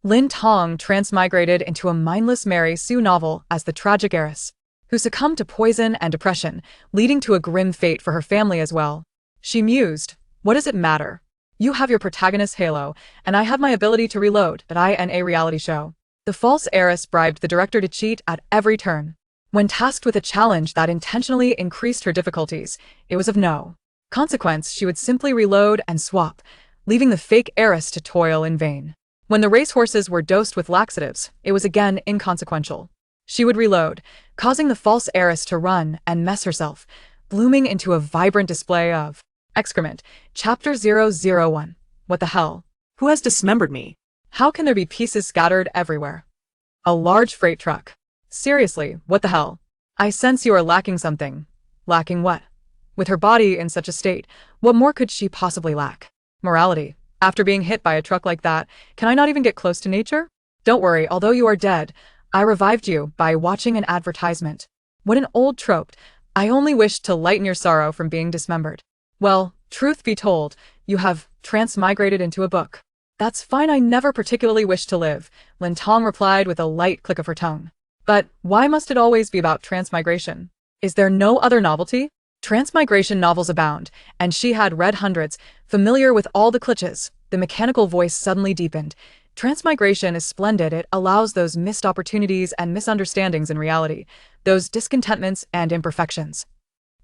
Lin Tong transmigrated into a mindless Mary Sue novel as the tragic heiress, who succumbed to poison and depression, leading to a grim fate for her family as well. She mused, "What does it matter? You have your protagonist's halo, and I have my ability to reload that I in a reality show." The false heiress bribed the director to cheat at every turn. When tasked with a challenge that intentionally increased her difficulties, it was of no consequence. She would simply reload and swap, leaving the fake heiress to toil in vain. When the racehorses were dosed with laxatives, it was again inconsequential. She would reload, causing the false heiress to run and mess herself, blooming into a vibrant display of excrement. Chapter 001. What the hell? Who has dismembered me? How can there be pieces scattered everywhere? A large freight truck. Seriously, what the hell? I sense you are lacking something. Lacking what? With her body in such a state, what more could she possibly lack? Morality. After being hit by a truck like that, can I not even get close to nature? Don't worry, although you are dead, I revived you by watching an advertisement. What an old trope. I only wished to lighten your sorrow from being dismembered. Well, truth be told, you have transmigrated into a book. That's fine, I never particularly wished to live, Lin Tong replied with a light click of her tongue. But why must it always be about transmigration? Is there no other novelty? Transmigration novels abound, and she had read hundreds, familiar with all the cliches. The mechanical voice suddenly deepened. Transmigration is splendid. It allows those missed opportunities and misunderstandings in reality, those discontentments and imperfections,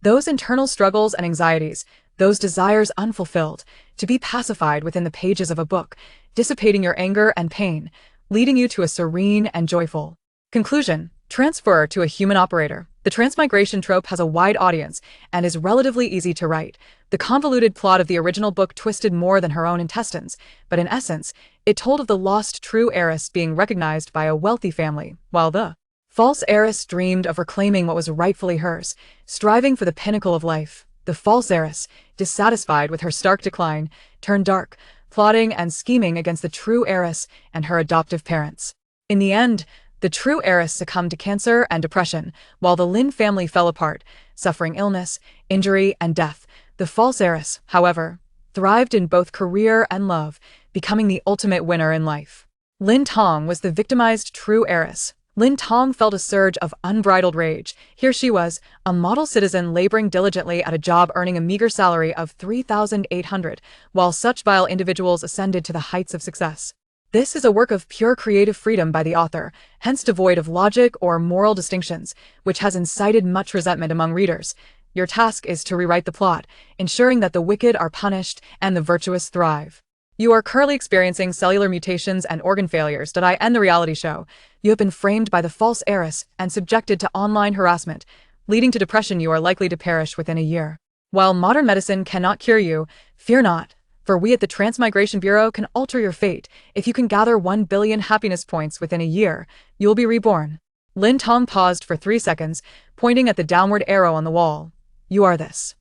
those internal struggles and anxieties, those desires unfulfilled, to be pacified within the pages of a book, dissipating your anger and pain, leading you to a serene and joyful conclusion. Transfer to a human operator. The transmigration trope has a wide audience and is relatively easy to write. The convoluted plot of the original book twisted more than her own intestines, but in essence, it told of the lost true heiress being recognized by a wealthy family, while the false heiress dreamed of reclaiming what was rightfully hers, striving for the pinnacle of life. The false heiress, dissatisfied with her stark decline, turned dark, plotting and scheming against the true heiress and her adoptive parents. In the end, the true heiress succumbed to cancer and depression, while the Lin family fell apart, suffering illness, injury, and death. The false heiress, however, thrived in both career and love, becoming the ultimate winner in life. Lin Tong was the victimized true heiress. Lin Tong felt a surge of unbridled rage. Here she was, a model citizen laboring diligently at a job earning a meager salary of 3,800, while such vile individuals ascended to the heights of success. This is a work of pure creative freedom by the author, hence devoid of logic or moral distinctions, which has incited much resentment among readers. Your task is to rewrite the plot, ensuring that the wicked are punished and the virtuous thrive. You are currently experiencing cellular mutations and organ failures that I end the reality show. You have been framed by the false heiress and subjected to online harassment, leading to depression. You are likely to perish within a year. While modern medicine cannot cure you, fear not, for we at the Transmigration Bureau can alter your fate. If you can gather 1 billion happiness points within a year, you will be reborn. Lin Tong paused for 3 seconds, pointing at the downward arrow on the wall. You are this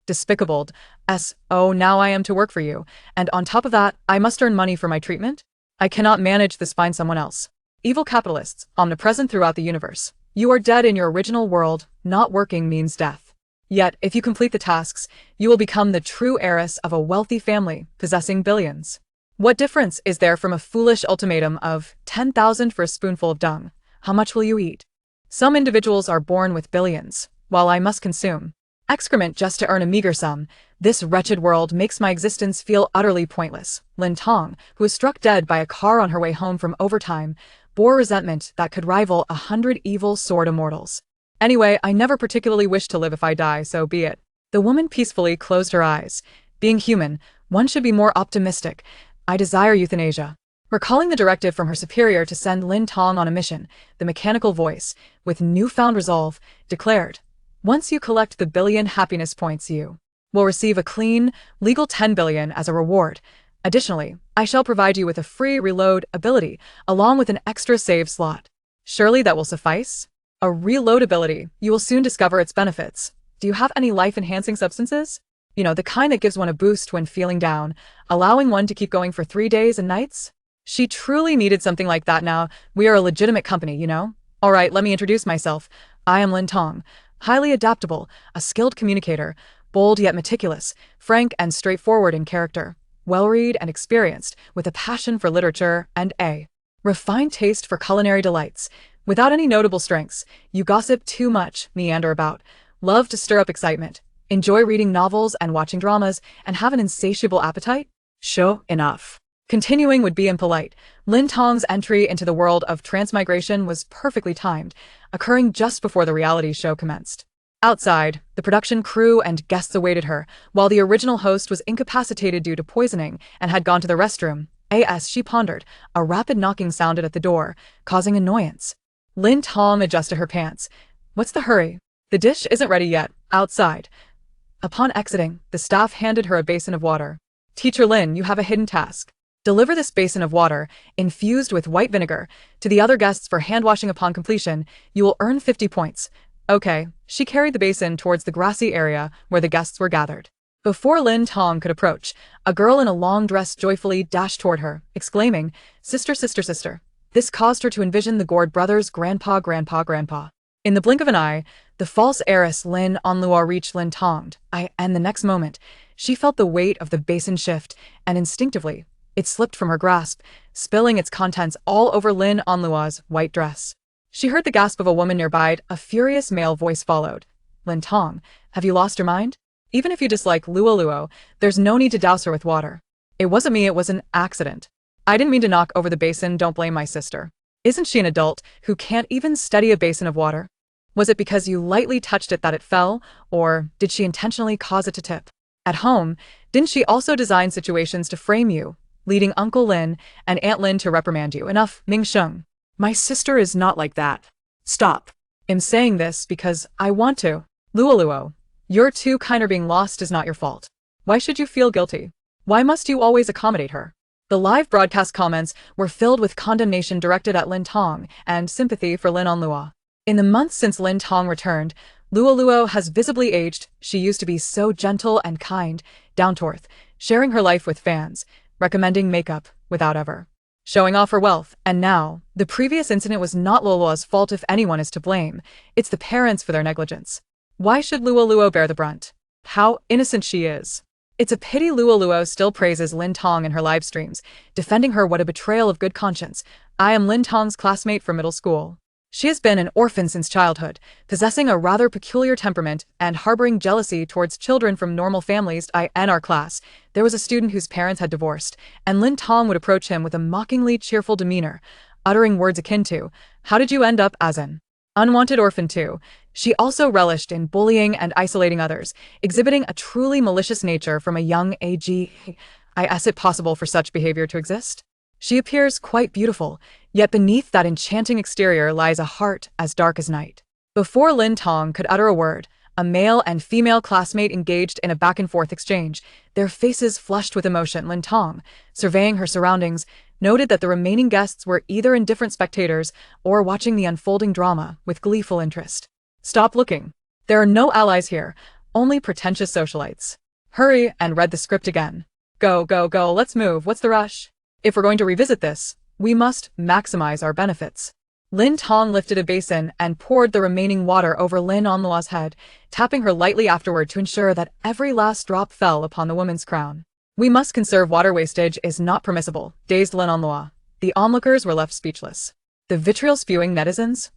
despicable S.O. Now I am to work for you, and on top of that, I must earn money for my treatment? I cannot manage this, find someone else. Evil capitalists, omnipresent throughout the universe. You are dead in your original world, not working means death. Yet, if you complete the tasks, you will become the true heiress of a wealthy family, possessing billions. What difference is there from a foolish ultimatum of 10,000 for a spoonful of dung? How much will you eat? Some individuals are born with billions, while I must consume excrement just to earn a meager sum. This wretched world makes my existence feel utterly pointless. Lin Tong, who was struck dead by a car on her way home from overtime, bore resentment that could rival 100 evil sword immortals. Anyway, I never particularly wish to live. If I die, so be it. The woman peacefully closed her eyes. Being human, one should be more optimistic. I desire euthanasia. Recalling the directive from her superior to send Lin Tong on a mission, the mechanical voice, with newfound resolve, declared, once you collect the billion happiness points, you will receive a clean, legal 10 billion as a reward. Additionally, I shall provide you with a free reload ability, along with an extra save slot. Surely that will suffice? A reload ability, you will soon discover its benefits. Do you have any life-enhancing substances? You know, the kind that gives one a boost when feeling down, allowing one to keep going for 3 days and nights? She truly needed something like that now. We are a legitimate company, you know? Alright, let me introduce myself. I am Lin Tong. Highly adaptable, a skilled communicator, bold yet meticulous, frank and straightforward in character, well-read and experienced, with a passion for literature and a refined taste for culinary delights. Without any notable strengths, you gossip too much, meander about, love to stir up excitement, enjoy reading novels and watching dramas, and have an insatiable appetite? Sure enough. Continuing would be impolite. Lin Tong's entry into the world of transmigration was perfectly timed, occurring just before the reality show commenced. Outside, the production crew and guests awaited her, while the original host was incapacitated due to poisoning and had gone to the restroom. As she pondered, a rapid knocking sounded at the door, causing annoyance. Lin Tong adjusted her pants. What's the hurry? The dish isn't ready yet. Outside. Upon exiting, the staff handed her a basin of water. Teacher Lin, you have a hidden task. Deliver this basin of water, infused with white vinegar, to the other guests for hand-washing upon completion. You will earn 50 points. Okay. She carried the basin towards the grassy area where the guests were gathered. Before Lin Tong could approach, a girl in a long dress joyfully dashed toward her, exclaiming, Sister, sister, sister. This caused her to envision the Gord brothers' grandpa, grandpa, grandpa. In the blink of an eye, the false heiress Lin Onlua reached Lin Tong, and the next moment, she felt the weight of the basin shift, and instinctively, it slipped from her grasp, spilling its contents all over Lin Onlua's white dress. She heard the gasp of a woman nearby. A furious male voice followed. Lin Tong, have you lost your mind? Even if you dislike Luo, there's no need to douse her with water. It wasn't me, it was an accident. I didn't mean to knock over the basin, don't blame my sister. Isn't she an adult who can't even steady a basin of water? Was it because you lightly touched it that it fell, or did she intentionally cause it to tip? At home, didn't she also design situations to frame you, leading Uncle Lin and Aunt Lin to reprimand you? Enough, Mingsheng. My sister is not like that. Stop. I'm saying this because I want to. Luo, you're too kind, her being lost is not your fault. Why should you feel guilty? Why must you always accommodate her? The live broadcast comments were filled with condemnation directed at Lin Tong and sympathy for Lin Onlua. In the months since Lin Tong returned, Luo has visibly aged. She used to be so gentle and kind, down-to-earth, sharing her life with fans, recommending makeup without ever showing off her wealth. And now, the previous incident was not Luo's fault. If anyone is to blame, it's the parents for their negligence. Why should Luo bear the brunt? How innocent she is. It's a pity Luo still praises Lin Tong in her live streams, defending her. What a betrayal of good conscience. I am Lin Tong's classmate from middle school. She has been an orphan since childhood, possessing a rather peculiar temperament and harboring jealousy towards children from normal families. In our class, there was a student whose parents had divorced, and Lin Tong would approach him with a mockingly cheerful demeanor, uttering words akin to, how did you end up as an unwanted orphan too? She also relished in bullying and isolating others, exhibiting a truly malicious nature from a young age. Is it possible for such behavior to exist? She appears quite beautiful, yet beneath that enchanting exterior lies a heart as dark as night. Before Lin Tong could utter a word, a male and female classmate engaged in a back-and-forth exchange, their faces flushed with emotion. Lin Tong, surveying her surroundings, noted that the remaining guests were either indifferent spectators or watching the unfolding drama with gleeful interest. Stop looking. There are no allies here, only pretentious socialites. Hurry, and read the script again. Go, let's move, what's the rush? If we're going to revisit this, we must maximize our benefits. Lin Tong lifted a basin and poured the remaining water over Lin Onlua's head, tapping her lightly afterward to ensure that every last drop fell upon the woman's crown. We must conserve water. Wastage is not permissible, dazed Lin Onlua. The onlookers were left speechless. The vitriol-spewing netizens?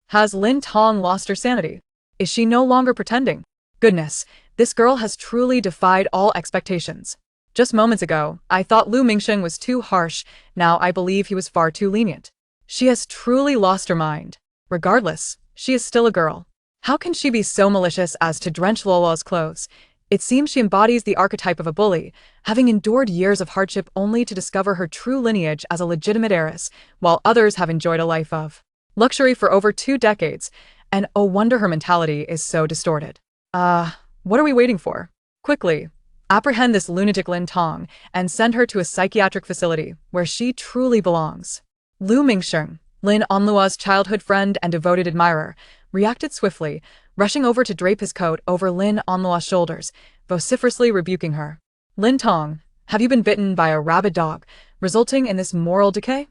Has Lin Tong lost her sanity? Is she no longer pretending? Goodness, this girl has truly defied all expectations. Just moments ago, I thought Lu Mingsheng was too harsh, now I believe he was far too lenient. She has truly lost her mind. Regardless, she is still a girl. How can she be so malicious as to drench Lola's clothes? It seems she embodies the archetype of a bully, having endured years of hardship only to discover her true lineage as a legitimate heiress, while others have enjoyed a life of luxury for over 2 decades, and oh wonder her mentality is so distorted. What are we waiting for? Quickly, apprehend this lunatic Lin Tong and send her to a psychiatric facility where she truly belongs. Lu Mingsheng, Lin Onlua's childhood friend and devoted admirer, reacted swiftly, rushing over to drape his coat over Lin Onlua's shoulders, vociferously rebuking her. Lin Tong, have you been bitten by a rabid dog, resulting in this moral decay?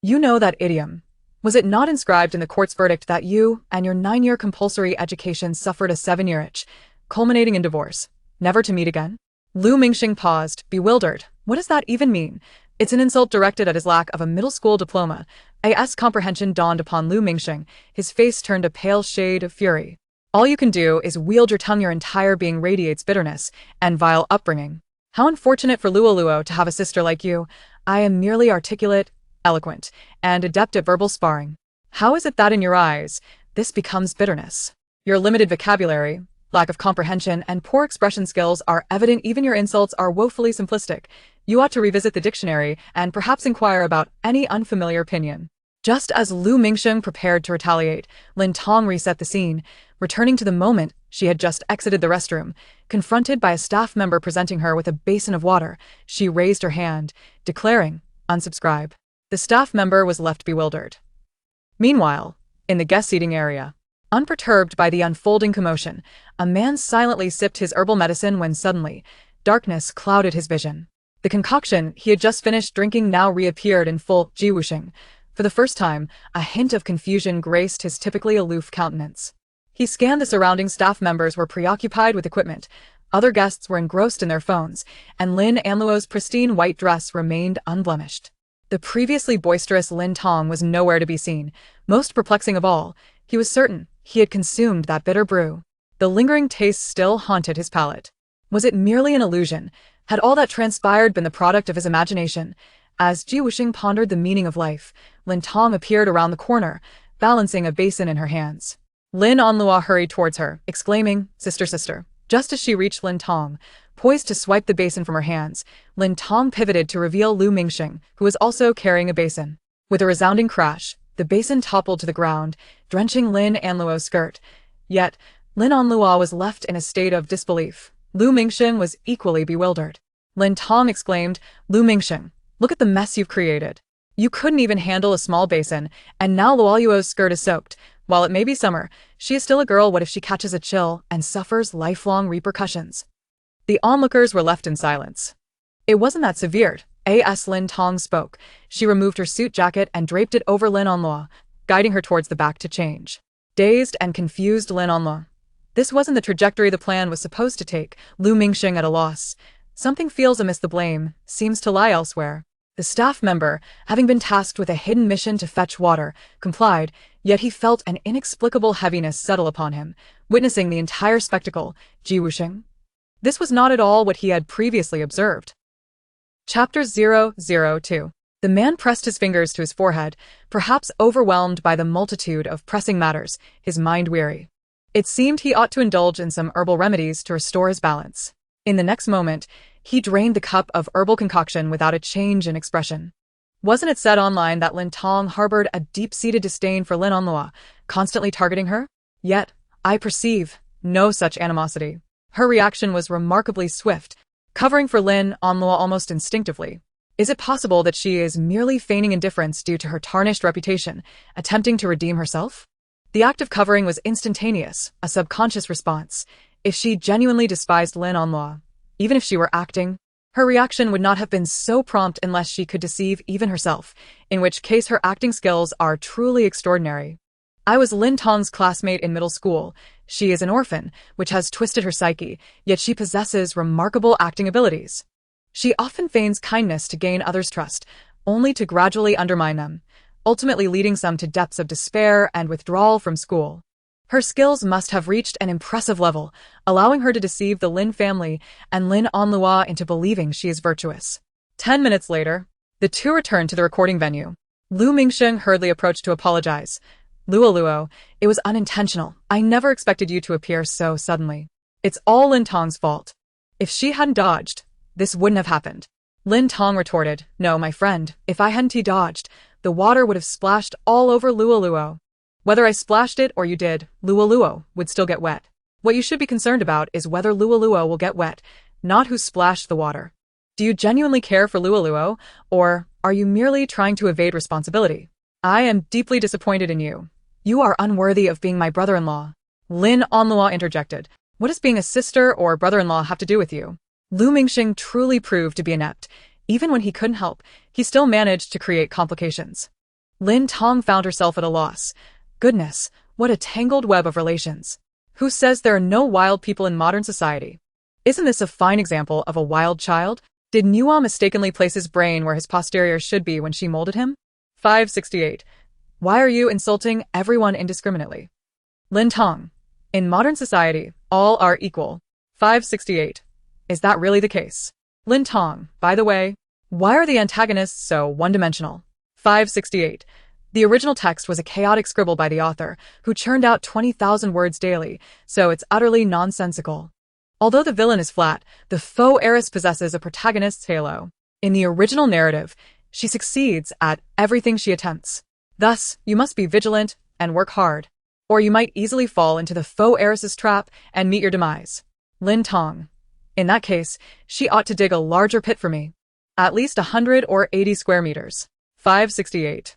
You know that idiom. Was it not inscribed in the court's verdict that you and your 9-year compulsory education suffered a 7-year itch, culminating in divorce, never to meet again? Lu Mingsheng paused, bewildered. What does that even mean? It's an insult directed at his lack of a middle school diploma. AS comprehension dawned upon Lu Mingxing. His face turned a pale shade of fury. All you can do is wield your tongue. Your entire being radiates bitterness and vile upbringing. How unfortunate for Luoluo to have a sister like you. I am merely articulate, eloquent, and adept at verbal sparring. How is it that in your eyes, this becomes bitterness? Your limited vocabulary, lack of comprehension, and poor expression skills are evident. Even your insults are woefully simplistic. You ought to revisit the dictionary and perhaps inquire about any unfamiliar opinion. Just as Lu Mingxing prepared to retaliate, Lin Tong reset the scene, returning to the moment she had just exited the restroom. Confronted by a staff member presenting her with a basin of water, she raised her hand, declaring, "Unsubscribe." The staff member was left bewildered. Meanwhile, in the guest seating area, unperturbed by the unfolding commotion, a man silently sipped his herbal medicine when suddenly, darkness clouded his vision. The concoction he had just finished drinking now reappeared in full Wusheng. For the first time, a hint of confusion graced his typically aloof countenance. He scanned the surrounding. Staff members were preoccupied with equipment, other guests were engrossed in their phones, and Lin Anluo's pristine white dress remained unblemished. The previously boisterous Lin Tong was nowhere to be seen. Most perplexing of all, he was certain he had consumed that bitter brew. The lingering taste still haunted his palate. Was it merely an illusion? Had all that transpired been the product of his imagination? As Wusheng pondered the meaning of life, Lin Tong appeared around the corner, balancing a basin in her hands. Lin Anluo hurried towards her, exclaiming, "Sister, sister." Just as she reached Lin Tong, poised to swipe the basin from her hands, Lin Tong pivoted to reveal Lu Mingxing, who was also carrying a basin. With a resounding crash, the basin toppled to the ground, drenching Lin Anluo's skirt. Yet, Lin Anluo was left in a state of disbelief. Lu Mingxing was equally bewildered. Lin Tong exclaimed, "Lu Mingxing, look at the mess you've created. You couldn't even handle a small basin, and now Luoluo's skirt is soaked. While it may be summer, she is still a girl. What if she catches a chill and suffers lifelong repercussions?" The onlookers were left in silence. "It wasn't that severe," as Lin Tong spoke. She removed her suit jacket and draped it over Lin Anluo, guiding her towards the back to change. Dazed and confused Lin Anluo. This wasn't the trajectory the plan was supposed to take. Lu Mingxing at a loss. Something feels amiss. The blame seems to lie elsewhere. The staff member, having been tasked with a hidden mission to fetch water, complied, yet he felt an inexplicable heaviness settle upon him, witnessing the entire spectacle. Wusheng? This was not at all what he had previously observed. Chapter 002. The man pressed his fingers to his forehead, perhaps overwhelmed by the multitude of pressing matters, his mind weary. It seemed he ought to indulge in some herbal remedies to restore his balance. In the next moment, he drained the cup of herbal concoction without a change in expression. Wasn't it said online that Lin Tong harbored a deep-seated disdain for Lin Anluo, constantly targeting her? Yet, I perceive no such animosity. Her reaction was remarkably swift, covering for Lin Anluo almost instinctively. Is it possible that she is merely feigning indifference due to her tarnished reputation, attempting to redeem herself? The act of covering was instantaneous, a subconscious response. If she genuinely despised Lin Anluo, even if she were acting, her reaction would not have been so prompt unless she could deceive even herself, in which case her acting skills are truly extraordinary. I was Lin Tong's classmate in middle school. She is an orphan, which has twisted her psyche, yet she possesses remarkable acting abilities. She often feigns kindness to gain others' trust, only to gradually undermine them, ultimately leading some to depths of despair and withdrawal from school. Her skills must have reached an impressive level, allowing her to deceive the Lin family and Lin Anluo into believing she is virtuous. 10 minutes later, the two returned to the recording venue. Lu Mingxing hurriedly approached to apologize. "Luoluo, it was unintentional. I never expected you to appear so suddenly. It's all Lin Tong's fault. If she hadn't dodged, this wouldn't have happened." Lin Tong retorted, "No, my friend, if I hadn't dodged, the water would have splashed all over Luoluo. Whether I splashed it or you did, Luoluo would still get wet. What you should be concerned about is whether Luoluo will get wet, not who splashed the water. Do you genuinely care for Luoluo, or are you merely trying to evade responsibility? I am deeply disappointed in you. You are unworthy of being my brother-in-law." Lin Anluo interjected, "What does being a sister or brother-in-law have to do with you?" Lu Mingxing truly proved to be inept. Even when he couldn't help, he still managed to create complications. Lin Tong found herself at a loss. Goodness, what a tangled web of relations. Who says there are no wild people in modern society? Isn't this a fine example of a wild child? Did Nuo mistakenly place his brain where his posterior should be when she molded him? 568. Why are you insulting everyone indiscriminately? Lin Tong. In modern society, all are equal. 568. Is that really the case? Lin Tong, by the way, why are the antagonists so one-dimensional? 568. The original text was a chaotic scribble by the author, who churned out 20,000 words daily, so it's utterly nonsensical. Although the villain is flat, the faux heiress possesses a protagonist's halo. In the original narrative, she succeeds at everything she attempts. Thus, you must be vigilant and work hard, or you might easily fall into the faux heiress's trap and meet your demise. Lin Tong. In that case, she ought to dig a larger pit for me. At least 100 or 80 square meters. 568.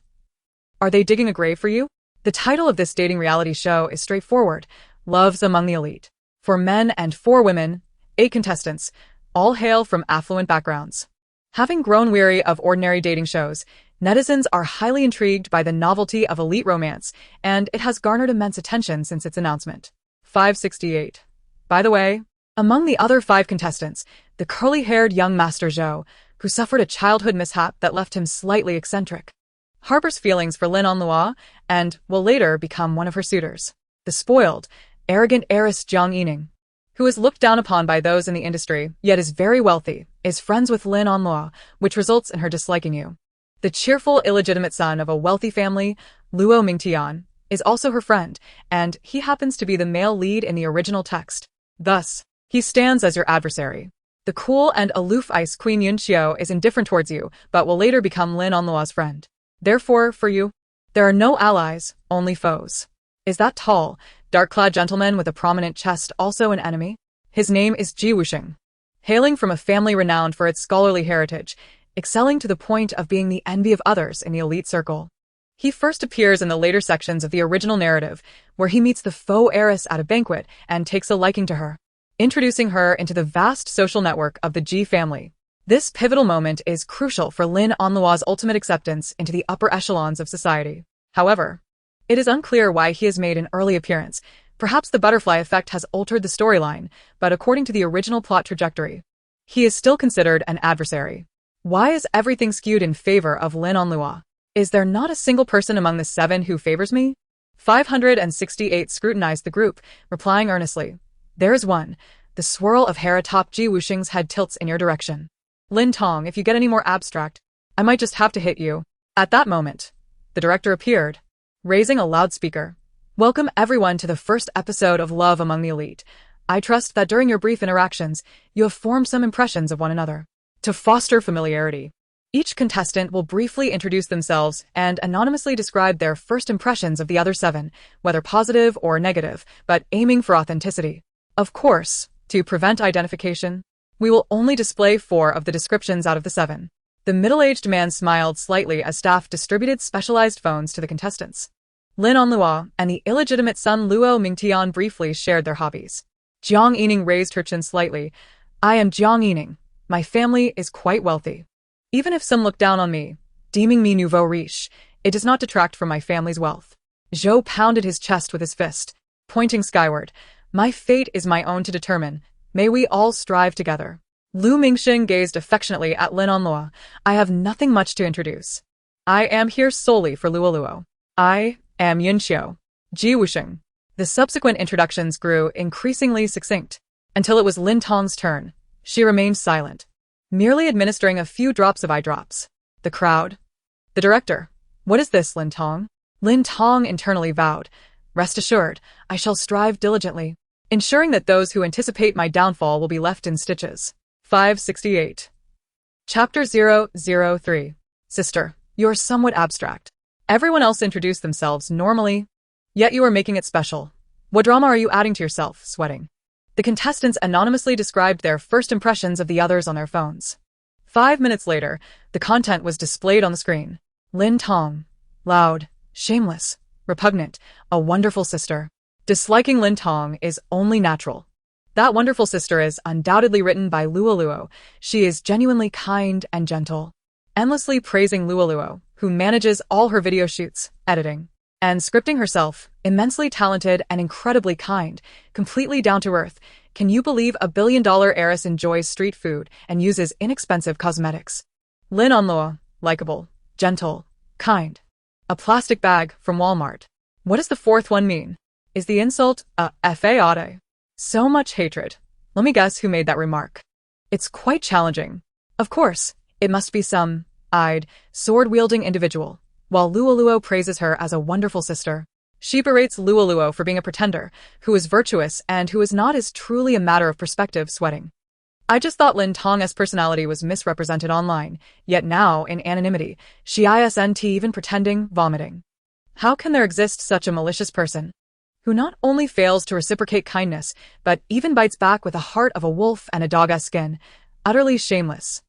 Are they digging a grave for you? The title of this dating reality show is straightforward: Loves Among the Elite. For men and 4 women, 8 contestants, all hail from affluent backgrounds. Having grown weary of ordinary dating shows, netizens are highly intrigued by the novelty of elite romance, and it has garnered immense attention since its announcement. 568. By the way, among the other 5 contestants, the curly-haired young Master Zhou, who suffered a childhood mishap that left him slightly eccentric, harbors feelings for Lin Onlua and will later become one of her suitors. The spoiled, arrogant heiress Jiang Yining, who is looked down upon by those in the industry, yet is very wealthy, is friends with Lin Onlua, which results in her disliking you. The cheerful, illegitimate son of a wealthy family, Luo Mingtian, is also her friend, and he happens to be the male lead in the original text. Thus, he stands as your adversary. The cool and aloof Ice Queen Yunxiu is indifferent towards you, but will later become Lin Onlua's friend. Therefore, for you, there are no allies, only foes. Is that tall, dark-clad gentleman with a prominent chest also an enemy? His name is Wusheng. Hailing from a family renowned for its scholarly heritage, excelling to the point of being the envy of others in the elite circle. He first appears in the later sections of the original narrative, where he meets the faux heiress at a banquet and takes a liking to her, introducing her into the vast social network of the Ji family. This pivotal moment is crucial for Lin Onlua's ultimate acceptance into the upper echelons of society. However, it is unclear why he has made an early appearance. Perhaps the butterfly effect has altered the storyline, but according to the original plot trajectory, he is still considered an adversary. Why is everything skewed in favor of Lin Onlua? Is there not a single person among the 7 who favors me? 568 scrutinized the group, replying earnestly. There is one. The swirl of hair atop Ji Wusheng's head tilts in your direction. Lin Tong, if you get any more abstract, I might just have to hit you. At that moment, the director appeared, raising a loudspeaker. Welcome everyone to the first episode of Love Among the Elite. I trust that during your brief interactions, you have formed some impressions of one another. To foster familiarity, each contestant will briefly introduce themselves and anonymously describe their first impressions of the other 7, whether positive or negative, but aiming for authenticity. Of course, to prevent identification, we will only display 4 of the descriptions out of the 7. The middle-aged man smiled slightly as staff distributed specialized phones to the contestants. Lin Onlua and the illegitimate son Luo Mingtian briefly shared their hobbies. Jiang Yining raised her chin slightly. I am Jiang Yining. My family is quite wealthy. Even if some look down on me, deeming me nouveau riche, it does not detract from my family's wealth. Zhou pounded his chest with his fist, pointing skyward. My fate is my own to determine. May we all strive together. Lu Mingxing gazed affectionately at Lin Onlua. I have nothing much to introduce. I am here solely for Luoluo. I am Yunxiu. Ji Wusheng. The subsequent introductions grew increasingly succinct, until it was Lin Tong's turn. She remained silent, merely administering a few drops of eye drops. The crowd. The director. What is this, Lin Tong? Lin Tong internally vowed. Rest assured, I shall strive diligently, ensuring that those who anticipate my downfall will be left in stitches. 568. Chapter 003. Sister, you are somewhat abstract. Everyone else introduced themselves normally, yet you are making it special. What drama are you adding to yourself, sweating? The contestants anonymously described their first impressions of the others on their phones. 5 minutes later, the content was displayed on the screen. Lin Tong. Loud, shameless, repugnant, a wonderful sister. Disliking Lin Tong is only natural. That wonderful sister is undoubtedly written by Luoluo. She is genuinely kind and gentle. Endlessly praising Luoluo, who manages all her video shoots, editing, and scripting herself, immensely talented and incredibly kind, completely down to earth, Can you believe a billion-dollar heiress enjoys street food and uses inexpensive cosmetics? Lin Tong, likable, gentle, kind. A plastic bag from Walmart. What does the fourth one mean? Is the insult faade? So much hatred. Let me guess who made that remark. It's quite challenging. Of course, it must be some eyed, sword-wielding individual, while Luoluo praises her as a wonderful sister. She berates Luoluo for being a pretender, who is virtuous and who is not is truly a matter of perspective sweating. I just thought Lin Tong's personality was misrepresented online, yet now, in anonymity, she isn't even pretending, vomiting. How can there exist such a malicious person, who not only fails to reciprocate kindness, but even bites back with the heart of a wolf and a dog's skin, utterly shameless?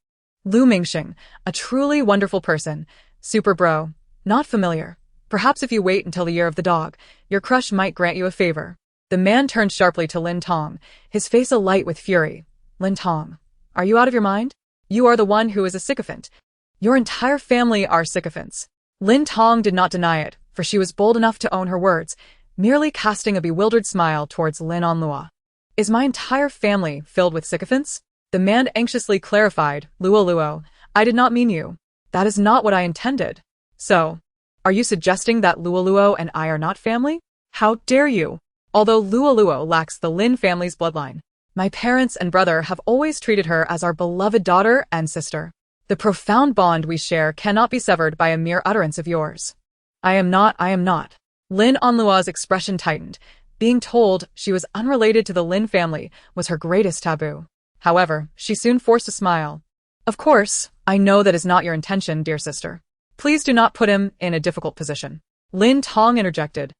Lu Mingxing, a truly wonderful person, super bro, not familiar. Perhaps if you wait until the year of the dog, your crush might grant you a favor. The man turned sharply to Lin Tong, his face alight with fury. Lin Tong, are you out of your mind? You are the one who is a sycophant. Your entire family are sycophants. Lin Tong did not deny it, for she was bold enough to own her words, merely casting a bewildered smile towards Lin Tong. Is my entire family filled with sycophants? The man anxiously clarified, Luoluo, I did not mean you. That is not what I intended. So, are you suggesting that Luoluo and I are not family? How dare you? Although Luoluo lacks the Lin family's bloodline, my parents and brother have always treated her as our beloved daughter and sister. The profound bond we share cannot be severed by a mere utterance of yours. I am not. Lin Tong's expression tightened. Being told she was unrelated to the Lin family was her greatest taboo. However, she soon forced a smile. Of course, I know that is not your intention, dear sister. Please do not put him in a difficult position. Lin Tong interjected.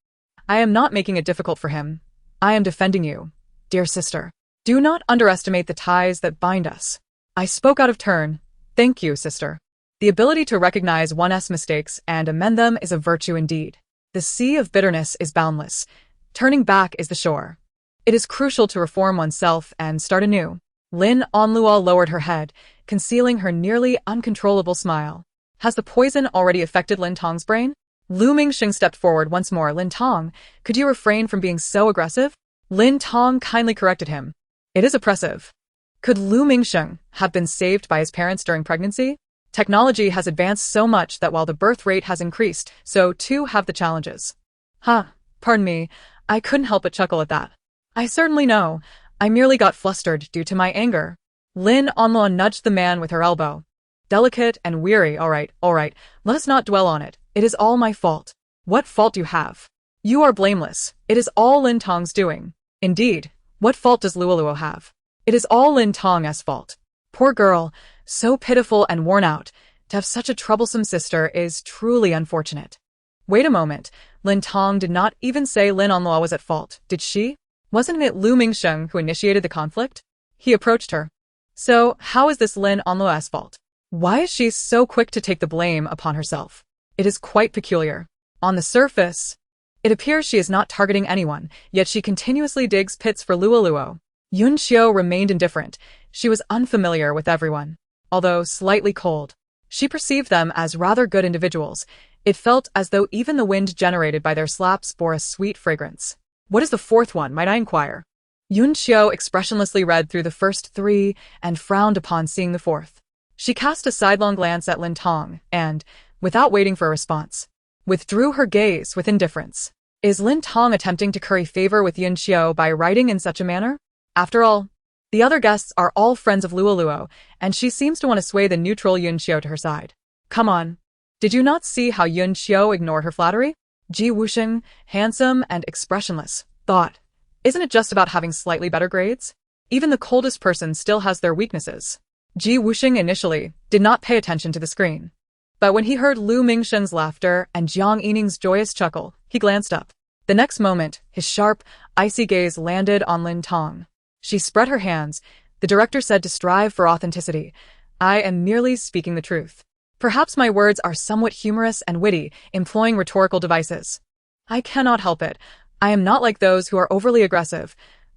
I am not making it difficult for him. I am defending you, dear sister. Do not underestimate the ties that bind us. I spoke out of turn. Thank you, sister. The ability to recognize one's mistakes and amend them is a virtue indeed. The sea of bitterness is boundless. Turning back is the shore. It is crucial to reform oneself and start anew. Lin Tong lowered her head, concealing her nearly uncontrollable smile. Has the poison already affected Lin Tong's brain? Lu Mingxing stepped forward once more. Lin Tong, could you refrain from being so aggressive? Lin Tong kindly corrected him. It is oppressive. Could Lu Mingxing have been saved by his parents during pregnancy? Technology has advanced so much that while the birth rate has increased, so too have the challenges. Pardon me, I couldn't help but chuckle at that. I certainly know. I merely got flustered due to my anger. Lin Tong nudged the man with her elbow. Delicate and weary, all right, let us not dwell on it. It is all my fault. What fault do you have? You are blameless. It is all Lin Tong's doing. Indeed, what fault does Luoluo have? It is all Lin Tong's fault. Poor girl, so pitiful and worn out. To have such a troublesome sister is truly unfortunate. Wait a moment, Lin Tong did not even say Lin Tong was at fault, did she? Wasn't it Lu Mingxing who initiated the conflict? He approached her. So, how is this Lin Tong's fault? Why is she so quick to take the blame upon herself? It is quite peculiar. On the surface, it appears she is not targeting anyone, yet she continuously digs pits for Luoluo. Yun Xiao remained indifferent. She was unfamiliar with everyone. Although slightly cold, she perceived them as rather good individuals. It felt as though even the wind generated by their slaps bore a sweet fragrance. What is the fourth one, might I inquire? Yun Xiao expressionlessly read through the first three and frowned upon seeing the fourth. She cast a sidelong glance at Lin Tong and, without waiting for a response, withdrew her gaze with indifference. Is Lin Tong attempting to curry favor with Yun Xiao by writing in such a manner? After all, the other guests are all friends of Luoluo, and she seems to want to sway the neutral Yun Xiao to her side. Come on. Did you not see how Yun Xiao ignored her flattery? Wusheng, handsome and expressionless, thought. Isn't it just about having slightly better grades? Even the coldest person still has their weaknesses. Wusheng initially did not pay attention to the screen. But when he heard Lu Mingxing's laughter and Jiang Yining's joyous chuckle, he glanced up. The next moment, his sharp, icy gaze landed on Lin Tong. She spread her hands. The director said to strive for authenticity. I am merely speaking the truth. Perhaps my words are somewhat humorous and witty, employing rhetorical devices. I cannot help it. I am not like those who are overly aggressive.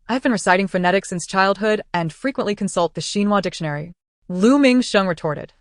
I've been reciting phonetics since childhood and frequently consult the Xinhua dictionary. Lu Mingxing retorted.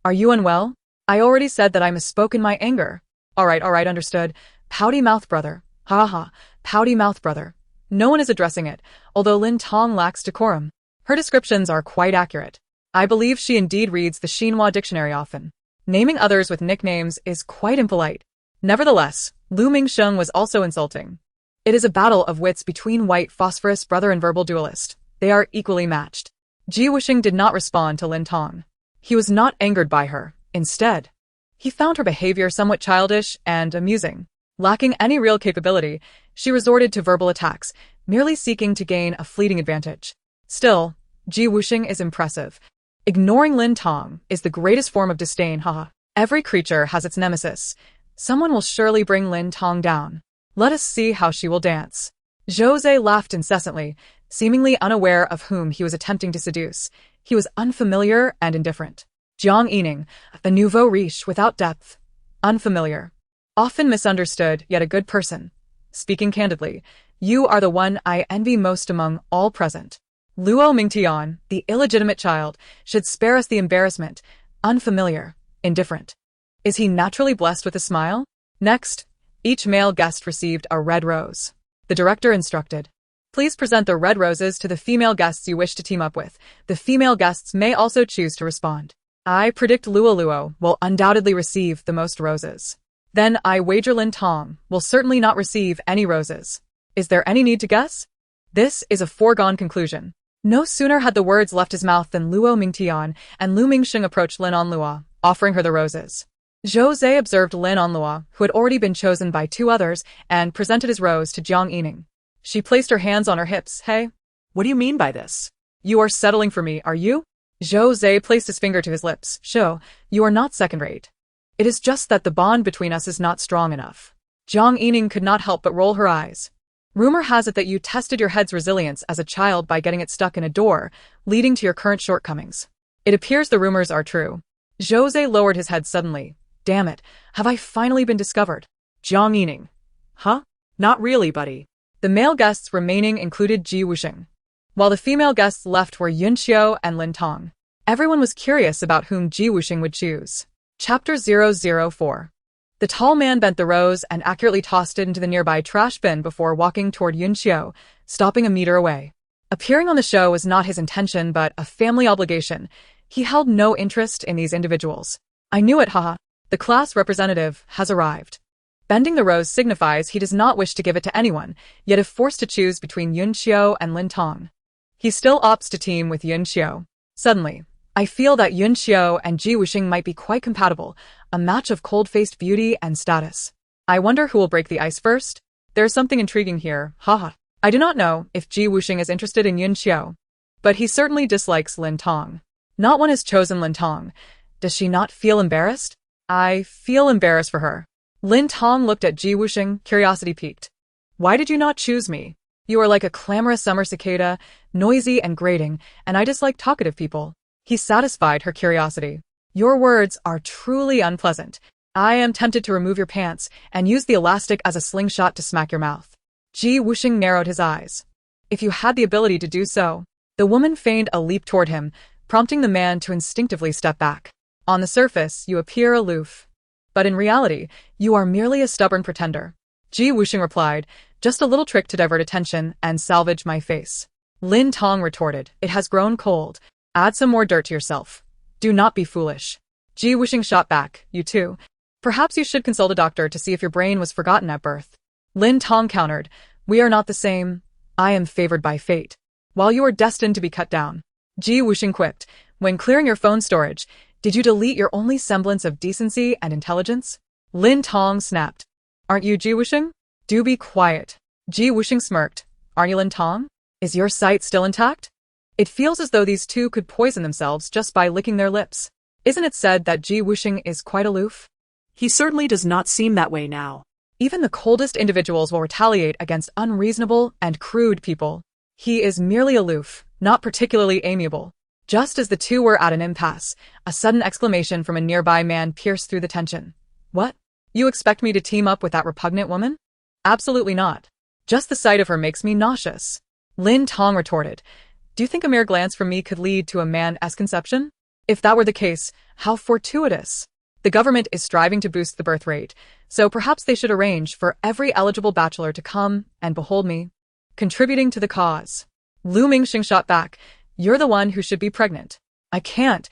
Are you unwell? I already said that I misspoke in my anger. All right, understood. Pouty mouth brother. Ha ha, pouty mouth brother. No one is addressing it, although Lin Tong lacks decorum. Her descriptions are quite accurate. I believe she indeed reads the Xinhua dictionary often. Naming others with nicknames is quite impolite. Nevertheless, Lu Mingsheng was also insulting. It is a battle of wits between white phosphorus brother and verbal duelist. They are equally matched. Ji Wusheng did not respond to Lin Tong. He was not angered by her. Instead, he found her behavior somewhat childish and amusing. Lacking any real capability, she resorted to verbal attacks, merely seeking to gain a fleeting advantage. Still, Ji Wusheng is impressive. Ignoring Lin Tong is the greatest form of disdain, haha. Every creature has its nemesis. Someone will surely bring Lin Tong down. Let us see how she will dance. Jose laughed incessantly, seemingly unaware of whom he was attempting to seduce. He was unfamiliar and indifferent. Jiang Yining, the nouveau riche without depth. Unfamiliar. Often misunderstood, yet a good person. Speaking candidly, you are the one I envy most among all present. Luo Mingtian, the illegitimate child, should spare us the embarrassment. Unfamiliar. Indifferent. Is he naturally blessed with a smile? Next, each male guest received a red rose. The director instructed. Please present the red roses to the female guests you wish to team up with. The female guests may also choose to respond. I predict Luo will undoubtedly receive the most roses. Then I wager Lin Tong will certainly not receive any roses. Is there any need to guess? This is a foregone conclusion. No sooner had the words left his mouth than Luo Mingtian and Lu Mingsheng approached Lin Onlua, offering her the roses. Jose observed Lin Onlua, who had already been chosen by two others, and presented his rose to Jiang Yining. She placed her hands on her hips. Hey, what do you mean by this? You are settling for me, are you? Jose placed his finger to his lips. Show, you are not second-rate. It is just that the bond between us is not strong enough. Jiang Yining could not help but roll her eyes. Rumor has it that you tested your head's resilience as a child by getting it stuck in a door, leading to your current shortcomings. It appears the rumors are true. Jose lowered his head suddenly. Damn it, have I finally been discovered? Jiang Yining. Huh? Not really, buddy. The male guests remaining included Ji Wusheng, while the female guests left were Yunxiu and Lin Tong. Everyone was curious about whom Ji Wusheng would choose. Chapter 004. The tall man bent the rose and accurately tossed it into the nearby trash bin before walking toward Yunxiu, stopping a meter away. Appearing on the show was not his intention but a family obligation. He held no interest in these individuals. I knew it, haha. The class representative has arrived. Bending the rose signifies he does not wish to give it to anyone, yet if forced to choose between Yunxiu and Lin Tong, he still opts to team with Yunxiu. Suddenly, I feel that Yunxiu and Ji Wusheng might be quite compatible, a match of cold-faced beauty and status. I wonder who will break the ice first? There is something intriguing here, haha. I do not know if Ji Wusheng is interested in Yunxiu, but he certainly dislikes Lin Tong. Not one has chosen Lin Tong. Does she not feel embarrassed? I feel embarrassed for her. Lin Tong looked at Ji Wusheng, curiosity piqued. Why did you not choose me? You are like a clamorous summer cicada, noisy and grating, and I dislike talkative people. He satisfied her curiosity. Your words are truly unpleasant. I am tempted to remove your pants and use the elastic as a slingshot to smack your mouth. Ji Wusheng narrowed his eyes. If you had the ability to do so. The woman feigned a leap toward him, prompting the man to instinctively step back. On the surface, you appear aloof. But in reality, you are merely a stubborn pretender. Ji Wusheng replied, just a little trick to divert attention and salvage my face. Lin Tong retorted, it has grown cold. Add some more dirt to yourself. Do not be foolish. Ji Wusheng shot back, you too. Perhaps you should consult a doctor to see if your brain was forgotten at birth. Lin Tong countered, we are not the same. I am favored by fate, while you are destined to be cut down. Ji Wusheng quipped, when clearing your phone storage, did you delete your only semblance of decency and intelligence? Lin Tong snapped. Aren't you Ji Wusheng? Do be quiet. Ji Wusheng smirked. Aren't you Lin Tong? Is your sight still intact? It feels as though these two could poison themselves just by licking their lips. Isn't it said that Ji Wusheng is quite aloof? He certainly does not seem that way now. Even the coldest individuals will retaliate against unreasonable and crude people. He is merely aloof, not particularly amiable. Just as the two were at an impasse, a sudden exclamation from a nearby man pierced through the tension. What? You expect me to team up with that repugnant woman? Absolutely not. Just the sight of her makes me nauseous. Lin Tong retorted. Do you think a mere glance from me could lead to a man's conception? If that were the case, how fortuitous. The government is striving to boost the birth rate, so perhaps they should arrange for every eligible bachelor to come and behold me. contributing to the cause. Lu Mingxing shot back. You're the one who should be pregnant. I can't.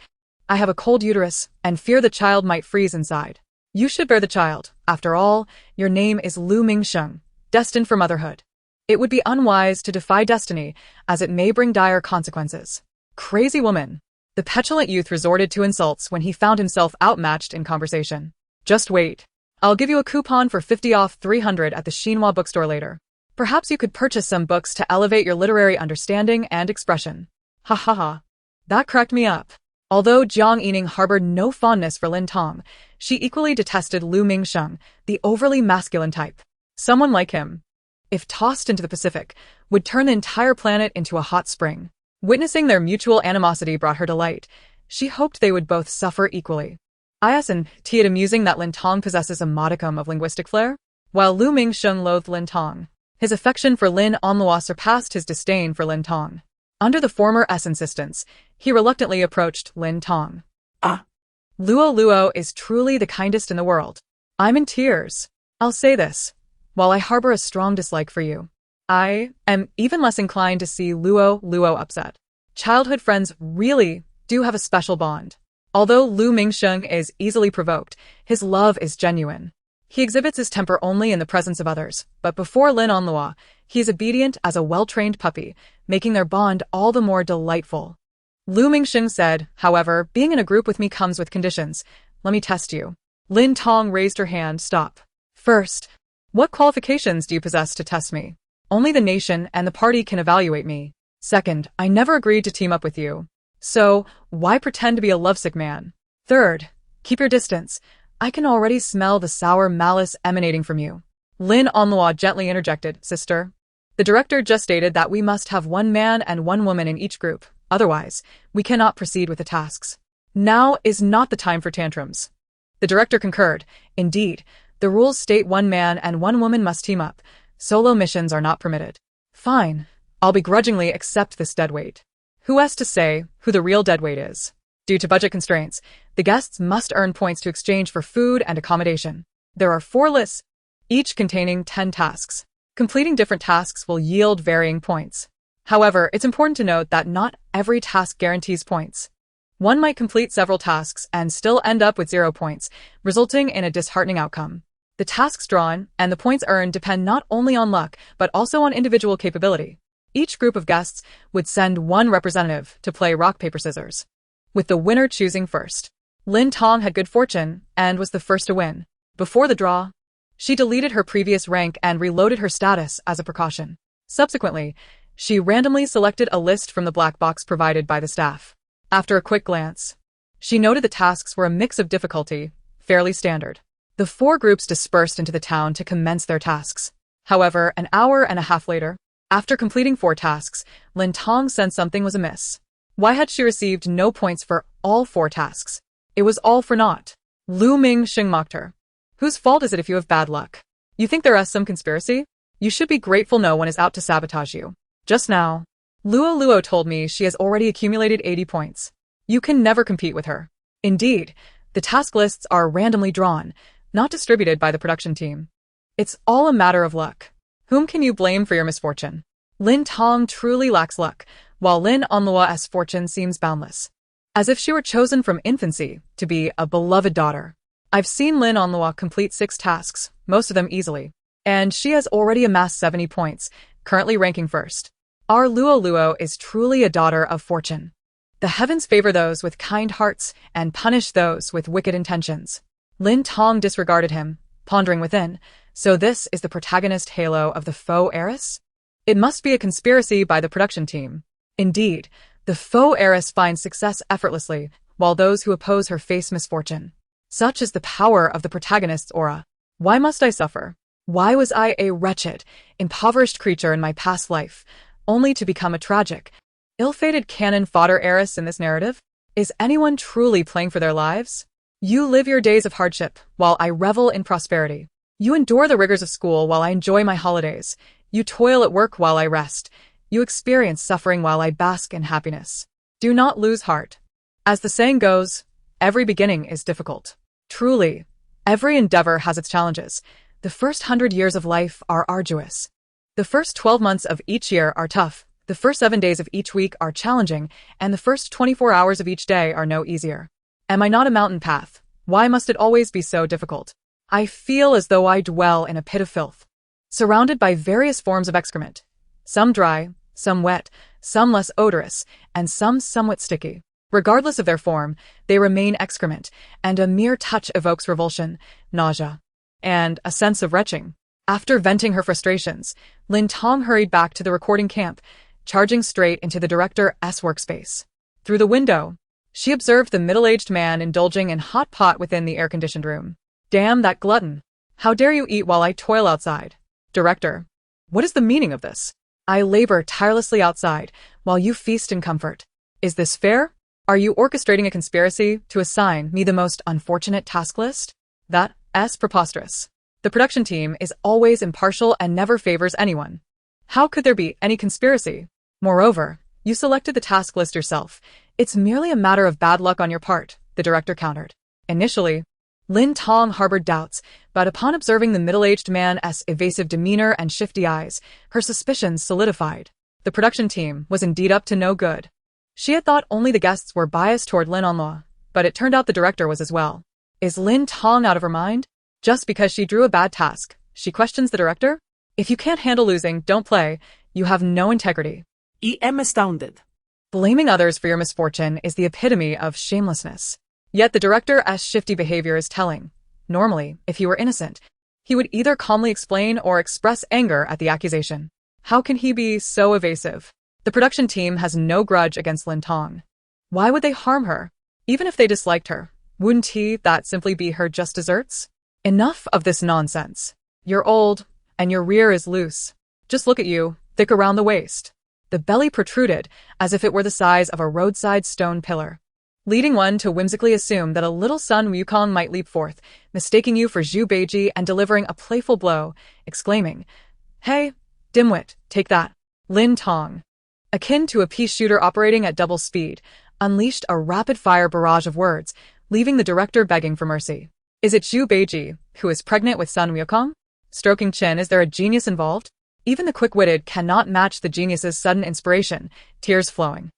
I have a cold uterus and fear the child might freeze inside. You should bear the child. After all, your name is Lu Mingxing, destined for motherhood. It would be unwise to defy destiny, as it may bring dire consequences. Crazy woman. The petulant youth resorted to insults when he found himself outmatched in conversation. Just wait. I'll give you a coupon for 50 off 300 at the Xinhua bookstore later. Perhaps you could purchase some books to elevate your literary understanding and expression. Ha ha ha. That cracked me up. Although Jiang Yining harbored no fondness for Lin Tong, she equally detested Lu Mingxing, the overly masculine type. Someone like him, if tossed into the Pacific, would turn the entire planet into a hot spring. Witnessing their mutual animosity brought her delight. She hoped they would both suffer equally. And it amusing that Lin Tong possesses a modicum of linguistic flair? While Lu Mingxing loathed Lin Tong, his affection for Lin Onlua surpassed his disdain for Lin Tong. Under the former's insistence, he reluctantly approached Lin Tong. Luo is truly the kindest in the world. I'm in tears. I'll say this. While I harbor a strong dislike for you, I am even less inclined to see Luo upset. Childhood friends really do have a special bond. Although Lu Mingxing is easily provoked, his love is genuine. He exhibits his temper only in the presence of others, but before Lin Onlua, he is obedient as a well-trained puppy, making their bond all the more delightful. Lu Mingxing said, however, being in a group with me comes with conditions. Let me test you. Lin Tong raised her hand. Stop. First, what qualifications do you possess to test me? Only the nation and the party can evaluate me. Second, I never agreed to team up with you. So, why pretend to be a lovesick man? Third, keep your distance. I can already smell the sour malice emanating from you. Lin Onlua gently interjected, Sister. The director just stated that we must have one man and one woman in each group. Otherwise, we cannot proceed with the tasks. Now is not the time for tantrums. The director concurred. Indeed, the rules state one man and one woman must team up. Solo missions are not permitted. Fine. I'll begrudgingly accept this deadweight. Who has to say who the real deadweight is? Due to budget constraints, the guests must earn points to exchange for food and accommodation. There are 4 lists, each containing 10 tasks. Completing different tasks will yield varying points. However, it's important to note that not every task guarantees points. One might complete several tasks and still end up with 0 points, resulting in a disheartening outcome. The tasks drawn and the points earned depend not only on luck, but also on individual capability. Each group of guests would send one representative to play rock, paper, scissors, with the winner choosing first. Lin Tong had good fortune and was the first to win. Before the draw, she deleted her previous rank and reloaded her status as a precaution. Subsequently, she randomly selected a list from the black box provided by the staff. After a quick glance, she noted the tasks were a mix of difficulty, fairly standard. The 4 groups dispersed into the town to commence their tasks. However, an hour and a half later, after completing 4 tasks, Lin Tong sensed something was amiss. Why had she received no points for all 4 tasks? It was all for naught. Lu Mingxing mocked her. Whose fault is it if you have bad luck? You think there is some conspiracy? You should be grateful no one is out to sabotage you. Just now, Luo told me she has already accumulated 80 points. You can never compete with her. Indeed, the task lists are randomly drawn, not distributed by the production team. It's all a matter of luck. Whom can you blame for your misfortune? Lin Tong truly lacks luck, while Lin Onlua's fortune seems boundless. As if she were chosen from infancy to be a beloved daughter. I've seen Lin Onlua complete 6 tasks, most of them easily, and she has already amassed 70 points, currently ranking first. Our Luo is truly a daughter of fortune. The heavens favor those with kind hearts and punish those with wicked intentions. Lin Tong disregarded him, pondering within, so this is the protagonist halo of the faux heiress? It must be a conspiracy by the production team. Indeed, the faux heiress finds success effortlessly, while those who oppose her face misfortune. Such is the power of the protagonist's aura. Why must I suffer? Why was I a wretched, impoverished creature in my past life, only to become a tragic, ill-fated cannon fodder heiress in this narrative? Is anyone truly playing for their lives? You live your days of hardship, while I revel in prosperity. You endure the rigors of school while I enjoy my holidays. You toil at work while I rest. You experience suffering while I bask in happiness. Do not lose heart. As the saying goes, every beginning is difficult. Truly, every endeavor has its challenges. The first 100 years of life are arduous. The first 12 months of each year are tough, the first 7 days of each week are challenging, and the first 24 hours of each day are no easier. Am I not a mountain path? Why must it always be so difficult? I feel as though I dwell in a pit of filth, surrounded by various forms of excrement. Some dry, some wet, some less odorous, and some somewhat sticky. Regardless of their form, they remain excrement, and a mere touch evokes revulsion, nausea, and a sense of retching. After venting her frustrations, Lin Tong hurried back to the recording camp, charging straight into the director's workspace. Through the window, she observed the middle-aged man indulging in hot pot within the air-conditioned room. Damn that glutton! How dare you eat while I toil outside? Director, what is the meaning of this? I labor tirelessly outside, while you feast in comfort. Is this fair? Are you orchestrating a conspiracy to assign me the most unfortunate task list? That's preposterous. The production team is always impartial and never favors anyone. How could there be any conspiracy? Moreover, you selected the task list yourself. It's merely a matter of bad luck on your part, the director countered. Initially, Lin Tong harbored doubts, but upon observing the middle-aged man's evasive demeanor and shifty eyes, her suspicions solidified. The production team was indeed up to no good. She had thought only the guests were biased toward Lin Onluo, but it turned out the director was as well. Is Lin Tong out of her mind? Just because she drew a bad task, she questions the director? If you can't handle losing, don't play. You have no integrity. I am astounded. Blaming others for your misfortune is the epitome of shamelessness. Yet the director's shifty behavior is telling. Normally, if he were innocent, he would either calmly explain or express anger at the accusation. How can he be so evasive? The production team has no grudge against Lin Tong. Why would they harm her? Even if they disliked her, wouldn't that simply be her just desserts? Enough of this nonsense. You're old, and your rear is loose. Just look at you, thick around the waist. The belly protruded, as if it were the size of a roadside stone pillar, leading one to whimsically assume that a little Sun Wukong might leap forth, mistaking you for Zhu Beiji and delivering a playful blow, exclaiming, "Hey, dimwit, take that." Lin Tong, akin to a pea shooter operating at double speed, unleashed a rapid-fire barrage of words, leaving the director begging for mercy. Is it Zhu Beiji, who is pregnant with Sun Wukong? Stroking chin, is there a genius involved? Even the quick-witted cannot match the genius's sudden inspiration, tears flowing.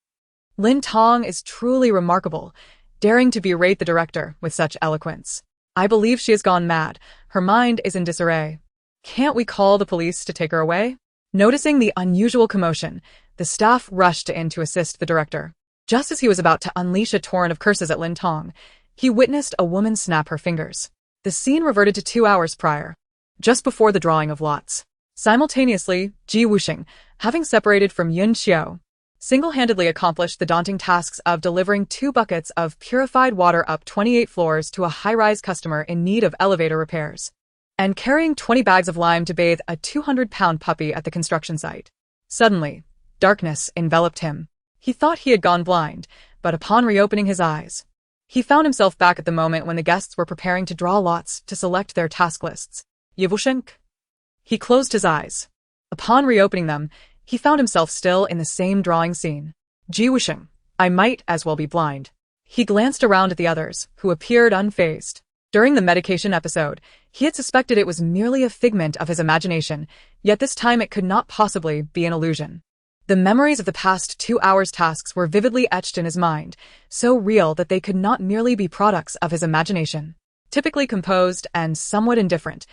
Lin Tong is truly remarkable, daring to berate the director with such eloquence. I believe she has gone mad. Her mind is in disarray. Can't we call the police to take her away? Noticing the unusual commotion, the staff rushed in to assist the director. Just as he was about to unleash a torrent of curses at Lin Tong, he witnessed a woman snap her fingers. The scene reverted to 2 hours prior, just before the drawing of lots. Simultaneously, Wusheng, having separated from Yun Xiao, single-handedly accomplished the daunting tasks of delivering 2 buckets of purified water up 28 floors to a high-rise customer in need of elevator repairs, and carrying 20 bags of lime to bathe a 200-pound puppy at the construction site. Suddenly, darkness enveloped him. He thought he had gone blind, but upon reopening his eyes, he found himself back at the moment when the guests were preparing to draw lots to select their task lists. Wusheng. He closed his eyes. Upon reopening them, he found himself still in the same drawing scene. Wusheng, I might as well be blind. He glanced around at the others, who appeared unfazed. During the medication episode, he had suspected it was merely a figment of his imagination, yet this time it could not possibly be an illusion. The memories of the past 2 hours' tasks were vividly etched in his mind, so real that they could not merely be products of his imagination. Typically composed and somewhat indifferent,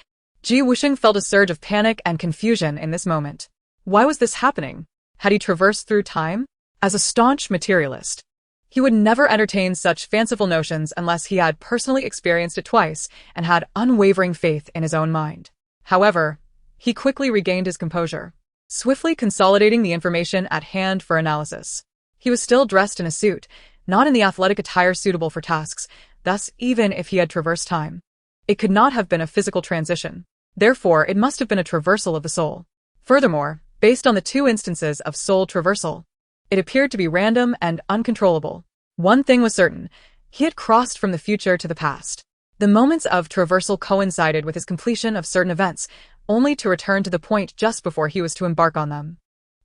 Wusheng felt a surge of panic and confusion in this moment. Why was this happening? Had he traversed through time? As a staunch materialist, he would never entertain such fanciful notions unless he had personally experienced it twice and had unwavering faith in his own mind. However, he quickly regained his composure, swiftly consolidating the information at hand for analysis. He was still dressed in a suit, not in the athletic attire suitable for tasks, thus even if he had traversed time, it could not have been a physical transition. Therefore, it must have been a traversal of the soul. Furthermore, based on the 2 instances of soul traversal, it appeared to be random and uncontrollable. One thing was certain, he had crossed from the future to the past. The moments of traversal coincided with his completion of certain events, only to return to the point just before he was to embark on them.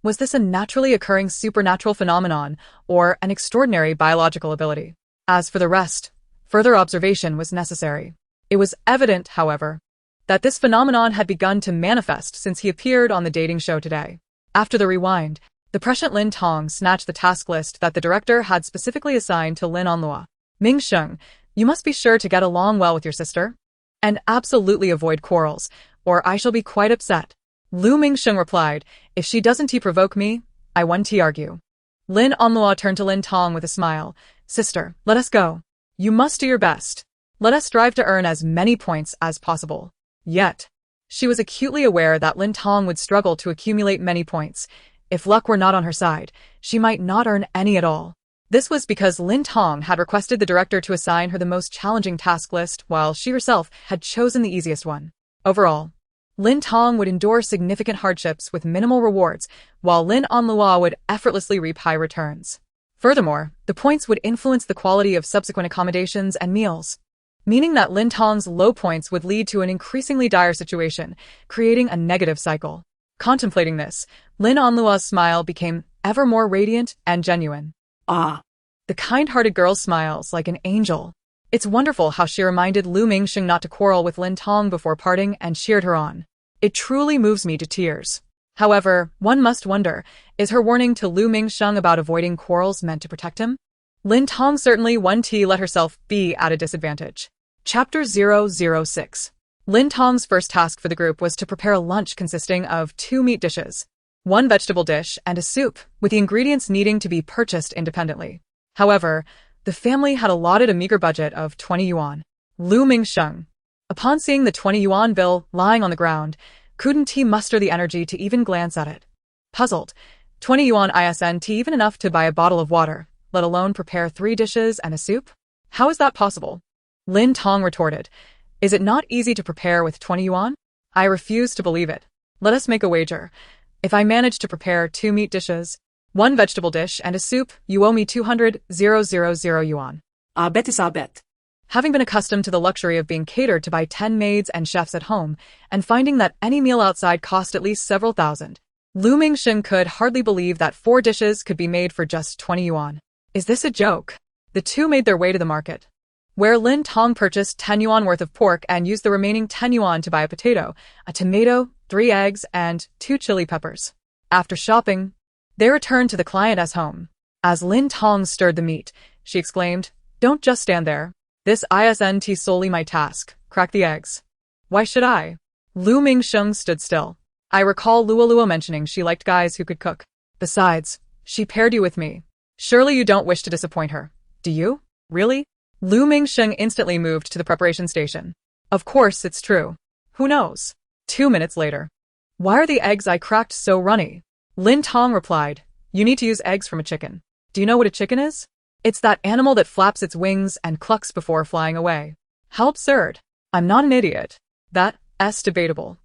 Was this a naturally occurring supernatural phenomenon, or an extraordinary biological ability? As for the rest, further observation was necessary. It was evident, however, that this phenomenon had begun to manifest since he appeared on the dating show today. After the rewind, the prescient Lin Tong snatched the task list that the director had specifically assigned to Lin Onlua. Mingsheng, you must be sure to get along well with your sister, and absolutely avoid quarrels, or I shall be quite upset. Lu Mingsheng replied, if she doesn't provoke me, I won't argue. Lin Onlua turned to Lin Tong with a smile. Sister, let us go. You must do your best. Let us strive to earn as many points as possible. Yet, she was acutely aware that Lin Tong would struggle to accumulate many points. If luck were not on her side, she might not earn any at all. This was because Lin Tong had requested the director to assign her the most challenging task list while she herself had chosen the easiest one. Overall, Lin Tong would endure significant hardships with minimal rewards, while Lin Onlua would effortlessly reap high returns. Furthermore, the points would influence the quality of subsequent accommodations and meals, meaning that Lin Tong's low points would lead to an increasingly dire situation, creating a negative cycle. Contemplating this, Lin Onlua's smile became ever more radiant and genuine. Ah. The kind-hearted girl smiles like an angel. It's wonderful how she reminded Lu Mingsheng not to quarrel with Lin Tong before parting and cheered her on. It truly moves me to tears. However, one must wonder, is her warning to Lu Mingsheng about avoiding quarrels meant to protect him? Lin Tong certainly won't let herself be at a disadvantage. Chapter 006. Lin Tong's first task for the group was to prepare a lunch consisting of 2 meat dishes, 1 vegetable dish, and a soup, with the ingredients needing to be purchased independently. However, the family had allotted a meager budget of 20 yuan. Lu Mingsheng, upon seeing the 20 yuan bill lying on the ground, couldn't he muster the energy to even glance at it. Puzzled, 20 yuan isn't even enough to buy a bottle of water, let alone prepare 3 dishes and a soup? How is that possible? Lin Tong retorted, is it not easy to prepare with 20 yuan? I refuse to believe it. Let us make a wager. If I manage to prepare 2 meat dishes, 1 vegetable dish, and a soup, you owe me 200,000 yuan. I bet is I bet. Having been accustomed to the luxury of being catered to by 10 maids and chefs at home, and finding that any meal outside cost at least several thousand, Lu Mingsheng could hardly believe that 4 dishes could be made for just 20 yuan. Is this a joke? The two made their way to the market, where Lin Tong purchased 10 yuan worth of pork and used the remaining 10 yuan to buy a potato, 3 eggs, and 2 chili peppers. After shopping, they returned to the client's home. As Lin Tong stirred the meat, she exclaimed, don't just stand there. This isn't solely my task. Crack the eggs. Why should I? Lu Mingsheng stood still. I recall Lualua mentioning she liked guys who could cook. Besides, she paired you with me. Surely you don't wish to disappoint her, do you? Really? Lu Mingsheng instantly moved to the preparation station. Of course it's true. Who knows? 2 minutes later. Why are the eggs I cracked so runny? Lin Tong replied, you need to use eggs from a chicken. Do you know what a chicken is? It's that animal that flaps its wings and clucks before flying away. How absurd. I'm not an idiot. That's debatable.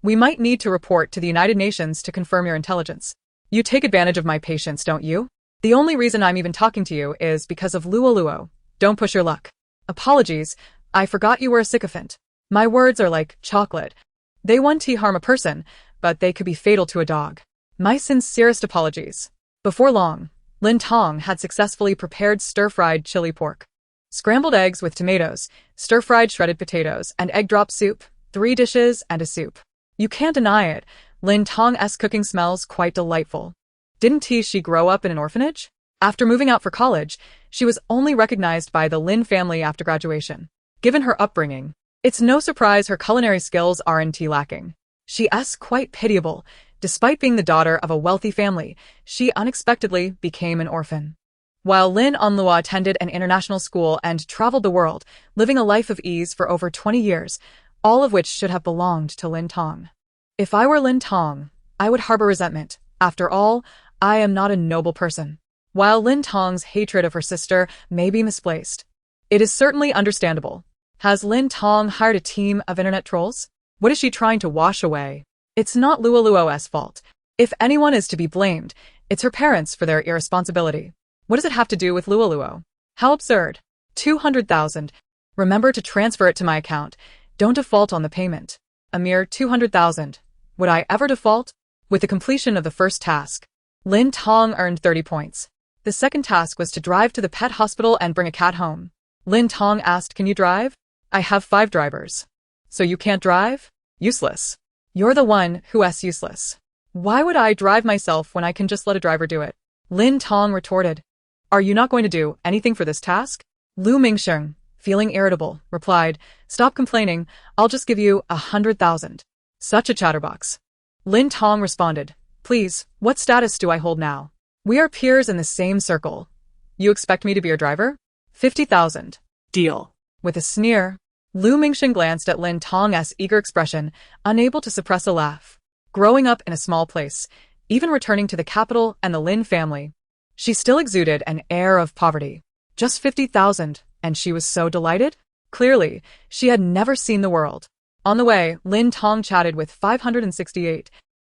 We might need to report to the United Nations to confirm your intelligence. You take advantage of my patience, don't you? The only reason I'm even talking to you is because of Luo. Don't push your luck. Apologies, I forgot you were a sycophant. My words are like chocolate. They won't harm a person, but they could be fatal to a dog. My sincerest apologies. Before long, Lin Tong had successfully prepared stir-fried chili pork, scrambled eggs with tomatoes, stir-fried shredded potatoes, and egg drop soup, 3 dishes and a soup. You can't deny it, Lin Tong's cooking smells quite delightful. Didn't she grow up in an orphanage? After moving out for college, she was only recognized by the Lin family after graduation. Given her upbringing, it's no surprise her culinary skills aren't lacking. She's quite pitiable. Despite being the daughter of a wealthy family, she unexpectedly became an orphan. While Lin Onlua attended an international school and traveled the world, living a life of ease for over 20 years, all of which should have belonged to Lin Tong. If I were Lin Tong, I would harbor resentment. After all, I am not a noble person. While Lin Tong's hatred of her sister may be misplaced, it is certainly understandable. Has Lin Tong hired a team of internet trolls? What is she trying to wash away? It's not Luo's fault. If anyone is to be blamed, it's her parents for their irresponsibility. What does it have to do with Luo? How absurd. 200,000. Remember to transfer it to my account. Don't default on the payment. A mere 200,000. Would I ever default? With the completion of the first task, Lin Tong earned 30 points. The second task was to drive to the pet hospital and bring a cat home. Lin Tong asked, can you drive? I have 5 drivers. So you can't drive? Useless. You're the one who's useless. Why would I drive myself when I can just let a driver do it? Lin Tong retorted. Are you not going to do anything for this task? Lu Mingsheng, feeling irritable, replied, Stop complaining, I'll just give you 100,000. Such a chatterbox. Lin Tong responded, Please, what status do I hold now? We are peers in the same circle. You expect me to be your driver? 50,000. Deal. With a sneer, Lu Mingsheng glanced at Lin Tong's eager expression, unable to suppress a laugh. Growing up in a small place, even returning to the capital and the Lin family, she still exuded an air of poverty. Just 50,000, and she was so delighted? Clearly, she had never seen the world. On the way, Lin Tong chatted with 568.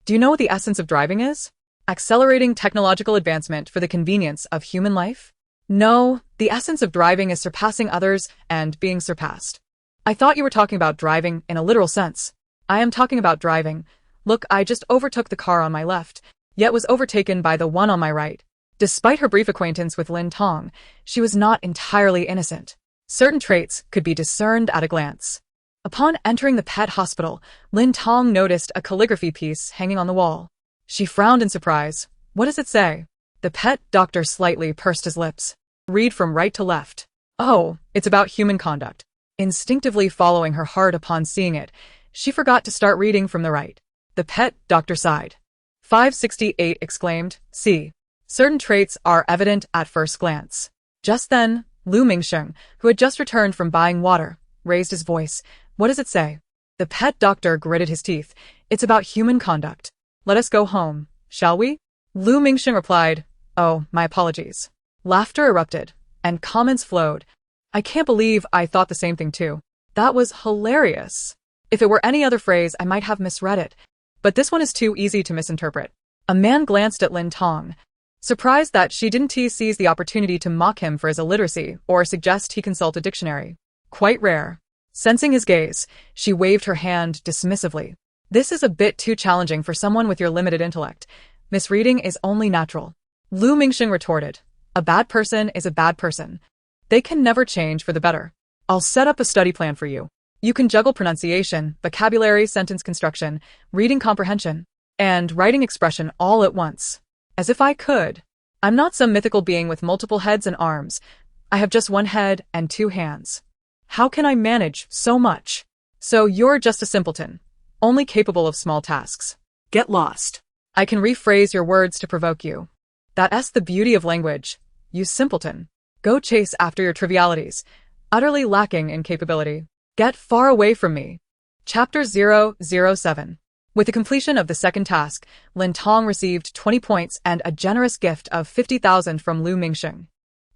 Do you know what the essence of driving is? Accelerating technological advancement for the convenience of human life? No, the essence of driving is surpassing others and being surpassed. I thought you were talking about driving in a literal sense. I am talking about driving. Look, I just overtook the car on my left, yet was overtaken by the one on my right. Despite her brief acquaintance with Lin Tong, she was not entirely innocent. Certain traits could be discerned at a glance. Upon entering the pet hospital, Lin Tong noticed a calligraphy piece hanging on the wall. She frowned in surprise. What does it say? The pet doctor slightly pursed his lips. Read from right to left. Oh, it's about human conduct. Instinctively following her heart upon seeing it, she forgot to start reading from the right. The pet doctor sighed. 568 exclaimed, See. Certain traits are evident at first glance. Just then, Lu Mingsheng, who had just returned from buying water, raised his voice. What does it say? The pet doctor gritted his teeth. It's about human conduct. Let us go home, shall we? Lu Mingsheng replied, Oh, my apologies. Laughter erupted, and comments flowed. I can't believe I thought the same thing too. That was hilarious. If it were any other phrase, I might have misread it. But this one is too easy to misinterpret. A man glanced at Lin Tong, surprised that she didn't seize the opportunity to mock him for his illiteracy or suggest he consult a dictionary. Quite rare. Sensing his gaze, she waved her hand dismissively. This is a bit too challenging for someone with your limited intellect. Misreading is only natural. Lu Mingsheng retorted. A bad person is a bad person. They can never change for the better. I'll set up a study plan for you. You can juggle pronunciation, vocabulary, sentence construction, reading comprehension, and writing expression all at once. As if I could. I'm not some mythical being with multiple heads and arms. I have just one head and two hands. How can I manage so much? So you're just a simpleton, only capable of small tasks. Get lost. I can rephrase your words to provoke you. That's the beauty of language. You simpleton. Go chase after your trivialities, utterly lacking in capability. Get far away from me. Chapter 007. With the completion of the second task, Lin Tong received 20 points and a generous gift of 50,000 from Lu Mingsheng.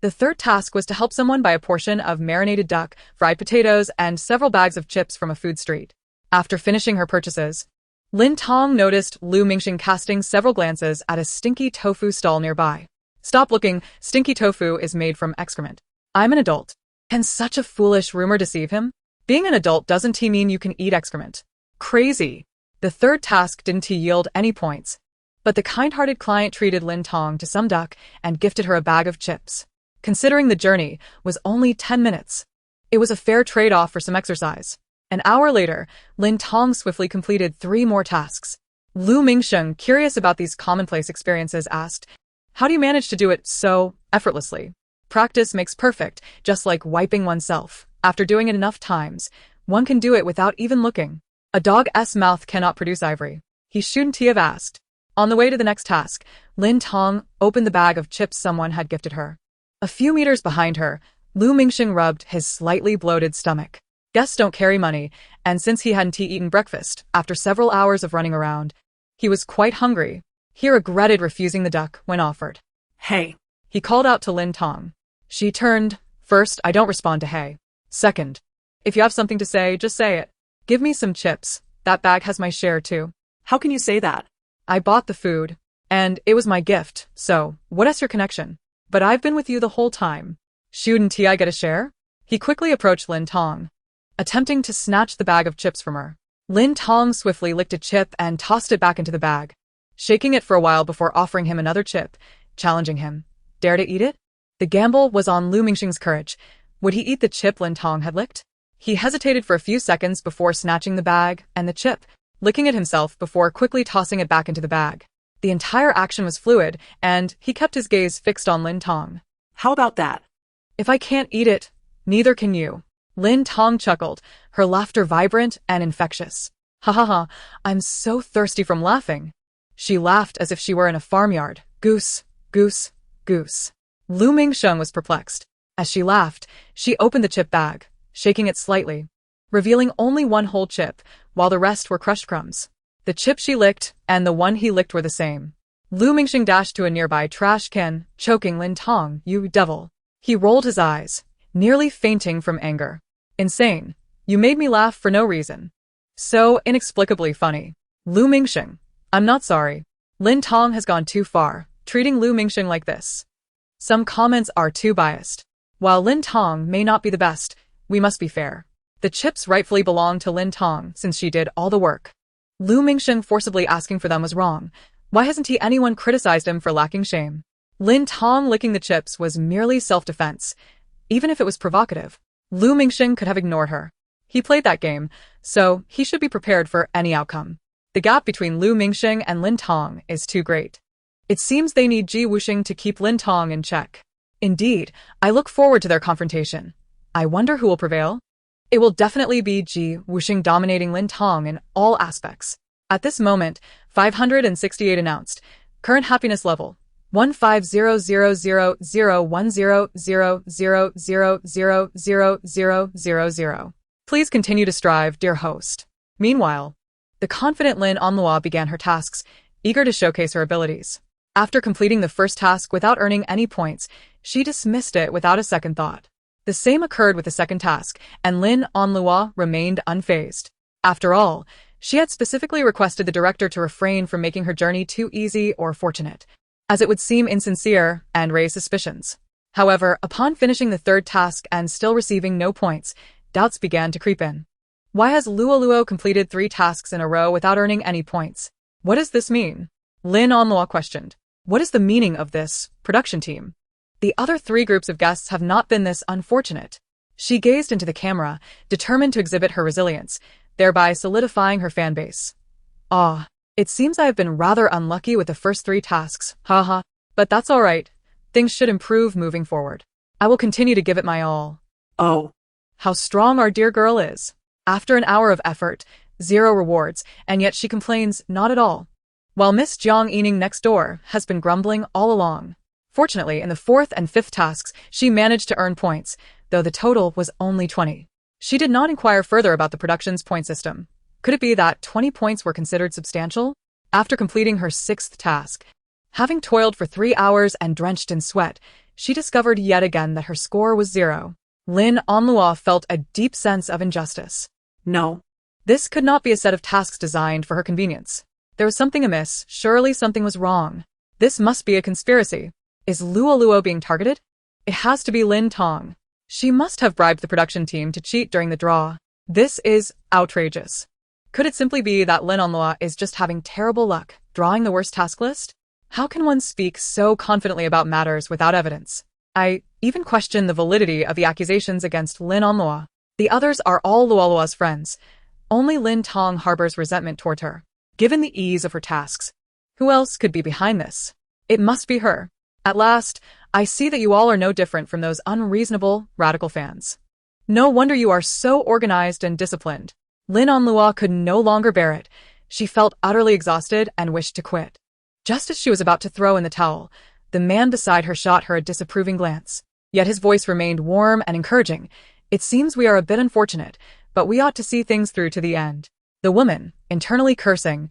The third task was to help someone buy a portion of marinated duck, fried potatoes, and several bags of chips from a food street. After finishing her purchases, Lin Tong noticed Lu Mingsheng casting several glances at a stinky tofu stall nearby. Stop looking, stinky tofu is made from excrement. I'm an adult. Can such a foolish rumor deceive him? Being an adult doesn't mean you can eat excrement. Crazy. The third task didn't yield any points, but the kind-hearted client treated Lin Tong to some duck and gifted her a bag of chips. Considering the journey was only 10 minutes, it was a fair trade-off for some exercise. An hour later, Lin Tong swiftly completed 3 more tasks. Lu Mingsheng, curious about these commonplace experiences, asked, How do you manage to do it so effortlessly? Practice makes perfect, just like wiping oneself. After doing it enough times, one can do it without even looking. A dog's mouth cannot produce ivory. He shouldn't have asked. On the way to the next task, Lin Tong opened the bag of chips someone had gifted her. A few meters behind her, Lu Mingsheng rubbed his slightly bloated stomach. Guests don't carry money, and since he hadn't eaten breakfast after several hours of running around, he was quite hungry. He regretted refusing the duck when offered. Hey. He called out to Lin Tong. She turned. First, I don't respond to hey. Second, if you have something to say, just say it. Give me some chips. That bag has my share too. How can you say that? I bought the food, and it was my gift, so what's your connection? But I've been with you the whole time. Shouldn't I get a share? He quickly approached Lin Tong, attempting to snatch the bag of chips from her. Lin Tong swiftly licked a chip and tossed it back into the bag, shaking it for a while before offering him another chip, challenging him. Dare to eat it? The gamble was on Lu Mingsheng's courage. Would he eat the chip Lin Tong had licked? He hesitated for a few seconds before snatching the bag and the chip, licking it himself before quickly tossing it back into the bag. The entire action was fluid, and he kept his gaze fixed on Lin Tong. How about that? If I can't eat it, neither can you. Lin Tong chuckled, her laughter vibrant and infectious. Ha ha ha, I'm so thirsty from laughing. She laughed as if she were in a farmyard. Goose, goose, goose. Lu Mingsheng was perplexed. As she laughed, she opened the chip bag, shaking it slightly, revealing only one whole chip, while the rest were crushed crumbs. The chip she licked and the one he licked were the same. Lu Mingsheng dashed to a nearby trash can, choking Lin Tong, "You devil." He rolled his eyes, nearly fainting from anger. "Insane. You made me laugh for no reason. So inexplicably funny." Lu Mingsheng, "I'm not sorry. Lin Tong has gone too far, treating Lu Mingsheng like this. Some comments are too biased. While Lin Tong may not be the best, we must be fair. The chips rightfully belong to Lin Tong since she did all the work. Lu Mingsheng forcibly asking for them was wrong. Why hasn't anyone criticized him for lacking shame? Lin Tong licking the chips was merely self-defense. Even if it was provocative, Lu Mingsheng could have ignored her. He played that game, so he should be prepared for any outcome. The gap between Lu Mingsheng and Lin Tong is too great. It seems they need Wusheng to keep Lin Tong in check. Indeed, I look forward to their confrontation. I wonder who will prevail? It will definitely be Wusheng dominating Lin Tong in all aspects. At this moment, 568 announced. Current happiness level, 1500100000000000. Please continue to strive, dear host. Meanwhile, the confident Lin Onlua began her tasks, eager to showcase her abilities. After completing the first task without earning any points, she dismissed it without a second thought. The same occurred with the second task, and Lin Onlua remained unfazed. After all, she had specifically requested the director to refrain from making her journey too easy or fortunate, as it would seem insincere and raise suspicions. However, upon finishing the third task and still receiving no points, doubts began to creep in. Why has Luoluo completed 3 tasks in a row without earning any points? What does this mean? Lin Onlua questioned. What is the meaning of this production team? The other 3 groups of guests have not been this unfortunate. She gazed into the camera, determined to exhibit her resilience, thereby solidifying her fan base. Ah, it seems I have been rather unlucky with the first 3 tasks, haha, but that's alright. Things should improve moving forward. I will continue to give it my all. Oh. How strong our dear girl is. After an hour of effort, 0 rewards, and yet she complains not at all. While Miss Jiang Yining next door has been grumbling all along. Fortunately, in the 4th and 5th tasks, she managed to earn points, though the total was only 20. She did not inquire further about the production's point system. Could it be that 20 points were considered substantial? After completing her 6th task, having toiled for 3 hours and drenched in sweat, she discovered yet again that her score was 0. Lin Onlua felt a deep sense of injustice. No. This could not be a set of tasks designed for her convenience. There was something amiss, surely something was wrong. This must be a conspiracy. Is Luoluo being targeted? It has to be Lin Tong. She must have bribed the production team to cheat during the draw. This is outrageous. Could it simply be that Lin Onlua is just having terrible luck, drawing the worst task list? How can one speak so confidently about matters without evidence? I even question the validity of the accusations against Lin Onlua. The others are all Luolua's friends. Only Lin Tong harbors resentment toward her, given the ease of her tasks. Who else could be behind this? It must be her. At last, I see that you all are no different from those unreasonable, radical fans. No wonder you are so organized and disciplined. Lin Onlua could no longer bear it. She felt utterly exhausted and wished to quit. Just as she was about to throw in the towel, the man beside her shot her a disapproving glance. Yet his voice remained warm and encouraging. It seems we are a bit unfortunate, but we ought to see things through to the end. The woman, internally cursing,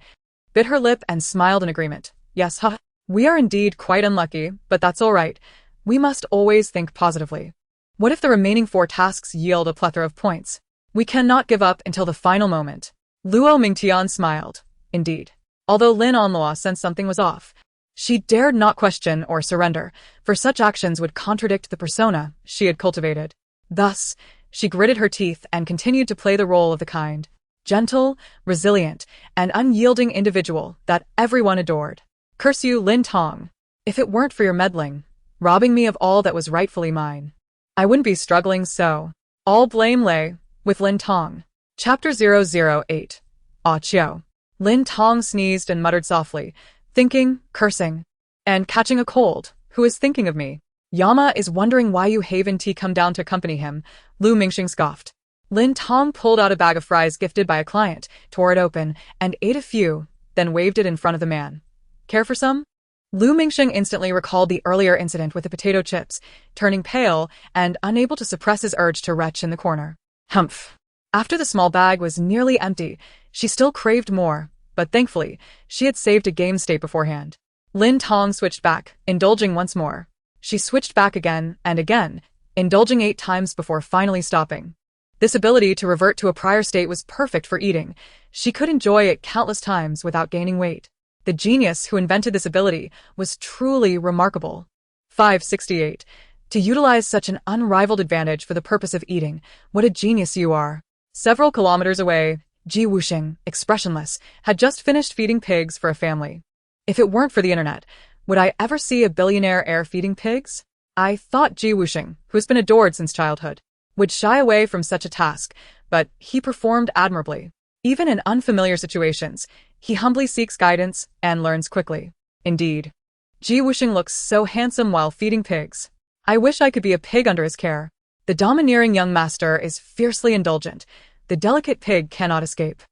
bit her lip and smiled in agreement. Yes, we are indeed quite unlucky, but that's all right. We must always think positively. What if the remaining 4 tasks yield a plethora of points? We cannot give up until the final moment. Luo Mingtian smiled. Indeed. Although Lin Onlua sensed something was off, she dared not question or surrender, for such actions would contradict the persona she had cultivated. Thus, she gritted her teeth and continued to play the role of the kind, gentle, resilient, and unyielding individual that everyone adored. Curse you, Lin Tong. If it weren't for your meddling, robbing me of all that was rightfully mine, I wouldn't be struggling so. All blame lay with Lin Tong. Chapter 008. Ah Chiao. Lin Tong sneezed and muttered softly, thinking, cursing, and catching a cold. Who is thinking of me? Yama is wondering why you Haven Tea come down to accompany him, Lu Mingxing scoffed. Lin Tong pulled out a bag of fries gifted by a client, tore it open, and ate a few, then waved it in front of the man. Care for some? Lu Mingxing instantly recalled the earlier incident with the potato chips, turning pale and unable to suppress his urge to retch in the corner. Humph. After the small bag was nearly empty, she still craved more, but thankfully, she had saved a game state beforehand. Lin Tong switched back, indulging once more. She switched back again and again, indulging 8 times before finally stopping. This ability to revert to a prior state was perfect for eating. She could enjoy it countless times without gaining weight. The genius who invented this ability was truly remarkable. 568. To utilize such an unrivaled advantage for the purpose of eating, what a genius you are. Several kilometers away, Wusheng, expressionless, had just finished feeding pigs for a family. If it weren't for the internet, would I ever see a billionaire heir feeding pigs? I thought Wusheng, who has been adored since childhood, would shy away from such a task, but he performed admirably. Even in unfamiliar situations, he humbly seeks guidance and learns quickly. Indeed, Wusheng looks so handsome while feeding pigs. I wish I could be a pig under his care. The domineering young master is fiercely indulgent. The delicate pig cannot escape.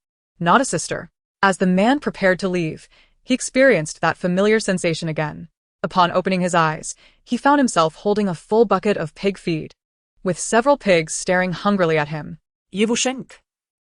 Not a sister. As the man prepared to leave, he experienced that familiar sensation again. Upon opening his eyes, he found himself holding a full bucket of pig feed, with several pigs staring hungrily at him. Wusheng.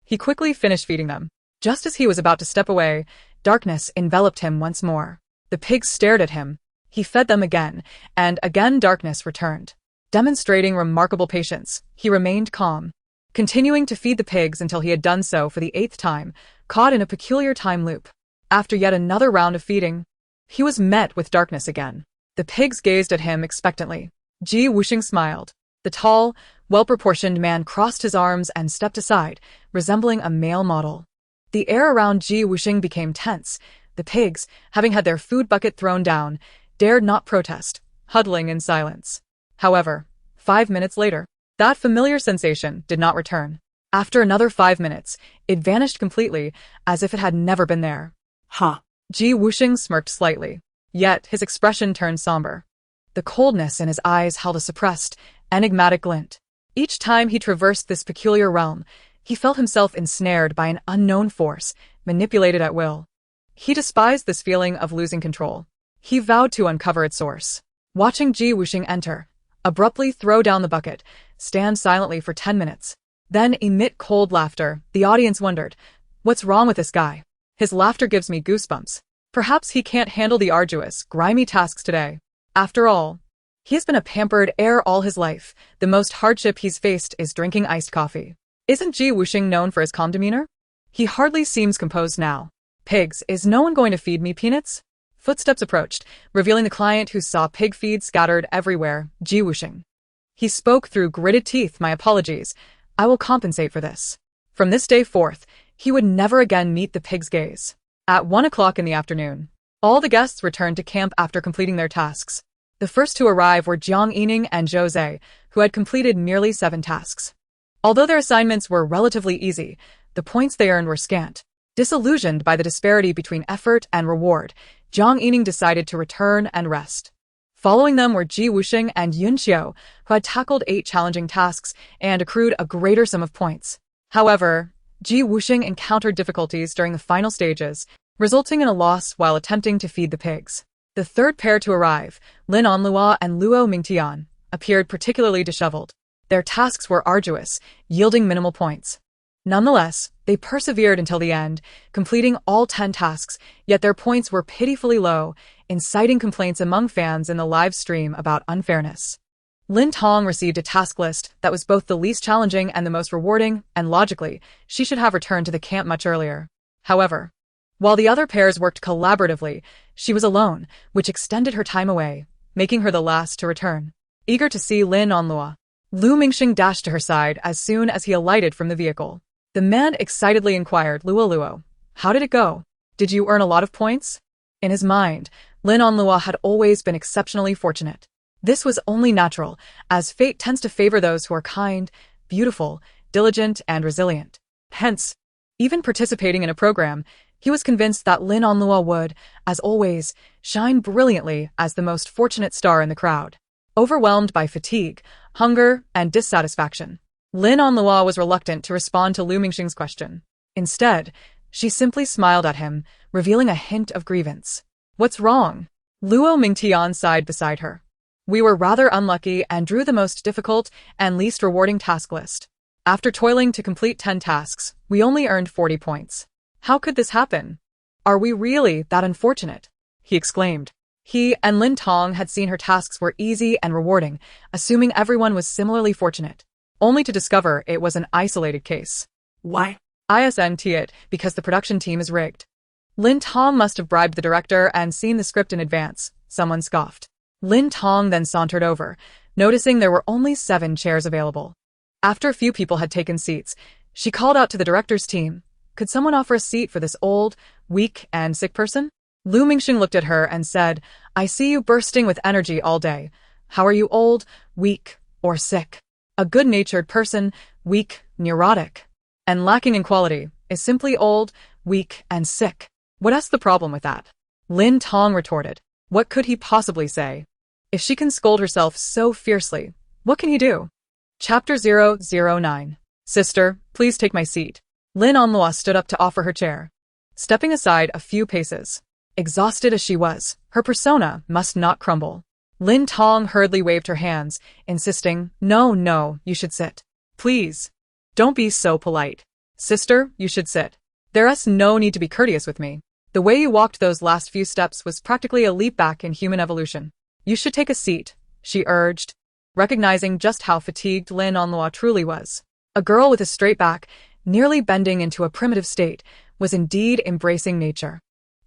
He quickly finished feeding them. Just as he was about to step away, darkness enveloped him once more. The pigs stared at him. He fed them again, and again darkness returned. Demonstrating remarkable patience, he remained calm, continuing to feed the pigs until he had done so for the 8th time, caught in a peculiar time loop. After yet another round of feeding, he was met with darkness again. The pigs gazed at him expectantly. Wusheng smiled. The tall, well-proportioned man crossed his arms and stepped aside, resembling a male model. The air around Wusheng became tense. The pigs, having had their food bucket thrown down, dared not protest, huddling in silence. However, 5 minutes later, that familiar sensation did not return. After another 5 minutes, it vanished completely, as if it had never been there. Huh. Wusheng smirked slightly, yet his expression turned somber. The coldness in his eyes held a suppressed, enigmatic glint. Each time he traversed this peculiar realm, he felt himself ensnared by an unknown force, manipulated at will. He despised this feeling of losing control. He vowed to uncover its source. Watching Wusheng enter, abruptly throw down the bucket, stand silently for 10 minutes, then emit cold laughter, the audience wondered, what's wrong with this guy? His laughter gives me goosebumps. Perhaps he can't handle the arduous, grimy tasks today. After all, he has been a pampered heir all his life. The most hardship he's faced is drinking iced coffee. Isn't Wusheng known for his calm demeanor? He hardly seems composed now. Pigs, is no one going to feed me peanuts? Footsteps approached, revealing the client who saw pig feed scattered everywhere, Wusheng. He spoke through gritted teeth, my apologies. I will compensate for this. From this day forth, he would never again meet the pig's gaze. At 1 o'clock in the afternoon, all the guests returned to camp after completing their tasks. The first to arrive were Jiang Yining and Zhou Zhe, who had completed merely 7 tasks. Although their assignments were relatively easy, the points they earned were scant. Disillusioned by the disparity between effort and reward, Jiang Yining decided to return and rest. Following them were Wusheng and Yun Xiao, who had tackled 8 challenging tasks and accrued a greater sum of points. However, Wusheng encountered difficulties during the final stages, resulting in a loss while attempting to feed the pigs. The third pair to arrive, Lin Onlua and Luo Mingtian, appeared particularly disheveled. Their tasks were arduous, yielding minimal points. Nonetheless, they persevered until the end, completing all 10 tasks, yet their points were pitifully low, inciting complaints among fans in the live stream about unfairness. Lin Tong received a task list that was both the least challenging and the most rewarding, and logically, she should have returned to the camp much earlier. However, while the other pairs worked collaboratively, she was alone, which extended her time away, making her the last to return. Eager to see Lin Onlua, Lu Mingxing dashed to her side as soon as he alighted from the vehicle. The man excitedly inquired, Luo, how did it go? Did you earn a lot of points? In his mind, Lin Onlua had always been exceptionally fortunate. This was only natural, as fate tends to favor those who are kind, beautiful, diligent, and resilient. Hence, even participating in a program, he was convinced that Lin Onlua would, as always, shine brilliantly as the most fortunate star in the crowd. Overwhelmed by fatigue, hunger, and dissatisfaction, Lin Onlua was reluctant to respond to Lu Mingxing's question. Instead, she simply smiled at him, revealing a hint of grievance. "What's wrong?" Luo Mingtian sighed beside her. "We were rather unlucky and drew the most difficult and least rewarding task list. After toiling to complete 10 tasks, we only earned 40 points. How could this happen? Are we really that unfortunate?" he exclaimed. He and Lin Tong had seen her tasks were easy and rewarding, assuming everyone was similarly fortunate, only to discover it was an isolated case. Why? It because the production team is rigged. Lin Tong must have bribed the director and seen the script in advance, someone scoffed. Lin Tong then sauntered over, noticing there were only 7 chairs available. After a few people had taken seats, she called out to the director's team, "Could someone offer a seat for this old, weak, and sick person?" Lu Mingxing looked at her and said, "I see you bursting with energy all day. How are you, old, weak, or sick?" A good-natured person, weak, neurotic, and lacking in quality, is simply old, weak, and sick. What's the problem with that? Lin Tong retorted. What could he possibly say? If she can scold herself so fiercely, what can he do? Chapter 009. Sister, please take my seat. Lin Onlua stood up to offer her chair, stepping aside a few paces. Exhausted as she was, her persona must not crumble. Lin Tong hurriedly waved her hands, insisting, No, you should sit. Please. Don't be so polite. Sister, you should sit. There's no need to be courteous with me. The way you walked those last few steps was practically a leap back in human evolution. You should take a seat, she urged, recognizing just how fatigued Lin Onlua truly was. A girl with a straight back, nearly bending into a primitive state, was indeed embracing nature.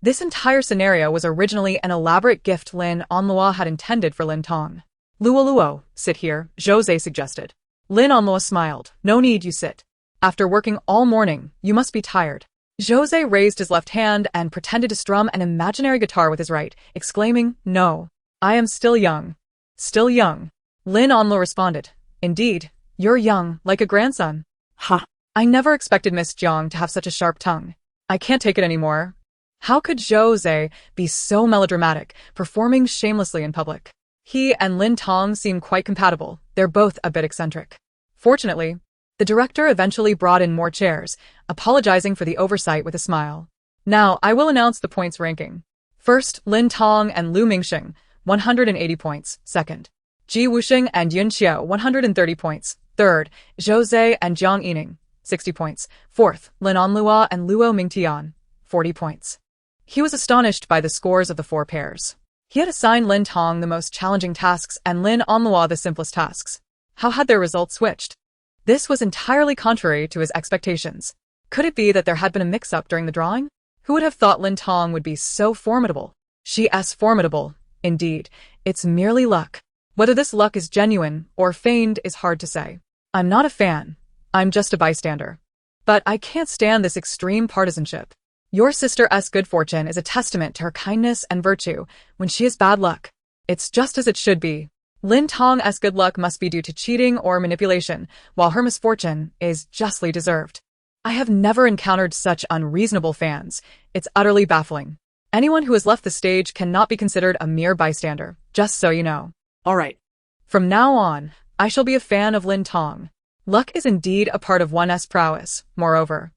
This entire scenario was originally an elaborate gift Lin Onlua had intended for Lin Tong. Luo, sit here, Jose suggested. Lin Onlua smiled. No need you sit. After working all morning, you must be tired. Jose raised his left hand and pretended to strum an imaginary guitar with his right, exclaiming, No, I am still young. Still young. Lin Onlua responded, Indeed, you're young, like a grandson. Ha! I never expected Miss Jiang to have such a sharp tongue. I can't take it anymore. How could Jose be so melodramatic, performing shamelessly in public? He and Lin Tong seem quite compatible. They're both a bit eccentric. Fortunately, the director eventually brought in more chairs, apologizing for the oversight with a smile. Now, I will announce the points ranking. First, Lin Tong and Lu Mingxing, 180 points. Second, Ji Wusheng and Yun Qiao, 130 points. Third, Jose and Jiang Yining, 60 points. Fourth, Lin Onlua and Luo Mingtian, 40 points. He was astonished by the scores of the 4 pairs. He had assigned Lin Tong the most challenging tasks and Lin Onlua the simplest tasks. How had their results switched? This was entirely contrary to his expectations. Could it be that there had been a mix-up during the drawing? Who would have thought Lin Tong would be so formidable? She's formidable. Indeed, it's merely luck. Whether this luck is genuine or feigned is hard to say. I'm not a fan. I'm just a bystander. But I can't stand this extreme partisanship. Your sister's good fortune is a testament to her kindness and virtue when she has bad luck. It's just as it should be. Lin Tong's good luck must be due to cheating or manipulation, while her misfortune is justly deserved. I have never encountered such unreasonable fans. It's utterly baffling. Anyone who has left the stage cannot be considered a mere bystander, just so you know. All right. From now on, I shall be a fan of Lin Tong. Luck is indeed a part of one's prowess, moreover.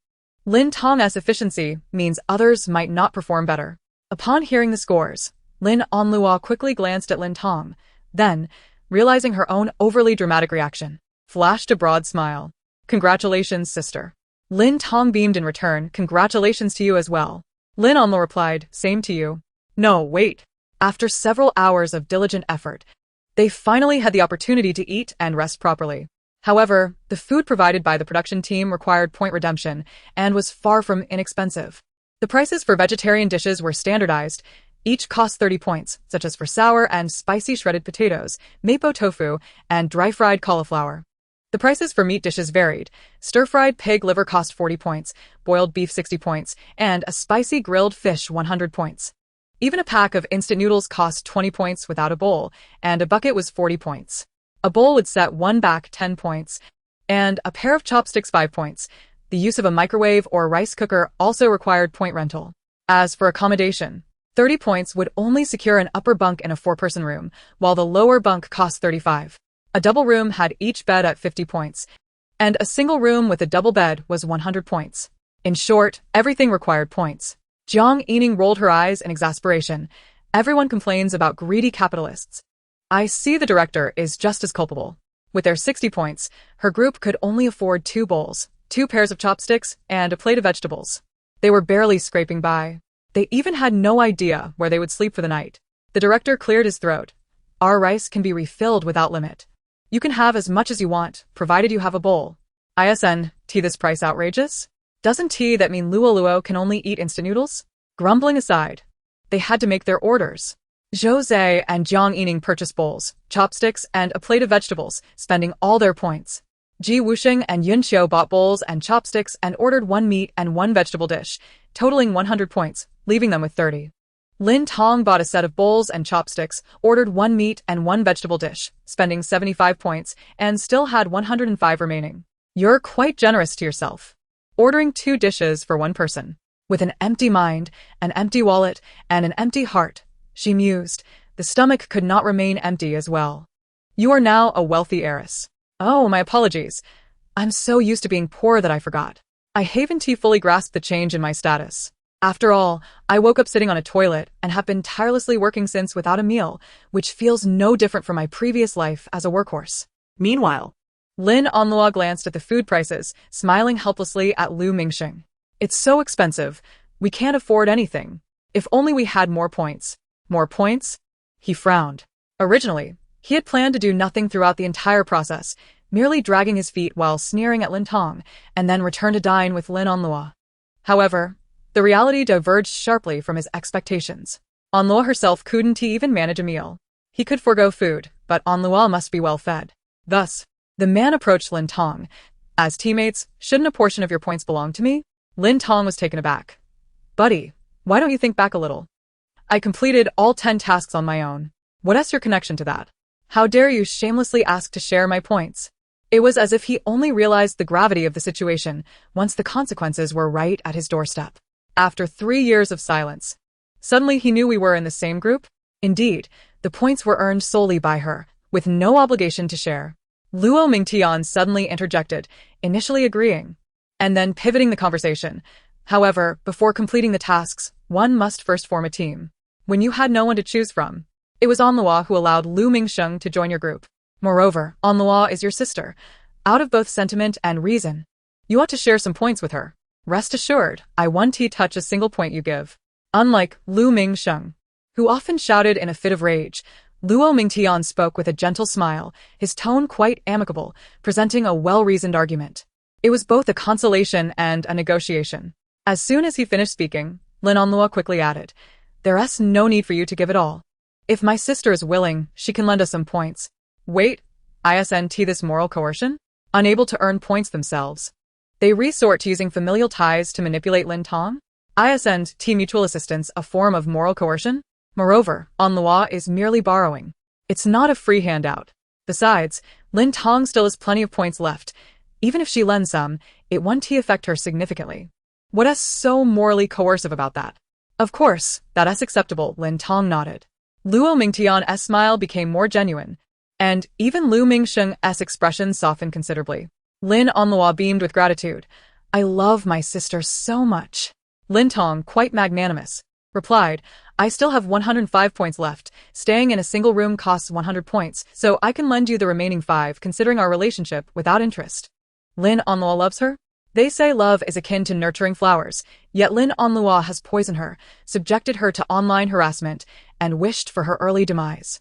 Lin Tong's efficiency means others might not perform better. Upon hearing the scores, Lin Onlua quickly glanced at Lin Tong, then, realizing her own overly dramatic reaction, flashed a broad smile. Congratulations, sister. Lin Tong beamed in return. Congratulations to you as well. Lin Onlua replied, Same to you. No, wait. After several hours of diligent effort, they finally had the opportunity to eat and rest properly. However, the food provided by the production team required point redemption and was far from inexpensive. The prices for vegetarian dishes were standardized. Each cost 30 points, such as for sour and spicy shredded potatoes, mapo tofu, and dry-fried cauliflower. The prices for meat dishes varied. Stir-fried pig liver cost 40 points, boiled beef 60 points, and a spicy grilled fish 100 points. Even a pack of instant noodles cost 20 points without a bowl, and a bucket was 40 points. A bowl would set one back 10 points, And a pair of chopsticks 5 points. The use of a microwave or rice cooker also required point rental. As for accommodation, 30 points would only secure an upper bunk in a 4-person room, while the lower bunk cost 35. A double room had each bed at 50 points, and a single room with a double bed was 100 points. In short, everything required points. Jiang Yining rolled her eyes in exasperation. Everyone complains about greedy capitalists. I see the director is just as culpable. With their 60 points, her group could only afford 2 bowls, 2 pairs of chopsticks, and a plate of vegetables. They were barely scraping by. They even had no idea where they would sleep for the night. The director cleared his throat. Our rice can be refilled without limit. You can have as much as you want, provided you have a bowl. ISN, tea this price outrageous? Doesn't tea that mean Luo can only eat instant noodles? Grumbling aside, they had to make their orders. Jose and Jiang Yining purchased bowls, chopsticks, and a plate of vegetables, spending all their points. Ji Wusheng and Yun Xiu bought bowls and chopsticks and ordered 1 meat and 1 vegetable dish, totaling 100 points, leaving them with 30. Lin Tong bought a set of bowls and chopsticks, ordered 1 meat and 1 vegetable dish, spending 75 points, and still had 105 remaining. You're quite generous to yourself. Ordering 2 dishes for 1 person. With an empty mind, an empty wallet, and an empty heart, she mused, the stomach could not remain empty as well. You are now a wealthy heiress. Oh, my apologies. I'm so used to being poor that I forgot. I haven't fully grasped the change in my status. After all, I woke up sitting on a toilet and have been tirelessly working since without a meal, which feels no different from my previous life as a workhorse. Meanwhile, Lin Onlua glanced at the food prices, smiling helplessly at Lu Mingxing. It's so expensive. We can't afford anything. If only we had more points. More points? He frowned. Originally, he had planned to do nothing throughout the entire process, merely dragging his feet while sneering at Lin Tong, and then return to dine with Lin Onlua. However, the reality diverged sharply from his expectations. Onlua herself couldn't even manage a meal. He could forego food, but Onlua must be well fed. Thus, the man approached Lin Tong. As teammates, shouldn't a portion of your points belong to me? Lin Tong was taken aback. Buddy, why don't you think back a little? I completed all 10 tasks on my own. What's your connection to that? How dare you shamelessly ask to share my points? It was as if he only realized the gravity of the situation once the consequences were right at his doorstep. After 3 years of silence, suddenly he knew we were in the same group. Indeed, the points were earned solely by her, with no obligation to share. Luo Mingtian suddenly interjected, initially agreeing, and then pivoting the conversation. However, before completing the tasks, one must first form a team. When you had no one to choose from, it was Onlua who allowed Lu Mingsheng to join your group. Moreover, Onlua is your sister. Out of both sentiment and reason, you ought to share some points with her. Rest assured, I won't touch a single point you give. Unlike Lu Mingsheng, who often shouted in a fit of rage, Luo Mingtian spoke with a gentle smile, his tone quite amicable, presenting a well-reasoned argument. It was both a consolation and a negotiation. As soon as he finished speaking, Lin Onlua quickly added, There's no need for you to give it all. If my sister is willing, she can lend us some points. Wait, isn't this moral coercion? Unable to earn points themselves, they resort to using familial ties to manipulate Lin Tong? Isn't mutual assistance a form of moral coercion? Moreover, Onlua is merely borrowing. It's not a free handout. Besides, Lin Tong still has plenty of points left. Even if she lends some, it won't affect her significantly. What's so morally coercive about that? Of course, that's acceptable, Lin Tong nodded. Luo Mingtian's smile became more genuine, and even Lu Mingsheng's expression softened considerably. Lin Onlua beamed with gratitude. I love my sister so much. Lin Tong, quite magnanimous, replied, I still have 105 points left. Staying in a single room costs 100 points, so I can lend you the remaining 5 considering our relationship without interest. Lin Onlua loves her? They say love is akin to nurturing flowers, yet Lin Onlua has poisoned her, subjected her to online harassment, and wished for her early demise.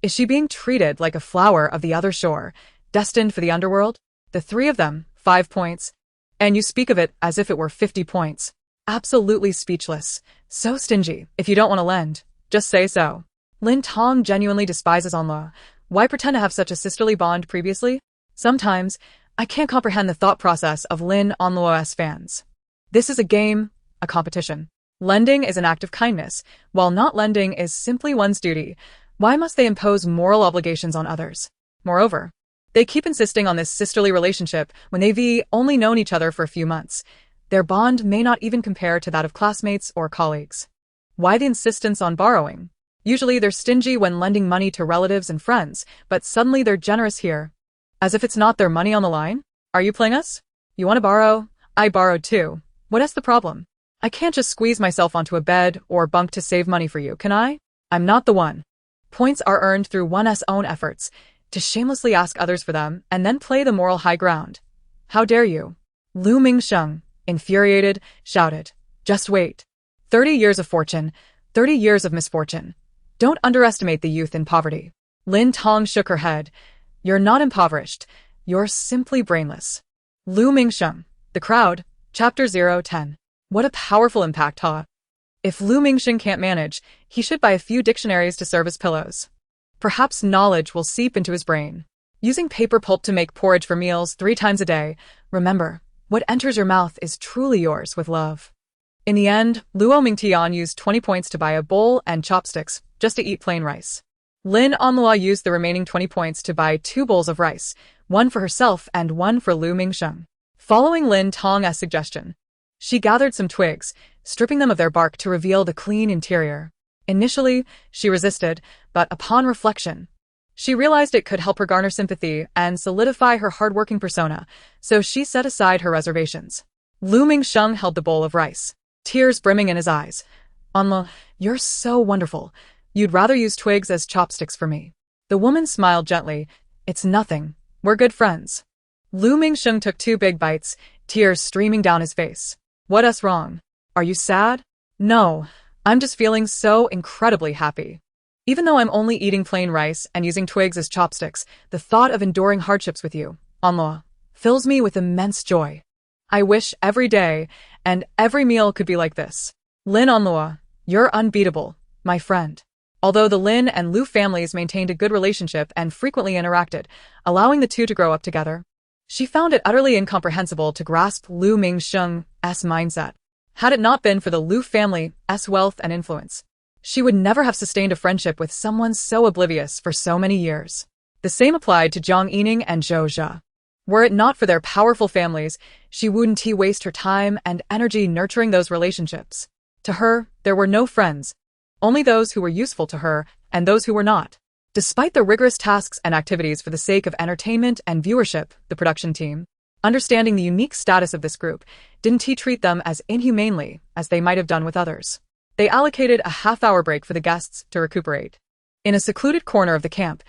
Is she being treated like a flower of the other shore, destined for the underworld? The 3 of them, 5 points. And you speak of it as if it were 50 points. Absolutely speechless. So stingy. If you don't want to lend, just say so. Lin Tong genuinely despises Onlua. Why pretend to have such a sisterly bond previously? Sometimes, I can't comprehend the thought process of Lin Onlua's fans. This is a game, a competition. Lending is an act of kindness, while not lending is simply one's duty. Why must they impose moral obligations on others? Moreover, They keep insisting on this sisterly relationship when they've only known each other for a few months. Their bond may not even compare to that of classmates or colleagues. Why the insistence on borrowing? Usually they're stingy when lending money to relatives and friends, but suddenly they're generous here. As if it's not their money on the line? Are you playing us? You want to borrow? I borrowed too. What is the problem? I can't just squeeze myself onto a bed or bunk to save money for you, can I? I'm not the one. Points are earned through one's own efforts, to shamelessly ask others for them and then play the moral high ground. How dare you? Lu Mingsheng, infuriated, shouted. Just wait. 30 years of fortune, 30 years of misfortune. Don't underestimate the youth in poverty. Lin Tong shook her head. You're not impoverished. You're simply brainless. Lu Mingsheng, the crowd, Chapter 010. What a powerful impact, huh? If Lu Mingsheng can't manage, he should buy a few dictionaries to serve as pillows. Perhaps knowledge will seep into his brain. Using paper pulp to make porridge for meals 3 times a day. Remember, what enters your mouth is truly yours with love. In the end, Luo Mingtian used 20 points to buy a bowl and chopsticks, just to eat plain rice. Lin Onlua used the remaining 20 points to buy 2 bowls of rice, one for herself and one for Lu Mingsheng. Following Lin Tong's suggestion, she gathered some twigs, stripping them of their bark to reveal the clean interior. Initially, she resisted, but upon reflection, she realized it could help her garner sympathy and solidify her hardworking persona, so she set aside her reservations. Lu Mingsheng held the bowl of rice, tears brimming in his eyes. Onla, you're so wonderful. You'd rather use twigs as chopsticks for me. The woman smiled gently. It's nothing. We're good friends. Lu Mingsheng took 2 big bites, tears streaming down his face. What's wrong? Are you sad? No, I'm just feeling so incredibly happy. Even though I'm only eating plain rice and using twigs as chopsticks, the thought of enduring hardships with you, Onla, fills me with immense joy. I wish every day and every meal could be like this. Lin Onlua, you're unbeatable, my friend. Although the Lin and Lu families maintained a good relationship and frequently interacted, allowing the two to grow up together, she found it utterly incomprehensible to grasp Lu Mingsheng's mindset. Had it not been for the Lu family's wealth and influence, she would never have sustained a friendship with someone so oblivious for so many years. The same applied to Jiang Yining and Zhou Zhe. Were it not for their powerful families, she wouldn't waste her time and energy nurturing those relationships. To her, there were no friends, only those who were useful to her and those who were not. Despite the rigorous tasks and activities for the sake of entertainment and viewership, the production team, understanding the unique status of this group, didn't treat them as inhumanely as they might have done with others. They allocated a half-hour break for the guests to recuperate. In a secluded corner of the camp,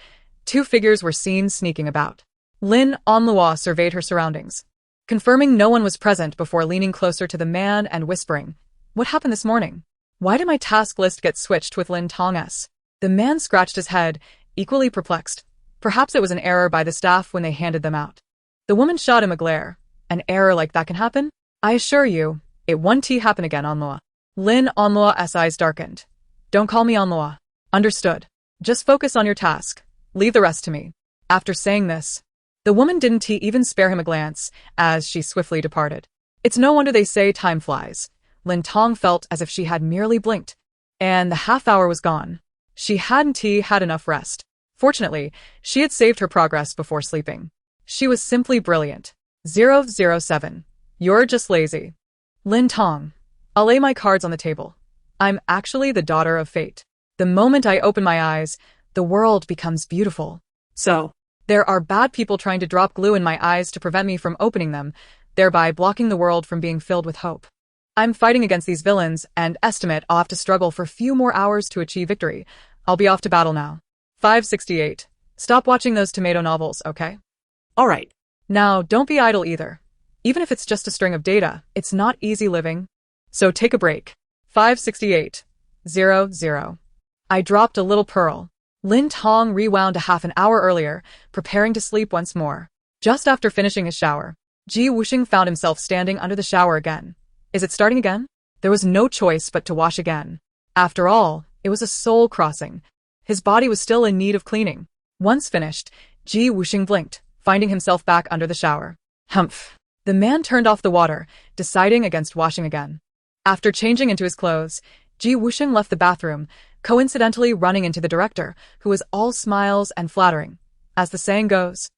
2 figures were seen sneaking about. Lin Onlua surveyed her surroundings, confirming no one was present before leaning closer to the man and whispering, "What happened this morning? Why did my task list get switched with Lin Tong's?" The man scratched his head, equally perplexed. Perhaps it was an error by the staff when they handed them out. The woman shot him a glare. An error like that can happen? I assure you, it won't happen again, Onlua. Lin Onlua's eyes darkened. Don't call me Onlua. Understood. Just focus on your task. Leave the rest to me. After saying this, the woman didn't even spare him a glance as she swiftly departed. It's no wonder they say time flies. Lin Tong felt as if she had merely blinked, and the half-hour was gone. She hadn't had enough rest. Fortunately, she had saved her progress before sleeping. She was simply brilliant. 007. You're just lazy. Lin Tong. I'll lay my cards on the table. I'm actually the daughter of fate. The moment I open my eyes, the world becomes beautiful. So, there are bad people trying to drop glue in my eyes to prevent me from opening them, thereby blocking the world from being filled with hope. I'm fighting against these villains and estimate I'll have to struggle for a few more hours to achieve victory. I'll be off to battle now. 568. Stop watching those tomato novels, okay? all right. Now, don't be idle either. Even if it's just a string of data, it's not easy living. So take a break. 568.00. I dropped a little pearl. Lin Tong rewound a half an hour earlier, preparing to sleep once more. Just after finishing his shower, Wusheng found himself standing under the shower again. Is it starting again? There was no choice but to wash again. After all, it was a soul crossing. His body was still in need of cleaning. Once finished, Wusheng blinked, finding himself back under the shower. Humph. The man turned off the water, deciding against washing again. After changing into his clothes, Wusheng left the bathroom, coincidentally running into the director, who was all smiles and flattering. As the saying goes,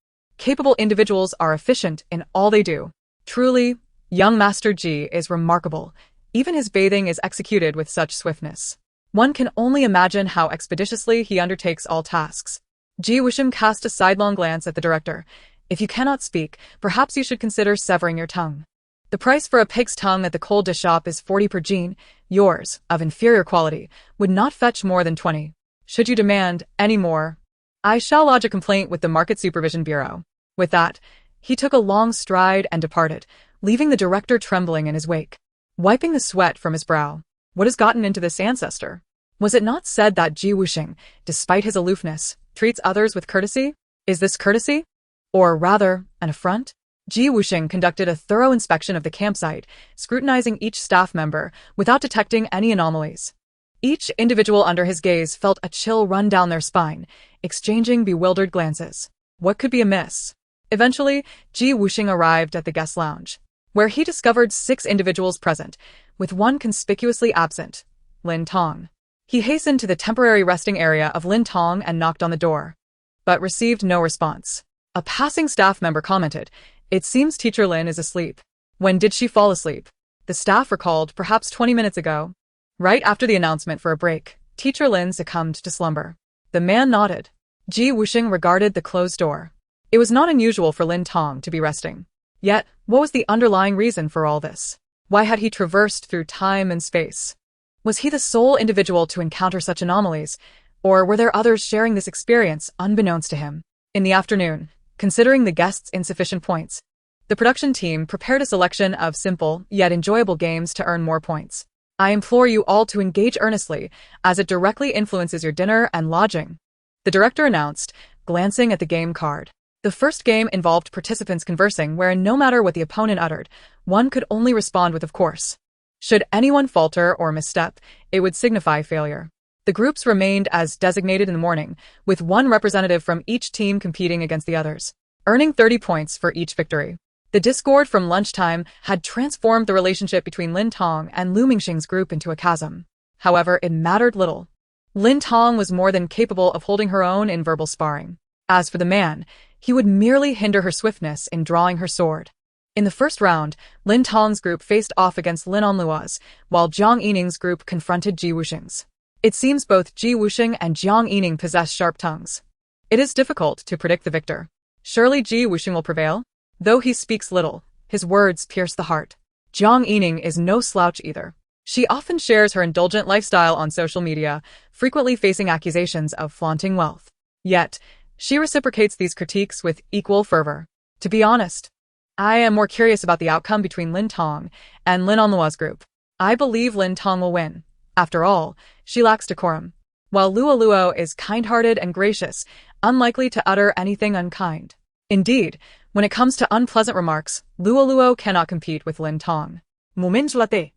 Capable individuals are efficient in all they do. Truly, young Master Ji is remarkable. Even his bathing is executed with such swiftness. One can only imagine how expeditiously he undertakes all tasks. Ji Wusheng cast a sidelong glance at the director. If you cannot speak, perhaps you should consider severing your tongue. The price for a pig's tongue at the cold dish shop is 40 per jin. Yours, of inferior quality, would not fetch more than 20. Should you demand any more, I shall lodge a complaint with the Market Supervision Bureau. With that, he took a long stride and departed, leaving the director trembling in his wake. Wiping the sweat from his brow, what has gotten into this ancestor? Was it not said that Ji Wusheng, despite his aloofness, treats others with courtesy? Is this courtesy? Or rather, an affront? Ji Wusheng conducted a thorough inspection of the campsite, scrutinizing each staff member without detecting any anomalies. Each individual under his gaze felt a chill run down their spine, exchanging bewildered glances. What could be amiss? Eventually, Ji Wusheng arrived at the guest lounge, where he discovered 6 individuals present, with one conspicuously absent, Lin Tong. He hastened to the temporary resting area of Lin Tong and knocked on the door, but received no response. A passing staff member commented, "It seems Teacher Lin is asleep." When did she fall asleep? The staff recalled, perhaps 20 minutes ago. Right after the announcement for a break, Teacher Lin succumbed to slumber. The man nodded. Ji Wusheng regarded the closed door. It was not unusual for Lin Tong to be resting. Yet, what was the underlying reason for all this? Why had he traversed through time and space? Was he the sole individual to encounter such anomalies, or were there others sharing this experience unbeknownst to him? In the afternoon, considering the guests' insufficient points, the production team prepared a selection of simple yet enjoyable games to earn more points. I implore you all to engage earnestly, as it directly influences your dinner and lodging, the director announced, glancing at the game card. The first game involved participants conversing wherein no matter what the opponent uttered, one could only respond with of course. Should anyone falter or misstep, it would signify failure. The groups remained as designated in the morning, with one representative from each team competing against the others, earning 30 points for each victory. The discord from lunchtime had transformed the relationship between Lin Tong and Lu Mingxing's group into a chasm. However, it mattered little. Lin Tong was more than capable of holding her own in verbal sparring. As for the man, he would merely hinder her swiftness in drawing her sword. In the first round, Lin Tong's group faced off against Lin Onlua's, while Jiang Yining's group confronted Ji Wusheng's. It seems both Ji Wusheng and Jiang Yining possess sharp tongues. It is difficult to predict the victor. Surely Ji Wusheng will prevail? Though he speaks little, his words pierce the heart. Jiang Yining is no slouch either. She often shares her indulgent lifestyle on social media, frequently facing accusations of flaunting wealth. Yet, she reciprocates these critiques with equal fervor. To be honest, I am more curious about the outcome between Lin Tong and Lin Onlua's group. I believe Lin Tong will win. After all, she lacks decorum, while Luo Luo is kind-hearted and gracious, unlikely to utter anything unkind. Indeed, when it comes to unpleasant remarks, Luo Luo cannot compete with Lin Tong. The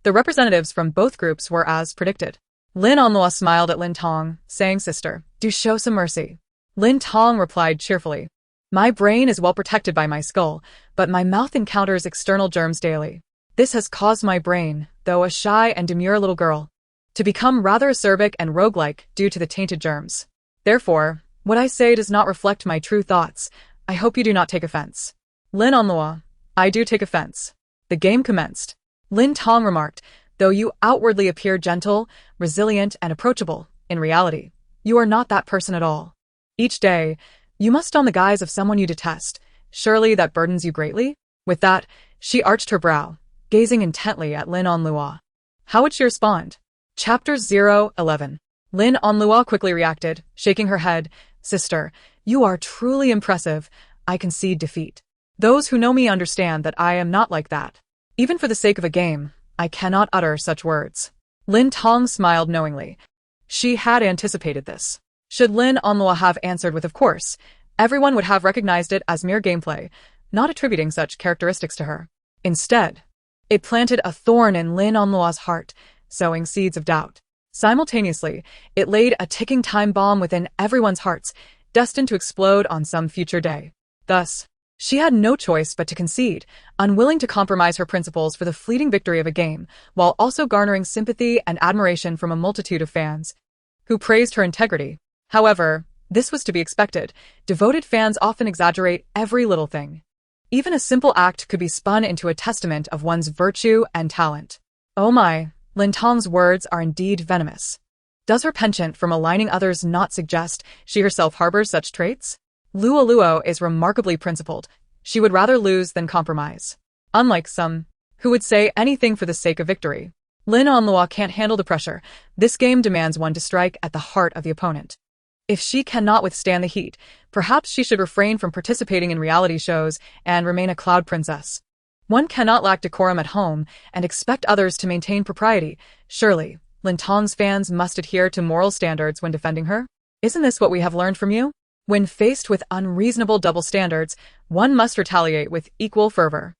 representatives from both groups were as predicted. Lin Onlua smiled at Lin Tong, saying, "Sister, do show some mercy." Lin Tong replied cheerfully, "My brain is well protected by my skull, but my mouth encounters external germs daily. This has caused my brain, though a shy and demure little girl, to become rather acerbic and roguelike due to the tainted germs. Therefore, what I say does not reflect my true thoughts. I hope you do not take offense." Lin Onlua, "I do take offense." The game commenced. Lin Tong remarked, "Though you outwardly appear gentle, resilient, and approachable, in reality, you are not that person at all. Each day, you must don the guise of someone you detest. Surely that burdens you greatly?" With that, she arched her brow, gazing intently at Lin Onlua. How would she respond? Chapter 011. Lin Onlua quickly reacted, shaking her head. "Sister, you are truly impressive. I concede defeat. Those who know me understand that I am not like that. Even for the sake of a game, I cannot utter such words." Lin Tong smiled knowingly. She had anticipated this. Should Lin Onlua have answered with of course, everyone would have recognized it as mere gameplay, not attributing such characteristics to her. Instead, it planted a thorn in Lin Onlua's heart, sowing seeds of doubt. Simultaneously, it laid a ticking time bomb within everyone's hearts, destined to explode on some future day. Thus, she had no choice but to concede, unwilling to compromise her principles for the fleeting victory of a game, while also garnering sympathy and admiration from a multitude of fans who praised her integrity. However, This was to be expected. Devoted fans often exaggerate every little thing. Even a simple act could be spun into a testament of one's virtue and talent. Oh my, Lin Tong's words are indeed venomous. Does her penchant for maligning others not suggest she herself harbors such traits? Luo is remarkably principled. She would rather lose than compromise. Unlike some, who would say anything for the sake of victory. Lin Tong can't handle the pressure. This game demands one to strike at the heart of the opponent. If she cannot withstand the heat, perhaps she should refrain from participating in reality shows and remain a cloud princess. One cannot lack decorum at home and expect others to maintain propriety. Surely, Lin Tong's fans must adhere to moral standards when defending her? Isn't this what we have learned from you? When faced with unreasonable double standards, one must retaliate with equal fervor.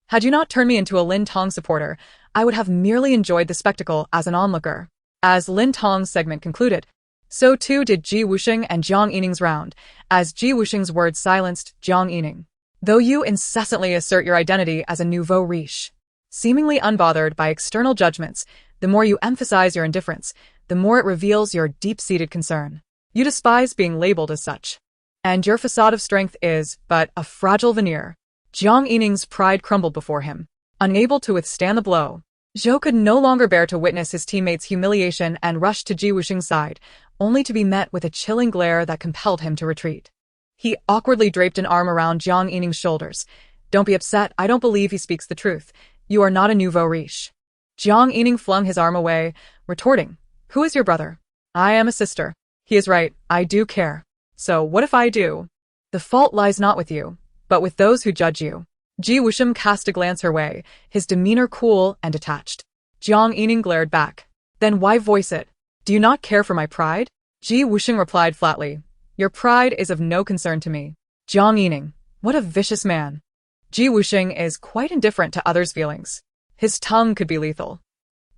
Had you not turned me into a Lin Tong supporter, I would have merely enjoyed the spectacle as an onlooker. As Lin Tong's segment concluded, so too did Ji Wusheng and Jiang Yining's round, as Ji Wusheng's words silenced Jiang Yining. Though you incessantly assert your identity as a nouveau riche, seemingly unbothered by external judgments, the more you emphasize your indifference, the more it reveals your deep-seated concern. You despise being labeled as such. And your facade of strength is but a fragile veneer. Jiang Yining's pride crumbled before him. Unable to withstand the blow, Zhou could no longer bear to witness his teammates' humiliation and rushed to Ji Wusheng's side, only to be met with a chilling glare that compelled him to retreat. He awkwardly draped an arm around Jiang Yining's shoulders. Don't be upset, I don't believe he speaks the truth. You are not a nouveau riche. Jiang Yining flung his arm away, retorting, Who is your brother? I am a sister. He is right, I do care. So what if I do? The fault lies not with you, but with those who judge you. Ji Wusheng cast a glance her way, his demeanor cool and detached. Jiang Yining glared back. Then why voice it? Do you not care for my pride? Ji Wusheng replied flatly. Your pride is of no concern to me. Jiang Yining, what a vicious man. Ji Wusheng is quite indifferent to others' feelings. His tongue could be lethal.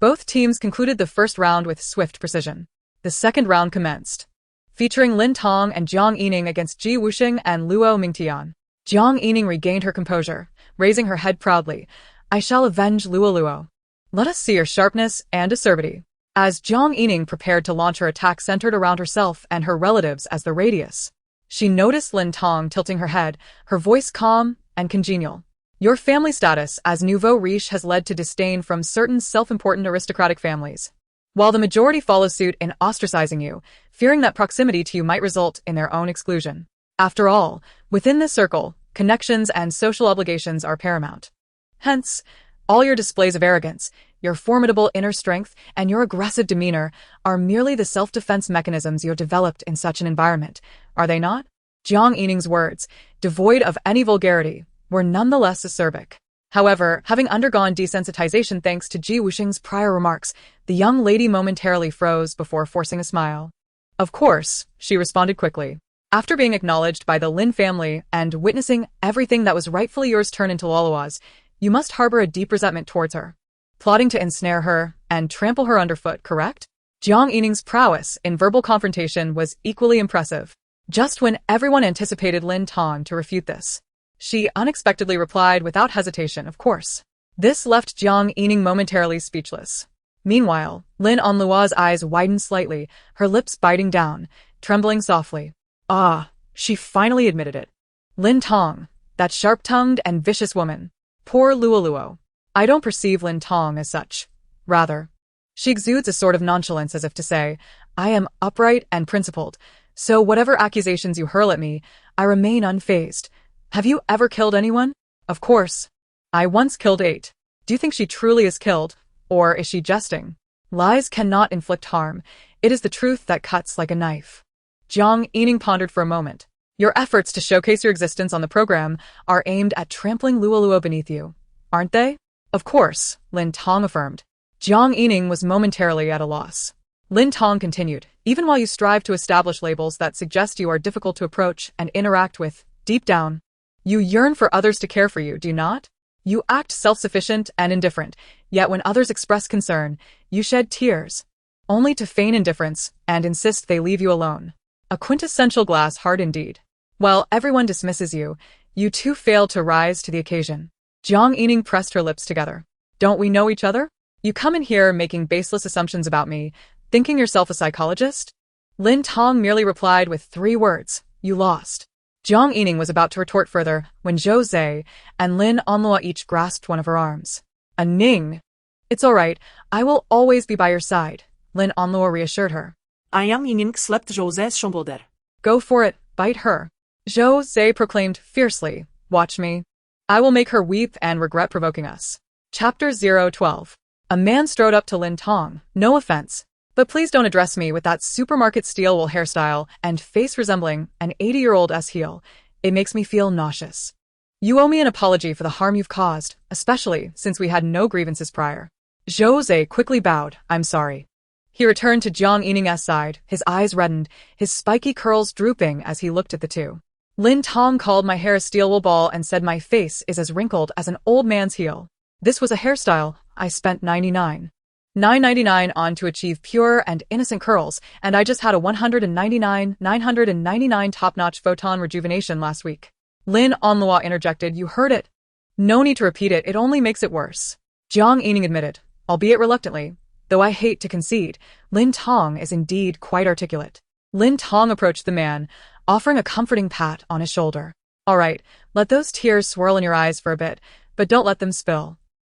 Both teams concluded the first round with swift precision. The second round commenced, featuring Lin Tong and Jiang Yining against Ji Wusheng and Luo Mingtian. Jiang Yining regained her composure, raising her head proudly. I shall avenge Luo. Let us see your sharpness and acerbity. As Jiang Yining prepared to launch her attack centered around herself and her relatives as the radius, she noticed Lin Tong tilting her head, her voice calm and congenial. Your family status as nouveau riche has led to disdain from certain self-important aristocratic families, while the majority follow suit in ostracizing you, fearing that proximity to you might result in their own exclusion. After all, within this circle, connections and social obligations are paramount. Hence, all your displays of arrogance, your formidable inner strength, and your aggressive demeanor are merely the self-defense mechanisms you have developed in such an environment, are they not? Jiang Yining's words, devoid of any vulgarity, were nonetheless acerbic. However, having undergone desensitization thanks to Ji Wusheng's prior remarks, the young lady momentarily froze before forcing a smile. Of course, she responded quickly. After being acknowledged by the Lin family and witnessing everything that was rightfully yours turn into Luo's, you must harbor a deep resentment towards her, plotting to ensnare her and trample her underfoot, correct? Jiang Yining's prowess in verbal confrontation was equally impressive. Just when everyone anticipated Lin Tong to refute this, she unexpectedly replied without hesitation, of course. This left Jiang Yining momentarily speechless. Meanwhile, Lin Tong's eyes widened slightly, her lips biting down, trembling softly. Ah, she finally admitted it. Lin Tong, that sharp-tongued and vicious woman. Poor Luo. I don't perceive Lin Tong as such. Rather, she exudes a sort of nonchalance as if to say, I am upright and principled, so whatever accusations you hurl at me, I remain unfazed. Have you ever killed anyone? Of course. I once killed 8. Do you think she truly is killed, or is she jesting? Lies cannot inflict harm. It is the truth that cuts like a knife. Jiang Yining pondered for a moment. Your efforts to showcase your existence on the program are aimed at trampling Luo beneath you, aren't they? Of course, Lin Tong affirmed. Jiang Yining was momentarily at a loss. Lin Tong continued, even while you strive to establish labels that suggest you are difficult to approach and interact with, deep down, you yearn for others to care for you, do you not? You act self-sufficient and indifferent, yet when others express concern, you shed tears, only to feign indifference and insist they leave you alone. A quintessential glass heart indeed. While everyone dismisses you, you too fail to rise to the occasion. Jiang Yining pressed her lips together. Don't we know each other? You come in here making baseless assumptions about me, thinking yourself a psychologist? Lin Tong merely replied with 3 words, "You lost." Jiang Yining was about to retort further when Zhou Zhe and Lin Onlua each grasped one of her arms. "A Ning. It's all right, I will always be by your side," Lin Onlua reassured her. Jiang Yining slept Jose's shoulder. "Go for it, bite her," Zhou Zhe proclaimed fiercely. "Watch me. I will make her weep and regret provoking us." Chapter 012. A man strode up to Lin Tong. "No offense, but please don't address me with that supermarket steel wool hairstyle and face resembling an 80-year-old heel. It makes me feel nauseous. You owe me an apology for the harm you've caused, especially since we had no grievances prior." Zhou Zhe quickly bowed. "I'm sorry." He returned to Jiang Yining's side, his eyes reddened, his spiky curls drooping as he looked at the two. "Lin Tong called my hair a steel wool ball and said my face is as wrinkled as an old man's heel. This was a hairstyle I spent $999 on to achieve pure and innocent curls, and I just had a $199 top-notch photon rejuvenation last week." Lin Onlua interjected. "You heard it. No need to repeat it, it only makes it worse." Jiang Yining admitted, albeit reluctantly, "Though I hate to concede, Lin Tong is indeed quite articulate." Lin Tong approached the man, offering a comforting pat on his shoulder. "All right, let those tears swirl in your eyes for a bit, but don't let them spill.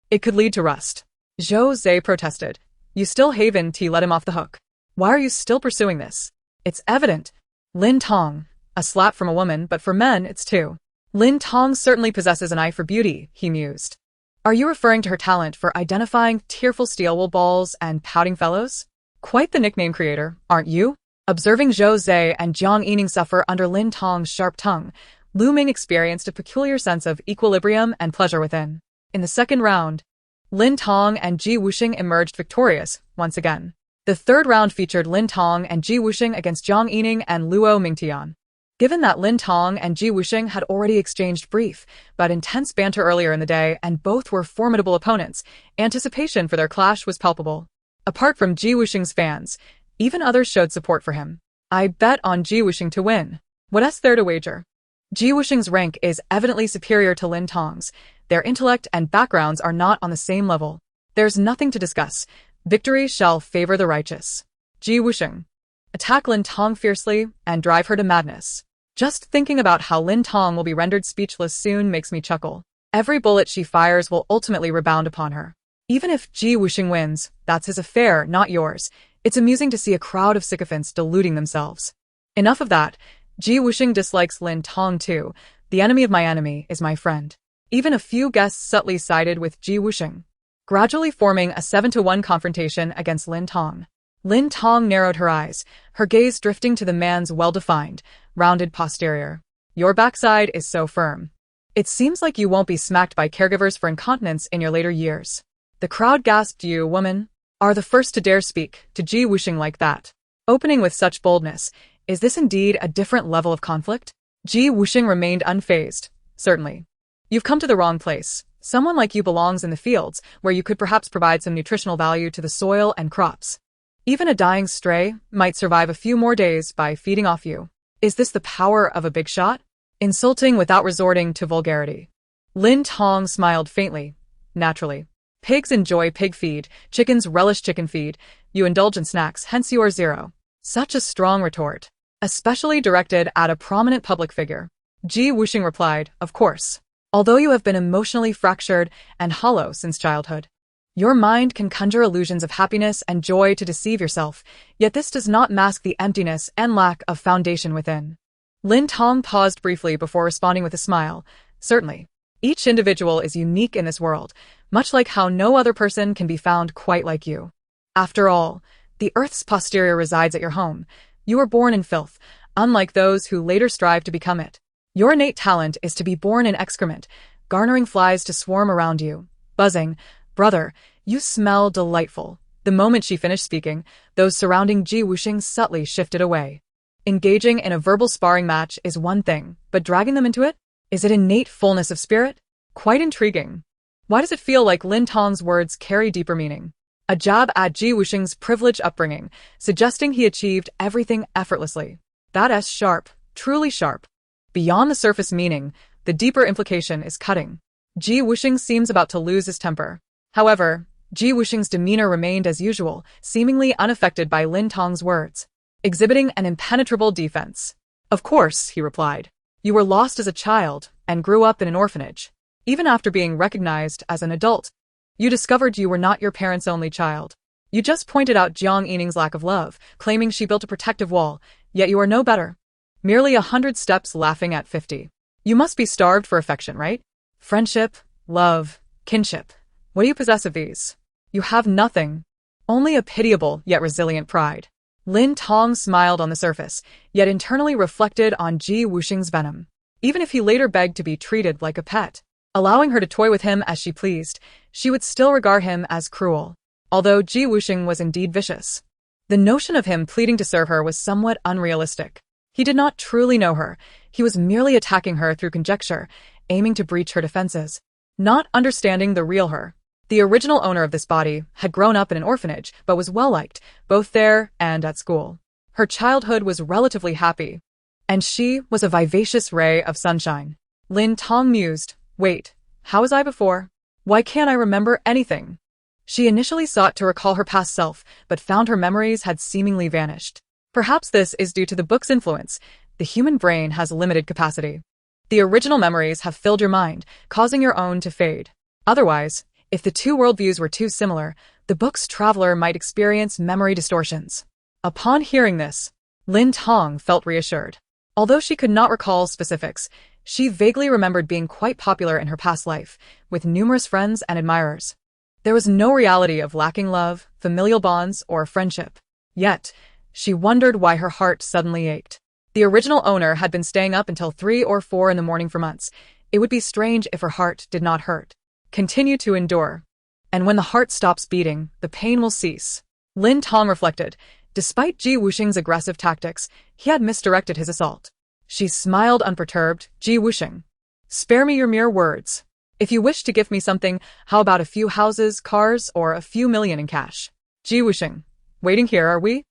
It could lead to rust." Zhou Zhe protested. "You still haven't let him off the hook. Why are you still pursuing this? It's evident." Lin Tong, a slap from a woman, but for men it's 2. Lin Tong certainly possesses an eye for beauty, he mused. "Are you referring to her talent for identifying tearful steel wool balls and pouting fellows? Quite the nickname creator, aren't you?" Observing Zhou Zhe and Jiang Yining suffer under Lin Tong's sharp tongue, Lu Ming experienced a peculiar sense of equilibrium and pleasure within. In the second round, Lin Tong and Ji Wusheng emerged victorious once again. The third round featured Lin Tong and Ji Wusheng against Jiang Yining and Luo Mingtian. Given that Lin Tong and Ji Wusheng had already exchanged brief but intense banter earlier in the day and both were formidable opponents, anticipation for their clash was palpable. Apart from Ji Wusheng's fans, even others showed support for him. "I bet on Ji Wusheng to win. What's there to wager?" Ji Wusheng's rank is evidently superior to Lin Tong's. Their intellect and backgrounds are not on the same level. There's nothing to discuss. Victory shall favor the righteous. Ji Wusheng. Attack Lin Tong fiercely and drive her to madness. Just thinking about how Lin Tong will be rendered speechless soon makes me chuckle. Every bullet she fires will ultimately rebound upon her. Even if Ji Wusheng wins, that's his affair, not yours. It's amusing to see a crowd of sycophants deluding themselves. Enough of that. Ji Wusheng dislikes Lin Tong too. The enemy of my enemy is my friend. Even a few guests subtly sided with Ji Wusheng, gradually forming a 7-to-1 confrontation against Lin Tong. Lin Tong narrowed her eyes, her gaze drifting to the man's well-defined, rounded posterior. "Your backside is so firm. It seems like you won't be smacked by caregivers for incontinence in your later years." The crowd gasped. "You, woman, are the first to dare speak to Ji Wusheng like that. Opening with such boldness, is this indeed a different level of conflict?" Ji Wusheng remained unfazed. "Certainly. You've come to the wrong place. Someone like you belongs in the fields, where you could perhaps provide some nutritional value to the soil and crops. Even a dying stray might survive a few more days by feeding off you. Is this the power of a big shot? Insulting without resorting to vulgarity." Lin Tong smiled faintly. "Naturally. Pigs enjoy pig feed, chickens relish chicken feed, you indulge in snacks, hence you are 0. Such a strong retort, especially directed at a prominent public figure. Ji Wusheng replied, "Of course. Although you have been emotionally fractured and hollow since childhood, your mind can conjure illusions of happiness and joy to deceive yourself, yet this does not mask the emptiness and lack of foundation within." Lin Tong paused briefly before responding with a smile. "Certainly. Each individual is unique in this world, much like how no other person can be found quite like you. After all, the earth's posterior resides at your home. You were born in filth, unlike those who later strive to become it. Your innate talent is to be born in excrement, garnering flies to swarm around you, buzzing. Brother, you smell delightful." The moment she finished speaking, those surrounding Ji Wusheng subtly shifted away. Engaging in a verbal sparring match is one thing, but dragging them into it? Is it innate fullness of spirit? Quite intriguing. Why does it feel like Lin Tong's words carry deeper meaning? A jab at Ji Wusheng's privileged upbringing, suggesting he achieved everything effortlessly. That's sharp, truly sharp. Beyond the surface meaning, the deeper implication is cutting. Ji Wusheng seems about to lose his temper. However, Ji Wusheng's demeanor remained as usual, seemingly unaffected by Lin Tong's words. exhibiting an impenetrable defense. Of course, he replied. You were lost as a child and grew up in an orphanage. Even after being recognized as an adult, you discovered you were not your parents' only child. You just pointed out Jiang Yining's lack of love, claiming she built a protective wall, yet you are no better. Merely 100 steps laughing at 50. You must be starved for affection, right? Friendship, love, kinship. What do you possess of these? You have nothing. Only a pitiable yet resilient pride. Lin Tong smiled on the surface, yet internally reflected on Ji Wusheng's venom. Even if he later begged to be treated like a pet, allowing her to toy with him as she pleased, she would still regard him as cruel. Although Ji Wusheng was indeed vicious, the notion of him pleading to serve her was somewhat unrealistic. He did not truly know her. He was merely attacking her through conjecture, aiming to breach her defenses, not understanding the real her. The original owner of this body had grown up in an orphanage, but was well-liked, both there and at school. Her childhood was relatively happy, and she was a vivacious ray of sunshine. Lin Tong mused, wait, how was I before? Why can't I remember anything? She initially sought to recall her past self, but found her memories had seemingly vanished. Perhaps this is due to the book's influence. The human brain has limited capacity. The original memories have filled your mind, causing your own to fade. Otherwise, if the two worldviews were too similar, the book's traveler might experience memory distortions. Upon hearing this, Lin Tong felt reassured. Although she could not recall specifics, she vaguely remembered being quite popular in her past life, with numerous friends and admirers. There was no reality of lacking love, familial bonds, or friendship. Yet, she wondered why her heart suddenly ached. The original owner had been staying up until 3 or 4 in the morning for months. It would be strange if her heart did not hurt. Continue to endure. And when the heart stops beating, the pain will cease. Lin Tong reflected. Despite Ji Wusheng's aggressive tactics, he had misdirected his assault. She smiled unperturbed. Ji Wusheng, spare me your mere words. If you wish to give me something, how about a few houses, cars, or a few million in cash? Ji Wusheng, waiting here, are we?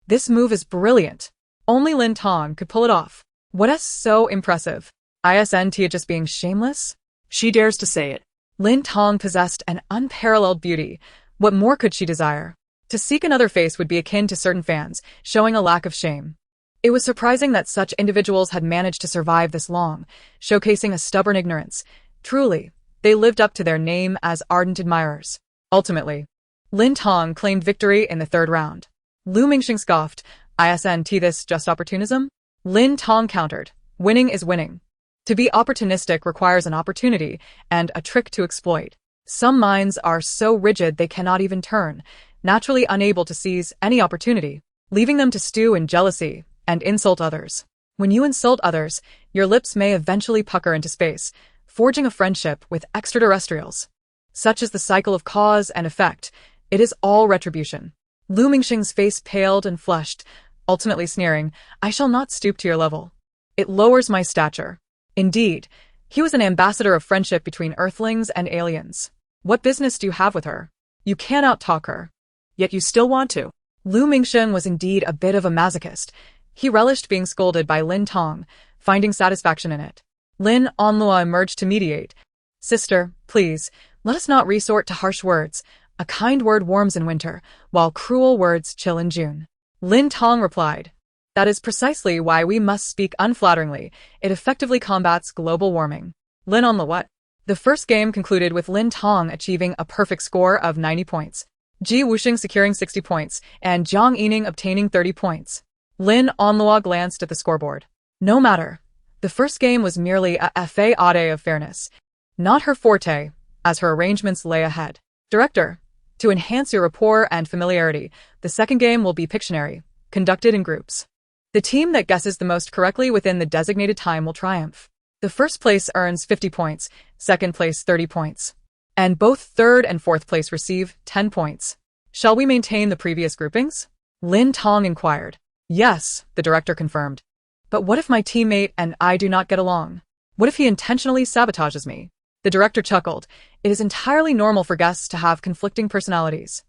This move is brilliant. Only Lin Tong could pull it off. What is so impressive? Isn't he just being shameless? She dares to say it. Lin Tong possessed an unparalleled beauty. What more could she desire? To seek another face would be akin to certain fans, showing a lack of shame. It was surprising that such individuals had managed to survive this long, showcasing a stubborn ignorance. Truly, they lived up to their name as ardent admirers. Ultimately, Lin Tong claimed victory in the 3rd round. Lu Mingxing scoffed, isn't this just opportunism? Lin Tong countered, winning is winning. To be opportunistic requires an opportunity and a trick to exploit. Some minds are so rigid they cannot even turn, naturally unable to seize any opportunity, leaving them to stew in jealousy and insult others. When you insult others, your lips may eventually pucker into space, forging a friendship with extraterrestrials. Such is the cycle of cause and effect. It is all retribution. Lu Mingxing's face paled and flushed, ultimately sneering, I shall not stoop to your level. It lowers my stature. Indeed, he was an ambassador of friendship between Earthlings and aliens. What business do you have with her? You can't out-talk her. Yet you still want to. Lu Mingxing was indeed a bit of a masochist. He relished being scolded by Lin Tong, finding satisfaction in it. Lin Onlua emerged to mediate. Sister, please, let us not resort to harsh words. A kind word warms in winter, while cruel words chill in June. Lin Tong replied. That is precisely why we must speak unflatteringly. It effectively combats global warming. Lin Onlua what? The first game concluded with Lin Tong achieving a perfect score of 90 points. Ji Wusheng securing 60 points, and Jiang Yining obtaining 30 points. Lin Onlua glanced at the scoreboard. No matter. The first game was merely a fait of fairness, not her forte, as her arrangements lay ahead. Director, to enhance your rapport and familiarity, the second game will be Pictionary, conducted in groups. The team that guesses the most correctly within the designated time will triumph. The first place earns 50 points, second place 30 points, and both third and fourth place receive 10 points. Shall we maintain the previous groupings? Lin Tong inquired. Yes, the director confirmed. But what if my teammate and I do not get along? What if he intentionally sabotages me? The director chuckled. It is entirely normal for guests to have conflicting personalities.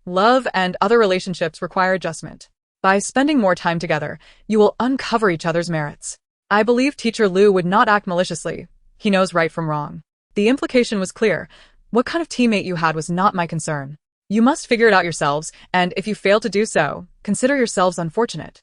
Love and other relationships require adjustment. By spending more time together, you will uncover each other's merits. I believe Teacher Lu would not act maliciously. He knows right from wrong. The implication was clear. What kind of teammate you had was not my concern. You must figure it out yourselves, and if you fail to do so, consider yourselves unfortunate.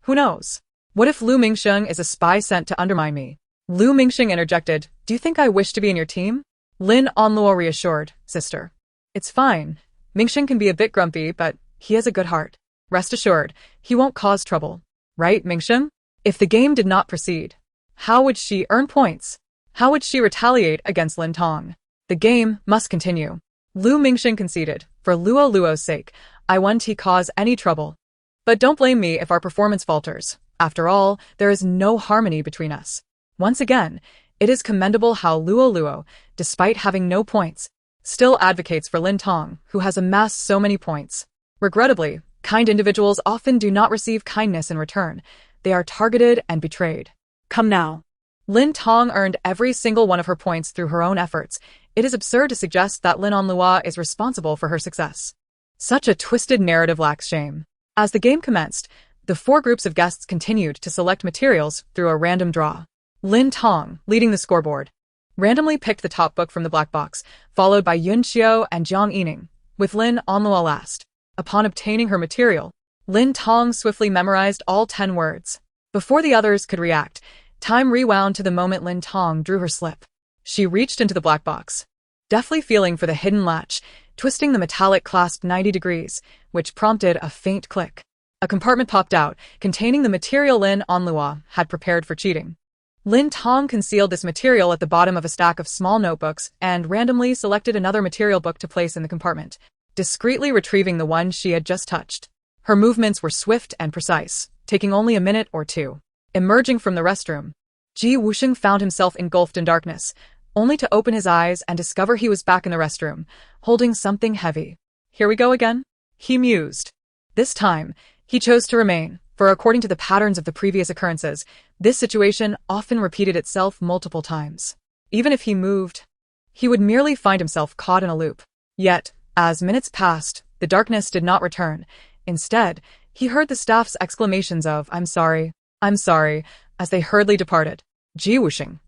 Who knows? What if Lu Mingsheng is a spy sent to undermine me? Lu Mingsheng interjected, do you think I wish to be in your team? Lin Onluo reassured, sister. It's fine. Mingsheng can be a bit grumpy, but he has a good heart. Rest assured, he won't cause trouble. Right, Mingsheng? If the game did not proceed, how would she earn points? How would she retaliate against Lin Tong? The game must continue. Lu Mingsheng conceded, for Luo's sake, I won't cause any trouble. But don't blame me if our performance falters. After all, there is no harmony between us. Once again, it is commendable how Luo, despite having no points, still advocates for Lin Tong, who has amassed so many points. Regrettably, kind individuals often do not receive kindness in return. They are targeted and betrayed. Come now. Lin Tong earned every single one of her points through her own efforts. It is absurd to suggest that Lin Onlua is responsible for her success. Such a twisted narrative lacks shame. As the game commenced, the 4 groups of guests continued to select materials through a random draw. Lin Tong, leading the scoreboard, randomly picked the top book from the black box, followed by Yun Xiao and Jiang Yining, with Lin Onlua last. Upon obtaining her material, Lin Tong swiftly memorized all 10 words. Before the others could react, time rewound to the moment Lin Tong drew her slip. She reached into the black box, deftly feeling for the hidden latch, twisting the metallic clasp 90 degrees, which prompted a faint click. A compartment popped out, containing the material Lin Onlua had prepared for cheating. Lin Tong concealed this material at the bottom of a stack of small notebooks and randomly selected another material book to place in the compartment, discreetly retrieving the one she had just touched. Her movements were swift and precise, taking only a minute or two. Emerging from the restroom, Wusheng found himself engulfed in darkness, only to open his eyes and discover he was back in the restroom, holding something heavy. Here we go again? He mused. This time, he chose to remain, for according to the patterns of the previous occurrences, this situation often repeated itself multiple times. Even if he moved, he would merely find himself caught in a loop. Yet, as minutes passed, the darkness did not return. Instead, he heard the staff's exclamations of, I'm sorry, as they hurriedly departed. Wusheng.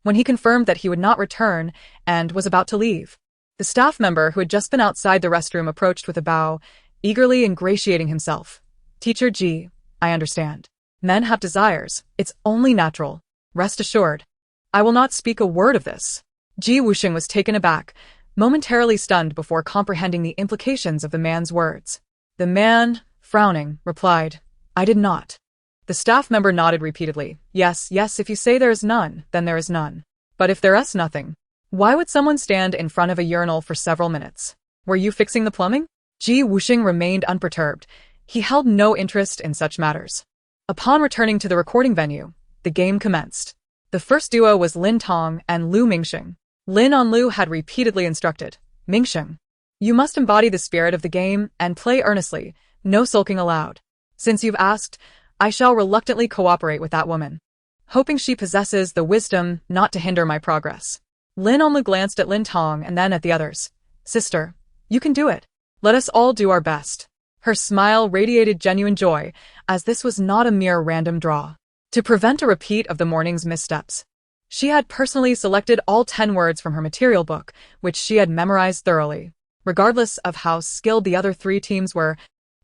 When he confirmed that he would not return and was about to leave, the staff member who had just been outside the restroom approached with a bow, eagerly ingratiating himself. Teacher Ji, I understand. Men have desires. It's only natural. Rest assured. I will not speak a word of this. Wusheng was taken aback, momentarily stunned before comprehending the implications of the man's words. The man, frowning, replied, I did not. The staff member nodded repeatedly. Yes, if you say there is none, then there is none. But if there is nothing, why would someone stand in front of a urinal for several minutes? Were you fixing the plumbing? Wusheng remained unperturbed. He held no interest in such matters. Upon returning to the recording venue, the game commenced. The first duo was Lin Tong and Lu Mingsheng. Lin Onlu had repeatedly instructed, Mingsheng, you must embody the spirit of the game and play earnestly, no sulking allowed. Since you've asked, I shall reluctantly cooperate with that woman, hoping she possesses the wisdom not to hinder my progress. Lin Onlu glanced at Lin Tong and then at the others. Sister, you can do it. Let us all do our best. Her smile radiated genuine joy, as this was not a mere random draw. To prevent a repeat of the morning's missteps, she had personally selected all 10 words from her material book, which she had memorized thoroughly. Regardless of how skilled the other 3 teams were,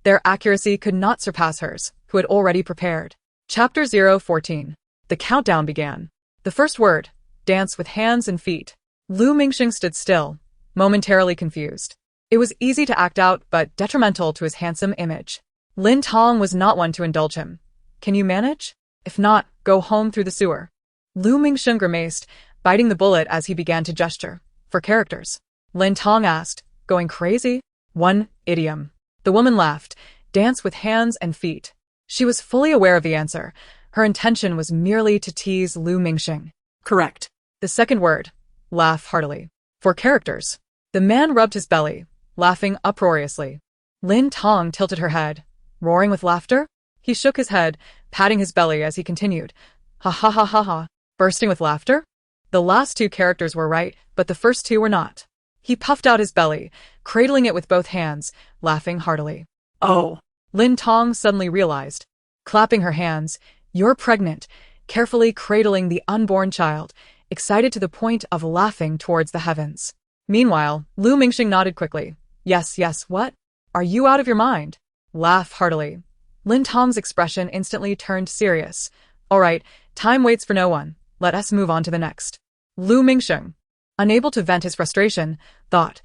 their accuracy could not surpass hers, who had already prepared. Chapter 014. The countdown began. The first word, dance with hands and feet. Lu Mingsheng stood still, momentarily confused. It was easy to act out, but detrimental to his handsome image. Lin Tong was not one to indulge him. Can you manage? If not, go home through the sewer. Lu Mingsheng grimaced, biting the bullet as he began to gesture. For characters. Lin Tong asked, going crazy? One idiom. The woman laughed. Dance with hands and feet. She was fully aware of the answer. Her intention was merely to tease Lu Mingsheng. Correct. The second word. Laugh heartily. For characters. The man rubbed his belly, laughing uproariously. Lin Tong tilted her head. Roaring with laughter? He shook his head, patting his belly as he continued. Ha ha ha ha ha. Bursting with laughter? The last 2 characters were right, but the first 2 were not. He puffed out his belly, cradling it with both hands, laughing heartily. Oh. Lin Tong suddenly realized. Clapping her hands, you're pregnant, carefully cradling the unborn child, excited to the point of laughing towards the heavens. Meanwhile, Lu Mingsheng nodded quickly. Yes, what? Are you out of your mind? Laugh heartily. Lin Tong's expression instantly turned serious. All right, time waits for no one. Let us move on to the next. Lu Mingsheng, unable to vent his frustration, thought,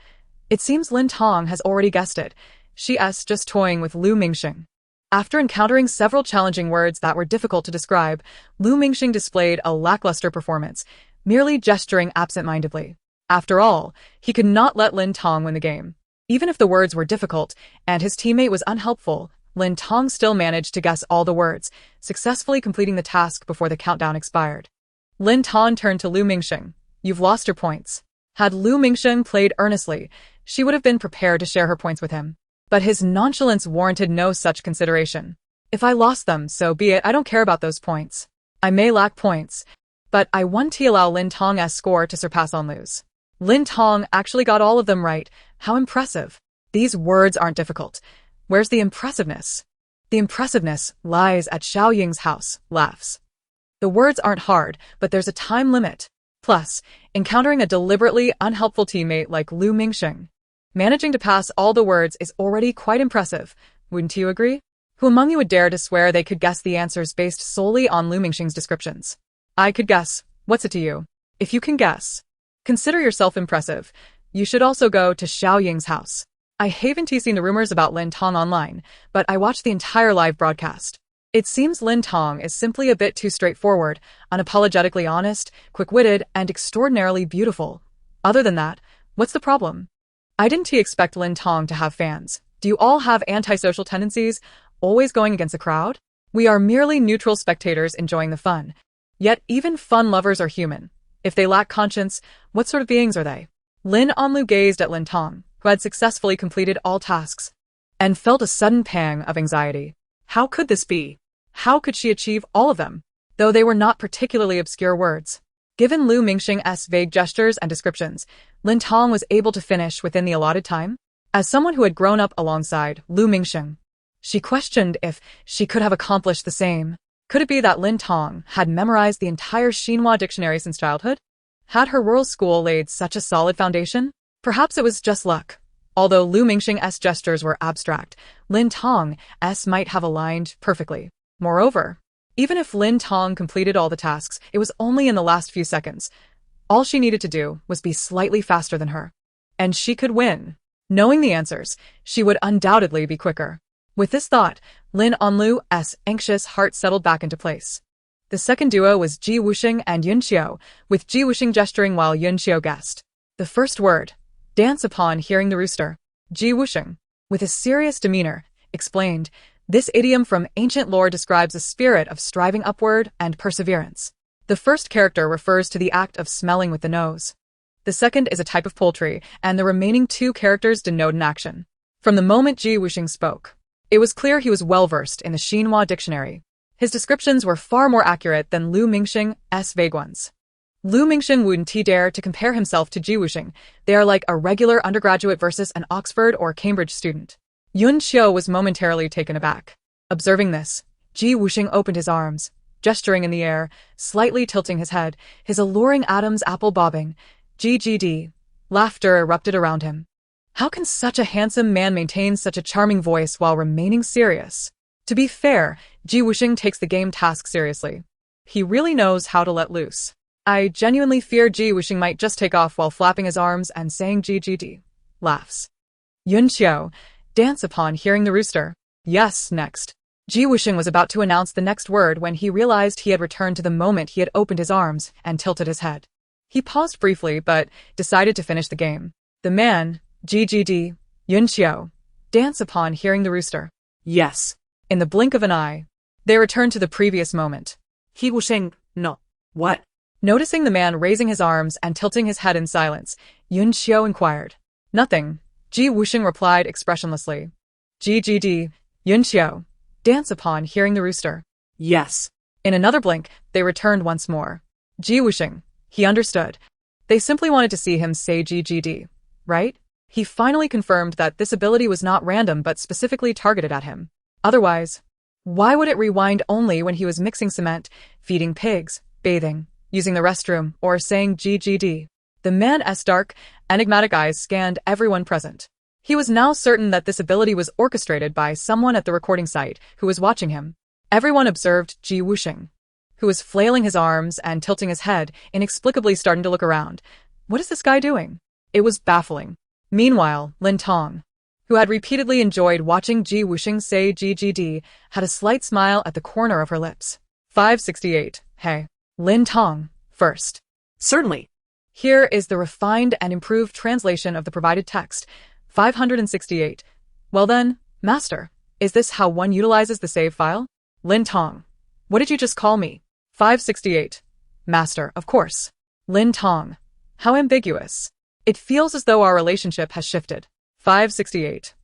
it seems Lin Tong has already guessed it. She's just toying with Lu Mingsheng. After encountering several challenging words that were difficult to describe, Lu Mingsheng displayed a lackluster performance, merely gesturing absent-mindedly. After all, he could not let Lin Tong win the game. Even if the words were difficult and his teammate was unhelpful, Lin Tong still managed to guess all the words, successfully completing the task before the countdown expired. Lin Tong turned to Lu Mingsheng. You've lost your points. Had Lu Mingsheng played earnestly, she would have been prepared to share her points with him. But his nonchalance warranted no such consideration. If I lost them, so be it. I don't care about those points. I may lack points, but I want to allow Lin Tong's score to surpass on Lu's. Lin Tong actually got all of them right. How impressive. These words aren't difficult. Where's the impressiveness? The impressiveness lies at Xiaoying's house, laughs. The words aren't hard, but there's a time limit. Plus, encountering a deliberately unhelpful teammate like Lu Mingsheng, managing to pass all the words is already quite impressive. Wouldn't you agree? Who among you would dare to swear they could guess the answers based solely on Lu Mingsheng's descriptions? I could guess. What's it to you? If you can guess, consider yourself impressive. You should also go to Xiaoying's house. I haven't seen the rumors about Lin Tong online, but I watched the entire live broadcast. It seems Lin Tong is simply a bit too straightforward, unapologetically honest, quick-witted, and extraordinarily beautiful. Other than that, what's the problem? I didn't expect Lin Tong to have fans. Do you all have antisocial tendencies, always going against the crowd? We are merely neutral spectators enjoying the fun. Yet even fun lovers are human. If they lack conscience, what sort of beings are they? Lin Onlu gazed at Lin Tong, who had successfully completed all tasks, and felt a sudden pang of anxiety. How could this be? How could she achieve all of them? Though they were not particularly obscure words. Given Lu Mingsheng's vague gestures and descriptions, Lin Tong was able to finish within the allotted time. As someone who had grown up alongside Lu Mingsheng, she questioned if she could have accomplished the same. Could it be that Lin Tong had memorized the entire Xinhua dictionary since childhood? Had her rural school laid such a solid foundation? Perhaps it was just luck. Although Lu Mingsheng's gestures were abstract, Lin Tong's might have aligned perfectly. Moreover, even if Lin Tong completed all the tasks, it was only in the last few seconds. All she needed to do was be slightly faster than her. And she could win. Knowing the answers, she would undoubtedly be quicker. With this thought, Lin Onlu's anxious heart settled back into place. The second duo was Ji Wusheng and Yun Xiao, with Ji Wusheng gesturing while Yun Xiao guessed. The first word, dance upon hearing the rooster. Ji Wusheng, with a serious demeanor, explained, this idiom from ancient lore describes a spirit of striving upward and perseverance. The first character refers to the act of smelling with the nose. The second is a type of poultry, and the remaining two characters denote an action. From the moment Ji Wusheng spoke, it was clear he was well-versed in the Xinhua dictionary. His descriptions were far more accurate than Lu Mingsheng's vague ones. Lu Mingsheng wouldn't dare to compare himself to Ji Wusheng. They are like a regular undergraduate versus an Oxford or Cambridge student. Yun Xiao was momentarily taken aback. Observing this, Ji Wusheng opened his arms, gesturing in the air, slightly tilting his head, his alluring Adam's apple bobbing. GGD. Laughter erupted around him. How can such a handsome man maintain such a charming voice while remaining serious? To be fair, Ji Wusheng takes the game task seriously. He really knows how to let loose. I genuinely fear Ji Wusheng might just take off while flapping his arms and saying GGD. Laughs. Yun Xiao, dance upon hearing the rooster. Yes, next. Ji Wusheng was about to announce the next word when he realized he had returned to the moment he had opened his arms and tilted his head. He paused briefly but decided to finish the game. The man, GGD, Yun Xiao, dance upon hearing the rooster. Yes. In the blink of an eye, they returned to the previous moment. He Wusheng, no. What? Noticing the man raising his arms and tilting his head in silence, Yun Xiao inquired. Nothing, Ji Wusheng replied expressionlessly. GGD, Yun Xiao, dance upon hearing the rooster. Yes. In another blink, they returned once more. Ji Wusheng, he understood. They simply wanted to see him say GGD, right? He finally confirmed that this ability was not random but specifically targeted at him. Otherwise, why would it rewind only when he was mixing cement, feeding pigs, bathing, using the restroom, or saying GGD? The man's dark, enigmatic eyes scanned everyone present. He was now certain that this ability was orchestrated by someone at the recording site who was watching him. Everyone observed Wusheng, who was flailing his arms and tilting his head, inexplicably starting to look around. What is this guy doing? It was baffling. Meanwhile, Lin Tong, who had repeatedly enjoyed watching Wusheng say GGD, had a slight smile at the corner of her lips. 568. Hey. Lin Tong, first. Certainly. Here is the refined and improved translation of the provided text. 568. Well then, Master, is this how one utilizes the save file? Lin Tong. What did you just call me? 568. Master, of course. Lin Tong. How ambiguous. It feels as though our relationship has shifted. 568.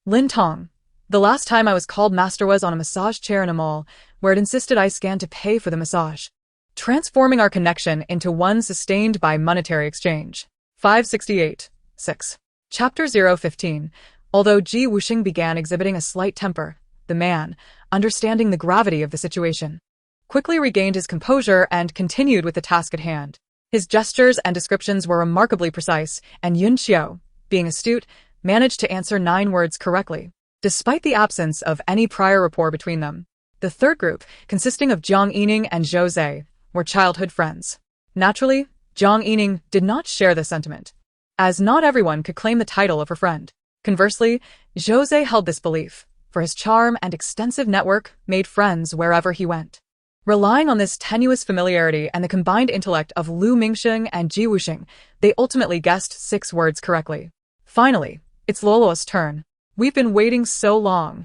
Lin Tong. The last time I was called Master was on a massage chair in a mall, where it insisted I scan to pay for the massage, transforming our connection into one sustained by monetary exchange. 568. 6. Chapter 015. Although Wusheng began exhibiting a slight temper, the man, understanding the gravity of the situation, quickly regained his composure and continued with the task at hand. His gestures and descriptions were remarkably precise, and Yun Xiao, being astute, managed to answer 9 words correctly, despite the absence of any prior rapport between them. The third group, consisting of Jiang Yining and Zhou Zhe, were childhood friends. Naturally, Jiang Yining did not share this sentiment, as not everyone could claim the title of her friend. Conversely, Zhou Zhe held this belief, for his charm and extensive network made friends wherever he went. Relying on this tenuous familiarity and the combined intellect of Lu Mingsheng and Wusheng, they ultimately guessed 6 words correctly. Finally, it's Luoluo's turn. We've been waiting so long.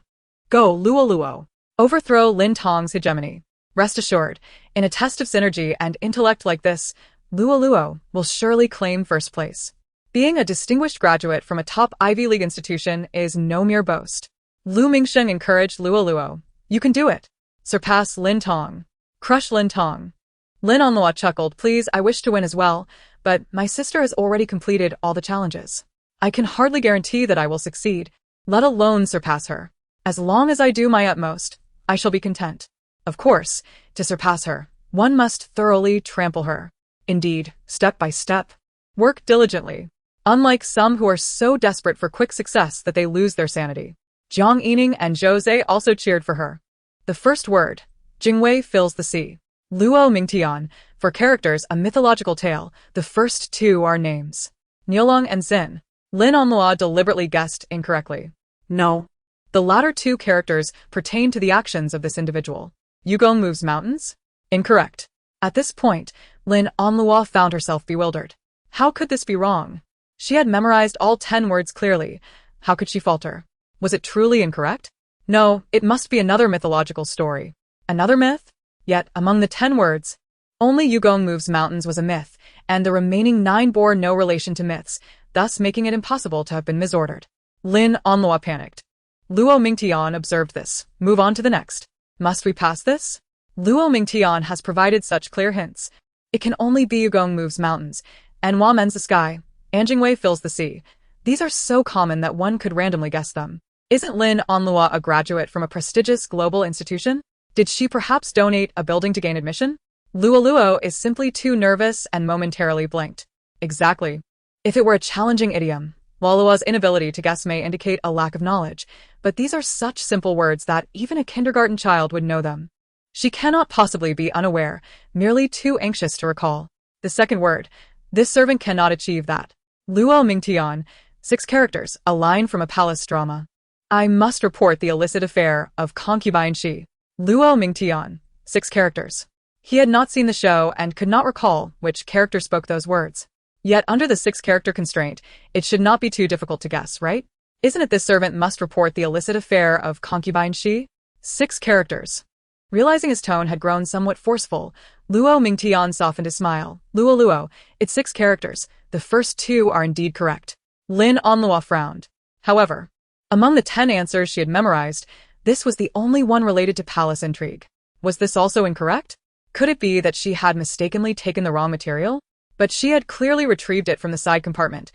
Go, Luoluo. Overthrow Lin Tong's hegemony. Rest assured, in a test of synergy and intellect like this, Luoluo will surely claim first place. Being a distinguished graduate from a top Ivy League institution is no mere boast. Lu Mingsheng encouraged Luoluo. You can do it. Surpass Lin Tong. Crush Lin Tong. Lin Onlua chuckled. Please, I wish to win as well, but my sister has already completed all the challenges. I can hardly guarantee that I will succeed, let alone surpass her. As long as I do my utmost, I shall be content. Of course, to surpass her, one must thoroughly trample her. Indeed, step by step. Work diligently. Unlike some who are so desperate for quick success that they lose their sanity. Jiang Yining and Zhou Zhe also cheered for her. The first word, Jingwei, fills the sea. Luo Mingtian, for characters a mythological tale, the first 2 are names. Niulong and Xin. Lin Onlua deliberately guessed incorrectly. No. The latter 2 characters pertain to the actions of this individual. Yugong moves mountains? Incorrect. At this point, Lin Onlua found herself bewildered. How could this be wrong? She had memorized all 10 words clearly. How could she falter? Was it truly incorrect? No, it must be another mythological story. Another myth? Yet, among the 10 words, only Yugong moves mountains was a myth, and the remaining 9 bore no relation to myths, thus making it impossible to have been misordered. Lin Onlua panicked. Luo Mingtian observed this. Move on to the next. Must we pass this? Luo Mingtian has provided such clear hints. It can only be Yugong moves mountains, and Hua mends the sky, and Jingwei fills the sea. These are so common that one could randomly guess them. Isn't Lin Onlua a graduate from a prestigious global institution? Did she perhaps donate a building to gain admission? Luoluo is simply too nervous and momentarily blinked. Exactly. If it were a challenging idiom, Luoluo's inability to guess may indicate a lack of knowledge, but these are such simple words that even a kindergarten child would know them. She cannot possibly be unaware, merely too anxious to recall. The second word. This servant cannot achieve that. Luo Mingtian. 6 characters, a line from a palace drama. I must report the illicit affair of concubine Shi. Luo Mingtian. 6 characters. He had not seen the show and could not recall which character spoke those words. Yet under the 6-character constraint, it should not be too difficult to guess, right? Isn't it this servant must report the illicit affair of concubine Shi? 6 characters. Realizing his tone had grown somewhat forceful, Luo Mingtian softened his smile. Luo, it's 6 characters. The first 2 are indeed correct. Lin Onlua frowned. However, among the 10 answers she had memorized, this was the only one related to palace intrigue. Was this also incorrect? Could it be that she had mistakenly taken the wrong material? But she had clearly retrieved it from the side compartment.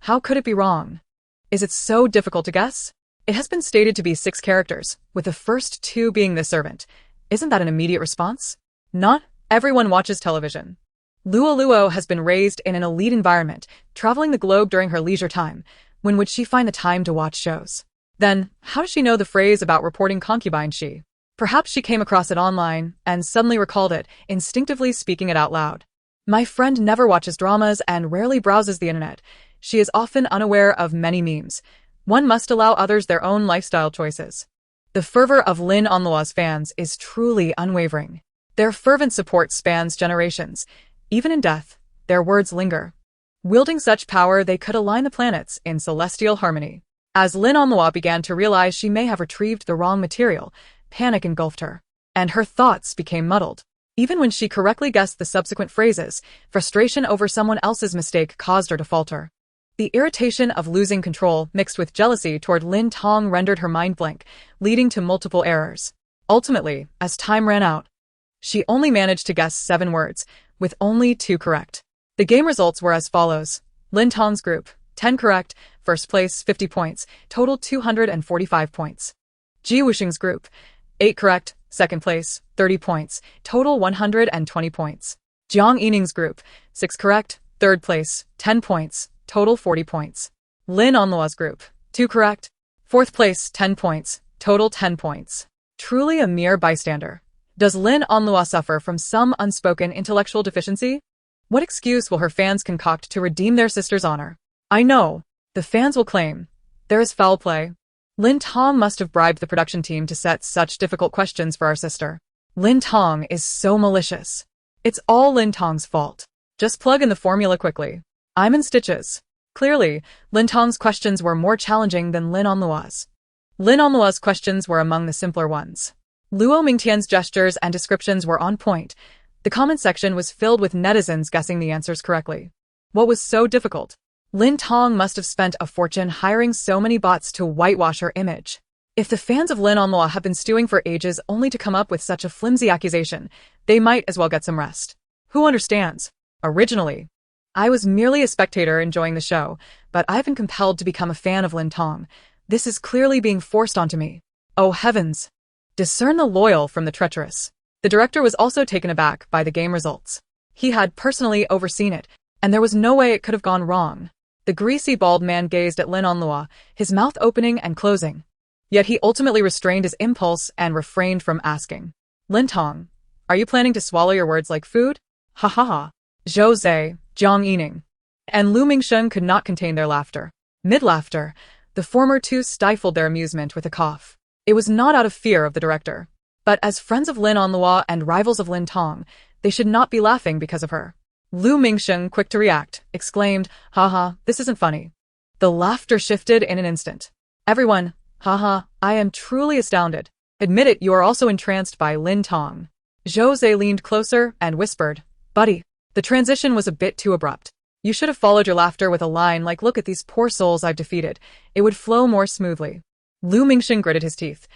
How could it be wrong? Is it so difficult to guess? It has been stated to be 6 characters, with the first 2 being the servant. Isn't that an immediate response? Not everyone watches television. Luoluo has been raised in an elite environment, traveling the globe during her leisure time. When would she find the time to watch shows? Then, how does she know the phrase about reporting concubine she? Perhaps she came across it online and suddenly recalled it, instinctively speaking it out loud. My friend never watches dramas and rarely browses the internet. She is often unaware of many memes. One must allow others their own lifestyle choices. The fervor of Lin Tong's fans is truly unwavering. Their fervent support spans generations. Even in death, their words linger. Wielding such power, they could align the planets in celestial harmony. As Lin Tong began to realize she may have retrieved the wrong material, panic engulfed her, and her thoughts became muddled. Even when she correctly guessed the subsequent phrases, frustration over someone else's mistake caused her to falter. The irritation of losing control mixed with jealousy toward Lin Tong rendered her mind blank, leading to multiple errors. Ultimately, as time ran out, she only managed to guess 7 words, with only 2 correct. The game results were as follows. Lin Tong's group, 10 correct, first place 50 points, total 245 points. Wusheng's group, 8 correct, second place 30 points, total 120 points. Jiang Yining's group, 6 correct, third place 10 points, total 40 points. Lin Tong's group, 2 correct, fourth place 10 points, total 10 points. Truly a mere bystander. Does Lin Tong suffer from some unspoken intellectual deficiency? What excuse will her fans concoct to redeem their sister's honor? I know. The fans will claim. There is foul play. Lin Tong must have bribed the production team to set such difficult questions for our sister. Lin Tong is so malicious. It's all Lin Tong's fault. Just plug in the formula quickly. I'm in stitches. Clearly, Lin Tong's questions were more challenging than Lin Tong's. Lin Tong's questions were among the simpler ones. Luo Mingtian's gestures and descriptions were on point. The comment section was filled with netizens guessing the answers correctly. What was so difficult? Lin Tong must have spent a fortune hiring so many bots to whitewash her image. If the fans of Lin Tong have been stewing for ages only to come up with such a flimsy accusation, they might as well get some rest. Who understands? Originally, I was merely a spectator enjoying the show, but I've been compelled to become a fan of Lin Tong. This is clearly being forced onto me. Oh heavens! Discern the loyal from the treacherous. The director was also taken aback by the game results. He had personally overseen it, and there was no way it could have gone wrong. The greasy bald man gazed at Lin Tong, his mouth opening and closing. Yet he ultimately restrained his impulse and refrained from asking. Lin Tong, are you planning to swallow your words like food? Ha ha ha. Zhou Zhe, Jiang Yining, and Lu Mingsheng could not contain their laughter. Mid-laughter, the former two stifled their amusement with a cough. It was not out of fear of the director. But as friends of Lin Tong and rivals of Lin Tong, they should not be laughing because of her. Lu Mingsheng, quick to react, exclaimed, haha, this isn't funny. The laughter shifted in an instant. Everyone, haha, I am truly astounded. Admit it, you are also entranced by Lin Tong. Zhou Zhe leaned closer and whispered, buddy. The transition was a bit too abrupt. You should have followed your laughter with a line like, look at these poor souls I've defeated. It would flow more smoothly. Lu Mingsheng gritted his teeth.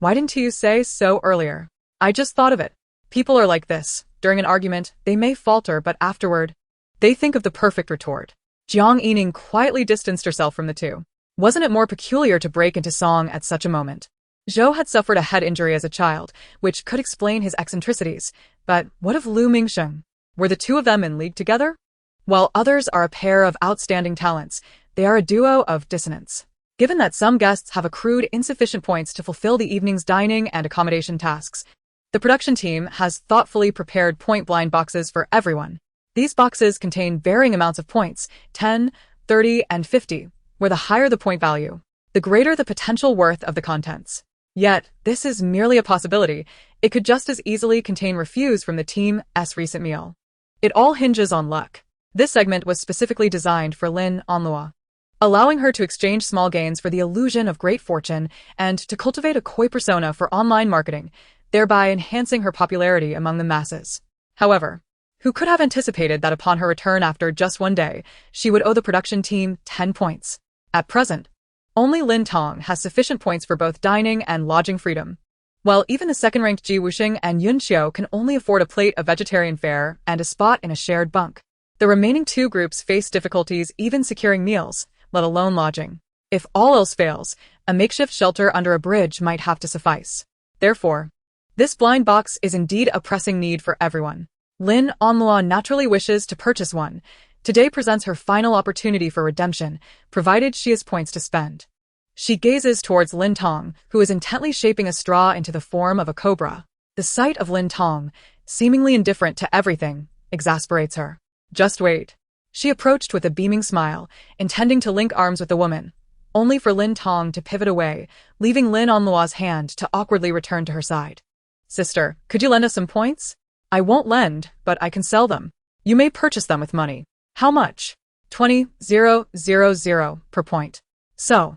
Why didn't you say so earlier? I just thought of it. People are like this. During an argument, they may falter, but afterward, they think of the perfect retort. Jiang Yining quietly distanced herself from the two. Wasn't it more peculiar to break into song at such a moment? Zhou had suffered a head injury as a child, which could explain his eccentricities. But what of Lu Mingsheng? Were the two of them in league together? While others are a pair of outstanding talents, they are a duo of dissonance. Given that some guests have accrued insufficient points to fulfill the evening's dining and accommodation tasks, the production team has thoughtfully prepared point-blind boxes for everyone. These boxes contain varying amounts of points, 10, 30, and 50, where the higher the point value, the greater the potential worth of the contents. Yet, this is merely a possibility. It could just as easily contain refuse from the team's recent meal. It all hinges on luck. This segment was specifically designed for Lin Tong, allowing her to exchange small gains for the illusion of great fortune and to cultivate a coy persona for online marketing, thereby enhancing her popularity among the masses. However, who could have anticipated that upon her return after just one day, she would owe the production team 10 points? At present, only Lin Tong has sufficient points for both dining and lodging freedom, while even the second-ranked Wusheng and Yun Xiao can only afford a plate of vegetarian fare and a spot in a shared bunk. The remaining two groups face difficulties even securing meals, let alone lodging. If all else fails, a makeshift shelter under a bridge might have to suffice. Therefore, this blind box is indeed a pressing need for everyone. Lin Tong naturally wishes to purchase one. Today presents her final opportunity for redemption, provided she has points to spend. She gazes towards Lin Tong, who is intently shaping a straw into the form of a cobra. The sight of Lin Tong, seemingly indifferent to everything, exasperates her. Just wait. She approached with a beaming smile, intending to link arms with the woman, only for Lin Tong to pivot away, leaving Lin Onlua's hand to awkwardly return to her side. Sister, could you lend us some points? I won't lend, but I can sell them. You may purchase them with money. How much? 20,000 per point. So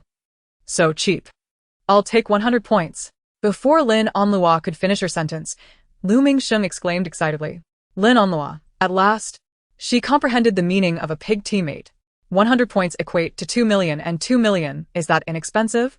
cheap. I'll take 100 points. Before Lin Onlua could finish her sentence, Lu Mingsheng exclaimed excitedly. Lin Onlua, at last. She comprehended the meaning of a pig teammate. 100 points equate to 2 million, and 2 million, is that inexpensive?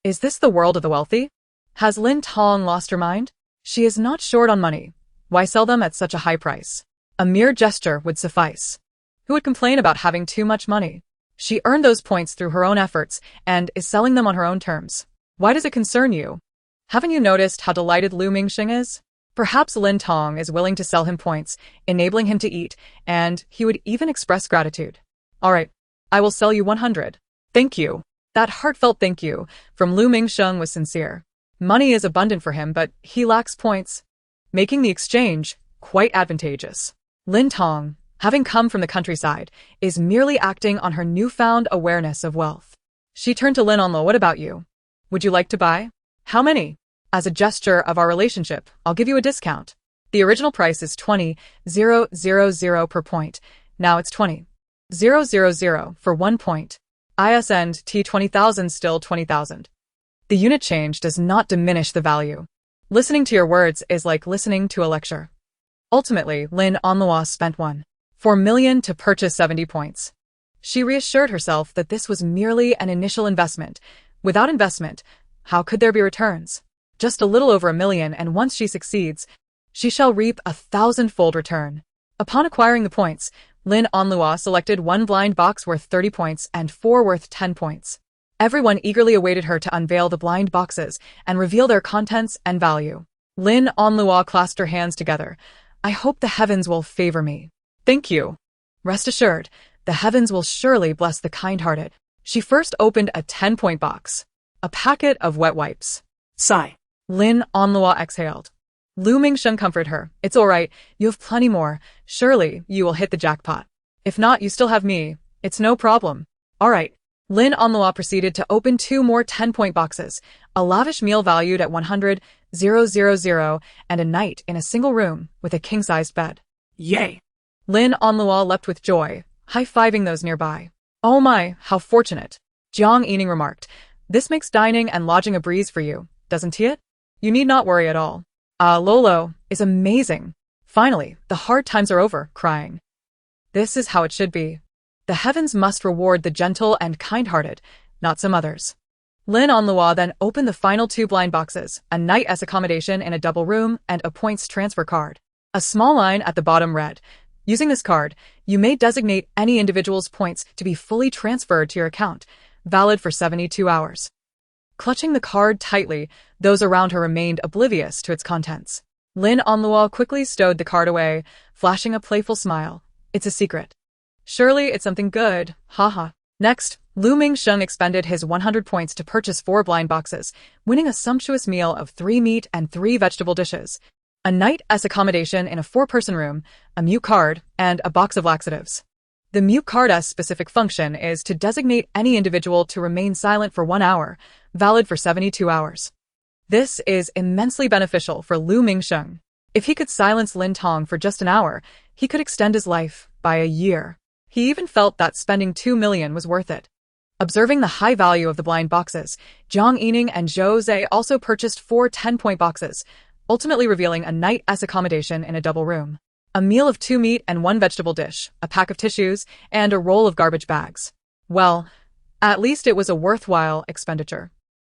Is this the world of the wealthy? Has Lin Tong lost her mind? She is not short on money. Why sell them at such a high price? A mere gesture would suffice. Who would complain about having too much money? She earned those points through her own efforts and is selling them on her own terms. Why does it concern you? Haven't you noticed how delighted Lu Mingsheng is? Perhaps Lin Tong is willing to sell him points, enabling him to eat, and he would even express gratitude. All right, I will sell you 100. Thank you. That heartfelt thank you from Lu Mingsheng was sincere. Money is abundant for him, but he lacks points, making the exchange quite advantageous. Lin Tong, having come from the countryside, is merely acting on her newfound awareness of wealth. She turned to Lin Onlo. What about you? Would you like to buy? How many? As a gesture of our relationship, I'll give you a discount. The original price is 20,000 per point. Now it's 20,000 for 1 point. ISN T 20,000 still 20,000. The unit change does not diminish the value. Listening to your words is like listening to a lecture. Ultimately, Lin Onlua spent 1.4 million to purchase 70 points. She reassured herself that this was merely an initial investment. Without investment, how could there be returns? Just a little over 1 million, and once she succeeds, she shall reap 1,000-fold return. Upon acquiring the points, Lin Onlua selected 1 blind box worth 30 points and 4 worth 10 points. Everyone eagerly awaited her to unveil the blind boxes and reveal their contents and value. Lin Onlua clasped her hands together. I hope the heavens will favor me. Thank you. Rest assured, the heavens will surely bless the kind-hearted. She first opened a 10-point box. A packet of wet wipes. Sigh. Lin Onlua exhaled. Lu Mingsheng comforted her. It's all right, you have plenty more. Surely, you will hit the jackpot. If not, you still have me. It's no problem. All right. Lin Onlua proceeded to open 2 more 10-point boxes, a lavish meal valued at 100,000, and a night in a single room with a king-sized bed. Yay. Lin Onlua leapt with joy, high-fiving those nearby. Oh my, how fortunate. Jiang Yining remarked. This makes dining and lodging a breeze for you, doesn't it? You need not worry at all. Lolo is amazing. Finally, the hard times are over, crying. This is how it should be. The heavens must reward the gentle and kind-hearted, not some others. Lin Onlua then opened the final 2 blind boxes, a night-s accommodation in a double room and a points transfer card. A small line at the bottom read, using this card, you may designate any individual's points to be fully transferred to your account, valid for 72 hours. Clutching the card tightly, those around her remained oblivious to its contents. Lin Onlua quickly stowed the card away, flashing a playful smile. It's a secret. Surely it's something good, haha. Next, Lu Mingsheng expended his 100 points to purchase 4 blind boxes, winning a sumptuous meal of 3 meat and 3 vegetable dishes, a night-s accommodation in a 4-person room, a mute card, and a box of laxatives. The mute card's specific function is to designate any individual to remain silent for 1 hour, valid for 72 hours. This is immensely beneficial for Lu Mingsheng. If he could silence Lin Tong for just an hour, he could extend his life by a year. He even felt that spending 2 million was worth it. Observing the high value of the blind boxes, Jiang Yining and Zhou Zhe also purchased 4 10-point boxes, ultimately revealing a night-s accommodation in a double room, a meal of 2 meat and 1 vegetable dish, a pack of tissues, and a roll of garbage bags. Well, at least it was a worthwhile expenditure.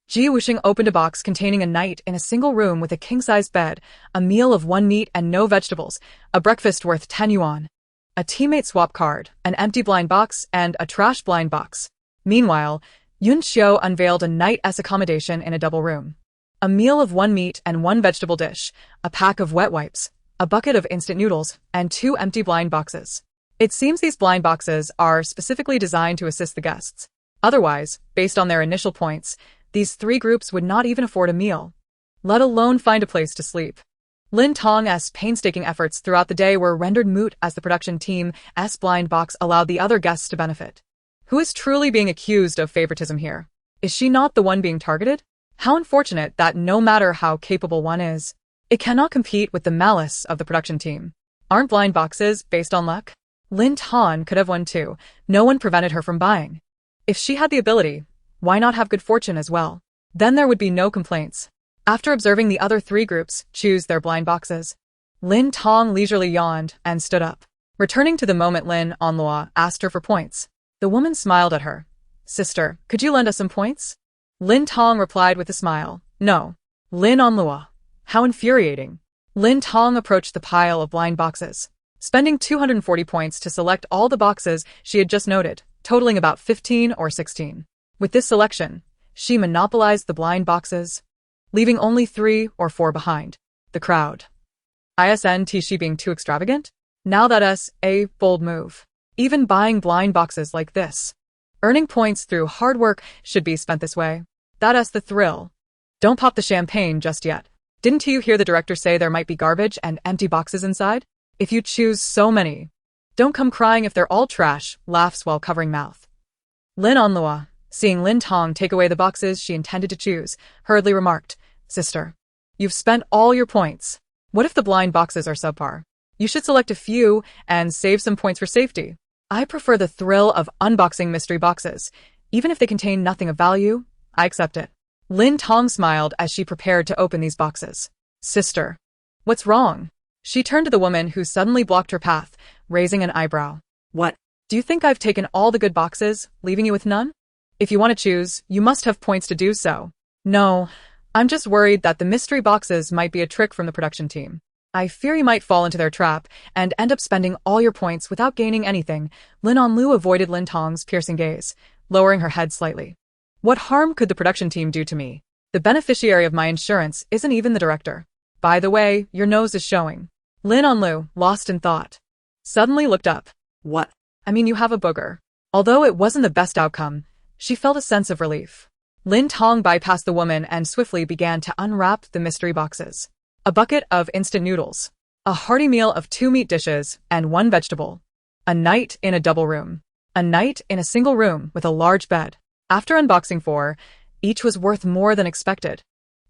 Wusheng opened a box containing a night in a single room with a king-sized bed, a meal of 1 meat and no vegetables, a breakfast worth 10 yuan, a teammate swap card, an empty blind box, and a trash blind box. Meanwhile, Yun Xiu unveiled a night-s accommodation in a double room, a meal of 1 meat and 1 vegetable dish, a pack of wet wipes, a bucket of instant noodles, and 2 empty blind boxes. It seems these blind boxes are specifically designed to assist the guests. Otherwise, based on their initial points, these three groups would not even afford a meal, let alone find a place to sleep. Lin Tong's painstaking efforts throughout the day were rendered moot as the production team's blind box allowed the other guests to benefit. Who is truly being accused of favoritism here? Is she not the one being targeted? How unfortunate that no matter how capable one is, it cannot compete with the malice of the production team. Aren't blind boxes based on luck? Lin Tong could have won too. No one prevented her from buying. If she had the ability, why not have good fortune as well? Then there would be no complaints. After observing the other three groups choose their blind boxes, Lin Tong leisurely yawned and stood up. Returning to the moment Lin Onlua asked her for points, the woman smiled at her. Sister, could you lend us some points? Lin Tong replied with a smile. No. Lin Onlua. How infuriating. Lin Tong approached the pile of blind boxes, spending 240 points to select all the boxes she had just noted, totaling about 15 or 16. With this selection, she monopolized the blind boxes, leaving only 3 or 4 behind. The crowd. Isn't she being too extravagant? Now that's a bold move. Even buying blind boxes like this. Earning points through hard work should be spent this way. That's the thrill. Don't pop the champagne just yet. Didn't you hear the director say there might be garbage and empty boxes inside? If you choose so many, don't come crying if they're all trash, laughs while covering mouth. Lin Onlua, seeing Lin Tong take away the boxes she intended to choose, hurriedly remarked, Sister, you've spent all your points. What if the blind boxes are subpar? You should select a few and save some points for safety. I prefer the thrill of unboxing mystery boxes. Even if they contain nothing of value, I accept it. Lin Tong smiled as she prepared to open these boxes. Sister, what's wrong? She turned to the woman who suddenly blocked her path, raising an eyebrow. What? Do you think I've taken all the good boxes, leaving you with none? If you want to choose, you must have points to do so. No, I'm just worried that the mystery boxes might be a trick from the production team. I fear you might fall into their trap and end up spending all your points without gaining anything. Lin Onlu avoided Lin Tong's piercing gaze, lowering her head slightly. What harm could the production team do to me? The beneficiary of my insurance isn't even the director. By the way, your nose is showing. Lin Onlu, lost in thought, suddenly looked up. What? I mean, you have a booger. Although it wasn't the best outcome, she felt a sense of relief. Lin Tong bypassed the woman and swiftly began to unwrap the mystery boxes. A bucket of instant noodles, a hearty meal of 2 meat dishes and 1 vegetable, a night in a double room, a night in a single room with a large bed. After unboxing 4, each was worth more than expected.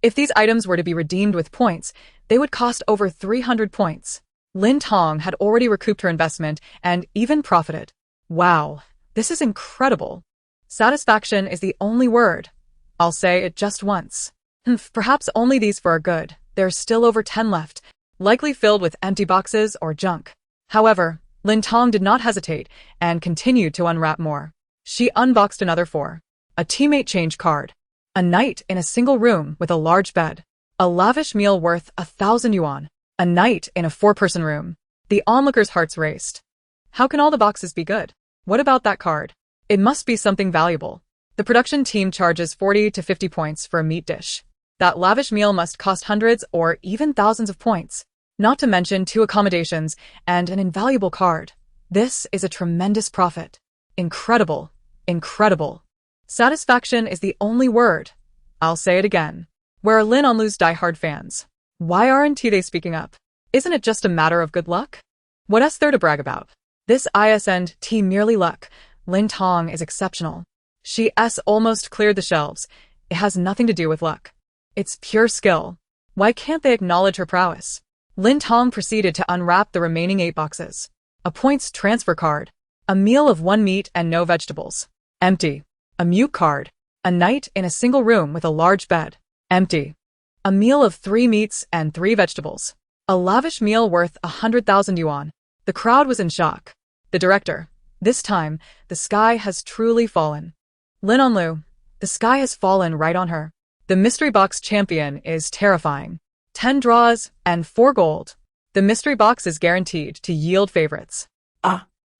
If these items were to be redeemed with points, they would cost over 300 points. Lin Tong had already recouped her investment and even profited. Wow, this is incredible. Satisfaction is the only word. I'll say it just once. Perhaps only these 4 are good. There's still over 10 left, likely filled with empty boxes or junk. However, Lin Tong did not hesitate and continued to unwrap more. She unboxed another 4. A teammate change card. A night in a single room with a large bed. A lavish meal worth 1,000 yuan. A night in a 4-person room. The onlookers' hearts raced. How can all the boxes be good? What about that card? It must be something valuable. The production team charges 40 to 50 points for a meat dish. That lavish meal must cost hundreds or even thousands of points, not to mention 2 accommodations and an invaluable card. This is a tremendous profit. Incredible. Incredible. Satisfaction is the only word. I'll say it again. Where are Lin Onlu's diehard fans? Why aren't they speaking up? Isn't it just a matter of good luck? What else there to brag about? This isn't merely luck. Lin Tong is exceptional. She's almost cleared the shelves. It has nothing to do with luck. It's pure skill. Why can't they acknowledge her prowess? Lin Tong proceeded to unwrap the remaining 8 boxes. A points transfer card. A meal of 1 meat and no vegetables. Empty. A mute card. A night in a single room with a large bed. Empty. A meal of 3 meats and 3 vegetables. A lavish meal worth 100,000 yuan. The crowd was in shock. The director. This time, the sky has truly fallen. Lin Onlu. The sky has fallen right on her. The mystery box champion is terrifying. 10 draws and 4 gold. The mystery box is guaranteed to yield favorites.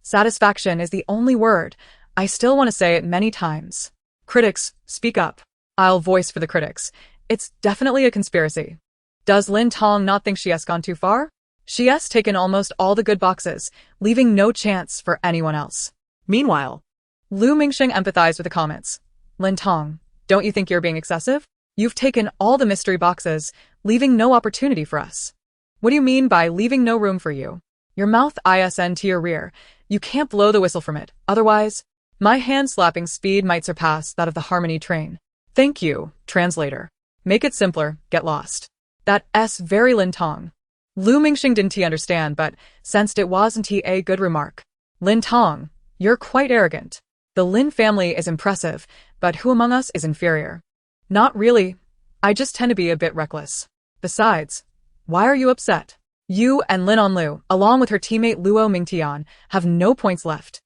Satisfaction is the only word. I still want to say it many times. Critics, speak up. I'll voice for the critics. It's definitely a conspiracy. Does Lin Tong not think she has gone too far? She's taken almost all the good boxes, leaving no chance for anyone else. Meanwhile, Lu Mingxing empathized with the comments. Lin Tong, don't you think you're being excessive? You've taken all the mystery boxes, leaving no opportunity for us. What do you mean by leaving no room for you? Your mouth isn to your rear. You can't blow the whistle from it, otherwise, my hand-slapping speed might surpass that of the Harmony train. Thank you, translator. Make it simpler, get lost. That's very Lin Tong. Lu Mingxing didn't understand, but sensed it wasn't a good remark. Lin Tong, you're quite arrogant. The Lin family is impressive, but who among us is inferior? Not really. I just tend to be a bit reckless. Besides, why are you upset? You and Lin Onlu, along with her teammate Luo Mingtian, have no points left.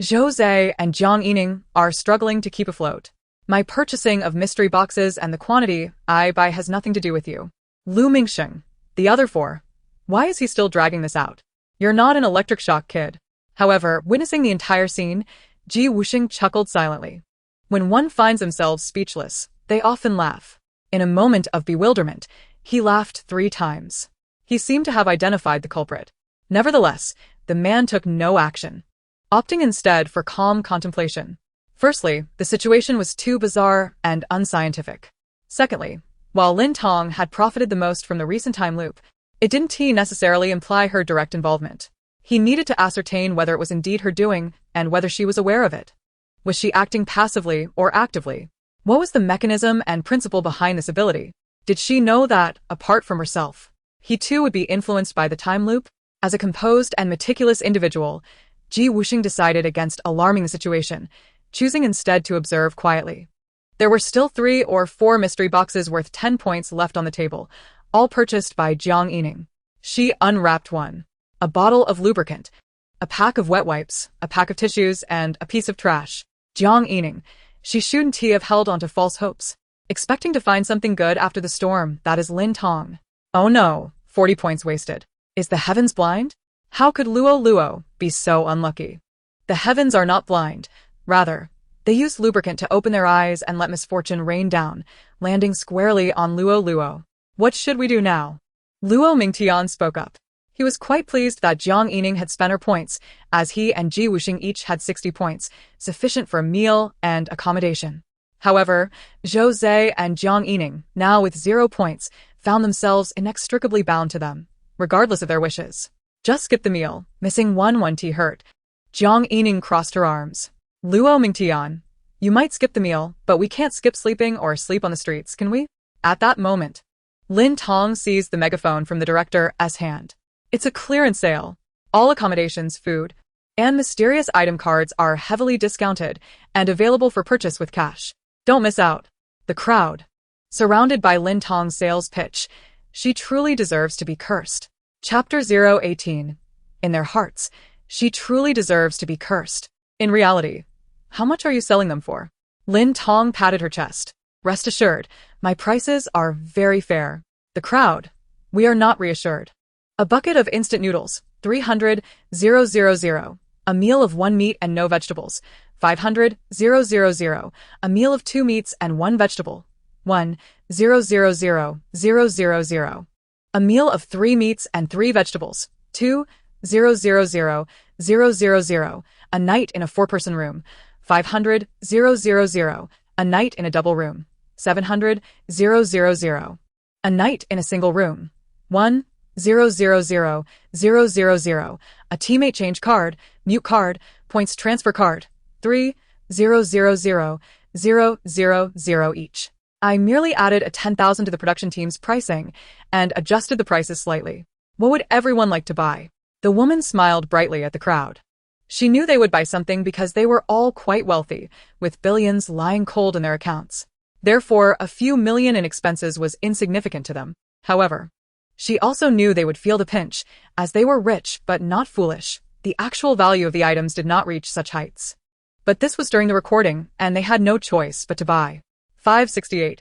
Zhou Zhe and Jiang Yining are struggling to keep afloat. My purchasing of mystery boxes and the quantity I buy has nothing to do with you. Lu Mingxing, the other four. Why is he still dragging this out? You're not an electric shock kid. However, witnessing the entire scene, Wusheng chuckled silently. When one finds themselves speechless, they often laugh. In a moment of bewilderment, he laughed 3 times. He seemed to have identified the culprit. Nevertheless, the man took no action, opting instead for calm contemplation. Firstly, the situation was too bizarre and unscientific. Secondly, while Lin Tong had profited the most from the recent time loop, it didn't necessarily imply her direct involvement. He needed to ascertain whether it was indeed her doing and whether she was aware of it. Was she acting passively or actively? What was the mechanism and principle behind this ability? Did she know that, apart from herself, he too would be influenced by the time loop? As a composed and meticulous individual, Wusheng decided against alarming the situation, choosing instead to observe quietly. There were still 3 or 4 mystery boxes worth 10 points left on the table, all purchased by Jiang Yining. She unwrapped one. A bottle of lubricant, a pack of wet wipes, a pack of tissues, and a piece of trash. Jiang Yining, she shouldn't have held onto false hopes, expecting to find something good after the storm. That is Lin Tong. Oh no, 40 points wasted. Is the heavens blind? How could Luo be so unlucky? The heavens are not blind. Rather, they used lubricant to open their eyes and let misfortune rain down, landing squarely on Luo. What should we do now? Luo Mingtian spoke up. He was quite pleased that Jiang Yining had spent her points, as he and Wusheng each had 60 points, sufficient for a meal and accommodation. However, Zhou Zhe and Jiang Yining, now with 0 points, found themselves inextricably bound to them, regardless of their wishes. Just skip the meal, missing one tea hurt. Jiang Yining crossed her arms. Luo Mingtian, you might skip the meal, but we can't skip sleeping or sleep on the streets, can we? At that moment, Lin Tong seized the megaphone from the director's hand. It's a clearance sale. All accommodations, food, and mysterious item cards are heavily discounted and available for purchase with cash. Don't miss out. The crowd, surrounded by Lin Tong's sales pitch, she truly deserves to be cursed. Chapter 018. In their hearts, she truly deserves to be cursed. In reality, how much are you selling them for? Lin Tong patted her chest. Rest assured, my prices are very fair. The crowd, we are not reassured. A bucket of instant noodles, 300,000. A meal of 1 meat and no vegetables, 500,000. A meal of 2 meats and 1 vegetable, 1,000,000. A meal of 3 meats and 3 vegetables, 2,000,000. A night in a 4-person room, 500,000. A night in a double room, 700,000. A night in a single room, 1,000,000. A teammate change card, mute card, points transfer card, 3,000,000 each. I merely added a 10,000 to the production team's pricing and adjusted the prices slightly. What would everyone like to buy? The woman smiled brightly at the crowd. She knew they would buy something because they were all quite wealthy, with billions lying cold in their accounts. Therefore, a few million in expenses was insignificant to them. However, she also knew they would feel the pinch, as they were rich but not foolish. The actual value of the items did not reach such heights. But this was during the recording, and they had no choice but to buy. 568.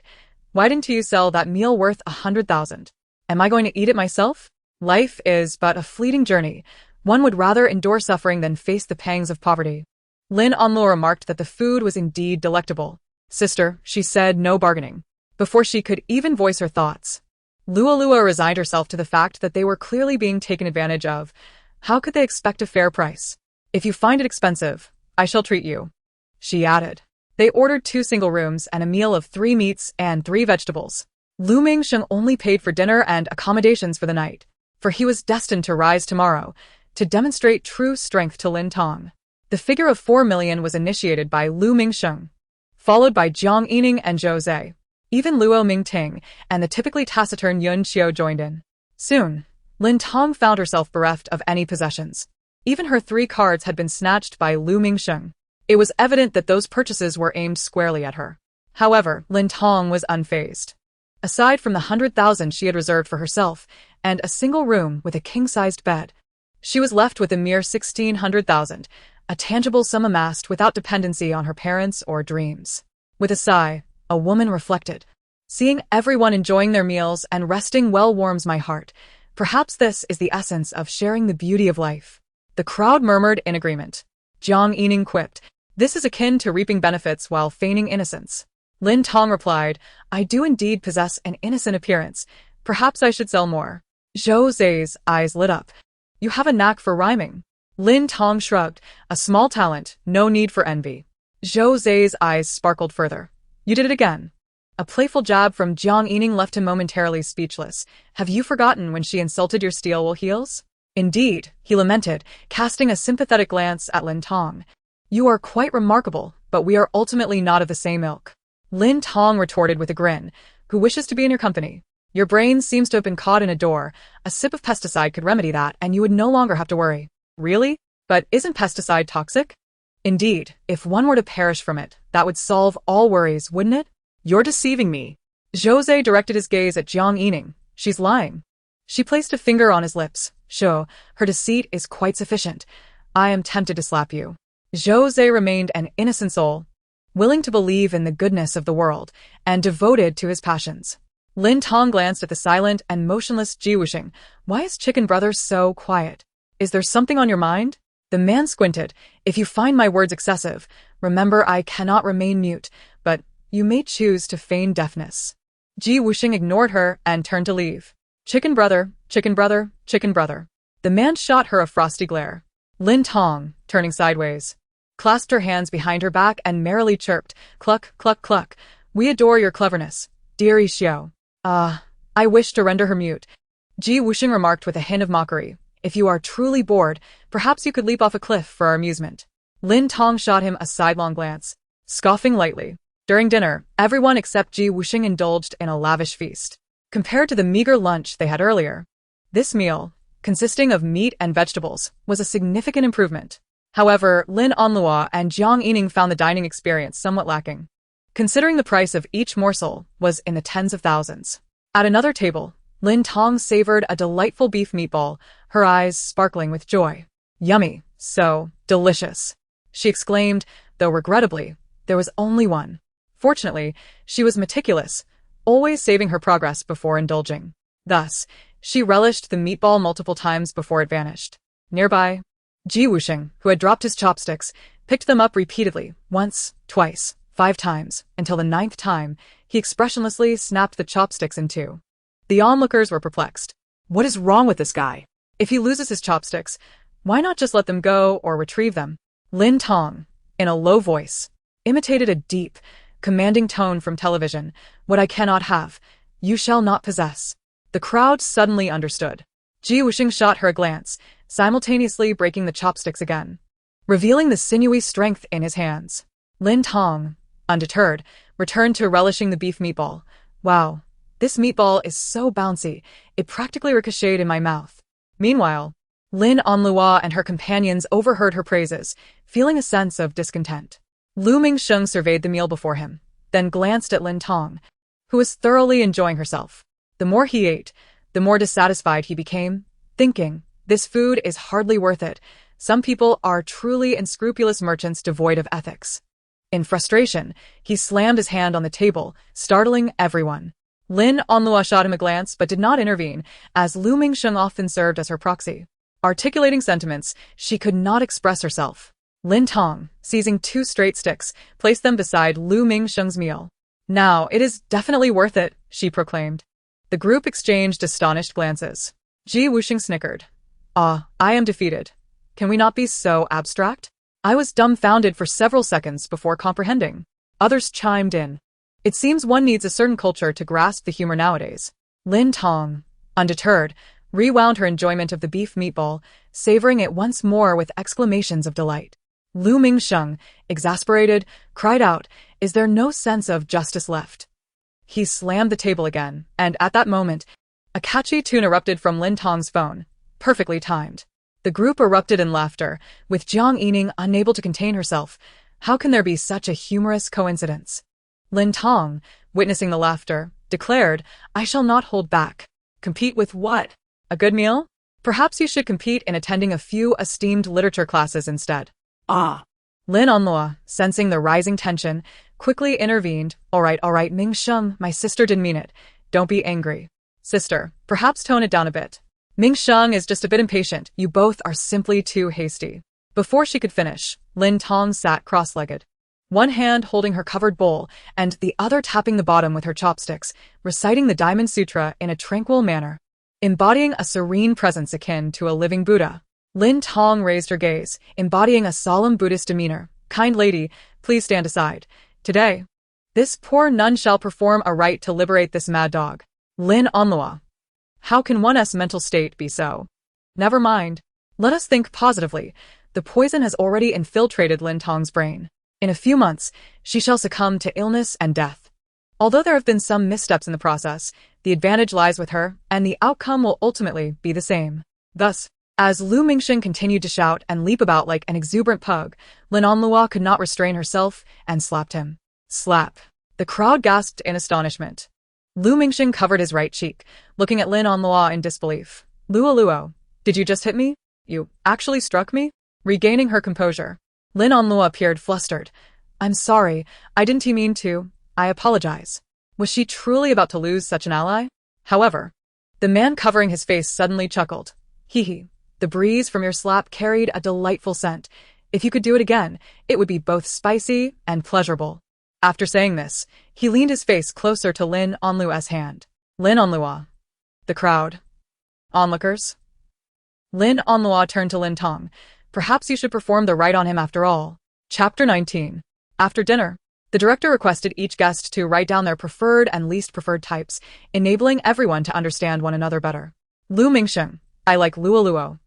Why didn't you sell that meal worth 100,000? Am I going to eat it myself? Life is but a fleeting journey. One would rather endure suffering than face the pangs of poverty. Lin Onlu remarked that the food was indeed delectable. Sister, she said, no bargaining. Before she could even voice her thoughts, Lualua resigned herself to the fact that they were clearly being taken advantage of. How could they expect a fair price? If you find it expensive, I shall treat you, she added. They ordered 2 single rooms and a meal of 3 meats and 3 vegetables. Lu Mingsheng only paid for dinner and accommodations for the night, for he was destined to rise tomorrow, to demonstrate true strength to Lin Tong. The figure of 4 million was initiated by Lu Mingsheng, followed by Jiang Yining and Zhou Zhe. Even Luo Mingting and the typically taciturn Yun Qiu joined in. Soon, Lin Tong found herself bereft of any possessions. Even her 3 cards had been snatched by Lu Mingsheng. It was evident that those purchases were aimed squarely at her. However, Lin Tong was unfazed. Aside from the 100,000 she had reserved for herself and a single room with a king-sized bed, she was left with a mere 1,600,000, a tangible sum amassed without dependency on her parents or dreams. With a sigh, a woman reflected. Seeing everyone enjoying their meals and resting well warms my heart. Perhaps this is the essence of sharing the beauty of life. The crowd murmured in agreement. Jiang Yining quipped, "This is akin to reaping benefits while feigning innocence." Lin Tong replied, "I do indeed possess an innocent appearance. Perhaps I should sell more." Zhou Zhe's eyes lit up. "You have a knack for rhyming." Lin Tong shrugged, "A small talent, no need for envy." Zhou Zhe's eyes sparkled further. "You did it again." A playful jab from Jiang Yining left him momentarily speechless. "Have you forgotten when she insulted your steel-wool heels?" "Indeed," he lamented, casting a sympathetic glance at Lin Tong. "You are quite remarkable, but we are ultimately not of the same ilk." Lin Tong retorted with a grin, "Who wishes to be in your company? Your brain seems to have been caught in a door. A sip of pesticide could remedy that, and you would no longer have to worry." "Really? But isn't pesticide toxic?" "Indeed, if one were to perish from it, that would solve all worries, wouldn't it?" "You're deceiving me." Zhou Zhe directed his gaze at Jiang Yining. "She's lying." She placed a finger on his lips. "Sure, her deceit is quite sufficient. I am tempted to slap you." Zhou Zhe remained an innocent soul, willing to believe in the goodness of the world, and devoted to his passions. Lin Tong glanced at the silent and motionless Ji Wusheng. "Why is Chicken Brother so quiet? Is there something on your mind?" The man squinted. "If you find my words excessive, remember I cannot remain mute, but you may choose to feign deafness." Ji Wusheng ignored her and turned to leave. "Chicken Brother, Chicken Brother, Chicken Brother." The man shot her a frosty glare. Lin Tong, turning sideways, clasped her hands behind her back and merrily chirped, "Cluck, cluck, cluck. We adore your cleverness, dearie Xiao." I wish to render her mute." Ji Wusheng remarked with a hint of mockery. "If you are truly bored, perhaps you could leap off a cliff for our amusement." Lin Tong shot him a sidelong glance, scoffing lightly. During dinner, everyone except Ji Wusheng indulged in a lavish feast. Compared to the meager lunch they had earlier, this meal, consisting of meat and vegetables, was a significant improvement. However, Lin Onlua and Jiang Yining found the dining experience somewhat lacking, considering the price of each morsel was in the tens of thousands. At another table, Lin Tong savored a delightful beef meatball, her eyes sparkling with joy. "Yummy, so delicious," she exclaimed, though regrettably, there was only one. Fortunately, she was meticulous, always saving her progress before indulging. Thus, she relished the meatball multiple times before it vanished. Nearby, Ji Wusheng, who had dropped his chopsticks, picked them up repeatedly, once, twice, 5 times, until the 9th time, he expressionlessly snapped the chopsticks in 2. The onlookers were perplexed. What is wrong with this guy? If he loses his chopsticks, why not just let them go or retrieve them? Lin Tong, in a low voice, imitated a deep, commanding tone from television. "What I cannot have, you shall not possess." The crowd suddenly understood. Ji Wusheng shot her a glance, simultaneously breaking the chopsticks again, revealing the sinewy strength in his hands. Lin Tong, undeterred, returned to relishing the beef meatball. "Wow, this meatball is so bouncy, it practically ricocheted in my mouth." Meanwhile, Lin Onlua and her companions overheard her praises, feeling a sense of discontent. Lu Mingsheng surveyed the meal before him, then glanced at Lin Tong, who was thoroughly enjoying herself. The more he ate, the more dissatisfied he became, thinking, "This food is hardly worth it. Some people are truly unscrupulous merchants devoid of ethics." In frustration, he slammed his hand on the table, startling everyone. Lin Onlua shot him a glance but did not intervene, as Lu Mingsheng often served as her proxy. Articulating sentiments, she could not express herself. Lin Tong, seizing 2 straight sticks, placed them beside Lu Mingsheng's meal. "Now, it is definitely worth it," she proclaimed. The group exchanged astonished glances. Ji Wusheng snickered. Ah, I am defeated. Can we not be so abstract? I was dumbfounded for several seconds before comprehending. Others chimed in. It seems one needs a certain culture to grasp the humor nowadays. Lin Tong, undeterred, rewound her enjoyment of the beef meatball, savoring it once more with exclamations of delight. Lu Mingsheng, exasperated, cried out, "Is there no sense of justice left?" He slammed the table again, and at that moment, a catchy tune erupted from Lin Tong's phone, perfectly timed. The group erupted in laughter, with Jiang Yining unable to contain herself. How can there be such a humorous coincidence? Lin Tong, witnessing the laughter, declared, "I shall not hold back." Compete with what? A good meal? Perhaps you should compete in attending a few esteemed literature classes instead. Ah. Lin Onlua, sensing the rising tension, quickly intervened. All right, Mingsheng, my sister didn't mean it. Don't be angry. Sister, perhaps tone it down a bit. Mingsheng is just a bit impatient. You both are simply too hasty. Before she could finish, Lin Tong sat cross-legged, one hand holding her covered bowl and the other tapping the bottom with her chopsticks, reciting the Diamond Sutra in a tranquil manner, embodying a serene presence akin to a living Buddha. Lin Tong raised her gaze, embodying a solemn Buddhist demeanor. Kind lady, please stand aside. Today, this poor nun shall perform a rite to liberate this mad dog. Lin Onlua. How can one's mental state be so? Never mind. Let us think positively. The poison has already infiltrated Lin Tong's brain. In a few months, she shall succumb to illness and death. Although there have been some missteps in the process, the advantage lies with her, and the outcome will ultimately be the same. Thus, as Lu Mingsheng continued to shout and leap about like an exuberant pug, Lin Onlua could not restrain herself and slapped him. Slap. The crowd gasped in astonishment. Lu Mingsheng covered his right cheek, looking at Lin Onlua in disbelief. Luo, did you just hit me? You actually struck me? Regaining her composure, Lin Onlua appeared flustered. I'm sorry, I didn't mean to. I apologize. Was she truly about to lose such an ally? However, the man covering his face suddenly chuckled. Hee. The breeze from your slap carried a delightful scent. If you could do it again, it would be both spicy and pleasurable. After saying this, he leaned his face closer to Lin Onlua's hand. Lin Onlua. The crowd. Onlookers. Lin Onlua turned to Lin Tong. Perhaps you should perform the rite on him after all. Chapter 19. After dinner, the director requested each guest to write down their preferred and least preferred types, enabling everyone to understand one another better. Lu Mingsheng. I like Luo.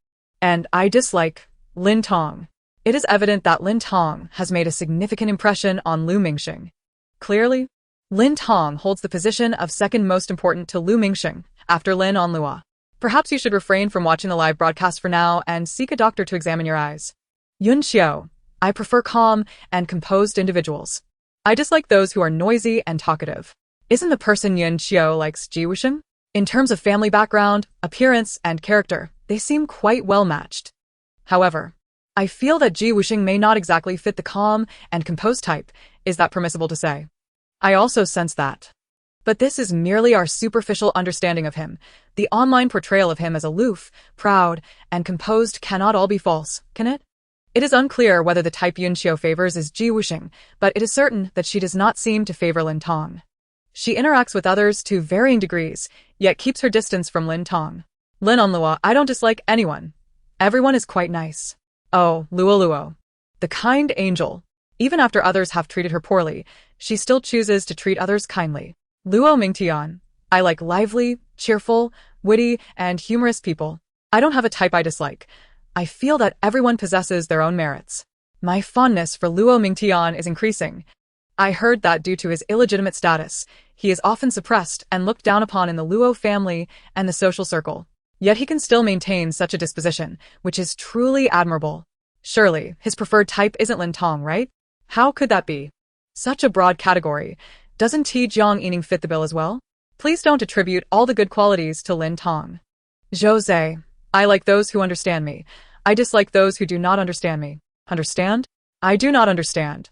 And I dislike Lin Tong. It is evident that Lin Tong has made a significant impression on Lu Mingsheng. Clearly, Lin Tong holds the position of second most important to Lu Mingsheng, after Lin Onlua. Perhaps you should refrain from watching the live broadcast for now and seek a doctor to examine your eyes. Yun Xiao. I prefer calm and composed individuals. I dislike those who are noisy and talkative. Isn't the person Yun Xiao likes Ji Wusheng? In terms of family background, appearance, and character, they seem quite well matched. However, I feel that Ji Wusheng may not exactly fit the calm and composed type. Is that permissible to say? I also sense that. But this is merely our superficial understanding of him. The online portrayal of him as aloof, proud, and composed cannot all be false, can it? It is unclear whether the type Yun Xiao favors is Ji Wusheng, but it is certain that she does not seem to favor Lin Tong. She interacts with others to varying degrees, yet keeps her distance from Lin Tong. Lin Onlua, I don't dislike anyone. Everyone is quite nice. Oh, Luo. The kind angel. Even after others have treated her poorly, she still chooses to treat others kindly. Luo Mingtian. I like lively, cheerful, witty, and humorous people. I don't have a type I dislike. I feel that everyone possesses their own merits. My fondness for Luo Mingtian is increasing. I heard that due to his illegitimate status, he is often suppressed and looked down upon in the Luo family and the social circle. Yet he can still maintain such a disposition, which is truly admirable. Surely, his preferred type isn't Lin Tong, right? How could that be? Such a broad category. Doesn't Jiang Yining fit the bill as well? Please don't attribute all the good qualities to Lin Tong. Jose. I like those who understand me. I dislike those who do not understand me. Understand? I do not understand.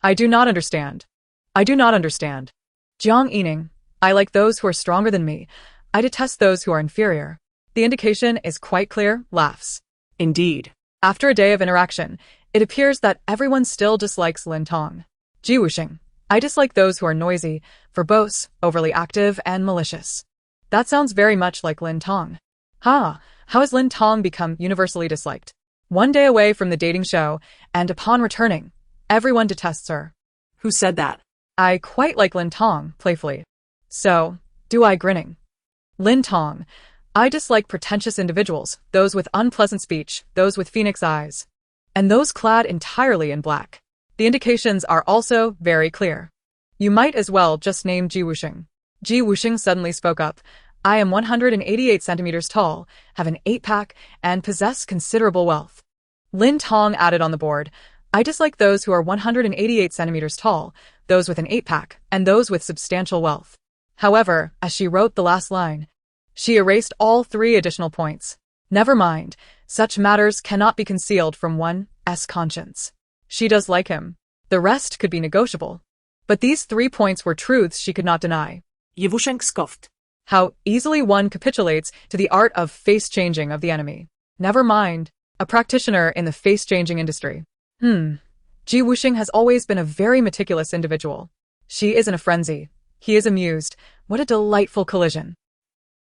I do not understand. I do not understand. Jiang Yining. I like those who are stronger than me. I detest those who are inferior. The indication is quite clear, laughs. Indeed. After a day of interaction, it appears that everyone still dislikes Lin Tong. Ji Wusheng. I dislike those who are noisy, verbose, overly active, and malicious. That sounds very much like Lin Tong. Ha! How has Lin Tong become universally disliked? One day away from the dating show, and upon returning, everyone detests her. Who said that? I quite like Lin Tong, playfully. So, do I, grinning. Lin Tong. I dislike pretentious individuals, those with unpleasant speech, those with phoenix eyes, and those clad entirely in black. The indications are also very clear. You might as well just name Wusheng. Wusheng suddenly spoke up. I am 188 centimeters tall, have an 8-pack, and possess considerable wealth. Lin Tong added on the board. I dislike those who are 188 centimeters tall, those with an 8-pack, and those with substantial wealth. However, as she wrote the last line, she erased all 3 additional points. Never mind, such matters cannot be concealed from one's conscience. She does like him. The rest could be negotiable. But these 3 points were truths she could not deny. Wusheng scoffed. How easily one capitulates to the art of face-changing of the enemy. Never mind, a practitioner in the face-changing industry. Wusheng has always been a very meticulous individual. She is in a frenzy. He is amused. What a delightful collision.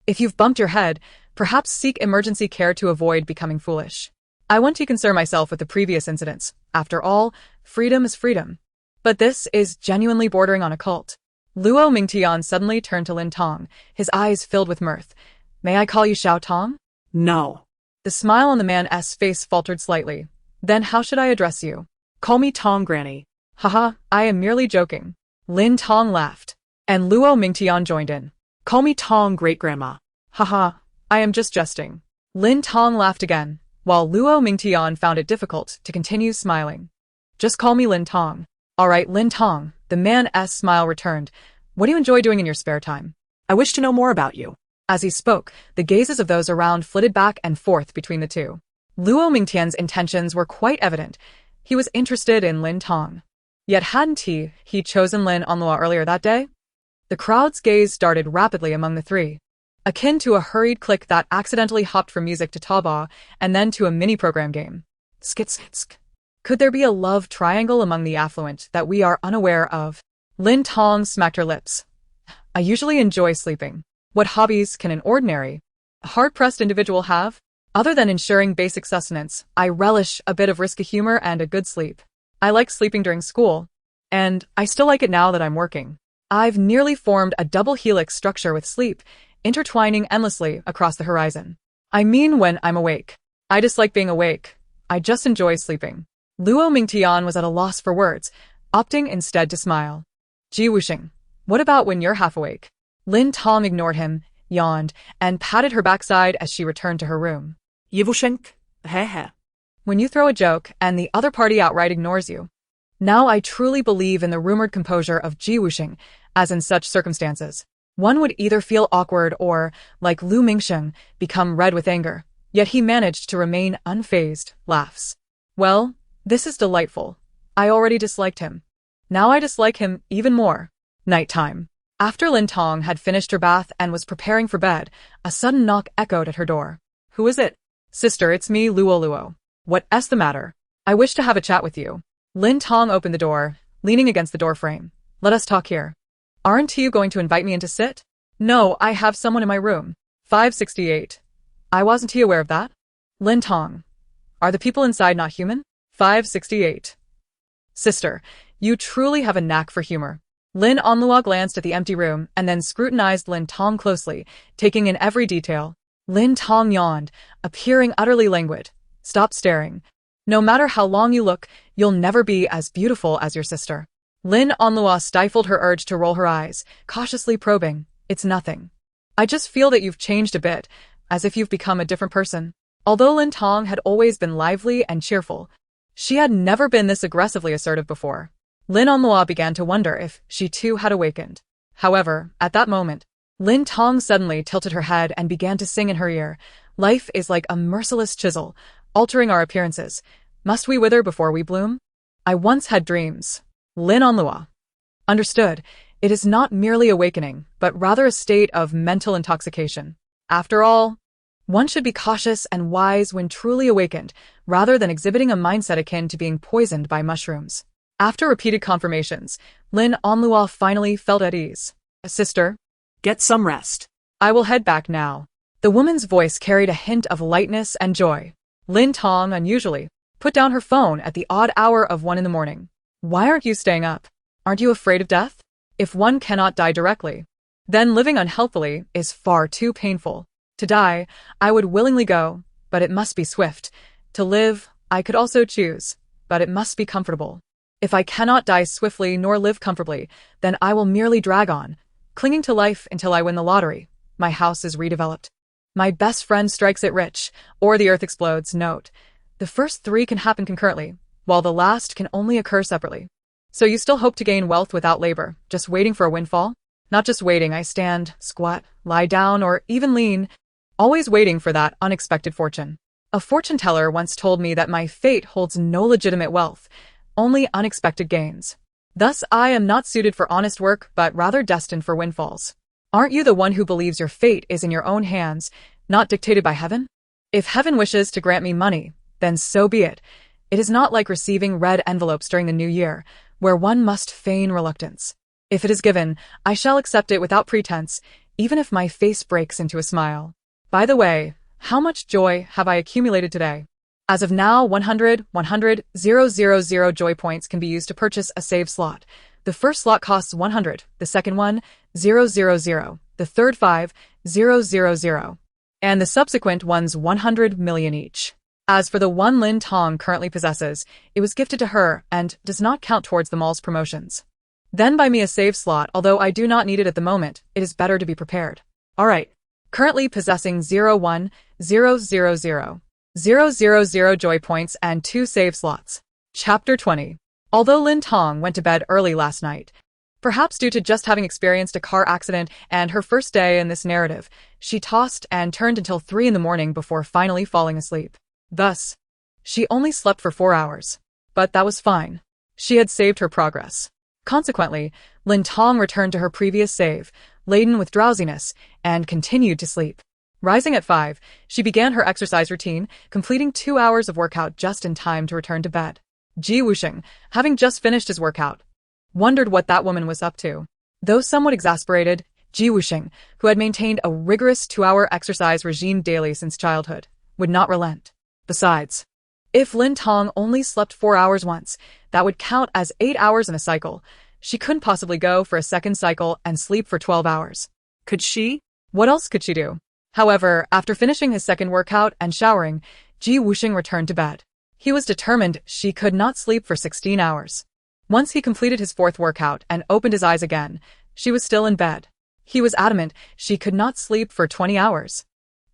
If you've bumped your head, perhaps seek emergency care to avoid becoming foolish. I want to concern myself with the previous incidents. After all, freedom is freedom. But this is genuinely bordering on a cult. Luo Mingtian suddenly turned to Lin Tong, his eyes filled with mirth. May I call you Xiao Tong? No. The smile on the man's face faltered slightly. Then how should I address you? Call me Tong, Granny. Haha, I am merely joking. Lin Tong laughed. And Luo Mingtian joined in. Call me Tong, Great-Grandma. Haha, I am just jesting. Lin Tong laughed again, while Luo Mingtian found it difficult to continue smiling. Just call me Lin Tong. All right, Lin Tong. The man's smile returned. What do you enjoy doing in your spare time? I wish to know more about you. As he spoke, the gazes of those around flitted back and forth between the two. Luo Mingtian's intentions were quite evident. He was interested in Lin Tong. Yet hadn't he chosen Lin Onlua earlier that day? The crowd's gaze darted rapidly among the three, akin to a hurried click that accidentally hopped from music to Taobao and then to a mini-program game. Skitsk. Could there be a love triangle among the affluent that we are unaware of? Lin Tong smacked her lips. I usually enjoy sleeping. What hobbies can an ordinary, hard-pressed individual have? Other than ensuring basic sustenance, I relish a bit of risky humor and a good sleep. I like sleeping during school, and I still like it now that I'm working. I've nearly formed a double helix structure with sleep, intertwining endlessly across the horizon. I mean when I'm awake. I dislike being awake. I just enjoy sleeping. Luo Mingtian was at a loss for words, opting instead to smile. Wusheng, what about when you're half awake? Lin Tong ignored him, yawned, and patted her backside as she returned to her room. Wusheng, he. When you throw a joke and the other party outright ignores you. Now I truly believe in the rumored composure of Wusheng, as in such circumstances. One would either feel awkward or, like Lu Mingsheng, become red with anger. Yet he managed to remain unfazed, laughs. Well, this is delightful. I already disliked him. Now I dislike him even more. Nighttime. After Lin Tong had finished her bath and was preparing for bed, a sudden knock echoed at her door. Who is it? Sister, it's me, Luo. What's the matter? I wish to have a chat with you. Lin Tong opened the door, leaning against the doorframe. Let us talk here. Aren't you going to invite me in to sit? No, I have someone in my room. 568. I wasn't aware of that. Lin Tong. Are the people inside not human? 568. Sister, you truly have a knack for humor. Lin Onlua glanced at the empty room and then scrutinized Lin Tong closely, taking in every detail. Lin Tong yawned, appearing utterly languid. Stop staring. No matter how long you look, you'll never be as beautiful as your sister. Lin Onlua stifled her urge to roll her eyes, cautiously probing. It's nothing. I just feel that you've changed a bit, as if you've become a different person. Although Lin Tong had always been lively and cheerful, she had never been this aggressively assertive before. Lin Onlua began to wonder if she too had awakened. However, at that moment, Lin Tong suddenly tilted her head and began to sing in her ear. Life is like a merciless chisel, altering our appearances. Must we wither before we bloom? I once had dreams. Lin Onlua. Understood. It is not merely awakening, but rather a state of mental intoxication. After all, one should be cautious and wise when truly awakened, rather than exhibiting a mindset akin to being poisoned by mushrooms. After repeated confirmations, Lin Onlua finally felt at ease. Sister, get some rest. I will head back now. The woman's voice carried a hint of lightness and joy. Lin Tong, unusually, put down her phone at the odd hour of 1 in the morning. Why aren't you staying up? Aren't you afraid of death? If one cannot die directly, then living unhealthily is far too painful. To die, I would willingly go, but it must be swift. To live, I could also choose, but it must be comfortable. If I cannot die swiftly nor live comfortably, then I will merely drag on, clinging to life until I win the lottery. My house is redeveloped. My best friend strikes it rich, or the earth explodes. Note: the first 3 can happen concurrently, while the last can only occur separately. So you still hope to gain wealth without labor, just waiting for a windfall? Not just waiting, I stand, squat, lie down, or even lean, always waiting for that unexpected fortune. A fortune teller once told me that my fate holds no legitimate wealth, only unexpected gains. Thus, I am not suited for honest work, but rather destined for windfalls. Aren't you the one who believes your fate is in your own hands, not dictated by heaven? If heaven wishes to grant me money, then so be it. It is not like receiving red envelopes during the new year, where one must feign reluctance. If it is given, I shall accept it without pretense, even if my face breaks into a smile. By the way, how much joy have I accumulated today? As of now, 100 000 joy points can be used to purchase a save slot. The first slot costs 100, the second one, 000, the third 5, 000, and the subsequent ones 100 million each. As for the one Lin Tong currently possesses, it was gifted to her and does not count towards the mall's promotions. Then buy me a save slot, although I do not need it at the moment, it is better to be prepared. Alright. Currently possessing 01000 joy points and 2 save slots. Chapter 20. Although Lin Tong went to bed early last night, perhaps due to just having experienced a car accident and her first day in this narrative, she tossed and turned until 3 in the morning before finally falling asleep. Thus, she only slept for 4 hours. But that was fine. She had saved her progress. Consequently, Lin Tong returned to her previous save, laden with drowsiness, and continued to sleep. Rising at 5, she began her exercise routine, completing 2 hours of workout just in time to return to bed. Wusheng, having just finished his workout, wondered what that woman was up to. Though somewhat exasperated, Wusheng, who had maintained a rigorous 2-hour exercise regime daily since childhood, would not relent. Besides, if Lin Tong only slept 4 hours once, that would count as 8 hours in a cycle. She couldn't possibly go for a second cycle and sleep for 12 hours. Could she? What else could she do? However, after finishing his second workout and showering, Wusheng returned to bed. He was determined she could not sleep for 16 hours. Once he completed his 4th workout and opened his eyes again, she was still in bed. He was adamant she could not sleep for 20 hours.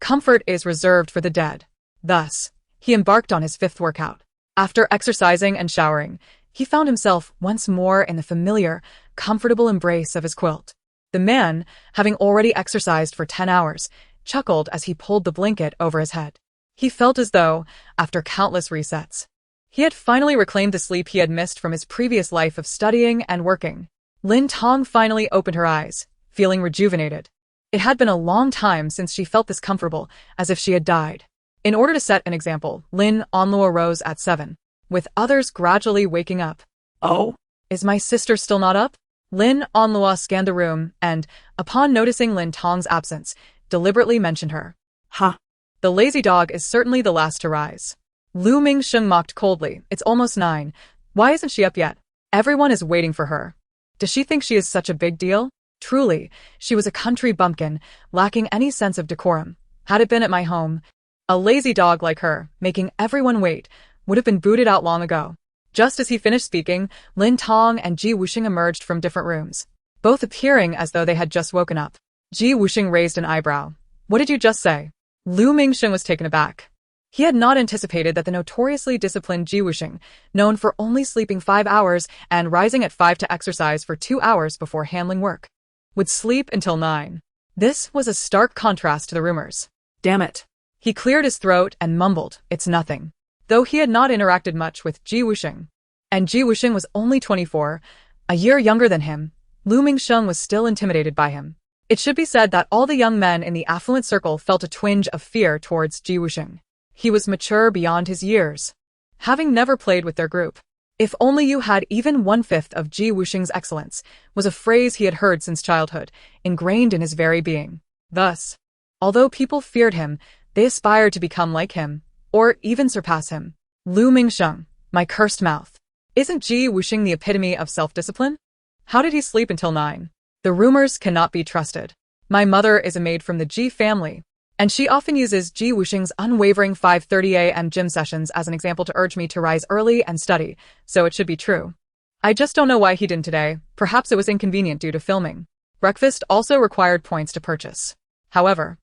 Comfort is reserved for the dead. Thus, he embarked on his 5th workout. After exercising and showering, he found himself once more in the familiar, comfortable embrace of his quilt. The man, having already exercised for 10 hours, chuckled as he pulled the blanket over his head. He felt as though, after countless resets, he had finally reclaimed the sleep he had missed from his previous life of studying and working. Lin Tong finally opened her eyes, feeling rejuvenated. It had been a long time since she felt this comfortable, as if she had died. In order to set an example, Lin Onluo rose at 7, with others gradually waking up. Oh? Is my sister still not up? Lin Onluo scanned the room and, upon noticing Lin Tong's absence, deliberately mentioned her. Huh. The lazy dog is certainly the last to rise. Lu Mingsheng mocked coldly. It's almost 9. Why isn't she up yet? Everyone is waiting for her. Does she think she is such a big deal? Truly, she was a country bumpkin, lacking any sense of decorum. Had it been at my home, a lazy dog like her, making everyone wait, would have been booted out long ago. Just as he finished speaking, Lin Tong and Wusheng emerged from different rooms, both appearing as though they had just woken up. Wusheng raised an eyebrow. What did you just say? Lu Mingsheng was taken aback. He had not anticipated that the notoriously disciplined Wusheng, known for only sleeping 5 hours and rising at 5 to exercise for 2 hours before handling work, would sleep until 9. This was a stark contrast to the rumors. Damn it. He cleared his throat and mumbled, it's nothing. Though he had not interacted much with Wusheng, and Wusheng was only 24, a year younger than him, Lu Mingsheng was still intimidated by him. It should be said that all the young men in the affluent circle felt a twinge of fear towards Wusheng. He was mature beyond his years, having never played with their group. If only you had even 1/5 of Wusheng's excellence, was a phrase he had heard since childhood, ingrained in his very being. Thus, although people feared him, they aspired to become like him, or even surpass him. Lu Mingsheng, my cursed mouth. Isn't Ji Wusheng the epitome of self-discipline? How did he sleep until 9? The rumors cannot be trusted. My mother is a maid from the Ji family, and she often uses Ji Wusheng's unwavering 5:30 a.m. gym sessions as an example to urge me to rise early and study, so it should be true. I just don't know why he didn't today. Perhaps it was inconvenient due to filming. Breakfast also required points to purchase. However,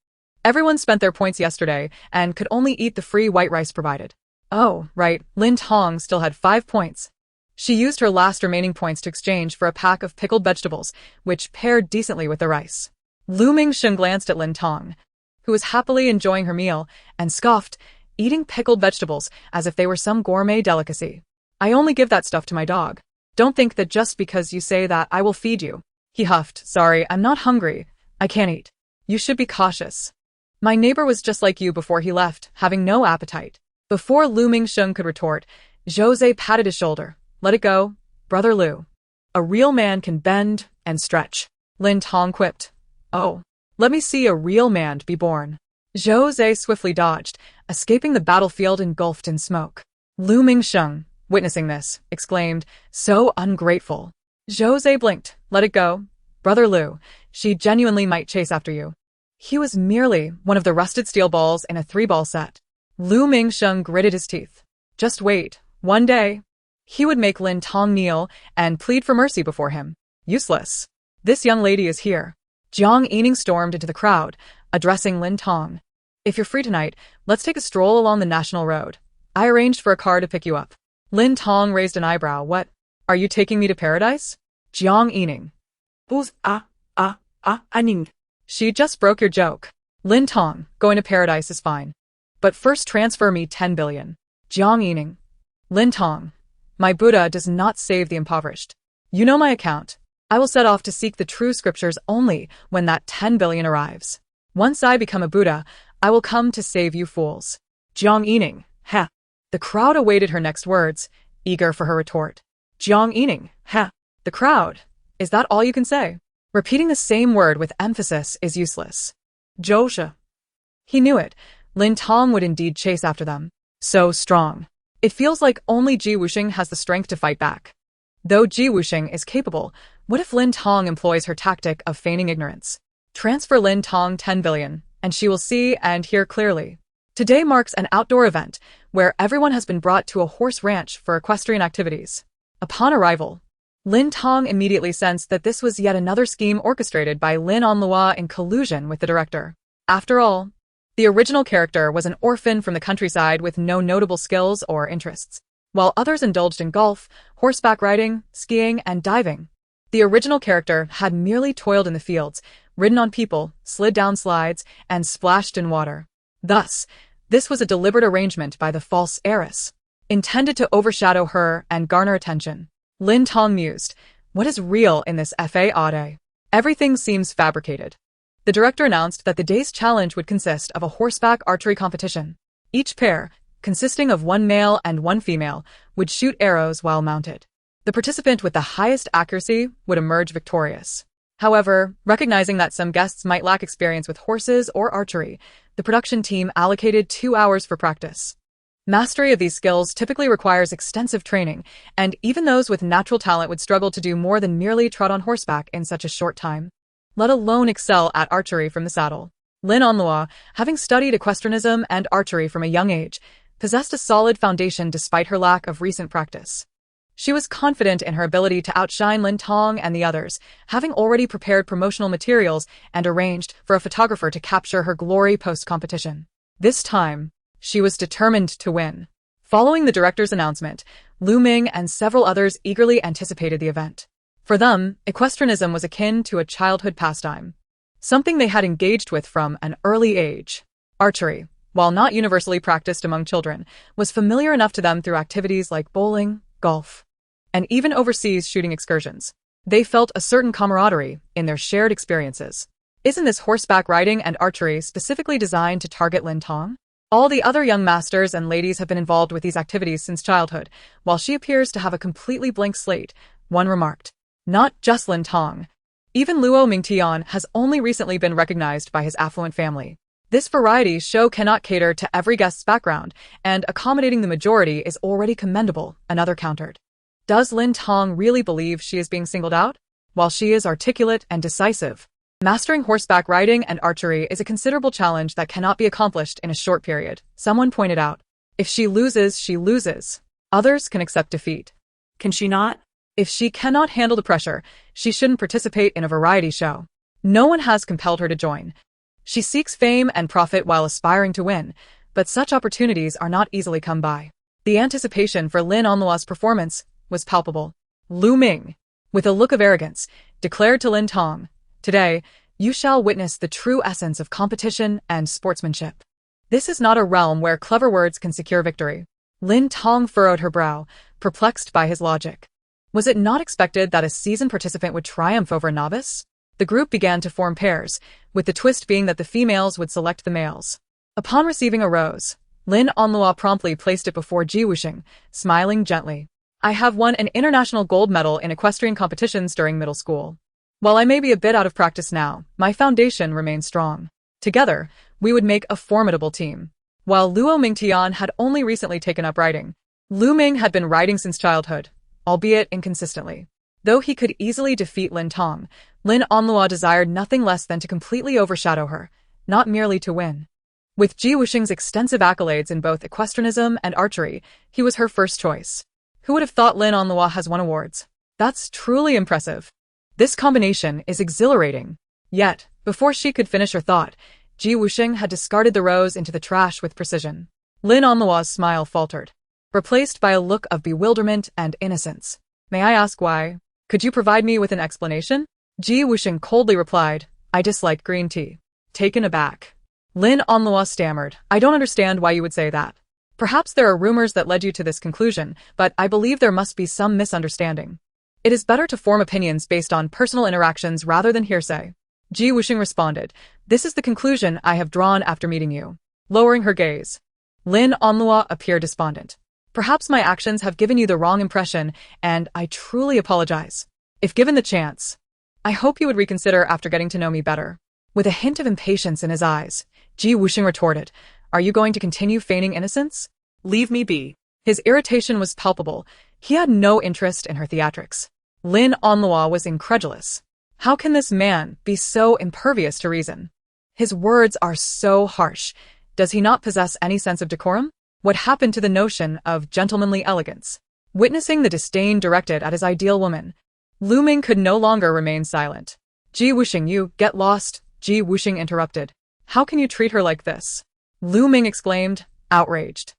everyone spent their points yesterday and could only eat the free white rice provided. Oh, right, Lin Tong still had 5 points. She used her last remaining points to exchange for a pack of pickled vegetables, which paired decently with the rice. Lu Mingsheng glanced at Lin Tong, who was happily enjoying her meal, and scoffed, eating pickled vegetables as if they were some gourmet delicacy. I only give that stuff to my dog. Don't think that just because you say that I will feed you. He huffed. Sorry, I'm not hungry. I can't eat. You should be cautious. My neighbor was just like you before he left, having no appetite. Before Lu Mingsheng could retort, Jose patted his shoulder. Let it go, Brother Lu. A real man can bend and stretch. Lin Tong quipped. Oh, let me see a real man be born. Jose swiftly dodged, escaping the battlefield engulfed in smoke. Lu Mingsheng, witnessing this, exclaimed, so ungrateful. Jose blinked. Let it go, Brother Lu. She genuinely might chase after you. He was merely one of the rusted steel balls in a 3-ball set. Lu Mingsheng gritted his teeth. Just wait. One day, he would make Lin Tong kneel and plead for mercy before him. Useless. This young lady is here. Jiang Yining stormed into the crowd, addressing Lin Tong. If you're free tonight, let's take a stroll along the National Road. I arranged for a car to pick you up. Lin Tong raised an eyebrow. What? Are you taking me to paradise? Jiang Yining. Aning. She just broke your joke. Lin Tong, going to paradise is fine. But first transfer me 10 billion. Jiang Yining. Lin Tong. My Buddha does not save the impoverished. You know my account. I will set off to seek the true scriptures only when that 10 billion arrives. Once I become a Buddha, I will come to save you fools. Jiang Yining. Ha. The crowd awaited her next words, eager for her retort. Jiang Yining. Ha. The crowd. Is that all you can say? Repeating the same word with emphasis is useless. Zhou. He knew it. Lin Tong would indeed chase after them. So strong. It feels like only Ji Wusheng has the strength to fight back. Though Ji Wusheng is capable, what if Lin Tong employs her tactic of feigning ignorance? Transfer Lin Tong 10 billion, and she will see and hear clearly. Today marks an outdoor event where everyone has been brought to a horse ranch for equestrian activities. Upon arrival, Lin Tong immediately sensed that this was yet another scheme orchestrated by Lin Onlua in collusion with the director. After all, the original character was an orphan from the countryside with no notable skills or interests. While others indulged in golf, horseback riding, skiing, and diving, the original character had merely toiled in the fields, ridden on people, slid down slides, and splashed in water. Thus, this was a deliberate arrangement by the false heiress, intended to overshadow her and garner attention. Lin Tong mused, what is real in this FA? Everything seems fabricated. The director announced that the day's challenge would consist of a horseback archery competition. Each pair, consisting of 1 male and 1 female, would shoot arrows while mounted. The participant with the highest accuracy would emerge victorious. However, recognizing that some guests might lack experience with horses or archery, the production team allocated 2 hours for practice. Mastery of these skills typically requires extensive training, and even those with natural talent would struggle to do more than merely trot on horseback in such a short time, let alone excel at archery from the saddle. Lin Onlua, having studied equestrianism and archery from a young age, possessed a solid foundation despite her lack of recent practice. She was confident in her ability to outshine Lin Tong and the others, having already prepared promotional materials and arranged for a photographer to capture her glory post-competition. This time, she was determined to win. Following the director's announcement, Lu Ming and several others eagerly anticipated the event. For them, equestrianism was akin to a childhood pastime, something they had engaged with from an early age. Archery, while not universally practiced among children, was familiar enough to them through activities like bowling, golf, and even overseas shooting excursions. They felt a certain camaraderie in their shared experiences. Isn't this horseback riding and archery specifically designed to target Lin Tong? All the other young masters and ladies have been involved with these activities since childhood, while she appears to have a completely blank slate, one remarked. Not just Lin Tong. Even Luo Mingtian has only recently been recognized by his affluent family. This variety show cannot cater to every guest's background, and accommodating the majority is already commendable, another countered. Does Lin Tong really believe she is being singled out? While she is articulate and decisive, mastering horseback riding and archery is a considerable challenge that cannot be accomplished in a short period, someone pointed out. If she loses, she loses. Others can accept defeat. Can she not? If she cannot handle the pressure, she shouldn't participate in a variety show. No one has compelled her to join. She seeks fame and profit while aspiring to win, but such opportunities are not easily come by. The anticipation for Lin Onlua's performance was palpable. Lu Ming, with a look of arrogance, declared to Lin Tong, "Today, you shall witness the true essence of competition and sportsmanship." This is not a realm where clever words can secure victory. Lin Tong furrowed her brow, perplexed by his logic. Was it not expected that a seasoned participant would triumph over a novice? The group began to form pairs, with the twist being that the females would select the males. Upon receiving a rose, Lin Onlua promptly placed it before Ji Wusheng, smiling gently. "I have won an international gold medal in equestrian competitions during middle school. While I may be a bit out of practice now, my foundation remains strong. Together, we would make a formidable team." While Luo Mingtian had only recently taken up riding, Lu Ming had been riding since childhood, albeit inconsistently. Though he could easily defeat Lin Tong, Lin Onlua desired nothing less than to completely overshadow her, not merely to win. With Ji Wusheng's extensive accolades in both equestrianism and archery, he was her first choice. Who would have thought Lin Onlua has won awards? That's truly impressive. This combination is exhilarating. Yet, before she could finish her thought, Ji Wusheng had discarded the rose into the trash with precision. Lin Onlua's smile faltered, replaced by a look of bewilderment and innocence. "May I ask why? Could you provide me with an explanation?" Ji Wusheng coldly replied, "I dislike green tea." Taken aback, Lin Onlua stammered, "I don't understand why you would say that. Perhaps there are rumors that led you to this conclusion, but I believe there must be some misunderstanding. It is better to form opinions based on personal interactions rather than hearsay." Ji Wusheng responded, "This is the conclusion I have drawn after meeting you." Lowering her gaze, Lin Onlua appeared despondent. "Perhaps my actions have given you the wrong impression, and I truly apologize. If given the chance, I hope you would reconsider after getting to know me better." With a hint of impatience in his eyes, Ji Wusheng retorted, "Are you going to continue feigning innocence? Leave me be." His irritation was palpable. He had no interest in her theatrics. Lin Onlua was incredulous. How can this man be so impervious to reason? His words are so harsh. Does he not possess any sense of decorum? What happened to the notion of gentlemanly elegance? Witnessing the disdain directed at his ideal woman, Lu Ming could no longer remain silent. "Ji Wusheng, you get lost," Ji Wusheng interrupted. "How can you treat her like this?" Lu Ming exclaimed, outraged.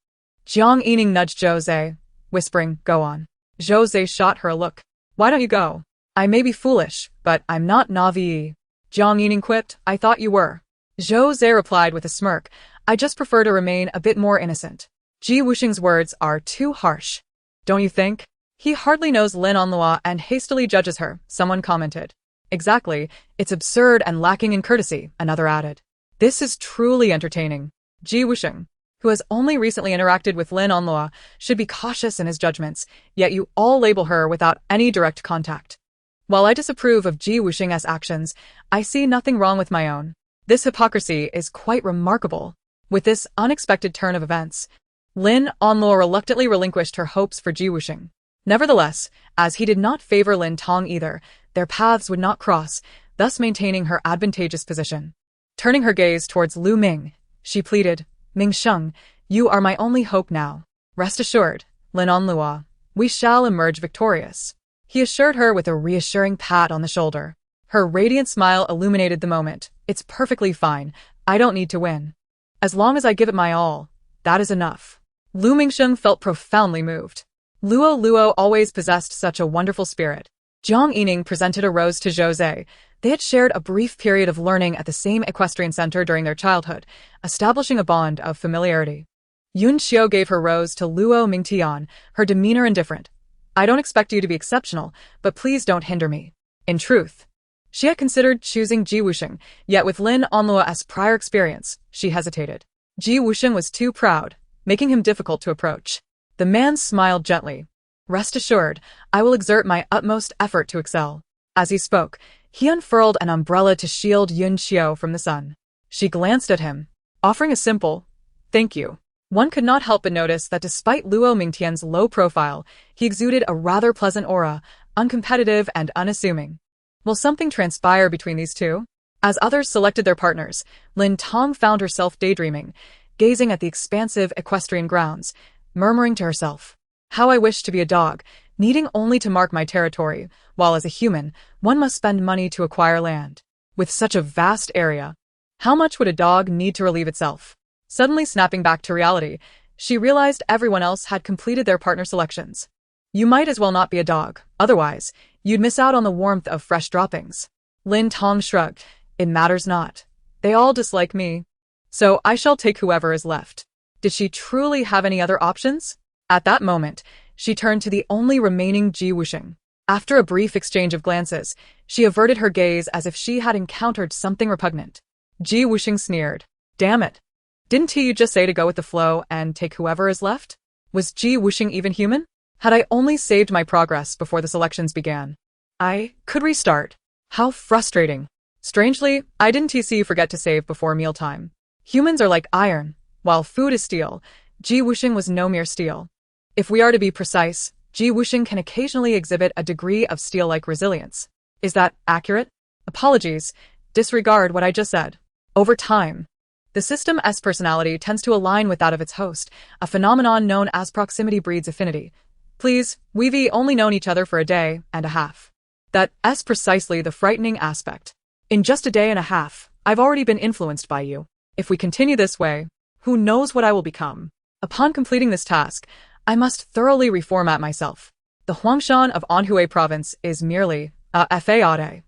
Jiang Yining nudged Zhou Zhe, whispering, "Go on." Zhou Zhe shot her a look. "Why don't you go?" "I may be foolish, but I'm not naive." Jiang Yining quipped, "I thought you were." Zhou Zhe replied with a smirk, "I just prefer to remain a bit more innocent." Ji Wusheng's words are too harsh. "Don't you think? He hardly knows Lin Onlua and hastily judges her," someone commented. "Exactly, it's absurd and lacking in courtesy," another added. "This is truly entertaining." Ji Wusheng, who has only recently interacted with Lin Onlua, should be cautious in his judgments, yet you all label her without any direct contact. While I disapprove of Ji Wusheng's actions, I see nothing wrong with my own. This hypocrisy is quite remarkable. With this unexpected turn of events, Lin Onlua reluctantly relinquished her hopes for Ji Wusheng. Nevertheless, as he did not favor Lin Tong either, their paths would not cross, thus maintaining her advantageous position. Turning her gaze towards Lu Ming, she pleaded, "Ming Sheng, you are my only hope now. Rest assured, Lin Onlua, we shall emerge victorious." He assured her with a reassuring pat on the shoulder. Her radiant smile illuminated the moment. "It's perfectly fine. I don't need to win. As long as I give it my all, that is enough." Lu Mingsheng felt profoundly moved. Luo always possessed such a wonderful spirit. Jiang Yining presented a rose to Zhou Zhe. They had shared a brief period of learning at the same equestrian center during their childhood, establishing a bond of familiarity. Yun Xiao gave her rose to Luo Mingtian, her demeanor indifferent. "I don't expect you to be exceptional, but please don't hinder me." In truth, she had considered choosing Ji Wusheng, yet with Lin Onlua's prior experience, she hesitated. Ji Wusheng was too proud, making him difficult to approach. The man smiled gently. "Rest assured, I will exert my utmost effort to excel." As he spoke, He unfurled an umbrella to shield Yun Xiao from the sun. She glanced at him, offering a simple, "Thank you." One could not help but notice that despite Luo Mingtian's low profile, he exuded a rather pleasant aura, uncompetitive and unassuming. Will something transpire between these two? As others selected their partners, Lin Tong found herself daydreaming, gazing at the expansive equestrian grounds, murmuring to herself, "How I wish to be a dog, needing only to mark my territory, while as a human, one must spend money to acquire land. With such a vast area, how much would a dog need to relieve itself?" Suddenly snapping back to reality, she realized everyone else had completed their partner selections. You might as well not be a dog, otherwise, you'd miss out on the warmth of fresh droppings. Lin Tong shrugged. It matters not. They all dislike me. So I shall take whoever is left. Did she truly have any other options? At that moment, she turned to the only remaining Wusheng. After a brief exchange of glances, she averted her gaze as if she had encountered something repugnant. Wusheng sneered. Damn it. Didn't you just say to go with the flow and take whoever is left? Was Wusheng even human? Had I only saved my progress before the selections began, I could restart. How frustrating. Strangely, I didn't see you forget to save before mealtime. Humans are like iron, while food is steel. Wusheng was no mere steel. If we are to be precise, Wusheng can occasionally exhibit a degree of steel-like resilience. Is that accurate? Apologies, disregard what I just said. Over time, the system's personality tends to align with that of its host, a phenomenon known as proximity breeds affinity. Please, we've only known each other for a day and a half. That's precisely the frightening aspect. In just a day and a half, I've already been influenced by you. If we continue this way, who knows what I will become? Upon completing this task, I must thoroughly reformat myself. The Huangshan of Anhui province is merely a fade.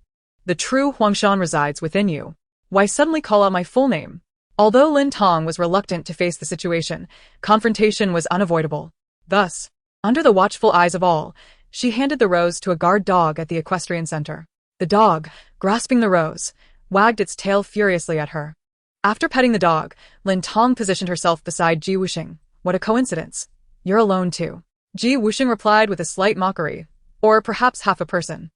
The true Huangshan resides within you. Why suddenly call out my full name? Although Lin Tong was reluctant to face the situation, confrontation was unavoidable. Thus, under the watchful eyes of all, she handed the rose to a guard dog at the equestrian center. The dog, grasping the rose, wagged its tail furiously at her. After petting the dog, Lin Tong positioned herself beside Wusheng. What a coincidence. You're alone too. Wusheng replied with a slight mockery. Or perhaps half a person.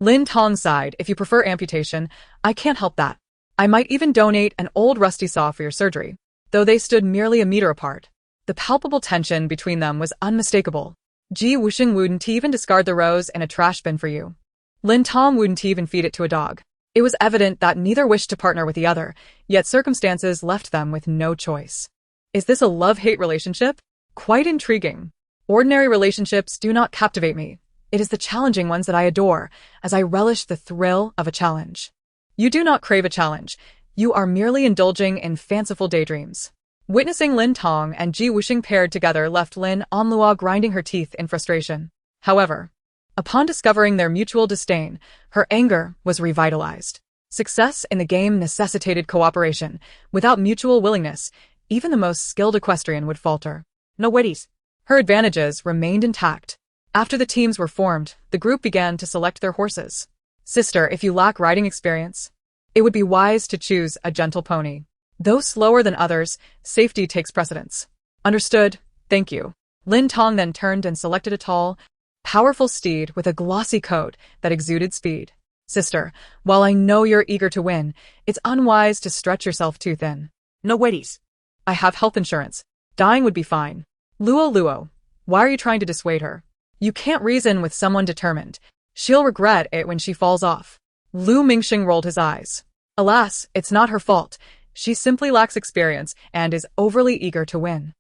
Lin Tong sighed. If you prefer amputation, I can't help that. I might even donate an old rusty saw for your surgery. Though they stood merely a meter apart, the palpable tension between them was unmistakable. Wusheng wouldn't even discard the rose in a trash bin for you. Lin Tong wouldn't even feed it to a dog. It was evident that neither wished to partner with the other, yet circumstances left them with no choice. Is this a love-hate relationship? Quite intriguing. Ordinary relationships do not captivate me. It is the challenging ones that I adore, as I relish the thrill of a challenge. You do not crave a challenge. You are merely indulging in fanciful daydreams. Witnessing Lin Tong and Wusheng paired together left Lin Onlua grinding her teeth in frustration. However, upon discovering their mutual disdain, her anger was revitalized. Success in the game necessitated cooperation. Without mutual willingness, even the most skilled equestrian would falter. No witties. Her advantages remained intact. After the teams were formed, the group began to select their horses. Sister, if you lack riding experience, it would be wise to choose a gentle pony. Though slower than others, safety takes precedence. Understood, thank you. Lin Tong then turned and selected a tall, powerful steed with a glossy coat that exuded speed. Sister, while I know you're eager to win, it's unwise to stretch yourself too thin. No witties. I have health insurance. Dying would be fine. Luo, why are you trying to dissuade her? You can't reason with someone determined. She'll regret it when she falls off. Lu Mingxing rolled his eyes. Alas, it's not her fault. She simply lacks experience and is overly eager to win.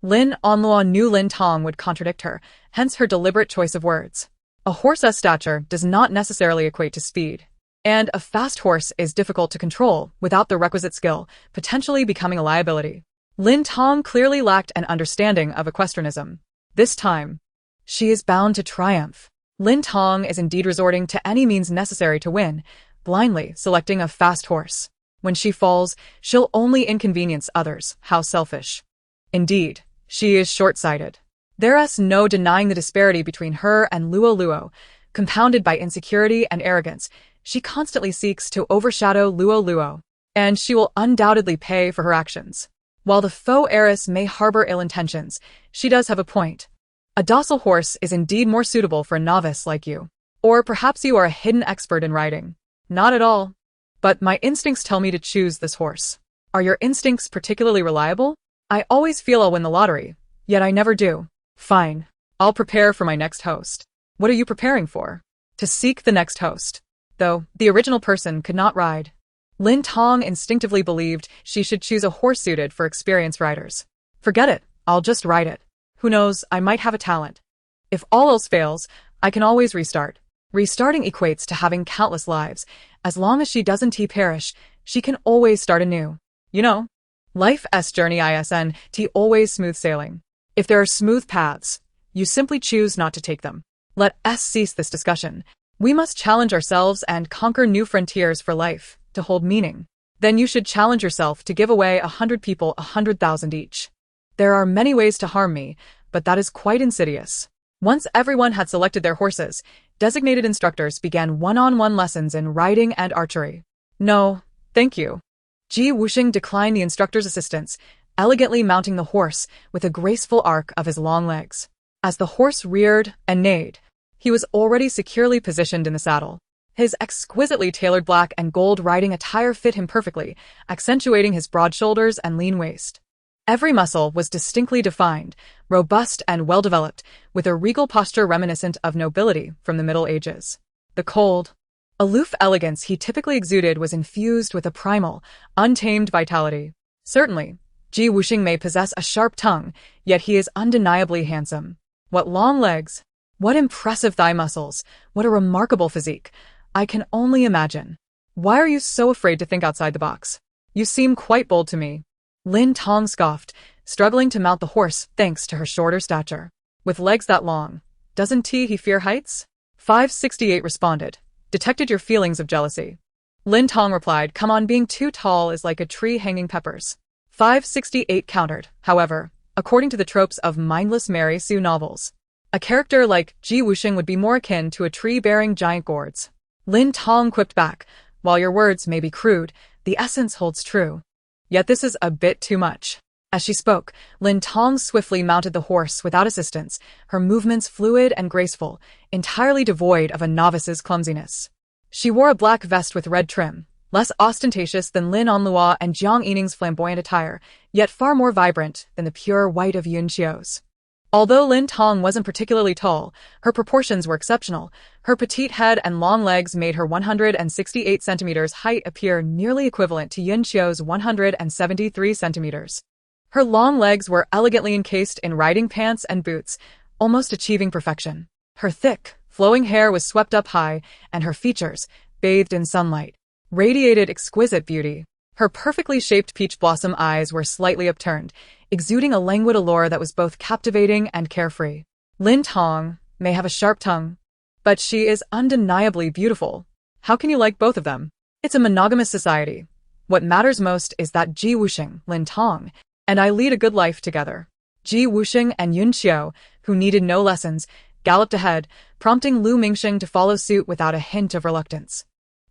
Lin Onlua knew Lin Tong would contradict her, hence her deliberate choice of words. A horse's stature does not necessarily equate to speed, and a fast horse is difficult to control without the requisite skill, potentially becoming a liability. Lin Tong clearly lacked an understanding of equestrianism. This time, she is bound to triumph. Lin Tong is indeed resorting to any means necessary to win, blindly selecting a fast horse. When she falls, she'll only inconvenience others. How selfish. Indeed, she is short-sighted. There's no denying the disparity between her and Luo. Compounded by insecurity and arrogance, she constantly seeks to overshadow Luo, and she will undoubtedly pay for her actions. While the faux heiress may harbor ill intentions, she does have a point. A docile horse is indeed more suitable for a novice like you. Or perhaps you are a hidden expert in riding. Not at all. But my instincts tell me to choose this horse. Are your instincts particularly reliable? I always feel I'll win the lottery, yet I never do. Fine. I'll prepare for my next host. What are you preparing for? To seek the next host. Though, the original person could not ride. Lin Tong instinctively believed she should choose a horse suited for experienced riders. Forget it, I'll just ride it. Who knows, I might have a talent. If all else fails, I can always restart. Restarting equates to having countless lives. As long as she doesn't perish, she can always start anew. You know, life's journey isn't always smooth sailing. If there are smooth paths, you simply choose not to take them. Let us cease this discussion. We must challenge ourselves and conquer new frontiers for life, to hold meaning. Then you should challenge yourself to give away 100 people 100,000 each. There are many ways to harm me, but that is quite insidious. Once everyone had selected their horses, designated instructors began one-on-one lessons in riding and archery. No, thank you. Wusheng declined the instructor's assistance, elegantly mounting the horse with a graceful arc of his long legs. As the horse reared and neighed, he was already securely positioned in the saddle. His exquisitely tailored black and gold riding attire fit him perfectly, accentuating his broad shoulders and lean waist. Every muscle was distinctly defined, robust and well-developed, with a regal posture reminiscent of nobility from the Middle Ages. The cold, aloof elegance he typically exuded was infused with a primal, untamed vitality. Certainly, Wusheng may possess a sharp tongue, yet he is undeniably handsome. What long legs! What impressive thigh muscles! What a remarkable physique! I can only imagine. Why are you so afraid to think outside the box? You seem quite bold to me. Lin Tong scoffed, struggling to mount the horse thanks to her shorter stature. With legs that long, doesn't he fear heights? 568 responded. Detected your feelings of jealousy. Lin Tong replied, come on, being too tall is like a tree hanging peppers. 568 countered, however, according to the tropes of mindless Mary Sue novels. A character like Wusheng would be more akin to a tree bearing giant gourds. Lin Tong quipped back, while your words may be crude, the essence holds true. Yet this is a bit too much. As she spoke, Lin Tong swiftly mounted the horse without assistance, her movements fluid and graceful, entirely devoid of a novice's clumsiness. She wore a black vest with red trim, less ostentatious than Lin Onlua and Jiang Yining's flamboyant attire, yet far more vibrant than the pure white of Yun Xiu's. Although Lin Tong wasn't particularly tall, her proportions were exceptional. Her petite head and long legs made her 168 centimeters height appear nearly equivalent to Yun Xiu's 173 centimeters. Her long legs were elegantly encased in riding pants and boots, almost achieving perfection. Her thick, flowing hair was swept up high, and her features, bathed in sunlight, radiated exquisite beauty. Her perfectly shaped peach blossom eyes were slightly upturned, exuding a languid allure that was both captivating and carefree. Lin Tong may have a sharp tongue, but she is undeniably beautiful. How can you like both of them? It's a monogamous society. What matters most is that Wusheng, Lin Tong, and I lead a good life together. Wusheng and Yun Xiu, who needed no lessons, galloped ahead, prompting Lu Mingxing to follow suit without a hint of reluctance.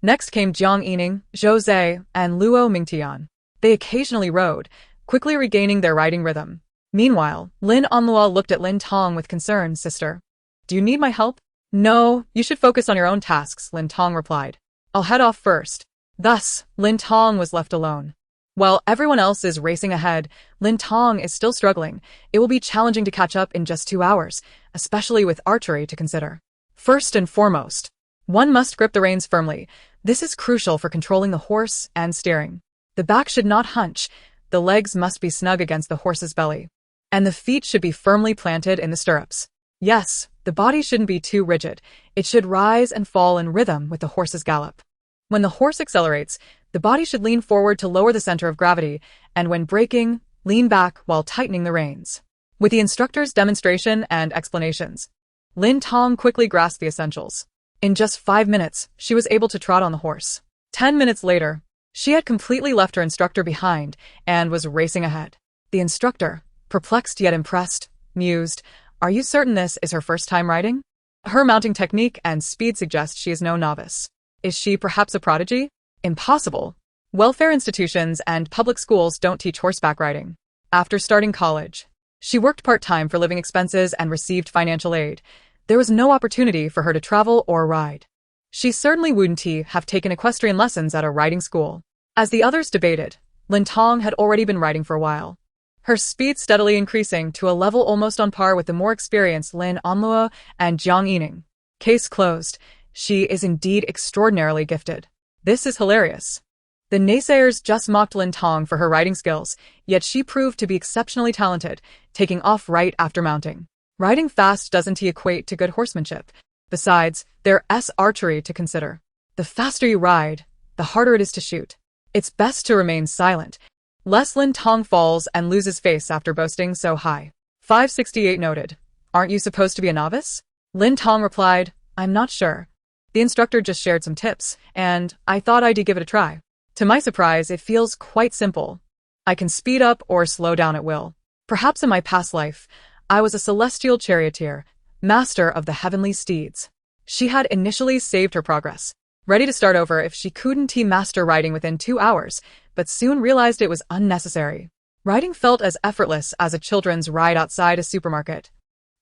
Next came Jiang Yining, Zhou Zhe, and Luo Mingtian. They occasionally rode, quickly regaining their riding rhythm. Meanwhile, Lin Onlua looked at Lin Tong with concern. Sister, do you need my help? No, you should focus on your own tasks, Lin Tong replied. I'll head off first. Thus, Lin Tong was left alone. While everyone else is racing ahead, Lin Tong is still struggling. It will be challenging to catch up in just 2 hours, especially with archery to consider. First and foremost, one must grip the reins firmly. This is crucial for controlling the horse and steering. The back should not hunch, the legs must be snug against the horse's belly, and the feet should be firmly planted in the stirrups. Yes, the body shouldn't be too rigid. It should rise and fall in rhythm with the horse's gallop. When the horse accelerates, the body should lean forward to lower the center of gravity, and when braking, lean back while tightening the reins. With the instructor's demonstration and explanations, Lin Tong quickly grasped the essentials. In just 5 minutes, she was able to trot on the horse. 10 minutes later, she had completely left her instructor behind and was racing ahead. The instructor, perplexed yet impressed, mused, "Are you certain this is her first time riding? Her mounting technique and speed suggest she is no novice. Is she perhaps a prodigy? Impossible. Welfare institutions and public schools don't teach horseback riding." After starting college, she worked part-time for living expenses and received financial aid. There was no opportunity for her to travel or ride. She certainly wouldn't have taken equestrian lessons at a riding school. As the others debated, Lin Tong had already been riding for a while, her speed steadily increasing to a level almost on par with the more experienced Lin Onluo and Jiang Yining. Case closed. She is indeed extraordinarily gifted. This is hilarious. The naysayers just mocked Lin Tong for her riding skills, yet she proved to be exceptionally talented, taking off right after mounting. Riding fast doesn't equate to good horsemanship. Besides, there's archery to consider. The faster you ride, the harder it is to shoot. It's best to remain silent, lest Lin Tong falls and loses face after boasting so high. 568 noted. Aren't you supposed to be a novice? Lin Tong replied, I'm not sure. The instructor just shared some tips, and I thought I'd give it a try. To my surprise, it feels quite simple. I can speed up or slow down at will. Perhaps in my past life, I was a celestial charioteer, master of the heavenly steeds. She had initially saved her progress, ready to start over if she couldn't master riding within 2 hours, but soon realized it was unnecessary. Riding felt as effortless as a children's ride outside a supermarket.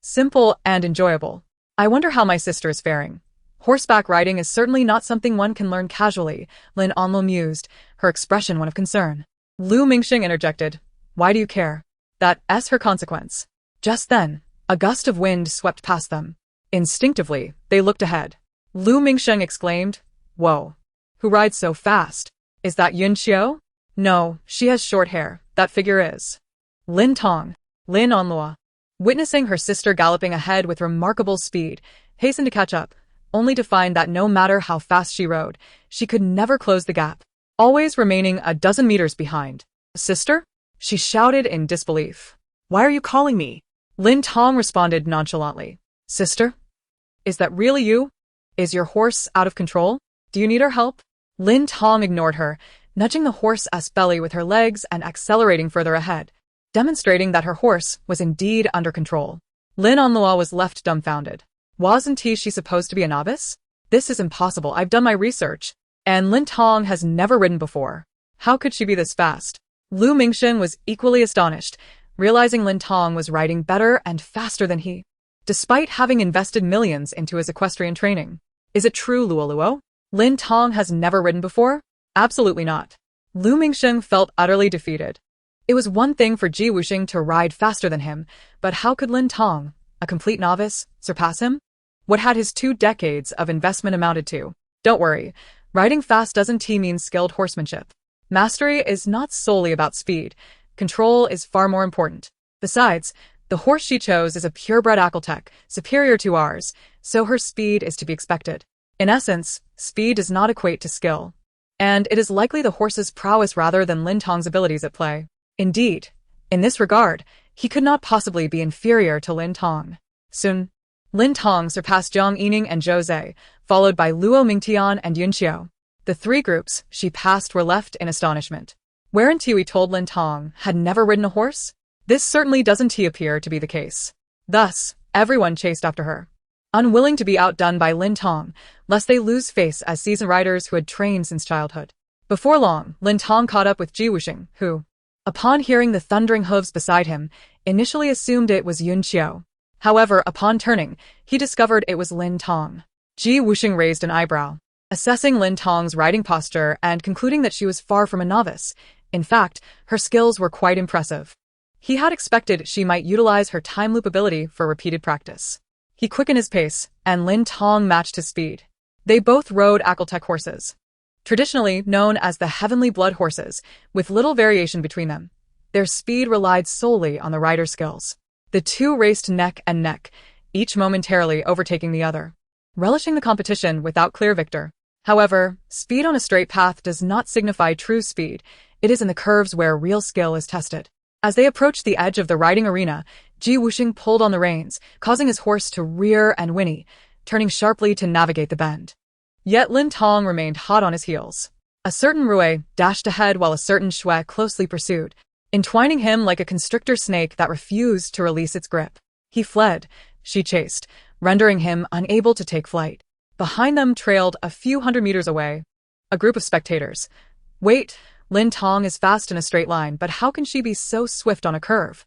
Simple and enjoyable. I wonder how my sister is faring. Horseback riding is certainly not something one can learn casually, Lin Onluo mused, her expression one of concern. Lu Mingxing interjected, Why do you care? That's her consequence. Just then, a gust of wind swept past them. Instinctively, they looked ahead. Lu Mingxing exclaimed, Whoa! Who rides so fast? Is that Yun Xiao? No, she has short hair, that figure is. Lin Tong, Lin Onluo. Witnessing her sister galloping ahead with remarkable speed, hastened to catch up, only to find that no matter how fast she rode, she could never close the gap, always remaining a dozen meters behind. Sister? She shouted in disbelief. Why are you calling me? Lin Tong responded nonchalantly. Sister? Is that really you? Is your horse out of control? Do you need our help? Lin Tong ignored her, nudging the horse's belly with her legs and accelerating further ahead, demonstrating that her horse was indeed under control. Lin Onluo was left dumbfounded. Wasn't she supposed to be a novice? This is impossible, I've done my research. And Lin Tong has never ridden before. How could she be this fast? Lu Mingxin was equally astonished, realizing Lin Tong was riding better and faster than he, despite having invested millions into his equestrian training. Is it true, Luoluo? Lin Tong has never ridden before? Absolutely not. Lu Mingxin felt utterly defeated. It was one thing for Ji Wusheng to ride faster than him, but how could Lin Tong, a complete novice, surpass him? What had his 2 decades of investment amounted to? Don't worry, riding fast doesn't mean skilled horsemanship. Mastery is not solely about speed. Control is far more important. Besides, the horse she chose is a purebred Akeltech, superior to ours, so her speed is to be expected. In essence, speed does not equate to skill. And it is likely the horse's prowess rather than Lin Tong's abilities at play. Indeed, in this regard, he could not possibly be inferior to Lin Tong. Soon, Lin Tong surpassed Jiang Yining and Zhou Zhe, followed by Luo Mingtian and Yun Xiao. The 3 groups she passed were left in astonishment. Weren't we told Lin Tong had never ridden a horse? This certainly doesn't appear to be the case. Thus, everyone chased after her, unwilling to be outdone by Lin Tong, lest they lose face as seasoned riders who had trained since childhood. Before long, Lin Tong caught up with Ji Wusheng, who, upon hearing the thundering hooves beside him, initially assumed it was Yun Xiao. However, upon turning, he discovered it was Lin Tong. Ji Wusheng raised an eyebrow, assessing Lin Tong's riding posture and concluding that she was far from a novice. In fact, her skills were quite impressive. He had expected she might utilize her time loop ability for repeated practice. He quickened his pace, and Lin Tong matched his speed. They both rode Akeltech horses, traditionally known as the heavenly blood horses, with little variation between them. Their speed relied solely on the rider's skills. The 2 raced neck and neck, each momentarily overtaking the other, relishing the competition without clear victor. However, speed on a straight path does not signify true speed. It is in the curves where real skill is tested. As they approached the edge of the riding arena, Ji Wusheng pulled on the reins, causing his horse to rear and whinny, turning sharply to navigate the bend. Yet Lin Tong remained hot on his heels. A certain Rui dashed ahead while a certain Shui closely pursued, entwining him like a constrictor snake that refused to release its grip. He fled, she chased, rendering him unable to take flight. Behind them trailed a few hundred meters away a group of spectators. Wait, Lin Tong is fast in a straight line, but how can she be so swift on a curve?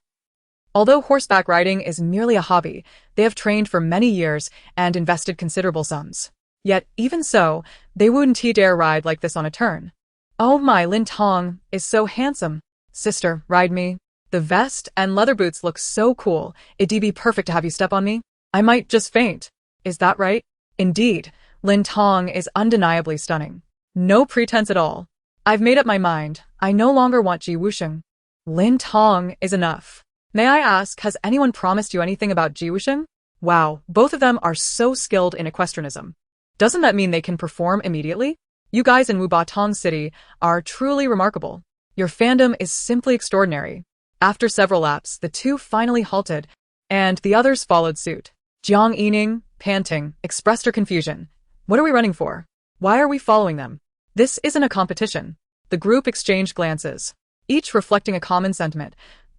Although horseback riding is merely a hobby, they have trained for many years and invested considerable sums. Yet, even so, they wouldn't dare ride like this on a turn. Oh my, Lin Tong is so handsome. Sister, ride me. The vest and leather boots look so cool. It'd be perfect to have you step on me. I might just faint. Is that right? Indeed, Lin Tong is undeniably stunning. No pretense at all. I've made up my mind. I no longer want Ji Wusheng. Lin Tong is enough. May I ask, has anyone promised you anything about Ji Wusheng? Wow, both of them are so skilled in equestrianism. Doesn't that mean they can perform immediately? You guys in Wubatong City are truly remarkable. Your fandom is simply extraordinary. After several laps, the two finally halted, and the others followed suit. Jiang Yining, panting, expressed her confusion. What are we running for? Why are we following them? This isn't a competition. The group exchanged glances, each reflecting a common sentiment.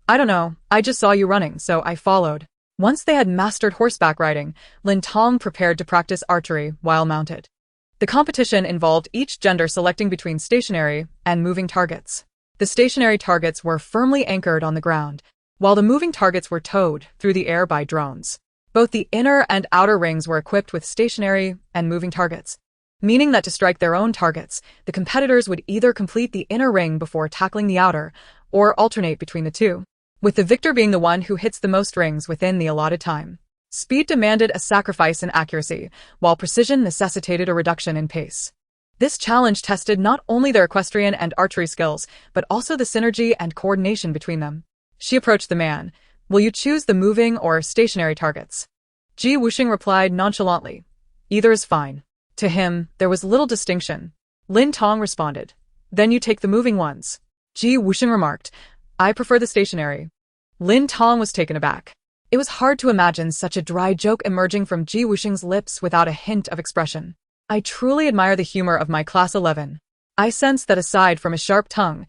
I don't know, I just saw you running, so I followed. Once they had mastered horseback riding, Lin Tong prepared to practice archery while mounted. The competition involved each gender selecting between stationary and moving targets. The stationary targets were firmly anchored on the ground, while the moving targets were towed through the air by drones. Both the inner and outer rings were equipped with stationary and moving targets, meaning that to strike their own targets, the competitors would either complete the inner ring before tackling the outer, or alternate between the two, with the victor being the one who hits the most rings within the allotted time. Speed demanded a sacrifice in accuracy, while precision necessitated a reduction in pace. This challenge tested not only their equestrian and archery skills, but also the synergy and coordination between them. She approached the man. Will you choose the moving or stationary targets? Ji Wusheng replied nonchalantly. Either is fine. To him, there was little distinction. Lin Tong responded. Then you take the moving ones. Ji Wusheng remarked. I prefer the stationary. Lin Tong was taken aback. It was hard to imagine such a dry joke emerging from Ji Wusheng's lips without a hint of expression. I truly admire the humor of my class 11. I sense that aside from a sharp tongue,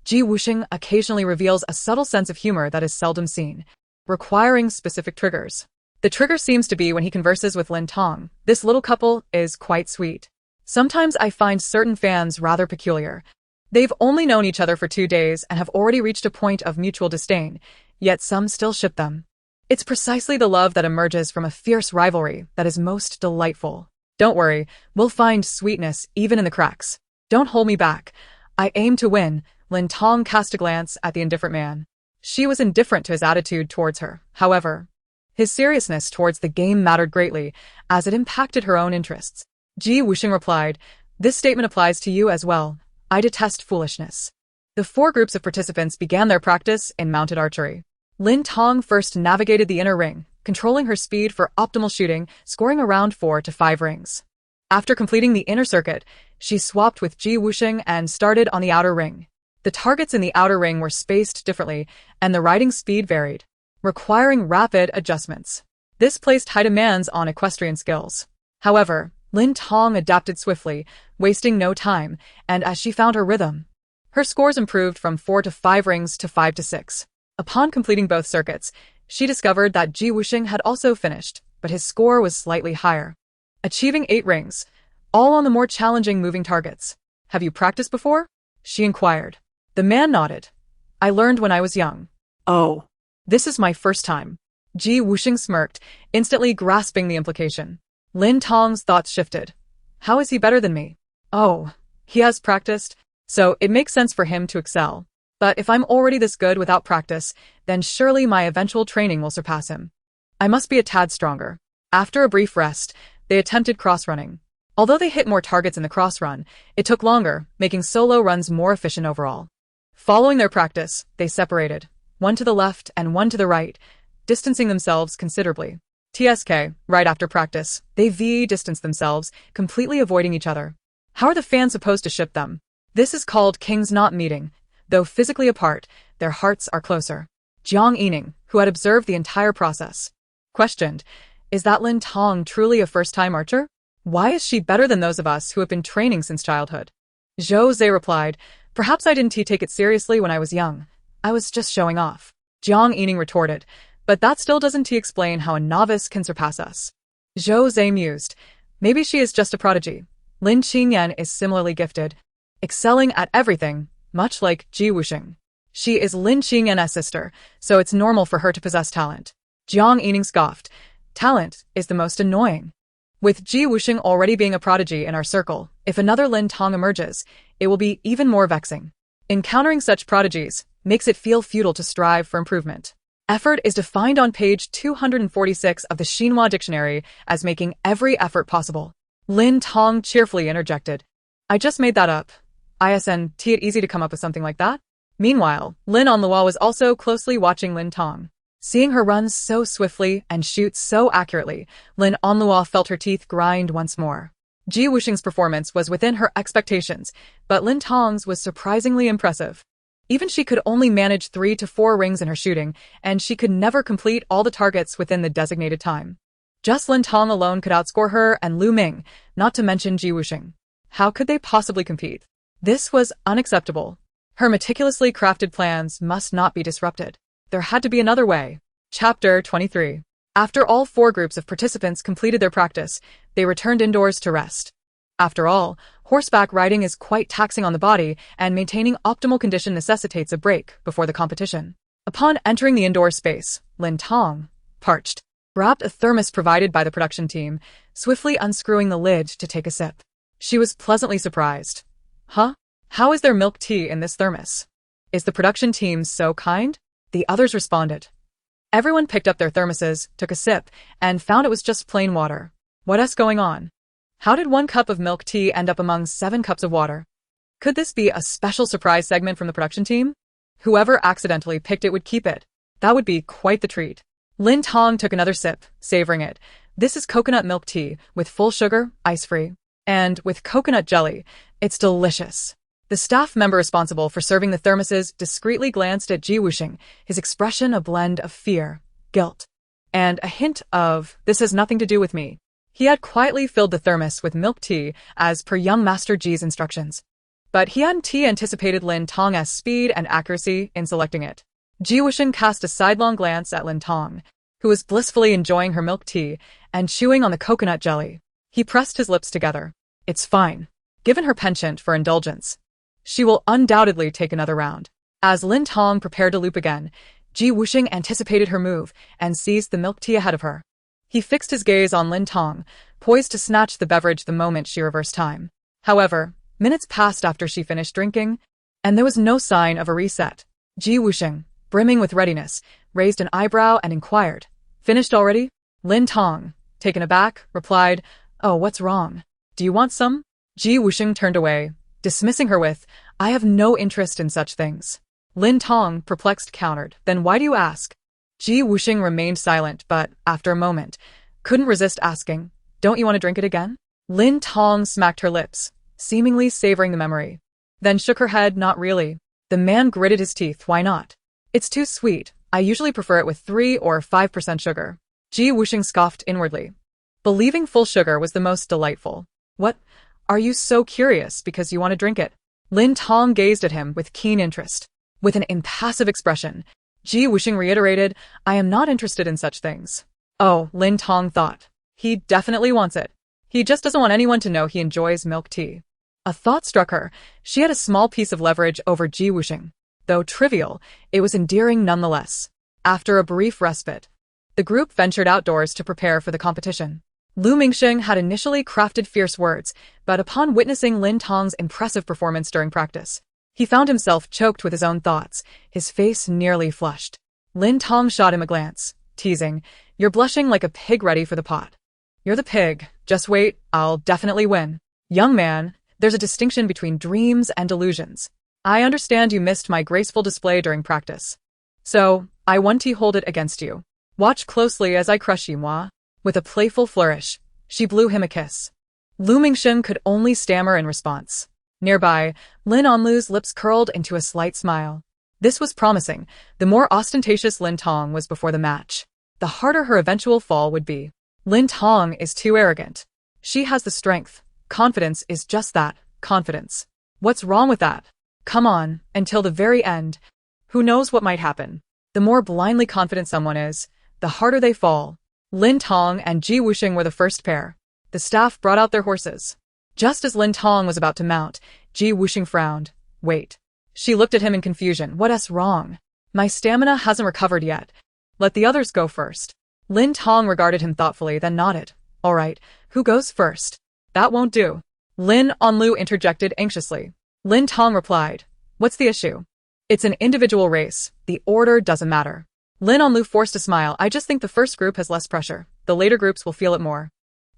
Ji Wusheng occasionally reveals a subtle sense of humor that is seldom seen, requiring specific triggers. The trigger seems to be when he converses with Lin Tong. This little couple is quite sweet. Sometimes I find certain fans rather peculiar. They've only known each other for 2 days and have already reached a point of mutual disdain, yet some still ship them. It's precisely the love that emerges from a fierce rivalry that is most delightful. Don't worry, we'll find sweetness even in the cracks. Don't hold me back. I aim to win. Lin Tong cast a glance at the indifferent man. She was indifferent to his attitude towards her, however. His seriousness towards the game mattered greatly, as it impacted her own interests. Ji Wusheng replied, this statement applies to you as well. I detest foolishness. The 4 groups of participants began their practice in mounted archery. Lin Tong first navigated the inner ring, controlling her speed for optimal shooting, scoring around 4 to 5 rings. After completing the inner circuit, she swapped with Ji Wusheng and started on the outer ring. The targets in the outer ring were spaced differently, and the riding speed varied, requiring rapid adjustments. This placed high demands on equestrian skills. However, Lin Tong adapted swiftly, wasting no time, and as she found her rhythm, her scores improved from 4 to 5 rings to 5 to 6. Upon completing both circuits, she discovered that Ji Wusheng had also finished, but his score was slightly higher, achieving 8 rings, all on the more challenging moving targets. Have you practiced before? She inquired. The man nodded. I learned when I was young. Oh. This is my first time. Ji Wusheng smirked, instantly grasping the implication. Lin Tong's thoughts shifted. How is he better than me? Oh, he has practiced, so it makes sense for him to excel. But if I'm already this good without practice, then surely my eventual training will surpass him. I must be a tad stronger. After a brief rest, they attempted cross-running. Although they hit more targets in the cross-run, it took longer, making solo runs more efficient overall. Following their practice, they separated, one to the left and one to the right, distancing themselves considerably. TSK, right after practice, they distanced themselves, completely avoiding each other. How are the fans supposed to ship them? This is called King's Knot meeting. Though physically apart, their hearts are closer. Jiang Yining, who had observed the entire process, questioned, is that Lin Tong truly a first-time archer? Why is she better than those of us who have been training since childhood? Zhou Zhe replied, perhaps I didn't take it seriously when I was young. I was just showing off. Jiang Yining retorted, but that still doesn't explain how a novice can surpass us. Zhou Zhe mused, maybe she is just a prodigy. Lin Qingyan is similarly gifted, excelling at everything, much like Ji Wusheng. She is Lin Qingyan's sister, so it's normal for her to possess talent. Jiang Yining scoffed. Talent is the most annoying. With Ji Wusheng already being a prodigy in our circle, if another Lin Tong emerges, it will be even more vexing. Encountering such prodigies makes it feel futile to strive for improvement. Effort is defined on page 246 of the Xinhua dictionary as making every effort possible. Lin Tong cheerfully interjected. I just made that up. Isn't it easy to come up with something like that? Meanwhile, Lin Onluo was also closely watching Lin Tong. Seeing her run so swiftly and shoot so accurately, Lin Onluo felt her teeth grind once more. Ji Wusheng's performance was within her expectations, but Lin Tong's was surprisingly impressive. Even she could only manage 3 to 4 rings in her shooting, and she could never complete all the targets within the designated time. Just Lin Tong alone could outscore her and Lu Ming, not to mention Ji Wusheng. How could they possibly compete? This was unacceptable. Her meticulously crafted plans must not be disrupted. There had to be another way. Chapter 23. After all 4 groups of participants completed their practice, they returned indoors to rest. After all, horseback riding is quite taxing on the body, and maintaining optimal condition necessitates a break before the competition. Upon entering the indoor space, Lin Tong, parched, grabbed a thermos provided by the production team, swiftly unscrewing the lid to take a sip. She was pleasantly surprised. Huh? How is there milk tea in this thermos? Is the production team so kind? The others responded. Everyone picked up their thermoses, took a sip, and found it was just plain water. What's going on? How did 1 cup of milk tea end up among 7 cups of water? Could this be a special surprise segment from the production team? Whoever accidentally picked it would keep it. That would be quite the treat. Lin Tong took another sip, savoring it. This is coconut milk tea, with full sugar, ice-free. And with coconut jelly. It's delicious. The staff member responsible for serving the thermoses discreetly glanced at Ji Wusheng, his expression a blend of fear, guilt, and a hint of, this has nothing to do with me. He had quietly filled the thermos with milk tea as per young Master Ji's instructions. But he hadn't anticipated Lin Tong's speed and accuracy in selecting it. Ji Wusheng cast a sidelong glance at Lin Tong, who was blissfully enjoying her milk tea and chewing on the coconut jelly. He pressed his lips together. It's fine. Given her penchant for indulgence, she will undoubtedly take another round. As Lin Tong prepared to loop again, Ji Wusheng anticipated her move and seized the milk tea ahead of her. He fixed his gaze on Lin Tong, poised to snatch the beverage the moment she reversed time. However, minutes passed after she finished drinking, and there was no sign of a reset. Ji Wusheng, brimming with readiness, raised an eyebrow and inquired, Finished already? Lin Tong, taken aback, replied, Oh, what's wrong? Do you want some? Ji Wusheng turned away, dismissing her with, I have no interest in such things. Lin Tong, perplexed, countered, Then why do you ask? Ji Wusheng remained silent, but, after a moment, couldn't resist asking, Don't you want to drink it again? Lin Tong smacked her lips, seemingly savoring the memory. Then shook her head, Not really. The man gritted his teeth, Why not? It's too sweet. I usually prefer it with 3 or 5% sugar. Ji Wusheng scoffed inwardly, believing full sugar was the most delightful. What? Are you so curious because you want to drink it? Lin Tong gazed at him with keen interest. With an impassive expression, Ji Wusheng reiterated, I am not interested in such things. Oh, Lin Tong thought. He definitely wants it. He just doesn't want anyone to know he enjoys milk tea. A thought struck her. She had a small piece of leverage over Ji Wusheng. Though trivial, it was endearing nonetheless. After a brief respite, the group ventured outdoors to prepare for the competition. Lu Mingsheng had initially crafted fierce words, but upon witnessing Lin Tong's impressive performance during practice, he found himself choked with his own thoughts, his face nearly flushed. Lin Tong shot him a glance, teasing, You're blushing like a pig ready for the pot. You're the pig. Just wait, I'll definitely win. Young man, there's a distinction between dreams and delusions. I understand you missed my graceful display during practice. So, I want to hold it against you. Watch closely as I crush you, moi. With a playful flourish, she blew him a kiss. Lu Mingsheng could only stammer in response. Nearby, Lin Onlu's lips curled into a slight smile. This was promising. The more ostentatious Lin Tong was before the match, the harder her eventual fall would be. Lin Tong is too arrogant. She has the strength. Confidence is just that, confidence. What's wrong with that? Come on, until the very end. Who knows what might happen? The more blindly confident someone is, the harder they fall. Lin Tong and Ji Wusheng were the first pair. The staff brought out their horses. Just as Lin Tong was about to mount, Ji Wusheng frowned. Wait. She looked at him in confusion. What's wrong? My stamina hasn't recovered yet. Let the others go first. Lin Tong regarded him thoughtfully, then nodded. All right, who goes first? That won't do. Lin Onlu interjected anxiously. Lin Tong replied, what's the issue? It's an individual race. The order doesn't matter. Lin Onlu forced a smile. I just think the first group has less pressure. The later groups will feel it more.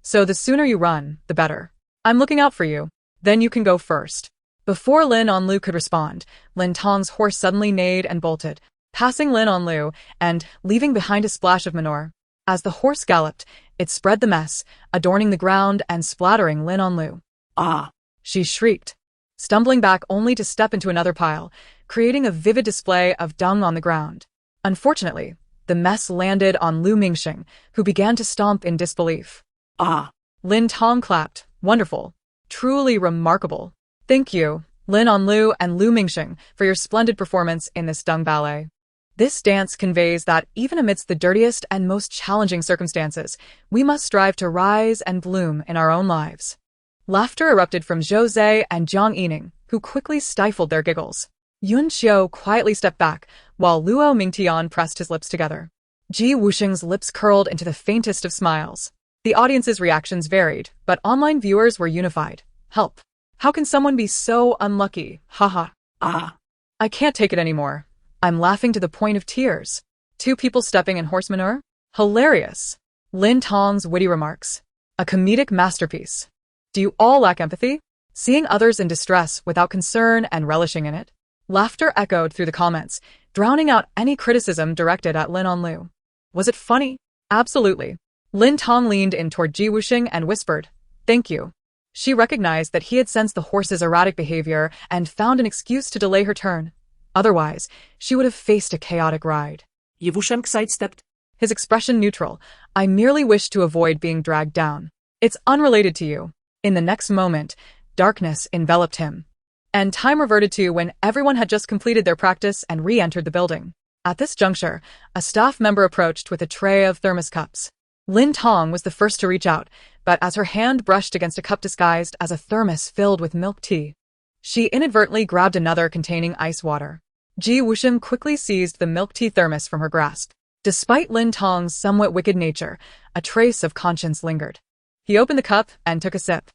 So the sooner you run, the better. I'm looking out for you. Then you can go first. Before Lin Onlu could respond, Lin Tong's horse suddenly neighed and bolted, passing Lin Onlu and leaving behind a splash of manure. As the horse galloped, it spread the mess, adorning the ground and splattering Lin Onlu. Ah! She shrieked, stumbling back only to step into another pile, creating a vivid display of dung on the ground. Unfortunately, the mess landed on Lu Mingxing, who began to stomp in disbelief. Ah! Lin Tong clapped. Wonderful. Truly remarkable. Thank you, Lin Onlu and Lu Mingxing, for your splendid performance in this dung ballet. This dance conveys that even amidst the dirtiest and most challenging circumstances, we must strive to rise and bloom in our own lives. Laughter erupted from Zhou Zhe and Jiang Yining, who quickly stifled their giggles. Yun Xiu quietly stepped back, while Luo Mingtian pressed his lips together. Ji Wusheng's lips curled into the faintest of smiles. The audience's reactions varied, but online viewers were unified. Help. How can someone be so unlucky? Haha. Ah! I can't take it anymore. I'm laughing to the point of tears. 2 people stepping in horse manure? Hilarious. Lin Tong's witty remarks. A comedic masterpiece. Do you all lack empathy? Seeing others in distress without concern and relishing in it? Laughter echoed through the comments, drowning out any criticism directed at Lin Onlu. Was it funny? Absolutely. Lin Tong leaned in toward Ji Wusheng and whispered, thank you. She recognized that he had sensed the horse's erratic behavior and found an excuse to delay her turn. Otherwise, she would have faced a chaotic ride. Wusheng sidestepped. His expression neutral. I merely wish to avoid being dragged down. It's unrelated to you. In the next moment, darkness enveloped him. And time reverted to when everyone had just completed their practice and re-entered the building. At this juncture, a staff member approached with a tray of thermos cups. Lin Tong was the first to reach out, but as her hand brushed against a cup disguised as a thermos filled with milk tea, she inadvertently grabbed another containing ice water. Ji Wusheng quickly seized the milk tea thermos from her grasp. Despite Lin Tong's somewhat wicked nature, a trace of conscience lingered. He opened the cup and took a sip.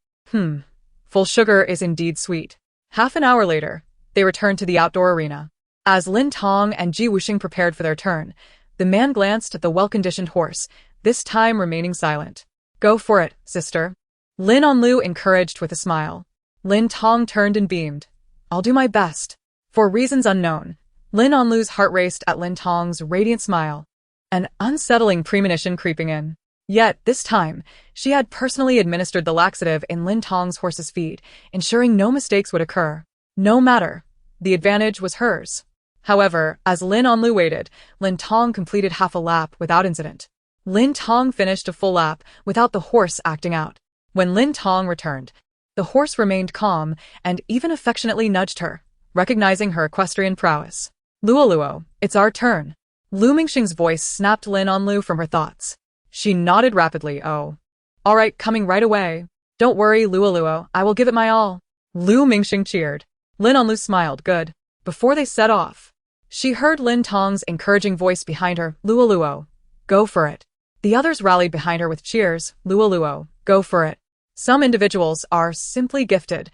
Full sugar is indeed sweet. Half an hour later, they returned to the outdoor arena. As Lin Tong and Ji Wusheng prepared for their turn, the man glanced at the well-conditioned horse, this time remaining silent. Go for it, sister. Lin Onlu encouraged with a smile. Lin Tong turned and beamed. I'll do my best. For reasons unknown, Lin Onlu's heart raced at Lin Tong's radiant smile, an unsettling premonition creeping in. Yet, this time, she had personally administered the laxative in Lin Tong's horse's feed, ensuring no mistakes would occur. No matter. The advantage was hers. However, as Lin Onlu waited, Lin Tong completed half a lap without incident. Lin Tong finished a full lap without the horse acting out. When Lin Tong returned, the horse remained calm and even affectionately nudged her, recognizing her equestrian prowess. Luo, it's our turn. Lu Mingxing's voice snapped Lin Onlu from her thoughts. She nodded rapidly. Oh. All right, coming right away. Don't worry, Luo, I will give it my all. Lu Mingxing cheered. Lin Onlu smiled. Good. Before they set off, she heard Lin Tong's encouraging voice behind her. Luo, go for it. The others rallied behind her with cheers. Luo, go for it. Some individuals are simply gifted.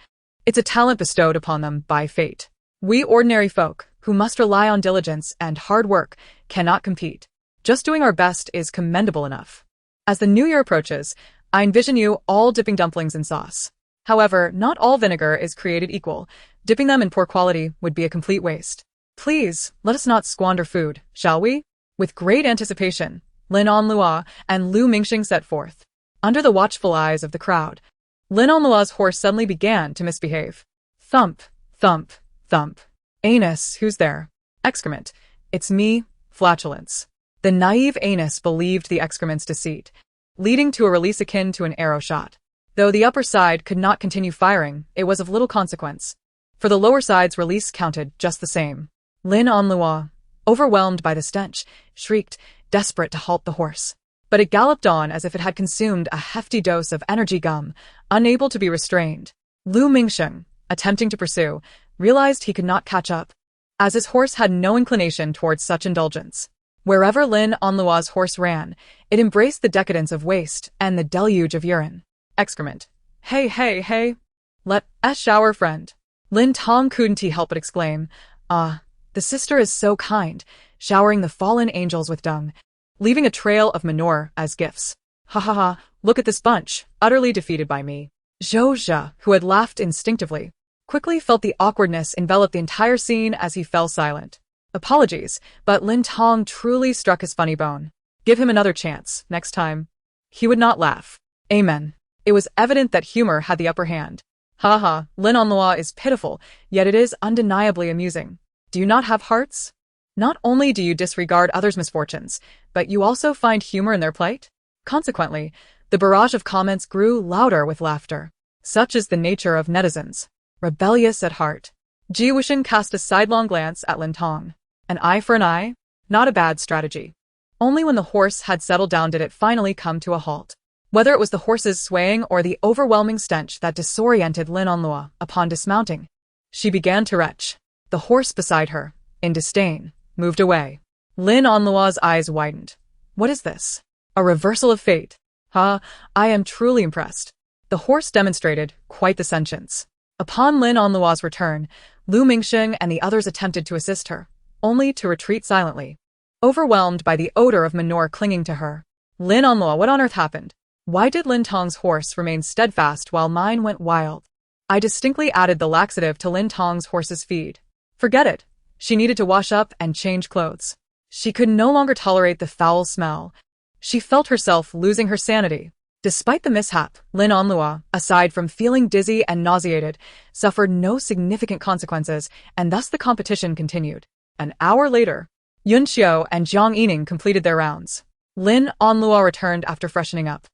It's a talent bestowed upon them by fate. We ordinary folk, who must rely on diligence and hard work, cannot compete. Just doing our best is commendable enough. As the new year approaches, I envision you all dipping dumplings in sauce. However, not all vinegar is created equal. Dipping them in poor quality would be a complete waste. Please, let us not squander food, shall we? With great anticipation, Lin Onlua and Lu Mingxing set forth. Under the watchful eyes of the crowd, Lin Onlua's horse suddenly began to misbehave. Thump, thump, thump. Anus, who's there? Excrement. It's me, flatulence. The naive Anus believed the excrement's deceit, leading to a release akin to an arrow shot. Though the upper side could not continue firing, it was of little consequence, for the lower side's release counted just the same. Lin Onlua, overwhelmed by the stench, shrieked, desperate to halt the horse. But it galloped on as if it had consumed a hefty dose of energy gum, unable to be restrained. Lu Mingxing, attempting to pursue, realized he could not catch up, as his horse had no inclination towards such indulgence. Wherever Lin Onlua's horse ran, it embraced the decadence of waste and the deluge of urine. Excrement. Hey, hey, hey. Let us shower, friend. Lin Tong couldn't help but exclaim. Ah, the sister is so kind, showering the fallen angels with dung, leaving a trail of manure as gifts. Ha ha ha, look at this bunch, utterly defeated by me. Zhou, who had laughed instinctively, quickly felt the awkwardness envelop the entire scene as he fell silent. Apologies, but Lin Tong truly struck his funny bone. Give him another chance, next time. He would not laugh. Amen. It was evident that humor had the upper hand. Ha ha, Lin Onlua is pitiful, yet it is undeniably amusing. Do you not have hearts? Not only do you disregard others' misfortunes, but you also find humor in their plight? Consequently, the barrage of comments grew louder with laughter. Such is the nature of netizens. Rebellious at heart. Wusheng cast a sidelong glance at Lin Tong. An eye for an eye? Not a bad strategy. Only when the horse had settled down did it finally come to a halt. Whether it was the horse's swaying or the overwhelming stench that disoriented Lin Onlua upon dismounting, she began to retch. The horse beside her, in disdain, moved away. Lin Onlua's eyes widened. What is this? A reversal of fate. I am truly impressed. The horse demonstrated quite the sentience. Upon Lin Onlua's return, Lu Mingsheng and the others attempted to assist her, only to retreat silently, overwhelmed by the odor of manure clinging to her. Lin Onlua, what on earth happened? Why did Lin Tong's horse remain steadfast while mine went wild? I distinctly added the laxative to Lin Tong's horse's feed. Forget it. She needed to wash up and change clothes. She could no longer tolerate the foul smell. She felt herself losing her sanity. Despite the mishap, Lin Onlua, aside from feeling dizzy and nauseated, suffered no significant consequences, and thus the competition continued. An hour later, Yun Xiao and Jiang Yining completed their rounds. Lin Onlua returned after freshening up.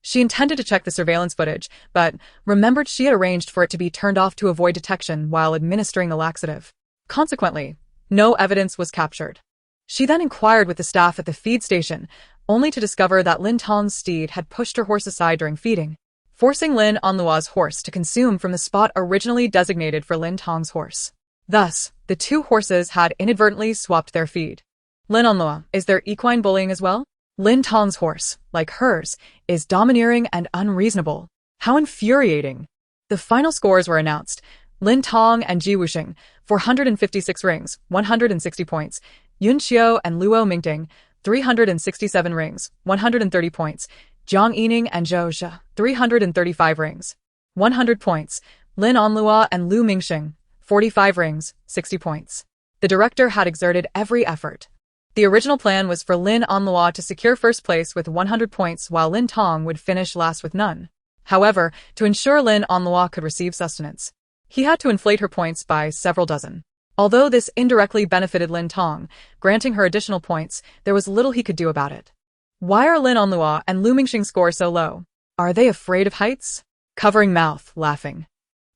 She intended to check the surveillance footage, but remembered she had arranged for it to be turned off to avoid detection while administering the laxative. Consequently, no evidence was captured. She then inquired with the staff at the feed station, only to discover that Lin Tong's steed had pushed her horse aside during feeding, forcing Lin Onlua's horse to consume from the spot originally designated for Lin Tong's horse. Thus, the two horses had inadvertently swapped their feed. Lin Onlua, is there equine bullying as well? Lin Tong's horse, like hers, is domineering and unreasonable. How infuriating! The final scores were announced. Lin Tong and Wusheng, 456 rings, 160 points. Yun Xiao and Luo Mingting, 367 rings, 130 points. Jiang Yining and Zhou, 335 rings, 100 points. Lin Onlua and Lu Mingsheng, 45 rings, 60 points. The director had exerted every effort. The original plan was for Lin Onlua to secure first place with 100 points while Lin Tong would finish last with none. However, to ensure Lin Onlua could receive sustenance, he had to inflate her points by several dozen. Although this indirectly benefited Lin Tong, granting her additional points, there was little he could do about it. Why are Lin Onlua and Lu Mingsheng's score so low? Are they afraid of heights? Covering mouth, laughing.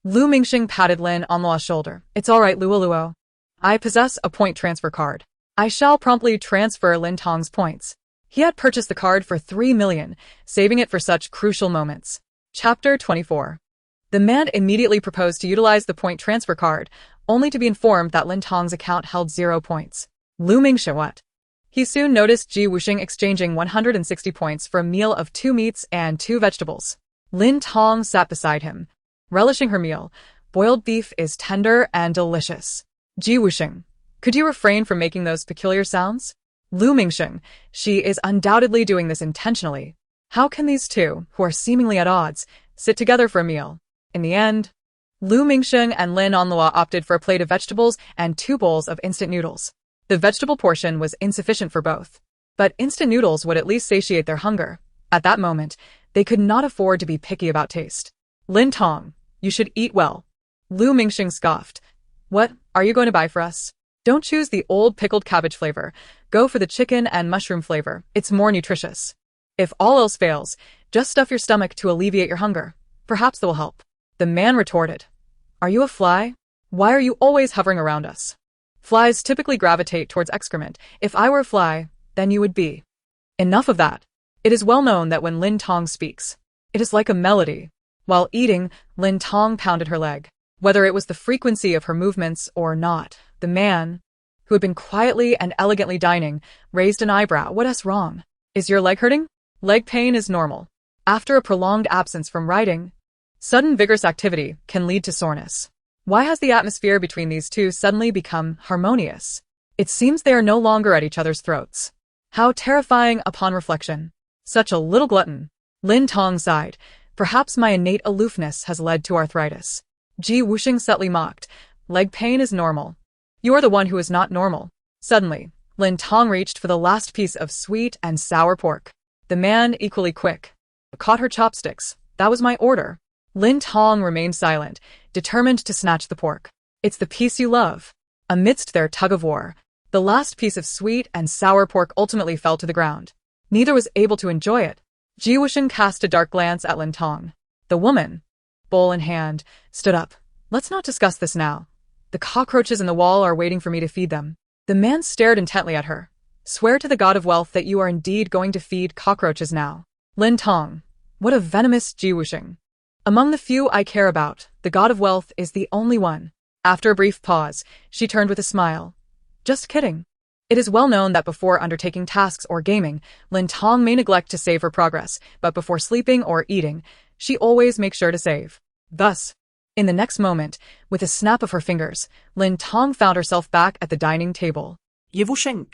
Lu Mingsheng patted Lin Onlua's shoulder. It's all right, Luo. I possess a point transfer card. I shall promptly transfer Lin Tong's points. He had purchased the card for 3 million, saving it for such crucial moments. Chapter 24. The man immediately proposed to utilize the point transfer card, only to be informed that Lin Tong's account held 0 points. Lu Mingsheng what? He soon noticed Wusheng exchanging 160 points for a meal of 2 meats and 2 vegetables. Lin Tong sat beside him, relishing her meal. Boiled beef is tender and delicious. Wusheng, could you refrain from making those peculiar sounds? Lu Mingsheng, she is undoubtedly doing this intentionally. How can these two, who are seemingly at odds, sit together for a meal? In the end, Lu Mingsheng and Lin Onlua opted for a plate of vegetables and 2 bowls of instant noodles. The vegetable portion was insufficient for both, but instant noodles would at least satiate their hunger. At that moment, they could not afford to be picky about taste. Lin Tong, you should eat well. Lu Mingsheng scoffed. What are you going to buy for us? Don't choose the old pickled cabbage flavor. Go for the chicken and mushroom flavor. It's more nutritious. If all else fails, just stuff your stomach to alleviate your hunger. Perhaps that will help. The man retorted. Are you a fly? Why are you always hovering around us? Flies typically gravitate towards excrement. If I were a fly, then you would be. Enough of that. It is well known that when Lin Tong speaks, it is like a melody. While eating, Lin Tong pounded her leg. Whether it was the frequency of her movements or not, the man who had been quietly and elegantly dining, raised an eyebrow. What's wrong? Is your leg hurting? Leg pain is normal. After a prolonged absence from writing, sudden vigorous activity can lead to soreness. Why has the atmosphere between these two suddenly become harmonious? It seems they are no longer at each other's throats. How terrifying upon reflection. Such a little glutton. Lin Tong sighed. Perhaps my innate aloofness has led to arthritis. Wusheng subtly mocked. Leg pain is normal. You are the one who is not normal. Suddenly, Lin Tong reached for the last piece of sweet and sour pork. The man, equally quick, caught her chopsticks. That was my order. Lin Tong remained silent, determined to snatch the pork. It's the piece you love. Amidst their tug-of-war, the last piece of sweet and sour pork ultimately fell to the ground. Neither was able to enjoy it. Wusheng cast a dark glance at Lin Tong. The woman, bowl in hand, stood up. Let's not discuss this now. The cockroaches in the wall are waiting for me to feed them. The man stared intently at her. Swear to the god of wealth that you are indeed going to feed cockroaches now. Lin Tong. What a venomous Wusheng. Among the few I care about, the god of wealth is the only one. After a brief pause, she turned with a smile. Just kidding. It is well known that before undertaking tasks or gaming, Lin Tong may neglect to save her progress, but before sleeping or eating, she always makes sure to save. Thus, in the next moment, with a snap of her fingers, Lin Tong found herself back at the dining table. Wusheng.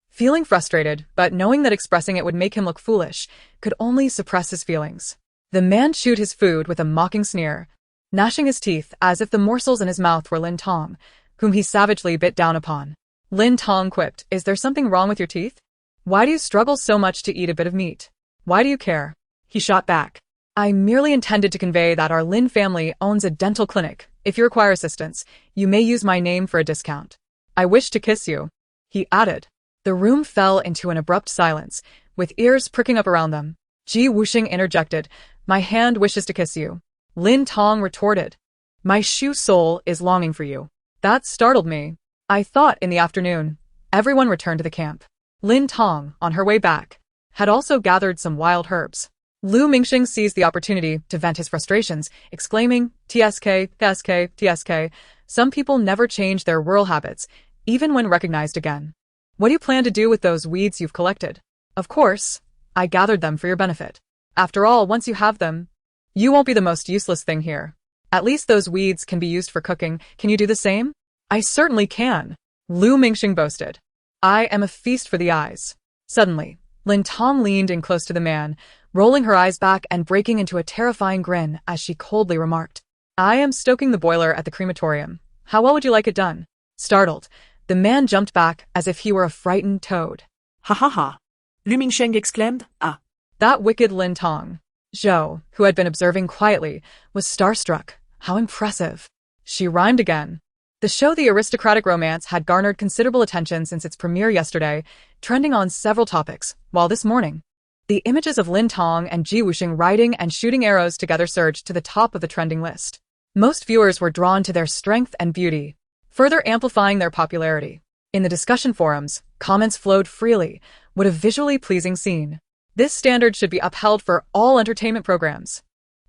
Feeling frustrated, but knowing that expressing it would make him look foolish, could only suppress his feelings. The man chewed his food with a mocking sneer, gnashing his teeth as if the morsels in his mouth were Lin Tong, whom he savagely bit down upon. Lin Tong quipped, Is there something wrong with your teeth? Why do you struggle so much to eat a bit of meat? Why do you care? He shot back. I merely intended to convey that our Lin family owns a dental clinic. If you require assistance, you may use my name for a discount. I wish to kiss you, he added. The room fell into an abrupt silence, with ears pricking up around them. Wusheng interjected, My hand wishes to kiss you. Lin Tong retorted, My shoe sole is longing for you. That startled me. I thought in the afternoon, everyone returned to the camp. Lin Tong, on her way back, had also gathered some wild herbs. Lu Mingxing seized the opportunity to vent his frustrations, exclaiming, TSK, TSK, TSK. Some people never change their rural habits, even when recognized again. What do you plan to do with those weeds you've collected? Of course, I gathered them for your benefit. After all, once you have them, you won't be the most useless thing here. At least those weeds can be used for cooking. Can you do the same? I certainly can, Lu Mingxing boasted. I am a feast for the eyes. Suddenly, Lin Tong leaned in close to the man, rolling her eyes back and breaking into a terrifying grin as she coldly remarked, I am stoking the boiler at the crematorium. How well would you like it done? Startled, the man jumped back as if he were a frightened toad. Ha ha ha. Lu Mingxing exclaimed, Ah. That wicked Lin Tong. Zhou, who had been observing quietly, was starstruck. How impressive. She rhymed again. The show The Aristocratic Romance had garnered considerable attention since its premiere yesterday, trending on several topics, while this morning, the images of Lin Tong and Wusheng riding and shooting arrows together surged to the top of the trending list. Most viewers were drawn to their strength and beauty, further amplifying their popularity. In the discussion forums, comments flowed freely. What a visually pleasing scene. This standard should be upheld for all entertainment programs.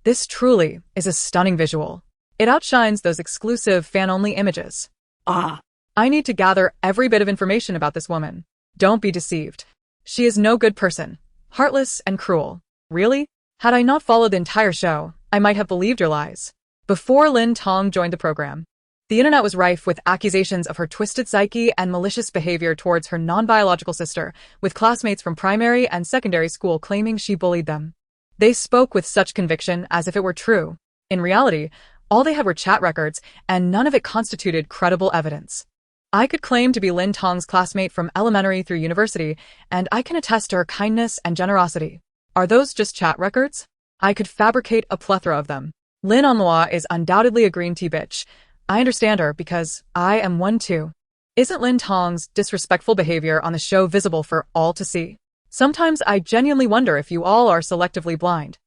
This truly is a stunning visual. It outshines those exclusive fan-only images. Ah. I need to gather every bit of information about this woman. Don't be deceived. She is no good person. Heartless and cruel. Really? Had I not followed the entire show, I might have believed your lies. Before Lin Tong joined the program, the internet was rife with accusations of her twisted psyche and malicious behavior towards her non-biological sister, with classmates from primary and secondary school claiming she bullied them. They spoke with such conviction as if it were true. In reality, all they had were chat records, and none of it constituted credible evidence. I could claim to be Lin Tong's classmate from elementary through university, and I can attest to her kindness and generosity. Are those just chat records? I could fabricate a plethora of them. Lin Onlua is undoubtedly a green tea bitch. I understand her because I am one too. Isn't Lin Tong's disrespectful behavior on the show visible for all to see? Sometimes I genuinely wonder if you all are selectively blind.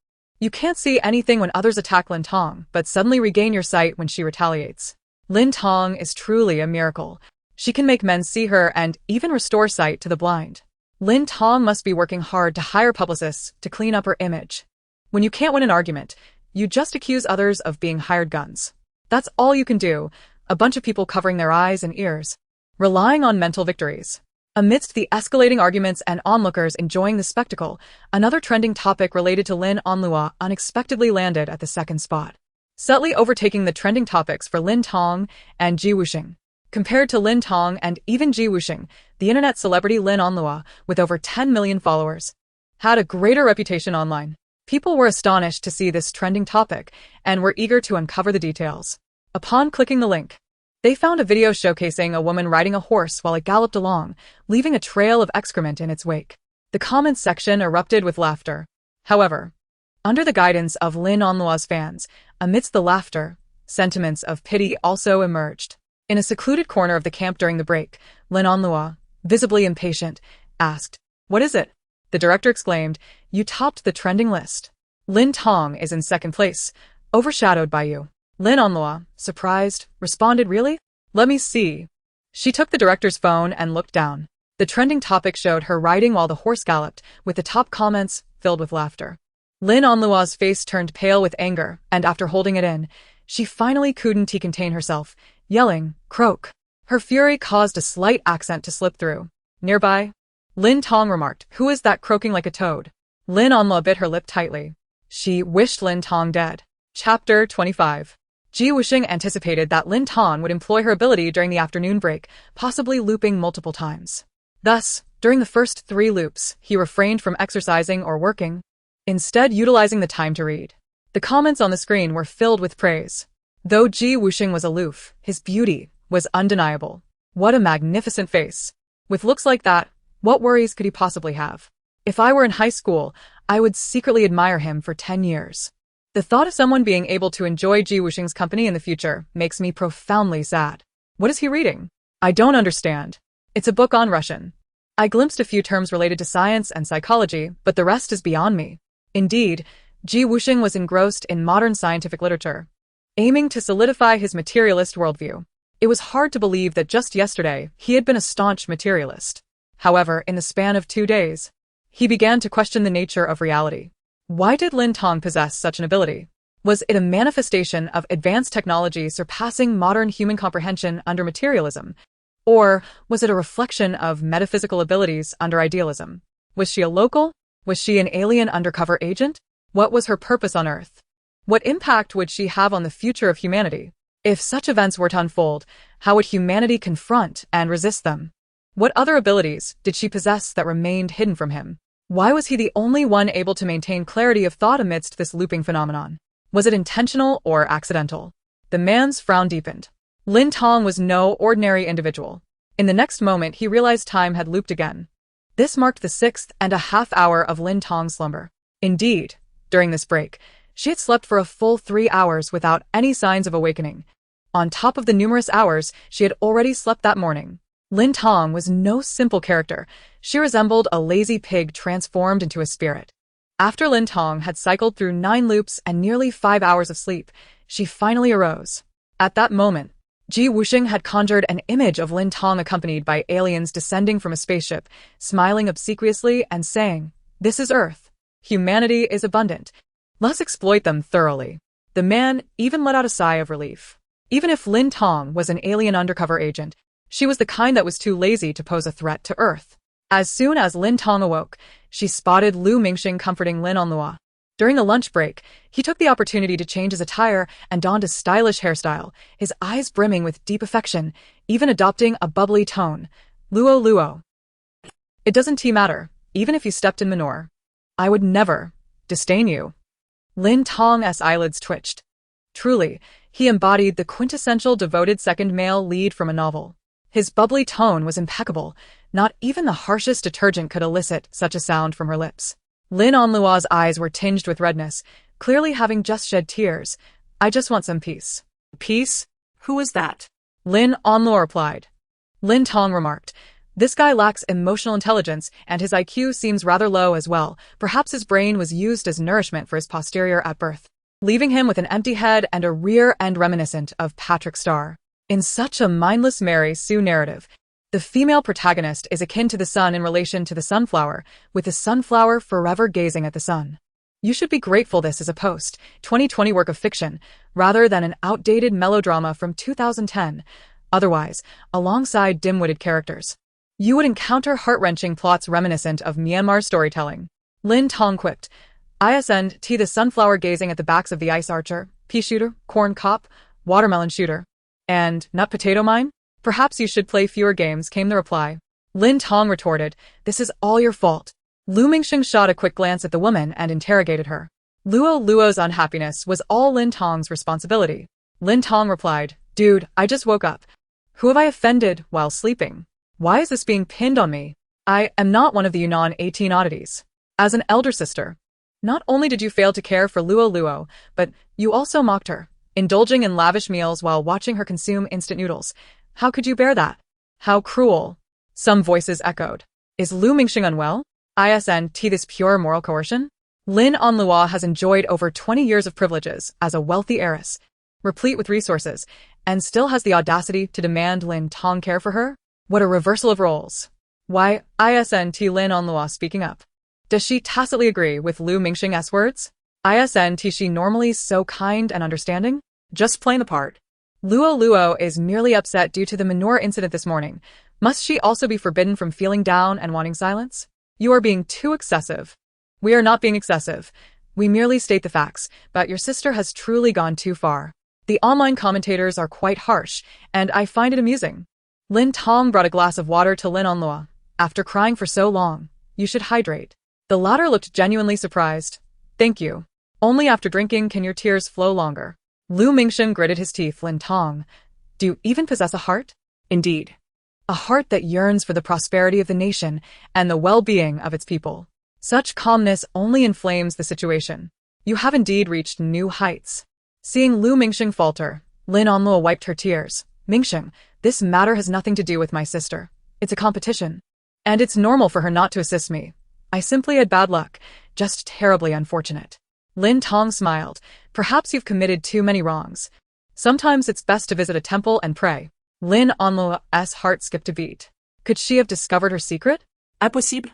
You can't see anything when others attack Lin Tong, but suddenly regain your sight when she retaliates. Lin Tong is truly a miracle. She can make men see her and even restore sight to the blind. Lin Tong must be working hard to hire publicists to clean up her image. When you can't win an argument, you just accuse others of being hired guns. That's all you can do, a bunch of people covering their eyes and ears. relying on mental victories. Amidst the escalating arguments and onlookers enjoying the spectacle, another trending topic related to Lin Tong unexpectedly landed at the second spot, subtly overtaking the trending topics for Lin Tong and Wusheng. Compared to Lin Tong and even Wusheng, the internet celebrity Lin Tong, with over 10 million followers, had a greater reputation online. People were astonished to see this trending topic and were eager to uncover the details. Upon clicking the link, they found a video showcasing a woman riding a horse while it galloped along, leaving a trail of excrement in its wake. The comments section erupted with laughter. However, under the guidance of Lin Tong's fans, amidst the laughter, sentiments of pity also emerged. In a secluded corner of the camp during the break, Lin Tong, visibly impatient, asked, "What is it?" The director exclaimed, "You topped the trending list. Lin Tong is in second place, overshadowed by you." Lin Tong, surprised, responded, "Really? Let me see." She took the director's phone and looked down. The trending topic showed her riding while the horse galloped, with the top comments filled with laughter. Lin Tong's face turned pale with anger, and after holding it in, she finally couldn't contain herself, yelling, "Croak." Her fury caused a slight accent to slip through. Nearby, Lin Tong remarked, "Who is that croaking like a toad?" Lin Tong bit her lip tightly. She wished Lin Tong dead. Chapter 25. Wusheng anticipated that Lin Tong would employ her ability during the afternoon break, possibly looping multiple times. Thus, during the first 3 loops, he refrained from exercising or working, instead utilizing the time to read. The comments on the screen were filled with praise. Though Wusheng was aloof, his beauty was undeniable. What a magnificent face. With looks like that, what worries could he possibly have? If I were in high school, I would secretly admire him for 10 years. The thought of someone being able to enjoy Wusheng's company in the future makes me profoundly sad. What is he reading? I don't understand. It's a book on Russian. I glimpsed a few terms related to science and psychology, but the rest is beyond me. Indeed, Wusheng was engrossed in modern scientific literature, aiming to solidify his materialist worldview. It was hard to believe that just yesterday he had been a staunch materialist. However, in the span of 2 days, he began to question the nature of reality. Why did Lin Tong possess such an ability? Was it a manifestation of advanced technology surpassing modern human comprehension under materialism? Or was it a reflection of metaphysical abilities under idealism? Was she a local? Was she an alien undercover agent? What was her purpose on Earth? What impact would she have on the future of humanity? If such events were to unfold, how would humanity confront and resist them? What other abilities did she possess that remained hidden from him? Why was he the only one able to maintain clarity of thought amidst this looping phenomenon? Was it intentional or accidental? The man's frown deepened. Lin Tong was no ordinary individual. In the next moment, he realized time had looped again. This marked the 6.5 hour of Lin Tong's slumber. Indeed, during this break, she had slept for a full 3 hours without any signs of awakening. On top of the numerous hours she had already slept that morning. Lin Tong was no simple character. She resembled a lazy pig transformed into a spirit. After Lin Tong had cycled through 9 loops and nearly 5 hours of sleep, she finally arose. At that moment, Wusheng had conjured an image of Lin Tong accompanied by aliens descending from a spaceship, smiling obsequiously and saying, "This is Earth. Humanity is abundant. Let's exploit them thoroughly." The man even let out a sigh of relief. Even if Lin Tong was an alien undercover agent, she was the kind that was too lazy to pose a threat to Earth. As soon as Lin Tong awoke, she spotted Lu Mingxing comforting Lin Tong. During the lunch break, he took the opportunity to change his attire and donned a stylish hairstyle, his eyes brimming with deep affection, even adopting a bubbly tone. "Luo Luo. It doesn't matter, even if you stepped in manure. I would never disdain you." Lin Tong's eyelids twitched. Truly, he embodied the quintessential devoted second male lead from a novel. His bubbly tone was impeccable. Not even the harshest detergent could elicit such a sound from her lips. Lin Tong's eyes were tinged with redness, clearly having just shed tears. "I just want some peace." Peace? Who is that? Lin Tong replied. Lin Tong remarked, "This guy lacks emotional intelligence and his IQ seems rather low as well. Perhaps his brain was used as nourishment for his posterior at birth, leaving him with an empty head and a rear end reminiscent of Patrick Star." In such a mindless Mary Sue narrative, the female protagonist is akin to the sun in relation to the sunflower, with the sunflower forever gazing at the sun. You should be grateful this is a post-2020 work of fiction, rather than an outdated melodrama from 2010. Otherwise, alongside dim-witted characters, you would encounter heart-wrenching plots reminiscent of Myanmar storytelling. Lin Tong quipped, ISNT the sunflower gazing at the backs of the ice archer, pea shooter, corn cop, watermelon shooter, and nut potato mine? Perhaps you should play fewer games, came the reply. Lin Tong retorted, this is all your fault. Lu Mingsheng shot a quick glance at the woman and interrogated her. Luo's unhappiness was all Lin Tong's responsibility. Lin Tong replied, dude, I just woke up. Who have I offended while sleeping? Why is this being pinned on me? I am not one of the Yunnan 18 oddities. As an elder sister, not only did you fail to care for Luo, but you also mocked her, indulging in lavish meals while watching her consume instant noodles. How could you bear that? How cruel. Some voices echoed. Is Lu Mingxing unwell? ISNT this pure moral coercion? Lin Onlua has enjoyed over 20 years of privileges as a wealthy heiress, replete with resources, and still has the audacity to demand Lin Tong care for her? What a reversal of roles. Why, ISNT Lin Onlua speaking up. Does she tacitly agree with Lu Mingxing's words? ISNT she normally so kind and understanding? Just playing the part. Luo is merely upset due to the manure incident this morning. Must she also be forbidden from feeling down and wanting silence? You are being too excessive. We are not being excessive. We merely state the facts, but your sister has truly gone too far. The online commentators are quite harsh, and I find it amusing. Lin Tong brought a glass of water to Lin Onlua. After crying for so long, you should hydrate. The latter looked genuinely surprised. Thank you. Only after drinking can your tears flow longer. Lu Mingxing gritted his teeth. Lin Tong, do you even possess a heart? Indeed. A heart that yearns for the prosperity of the nation and the well-being of its people. Such calmness only inflames the situation. You have indeed reached new heights. Seeing Lu Mingxing falter, Lin Onlua wiped her tears. Mingxing, this matter has nothing to do with my sister. It's a competition. And it's normal for her not to assist me. I simply had bad luck, just terribly unfortunate. Lin Tong smiled. Perhaps you've committed too many wrongs. Sometimes it's best to visit a temple and pray. Lin Onlua's heart skipped a beat. Could she have discovered her secret? Impossible.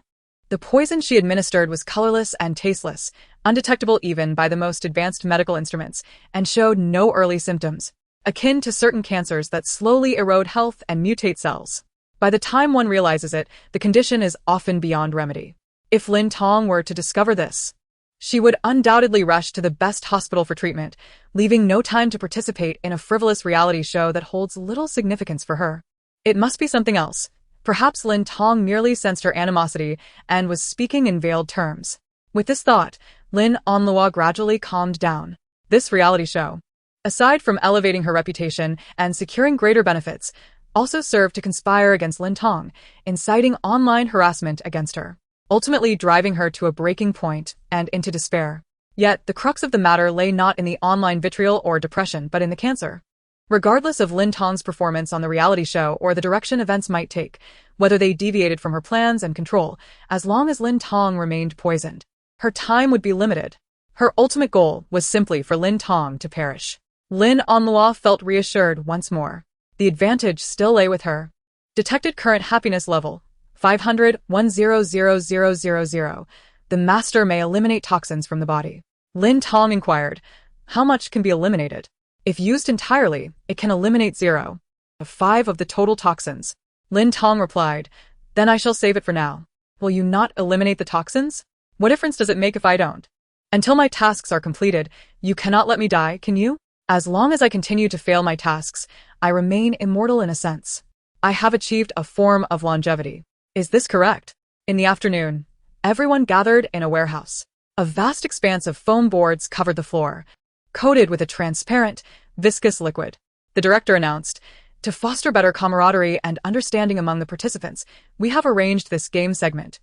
The poison she administered was colorless and tasteless, undetectable even by the most advanced medical instruments, and showed no early symptoms, akin to certain cancers that slowly erode health and mutate cells. By the time one realizes it, the condition is often beyond remedy. If Lin Tong were to discover this, she would undoubtedly rush to the best hospital for treatment, leaving no time to participate in a frivolous reality show that holds little significance for her. It must be something else. Perhaps Lin Tong merely sensed her animosity and was speaking in veiled terms. With this thought, Lin Onlua gradually calmed down. This reality show, aside from elevating her reputation and securing greater benefits, also served to conspire against Lin Tong, inciting online harassment against her, ultimately driving her to a breaking point and into despair. Yet, the crux of the matter lay not in the online vitriol or depression, but in the cancer. Regardless of Lin Tong's performance on the reality show or the direction events might take, whether they deviated from her plans and control, as long as Lin Tong remained poisoned, her time would be limited. Her ultimate goal was simply for Lin Tong to perish. Lin Onlua felt reassured once more. The advantage still lay with her. Detected current happiness level, 500-1000000. The master may eliminate toxins from the body. Lin Tong inquired, how much can be eliminated? If used entirely, it can eliminate 0.5 of the total toxins. Lin Tong replied, then I shall save it for now. Will you not eliminate the toxins? What difference does it make if I don't? Until my tasks are completed, you cannot let me die, can you? As long as I continue to fail my tasks, I remain immortal in a sense. I have achieved a form of longevity. Is this correct? In the afternoon, everyone gathered in a warehouse. A vast expanse of foam boards covered the floor, coated with a transparent, viscous liquid. The director announced, to foster better camaraderie and understanding among the participants, we have arranged this game segment.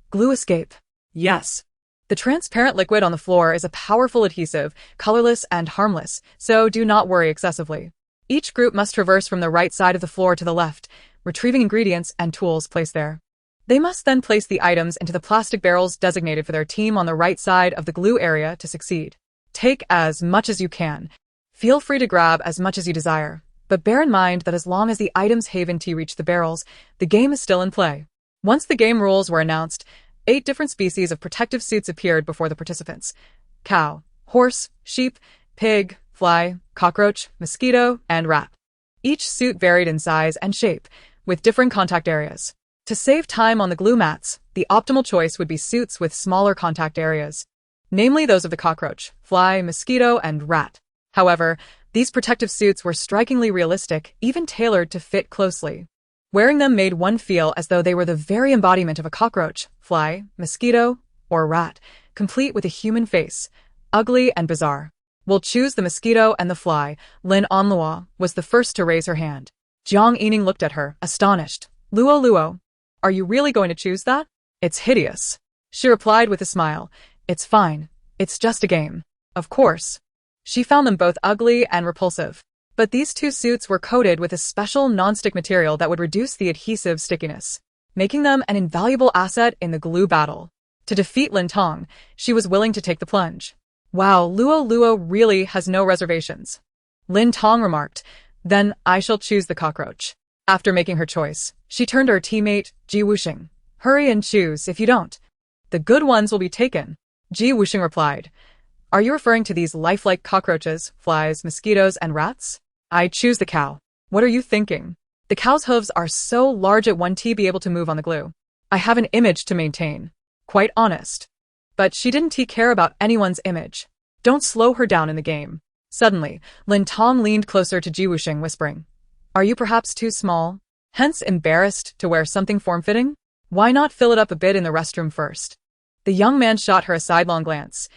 Glue escape. Yes. The transparent liquid on the floor is a powerful adhesive, colorless and harmless, so do not worry excessively. Each group must traverse from the right side of the floor to the left, retrieving ingredients and tools placed there. They must then place the items into the plastic barrels designated for their team on the right side of the glue area to succeed. Take as much as you can. Feel free to grab as much as you desire, but bear in mind that as long as the items haven to reach the barrels, the game is still in play. Once the game rules were announced, 8 different species of protective suits appeared before the participants. Cow, horse, sheep, pig, fly, cockroach, mosquito, and rat. Each suit varied in size and shape, with different contact areas. To save time on the glue mats, the optimal choice would be suits with smaller contact areas, namely those of the cockroach, fly, mosquito, and rat. However, these protective suits were strikingly realistic, even tailored to fit closely. Wearing them made one feel as though they were the very embodiment of a cockroach, fly, mosquito, or rat, complete with a human face, ugly and bizarre. We'll choose the mosquito and the fly. Lin Tong was the first to raise her hand. Jiang Yining looked at her, astonished. Luo, are you really going to choose that? It's hideous. She replied with a smile. It's fine. It's just a game. Of course. She found them both ugly and repulsive. But these two suits were coated with a special non-stick material that would reduce the adhesive stickiness, making them an invaluable asset in the glue battle. To defeat Lin Tong, she was willing to take the plunge. Wow, Luo really has no reservations. Lin Tong remarked. Then I shall choose the cockroach. After making her choice, she turned to her teammate, Wusheng. Hurry and choose. If you don't, the good ones will be taken. Wusheng replied. Are you referring to these lifelike cockroaches, flies, mosquitoes, and rats? I choose the cow. What are you thinking? The cow's hooves are so large it won't be able to move on the glue. I have an image to maintain. Quite honest. But she didn't care about anyone's image. Don't slow her down in the game. Suddenly, Lin Tong leaned closer to Wusheng, whispering, Are you perhaps too small? Hence embarrassed to wear something form-fitting? Why not fill it up a bit in the restroom first? The young man shot her a sidelong glance.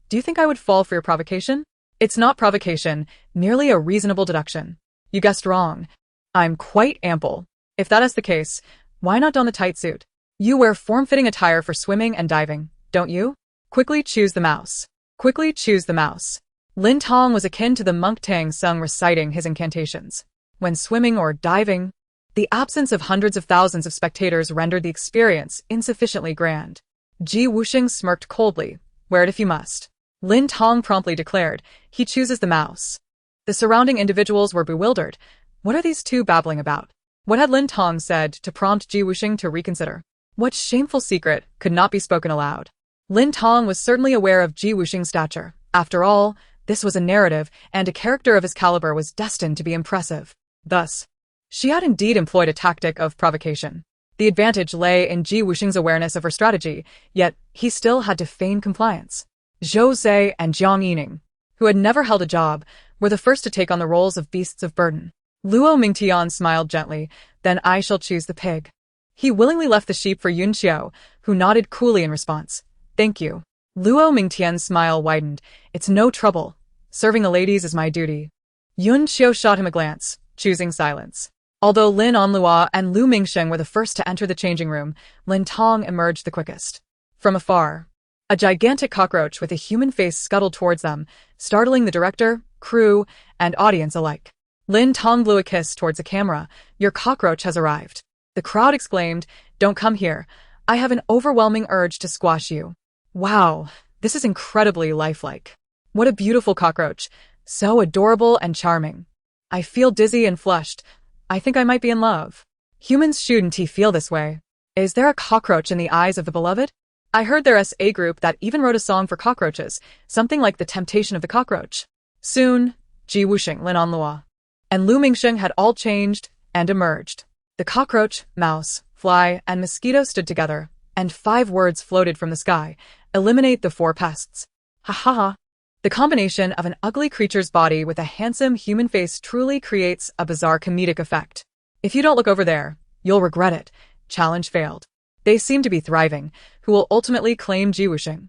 Do you think I would fall for your provocation? It's not provocation, merely a reasonable deduction. You guessed wrong. I'm quite ample. If that is the case, why not don the tight suit? You wear form-fitting attire for swimming and diving, don't you? Quickly choose the mouse. Quickly choose the mouse. Lin Tong was akin to the monk Tang Sung reciting his incantations. When swimming or diving, the absence of hundreds of thousands of spectators rendered the experience insufficiently grand. Wusheng smirked coldly. Wear it if you must. Lin Tong promptly declared. He chooses the mouse. The surrounding individuals were bewildered. What are these two babbling about? What had Lin Tong said to prompt Wusheng to reconsider? What shameful secret could not be spoken aloud? Lin Tong was certainly aware of Wusheng's stature. After all, this was a narrative, and a character of his caliber was destined to be impressive. Thus, she had indeed employed a tactic of provocation. The advantage lay in Wusheng's awareness of her strategy, yet he still had to feign compliance. Zhou Zhe and Jiang Yining, who had never held a job, were the first to take on the roles of beasts of burden. Luo Mingtian smiled gently. Then I shall choose the pig. He willingly left the sheep for Yun Xiao, who nodded coolly in response. Thank you. Luo Mingtian's smile widened. It's no trouble. Serving the ladies is my duty. Yun Xiao shot him a glance, choosing silence. Although Lin Tong and Lu Mingsheng were the first to enter the changing room, Lin Tong emerged the quickest. From afar, a gigantic cockroach with a human face scuttled towards them, startling the director, crew, and audience alike. Lin Tong blew a kiss towards the camera. Your cockroach has arrived. The crowd exclaimed, Don't come here. I have an overwhelming urge to squash you. Wow, this is incredibly lifelike. What a beautiful cockroach. So adorable and charming. I feel dizzy and flushed. I think I might be in love. Humans shouldn't feel this way. Is there a cockroach in the eyes of the beloved? I heard there's a group that even wrote a song for cockroaches, something like The Temptation of the Cockroach. Soon, Wusheng, Lin Tong, and Lu Mingsheng had all changed and emerged. The cockroach, mouse, fly, and mosquito stood together, and 5 words floated from the sky. Eliminate the 4 pests. Ha ha ha. The combination of an ugly creature's body with a handsome human face truly creates a bizarre comedic effect. If you don't look over there, you'll regret it. Challenge failed. They seem to be thriving. Who will ultimately claim Wusheng?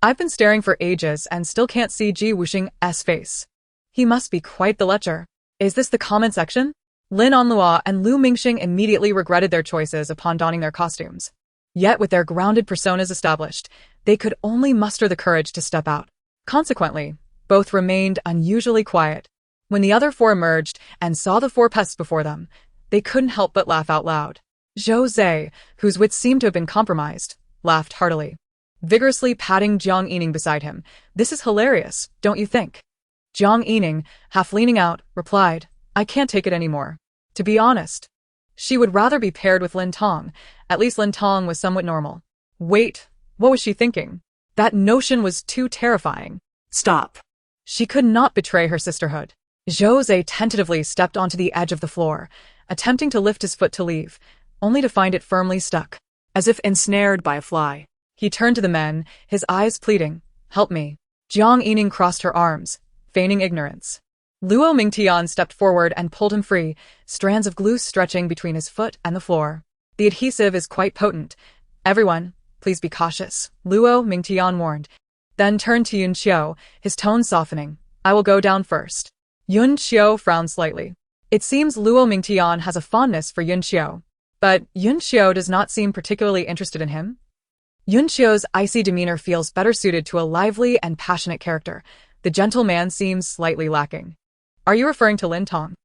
I've been staring for ages and still can't see Wusheng's face. He must be quite the lecher. Is this the comment section? Lin Tong and Lu Mingsheng immediately regretted their choices upon donning their costumes. Yet with their grounded personas established, they could only muster the courage to step out. Consequently, both remained unusually quiet. When the other 4 emerged and saw the 4 pests before them, they couldn't help but laugh out loud. Zhou Zhe, whose wits seemed to have been compromised, laughed heartily, vigorously patting Jiang Yining beside him. This is hilarious, don't you think? Jiang Yining, half leaning out, replied, I can't take it anymore. To be honest, she would rather be paired with Lin Tong. At least Lin Tong was somewhat normal. Wait, what was she thinking? That notion was too terrifying. Stop. She could not betray her sisterhood. Jose tentatively stepped onto the edge of the floor, attempting to lift his foot to leave, only to find it firmly stuck. As if ensnared by a fly. He turned to the men, his eyes pleading, "Help me." Jiang Yining crossed her arms, feigning ignorance. Luo Mingtian stepped forward and pulled him free, strands of glue stretching between his foot and the floor. The adhesive is quite potent. "Everyone, please be cautious," Luo Mingtian warned, then turned to Yun Xiu, his tone softening. "I will go down first." Yun Xiu frowned slightly. It seems Luo Mingtian has a fondness for Yun Xiu, but Yun Xiu does not seem particularly interested in him. Yun Xiu's icy demeanor feels better suited to a lively and passionate character. The gentle man seems slightly lacking. "Are you referring to Lin Tong?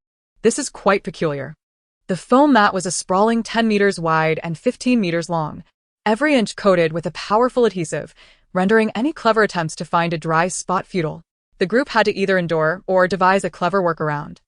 This is quite peculiar." The foam mat was a sprawling 10 meters wide and 15 meters long, every inch coated with a powerful adhesive, rendering any clever attempts to find a dry spot futile. The group had to either endure or devise a clever workaround.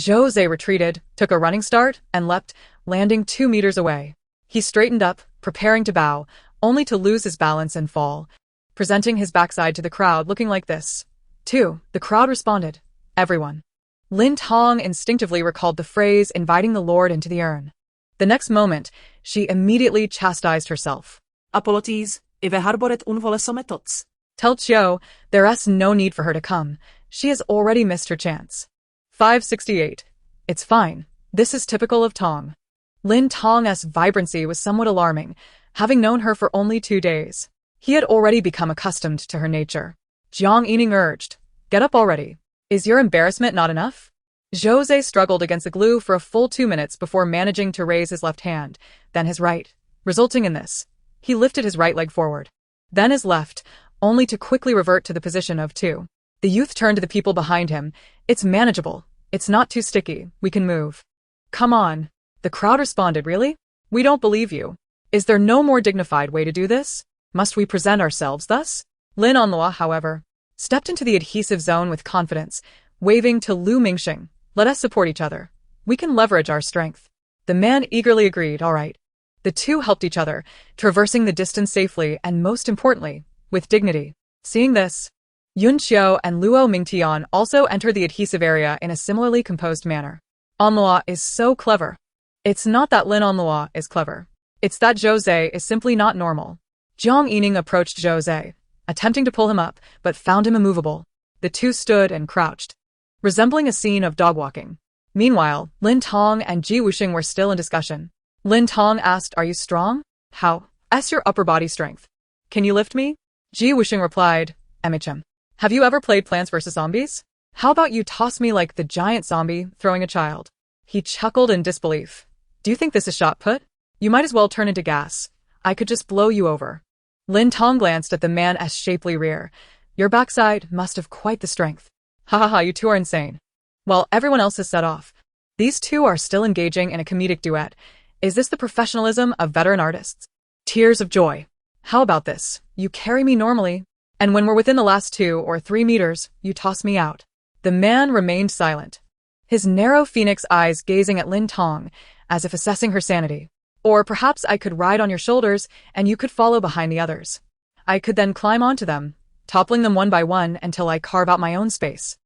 Jose retreated, took a running start, and leapt, landing 2 meters away. He straightened up, preparing to bow, only to lose his balance and fall, presenting his backside to the crowd looking like this. "Two," the crowd responded. "Everyone." Lin Tong instinctively recalled the phrase inviting the Lord into the urn. The next moment, she immediately chastised herself. Apologies, ive harboret un volesometots. Tell Chiu, there's no need for her to come. She has already missed her chance. 568. It's fine. This is typical of Tong. Lin Tong's vibrancy was somewhat alarming, having known her for only 2 days. He had already become accustomed to her nature. Jiang Yining urged, "Get up already. Is your embarrassment not enough?" Jose struggled against the glue for a full 2 minutes before managing to raise his left hand, then his right, resulting in this. He lifted his right leg forward, then his left, only to quickly revert to the position of 2. The youth turned to the people behind him. "It's manageable. It's not too sticky. We can move." "Come on." The crowd responded, "Really? We don't believe you. Is there no more dignified way to do this? Must we present ourselves thus?" Lin Onlua, however, stepped into the adhesive zone with confidence, waving to Lu Mingxing. "Let us support each other. We can leverage our strength." The man eagerly agreed, "All right." The two helped each other, traversing the distance safely and, most importantly, with dignity. Seeing this, Yun Xiu and Luo Mingtian also entered the adhesive area in a similarly composed manner. Onlua is so clever. It's not that Lin Onlua is clever. It's that Jose is simply not normal. Jiang Yining approached Jose, attempting to pull him up, but found him immovable. The two stood and crouched, resembling a scene of dog walking. Meanwhile, Lin Tong and Ji Wusheng were still in discussion. Lin Tong asked, "Are you strong?" "How? Ask your upper body strength. Can you lift me?" Ji Wusheng replied, "MHM. Have you ever played Plants vs. Zombies? How about you toss me like the giant zombie throwing a child?" He chuckled in disbelief. "Do you think this is shot put? You might as well turn into gas. I could just blow you over." Lin Tong glanced at the man's shapely rear. "Your backside must have quite the strength." "Ha ha ha, you two are insane." While everyone else has set off, these two are still engaging in a comedic duet. Is this the professionalism of veteran artists? Tears of joy. "How about this? You carry me normally, and when we're within the last 2 or 3 meters, you toss me out." The man remained silent, his narrow phoenix eyes gazing at Lin Tong, as if assessing her sanity. "Or perhaps I could ride on your shoulders, and you could follow behind the others. I could then climb onto them, toppling them one by one until I carve out my own space."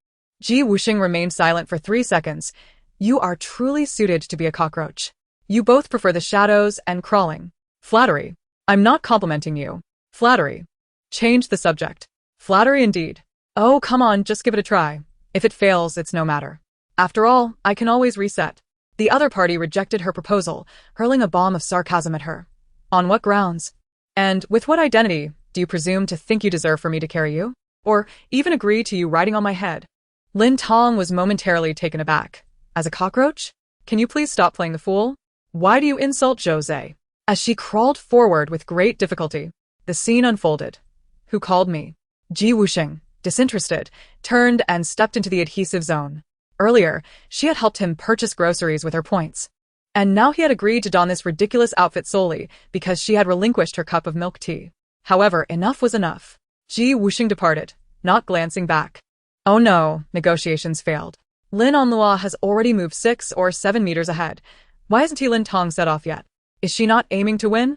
Ji Wusheng remained silent for 3 seconds. "You are truly suited to be a cockroach. You both prefer the shadows and crawling." "Flattery. I'm not complimenting you." "Flattery. Change the subject." "Flattery indeed." "Oh, come on, just give it a try. If it fails, it's no matter. After all, I can always reset." The other party rejected her proposal, hurling a bomb of sarcasm at her. "On what grounds? And with what identity do you presume to think you deserve for me to carry you? Or even agree to you riding on my head?" Lin Tong was momentarily taken aback. "As a cockroach? Can you please stop playing the fool? Why do you insult Jose?" As she crawled forward with great difficulty, the scene unfolded. "Who called me?" Ji Wusheng, disinterested, turned and stepped into the adhesive zone. Earlier, she had helped him purchase groceries with her points. And now he had agreed to don this ridiculous outfit solely because she had relinquished her cup of milk tea. However, enough was enough. Ji Wusheng departed, not glancing back. Oh no, negotiations failed. Lin Onlua has already moved 6 or 7 meters ahead. Why hasn't he Lin Tong set off yet? Is she not aiming to win?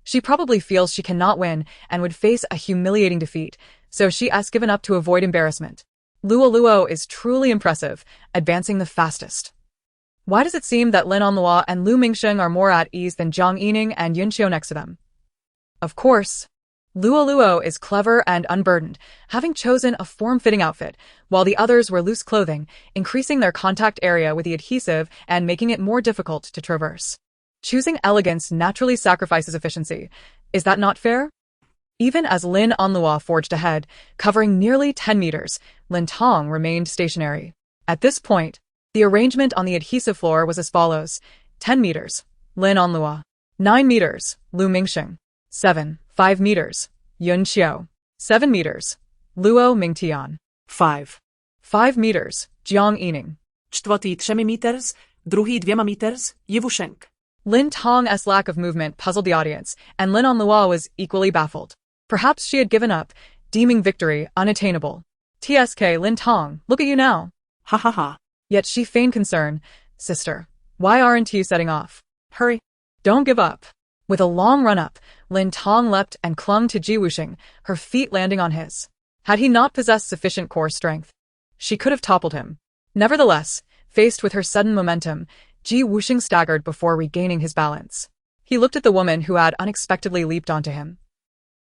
She probably feels she cannot win and would face a humiliating defeat, so she has given up to avoid embarrassment. Luo is truly impressive, advancing the fastest. Why does it seem that Lin Onluo and Lu Mingsheng are more at ease than Jiang Yining and Yun Xiu next to them? Of course. Luo is clever and unburdened, having chosen a form-fitting outfit, while the others wear loose clothing, increasing their contact area with the adhesive and making it more difficult to traverse. Choosing elegance naturally sacrifices efficiency. Is that not fair? Even as Lin Onluo forged ahead, covering nearly 10 meters, Lin Tong remained stationary. At this point, the arrangement on the adhesive floor was as follows: 10 meters, Lin Onluo; 9 meters, Lu Mingsheng; 5 meters, Yun Xiu; 7 meters, Luo Mingtian; 5 meters, Jiang Yining. Čtvrtý 3 meters, druhý 2 meters, je Wusheng. Lin Tong's lack of movement puzzled the audience, and Lin Onluo was equally baffled. Perhaps she had given up, deeming victory unattainable. TSK, Lin Tong, look at you now. Ha ha ha. Yet she feigned concern. Sister, why aren't you setting off? Hurry. Don't give up. With a long run-up, Lin Tong leapt and clung to Ji Wusheng, her feet landing on his. Had he not possessed sufficient core strength, she could have toppled him. Nevertheless, faced with her sudden momentum, Ji Wusheng staggered before regaining his balance. He looked at the woman who had unexpectedly leaped onto him.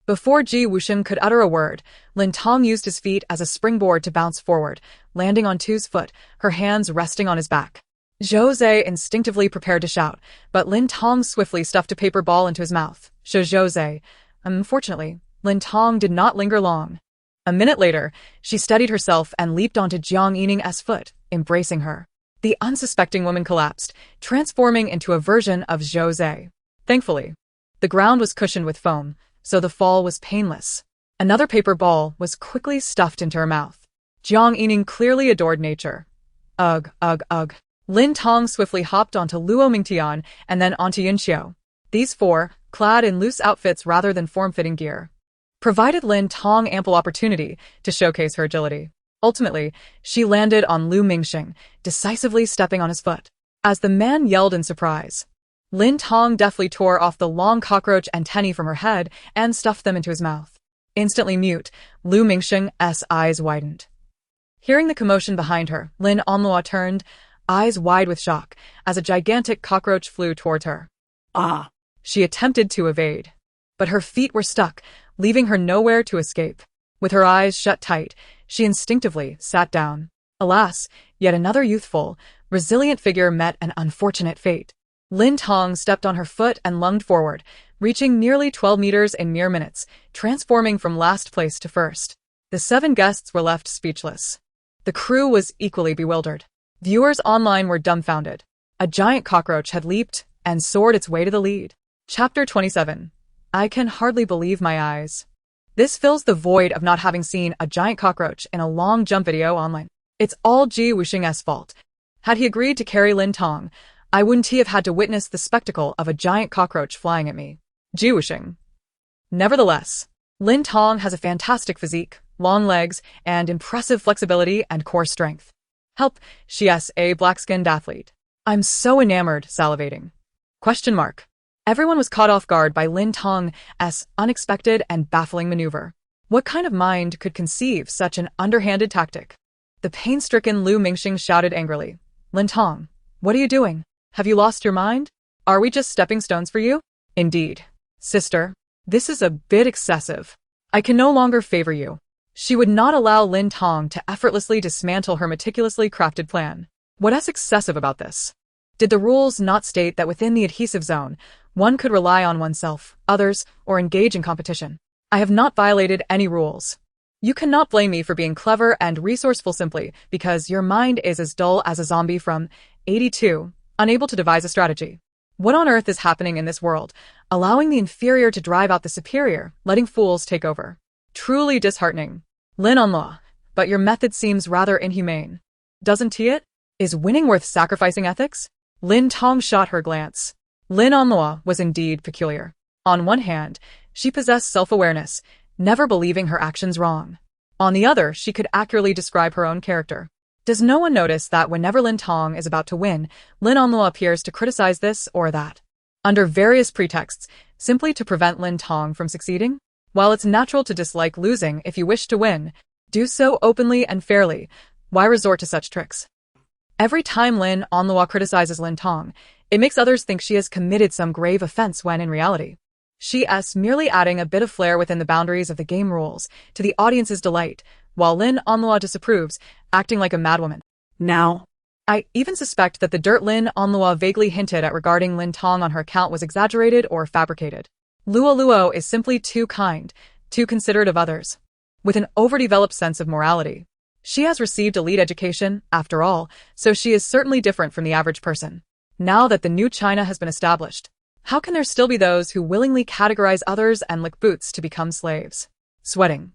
Before Ji Wusheng could utter a word, Lin Tong used his feet as a springboard to bounce forward, landing on Tu's foot, her hands resting on his back. Zhou Zhe instinctively prepared to shout, but Lin Tong swiftly stuffed a paper ball into his mouth. Zhou Zhe. Unfortunately, Lin Tong did not linger long. A minute later, she steadied herself and leaped onto Jiang Yining's foot, embracing her. The unsuspecting woman collapsed, transforming into a version of Zhou Zhe. Thankfully, the ground was cushioned with foam, so the fall was painless. Another paper ball was quickly stuffed into her mouth. Jiang Yining clearly adored nature. Ugh, ugh, ugh. Lin Tong swiftly hopped onto Luo Mingtian and then onto Yun Xiu. These four, clad in loose outfits rather than form-fitting gear, provided Lin Tong ample opportunity to showcase her agility. Ultimately, she landed on Lu Mingsheng, decisively stepping on his foot. As the man yelled in surprise, Lin Tong deftly tore off the long cockroach antennae from her head and stuffed them into his mouth. Instantly mute, Lu Mingsheng's eyes widened. Hearing the commotion behind her, Lin Onluo turned, eyes wide with shock, as a gigantic cockroach flew towards her. Ah! She attempted to evade, but her feet were stuck, leaving her nowhere to escape. With her eyes shut tight, she instinctively sat down. Alas, yet another youthful, resilient figure met an unfortunate fate. Lin Tong stepped on her foot and lunged forward, reaching nearly 12 meters in mere minutes, transforming from last place to first. The 7 guests were left speechless. The crew was equally bewildered. Viewers online were dumbfounded. A giant cockroach had leaped and soared its way to the lead. Chapter 27. I can hardly believe my eyes. This fills the void of not having seen a giant cockroach in a long jump video online. It's all Ji Wusheng's fault. Had he agreed to carry Lin Tong, I wouldn't have had to witness the spectacle of a giant cockroach flying at me. Ji Wusheng. Nevertheless, Lin Tong has a fantastic physique, long legs, and impressive flexibility and core strength. Help, she's a black-skinned athlete. I'm so enamored, salivating. ? Everyone was caught off guard by Lin Tong's unexpected and baffling maneuver. What kind of mind could conceive such an underhanded tactic? The pain-stricken Lu Mingsheng shouted angrily. Lin Tong, what are you doing? Have you lost your mind? Are we just stepping stones for you? Indeed. Sister, this is a bit excessive. I can no longer favor you. She would not allow Lin Tong to effortlessly dismantle her meticulously crafted plan. What's excessive about this? Did the rules not state that within the adhesive zone, one could rely on oneself, others, or engage in competition? I have not violated any rules. You cannot blame me for being clever and resourceful simply because your mind is as dull as a zombie from 82, unable to devise a strategy. What on earth is happening in this world, allowing the inferior to drive out the superior, letting fools take over? Truly disheartening. Lin Onluo, but your method seems rather inhumane. Doesn't it? Is winning worth sacrificing ethics? Lin Tong shot her glance. Lin Onluo was indeed peculiar. On one hand, she possessed self-awareness, never believing her actions wrong. On the other, she could accurately describe her own character. Does no one notice that whenever Lin Tong is about to win, Lin Onluo appears to criticize this or that, under various pretexts, simply to prevent Lin Tong from succeeding? While it's natural to dislike losing if you wish to win, Do so openly and fairly. Why resort to such tricks? Every time Lin Onlua criticizes Lin Tong, it makes others think she has committed some grave offense when in reality, she is merely adding a bit of flair within the boundaries of the game rules to the audience's delight, while Lin Onlua disapproves, acting like a madwoman. Now, I even suspect that the dirt Lin Onlua vaguely hinted at regarding Lin Tong on her account was exaggerated or fabricated. Luo Luo is simply too kind, too considerate of others, with an overdeveloped sense of morality. She has received elite education, after all, so she is certainly different from the average person. Now that the new China has been established, how can there still be those who willingly categorize others and lick boots to become slaves? Sweating,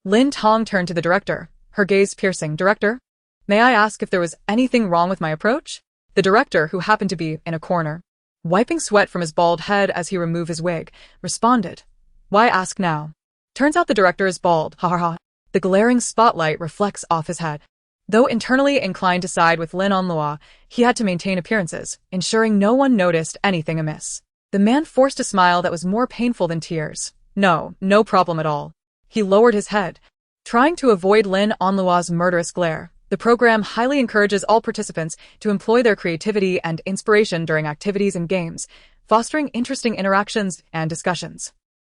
Lin Tong turned to the director, her gaze piercing. Director, may I ask if there was anything wrong with my approach? The director, who happened to be in a corner, wiping sweat from his bald head as he removed his wig, responded. Why ask now? Turns out the director is bald, ha ha ha. The glaring spotlight reflects off his head. Though internally inclined to side with Lin Onlua, he had to maintain appearances, ensuring no one noticed anything amiss. The man forced a smile that was more painful than tears. No problem at all. He lowered his head, trying to avoid Lin Onlua's murderous glare. The program highly encourages all participants to employ their creativity and inspiration during activities and games, fostering interesting interactions and discussions.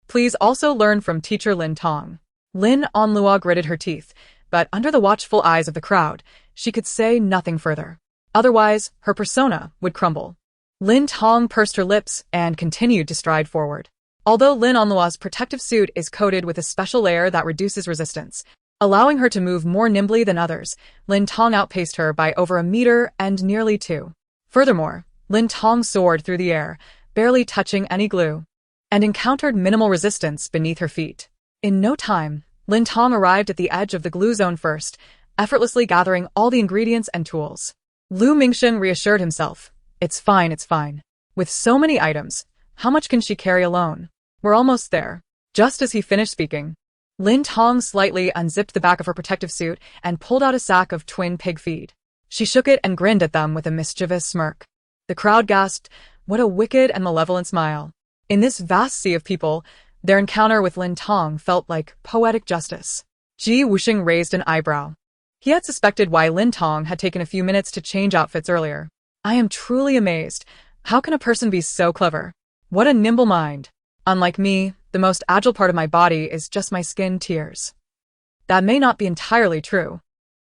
Please also learn from teacher Lin Tong. Lin Onlua gritted her teeth, but under the watchful eyes of the crowd, she could say nothing further. Otherwise, her persona would crumble. Lin Tong pursed her lips and continued to stride forward. Although Lin Onlua's protective suit is coated with a special layer that reduces resistance, allowing her to move more nimbly than others, Lin Tong outpaced her by over 1 meter and nearly 2. Furthermore, Lin Tong soared through the air, barely touching any glue, and encountered minimal resistance beneath her feet. In no time, Lin Tong arrived at the edge of the glue zone first, effortlessly gathering all the ingredients and tools. Lu Mingsheng reassured himself. It's fine. With so many items, how much can she carry alone? We're almost there. Just as he finished speaking, Lin Tong slightly unzipped the back of her protective suit and pulled out a sack of twin pig feed. She shook it and grinned at them with a mischievous smirk. The crowd gasped, what a wicked and malevolent smile. In this vast sea of people, their encounter with Lin Tong felt like poetic justice. Wusheng raised an eyebrow. He had suspected why Lin Tong had taken a few minutes to change outfits earlier. I am truly amazed. How can a person be so clever? What a nimble mind. Unlike me, the most agile part of my body is just my skin tears. That may not be entirely true.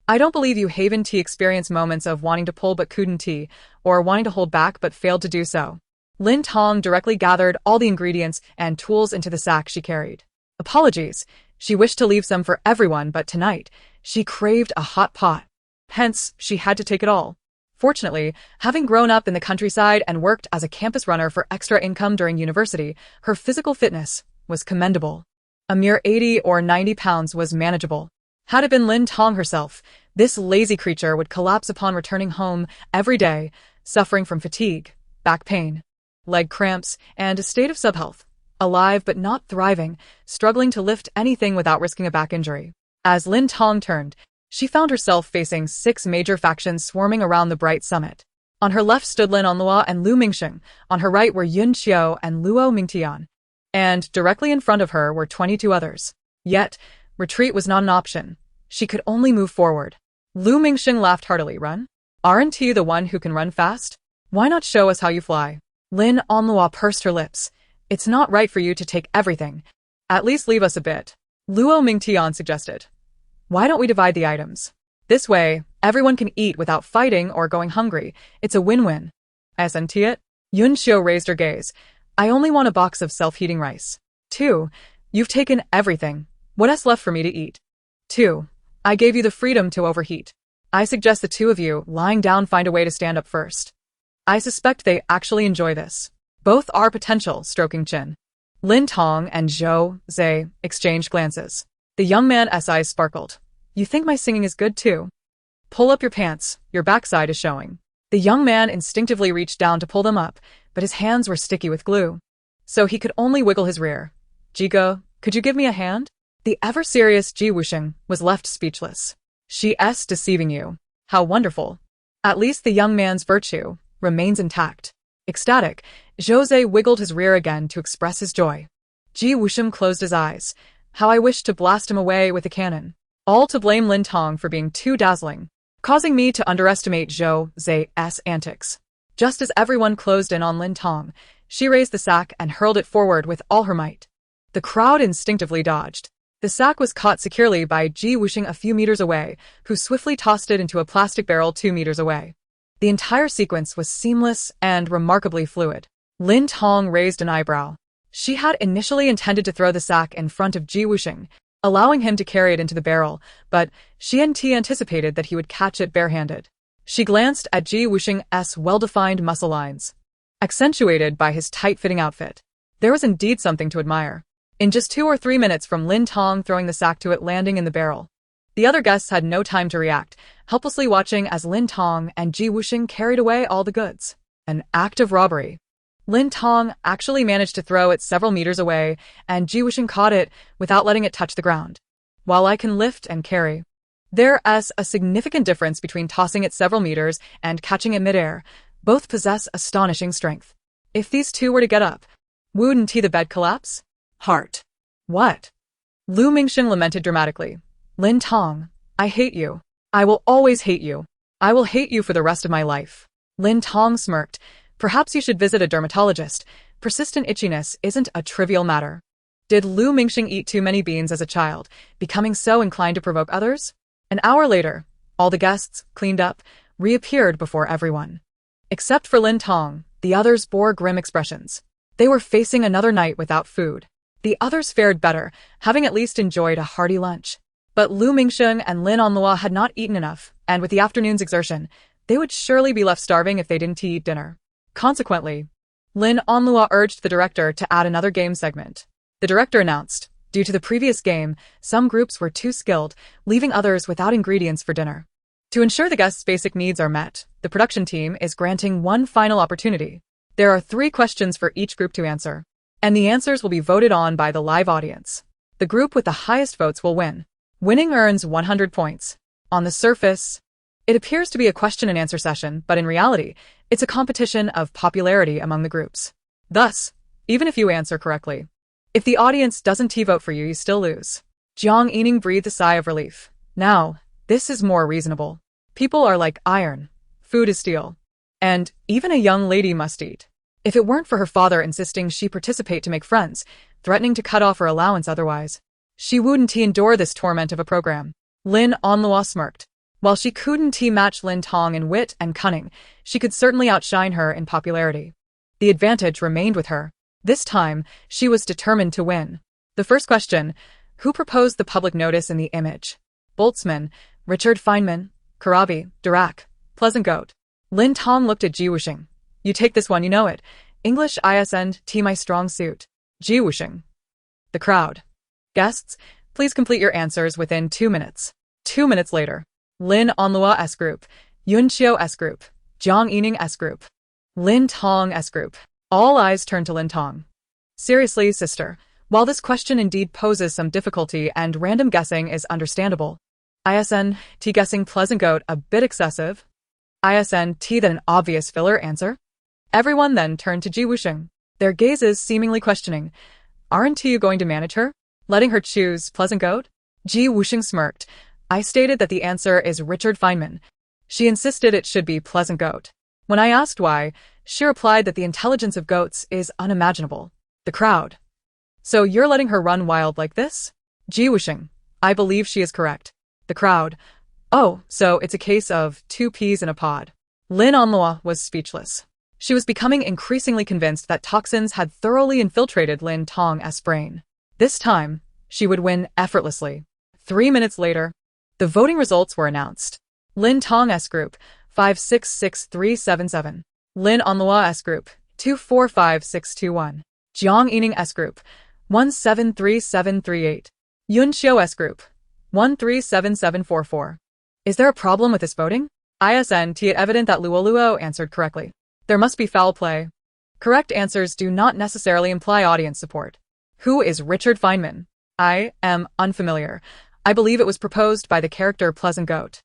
I don't believe you Haven Tea experience moments of wanting to pull but couldn't tea, or wanting to hold back but failed to do so. Lin Tong directly gathered all the ingredients and tools into the sack she carried. Apologies. She wished to leave some for everyone, but tonight, she craved a hot pot. Hence, she had to take it all. Fortunately, having grown up in the countryside and worked as a campus runner for extra income during university, her physical fitness was commendable. A mere 80 or 90 pounds was manageable. Had it been Lin Tong herself, this lazy creature would collapse upon returning home every day, suffering from fatigue, back pain, leg cramps, and a state of subhealth. Alive but not thriving, struggling to lift anything without risking a back injury. As Lin Tong turned, she found herself facing 6 major factions swarming around the bright summit. On her left stood Lin Onlua and Lu Mingsheng, on her right were Yun Xiao and Luo Mingtian, and directly in front of her were 22 others. Yet, retreat was not an option. She could only move forward. Lu Mingsheng laughed heartily. Run? Aren't you the one who can run fast? Why not show us how you fly? Lin Onlua pursed her lips. It's not right for you to take everything. At least leave us a bit. Luo Mingtian suggested. Why don't we divide the items? This way, everyone can eat without fighting or going hungry. It's a win-win. Isn't it? Yun Xiao raised her gaze. I only want a box of self-heating rice. 2. You've taken everything. What else left for me to eat? 2. I gave you the freedom to overheat. I suggest the 2 of you, lying down, find a way to stand up first. I suspect they actually enjoy this. Both are potential, stroking chin. Lin Tong and Zhou Zhe exchanged glances. The young man's eyes sparkled. You think my singing is good too? Pull up your pants, your backside is showing. The young man instinctively reached down to pull them up, but his hands were sticky with glue. So he could only wiggle his rear. Jigo, could you give me a hand? The ever-serious Ji Wusheng was left speechless. She's deceiving you. How wonderful. At least the young man's virtue remains intact. Ecstatic, Jose wiggled his rear again to express his joy. Ji Wusheng closed his eyes. How I wished to blast him away with a cannon. all to blame Lin Tong for being too dazzling, causing me to underestimate Zhou Zai's antics. Just as everyone closed in on Lin Tong, she raised the sack and hurled it forward with all her might. The crowd instinctively dodged. The sack was caught securely by Ji Wusheng a few meters away, who swiftly tossed it into a plastic barrel 2 meters away. The entire sequence was seamless and remarkably fluid. Lin Tong raised an eyebrow. She had initially intended to throw the sack in front of Ji Wusheng, allowing him to carry it into the barrel, but she anticipated that he would catch it barehanded. She glanced at Ji Wusheng's well-defined muscle lines, accentuated by his tight-fitting outfit. There was indeed something to admire. In just 2 or 3 minutes from Lin Tong throwing the sack to it landing in the barrel, the other guests had no time to react, helplessly watching as Lin Tong and Ji Wusheng carried away all the goods. An act of robbery. Lin Tong actually managed to throw it several meters away, and Ji Wusheng caught it without letting it touch the ground. While I can lift and carry, there is a significant difference between tossing it several meters and catching it midair. Both possess astonishing strength. If these two were to get up, wouldn't the bed collapse? Heart. What? Lu Mingsheng lamented dramatically. Lin Tong, I hate you. I will always hate you. I will hate you for the rest of my life. Lin Tong smirked. Perhaps you should visit a dermatologist. Persistent itchiness isn't a trivial matter. Did Lu Mingsheng eat too many beans as a child, becoming so inclined to provoke others? An hour later, all the guests, cleaned up, reappeared before everyone. Except for Lin Tong, the others bore grim expressions. They were facing another night without food. The others fared better, having at least enjoyed a hearty lunch. But Lu Mingsheng and Lin Onlua had not eaten enough, and with the afternoon's exertion, they would surely be left starving if they didn't eat dinner. Consequently, Lin Onlua urged the director to add another game segment. The director announced, due to the previous game, some groups were too skilled, leaving others without ingredients for dinner. To ensure the guests' basic needs are met, the production team is granting one final opportunity. There are 3 questions for each group to answer, and the answers will be voted on by the live audience. The group with the highest votes will win. Winning earns 100 points. On the surface, it appears to be a question and answer session, but in reality, it's a competition of popularity among the groups. Thus, even if you answer correctly, if the audience doesn't vote for you, you still lose. Jiang Yining breathed a sigh of relief. Now, this is more reasonable. People are like iron. Food is steel. And even a young lady must eat. If it weren't for her father insisting she participate to make friends, threatening to cut off her allowance otherwise, she wouldn't endure this torment of a program. Lin Onlua smirked. While she couldn't match Lin Tong in wit and cunning, she could certainly outshine her in popularity. The advantage remained with her. This time, she was determined to win. The first question: who proposed the public notice in the image? Boltzmann, Richard Feynman, Karabi, Dirac, Pleasant Goat. Lin Tong looked at Ji Wusheng. You take this one, you know it. English isn't my strong suit. Ji Wusheng. The crowd. Guests, please complete your answers within 2 minutes. 2 minutes later. Lin Onlua's group, Yun Qiu's group, Jiang Yining's group, Lin Tong's group. All eyes turned to Lin Tong. Seriously, sister, while this question indeed poses some difficulty and random guessing is understandable, isn't guessing Pleasant Goat a bit excessive? Isn't that an obvious filler answer? Everyone then turned to Ji Wusheng, their gazes seemingly questioning. Aren't you going to manage her? Letting her choose Pleasant Goat? Ji Wusheng smirked. I stated that the answer is Richard Feynman. She insisted it should be Pleasant Goat. When I asked why, she replied that the intelligence of goats is unimaginable. The crowd. So you're letting her run wild like this? Ji Wusheng. I believe she is correct. The crowd. Oh, so it's a case of 2 peas in a pod. Lin Onlua was speechless. She was becoming increasingly convinced that toxins had thoroughly infiltrated Lin Tong's brain. This time, she would win effortlessly. 3 minutes later, the voting results were announced. Lin Tong's group, 566377. Lin Onlua's group, 245621. Jiang Yining's group, 173738. Yun Qiu's group, 137744. Is there a problem with this voting? Isn't it evident that Luoluo answered correctly? There must be foul play. Correct answers do not necessarily imply audience support. Who is Richard Feynman? I am unfamiliar. I believe it was proposed by the character Pleasant Goat.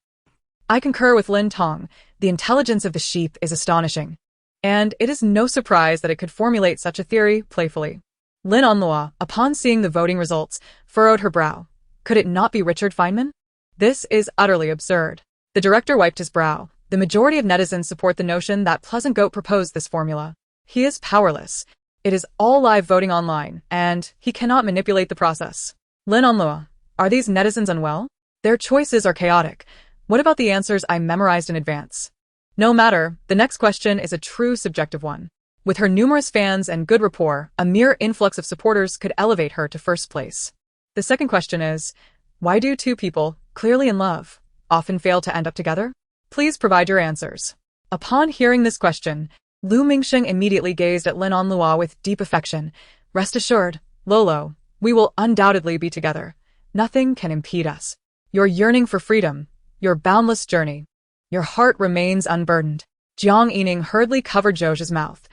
I concur with Lin Tong. The intelligence of the sheep is astonishing. And it is no surprise that it could formulate such a theory playfully. Lin Onlua, upon seeing the voting results, furrowed her brow. Could it not be Richard Feynman? This is utterly absurd. The director wiped his brow. The majority of netizens support the notion that Pleasant Goat proposed this formula. He is powerless. It is all live voting online, and he cannot manipulate the process. Lin Onlua, are these netizens unwell? Their choices are chaotic. What about the answers I memorized in advance? No matter, the next question is a true subjective one. With her numerous fans and good rapport, a mere influx of supporters could elevate her to first place. The second question is, why do two people, clearly in love, often fail to end up together? Please provide your answers. Upon hearing this question, Lu Mingsheng immediately gazed at Lin Onlua with deep affection. Rest assured, Lolo, we will undoubtedly be together. Nothing can impede us. Your yearning for freedom, your boundless journey, your heart remains unburdened. Jiang Yining hurriedly covered Zhou's mouth.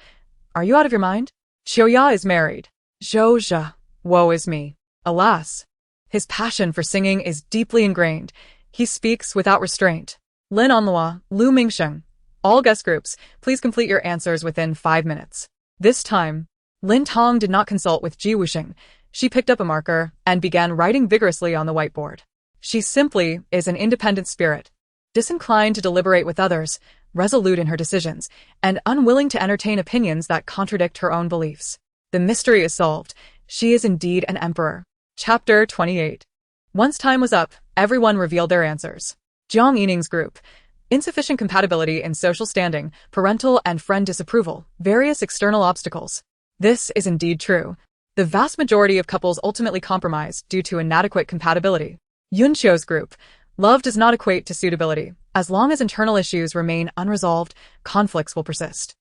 Are you out of your mind? Xiuya is married. Zhou, woe is me. Alas. His passion for singing is deeply ingrained. He speaks without restraint. Lin Onlua, Lu Mingsheng. All guest groups, please complete your answers within 5 minutes. This time, Lin Tong did not consult with Wusheng. She picked up a marker and began writing vigorously on the whiteboard. She simply is an independent spirit, disinclined to deliberate with others, resolute in her decisions, and unwilling to entertain opinions that contradict her own beliefs. The mystery is solved. She is indeed an emperor. Chapter 28. Once time was up, everyone revealed their answers. Jiang Yining's group. Insufficient compatibility in social standing, parental and friend disapproval, various external obstacles. This is indeed true. The vast majority of couples ultimately compromise due to inadequate compatibility. Yunqiu's group. Love does not equate to suitability. As long as internal issues remain unresolved, conflicts will persist.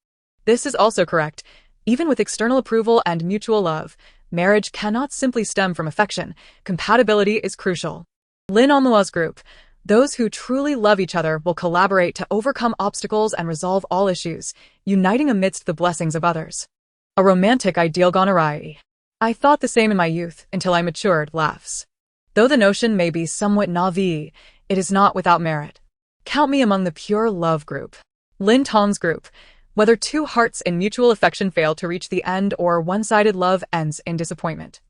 This is also correct. Even with external approval and mutual love, marriage cannot simply stem from affection. Compatibility is crucial. Lin Onlua's group. Those who truly love each other will collaborate to overcome obstacles and resolve all issues, uniting amidst the blessings of others. A romantic ideal gone awry. I thought the same in my youth until I matured, laughs. Though the notion may be somewhat naive, it is not without merit. Count me among the pure love group. Lin Tong's group. Whether two hearts in mutual affection fail to reach the end or one-sided love ends in disappointment.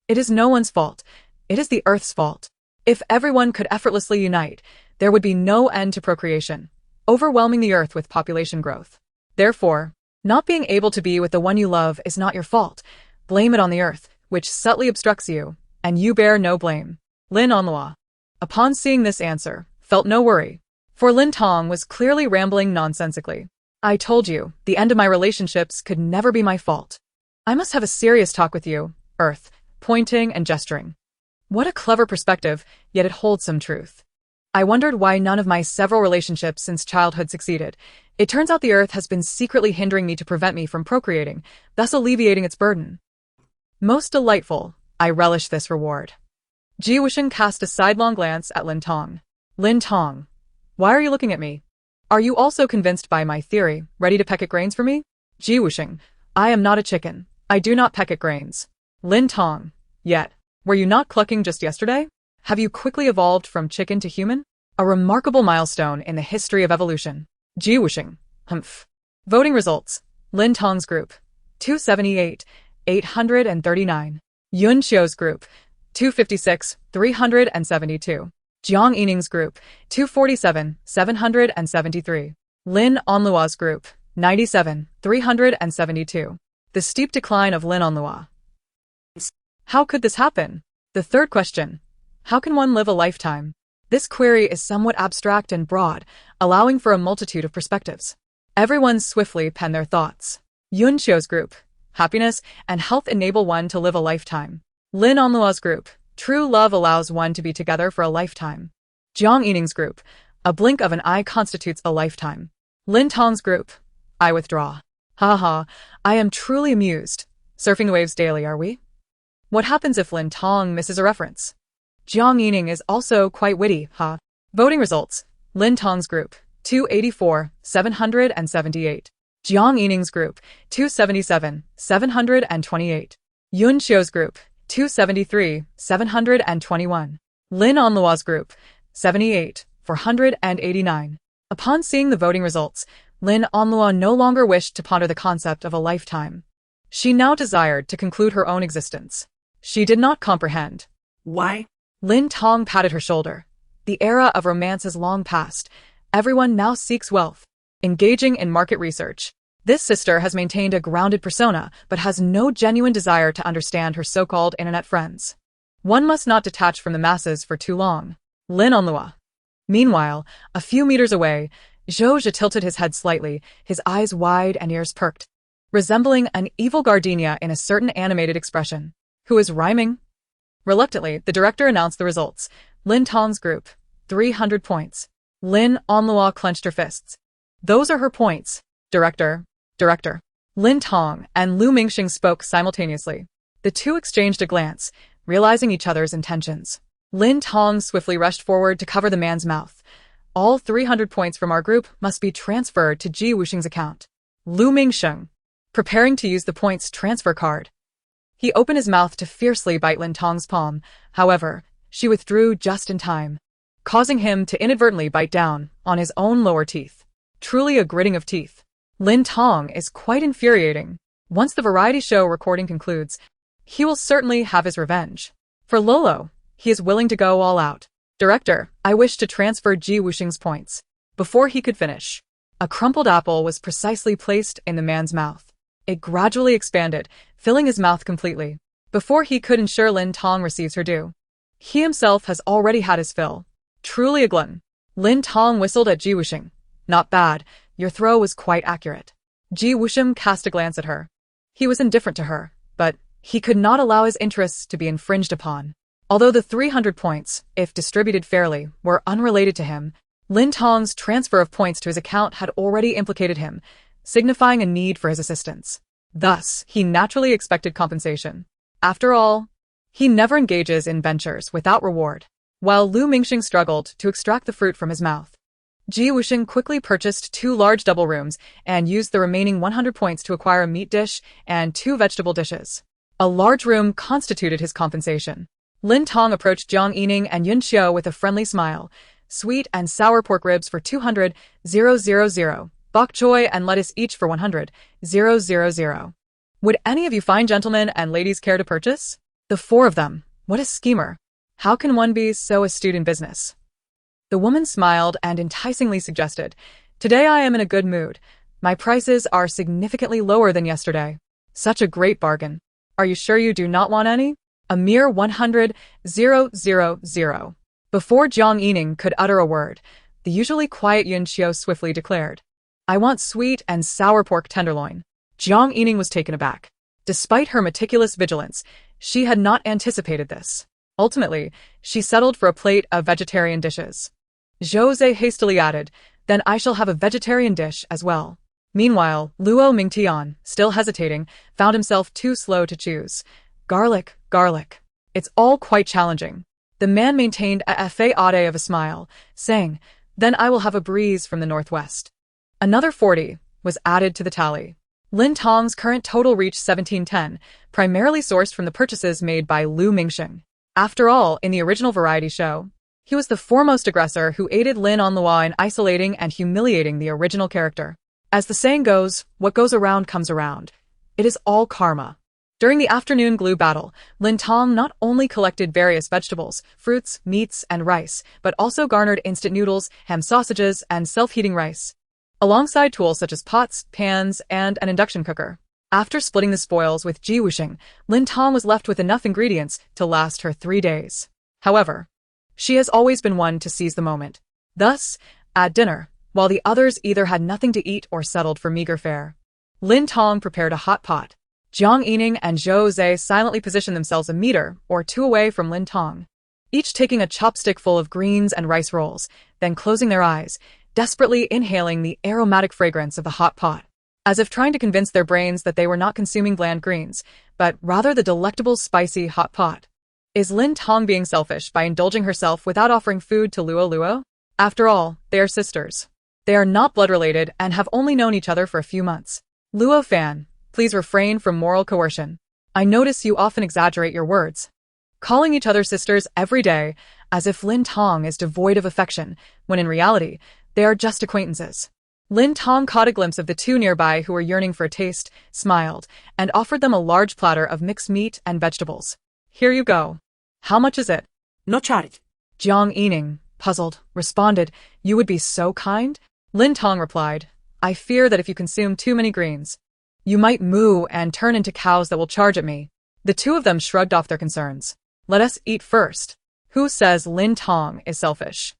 It is no one's fault. It is the Earth's fault. If everyone could effortlessly unite, there would be no end to procreation, overwhelming the Earth with population growth. Therefore, not being able to be with the one you love is not your fault. Blame it on the Earth, which subtly obstructs you, and you bear no blame. Lin Onlua, upon seeing this answer, felt no worry, for Lin Tong was clearly rambling nonsensically. I told you, the end of my relationships could never be my fault. I must have a serious talk with you, Earth, pointing and gesturing. What a clever perspective, yet it holds some truth. I wondered why none of my several relationships since childhood succeeded. It turns out the Earth has been secretly hindering me to prevent me from procreating, thus alleviating its burden. Most delightful, I relish this reward. Wusheng cast a sidelong glance at Lin Tong. Lin Tong, why are you looking at me? Are you also convinced by my theory, ready to peck at grains for me? Wusheng, I am not a chicken. I do not peck at grains. Lin Tong, yet. Were you not clucking just yesterday? Have you quickly evolved from chicken to human? A remarkable milestone in the history of evolution. Wusheng, humph. Voting results. Lin Tong's group, 278, 839. Yunqiu's group, 256, 372. Jiang Yining's group, 247, 773. Lin Onlua's group, 97, 372. The steep decline of Lin Onlua. How could this happen? The third question. How can one live a lifetime? This query is somewhat abstract and broad, allowing for a multitude of perspectives. Everyone swiftly pen their thoughts. Yunqiu's group. Happiness and health enable one to live a lifetime. Lin Onlua's group. True love allows one to be together for a lifetime. Jiang Yining's group. A blink of an eye constitutes a lifetime. Lin Tong's group. I withdraw. Ha, I am truly amused. Surfing the waves daily, are we? What happens if Lin Tong misses a reference? Jiang Yining is also quite witty, ha. Voting results. Lin Tong's group, 284, 778. Jiang Yining's group, 277, 728. Yunqiu's group, 273, 721. Lin Onlua's group, 78, 489. Upon seeing the voting results, Lin Onlua no longer wished to ponder the concept of a lifetime. She now desired to conclude her own existence. She did not comprehend. Why? Lin Tong patted her shoulder. The era of romance has long passed. Everyone now seeks wealth, engaging in market research. This sister has maintained a grounded persona, but has no genuine desire to understand her so-called internet friends. One must not detach from the masses for too long. Lin Onlua. Meanwhile, a few meters away, Zhou tilted his head slightly, his eyes wide and ears perked, resembling an evil gardenia in a certain animated expression. Who is rhyming? Reluctantly, the director announced the results. Lin Tong's group, 300 points. Lin Onlua clenched her fists. Those are her points. Director. Lin Tong and Lu Mingxing spoke simultaneously. The two exchanged a glance, realizing each other's intentions. Lin Tong swiftly rushed forward to cover the man's mouth. All 300 points from our group must be transferred to Ji Wusheng's account. Lu Mingxing, preparing to use the points transfer card. He opened his mouth to fiercely bite Lin Tong's palm. However, she withdrew just in time, causing him to inadvertently bite down on his own lower teeth. Truly a gritting of teeth. Lin Tong is quite infuriating. Once the variety show recording concludes, he will certainly have his revenge. For Lolo, he is willing to go all out. Director, I wish to transfer Ji Wusheng's points. Before he could finish, a crumpled apple was precisely placed in the man's mouth. It gradually expanded, filling his mouth completely. Before he could ensure Lin Tong receives her due, he himself has already had his fill. Truly a glutton. Lin Tong whistled at Ji Wusheng. Not bad, your throw was quite accurate. Ji Wusheng cast a glance at her. He was indifferent to her, but he could not allow his interests to be infringed upon. Although the 300 points, if distributed fairly, were unrelated to him, Lin Tong's transfer of points to his account had already implicated him, signifying a need for his assistance. Thus, he naturally expected compensation. After all, he never engages in ventures without reward. While Lu Mingxing struggled to extract the fruit from his mouth, Ji Wusheng quickly purchased 2 large double rooms and used the remaining 100 points to acquire a meat dish and 2 vegetable dishes. A large room constituted his compensation. Lin Tong approached Jiang Yining and Yun Xiao with a friendly smile. Sweet and sour pork ribs for 200, 000. Bok choy and lettuce each for 100, 000. Would any of you fine gentlemen and ladies care to purchase? The 4 of them. What a schemer. How can one be so astute in business? The woman smiled and enticingly suggested, Today I am in a good mood. My prices are significantly lower than yesterday. Such a great bargain. Are you sure you do not want any? A mere 100, 000. Before Jiang Yining could utter a word, the usually quiet Yun Xiao swiftly declared, I want sweet and sour pork tenderloin. Jiang Yining was taken aback. Despite her meticulous vigilance, she had not anticipated this. Ultimately, she settled for a plate of vegetarian dishes. Zhou hastily added, Then I shall have a vegetarian dish as well. Meanwhile, Luo Mingtian, still hesitating, found himself too slow to choose. Garlic. It's all quite challenging. The man maintained a fade of a smile, saying, Then I will have a breeze from the northwest. Another 40 was added to the tally. Lin Tong's current total reached 1710, primarily sourced from the purchases made by Lu Mingxing. After all, in the original variety show, he was the foremost aggressor who aided Lin Onlua in isolating and humiliating the original character. As the saying goes, what goes around comes around. It is all karma. During the afternoon glue battle, Lin Tong not only collected various vegetables, fruits, meats, and rice, but also garnered instant noodles, ham sausages, and self-heating rice, alongside tools such as pots, pans, and an induction cooker. After splitting the spoils with Ji Wusheng, Lin Tong was left with enough ingredients to last her 3 days. However, she has always been one to seize the moment. Thus, at dinner, while the others either had nothing to eat or settled for meager fare, Lin Tong prepared a hot pot. Jiang Yining and Zhou silently positioned themselves a meter or 2 away from Lin Tong, each taking a chopstick full of greens and rice rolls, then closing their eyes, desperately inhaling the aromatic fragrance of the hot pot, as if trying to convince their brains that they were not consuming bland greens, but rather the delectable spicy hot pot. Is Lin Tong being selfish by indulging herself without offering food to Luo? After all, they are sisters. They are not blood-related and have only known each other for a few months. Luo fan, please refrain from moral coercion. I notice you often exaggerate your words, calling each other sisters every day, as if Lin Tong is devoid of affection, when in reality, they are just acquaintances. Lin Tong caught a glimpse of the 2 nearby who were yearning for a taste, smiled, and offered them a large platter of mixed meat and vegetables. Here you go. How much is it? No charge. Jiang Yining, puzzled, responded, "You would be so kind?" Lin Tong replied, "I fear that if you consume too many greens, you might moo and turn into cows that will charge at me." The two of them shrugged off their concerns. "Let us eat first. Who says Lin Tong is selfish?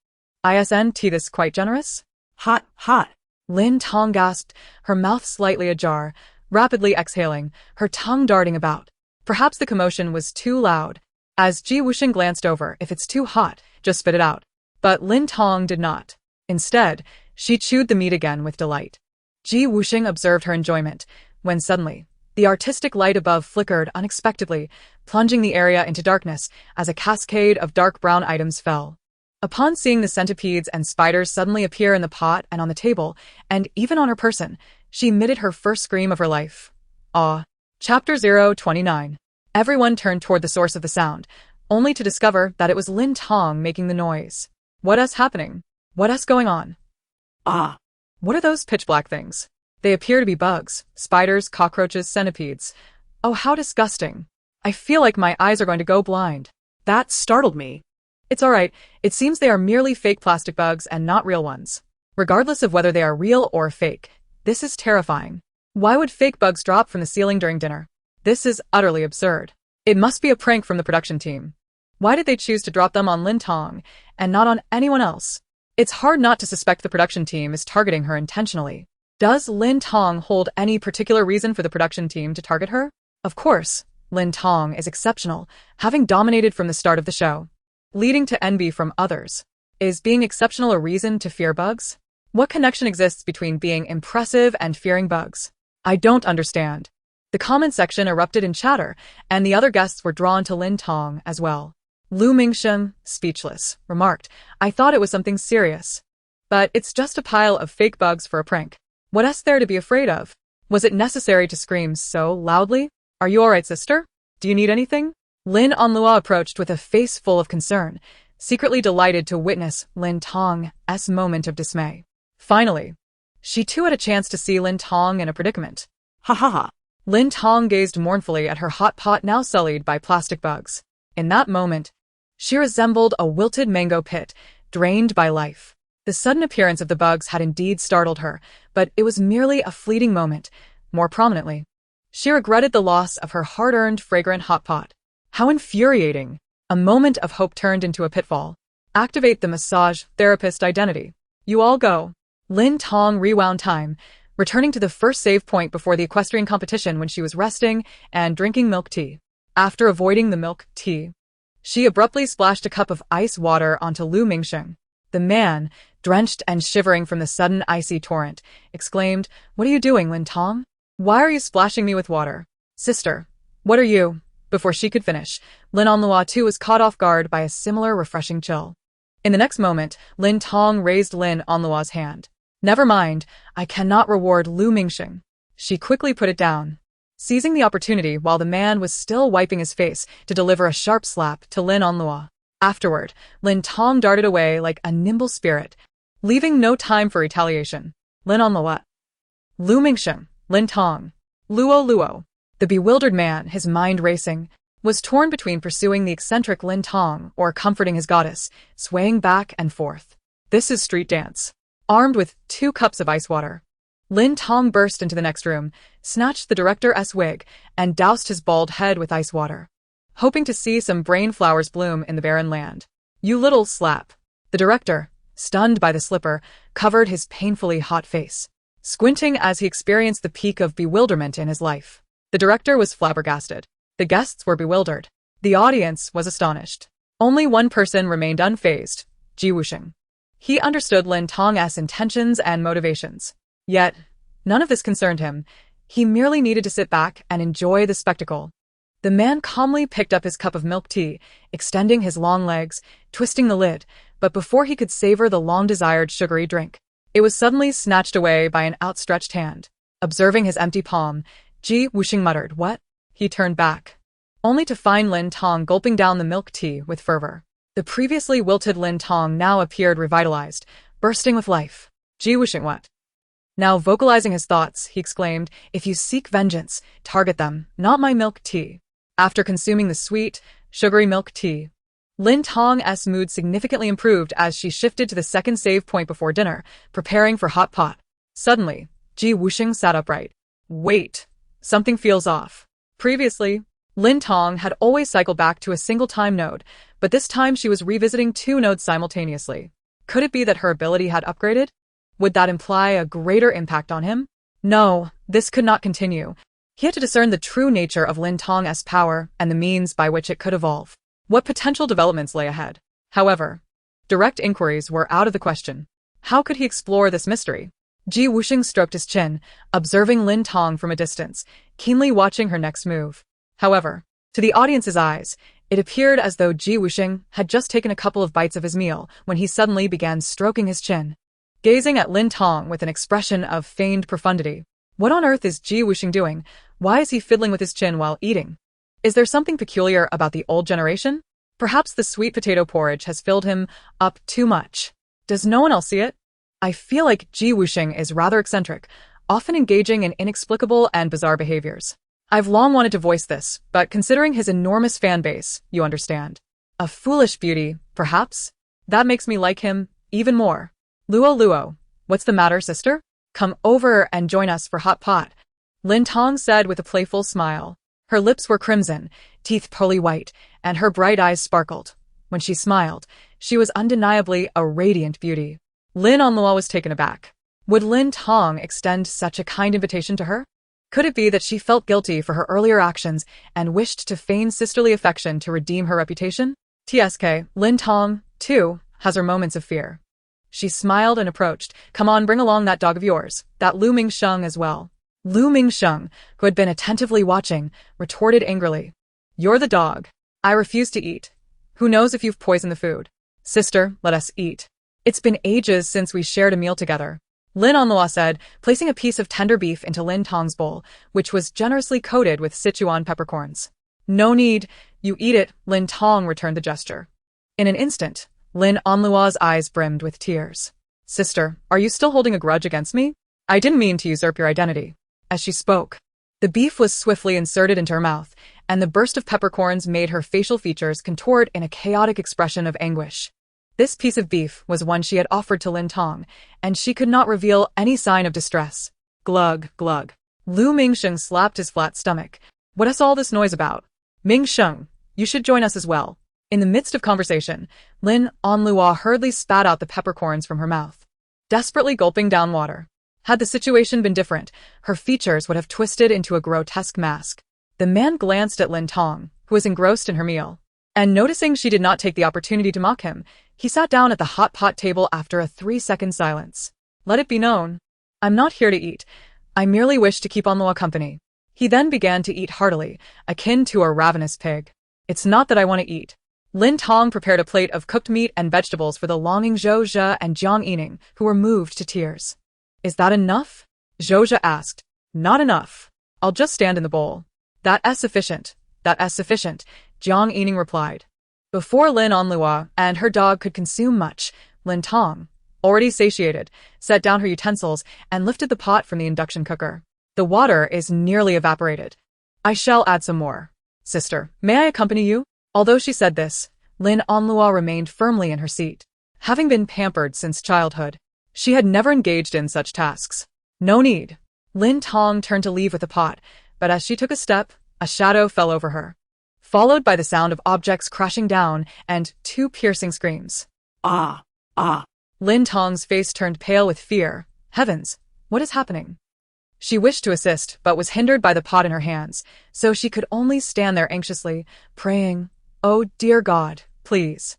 Isn't this quite generous?" Hot, hot. Lin Tong gasped, her mouth slightly ajar, rapidly exhaling, her tongue darting about. Perhaps the commotion was too loud. As Ji Wusheng glanced over, "If it's too hot, just spit it out." But Lin Tong did not. Instead, she chewed the meat again with delight. Ji Wusheng observed her enjoyment, when suddenly, the artistic light above flickered unexpectedly, plunging the area into darkness as a cascade of dark brown items fell. Upon seeing the centipedes and spiders suddenly appear in the pot and on the table, and even on her person, she emitted her first scream of her life. Awe. Chapter 029. Everyone turned toward the source of the sound, only to discover that it was Lin Tong making the noise. "What is happening? What is going on? Ah. What are those pitch-black things? They appear to be bugs, spiders, cockroaches, centipedes. Oh, how disgusting. I feel like my eyes are going to go blind." That startled me. "It's all right. It seems they are merely fake plastic bugs and not real ones. Regardless of whether they are real or fake, this is terrifying. Why would fake bugs drop from the ceiling during dinner? This is utterly absurd. It must be a prank from the production team. Why did they choose to drop them on Lin Tong and not on anyone else? It's hard not to suspect the production team is targeting her intentionally. Does Lin Tong hold any particular reason for the production team to target her? Of course, Lin Tong is exceptional, having dominated from the start of the show, leading to envy from others. Is being exceptional a reason to fear bugs? What connection exists between being impressive and fearing bugs? I don't understand. The comment section erupted in chatter, and the other guests were drawn to Lin Tong as well. Lu Mingsheng, speechless, remarked, "I thought it was something serious. But it's just a pile of fake bugs for a prank. What is there to be afraid of? Was it necessary to scream so loudly? Are you alright, sister? Do you need anything?" Lin Onlua approached with a face full of concern, secretly delighted to witness Lin Tong's moment of dismay. Finally, she too had a chance to see Lin Tong in a predicament. Ha ha ha. Lin Tong gazed mournfully at her hot pot now sullied by plastic bugs. In that moment, she resembled a wilted mango pit, drained by life. The sudden appearance of the bugs had indeed startled her, but it was merely a fleeting moment. More prominently, she regretted the loss of her hard-earned, fragrant hot pot. How infuriating! A moment of hope turned into a pitfall. Activate the massage therapist identity. You all go. Lin Tong rewound time, returning to the first save point before the equestrian competition when she was resting and drinking milk tea. After avoiding the milk tea, she abruptly splashed a cup of ice water onto Lu Mingsheng. The man, drenched and shivering from the sudden icy torrent, exclaimed, "What are you doing, Lin Tong? Why are you splashing me with water? Sister, what are you?" Before she could finish, Lin Onlua too was caught off guard by a similar refreshing chill. In the next moment, Lin Tong raised Lin Onlua's hand. "Never mind, I cannot reward Lu Mingsheng." She quickly put it down, seizing the opportunity while the man was still wiping his face to deliver a sharp slap to Lin Onlua. Afterward, Lin Tong darted away like a nimble spirit, leaving no time for retaliation. Lin Onlua, Lu Mingsheng, Lin Tong, Luo. The bewildered man, his mind racing, was torn between pursuing the eccentric Lin Tong or comforting his goddess, swaying back and forth. This is street dance. Armed with 2 cups of ice water, Lin Tong burst into the next room, snatched the director's wig, and doused his bald head with ice water, hoping to see some brain flowers bloom in the barren land. "You little slap." The director, stunned by the slipper, covered his painfully hot face, squinting as he experienced the peak of bewilderment in his life. The director was flabbergasted. The guests were bewildered. The audience was astonished. Only one person remained unfazed, Ji Wusheng. He understood Lin Tong's intentions and motivations. Yet, none of this concerned him. He merely needed to sit back and enjoy the spectacle. The man calmly picked up his cup of milk tea, extending his long legs, twisting the lid, but before he could savor the long-desired sugary drink, it was suddenly snatched away by an outstretched hand. Observing his empty palm, Ji Wusheng muttered, "What?" He turned back, only to find Lin Tong gulping down the milk tea with fervor. The previously wilted Lin Tong now appeared revitalized, bursting with life. Ji Wusheng, what? Now vocalizing his thoughts, he exclaimed, "If you seek vengeance, target them, not my milk tea." After consuming the sweet, sugary milk tea, Lin Tong's mood significantly improved as she shifted to the second save point before dinner, preparing for hot pot. Suddenly, Wusheng sat upright. Wait, something feels off. Previously, Lin Tong had always cycled back to a single time node, but this time she was revisiting two nodes simultaneously. Could it be that her ability had upgraded? Would that imply a greater impact on him? No, this could not continue. He had to discern the true nature of Lin Tong's power and the means by which it could evolve. What potential developments lay ahead? However, direct inquiries were out of the question. How could he explore this mystery? Wusheng stroked his chin, observing Lin Tong from a distance, keenly watching her next move. However, to the audience's eyes, it appeared as though Wusheng had just taken a couple of bites of his meal when he suddenly began stroking his chin, gazing at Lin Tong with an expression of feigned profundity. What on earth is Wusheng doing? Why is he fiddling with his chin while eating? Is there something peculiar about the old generation? Perhaps the sweet potato porridge has filled him up too much. Does no one else see it? I feel like Wusheng is rather eccentric, often engaging in inexplicable and bizarre behaviors. I've long wanted to voice this, but considering his enormous fan base, you understand. A foolish beauty, perhaps? That makes me like him even more. Luo, what's the matter, sister? Come over and join us for hot pot, Lin Tong said with a playful smile. Her lips were crimson, teeth pearly white, and her bright eyes sparkled. When she smiled, she was undeniably a radiant beauty. Lin Onluo was taken aback. Would Lin Tong extend such a kind invitation to her? Could it be that she felt guilty for her earlier actions and wished to feign sisterly affection to redeem her reputation? TSK, Lin Tong, too, has her moments of fear. She smiled and approached. Come on, bring along that dog of yours, that Lu Mingsheng as well. Lu Mingsheng, who had been attentively watching, retorted angrily. You're the dog. I refuse to eat. Who knows if you've poisoned the food? Sister, let us eat. It's been ages since we shared a meal together, Lin Onluo said, placing a piece of tender beef into Lin Tong's bowl, which was generously coated with Sichuan peppercorns. No need, you eat it, Lin Tong returned the gesture. In an instant, Lin Onluo's eyes brimmed with tears. Sister, are you still holding a grudge against me? I didn't mean to usurp your identity. As she spoke, the beef was swiftly inserted into her mouth, and the burst of peppercorns made her facial features contort in a chaotic expression of anguish. This piece of beef was one she had offered to Lin Tong, and she could not reveal any sign of distress. Glug, glug. Lu Mingsheng slapped his flat stomach. What is all this noise about? Mingsheng, you should join us as well. In the midst of conversation, Lin Onluo hurriedly spat out the peppercorns from her mouth, desperately gulping down water. Had the situation been different, her features would have twisted into a grotesque mask. The man glanced at Lin Tong, who was engrossed in her meal, and noticing she did not take the opportunity to mock him, he sat down at the hot pot table after a 3-second silence. Let it be known, I'm not here to eat. I merely wish to keep Onluo company. He then began to eat heartily, akin to a ravenous pig. It's not that I want to eat. Lin Tong prepared a plate of cooked meat and vegetables for the longing Zhou Zhe and Jiang Yining, who were moved to tears. Is that enough? Zhou Zhe asked. Not enough. I'll just stand in the bowl. That's sufficient. That's sufficient, Jiang Yining replied. Before Lin Onluo and her dog could consume much, Lin Tong, already satiated, set down her utensils and lifted the pot from the induction cooker. The water is nearly evaporated. I shall add some more. Sister, may I accompany you? Although she said this, Lin Onluo remained firmly in her seat. Having been pampered since childhood, she had never engaged in such tasks. No need. Lin Tong turned to leave with the pot, but as she took a step, a shadow fell over her, followed by the sound of objects crashing down and 2 piercing screams. Ah! Ah! Lin Tong's face turned pale with fear. Heavens, what is happening? She wished to assist, but was hindered by the pot in her hands, so she could only stand there anxiously, praying, Oh dear God, please.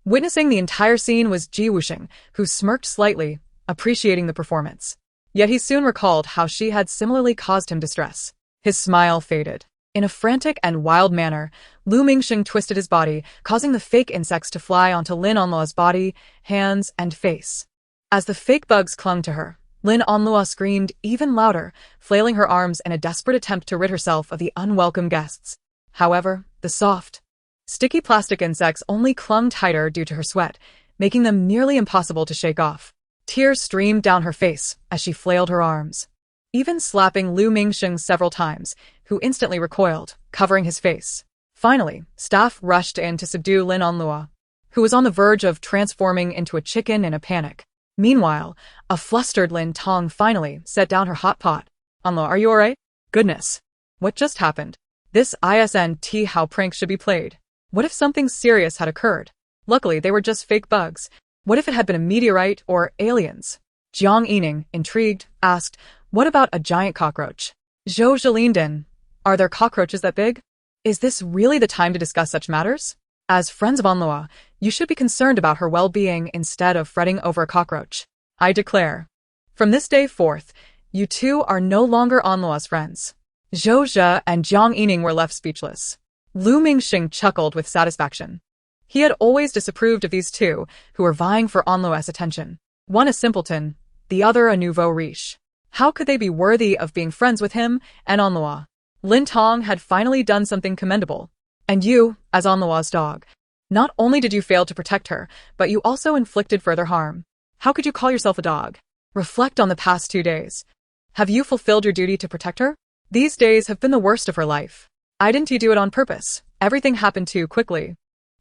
Witnessing the entire scene was Wusheng, who smirked slightly, appreciating the performance. Yet he soon recalled how she had similarly caused him distress. His smile faded. In a frantic and wild manner, Lu Mingsheng twisted his body, causing the fake insects to fly onto Lin Onluo's body, hands, and face. As the fake bugs clung to her, Lin Onluo screamed even louder, flailing her arms in a desperate attempt to rid herself of the unwelcome guests. However, the soft, sticky plastic insects only clung tighter due to her sweat, making them nearly impossible to shake off. Tears streamed down her face as she flailed her arms, even slapping Lu Mingsheng several times, who instantly recoiled, covering his face. Finally, staff rushed in to subdue Lin Onlua, who was on the verge of transforming into a chicken in a panic. Meanwhile, a flustered Lin Tong finally set down her hot pot. Onlua, are you alright? Goodness. What just happened? This isn't how pranks should be played. What if something serious had occurred? Luckily, they were just fake bugs. What if it had been a meteorite or aliens? Jiang Yining, intrigued, asked, what about a giant cockroach? Zhou Zhe leaned in. Are there cockroaches that big? Is this really the time to discuss such matters? As friends of Onlua, you should be concerned about her well-being instead of fretting over a cockroach. I declare. From this day forth, you two are no longer Onlua's friends. Zhou Zhe and Jiang Yining were left speechless. Lu Mingxing chuckled with satisfaction. He had always disapproved of these two, who were vying for Onlua's attention. One a simpleton, the other a nouveau riche. How could they be worthy of being friends with him and Onlua? Lin Tong had finally done something commendable. And you, as Onlua's dog, not only did you fail to protect her, but you also inflicted further harm. How could you call yourself a dog? Reflect on the past 2 days. Have you fulfilled your duty to protect her? These days have been the worst of her life. Didn't you do it on purpose? Everything happened too quickly.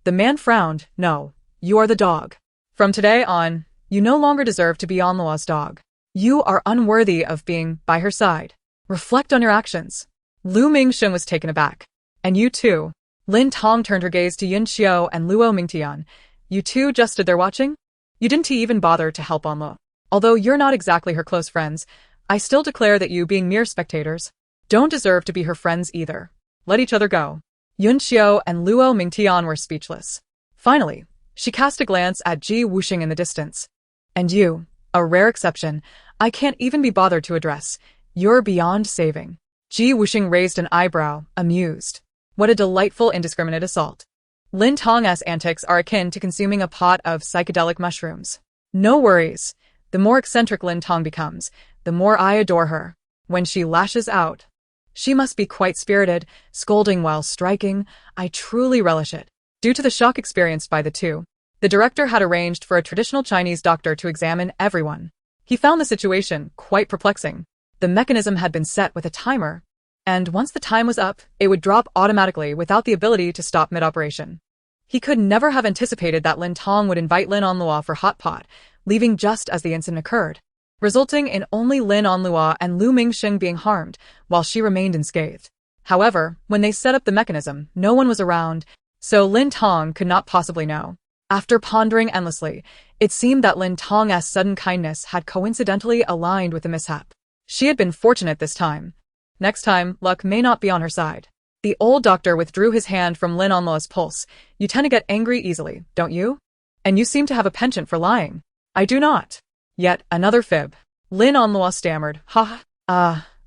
The man frowned. No, you are the dog. From today on, you no longer deserve to be Onlua's dog. You are unworthy of being by her side. Reflect on your actions. Lu Mingxing was taken aback. And you too. Lin Tong turned her gaze to Yin Xiao and Luo Mingtian. You two just stood there watching? You didn't even bother to help Onlua. Although you're not exactly her close friends, I still declare that you, being mere spectators, don't deserve to be her friends either. Let each other go. Yun Xiao and Luo Mingtian were speechless. Finally, she cast a glance at Ji Wusheng in the distance. And you, a rare exception, I can't even be bothered to address. You're beyond saving. Ji Wusheng raised an eyebrow, amused. What a delightful indiscriminate assault. Lin Tong's antics are akin to consuming a pot of psychedelic mushrooms. No worries. The more eccentric Lin Tong becomes, the more I adore her. When she lashes out, she must be quite spirited, scolding while striking. I truly relish it. Due to the shock experienced by the two, the director had arranged for a traditional Chinese doctor to examine everyone. He found the situation quite perplexing. The mechanism had been set with a timer, and once the time was up, it would drop automatically without the ability to stop mid-operation. He could never have anticipated that Lin Tong would invite Lin Onlua for hot pot, leaving just as the incident occurred, resulting in only Lin Onlua and Lu Mingxing being harmed, while she remained unscathed. However, when they set up the mechanism, no one was around, so Lin Tong could not possibly know. After pondering endlessly, it seemed that Lin Tong's sudden kindness had coincidentally aligned with the mishap. She had been fortunate this time. Next time, luck may not be on her side. The old doctor withdrew his hand from Lin Onlua's pulse. You tend to get angry easily, don't you? And you seem to have a penchant for lying. I do not. Yet another fib. Lin Onlua stammered.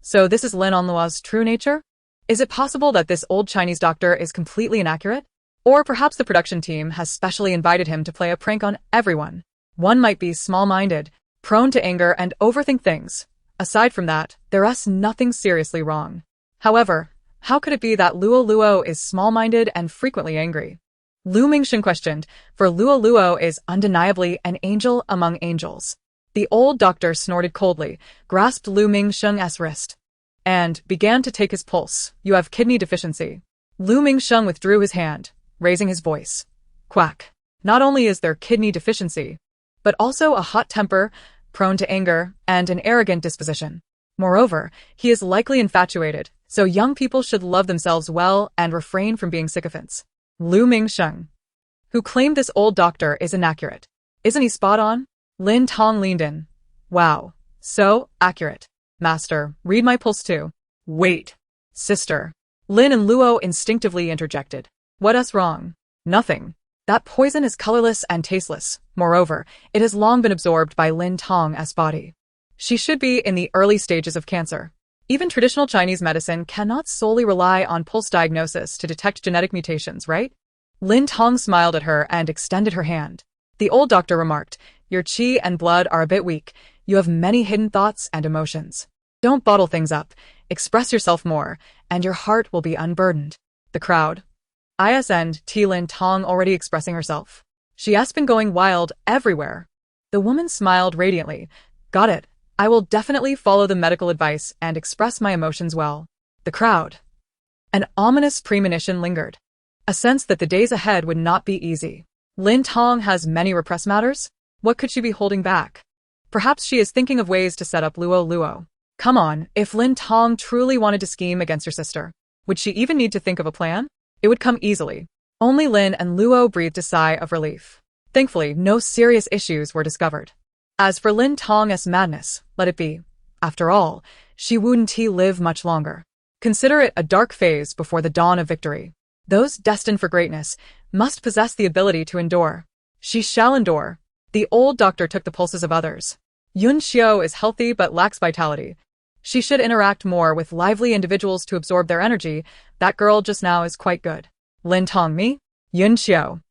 So this is Lin Onlua's true nature? Is it possible that this old Chinese doctor is completely inaccurate? Or perhaps the production team has specially invited him to play a prank on everyone. One might be small-minded, prone to anger and overthink things. Aside from that, there's nothing seriously wrong. However, how could it be that Luo is small-minded and frequently angry? Lu Mingxing questioned, for Luo is undeniably an angel among angels. The old doctor snorted coldly, grasped Lu Mingxing's wrist, and began to take his pulse. You have kidney deficiency. Lu Mingxing withdrew his hand, raising his voice. Quack. Not only is there kidney deficiency, but also a hot temper, prone to anger, and an arrogant disposition. Moreover, he is likely infatuated, so young people should love themselves well and refrain from being sycophants. Lu Mingxing, who claimed this old doctor is inaccurate. Isn't he spot on? Lin Tong leaned in. Wow, so accurate. Master, read my pulse too. Wait. Sister. Lin and Luo instinctively interjected. What's wrong? Nothing. That poison is colorless and tasteless. Moreover, it has long been absorbed by Lin Tong's body. She should be in the early stages of cancer. Even traditional Chinese medicine cannot solely rely on pulse diagnosis to detect genetic mutations, right? Lin Tong smiled at her and extended her hand. The old doctor remarked, your qi and blood are a bit weak. You have many hidden thoughts and emotions. Don't bottle things up. Express yourself more, and your heart will be unburdened. The crowd. Lin Tong already expressing herself. She has been going wild everywhere. The woman smiled radiantly. Got it. I will definitely follow the medical advice and express my emotions well. The crowd. An ominous premonition lingered. a sense that the days ahead would not be easy. Lin Tong has many repressed matters? What could she be holding back? Perhaps she is thinking of ways to set up Luo. Come on, if Lin Tong truly wanted to scheme against her sister, would she even need to think of a plan? It would come easily. Only Lin and Luo breathed a sigh of relief. Thankfully, no serious issues were discovered. As for Lin Tong's madness, let it be. After all, she wouldn't live much longer. Consider it a dark phase before the dawn of victory. Those destined for greatness must possess the ability to endure. She shall endure. The old doctor took the pulses of others. Yun Xiao is healthy but lacks vitality. She should interact more with lively individuals to absorb their energy. That girl just now is quite good. Lin Tong me? Yun Xiao.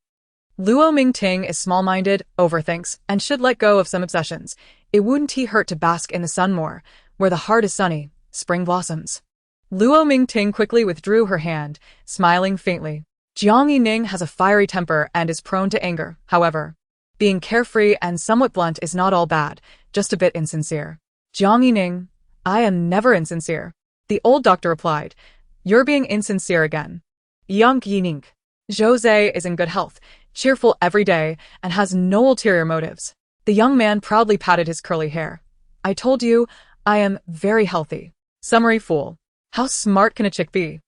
Luo Mingting is small-minded, overthinks, and should let go of some obsessions. It wouldn't hurt to bask in the sun more, where the heart is sunny, spring blossoms. Luo Mingting quickly withdrew her hand, smiling faintly. Jiang Yining has a fiery temper and is prone to anger, however. Being carefree and somewhat blunt is not all bad, just a bit insincere. Jiang Yining, I am never insincere. The old doctor replied. You're being insincere again. Yang Yining. Jose is in good health, cheerful every day, and has no ulterior motives. The young man proudly patted his curly hair. I told you, I am very healthy. Summary fool. How smart can a chick be?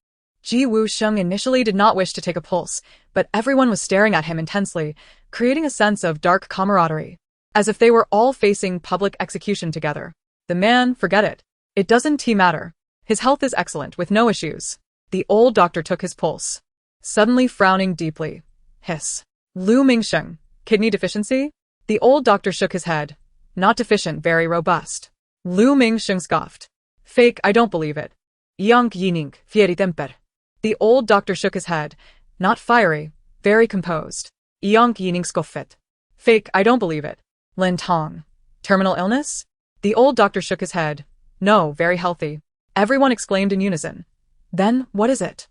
Wusheng initially did not wish to take a pulse, but everyone was staring at him intensely, creating a sense of dark camaraderie, as if they were all facing public execution together. The man, forget it. It doesn't matter. His health is excellent, with no issues. The old doctor took his pulse, suddenly frowning deeply. Hiss. Lu Mingsheng, kidney deficiency? The old doctor shook his head. Not deficient, very robust. Lu Mingsheng scoffed. Fake, I don't believe it. Yang Yining, fieri temper. The old doctor shook his head. Not fiery, very composed. Yang Yining scoffed. Fake, I don't believe it. Lin Tong. Terminal illness? The old doctor shook his head. No, very healthy. Everyone exclaimed in unison. Then, what is it?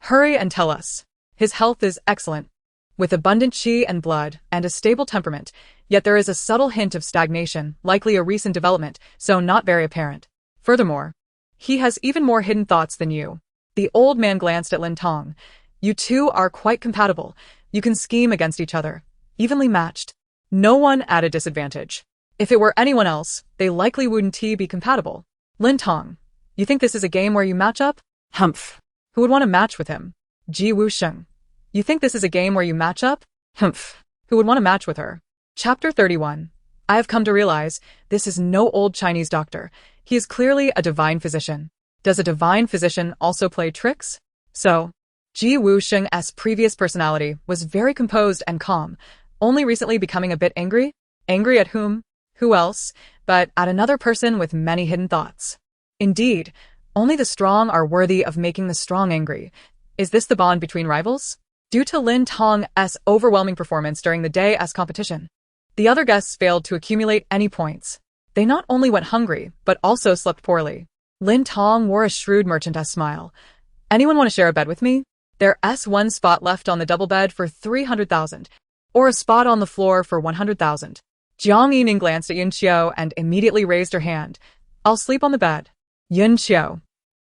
Hurry and tell us. His health is excellent, with abundant qi and blood, and a stable temperament, yet there is a subtle hint of stagnation, likely a recent development, so not very apparent. Furthermore, he has even more hidden thoughts than you. The old man glanced at Lin Tong. You two are quite compatible. You can scheme against each other. Evenly matched. No one at a disadvantage. If it were anyone else, they likely wouldn't be compatible. Lin Tong, you think this is a game where you match up? Humph. Who would want to match with him? Wusheng. You think this is a game where you match up? Humph. Who would want to match with her? Chapter 31. I have come to realize, this is no old Chinese doctor. He is clearly a divine physician. Does a divine physician also play tricks? So, Wusheng's previous personality was very composed and calm, only recently becoming a bit angry? Angry at whom? Who else, but at another person with many hidden thoughts. Indeed, only the strong are worthy of making the strong angry. Is this the bond between rivals? Due to Lin Tong's overwhelming performance during the day's competition, the other guests failed to accumulate any points. They not only went hungry, but also slept poorly. Lin Tong wore a shrewd merchant's smile. Anyone want to share a bed with me? There's one spot left on the double bed for 300,000, or a spot on the floor for 100,000. Jiang Yining glanced at Yun Xiao and immediately raised her hand. I'll sleep on the bed. Yun Xiao.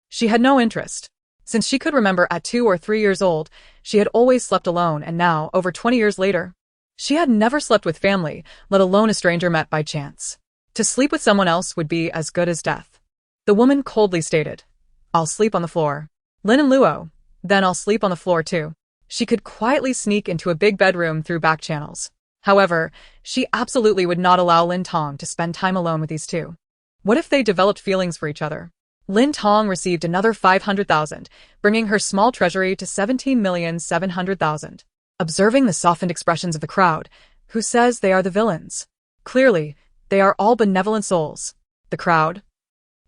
She had no interest. Since she could remember at 2 or 3 years old, she had always slept alone, and now, over 20 years later, she had never slept with family, let alone a stranger met by chance. To sleep with someone else would be as good as death. The woman coldly stated, I'll sleep on the floor. Lin and Luo. Then I'll sleep on the floor too. She could quietly sneak into a big bedroom through back channels. However, she absolutely would not allow Lin Tong to spend time alone with these two. What if they developed feelings for each other? Lin Tong received another 500,000, bringing her small treasury to 17,700,000. Observing the softened expressions of the crowd, who says they are the villains? Clearly, they are all benevolent souls. The crowd?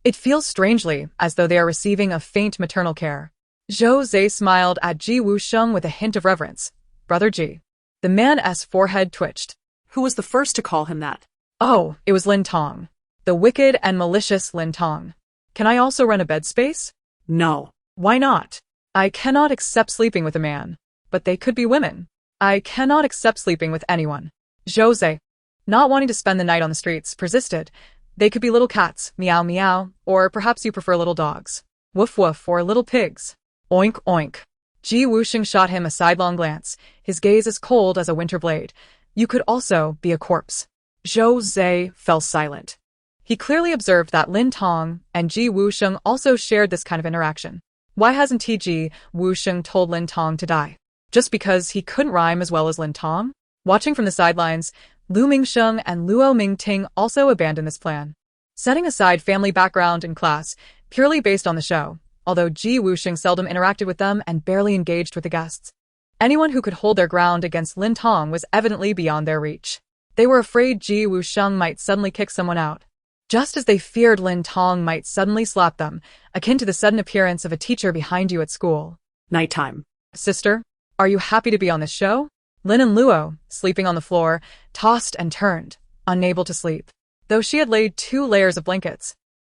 It feels strangely as though they are receiving a faint maternal care. Jose smiled at Wusheng with a hint of reverence. Brother Ji. The man's forehead twitched. Who was the first to call him that? Oh, it was Lin Tong. The wicked and malicious Lin Tong. Can I also rent a bed space? No. Why not? I cannot accept sleeping with a man. But they could be women. I cannot accept sleeping with anyone. Jose, not wanting to spend the night on the streets, persisted. They could be little cats, meow meow, or perhaps you prefer little dogs. Woof woof, or little pigs. Oink oink. Ji Wusheng shot him a sidelong glance, his gaze as cold as a winter blade. You could also be a corpse. Zhou Zhe fell silent. He clearly observed that Lin Tong and Ji Wusheng also shared this kind of interaction. Why hasn't Ji Wusheng told Lin Tong to die? Just because he couldn't rhyme as well as Lin Tong? Watching from the sidelines, Lu Mingsheng and Luo Mingting also abandoned this plan. Setting aside family background and class, purely based on the show, although Ji Wusheng seldom interacted with them and barely engaged with the guests, anyone who could hold their ground against Lin Tong was evidently beyond their reach. They were afraid Ji Wusheng might suddenly kick someone out, just as they feared Lin Tong might suddenly slap them, akin to the sudden appearance of a teacher behind you at school. Nighttime. Sister, are you happy to be on this show? Lin and Luo, sleeping on the floor, tossed and turned, unable to sleep. Though she had laid 2 layers of blankets,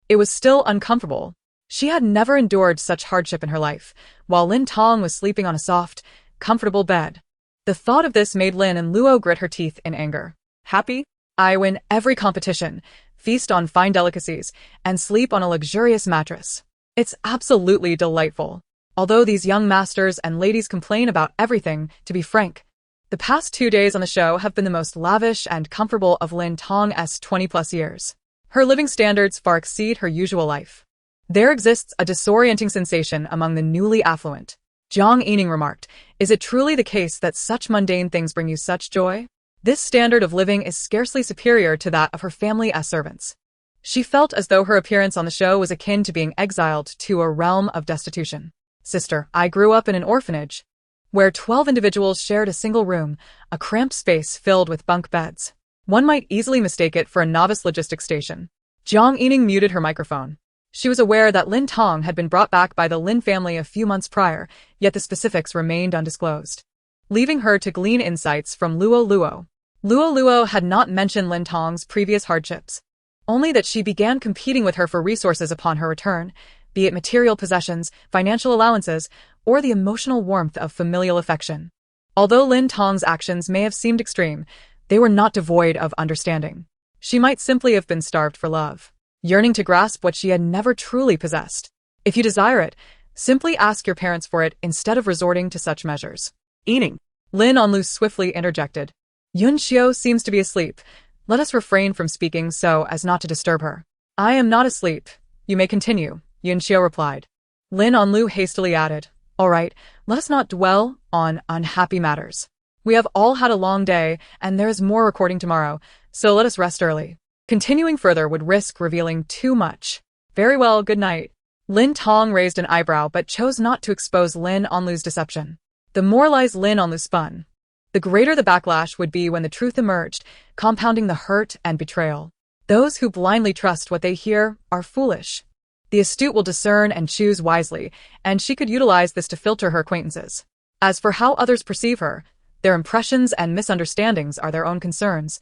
it was still uncomfortable. She had never endured such hardship in her life, while Lin Tong was sleeping on a soft, comfortable bed. The thought of this made Lin and Luo grit her teeth in anger. Happy? I win every competition, feast on fine delicacies, and sleep on a luxurious mattress. It's absolutely delightful. Although these young masters and ladies complain about everything, to be frank, the past 2 days on the show have been the most lavish and comfortable of Lin Tong's 20-plus years. Her living standards far exceed her usual life. There exists a disorienting sensation among the newly affluent. Jiang Yining remarked, is it truly the case that such mundane things bring you such joy? This standard of living is scarcely superior to that of her family as servants. She felt as though her appearance on the show was akin to being exiled to a realm of destitution. Sister, I grew up in an orphanage, where 12 individuals shared a single room, a cramped space filled with bunk beds. One might easily mistake it for a novice logistics station. Jiang Yining muted her microphone. She was aware that Lin Tong had been brought back by the Lin family a few months prior, yet the specifics remained undisclosed, leaving her to glean insights from Luo Luo. Luo Luo had not mentioned Lin Tong's previous hardships, only that she began competing with her for resources upon her return, be it material possessions, financial allowances, or the emotional warmth of familial affection. Although Lin Tong's actions may have seemed extreme, they were not devoid of understanding. She might simply have been starved for love, yearning to grasp what she had never truly possessed. If you desire it, simply ask your parents for it instead of resorting to such measures. Yining. Lin Onlu swiftly interjected. Yun Xiao seems to be asleep. Let us refrain from speaking so as not to disturb her. I am not asleep. You may continue, Yun Xiao replied. Lin Onlu hastily added. All right, let us not dwell on unhappy matters. We have all had a long day, and there is more recording tomorrow, so let us rest early. Continuing further would risk revealing too much. Very well, good night. Lin Tong raised an eyebrow but chose not to expose Lin Onlu's deception. The more lies Lin Onlu spun, the greater the backlash would be when the truth emerged, compounding the hurt and betrayal. Those who blindly trust what they hear are foolish. The astute will discern and choose wisely, and she could utilize this to filter her acquaintances. As for how others perceive her, their impressions and misunderstandings are their own concerns,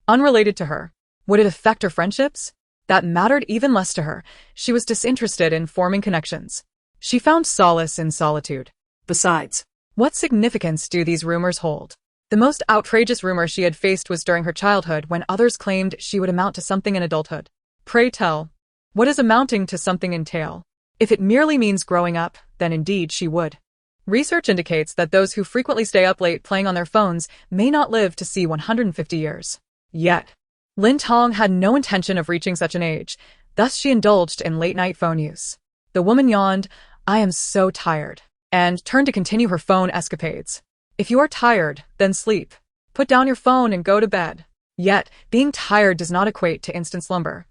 unrelated to her. Would it affect her friendships? That mattered even less to her. She was disinterested in forming connections. She found solace in solitude. Besides, what significance do these rumors hold? The most outrageous rumor she had faced was during her childhood when others claimed she would amount to something in adulthood. Pray tell, what does amounting to something entail? If it merely means growing up, then indeed she would. Research indicates that those who frequently stay up late playing on their phones may not live to see 150 years. Yet, Lin Tong had no intention of reaching such an age, thus she indulged in late-night phone use. The woman yawned, I am so tired, and turned to continue her phone escapades. If you are tired, then sleep. Put down your phone and go to bed. Yet, being tired does not equate to instant slumber.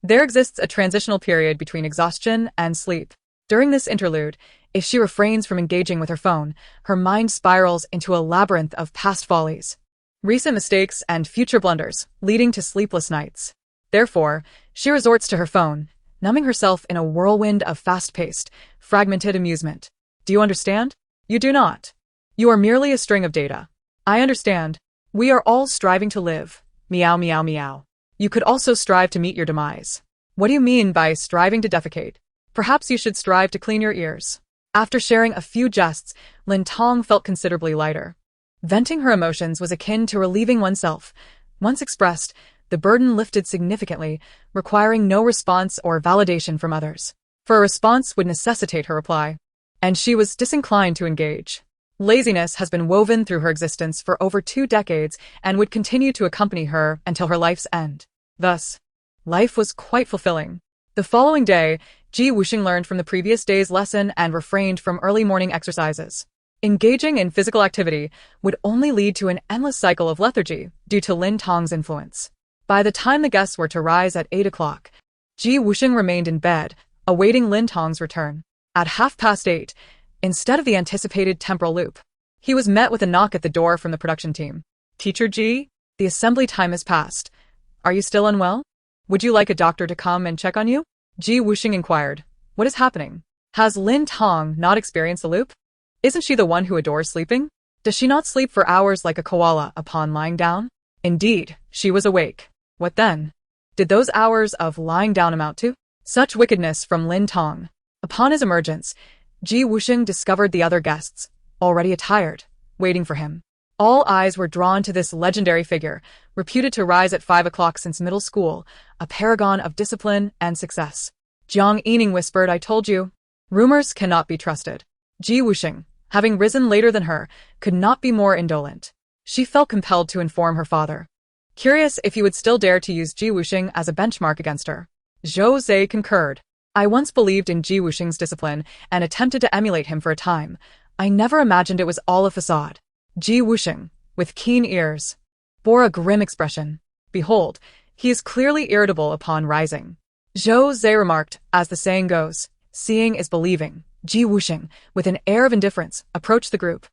There exists a transitional period between exhaustion and sleep. During this interlude, if she refrains from engaging with her phone, her mind spirals into a labyrinth of past follies, recent mistakes, and future blunders, leading to sleepless nights. Therefore, she resorts to her phone, numbing herself in a whirlwind of fast-paced, fragmented amusement. Do you understand? You do not. You are merely a string of data. I understand. We are all striving to live. Meow meow meow. You could also strive to meet your demise. What do you mean by striving to defecate? Perhaps you should strive to clean your ears. After sharing a few jests, Lin Tong felt considerably lighter. Venting her emotions was akin to relieving oneself. Once expressed, the burden lifted significantly, requiring no response or validation from others. For a response would necessitate her reply. and she was disinclined to engage. Laziness has been woven through her existence for over 2 decades and would continue to accompany her until her life's end. Thus, life was quite fulfilling. The following day, Wusheng learned from the previous day's lesson and refrained from early morning exercises. Engaging in physical activity would only lead to an endless cycle of lethargy due to Lin Tong's influence. By the time the guests were to rise at 8 o'clock, Wusheng remained in bed, awaiting Lin Tong's return. At 8:30, instead of the anticipated temporal loop, he was met with a knock at the door from the production team. "Teacher Ji, the assembly time has passed. Are you still unwell? Would you like a doctor to come and check on you?" Wusheng inquired. "What is happening? Has Lin Tong not experienced the loop? Isn't she the one who adores sleeping? Does she not sleep for hours like a koala upon lying down?" Indeed, she was awake. What then? Did those hours of lying down amount to? Such wickedness from Lin Tong. Upon his emergence, Wusheng discovered the other guests, already attired, waiting for him. All eyes were drawn to this legendary figure, reputed to rise at 5 o'clock since middle school, a paragon of discipline and success. Jiang Yining whispered, "I told you." Rumors cannot be trusted. Wusheng, having risen later than her, could not be more indolent. She felt compelled to inform her father, curious if he would still dare to use Wusheng as a benchmark against her. Zhou Zhe concurred. "I once believed in Wusheng's discipline and attempted to emulate him for a time. I never imagined it was all a facade." Wusheng, with keen ears, bore a grim expression. "Behold, he is clearly irritable upon rising." Zhou Zhe remarked, as the saying goes, seeing is believing. Wusheng, with an air of indifference, approached the group,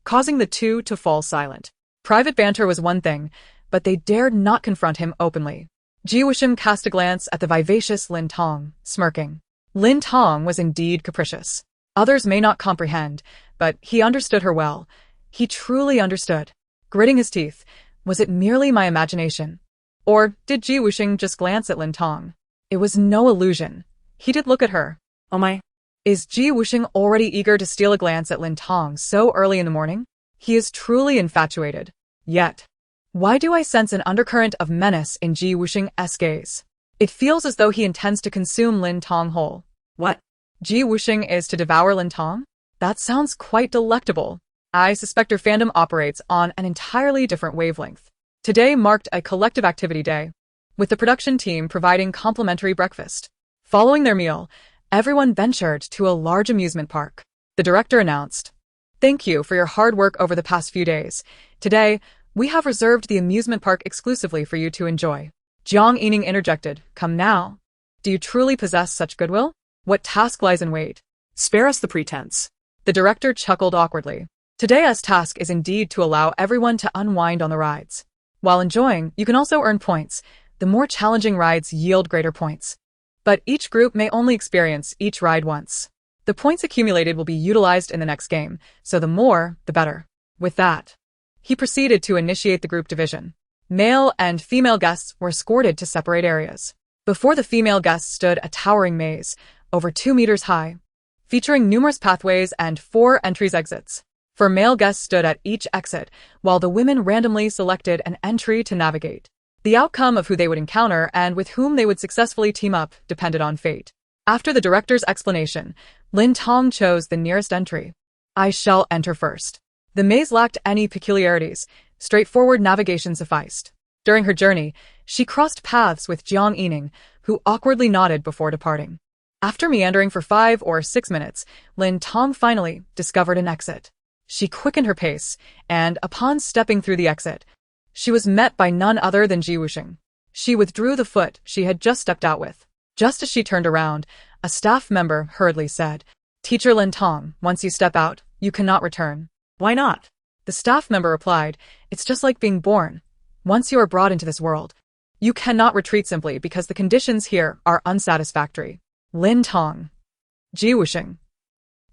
causing the two to fall silent. Private banter was one thing, but they dared not confront him openly. Wusheng cast a glance at the vivacious Lin Tong, smirking. Lin Tong was indeed capricious. Others may not comprehend, but he understood her well. He truly understood. Gritting his teeth, was it merely my imagination? Or did Wusheng just glance at Lin Tong? It was no illusion. He did look at her. Oh my. Is Wusheng already eager to steal a glance at Lin Tong so early in the morning? He is truly infatuated. Yet, why do I sense an undercurrent of menace in Wusheng's gaze? It feels as though he intends to consume Lin Tong whole. What? Wusheng is to devour Lin Tong? That sounds quite delectable. I suspect her fandom operates on an entirely different wavelength. Today marked a collective activity day, with the production team providing complimentary breakfast. Following their meal, everyone ventured to a large amusement park. The director announced, "Thank you for your hard work over the past few days. Today, we have reserved the amusement park exclusively for you to enjoy." Jiang Yining interjected, "Come now. Do you truly possess such goodwill? What task lies in wait?" Spare us the pretense. The director chuckled awkwardly. Today's task is indeed to allow everyone to unwind on the rides. While enjoying, you can also earn points. The more challenging rides yield greater points. But each group may only experience each ride once. The points accumulated will be utilized in the next game, so the more, the better. With that, he proceeded to initiate the group division. Male and female guests were escorted to separate areas. Before the female guests stood a towering maze, over 2 meters high, featuring numerous pathways and 4 entries-exits. For male guests stood at each exit, while the women randomly selected an entry to navigate. The outcome of who they would encounter and with whom they would successfully team up depended on fate. After the director's explanation, Lin Tong chose the nearest entry. "I shall enter first." The maze lacked any peculiarities. Straightforward navigation sufficed. During her journey, she crossed paths with Jiang Yining, who awkwardly nodded before departing. After meandering for 5 or 6 minutes, Lin Tong finally discovered an exit. She quickened her pace, and upon stepping through the exit, she was met by none other than Wusheng. She withdrew the foot she had just stepped out with. Just as she turned around, a staff member hurriedly said, "Teacher Lin Tong, once you step out, you cannot return." Why not? The staff member replied, "It's just like being born. Once you are brought into this world, you cannot retreat simply because the conditions here are unsatisfactory." Lin Tong. Wusheng.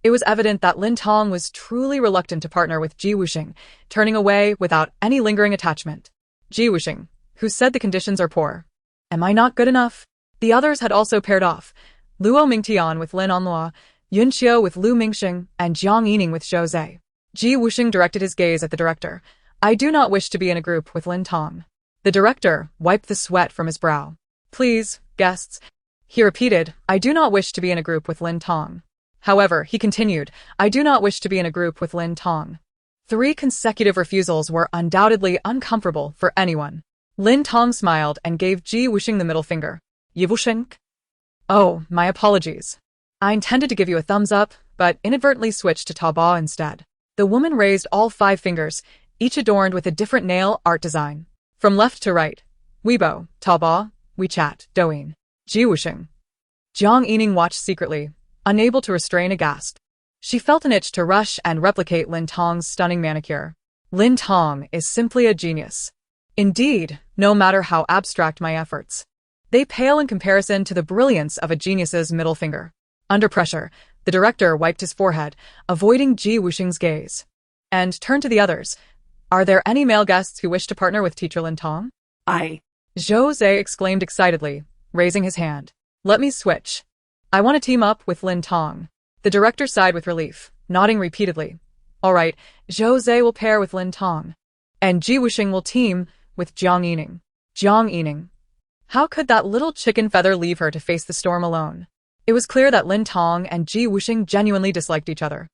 It was evident that Lin Tong was truly reluctant to partner with Wusheng, turning away without any lingering attachment. Wusheng, who said the conditions are poor. Am I not good enough? The others had also paired off. Luo Mingtian with Lin Onlua, Yun Xiu with Lu Mingxing, and Jiang Yining with Zhou Zhe. Wusheng directed his gaze at the director. "I do not wish to be in a group with Lin Tong." The director wiped the sweat from his brow. "Please, guests," he repeated, "I do not wish to be in a group with Lin Tong." However, he continued, I do not wish to be in a group with Lin Tong. 3 consecutive refusals were undoubtedly uncomfortable for anyone. Lin Tong smiled and gave Ji Wusheng the middle finger. Wusheng? Oh, my apologies. I intended to give you a thumbs up, but inadvertently switched to Taobao instead. The woman raised all 5 fingers, each adorned with a different nail art design. From left to right. Weibo, Taobao, WeChat, Douyin. Ji Wusheng. Jiang Yining watched secretly, unable to restrain a gasp. She felt an itch to rush and replicate Lin Tong's stunning manicure. Lin Tong is simply a genius. Indeed, no matter how abstract my efforts, they pale in comparison to the brilliance of a genius's middle finger. Under pressure, the director wiped his forehead, avoiding Ji Wusheng's gaze, and turned to the others. Are there any male guests who wish to partner with teacher Lin Tong? Zhou Zhe exclaimed excitedly, raising his hand. Let me switch. I want to team up with Lin Tong. The director sighed with relief, nodding repeatedly. All right, Zhou Zhe will pair with Lin Tong, and Ji Wusheng will team with Jiang Yining. Jiang Yining. How could that little chicken feather leave her to face the storm alone? It was clear that Lin Tong and Ji Wusheng genuinely disliked each other.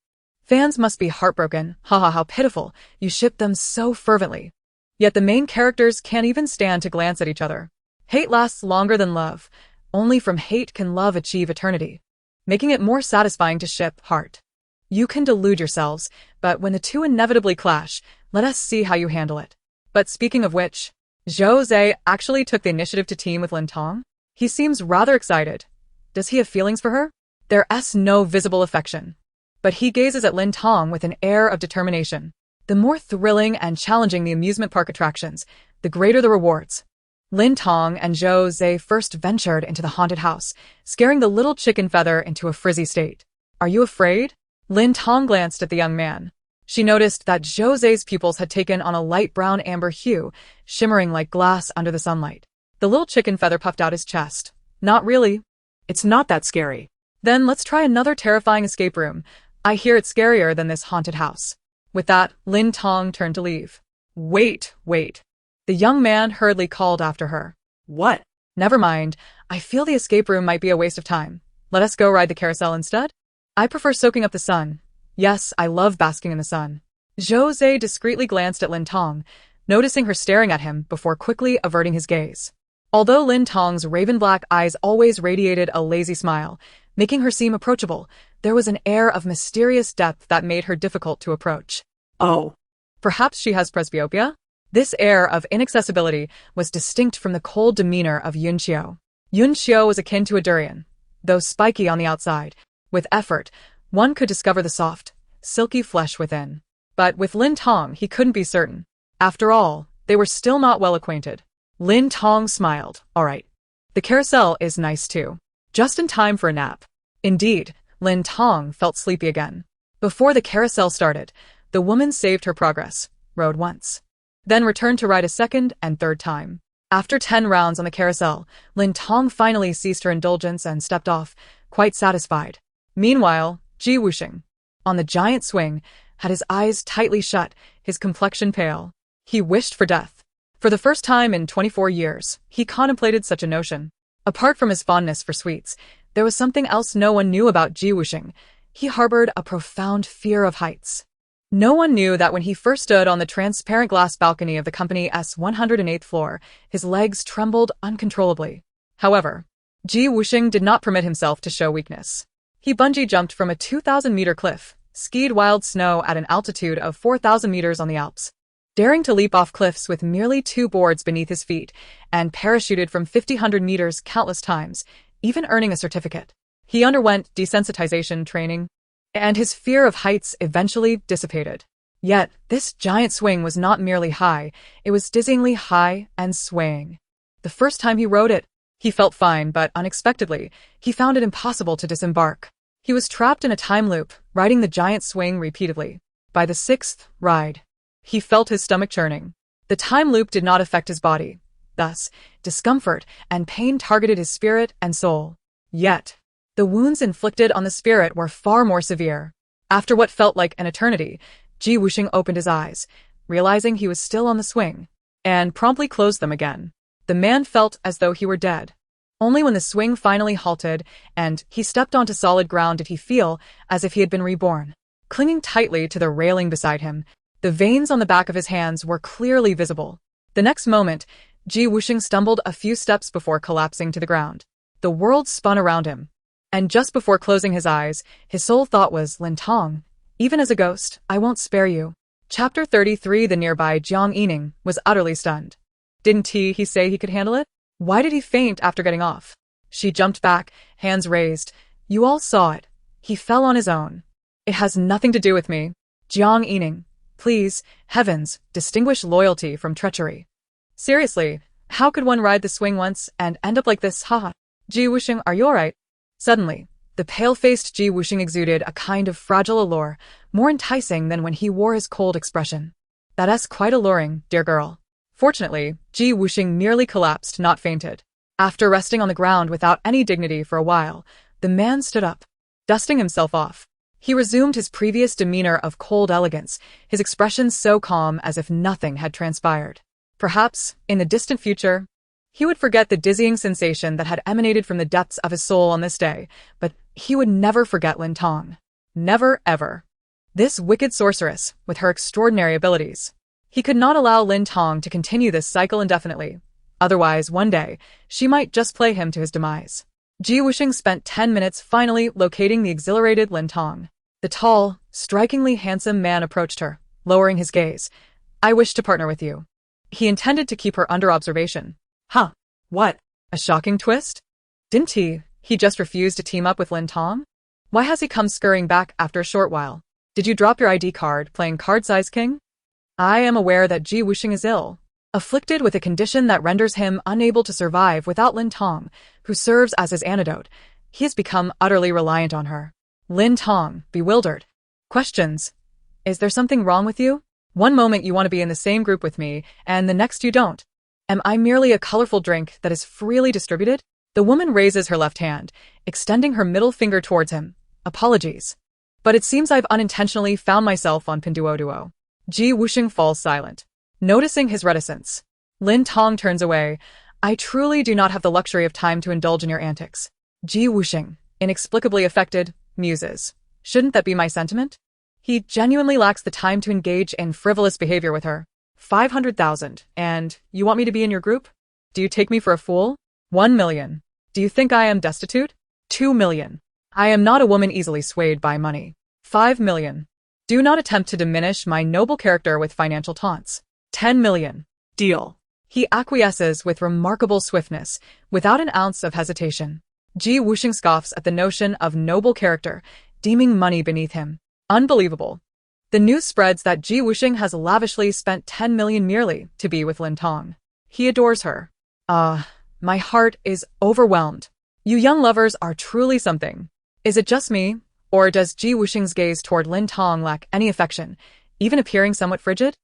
Fans must be heartbroken. Haha, how pitiful. You ship them so fervently. Yet the main characters can't even stand to glance at each other. Hate lasts longer than love. Only from hate can love achieve eternity, making it more satisfying to ship heart. You can delude yourselves, but when the two inevitably clash, let us see how you handle it. But speaking of which, Zhou Zhe actually took the initiative to team with Lin Tong. He seems rather excited. Does he have feelings for her? There's no visible affection, but he gazes at Lin Tong with an air of determination. The more thrilling and challenging the amusement park attractions, the greater the rewards. Lin Tong and Zhou Zhe first ventured into the haunted house, scaring the little chicken feather into a frizzy state. Are you afraid? Lin Tong glanced at the young man. She noticed that Zhou Zhe's pupils had taken on a light brown amber hue, shimmering like glass under the sunlight. The little chicken feather puffed out his chest. Not really. It's not that scary. Then let's try another terrifying escape room. I hear it's scarier than this haunted house. With that, Lin Tong turned to leave. Wait. The young man hurriedly called after her. What? Never mind. I feel the escape room might be a waste of time. Let us go ride the carousel instead? I prefer soaking up the sun. Yes, I love basking in the sun. Zhou Zhe discreetly glanced at Lin Tong, noticing her staring at him before quickly averting his gaze. Although Lin Tong's raven-black eyes always radiated a lazy smile, making her seem approachable, there was an air of mysterious depth that made her difficult to approach. Oh. Perhaps she has presbyopia? This air of inaccessibility was distinct from the cold demeanor of Yun Xiao. Yun Xiao was akin to a durian, though spiky on the outside. With effort, one could discover the soft, silky flesh within. But with Lin Tong, he couldn't be certain. After all, they were still not well acquainted. Lin Tong smiled. All right. The carousel is nice too. Just in time for a nap. Indeed, Lin Tong felt sleepy again. Before the carousel started, the woman saved her progress, rode once, then returned to ride a second and third time. After 10 rounds on the carousel, Lin Tong finally ceased her indulgence and stepped off, quite satisfied. Meanwhile, Ji Wusheng, on the giant swing, had his eyes tightly shut, his complexion pale. He wished for death. For the first time in 24 years, he contemplated such a notion. Apart from his fondness for sweets, there was something else no one knew about Ji Wusheng. He harbored a profound fear of heights. No one knew that when he first stood on the transparent glass balcony of the company's 108th floor, his legs trembled uncontrollably. However, Ji Wusheng did not permit himself to show weakness. He bungee jumped from a 2,000-meter cliff, skied wild snow at an altitude of 4,000 meters on the Alps, daring to leap off cliffs with merely 2 boards beneath his feet, and parachuted from 50-100 meters countless times, even earning a certificate. He underwent desensitization training, and his fear of heights eventually dissipated. Yet, this giant swing was not merely high, it was dizzyingly high and swaying. The first time he rode it, he felt fine, but unexpectedly, he found it impossible to disembark. He was trapped in a time loop, riding the giant swing repeatedly. By the 6th ride, he felt his stomach churning. The time loop did not affect his body. Thus, discomfort and pain targeted his spirit and soul. Yet, the wounds inflicted on the spirit were far more severe. After what felt like an eternity, Ji Wusheng opened his eyes, realizing he was still on the swing, and promptly closed them again. The man felt as though he were dead. Only when the swing finally halted and he stepped onto solid ground did he feel as if he had been reborn. Clinging tightly to the railing beside him, the veins on the back of his hands were clearly visible. The next moment, Wusheng stumbled a few steps before collapsing to the ground. The world spun around him. And just before closing his eyes, his sole thought was, Lin Tong, even as a ghost, I won't spare you. Chapter 33. The nearby Jiang Yining was utterly stunned. Didn't he say he could handle it? Why did he faint after getting off? She jumped back, hands raised. You all saw it. He fell on his own. It has nothing to do with me. Jiang Yining, please, heavens, distinguish loyalty from treachery. Seriously, how could one ride the swing once and end up like this? Haha. Wusheng, are you alright? Suddenly, the pale-faced Wusheng exuded a kind of fragile allure, more enticing than when he wore his cold expression. That's quite alluring, dear girl. Fortunately, Wusheng merely collapsed, not fainted. After resting on the ground without any dignity for a while, the man stood up. Dusting himself off, he resumed his previous demeanor of cold elegance, his expression so calm as if nothing had transpired. Perhaps, in the distant future, he would forget the dizzying sensation that had emanated from the depths of his soul on this day, but he would never forget Lin Tong. Never, ever. This wicked sorceress, with her extraordinary abilities. He could not allow Lin Tong to continue this cycle indefinitely. Otherwise, one day, she might just play him to his demise. Wusheng spent 10 minutes finally locating the exhilarated Lin Tong. The tall, strikingly handsome man approached her, lowering his gaze. I wish to partner with you. He intended to keep her under observation. Huh. What? A shocking twist? Didn't he just refused to team up with Lin Tong? Why has he come scurrying back after a short while? Did you drop your ID card playing card-size king? I am aware that Wusheng is ill, afflicted with a condition that renders him unable to survive without Lin Tong, who serves as his antidote. He has become utterly reliant on her. Lin Tong, bewildered. Questions. Is there something wrong with you? One moment you want to be in the same group with me, and the next you don't. Am I merely a colorful drink that is freely distributed? The woman raises her left hand, extending her middle finger towards him. Apologies. But it seems I've unintentionally found myself on Pinduoduo. Wusheng falls silent. Noticing his reticence, Lin Tong turns away. I truly do not have the luxury of time to indulge in your antics. Wusheng, inexplicably affected, muses. Shouldn't that be my sentiment? He genuinely lacks the time to engage in frivolous behavior with her. 500,000, and you want me to be in your group? Do you take me for a fool? 1 million. Do you think I am destitute? 2 million. I am not a woman easily swayed by money. 5 million. Do not attempt to diminish my noble character with financial taunts. 10 million. Deal. He acquiesces with remarkable swiftness, without an ounce of hesitation. Wusheng scoffs at the notion of noble character, deeming money beneath him. Unbelievable. The news spreads that Wusheng has lavishly spent 10 million merely to be with Lin Tong. He adores her. My heart is overwhelmed. You young lovers are truly something. Is it just me, or does Wusheng's gaze toward Lin Tong lack any affection, even appearing somewhat frigid?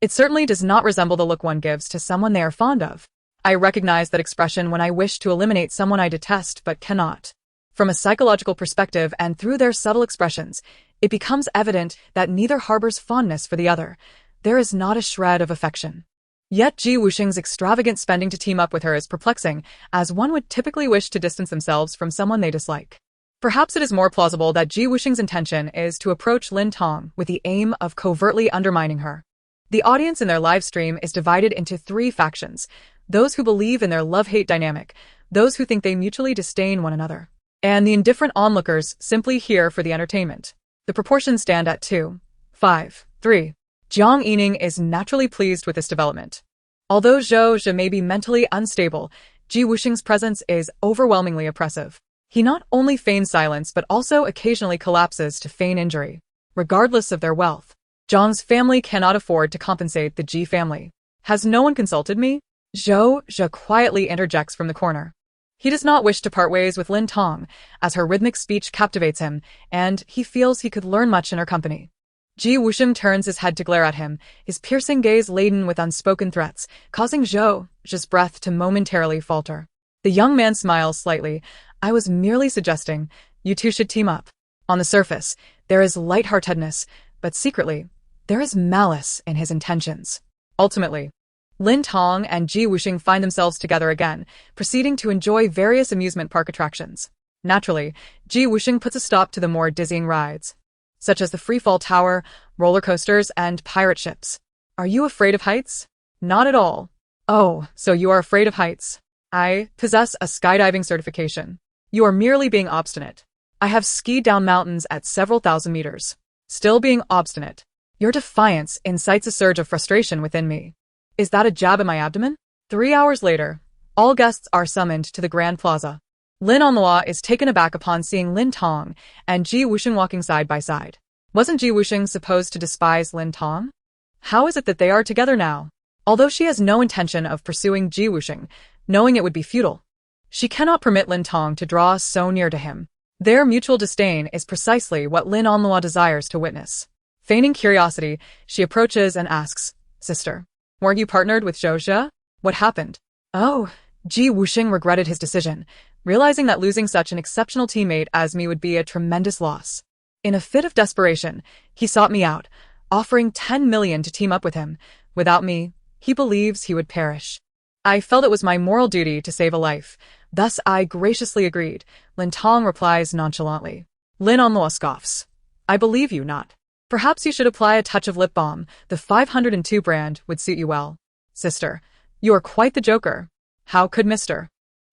It certainly does not resemble the look one gives to someone they are fond of. I recognize that expression when I wish to eliminate someone I detest but cannot. From a psychological perspective and through their subtle expressions, it becomes evident that neither harbors fondness for the other. There is not a shred of affection. Yet Wusheng's extravagant spending to team up with her is perplexing, as one would typically wish to distance themselves from someone they dislike. Perhaps it is more plausible that Wusheng's intention is to approach Lin Tong with the aim of covertly undermining her. The audience in their live stream is divided into 3 factions: those who believe in their love-hate dynamic, those who think they mutually disdain one another, and the indifferent onlookers simply here for the entertainment. The proportions stand at 2, 5, 3. Jiang Yining is naturally pleased with this development. Although Zhou may be mentally unstable, Wusheng's presence is overwhelmingly oppressive. He not only feigns silence but also occasionally collapses to feign injury. Regardless of their wealth, Zhang's family cannot afford to compensate the Ji family. Has no one consulted me? Zhou quietly interjects from the corner. He does not wish to part ways with Lin Tong, as her rhythmic speech captivates him, and he feels he could learn much in her company. Wusheng turns his head to glare at him, his piercing gaze laden with unspoken threats, causing Zhou's breath to momentarily falter. The young man smiles slightly. I was merely suggesting you two should team up. On the surface, there is lightheartedness, but secretly, there is malice in his intentions. Ultimately, Lin Tong and Ji Wusheng find themselves together again, proceeding to enjoy various amusement park attractions. Naturally, Ji Wusheng puts a stop to the more dizzying rides, such as the freefall tower, roller coasters, and pirate ships. Are you afraid of heights? Not at all. Oh, so you are afraid of heights. I possess a skydiving certification. You are merely being obstinate. I have skied down mountains at several thousand meters. Still being obstinate. Your defiance incites a surge of frustration within me. Is that a jab at my abdomen? 3 hours later, all guests are summoned to the Grand Plaza. Lin Onlua is taken aback upon seeing Lin Tong and Ji Wusheng walking side by side. Wasn't Ji Wusheng supposed to despise Lin Tong? How is it that they are together now? Although she has no intention of pursuing Ji Wusheng, knowing it would be futile, she cannot permit Lin Tong to draw so near to him. Their mutual disdain is precisely what Lin Onlua desires to witness. Feigning curiosity, she approaches and asks, "Sister, weren't you partnered with Zhou Zhe? What happened?" Oh, Ji Wusheng regretted his decision, realizing that losing such an exceptional teammate as me would be a tremendous loss. In a fit of desperation, he sought me out, offering 10 million to team up with him. Without me, he believes he would perish. I felt it was my moral duty to save a life. Thus I graciously agreed. Lin Tong replies nonchalantly. Lin Onlua scoffs. I believe you not. Perhaps you should apply a touch of lip balm. The 502 brand would suit you well. Sister, you are quite the joker. How could Mr.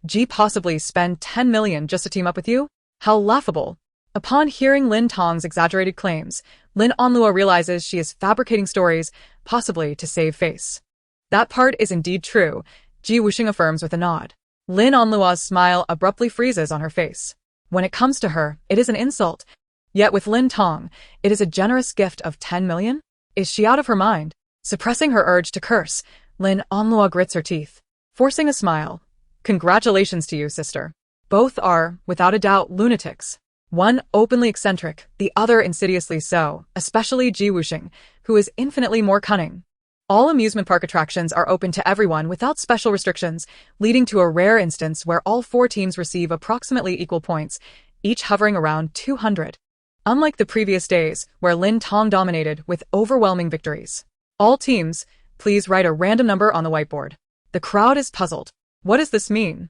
G possibly spend 10 million just to team up with you? How laughable. Upon hearing Lin Tong's exaggerated claims, Lin Onlua realizes she is fabricating stories, possibly to save face. That part is indeed true, Ji Wusheng affirms with a nod. Lin Onlua's smile abruptly freezes on her face. When it comes to her, it is an insult. Yet with Lin Tong, it is a generous gift of 10 million? Is she out of her mind? Suppressing her urge to curse, Lin Onlua grits her teeth, forcing a smile. Congratulations to you, sister. Both are, without a doubt, lunatics. One openly eccentric, the other insidiously so, especially Ji Wusheng, who is infinitely more cunning. All amusement park attractions are open to everyone without special restrictions, leading to a rare instance where all 4 teams receive approximately equal points, each hovering around 200. Unlike the previous days, where Lin Tong dominated with overwhelming victories. All teams, please write a random number on the whiteboard. The crowd is puzzled. What does this mean?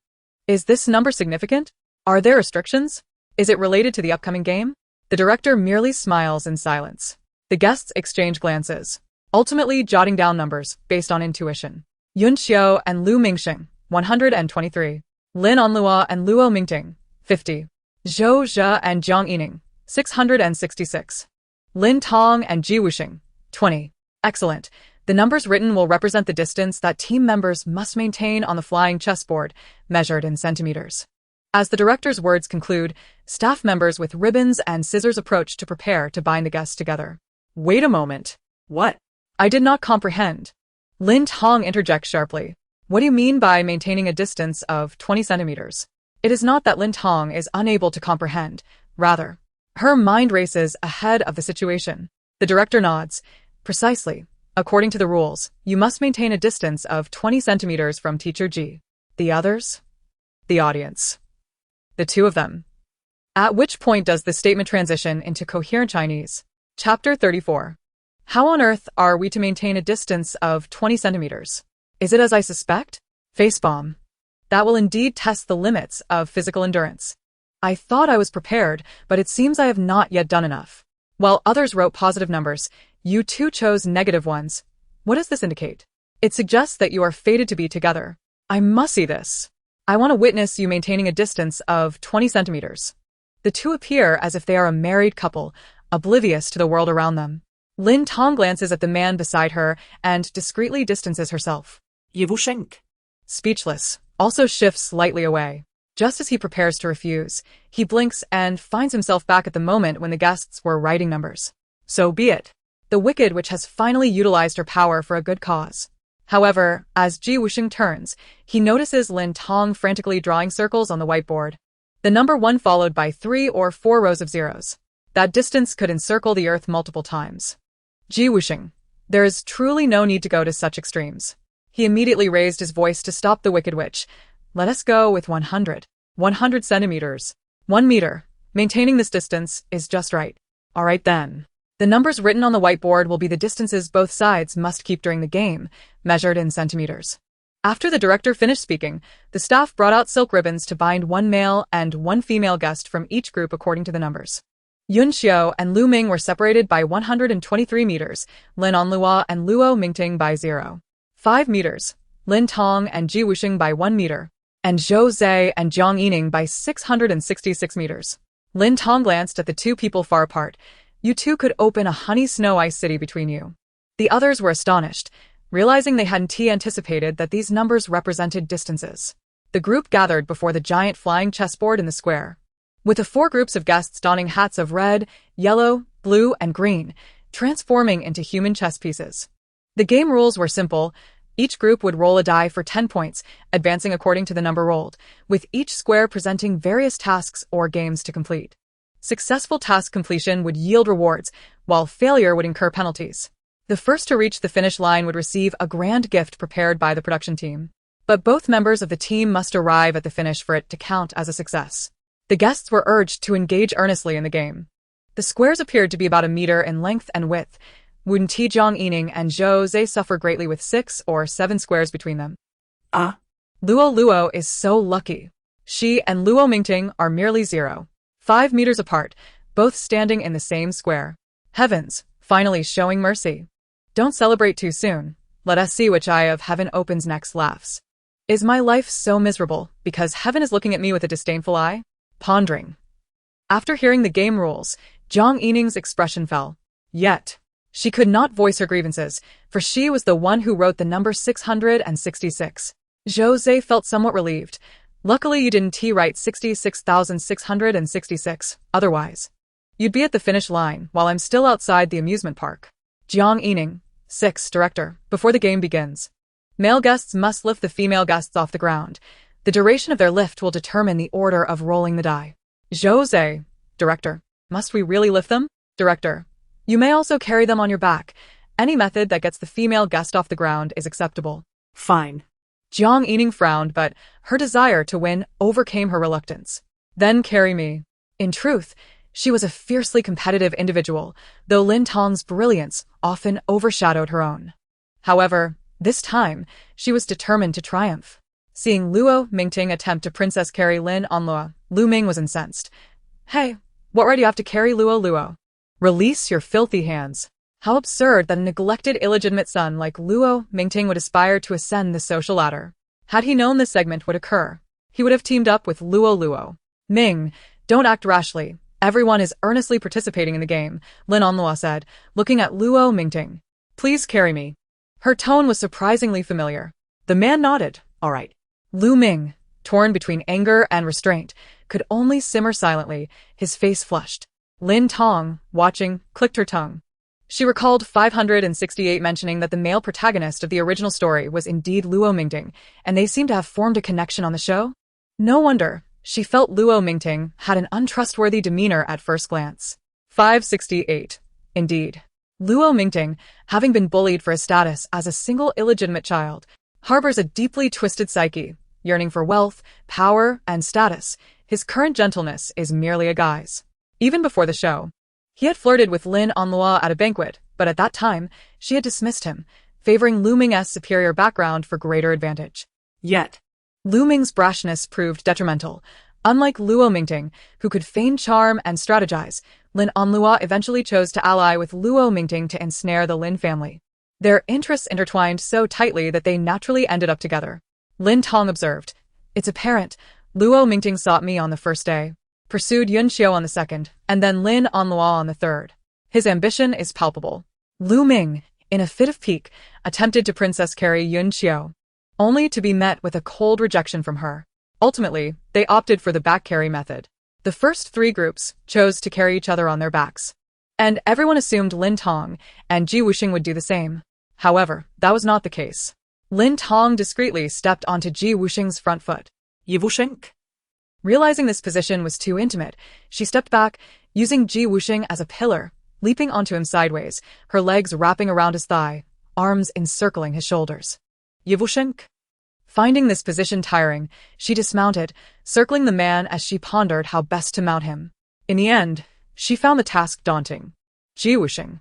Is this number significant? Are there restrictions? Is it related to the upcoming game? The director merely smiles in silence. The guests exchange glances, ultimately jotting down numbers based on intuition. Yun Xiao and Lu Mingxing, 123. Lin Onlua and Luo Mingting, 50. Zhou Zhe and Jiang Yining, 666. Lin Tong and Ji Wusheng, 20. Excellent. The numbers written will represent the distance that team members must maintain on the flying chessboard, measured in centimeters. As the director's words conclude, staff members with ribbons and scissors approach to prepare to bind the guests together. Wait a moment. What? I did not comprehend. Lin Tong interjects sharply. What do you mean by maintaining a distance of 20 centimeters? It is not that Lin Tong is unable to comprehend. Rather, her mind races ahead of the situation. The director nods. Precisely. According to the rules, you must maintain a distance of 20 centimeters from Teacher G. The others? The audience. The 2 of them. At which point does this statement transition into coherent Chinese? Chapter 34. How on earth are we to maintain a distance of 20 centimeters? Is it as I suspect? Facepalm. That will indeed test the limits of physical endurance. I thought I was prepared, but it seems I have not yet done enough. While others wrote positive numbers, you 2 chose negative ones. What does this indicate? It suggests that you are fated to be together. I must see this. I want to witness you maintaining a distance of 20 centimeters. The 2 appear as if they are a married couple, oblivious to the world around them. Lin Tong glances at the man beside her and discreetly distances herself. Wusheng. Speechless, also shifts slightly away. Just as he prepares to refuse, he blinks and finds himself back at the moment when the guests were writing numbers. So be it. The wicked witch has finally utilized her power for a good cause. However, as Ji Wusheng turns, he notices Lin Tong frantically drawing circles on the whiteboard. The number 1 followed by 3 or 4 rows of zeros. That distance could encircle the earth multiple times. Ji Wusheng, there is truly no need to go to such extremes. He immediately raised his voice to stop the wicked witch. Let us go with 100. 100 centimeters. 1 meter. Maintaining this distance is just right. All right then. The numbers written on the whiteboard will be the distances both sides must keep during the game, measured in centimeters. After the director finished speaking, the staff brought out silk ribbons to bind one male and one female guest from each group according to the numbers. Yun Xiao and Lu Ming were separated by 123 meters, Lin Onlua and Luo Mingting by 0.5 meters, Lin Tong and Ji Wusheng by 1 meter, and Zhou Zhe and Jiang Yining by 666 meters. Lin Tong glanced at the two people far apart. You two could open a honey snow ice city between you. The others were astonished, realizing they hadn't anticipated that these numbers represented distances. The group gathered before the giant flying chessboard in the square, with the 4 groups of guests donning hats of red, yellow, blue, and green, transforming into human chess pieces. The game rules were simple. Each group would roll a die for 10 points, advancing according to the number rolled, with each square presenting various tasks or games to complete. Successful task completion would yield rewards, while failure would incur penalties. The first to reach the finish line would receive a grand gift prepared by the production team. But both members of the team must arrive at the finish for it to count as a success. The guests were urged to engage earnestly in the game. The squares appeared to be about a meter in length and width. Wouldn't Jiang Yining and Zhou Zhe suffer greatly with 6 or 7 squares between them? Luo is so lucky. She and Luo Mingting are merely 0.5 meters apart, both standing in the same square. Heavens, finally showing mercy. Don't celebrate too soon. Let us see which eye of heaven opens next. Laughs. Is my life so miserable because heaven is looking at me with a disdainful eye? Pondering. After hearing the game rules, Jiang Yining's expression fell. Yet, she could not voice her grievances, for she was the one who wrote the number 666. Zhou Zhe felt somewhat relieved. Luckily you didn't write 66,666, otherwise you'd be at the finish line while I'm still outside the amusement park. Jiang Yining, 6, director, before the game begins. Male guests must lift the female guests off the ground. The duration of their lift will determine the order of rolling the die. Zhou Zhe, director, must we really lift them? Director, you may also carry them on your back. Any method that gets the female guest off the ground is acceptable. Fine. Jiang Yining frowned, but her desire to win overcame her reluctance. Then carry me. In truth, she was a fiercely competitive individual, though Lin Tong's brilliance often overshadowed her own. However, this time, she was determined to triumph. Seeing Luo Mingting attempt to princess carry Lin Onlua, Lu Ming was incensed. Hey, what right do you have to carry Luo? Release your filthy hands. How absurd that a neglected illegitimate son like Luo Mingting would aspire to ascend the social ladder. Had he known this segment would occur, he would have teamed up with Luo. Ming, don't act rashly. Everyone is earnestly participating in the game, Lin Onlua said, looking at Luo Mingting. Please carry me. Her tone was surprisingly familiar. The man nodded. All right. Lu Ming, torn between anger and restraint, could only simmer silently, his face flushed. Lin Tong, watching, clicked her tongue. She recalled 568 mentioning that the male protagonist of the original story was indeed Luo Mingting, and they seemed to have formed a connection on the show. No wonder, she felt Luo Mingting had an untrustworthy demeanor at first glance. 568. Indeed. Luo Mingting, having been bullied for his status as a single illegitimate child, harbors a deeply twisted psyche, yearning for wealth, power, and status. His current gentleness is merely a guise. Even before the show, he had flirted with Lin Onlua at a banquet, but at that time, she had dismissed him, favoring Lu Ming's superior background for greater advantage. Yet, Lu Ming's brashness proved detrimental. Unlike Luo Mingting, who could feign charm and strategize, Lin Onlua eventually chose to ally with Luo Mingting to ensnare the Lin family. Their interests intertwined so tightly that they naturally ended up together. Lin Tong observed, "It's apparent. Luo Mingting sought me on the first day, pursued Yun Xiao on the second, and then Lin Onlua on the third. His ambition is palpable." Lu Ming, in a fit of pique, attempted to princess carry Yun Xiao, only to be met with a cold rejection from her. Ultimately, they opted for the back carry method. The first 3 groups chose to carry each other on their backs, and everyone assumed Lin Tong and Ji Wusheng would do the same. However, that was not the case. Lin Tong discreetly stepped onto Ji Wusheng's front foot. Yi Wusheng? Realizing this position was too intimate, she stepped back, using Ji Wusheng as a pillar, leaping onto him sideways, her legs wrapping around his thigh, arms encircling his shoulders. Yi Wusheng? Finding this position tiring, she dismounted, circling the man as she pondered how best to mount him. In the end, she found the task daunting. Ji Wusheng.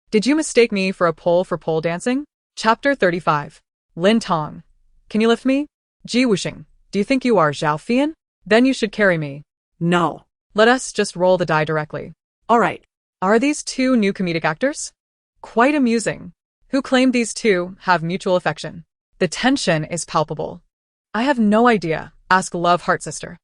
Did you mistake me for a pole for pole dancing? Chapter 35. Lin Tong. Can you lift me? Ji Wusheng. Do you think you are Zhao Fian? Then you should carry me. No. Let us just roll the die directly. All right. Are these two new comedic actors? Quite amusing. Who claimed these two have mutual affection? The tension is palpable. I have no idea. Ask Love Heart Sister.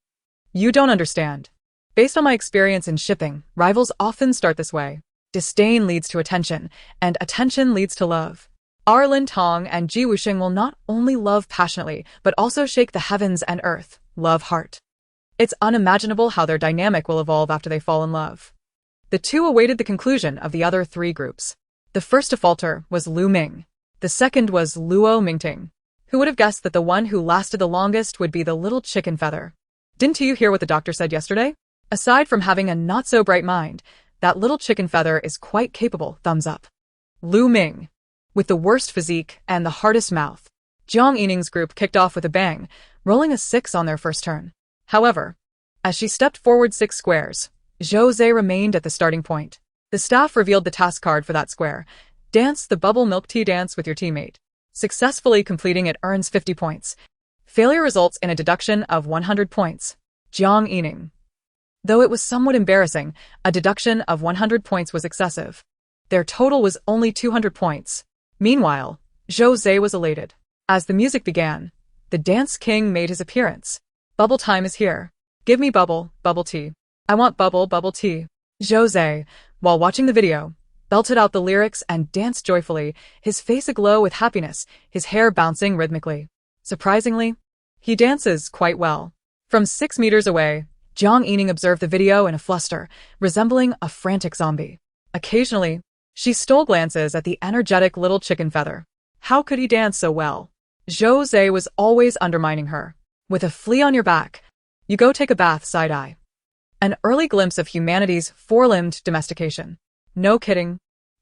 You don't understand. Based on my experience in shipping, rivals often start this way. Disdain leads to attention, and attention leads to love. Our Lin Tong and Ji Wusheng will not only love passionately, but also shake the heavens and earth. Love heart. It's unimaginable how their dynamic will evolve after they fall in love. The two awaited the conclusion of the other three groups. The first to falter was Lu Ming. The second was Luo Mingting. Who would have guessed that the one who lasted the longest would be the little chicken feather? Didn't you hear what the doctor said yesterday? Aside from having a not-so-bright mind, that little chicken feather is quite capable. Thumbs up. Lu Ming. With the worst physique and the hardest mouth, Jiang Yining's group kicked off with a bang, rolling a 6 on their first turn. However, as she stepped forward 6 squares, Zhou Zhe remained at the starting point. The staff revealed the task card for that square. Dance the bubble milk tea dance with your teammate. Successfully completing it earns 50 points. Failure results in a deduction of 100 points. Jiang Yining. Though it was somewhat embarrassing, a deduction of 100 points was excessive. Their total was only 200 points. Meanwhile, Zhou Zhe was elated. As the music began, the dance king made his appearance. Bubble time is here. Give me bubble, bubble tea. I want bubble, bubble tea. Zhou Zhe, while watching the video, belted out the lyrics and danced joyfully, his face aglow with happiness, his hair bouncing rhythmically. Surprisingly, he dances quite well. From 6 meters away, Jiang Yining observed the video in a fluster, resembling a frantic zombie. Occasionally, she stole glances at the energetic little chicken feather. How could he dance so well? Zhou Zhe was always undermining her. With a flea on your back, you go take a bath side-eye. An early glimpse of humanity's four-limbed domestication. No kidding.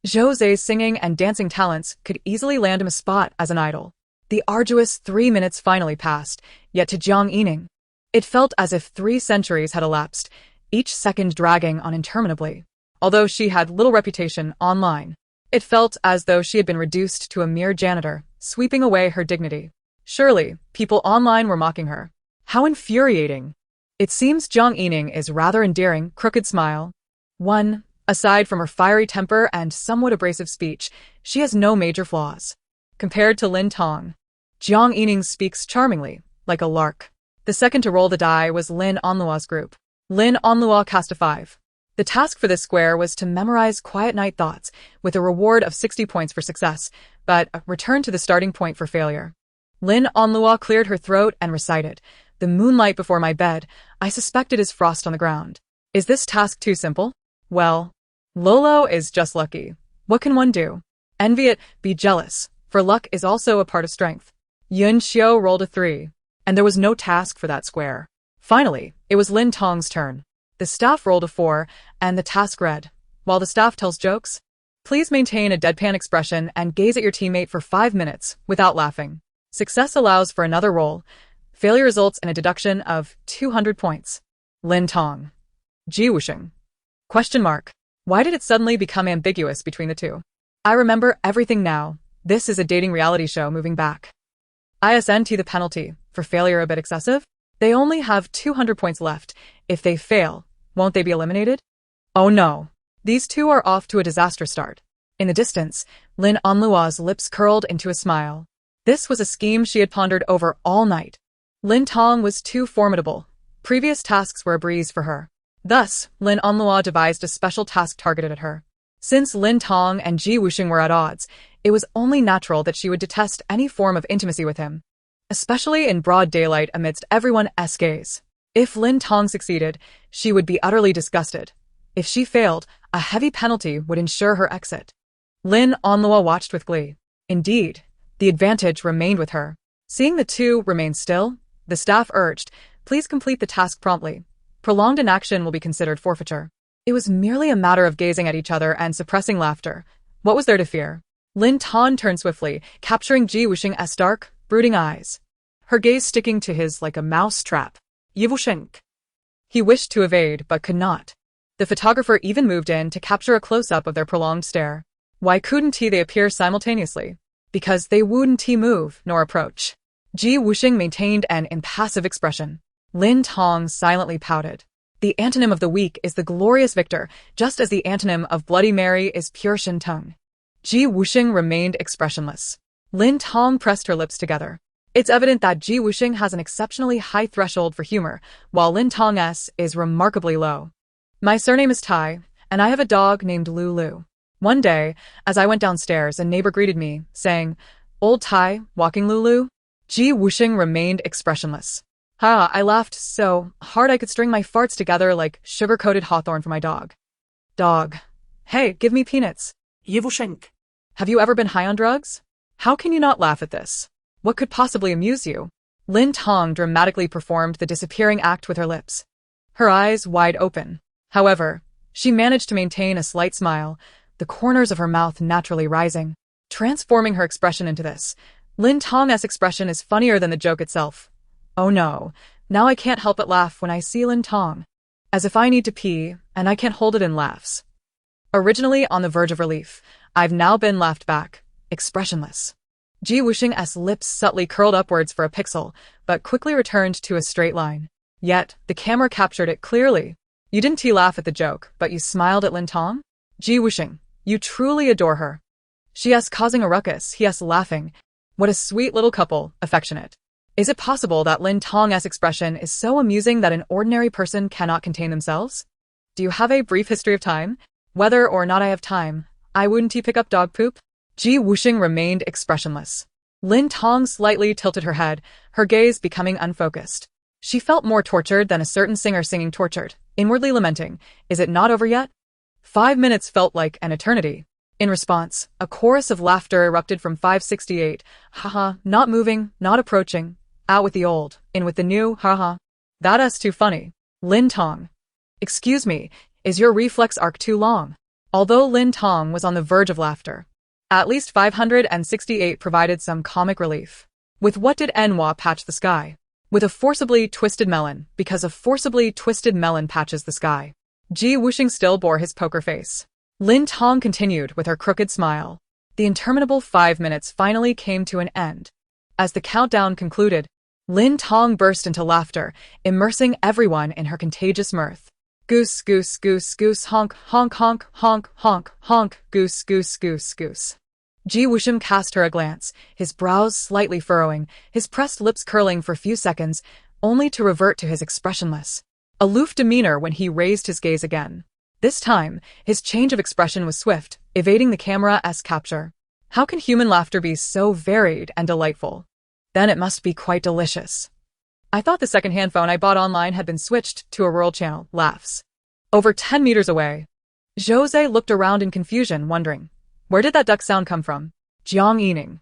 Zhou Zhe's singing and dancing talents could easily land him a spot as an idol. The arduous 3 minutes finally passed, yet to Jiang Yining, it felt as if 3 centuries had elapsed, each second dragging on interminably. Although she had little reputation online, it felt as though she had been reduced to a mere janitor, sweeping away her dignity. Surely, people online were mocking her. How infuriating. It seems Jiang Yining is rather endearing, crooked smile. 1. Aside from her fiery temper and somewhat abrasive speech, she has no major flaws. Compared to Lin Tong, Jiang Yining speaks charmingly, like a lark. The second to roll the die was Lin Onlua's group. Lin Onlua cast a 5. The task for this square was to memorize quiet night thoughts, with a reward of 60 points for success, but returned to the starting point for failure. Lin Onlua cleared her throat and recited, "The moonlight before my bed, I suspect it is frost on the ground." Is this task too simple? Well, Lolo is just lucky. What can one do? Envy it, be jealous, for luck is also a part of strength. Yun Xiao rolled a 3, and there was no task for that square. Finally, it was Lin Tong's turn. The staff rolled a 4, and the task read, "While the staff tells jokes, please maintain a deadpan expression and gaze at your teammate for 5 minutes without laughing." Success allows for another roll. Failure results in a deduction of 200 points. Lin Tong. Ji Wusheng. Question mark. Why did it suddenly become ambiguous between the two? I remember everything now. This is a dating reality show moving back. ISNT the penalty for failure a bit excessive? They only have 200 points left. If they fail, won't they be eliminated? Oh no. These two are off to a disastrous start. In the distance, Lin Onlua's lips curled into a smile. This was a scheme she had pondered over all night. Lin Tong was too formidable. Previous tasks were a breeze for her. Thus, Lin Onlua devised a special task targeted at her. Since Lin Tong and Ji Wusheng were at odds, it was only natural that she would detest any form of intimacy with him, especially in broad daylight amidst everyone's gaze. If Lin Tong succeeded, she would be utterly disgusted. If she failed, a heavy penalty would ensure her exit. Lin Onlua watched with glee. Indeed, the advantage remained with her. Seeing the two remain still, the staff urged, "Please complete the task promptly. Prolonged inaction will be considered forfeiture." It was merely a matter of gazing at each other and suppressing laughter. What was there to fear? Lin Tong turned swiftly, capturing Ji Wusheng's dark, brooding eyes, her gaze sticking to his like a mouse trap. Wusheng. He wished to evade but could not. The photographer even moved in to capture a close-up of their prolonged stare. Why couldn't they appear simultaneously? Because they wouldn't move nor approach. Ji Wusheng maintained an impassive expression. Lin Tong silently pouted. The antonym of the weak is the glorious victor, just as the antonym of Bloody Mary is pure shintung. Ji Wusheng remained expressionless. Lin Tong pressed her lips together. It's evident that Ji Wusheng has an exceptionally high threshold for humor, while Lin Tong's is remarkably low. My surname is Tai, and I have a dog named Lulu. One day, as I went downstairs, a neighbor greeted me, saying, "Old Tai, walking Lulu?" Ji Wusheng remained expressionless. I laughed so hard I could string my farts together like sugar-coated hawthorn for my dog. Dog. Hey, give me peanuts. Ye Wusheng. Have you ever been high on drugs? How can you not laugh at this? What could possibly amuse you? Lin Tong dramatically performed the disappearing act with her lips, her eyes wide open. However, she managed to maintain a slight smile, the corners of her mouth naturally rising, transforming her expression into this. Lin Tong's expression is funnier than the joke itself. Oh no, now I can't help but laugh when I see Lin Tong. As if I need to pee, and I can't hold it in laughs. Originally on the verge of relief, I've now been laughed back, expressionless. Ji Wusheng's lips subtly curled upwards for a pixel, but quickly returned to a straight line. Yet, the camera captured it clearly. You didn't laugh at the joke, but you smiled at Lin Tong? Ji Wusheng, you truly adore her. She's causing a ruckus, he's laughing. What a sweet little couple, affectionate. Is it possible that Lin Tong's expression is so amusing that an ordinary person cannot contain themselves? Do you have a brief history of time? Whether or not I have time, I wouldn't pick up dog poop? Ji Wusheng remained expressionless. Lin Tong slightly tilted her head, her gaze becoming unfocused. She felt more tortured than a certain singer singing tortured, inwardly lamenting, "Is it not over yet?" 5 minutes felt like an eternity. In response, a chorus of laughter erupted from 568. Haha, not moving, not approaching. Out with the old, in with the new, haha. That's too funny. Lin Tong. Excuse me, is your reflex arc too long? Although Lin Tong was on the verge of laughter, at least 568 provided some comic relief. With what did Enwa patch the sky? With a forcibly twisted melon, because a forcibly twisted melon patches the sky. Ji Wusheng still bore his poker face. Lin Tong continued with her crooked smile. The interminable 5 minutes finally came to an end. As the countdown concluded, Lin Tong burst into laughter, immersing everyone in her contagious mirth. Goose, goose, goose, goose, honk, honk, honk, honk, honk, honk, goose, goose, goose, goose. Ji Wusheng cast her a glance, his brows slightly furrowing, his pressed lips curling for a few seconds, only to revert to his expressionless, aloof demeanor when he raised his gaze again. This time, his change of expression was swift, evading the camera's capture. How can human laughter be so varied and delightful? Then it must be quite delicious. I thought the second-hand phone I bought online had been switched to a rural channel, laughs. Over 10 meters away. Jose looked around in confusion, wondering, where did that duck sound come from? Jiang Yining.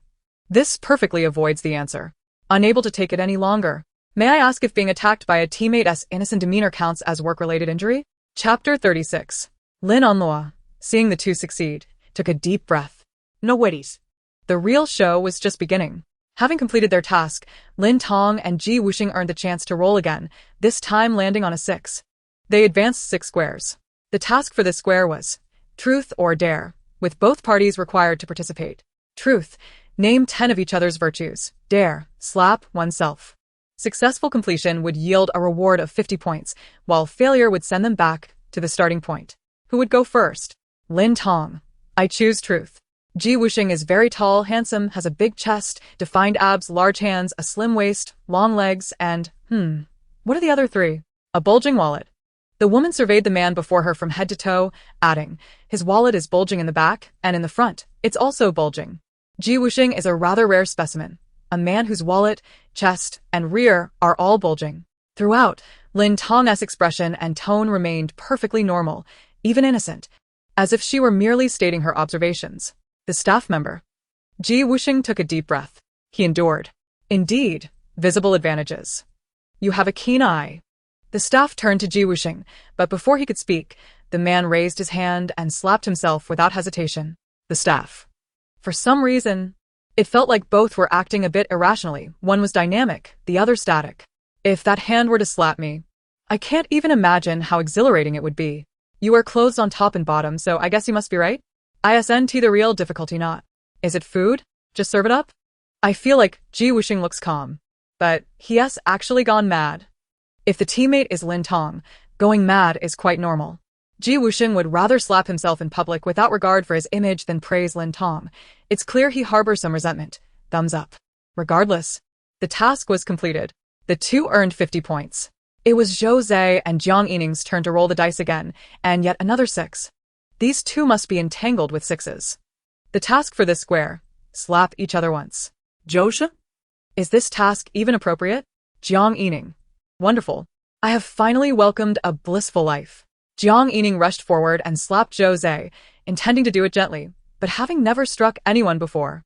This perfectly avoids the answer. Unable to take it any longer. May I ask if being attacked by a teammate's innocent demeanor counts as work-related injury? Chapter 36. Lin Onloa, seeing the two succeed, took a deep breath. No worries. The real show was just beginning. Having completed their task, Lin Tong and Ji Wusheng earned the chance to roll again, this time landing on a 6. They advanced 6 squares. The task for this square was truth or dare, with both parties required to participate. Truth, name 10 of each other's virtues. Dare, slap oneself. Successful completion would yield a reward of 50 points, while failure would send them back to the starting point. Who would go first? Lin Tong. I choose truth. Ji Wusheng is very tall, handsome, has a big chest, defined abs, large hands, a slim waist, long legs, and, what are the other 3? A bulging wallet. The woman surveyed the man before her from head to toe, adding, his wallet is bulging in the back, and in the front, it's also bulging. Ji Wusheng is a rather rare specimen, a man whose wallet, chest, and rear are all bulging. Throughout, Lin Tong's expression and tone remained perfectly normal, even innocent, as if she were merely stating her observations. The staff member. Ji Wusheng took a deep breath. He endured. Indeed, visible advantages. You have a keen eye. The staff turned to Ji Wusheng, but before he could speak, the man raised his hand and slapped himself without hesitation. The staff. For some reason, it felt like both were acting a bit irrationally. One was dynamic, the other static. If that hand were to slap me, I can't even imagine how exhilarating it would be. You wear clothes on top and bottom, so I guess you must be right? ISNT the real difficulty not. Is it food? Just serve it up? I feel like Wusheng looks calm. But he has actually gone mad. If the teammate is Lin Tong, going mad is quite normal. Wusheng would rather slap himself in public without regard for his image than praise Lin Tong. It's clear he harbors some resentment. Thumbs up. Regardless, the task was completed. The two earned 50 points. It was Zhou Zhe and Jiang Yining's turn to roll the dice again, and yet another 6. These two must be entangled with 6s. The task for this square: slap each other once. Josha? Is this task even appropriate? Jiang Yining. Wonderful. I have finally welcomed a blissful life. Jiang Yining rushed forward and slapped Zhou Zhe, intending to do it gently, but having never struck anyone before.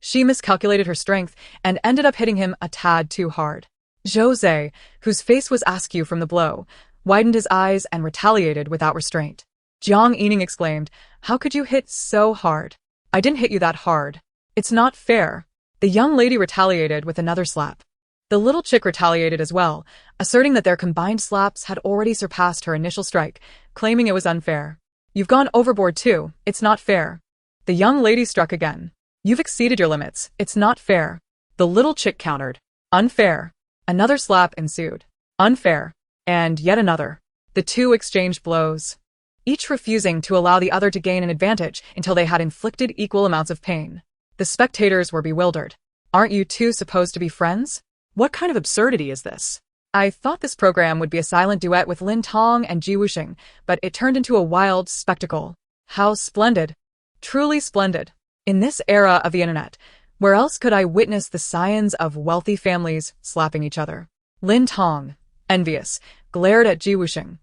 She miscalculated her strength and ended up hitting him a tad too hard. Zhou Zhe, whose face was askew from the blow, widened his eyes and retaliated without restraint. Jiang Yining exclaimed, "How could you hit so hard? I didn't hit you that hard. It's not fair." The young lady retaliated with another slap. The little chick retaliated as well, asserting that their combined slaps had already surpassed her initial strike, claiming it was unfair. "You've gone overboard too, it's not fair." The young lady struck again. "You've exceeded your limits, it's not fair." The little chick countered. "Unfair." Another slap ensued. "Unfair." And yet another. The two exchanged blows, each refusing to allow the other to gain an advantage until they had inflicted equal amounts of pain. The spectators were bewildered. "Aren't you two supposed to be friends? What kind of absurdity is this? I thought this program would be a silent duet with Lin Tong and Wusheng, but it turned into a wild spectacle. How splendid. Truly splendid. In this era of the internet, where else could I witness the scions of wealthy families slapping each other?" Lin Tong, envious, glared at Wusheng,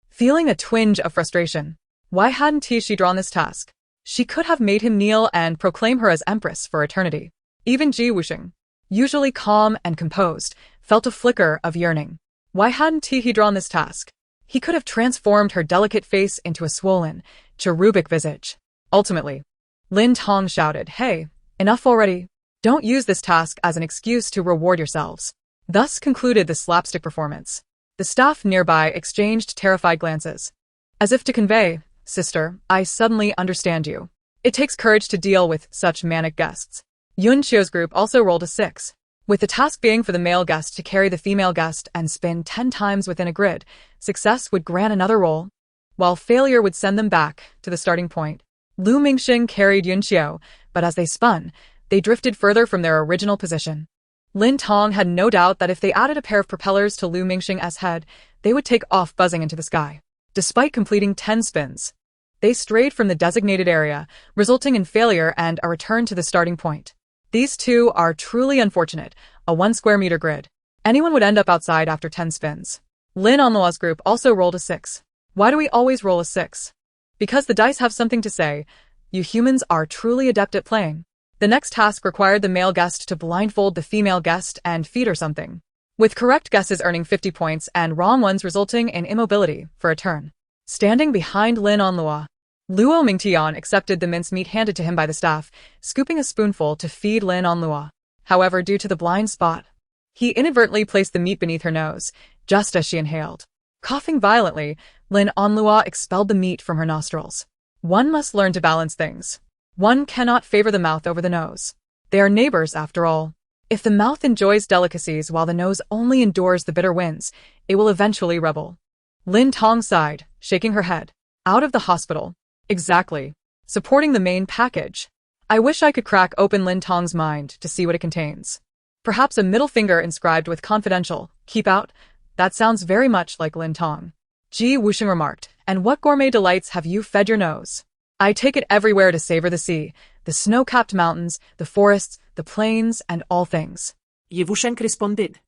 feeling a twinge of frustration. Why hadn't she drawn this task? She could have made him kneel and proclaim her as empress for eternity. Even Wusheng, usually calm and composed, felt a flicker of yearning. Why hadn't he drawn this task? He could have transformed her delicate face into a swollen, cherubic visage. Ultimately, Lin Tong shouted, "Hey, enough already. Don't use this task as an excuse to reward yourselves." Thus concluded the slapstick performance. The staff nearby exchanged terrified glances, as if to convey, "Sister, I suddenly understand you. It takes courage to deal with such manic guests." Yun Xiu's group also rolled a 6, with the task being for the male guest to carry the female guest and spin 10 times within a grid. Success would grant another roll, while failure would send them back to the starting point. Lu Mingxing carried Yun Xiu, but as they spun, they drifted further from their original position. Lin Tong had no doubt that if they added a pair of propellers to Lu Mingxing's head, they would take off buzzing into the sky. Despite completing 10 spins, they strayed from the designated area, resulting in failure and a return to the starting point. These two are truly unfortunate, a 1 square meter grid. Anyone would end up outside after 10 spins. Lin Onlua's group also rolled a 6. Why do we always roll a 6? Because the dice have something to say. You humans are truly adept at playing. The next task required the male guest to blindfold the female guest and feed her something, with correct guesses earning 50 points and wrong ones resulting in immobility for a turn. Standing behind Lin Onlua, Luo Mingtian accepted the mincemeat handed to him by the staff, scooping a spoonful to feed Lin Onlua. However, due to the blind spot, he inadvertently placed the meat beneath her nose, just as she inhaled. Coughing violently, Lin Onlua expelled the meat from her nostrils. One must learn to balance things. One cannot favor the mouth over the nose. They are neighbors, after all. If the mouth enjoys delicacies while the nose only endures the bitter winds, it will eventually rebel. Lin Tong sighed, shaking her head. Out of the hospital. Exactly. Supporting the main package. I wish I could crack open Lin Tong's mind to see what it contains. Perhaps a middle finger inscribed with confidential, keep out. That sounds very much like Lin Tong. Wusheng remarked, and what gourmet delights have you fed your nose? I take it everywhere to savor the sea, the snow-capped mountains, the forests, the plains, and all things. Wusheng responded.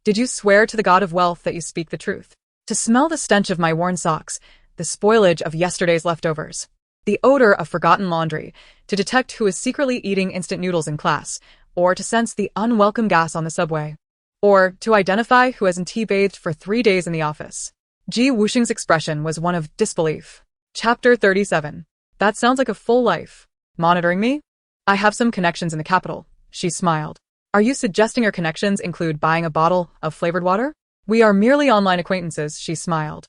Did you swear to the god of wealth that you speak the truth? To smell the stench of my worn socks, the spoilage of yesterday's leftovers, the odor of forgotten laundry, to detect who is secretly eating instant noodles in class, or to sense the unwelcome gas on the subway, or to identify who hasn't tea-bathed for 3 days in the office. Wusheng's expression was one of disbelief. Chapter 37. That sounds like a full life. Monitoring me? I have some connections in the capital, she smiled. Are you suggesting your connections include buying a bottle of flavored water? We are merely online acquaintances, she smiled.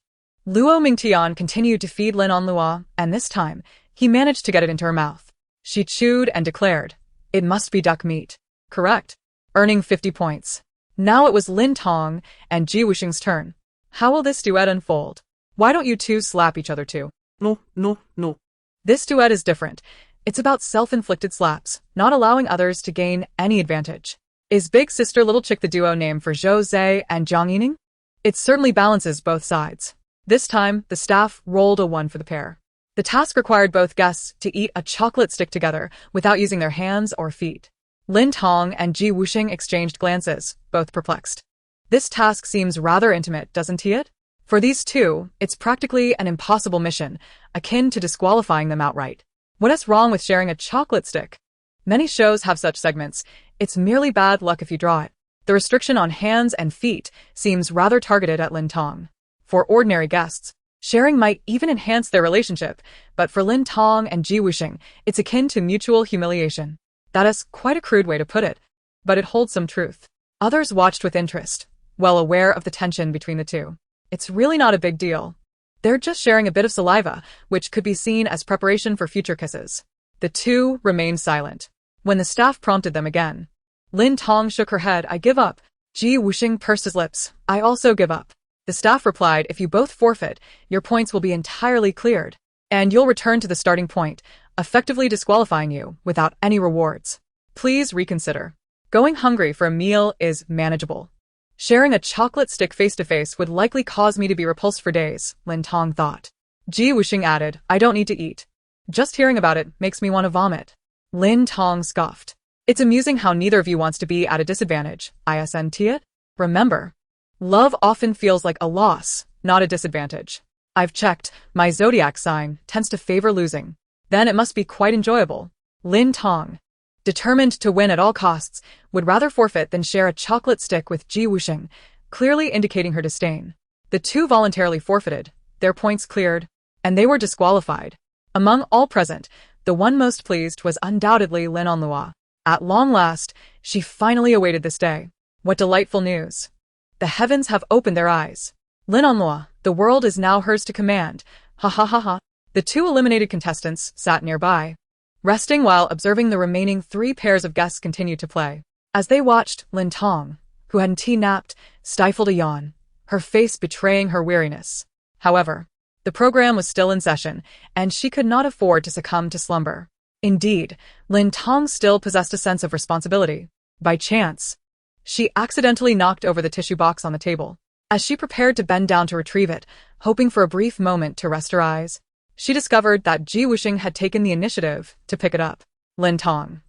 Luo Mingtian continued to feed Lin Onlua, and this time, he managed to get it into her mouth. She chewed and declared, "It must be duck meat." Correct. Earning 50 points. Now it was Lin Tong and Ji Wusheng's turn. How will this duet unfold? Why don't you two slap each other too? No, no, no. This duet is different. It's about self-inflicted slaps, not allowing others to gain any advantage. Is Big Sister Little Chick the duo name for Zhou Zhe and Jiang Yining? It certainly balances both sides. This time, the staff rolled a 1 for the pair. The task required both guests to eat a chocolate stick together without using their hands or feet. Lin Tong and Ji Wusheng exchanged glances, both perplexed. This task seems rather intimate, doesn't it? For these two, it's practically an impossible mission, akin to disqualifying them outright. What is wrong with sharing a chocolate stick? Many shows have such segments. It's merely bad luck if you draw it. The restriction on hands and feet seems rather targeted at Lin Tong. For ordinary guests, sharing might even enhance their relationship, but for Lin Tong and Ji Wusheng, it's akin to mutual humiliation. That is quite a crude way to put it, but it holds some truth. Others watched with interest, well aware of the tension between the two. It's really not a big deal. They're just sharing a bit of saliva, which could be seen as preparation for future kisses. The two remained silent. When the staff prompted them again, Lin Tong shook her head. "I give up." Ji Wusheng pursed his lips. "I also give up." The staff replied, "If you both forfeit, your points will be entirely cleared, and you'll return to the starting point, effectively disqualifying you without any rewards. Please reconsider. Going hungry for a meal is manageable. Sharing a chocolate stick face-to-face would likely cause me to be repulsed for days," Lin Tong thought. Ji Wusheng added, "I don't need to eat. Just hearing about it makes me want to vomit." Lin Tong scoffed. "It's amusing how neither of you wants to be at a disadvantage, isn't it? Remember, love often feels like a loss, not a disadvantage. I've checked, my zodiac sign tends to favor losing. Then it must be quite enjoyable." Lin Tong, determined to win at all costs, would rather forfeit than share a chocolate stick with Ji Wusheng, clearly indicating her disdain. The two voluntarily forfeited, their points cleared, and they were disqualified. Among all present, the one most pleased was undoubtedly Lin Onlua. At long last, she finally awaited this day. What delightful news! The heavens have opened their eyes. Lin Onlua, the world is now hers to command. Ha ha ha ha. The two eliminated contestants sat nearby, resting while observing the remaining 3 pairs of guests continue to play. As they watched, Lin Tong, who had tea-napped, stifled a yawn, her face betraying her weariness. However, the program was still in session, and she could not afford to succumb to slumber. Indeed, Lin Tong still possessed a sense of responsibility. By chance, she accidentally knocked over the tissue box on the table. As she prepared to bend down to retrieve it, hoping for a brief moment to rest her eyes, she discovered that Ji Wusheng had taken the initiative to pick it up. Lin Tong.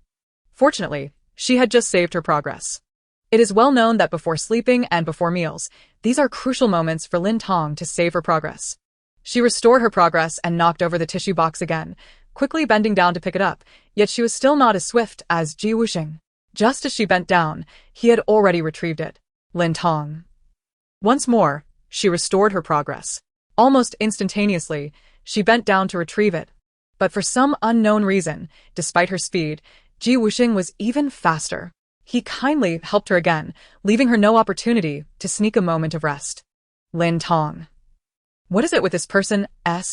Fortunately, she had just saved her progress. It is well known that before sleeping and before meals, these are crucial moments for Lin Tong to save her progress. She restored her progress and knocked over the tissue box again, quickly bending down to pick it up, yet she was still not as swift as Ji Wusheng. Just as she bent down, he had already retrieved it. Lin Tong. Once more, she restored her progress. Almost instantaneously, she bent down to retrieve it. But for some unknown reason, despite her speed, Ji Wusheng was even faster. He kindly helped her again, leaving her no opportunity to sneak a moment of rest. Lin Tong. What is it with this person's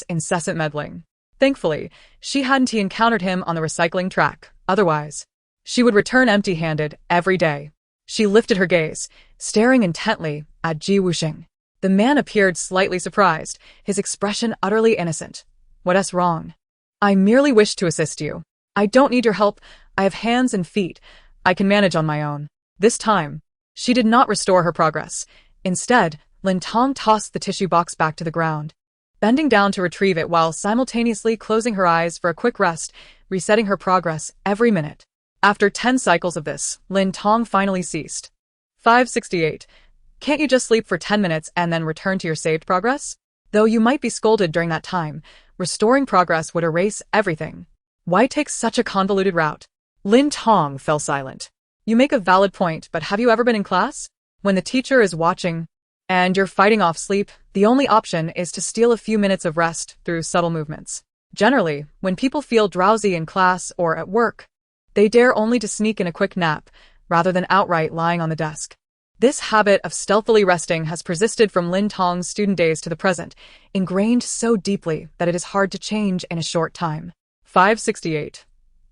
incessant meddling? Thankfully, she hadn't encountered him on the recycling track. Otherwise, she would return empty-handed every day. She lifted her gaze, staring intently at Ji Wusheng. The man appeared slightly surprised, his expression utterly innocent. "What's wrong?" "I merely wish to assist you. I don't need your help. I have hands and feet. I can manage on my own." This time, she did not restore her progress. Instead, Lin Tong tossed the tissue box back to the ground, bending down to retrieve it while simultaneously closing her eyes for a quick rest, resetting her progress every minute. After 10 cycles of this, Lin Tong finally ceased. 568. Can't you just sleep for 10 minutes and then return to your saved progress? Though you might be scolded during that time, restoring progress would erase everything. Why take such a convoluted route? Lin Tong fell silent. You make a valid point, but have you ever been in class? When the teacher is watching, and you're fighting off sleep, the only option is to steal a few minutes of rest through subtle movements. Generally, when people feel drowsy in class or at work, they dare only to sneak in a quick nap, rather than outright lying on the desk. This habit of stealthily resting has persisted from Lin Tong's student days to the present, ingrained so deeply that it is hard to change in a short time. 568.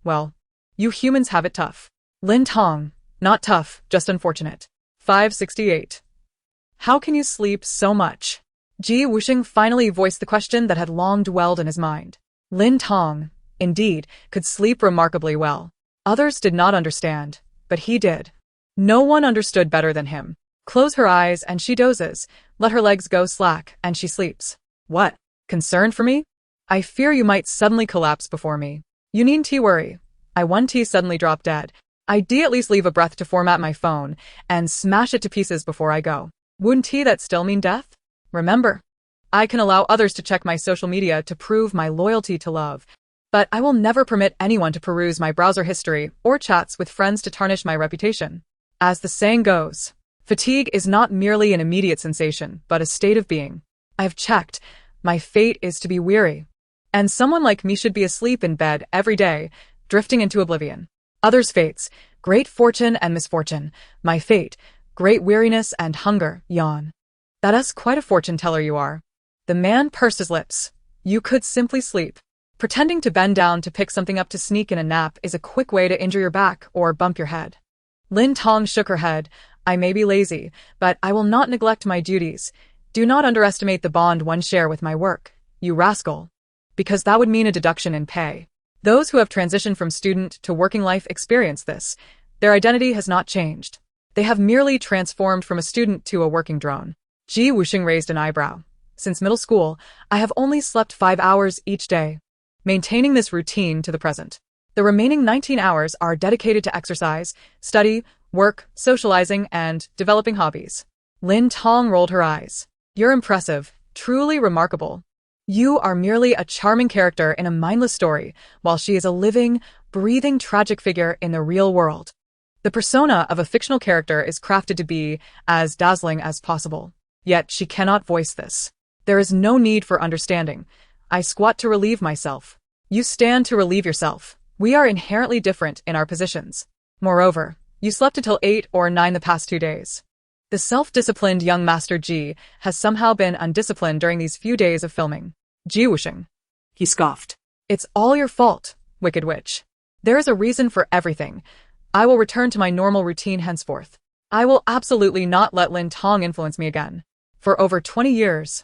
Well, you humans have it tough. Lin Tong, not tough, just unfortunate. 568. How can you sleep so much? Wusheng finally voiced the question that had long dwelled in his mind. Lin Tong, indeed, could sleep remarkably well. Others did not understand, but he did. No one understood better than him. Close her eyes and she dozes, let her legs go slack and she sleeps. What? Concerned for me? I fear you might suddenly collapse before me. You needn't worry. I 1T suddenly drop dead. I'd at least leave a breath to format my phone and smash it to pieces before I go. Wouldn't that still mean death? Remember, I can allow others to check my social media to prove my loyalty to love, but I will never permit anyone to peruse my browser history or chats with friends to tarnish my reputation. As the saying goes, fatigue is not merely an immediate sensation, but a state of being. I have checked. My fate is to be weary. And someone like me should be asleep in bed every day, drifting into oblivion. Others' fates, great fortune and misfortune. My fate, great weariness and hunger, yawn. That's quite a fortune teller you are. The man pursed his lips. You could simply sleep. Pretending to bend down to pick something up to sneak in a nap is a quick way to injure your back or bump your head. Lin Tong shook her head. I may be lazy, but I will not neglect my duties. Do not underestimate the bond one share with my work, you rascal. Because that would mean a deduction in pay. Those who have transitioned from student to working life experience this. Their identity has not changed. They have merely transformed from a student to a working drone. Wusheng raised an eyebrow. Since middle school, I have only slept 5 hours each day, maintaining this routine to the present. The remaining 19 hours are dedicated to exercise, study, work, socializing, and developing hobbies. Lin Tong rolled her eyes. You're impressive, truly remarkable. You are merely a charming character in a mindless story, while she is a living, breathing tragic figure in the real world. The persona of a fictional character is crafted to be as dazzling as possible. Yet she cannot voice this. There is no need for understanding. I squat to relieve myself. You stand to relieve yourself. We are inherently different in our positions. Moreover, you slept until 8 or 9 the past 2 days. The self-disciplined young Master Ji has somehow been undisciplined during these few days of filming. Wusheng. He scoffed. It's all your fault, wicked witch. There is a reason for everything. I will return to my normal routine henceforth. I will absolutely not let Lin Tong influence me again. For over 20 years,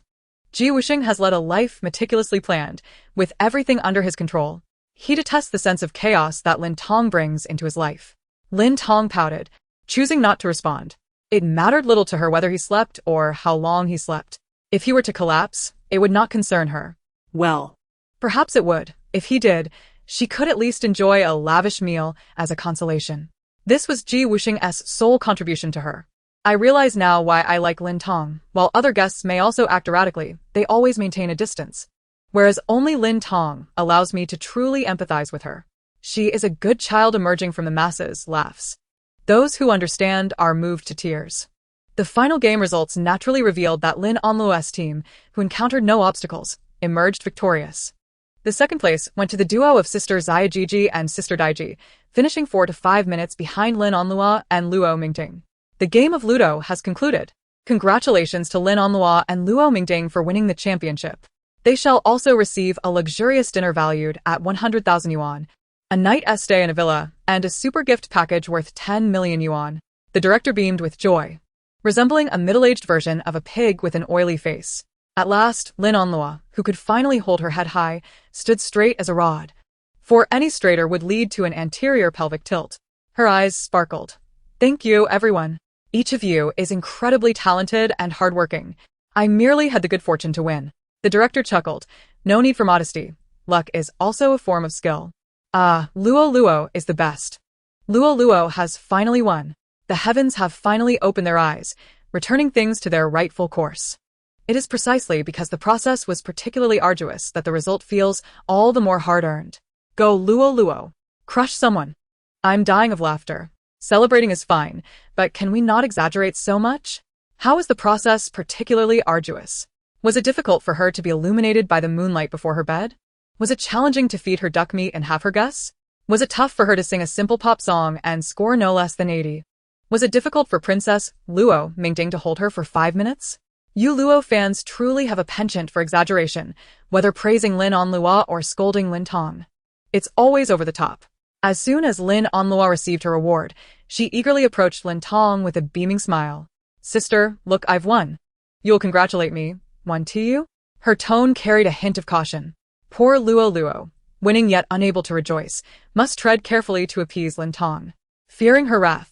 Wusheng has led a life meticulously planned, with everything under his control. He detests the sense of chaos that Lin Tong brings into his life. Lin Tong pouted, choosing not to respond. It mattered little to her whether he slept or how long he slept. If he were to collapse, it would not concern her. Well, perhaps it would. If he did, she could at least enjoy a lavish meal as a consolation. This was Wusheng's sole contribution to her. I realize now why I like Lin Tong. While other guests may also act erratically, they always maintain a distance. Whereas only Lin Tong allows me to truly empathize with her. She is a good child emerging from the masses, laughs. Those who understand are moved to tears. The final game results naturally revealed that Lin Onluo's team, who encountered no obstacles, emerged victorious. The second place went to the duo of Sister Xia Jiji and Sister Daiji, finishing 4 to 5 minutes behind Lin Onluo and Luo Mingting. The game of Ludo has concluded. Congratulations to Lin Onluo and Luo Mingting for winning the championship. They shall also receive a luxurious dinner valued at 100,000 yuan, a night stay in a villa, and a super gift package worth 10 million yuan. The director beamed with joy, resembling a middle-aged version of a pig with an oily face. At last, Lin Onluo, who could finally hold her head high, stood straight as a rod. For any straighter would lead to an anterior pelvic tilt. Her eyes sparkled. Thank you, everyone. Each of you is incredibly talented and hardworking. I merely had the good fortune to win. The director chuckled. No need for modesty. Luck is also a form of skill. Luo is the best. Luo has finally won. The heavens have finally opened their eyes, returning things to their rightful course. It is precisely because the process was particularly arduous that the result feels all the more hard-earned. Go Luo. Crush someone. I'm dying of laughter. Celebrating is fine, but can we not exaggerate so much? How is the process particularly arduous? Was it difficult for her to be illuminated by the moonlight before her bed? Was it challenging to feed her duck meat and have her guess? Was it tough for her to sing a simple pop song and score no less than 80? Was it difficult for Princess Luo Mingding to hold her for 5 minutes? You Luo fans truly have a penchant for exaggeration, whether praising Lin Onlua or scolding Lin Tong. It's always over the top. As soon as Lin Onlua received her reward, she eagerly approached Lin Tong with a beaming smile. Sister, look, I've won. You'll congratulate me. Won to you? Her tone carried a hint of caution. Poor Luo, winning yet unable to rejoice, must tread carefully to appease Lin Tong. Fearing her wrath.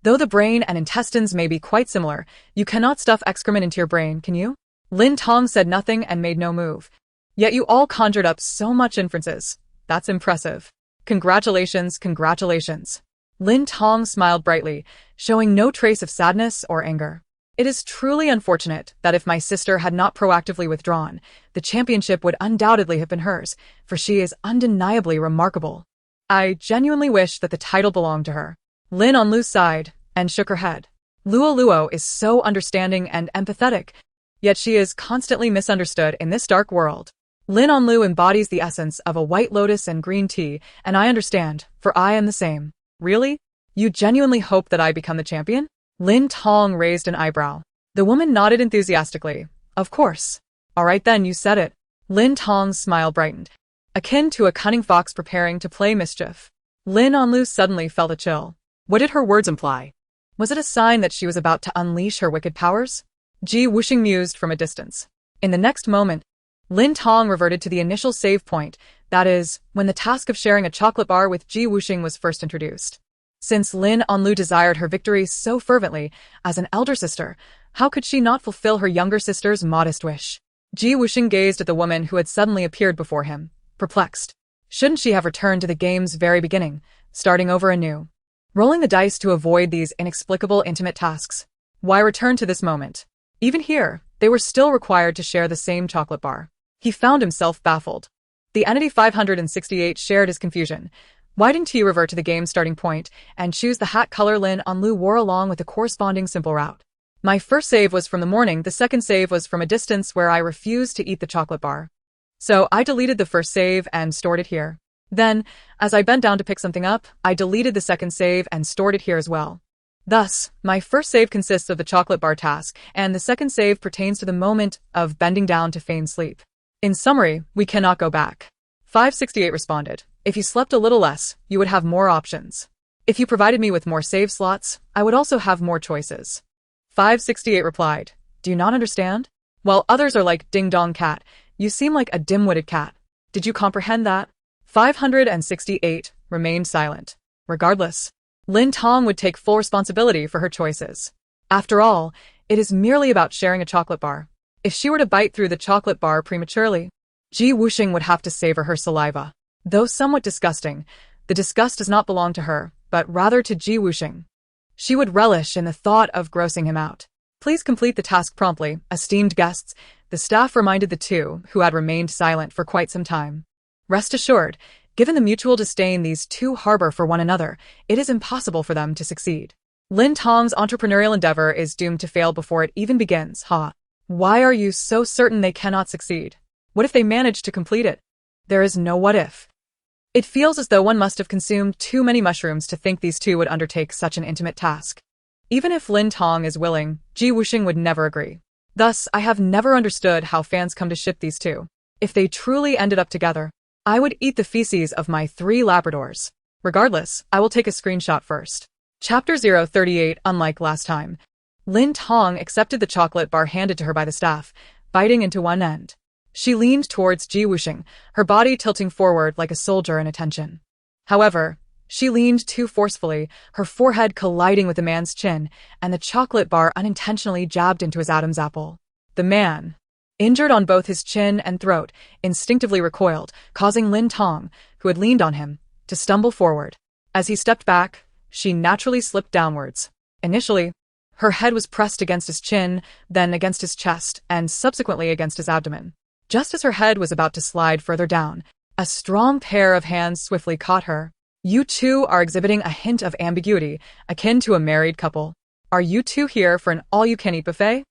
Though the brain and intestines may be quite similar, you cannot stuff excrement into your brain, can you? Lin Tong said nothing and made no move. Yet you all conjured up so much inferences. That's impressive. Congratulations, congratulations. Lin Tong smiled brightly, showing no trace of sadness or anger. It is truly unfortunate that if my sister had not proactively withdrawn, the championship would undoubtedly have been hers, for she is undeniably remarkable. I genuinely wish that the title belonged to her. Lin Onlu sighed and shook her head. Luo is so understanding and empathetic, yet she is constantly misunderstood in this dark world. Lin Onlu embodies the essence of a white lotus and green tea, and I understand, for I am the same. Really? You genuinely hope that I become the champion? Lin Tong raised an eyebrow. The woman nodded enthusiastically. Of course. All right then, you said it. Lin Tong's smile brightened, akin to a cunning fox preparing to play mischief. Lin Onlu suddenly felt a chill. What did her words imply? Was it a sign that she was about to unleash her wicked powers? Wusheng mused from a distance. In the next moment, Lin Tong reverted to the initial save point, that is, when the task of sharing a chocolate bar with Wusheng was first introduced. Since Lin Onlu desired her victory so fervently, as an elder sister, how could she not fulfill her younger sister's modest wish? Wusheng gazed at the woman who had suddenly appeared before him, perplexed. Shouldn't she have returned to the game's very beginning, starting over anew? Rolling the dice to avoid these inexplicable intimate tasks. Why return to this moment? Even here, they were still required to share the same chocolate bar. He found himself baffled. The entity 568 shared his confusion. Why didn't he revert to the game's starting point and choose the hat color Lin Onlu wore along with the corresponding simple route? My first save was from the morning, the second save was from a distance where I refused to eat the chocolate bar. So I deleted the first save and stored it here. Then, as I bent down to pick something up, I deleted the second save and stored it here as well. Thus, my first save consists of the chocolate bar task, and the second save pertains to the moment of bending down to feign sleep. In summary, we cannot go back. 568 responded. If you slept a little less, you would have more options. If you provided me with more save slots, I would also have more choices. 568 replied. Do you not understand? While others are like ding-dong cat, you seem like a dim-witted cat. Did you comprehend that? 568 remained silent. Regardless, Lin Tong would take full responsibility for her choices. After all, it is merely about sharing a chocolate bar. If she were to bite through the chocolate bar prematurely, Wusheng would have to savor her saliva. Though somewhat disgusting, the disgust does not belong to her, but rather to Wusheng. She would relish in the thought of grossing him out. Please complete the task promptly, esteemed guests, the staff reminded the two, who had remained silent for quite some time. Rest assured, given the mutual disdain these two harbor for one another, it is impossible for them to succeed. Lin Tong's entrepreneurial endeavor is doomed to fail before it even begins, ha. Why are you so certain they cannot succeed? What if they manage to complete it? There is no what if. It feels as though one must have consumed too many mushrooms to think these two would undertake such an intimate task. Even if Lin Tong is willing, Wusheng would never agree. Thus, I have never understood how fans come to ship these two. If they truly ended up together, I would eat the feces of my 3 Labradors. Regardless, I will take a screenshot first. Chapter 038. Unlike last time, Lin Tong accepted the chocolate bar handed to her by the staff, biting into one end. She leaned towards Wusheng, her body tilting forward like a soldier in attention. However, she leaned too forcefully, her forehead colliding with the man's chin, and the chocolate bar unintentionally jabbed into his Adam's apple. The man, injured on both his chin and throat, instinctively recoiled, causing Lin Tong, who had leaned on him, to stumble forward. As he stepped back, she naturally slipped downwards. Initially, her head was pressed against his chin, then against his chest, and subsequently against his abdomen. Just as her head was about to slide further down, a strong pair of hands swiftly caught her. You two are exhibiting a hint of ambiguity, akin to a married couple. Are you two here for an all-you-can-eat buffet?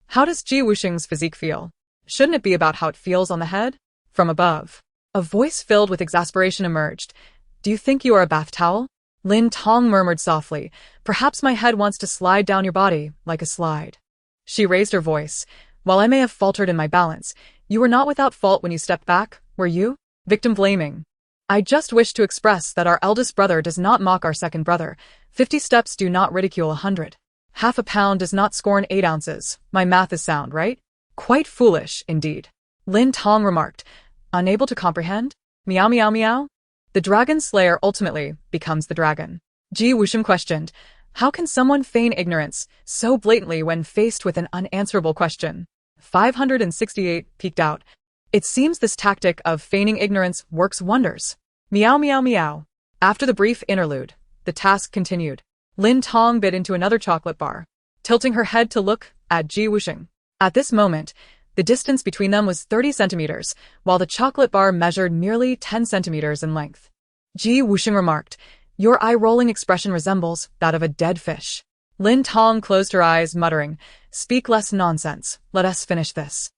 How does Wusheng's physique feel? Shouldn't it be about how it feels on the head? From above, a voice filled with exasperation emerged. Do you think you are a bath towel? Lin Tong murmured softly, perhaps my head wants to slide down your body, like a slide. She raised her voice. While I may have faltered in my balance, you were not without fault when you stepped back, were you? Victim blaming. I just wish to express that our eldest brother does not mock our second brother. 50 steps do not ridicule 100. Half a pound does not scorn 8 ounces. My math is sound, right? Quite foolish, indeed. Lin Tong remarked, unable to comprehend. Meow meow meow. The dragon slayer ultimately becomes the dragon. Wusheng questioned, how can someone feign ignorance so blatantly when faced with an unanswerable question? 568 peeked out. It seems this tactic of feigning ignorance works wonders. Meow meow meow. After the brief interlude, the task continued. Lin Tong bit into another chocolate bar, tilting her head to look at Wusheng. At this moment, the distance between them was 30 centimeters, while the chocolate bar measured merely 10 centimeters in length. Wusheng remarked, your eye-rolling expression resembles that of a dead fish. Lin Tong closed her eyes, muttering, speak less nonsense, let us finish this.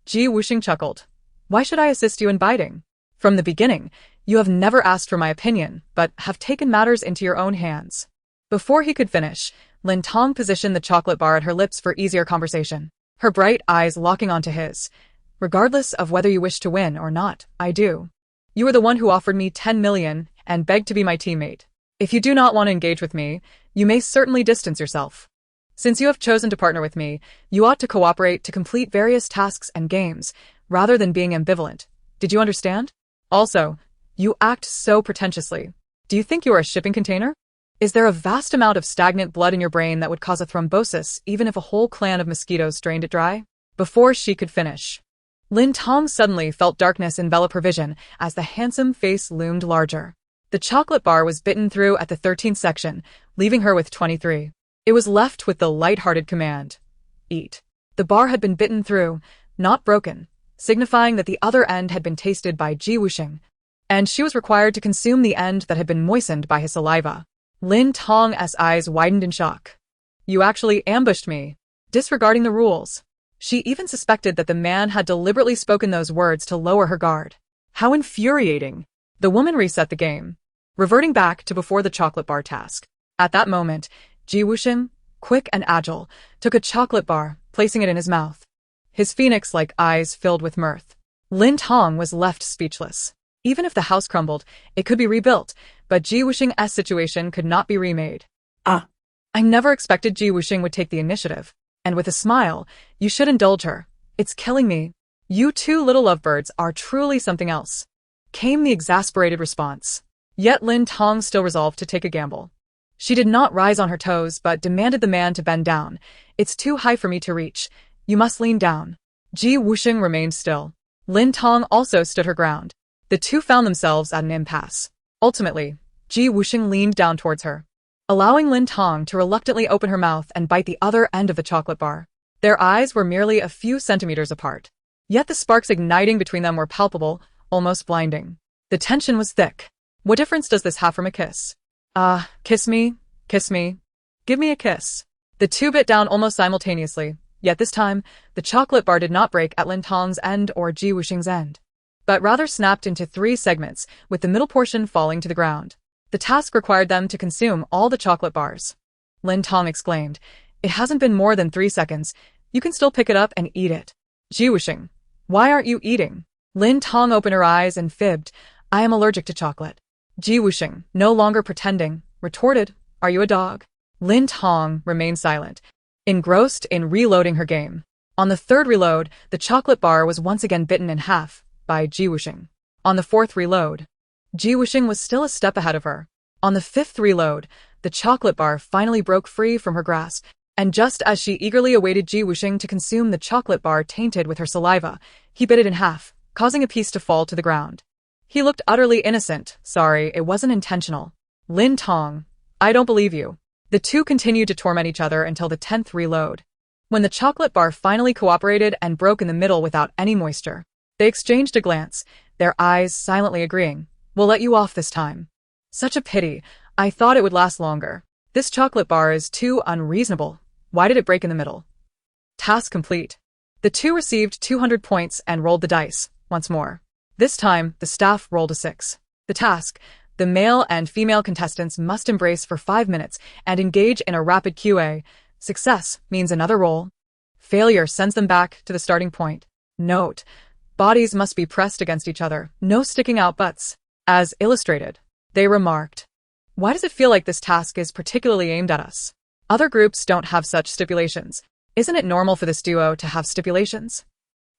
Wusheng chuckled. Why should I assist you in biting? From the beginning, you have never asked for my opinion, but have taken matters into your own hands. Before he could finish, Lin Tong positioned the chocolate bar at her lips for easier conversation, her bright eyes locking onto his. Regardless of whether you wish to win or not, I do. You were the one who offered me 10 million and begged to be my teammate. If you do not want to engage with me, you may certainly distance yourself. Since you have chosen to partner with me, you ought to cooperate to complete various tasks and games, rather than being ambivalent. Did you understand? Also, you act so pretentiously. Do you think you are a shipping container? Is there a vast amount of stagnant blood in your brain that would cause a thrombosis even if a whole clan of mosquitoes drained it dry? Before she could finish, Lin Tong suddenly felt darkness envelop her vision as the handsome face loomed larger. The chocolate bar was bitten through at the 13th section, leaving her with 23. It was left with the lighthearted command, eat. The bar had been bitten through, not broken, signifying that the other end had been tasted by Wusheng, and she was required to consume the end that had been moistened by his saliva. Lin Tong's eyes widened in shock. You actually ambushed me, disregarding the rules. She even suspected that the man had deliberately spoken those words to lower her guard. How infuriating! The woman reset the game, reverting back to before the chocolate bar task. At that moment, Wusheng, quick and agile, took a chocolate bar, placing it in his mouth. His phoenix-like eyes filled with mirth. Lin Tong was left speechless. Even if the house crumbled, it could be rebuilt, but Wusheng's situation could not be remade. I never expected Wusheng would take the initiative. And with a smile, you should indulge her. It's killing me. You two little lovebirds are truly something else. Came the exasperated response. Yet Lin Tong still resolved to take a gamble. She did not rise on her toes but demanded the man to bend down. It's too high for me to reach. You must lean down. Wusheng remained still. Lin Tong also stood her ground. The two found themselves at an impasse. Ultimately, Wusheng leaned down towards her, allowing Lin Tong to reluctantly open her mouth and bite the other end of the chocolate bar. Their eyes were merely a few centimeters apart. Yet the sparks igniting between them were palpable, almost blinding. The tension was thick. What difference does this have from a kiss? Kiss me, give me a kiss. The two bit down almost simultaneously, yet this time, the chocolate bar did not break at Lin Tong's end or Wusheng's end, but rather snapped into 3 segments, with the middle portion falling to the ground. The task required them to consume all the chocolate bars. Lin Tong exclaimed, it hasn't been more than 3 seconds. You can still pick it up and eat it. Wusheng, why aren't you eating? Lin Tong opened her eyes and fibbed, I am allergic to chocolate. Wusheng, no longer pretending, retorted, are you a dog? Lin Tong remained silent, engrossed in reloading her game. On the 3rd reload, the chocolate bar was once again bitten in half by Wusheng. On the 4th reload, Wusheng was still a step ahead of her. On the 5th reload, the chocolate bar finally broke free from her grasp, and just as she eagerly awaited Wusheng to consume the chocolate bar tainted with her saliva, he bit it in half, causing a piece to fall to the ground. He looked utterly innocent. Sorry, it wasn't intentional. Lin Tong, I don't believe you. The two continued to torment each other until the 10th reload. When the chocolate bar finally cooperated and broke in the middle without any moisture, they exchanged a glance, their eyes silently agreeing. We'll let you off this time. Such a pity. I thought it would last longer. This chocolate bar is too unreasonable. Why did it break in the middle? Task complete. The two received 200 points and rolled the dice, once more. This time, the staff rolled a 6. The task, The male and female contestants must embrace for 5 minutes and engage in a rapid QA. Success means another roll. Failure sends them back to the starting point. Note: bodies must be pressed against each other, no sticking out butts. As illustrated, they remarked, "Why does it feel like this task is particularly aimed at us? Other groups don't have such stipulations. Isn't it normal for this duo to have stipulations?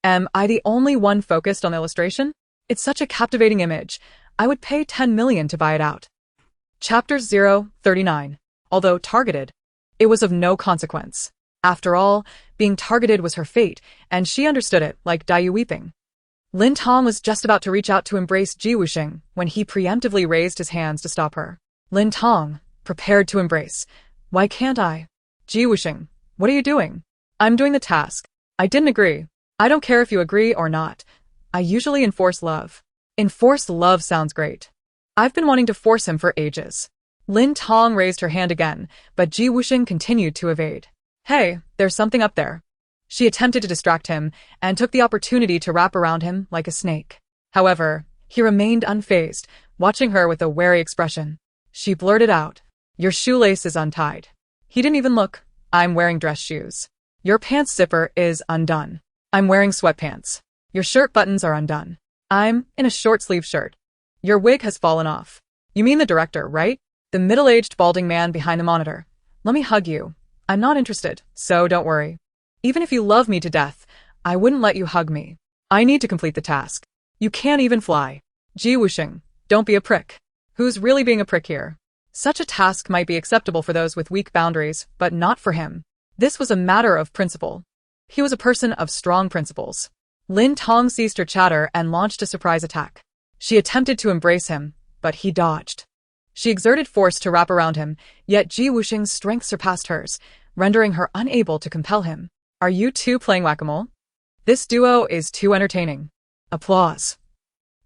Am I the only one focused on the illustration? It's such a captivating image. I would pay 10 million to buy it out." Chapter 039. Although targeted, it was of no consequence. After all, being targeted was her fate, and she understood it like Dayu weeping. Lin Tong was just about to reach out to embrace Wusheng when he preemptively raised his hands to stop her. Lin Tong, prepared to embrace. "Why can't I?" "Wusheng, what are you doing?" "I'm doing the task. I didn't agree. I don't care if you agree or not. I usually enforce love." Enforced love sounds great. I've been wanting to force him for ages. Lin Tong raised her hand again, but Wusheng continued to evade. "Hey, there's something up there." She attempted to distract him and took the opportunity to wrap around him like a snake. However, he remained unfazed, watching her with a wary expression. She blurted out, "Your shoelace is untied." He didn't even look. "I'm wearing dress shoes." "Your pants zipper is undone." "I'm wearing sweatpants." "Your shirt buttons are undone." "I'm in a short-sleeve shirt." "Your wig has fallen off." "You mean the director, right?" The middle-aged balding man behind the monitor. "Let me hug you. I'm not interested, so don't worry. Even if you love me to death, I wouldn't let you hug me. I need to complete the task. You can't even fly." Wusheng, don't be a prick. Who's really being a prick here? Such a task might be acceptable for those with weak boundaries, but not for him. This was a matter of principle. He was a person of strong principles. Lin Tong ceased her chatter and launched a surprise attack. She attempted to embrace him, but he dodged. She exerted force to wrap around him, yet Wusheng's strength surpassed hers, rendering her unable to compel him. "Are you two playing whack-a-mole? This duo is too entertaining." Applause.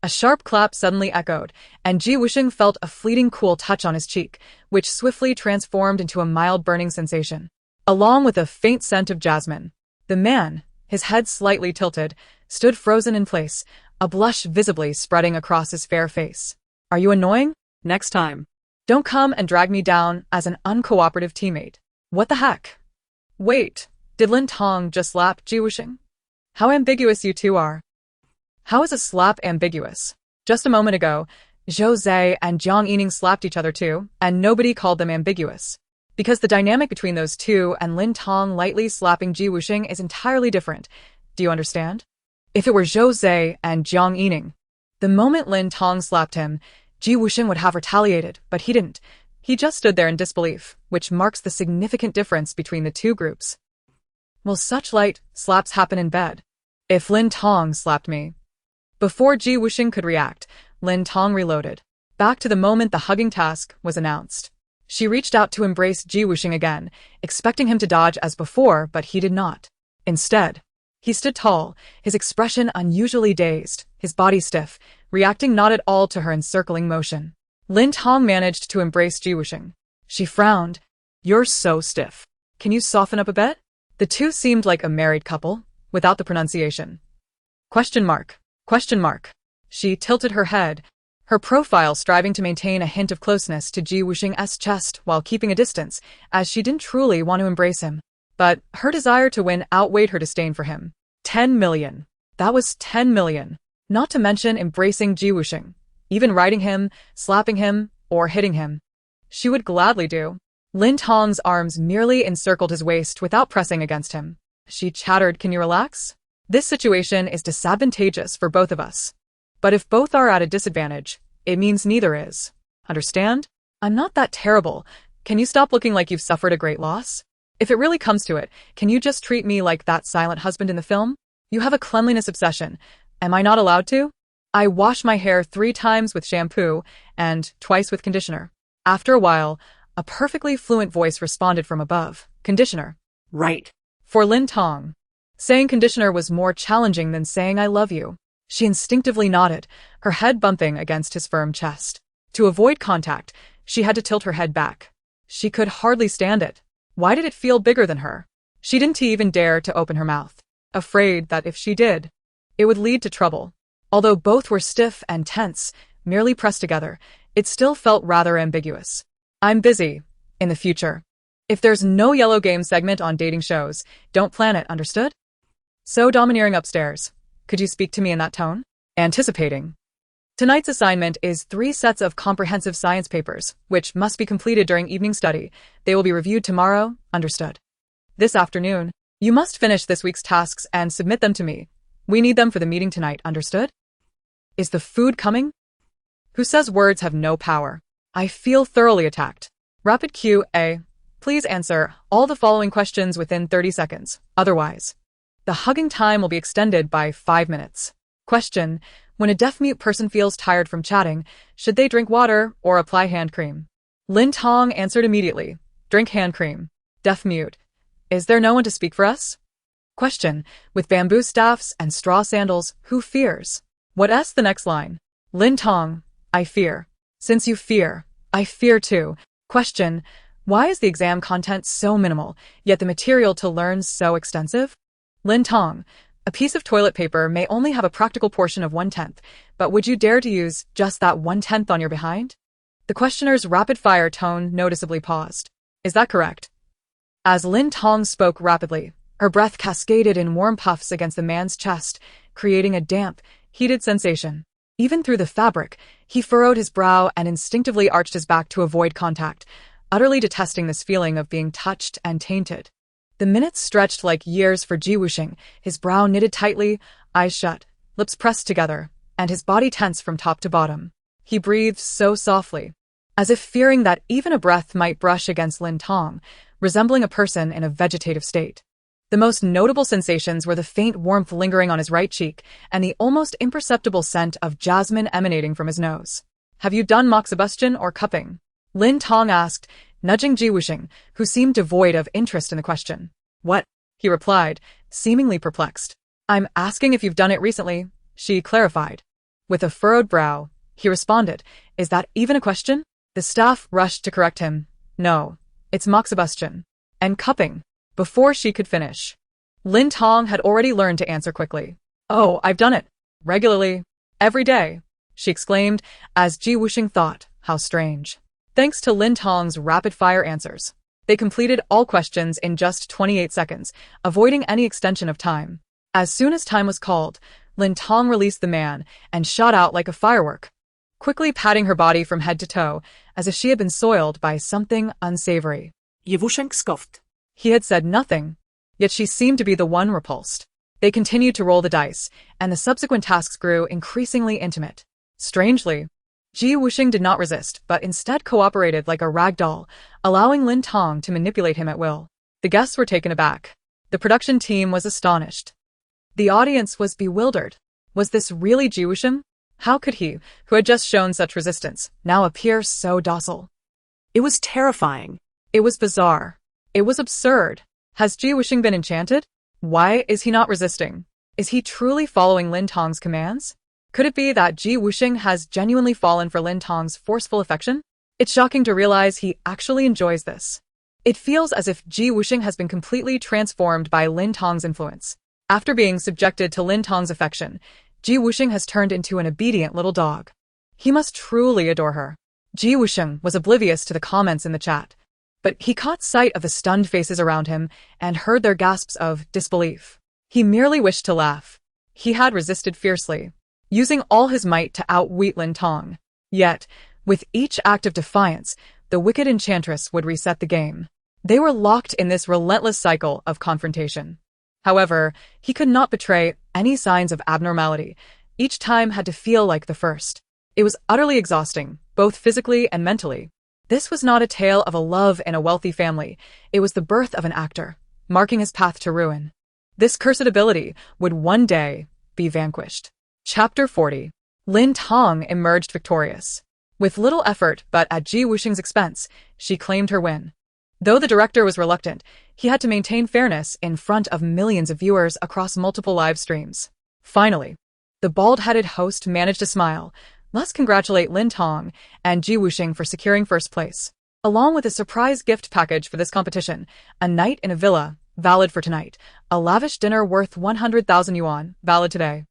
A sharp clap suddenly echoed, and Wusheng felt a fleeting cool touch on his cheek, which swiftly transformed into a mild burning sensation, along with a faint scent of jasmine. The man, his head slightly tilted, stood frozen in place, a blush visibly spreading across his fair face. "Are you annoying? Next time, don't come and drag me down as an uncooperative teammate." "What the heck? Wait, did Lin Tong just slap Wusheng? How ambiguous you two are." "How is a slap ambiguous? Just a moment ago, Zhou Zhe and Jiang Yining slapped each other too, and nobody called them ambiguous. Because the dynamic between those two and Lin Tong lightly slapping Wusheng is entirely different. Do you understand? If it were Zhou Zhe and Jiang Yining, the moment Lin Tong slapped him, Wusheng would have retaliated, but he didn't. He just stood there in disbelief, which marks the significant difference between the two groups. Will such light slaps happen in bed? If Lin Tong slapped me? Before Wusheng could react, Lin Tong reloaded. Back to the moment the hugging task was announced. She reached out to embrace Wusheng again, expecting him to dodge as before, but he did not. Instead, he stood tall, his expression unusually dazed, his body stiff, reacting not at all to her encircling motion. Lin Tong managed to embrace Wusheng. She frowned. "You're so stiff. Can you soften up a bit?" The two seemed like a married couple, without the pronunciation. Question mark. Question mark. She tilted her head, her profile striving to maintain a hint of closeness to Wusheng's chest while keeping a distance, as she didn't truly want to embrace him. But her desire to win outweighed her disdain for him. 10 million. That was 10 million. Not to mention embracing Wusheng, even riding him, slapping him, or hitting him. She would gladly do. Lin Tong's arms merely encircled his waist without pressing against him. She chattered, "Can you relax? This situation is disadvantageous for both of us. But if both are at a disadvantage, it means neither is. Understand? I'm not that terrible. Can you stop looking like you've suffered a great loss? If it really comes to it, can you just treat me like that silent husband in the film? You have a cleanliness obsession. Am I not allowed to? I wash my hair 3 times with shampoo and twice with conditioner." After a while, a perfectly fluent voice responded from above. "Conditioner." Right. For Lin Tong, saying conditioner was more challenging than saying "I love you." She instinctively nodded, her head bumping against his firm chest. To avoid contact, she had to tilt her head back. She could hardly stand it. Why did it feel bigger than her? She didn't even dare to open her mouth, afraid that if she did, it would lead to trouble. Although both were stiff and tense, merely pressed together, it still felt rather ambiguous. I'm busy. In the future. If there's no yellow game segment on dating shows, don't plan it, understood? So domineering upstairs. Could you speak to me in that tone? Anticipating. Tonight's assignment is 3 sets of comprehensive science papers, which must be completed during evening study. They will be reviewed tomorrow, understood? This afternoon, you must finish this week's tasks and submit them to me. We need them for the meeting tonight, understood? Is the food coming? Who says words have no power? I feel thoroughly attacked. Rapid Q&A. Please answer all the following questions within 30 seconds. Otherwise, the hugging time will be extended by 5 minutes. Question. When a deaf-mute person feels tired from chatting, should they drink water or apply hand cream? Lin Tong answered immediately. Drink hand cream. Deaf-mute. Is there no one to speak for us? Question. With bamboo staffs and straw sandals, who fears? What's the next line? Lin Tong. I fear. Since you fear, I fear too. Question. Why is the exam content so minimal, yet the material to learn so extensive? Lin Tong. A piece of toilet paper may only have a practical portion of 1/10, but would you dare to use just that 1/10 on your behind? The questioner's rapid-fire tone noticeably paused. Is that correct? As Lin Tong spoke rapidly, her breath cascaded in warm puffs against the man's chest, creating a damp, heated sensation. Even through the fabric, he furrowed his brow and instinctively arched his back to avoid contact, utterly detesting this feeling of being touched and tainted. The minutes stretched like years for Wusheng, his brow knitted tightly, eyes shut, lips pressed together, and his body tense from top to bottom. He breathed so softly, as if fearing that even a breath might brush against Lin Tong, resembling a person in a vegetative state. The most notable sensations were the faint warmth lingering on his right cheek and the almost imperceptible scent of jasmine emanating from his nose. Have you done moxibustion or cupping? Lin Tong asked, nudging Wusheng, who seemed devoid of interest in the question. What? He replied, seemingly perplexed. I'm asking if you've done it recently, she clarified. With a furrowed brow, he responded, is that even a question? The staff rushed to correct him. No, it's moxibustion. And cupping. Before she could finish, Lin Tong had already learned to answer quickly. Oh, I've done it. Regularly. Every day, she exclaimed, as Wusheng thought, how strange. Thanks to Lin Tong's rapid-fire answers, they completed all questions in just 28 seconds, avoiding any extension of time. As soon as time was called, Lin Tong released the man and shot out like a firework, quickly patting her body from head to toe, as if she had been soiled by something unsavory. Wusheng scoffed. He had said nothing, yet she seemed to be the one repulsed. They continued to roll the dice, and the subsequent tasks grew increasingly intimate. Strangely, Wusheng did not resist, but instead cooperated like a rag doll, allowing Lin Tong to manipulate him at will. The guests were taken aback. The production team was astonished. The audience was bewildered. Was this really Wusheng? How could he, who had just shown such resistance, now appear so docile? It was terrifying. It was bizarre. It was absurd. Has Wusheng been enchanted? Why is he not resisting? Is he truly following Lin Tong's commands? Could it be that Wusheng has genuinely fallen for Lin Tong's forceful affection? It's shocking to realize he actually enjoys this. It feels as if Wusheng has been completely transformed by Lin Tong's influence. After being subjected to Lin Tong's affection, Wusheng has turned into an obedient little dog. He must truly adore her. Wusheng was oblivious to the comments in the chat, but he caught sight of the stunned faces around him and heard their gasps of disbelief. He merely wished to laugh. He had resisted fiercely, using all his might to outwit Lin Tong. Yet, with each act of defiance, the wicked enchantress would reset the game. They were locked in this relentless cycle of confrontation. However, he could not betray any signs of abnormality. Each time had to feel like the first. It was utterly exhausting, both physically and mentally. This was not a tale of a love in a wealthy family. It was the birth of an actor, marking his path to ruin. This cursed ability would one day be vanquished. Chapter 40. Lin Tong emerged victorious. With little effort, but at Wusheng's expense, she claimed her win. Though the director was reluctant, he had to maintain fairness in front of millions of viewers across multiple live streams. Finally, the bald-headed host managed to smile. Let's congratulate Lin Tong and Wusheng for securing first place, along with a surprise gift package for this competition, a night in a villa, valid for tonight, a lavish dinner worth 100,000 yuan, valid today,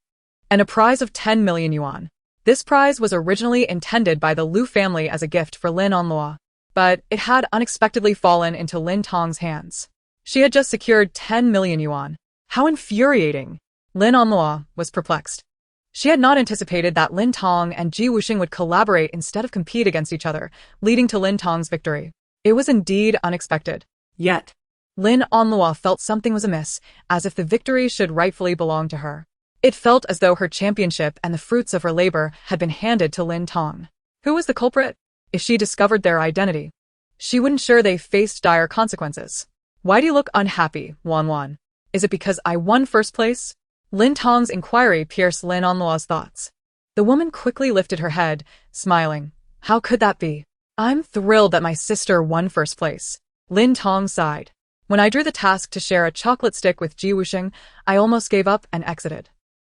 and a prize of 10 million yuan. This prize was originally intended by the Liu family as a gift for Lin Onlua, but it had unexpectedly fallen into Lin Tong's hands. She had just secured 10 million yuan. How infuriating! Lin Onlua was perplexed. She had not anticipated that Lin Tong and Ji Wusheng would collaborate instead of compete against each other, leading to Lin Tong's victory. It was indeed unexpected. Yet, Lin Onlua felt something was amiss, as if the victory should rightfully belong to her. It felt as though her championship and the fruits of her labor had been handed to Lin Tong. Who was the culprit? If she discovered their identity, she would ensure they faced dire consequences. Why do you look unhappy, Wan Wan? Is it because I won first place? Lin Tong's inquiry pierced Lin Onlua's thoughts. The woman quickly lifted her head, smiling. How could that be? I'm thrilled that my sister won first place. Lin Tong sighed. When I drew the task to share a chocolate stick with Ji Wusheng, I almost gave up and exited.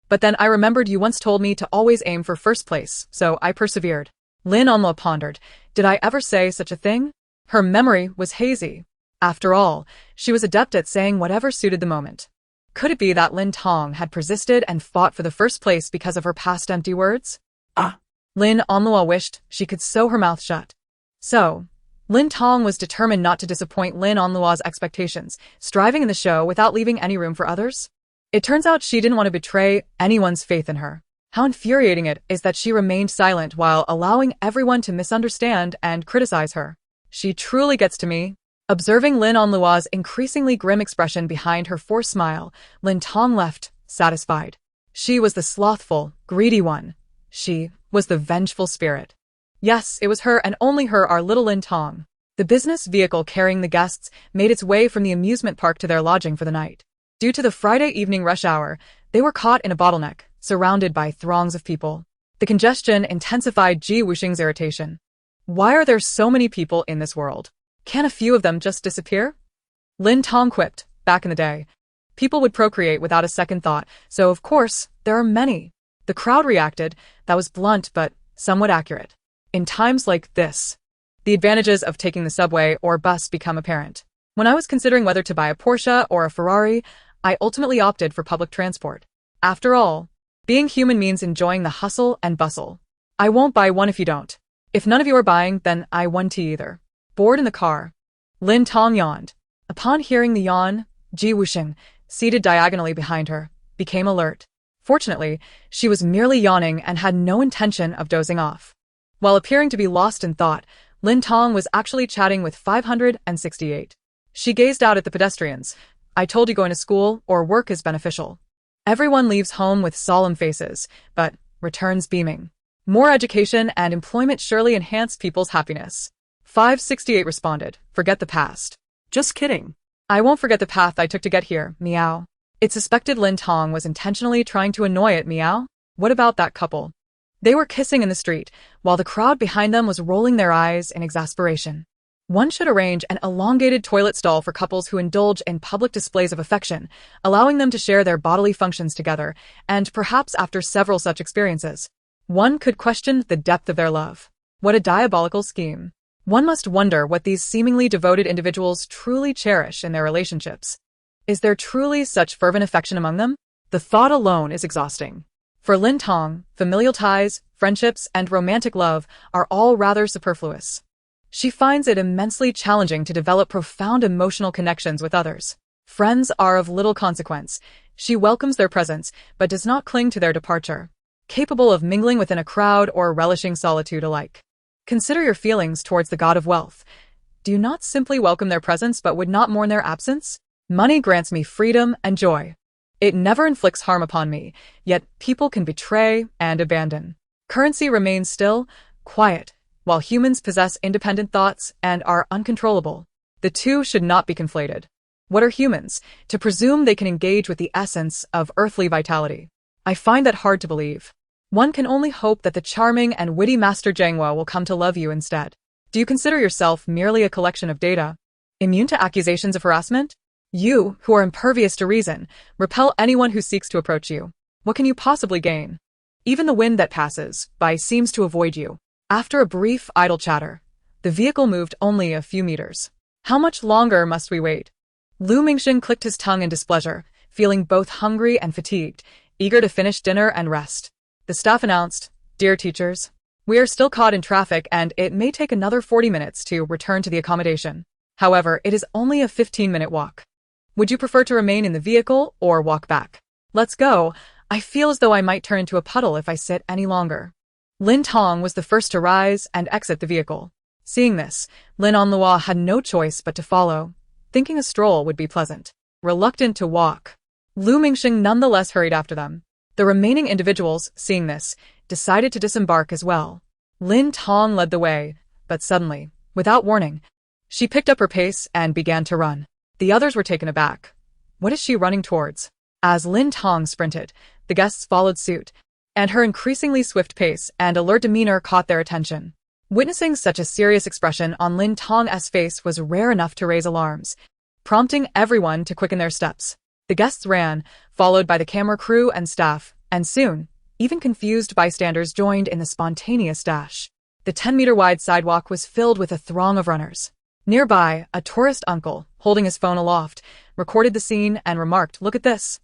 But then I remembered you once told me to always aim for first place, so I persevered. Lin Onlua pondered. Did I ever say such a thing? Her memory was hazy. After all, she was adept at saying whatever suited the moment. Could it be that Lin Tong had persisted and fought for the first place because of her past empty words? Lin Onlua wished she could sew her mouth shut. So, Lin Tong was determined not to disappoint Lin Onlua's expectations, striving in the show without leaving any room for others. It turns out she didn't want to betray anyone's faith in her. How infuriating it is that she remained silent while allowing everyone to misunderstand and criticize her. She truly gets to me. Observing Lin Onlua's increasingly grim expression behind her forced smile, Lin Tong left, satisfied. She was the slothful, greedy one. She was the vengeful spirit. Yes, it was her and only her, our little Lin Tong. The business vehicle carrying the guests made its way from the amusement park to their lodging for the night. Due to the Friday evening rush hour, they were caught in a bottleneck, surrounded by throngs of people. The congestion intensified Ji Wusheng's irritation. Why are there so many people in this world? Can a few of them just disappear? Lin Tong quipped, back in the day. People would procreate without a second thought, so of course, there are many. The crowd reacted. That was blunt but somewhat accurate. In times like this, the advantages of taking the subway or bus become apparent. When I was considering whether to buy a Porsche or a Ferrari, I ultimately opted for public transport. After all, being human means enjoying the hustle and bustle. I won't buy one if you don't. If none of you are buying, then I won't either. Bored in the car, Lin Tong yawned. Upon hearing the yawn, Ji Wusheng, seated diagonally behind her, became alert. Fortunately, she was merely yawning and had no intention of dozing off. While appearing to be lost in thought, Lin Tong was actually chatting with 568. She gazed out at the pedestrians. I told you going to school or work is beneficial. Everyone leaves home with solemn faces, but returns beaming. More education and employment surely enhance people's happiness. 568 responded, forget the past. Just kidding. I won't forget the path I took to get here, meow. It suspected Lin Tong was intentionally trying to annoy it, meow. What about that couple? They were kissing in the street, while the crowd behind them was rolling their eyes in exasperation. One should arrange an elongated toilet stall for couples who indulge in public displays of affection, allowing them to share their bodily functions together, and perhaps after several such experiences, one could question the depth of their love. What a diabolical scheme. One must wonder what these seemingly devoted individuals truly cherish in their relationships. Is there truly such fervent affection among them? The thought alone is exhausting. For Lin Tong, familial ties, friendships, and romantic love are all rather superfluous. She finds it immensely challenging to develop profound emotional connections with others. Friends are of little consequence. She welcomes their presence, but does not cling to their departure. Capable of mingling within a crowd or relishing solitude alike. Consider your feelings towards the god of wealth. Do you not simply welcome their presence but would not mourn their absence? Money grants me freedom and joy. It never inflicts harm upon me, yet people can betray and abandon. Currency remains still, quiet, while humans possess independent thoughts and are uncontrollable. The two should not be conflated. What are humans, to presume they can engage with the essence of earthly vitality? I find that hard to believe. One can only hope that the charming and witty Master Jianghua will come to love you instead. Do you consider yourself merely a collection of data, immune to accusations of harassment? You, who are impervious to reason, repel anyone who seeks to approach you. What can you possibly gain? Even the wind that passes by seems to avoid you. After a brief, idle chatter, the vehicle moved only a few meters. How much longer must we wait? Lu Mingxin clicked his tongue in displeasure, feeling both hungry and fatigued, eager to finish dinner and rest. The staff announced, Dear teachers, we are still caught in traffic and it may take another 40 minutes to return to the accommodation. However, it is only a 15-minute walk. Would you prefer to remain in the vehicle or walk back? Let's go. I feel as though I might turn into a puddle if I sit any longer. Lin Tong was the first to rise and exit the vehicle. Seeing this, Lin Onlua had no choice but to follow, thinking a stroll would be pleasant. Reluctant to walk, Lu Mingxing nonetheless hurried after them. The remaining individuals, seeing this, decided to disembark as well. Lin Tong led the way, but suddenly, without warning, she picked up her pace and began to run. The others were taken aback. What is she running towards? As Lin Tong sprinted, the guests followed suit, and her increasingly swift pace and alert demeanor caught their attention. Witnessing such a serious expression on Lin Tong's face was rare enough to raise alarms, prompting everyone to quicken their steps. The guests ran, followed by the camera crew and staff, and soon, even confused bystanders joined in the spontaneous dash. The 10-meter-wide sidewalk was filled with a throng of runners. Nearby, a tourist uncle, holding his phone aloft, recorded the scene and remarked, "Look at this.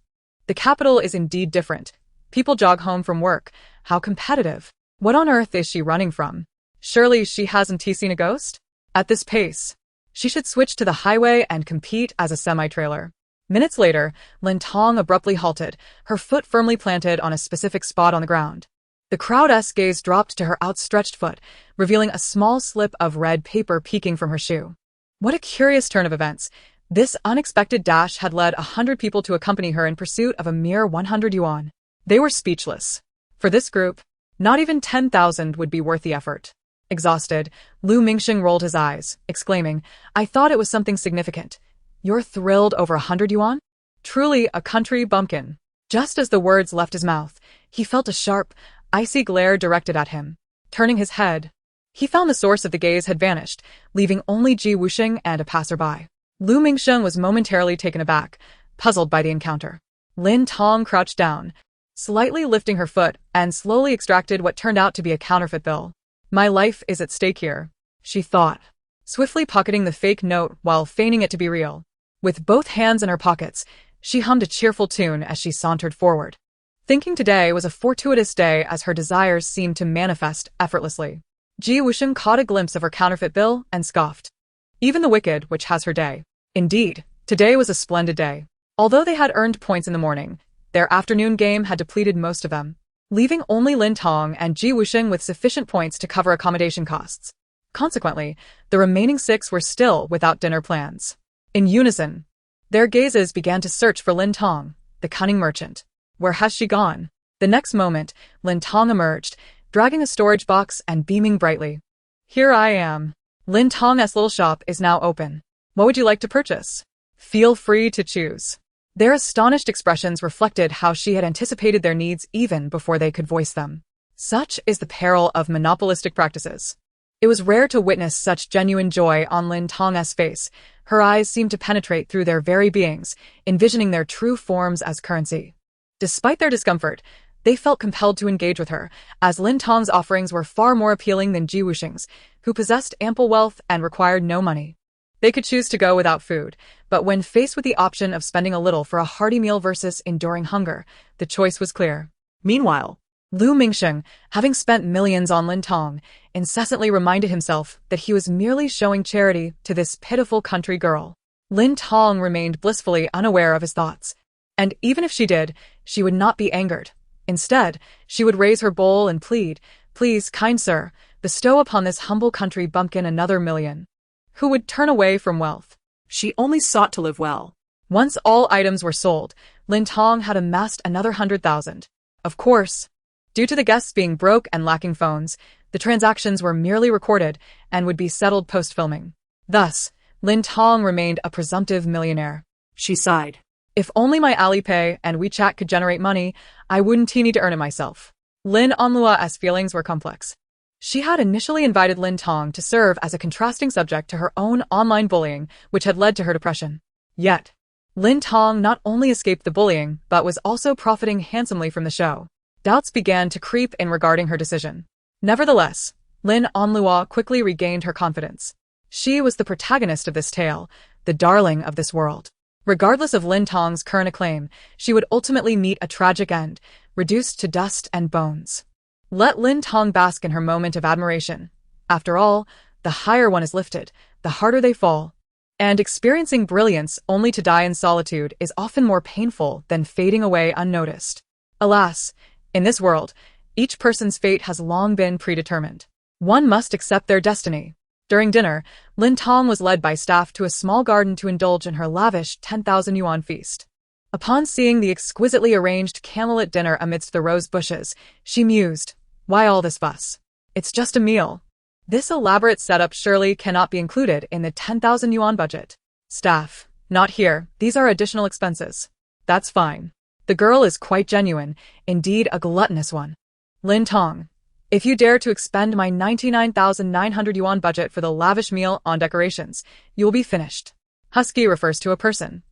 The capital is indeed different. People jog home from work. How competitive. What on earth is she running from? Surely she hasn't seen a ghost? At this pace, she should switch to the highway and compete as a semi-trailer." Minutes later, Lin Tong abruptly halted, her foot firmly planted on a specific spot on the ground. The crowd's gaze dropped to her outstretched foot, revealing a small slip of red paper peeking from her shoe. What a curious turn of events. This unexpected dash had led 100 people to accompany her in pursuit of a mere 100 yuan. They were speechless. For this group, not even 10,000 would be worth the effort. Exhausted, Lu Mingxing rolled his eyes, exclaiming, "I thought it was something significant. You're thrilled over 100 yuan? Truly a country bumpkin." Just as the words left his mouth, he felt a sharp, icy glare directed at him. Turning his head, he found the source of the gaze had vanished, leaving only Wusheng and a passerby. Lu Mingxing was momentarily taken aback, puzzled by the encounter. Lin Tong crouched down, slightly lifting her foot, and slowly extracted what turned out to be a counterfeit bill. "My life is at stake here," she thought, swiftly pocketing the fake note while feigning it to be real. With both hands in her pockets, she hummed a cheerful tune as she sauntered forward, thinking today was a fortuitous day as her desires seemed to manifest effortlessly. Wusheng caught a glimpse of her counterfeit bill and scoffed. Even the wicked which has her day. Indeed, today was a splendid day. Although they had earned points in the morning, their afternoon game had depleted most of them, leaving only Lin Tong and Wusheng with sufficient points to cover accommodation costs. Consequently, the remaining 6 were still without dinner plans. In unison, their gazes began to search for Lin Tong, the cunning merchant. Where has she gone? The next moment, Lin Tong emerged, dragging a storage box and beaming brightly. "Here I am. Lin Tong's little shop is now open. What would you like to purchase? Feel free to choose." Their astonished expressions reflected how she had anticipated their needs even before they could voice them. Such is the peril of monopolistic practices. It was rare to witness such genuine joy on Lin Tong's face. Her eyes seemed to penetrate through their very beings, envisioning their true forms as currency. Despite their discomfort, they felt compelled to engage with her, as Lin Tong's offerings were far more appealing than Wusheng's, who possessed ample wealth and required no money. They could choose to go without food, but when faced with the option of spending a little for a hearty meal versus enduring hunger, the choice was clear. Meanwhile, Lu Mingxing, having spent millions on Lin Tong, incessantly reminded himself that he was merely showing charity to this pitiful country girl. Lin Tong remained blissfully unaware of his thoughts, and even if she did, she would not be angered. Instead, she would raise her bowl and plead, "Please, kind sir, bestow upon this humble country bumpkin another 1,000,000. Who would turn away from wealth?" She only sought to live well. Once all items were sold, Lin Tong had amassed another 100,000. Of course, due to the guests being broke and lacking phones, the transactions were merely recorded and would be settled post-filming. Thus, Lin Tong remained a presumptive millionaire. She sighed. "If only my Alipay and WeChat could generate money, I wouldn't need to earn it myself." Lin Onlua's feelings were complex. She had initially invited Lin Tong to serve as a contrasting subject to her own online bullying, which had led to her depression. Yet, Lin Tong not only escaped the bullying, but was also profiting handsomely from the show. Doubts began to creep in regarding her decision. Nevertheless, Lin Onlua quickly regained her confidence. She was the protagonist of this tale, the darling of this world. Regardless of Lin Tong's current acclaim, she would ultimately meet a tragic end, reduced to dust and bones. Let Lin Tong bask in her moment of admiration. After all, the higher one is lifted, the harder they fall. And experiencing brilliance only to die in solitude is often more painful than fading away unnoticed. Alas, in this world, each person's fate has long been predetermined. One must accept their destiny. During dinner, Lin Tong was led by staff to a small garden to indulge in her lavish 10,000 yuan feast. Upon seeing the exquisitely arranged candlelit dinner amidst the rose bushes, she mused, "Why all this fuss? It's just a meal." This elaborate setup surely cannot be included in the 10,000 yuan budget. Staff, not here, these are additional expenses. That's fine. The girl is quite genuine, indeed a gluttonous one. Lin Tong, if you dare to expend my 99,900 yuan budget for the lavish meal on decorations, you will be finished. Husky refers to a person.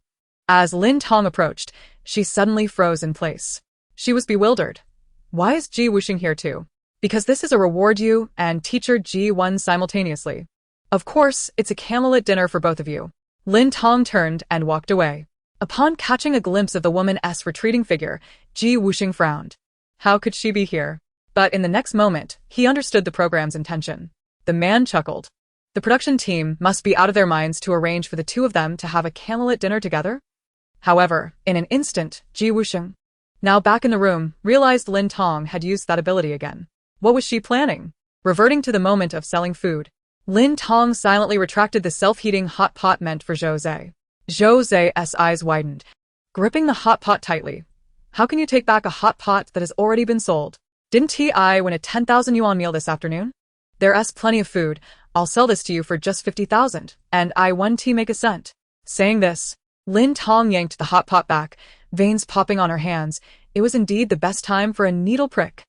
As Lin Tong approached, she suddenly froze in place. She was bewildered. Why is Ji Wusheng here too? Because this is a reward you and teacher Ji won simultaneously. Of course, it's a candlelit dinner for both of you. Lin Tong turned and walked away. Upon catching a glimpse of the woman's retreating figure, Ji Wusheng frowned. How could she be here? But in the next moment, he understood the program's intention. The man chuckled. The production team must be out of their minds to arrange for the two of them to have a candlelit dinner together. However, in an instant, Ji Wusheng, now back in the room, realized Lin Tong had used that ability again. What was she planning? Reverting to the moment of selling food, Lin Tong silently retracted the self-heating hot pot meant for Zhou Zhe. Zhou Ze's eyes widened, gripping the hot pot tightly. How can you take back a hot pot that has already been sold? Didn't I win a 10,000 yuan meal this afternoon? There's plenty of food. I'll sell this to you for just 50,000, and I won make a cent. Saying this, Lin Tong yanked the hot pot back, veins popping on her hands. It was indeed the best time for a needle prick.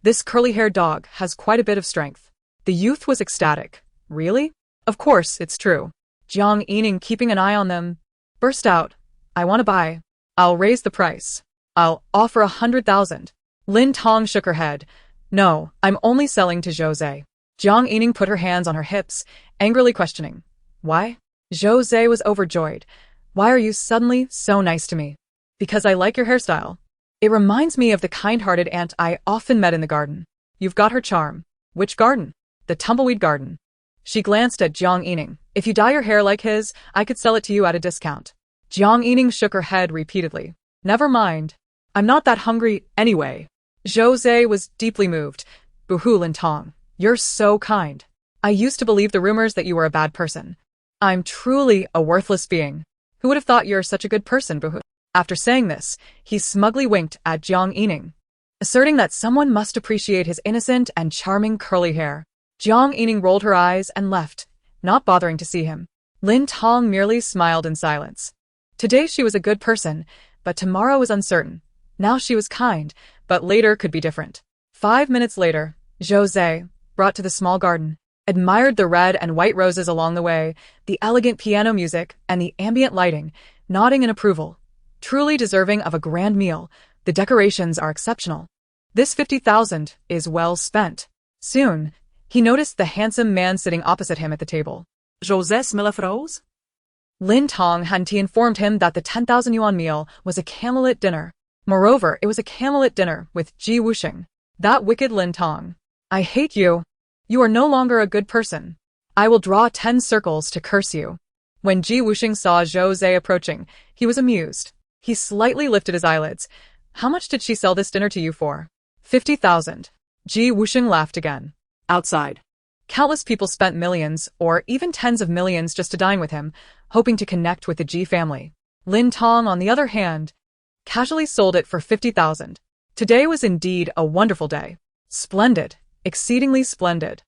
This curly-haired dog has quite a bit of strength. The youth was ecstatic. Really? Of course, it's true. Jiang Yining, keeping an eye on them, burst out. I want to buy. I'll raise the price. I'll offer 100,000. Lin Tong shook her head. No, I'm only selling to Zhou Zhe. Jiang Yining put her hands on her hips, angrily questioning. Why? Zhou Zhe was overjoyed. Why are you suddenly so nice to me? Because I like your hairstyle. It reminds me of the kind-hearted aunt I often met in the garden. You've got her charm. Which garden? The tumbleweed garden. She glanced at Jiang Yining. If you dye your hair like his, I could sell it to you at a discount. Jiang Yining shook her head repeatedly. Never mind. I'm not that hungry anyway. Zhou Zhe was deeply moved. Boo-hoo, Lin Tong. You're so kind. I used to believe the rumors that you were a bad person. I'm truly a worthless being. Who would have thought you're such a good person, boo-hoo? After saying this, he smugly winked at Jiang Yining, asserting that someone must appreciate his innocent and charming curly hair. Jiang Yining rolled her eyes and left, not bothering to see him. Lin Tong merely smiled in silence. Today she was a good person, but tomorrow was uncertain. Now she was kind, but later could be different. 5 minutes later, Zhou Zhe, brought to the small garden, admired the red and white roses along the way, the elegant piano music, and the ambient lighting, nodding in approval. Truly deserving of a grand meal, the decorations are exceptional. This 50,000 is well spent. Soon, he noticed the handsome man sitting opposite him at the table. José smell of rose? Lin Tong hadn't informed him that the 10,000 yuan meal was a candlelit dinner. Moreover, it was a candlelit dinner with Ji Wusheng. That wicked Lin Tong. I hate you. You are no longer a good person. I will draw 10 circles to curse you. When Ji Wusheng saw Zhou Zhe approaching, he was amused. He slightly lifted his eyelids. How much did she sell this dinner to you for? 50,000. Ji Wusheng laughed again. Outside. Countless people spent millions, or even tens of millions just to dine with him, hoping to connect with the Ji family. Lin Tong, on the other hand, casually sold it for 50,000. Today was indeed a wonderful day. Splendid. Exceedingly splendid.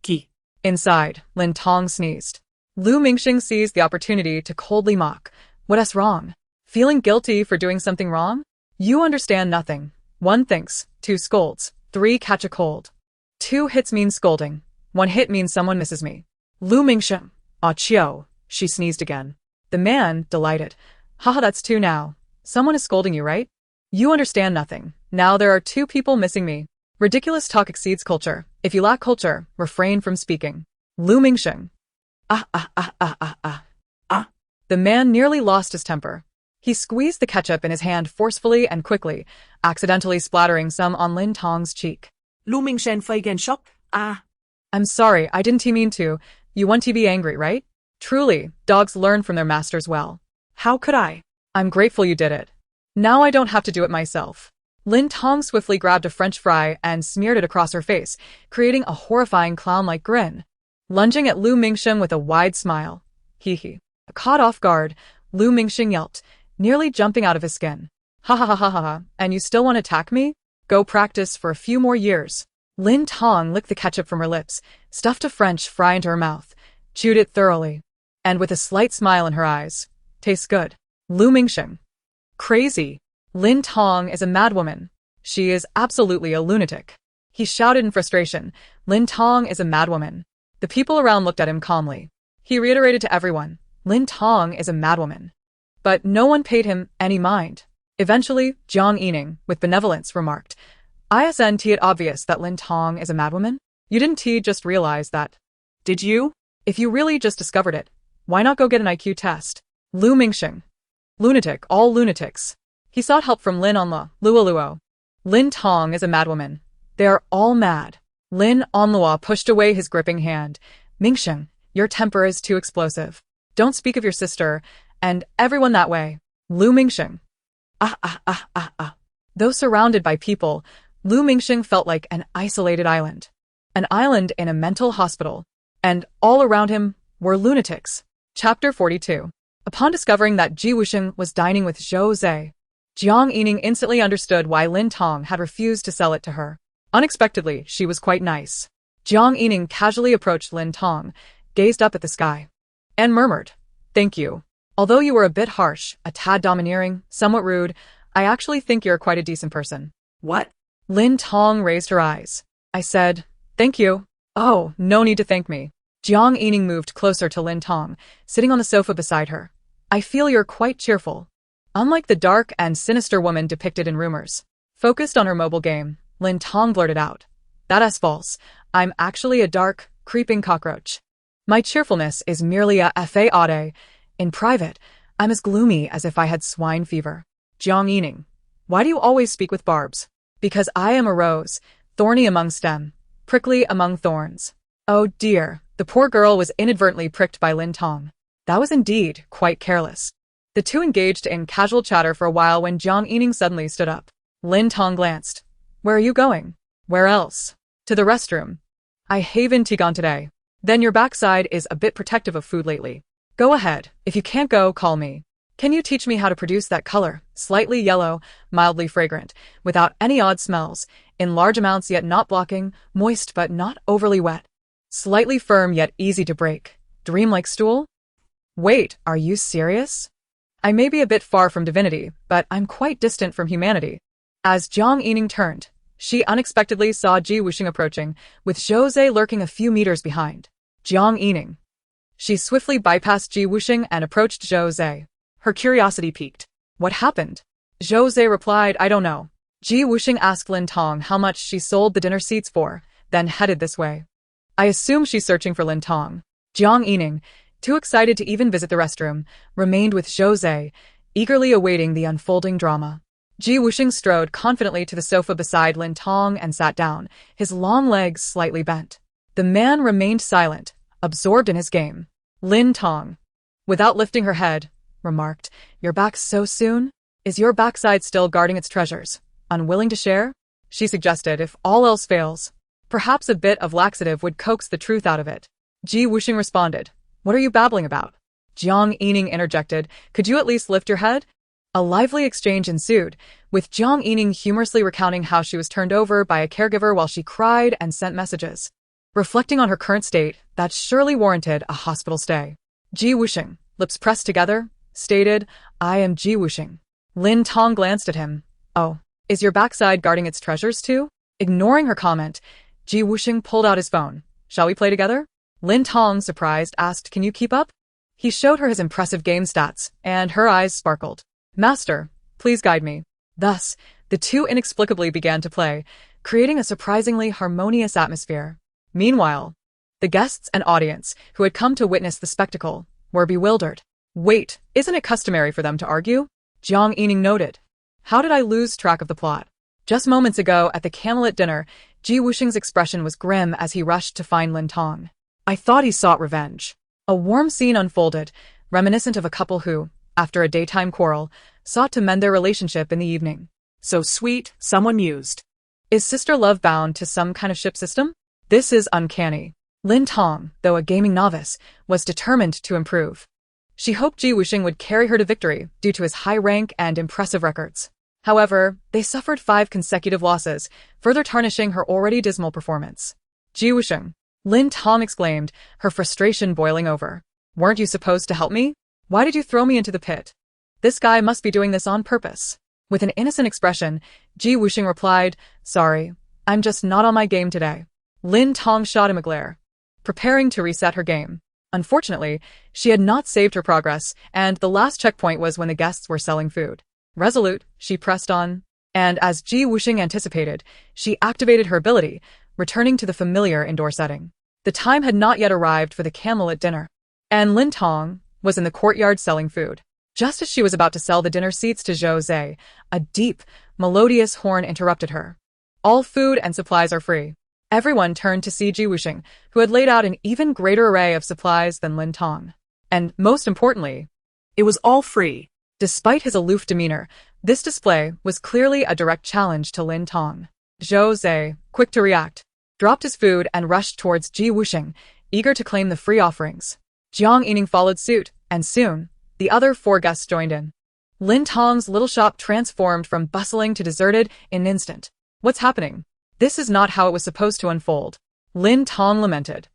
Ki. Inside, Lin Tong sneezed. Lu Mingxing seized the opportunity to coldly mock. What's wrong? Feeling guilty for doing something wrong? You understand nothing. 1 thinks, 2 scolds, 3 catch a cold. 2 hits mean scolding. 1 hit means someone misses me. Lu Mingxing. Ah, Chio. She sneezed again. The man, delighted. Haha, that's 2 now. Someone is scolding you, right? You understand nothing. Now there are 2 people missing me. Ridiculous talk exceeds culture. If you lack culture, refrain from speaking. Lu Mingxing. The man nearly lost his temper. He squeezed the ketchup in his hand forcefully and quickly, accidentally splattering some on Lin Tong's cheek. Lu Mingshen Fei Gen Shop, I'm sorry, I didn't mean to. You want to be angry, right? Truly, dogs learn from their masters well. How could I? I'm grateful you did it. Now I don't have to do it myself. Lin Tong swiftly grabbed a French fry and smeared it across her face, creating a horrifying clown-like grin. Lunging at Lu Mingsheng with a wide smile. Hee hee. Caught off guard, Lu Mingsheng yelped, nearly jumping out of his skin. Ha ha ha ha ha ha, and you still want to attack me? Go practice for a few more years. Lin Tong licked the ketchup from her lips, stuffed a French fry into her mouth, chewed it thoroughly, and with a slight smile in her eyes. Tastes good. Lu Mingsheng. Crazy. Lin Tong is a madwoman. She is absolutely a lunatic. He shouted in frustration. Lin Tong is a madwoman. The people around looked at him calmly. He reiterated to everyone, Lin Tong is a madwoman. But no one paid him any mind. Eventually, Jiang Yining, with benevolence, remarked, Isn't it obvious that Lin Tong is a madwoman? You didn't just realize that. Did you? If you really just discovered it, why not go get an IQ test? Lu Mingsheng. Lunatic, all lunatics. He sought help from Lin Onla, Luoluo. Lin Tong is a madwoman. They are all mad. Lin Onlua pushed away his gripping hand. Mingsheng, your temper is too explosive. Don't speak of your sister, and everyone that way. Lu Mingsheng. Though surrounded by people, Lu Mingsheng felt like an isolated island. An island in a mental hospital. And all around him were lunatics. Chapter 42. Upon discovering that Ji Wusheng was dining with Zhou Zhe, Jiang Yining instantly understood why Lin Tong had refused to sell it to her. Unexpectedly, she was quite nice. Jiang Yining casually approached Lin Tong, gazed up at the sky, and murmured, Thank you. Although you were a bit harsh, a tad domineering, somewhat rude, I actually think you're quite a decent person. What? Lin Tong raised her eyes. I said, Thank you. Oh, no need to thank me. Jiang Yining moved closer to Lin Tong, sitting on the sofa beside her. I feel you're quite cheerful. Unlike the dark and sinister woman depicted in rumors. Focused on her mobile game, Lin Tong blurted out. That's false. I'm actually a dark, creeping cockroach. My cheerfulness is merely a fade. In private, I'm as gloomy as if I had swine fever. Jiang Yining. Why do you always speak with barbs? Because I am a rose, thorny among stem, prickly among thorns. Oh dear, the poor girl was inadvertently pricked by Lin Tong. That was indeed quite careless. The two engaged in casual chatter for a while when Jiang Yining suddenly stood up. Lin Tong glanced. Where are you going? Where else? To the restroom. I haven't gone today. Then your backside is a bit protective of food lately. Go ahead. If you can't go, call me. Can you teach me how to produce that color, slightly yellow, mildly fragrant, without any odd smells, in large amounts yet not blocking, moist but not overly wet, slightly firm yet easy to break, dream-like stool? Wait, are you serious? I may be a bit far from divinity, but I'm quite distant from humanity. As Jiang Yining turned, she unexpectedly saw Ji Wusheng approaching, with Zhou Zhe lurking a few meters behind. Jiang Yining. She swiftly bypassed Ji Wusheng and approached Zhou Zhe. Her curiosity piqued. What happened? Zhou Zhe replied, I don't know. Ji Wusheng asked Lin Tong how much she sold the dinner seats for, then headed this way. I assume she's searching for Lin Tong. Jiang Yining, too excited to even visit the restroom, remained with Zhou Zhe, eagerly awaiting the unfolding drama. Ji Wusheng strode confidently to the sofa beside Lin Tong and sat down, his long legs slightly bent. The man remained silent, absorbed in his game. Lin Tong, without lifting her head, remarked, You're back so soon? Is your backside still guarding its treasures? Unwilling to share? She suggested, if all else fails. Perhaps a bit of laxative would coax the truth out of it. Ji Wusheng responded, What are you babbling about? Jiang Yining interjected, Could you at least lift your head? A lively exchange ensued, with Jiang Yining humorously recounting how she was turned over by a caregiver while she cried and sent messages. Reflecting on her current state, that surely warranted a hospital stay. Ji Wusheng, lips pressed together, stated, I am Ji Wusheng. Lin Tong glanced at him. Oh, is your backside guarding its treasures too? Ignoring her comment, Ji Wusheng pulled out his phone. Shall we play together? Lin Tong, surprised, asked, Can you keep up? He showed her his impressive game stats, and her eyes sparkled. Master, please guide me. Thus, the two inexplicably began to play, creating a surprisingly harmonious atmosphere. Meanwhile, the guests and audience, who had come to witness the spectacle, were bewildered. Wait, isn't it customary for them to argue? Jiang Yining noted. How did I lose track of the plot? Just moments ago at the candlelit dinner, Ji Wusheng's expression was grim as he rushed to find Lin Tong. I thought he sought revenge. A warm scene unfolded, reminiscent of a couple who, after a daytime quarrel, sought to mend their relationship in the evening. So sweet, someone mused. Is sister love bound to some kind of ship system? This is uncanny. Lin Tong, though a gaming novice, was determined to improve. She hoped Ji Wusheng would carry her to victory due to his high rank and impressive records. However, they suffered 5 consecutive losses, further tarnishing her already dismal performance. Ji Wusheng, Lin Tong exclaimed, her frustration boiling over. Weren't you supposed to help me? Why did you throw me into the pit? This guy must be doing this on purpose. With an innocent expression, Ji Wusheng replied, Sorry, I'm just not on my game today. Lin Tong shot him a glare, preparing to reset her game. Unfortunately, she had not saved her progress, and the last checkpoint was when the guests were selling food. Resolute, she pressed on, and as Ji Wusheng anticipated, she activated her ability, returning to the familiar indoor setting. The time had not yet arrived for the candlelit dinner, and Lin Tong was in the courtyard selling food. Just as she was about to sell the dinner seats to Zhou Zhe, a deep, melodious horn interrupted her. All food and supplies are free. Everyone turned to see Ji Wusheng, who had laid out an even greater array of supplies than Lin Tong. And, most importantly, it was all free. Despite his aloof demeanor, this display was clearly a direct challenge to Lin Tong. Zhou Zhe, quick to react, dropped his food and rushed towards Ji Wusheng, eager to claim the free offerings. Jiang Yining followed suit, and soon, the other 4 guests joined in. Lin Tong's little shop transformed from bustling to deserted in an instant. What's happening? This is not how it was supposed to unfold. Lin Tong lamented.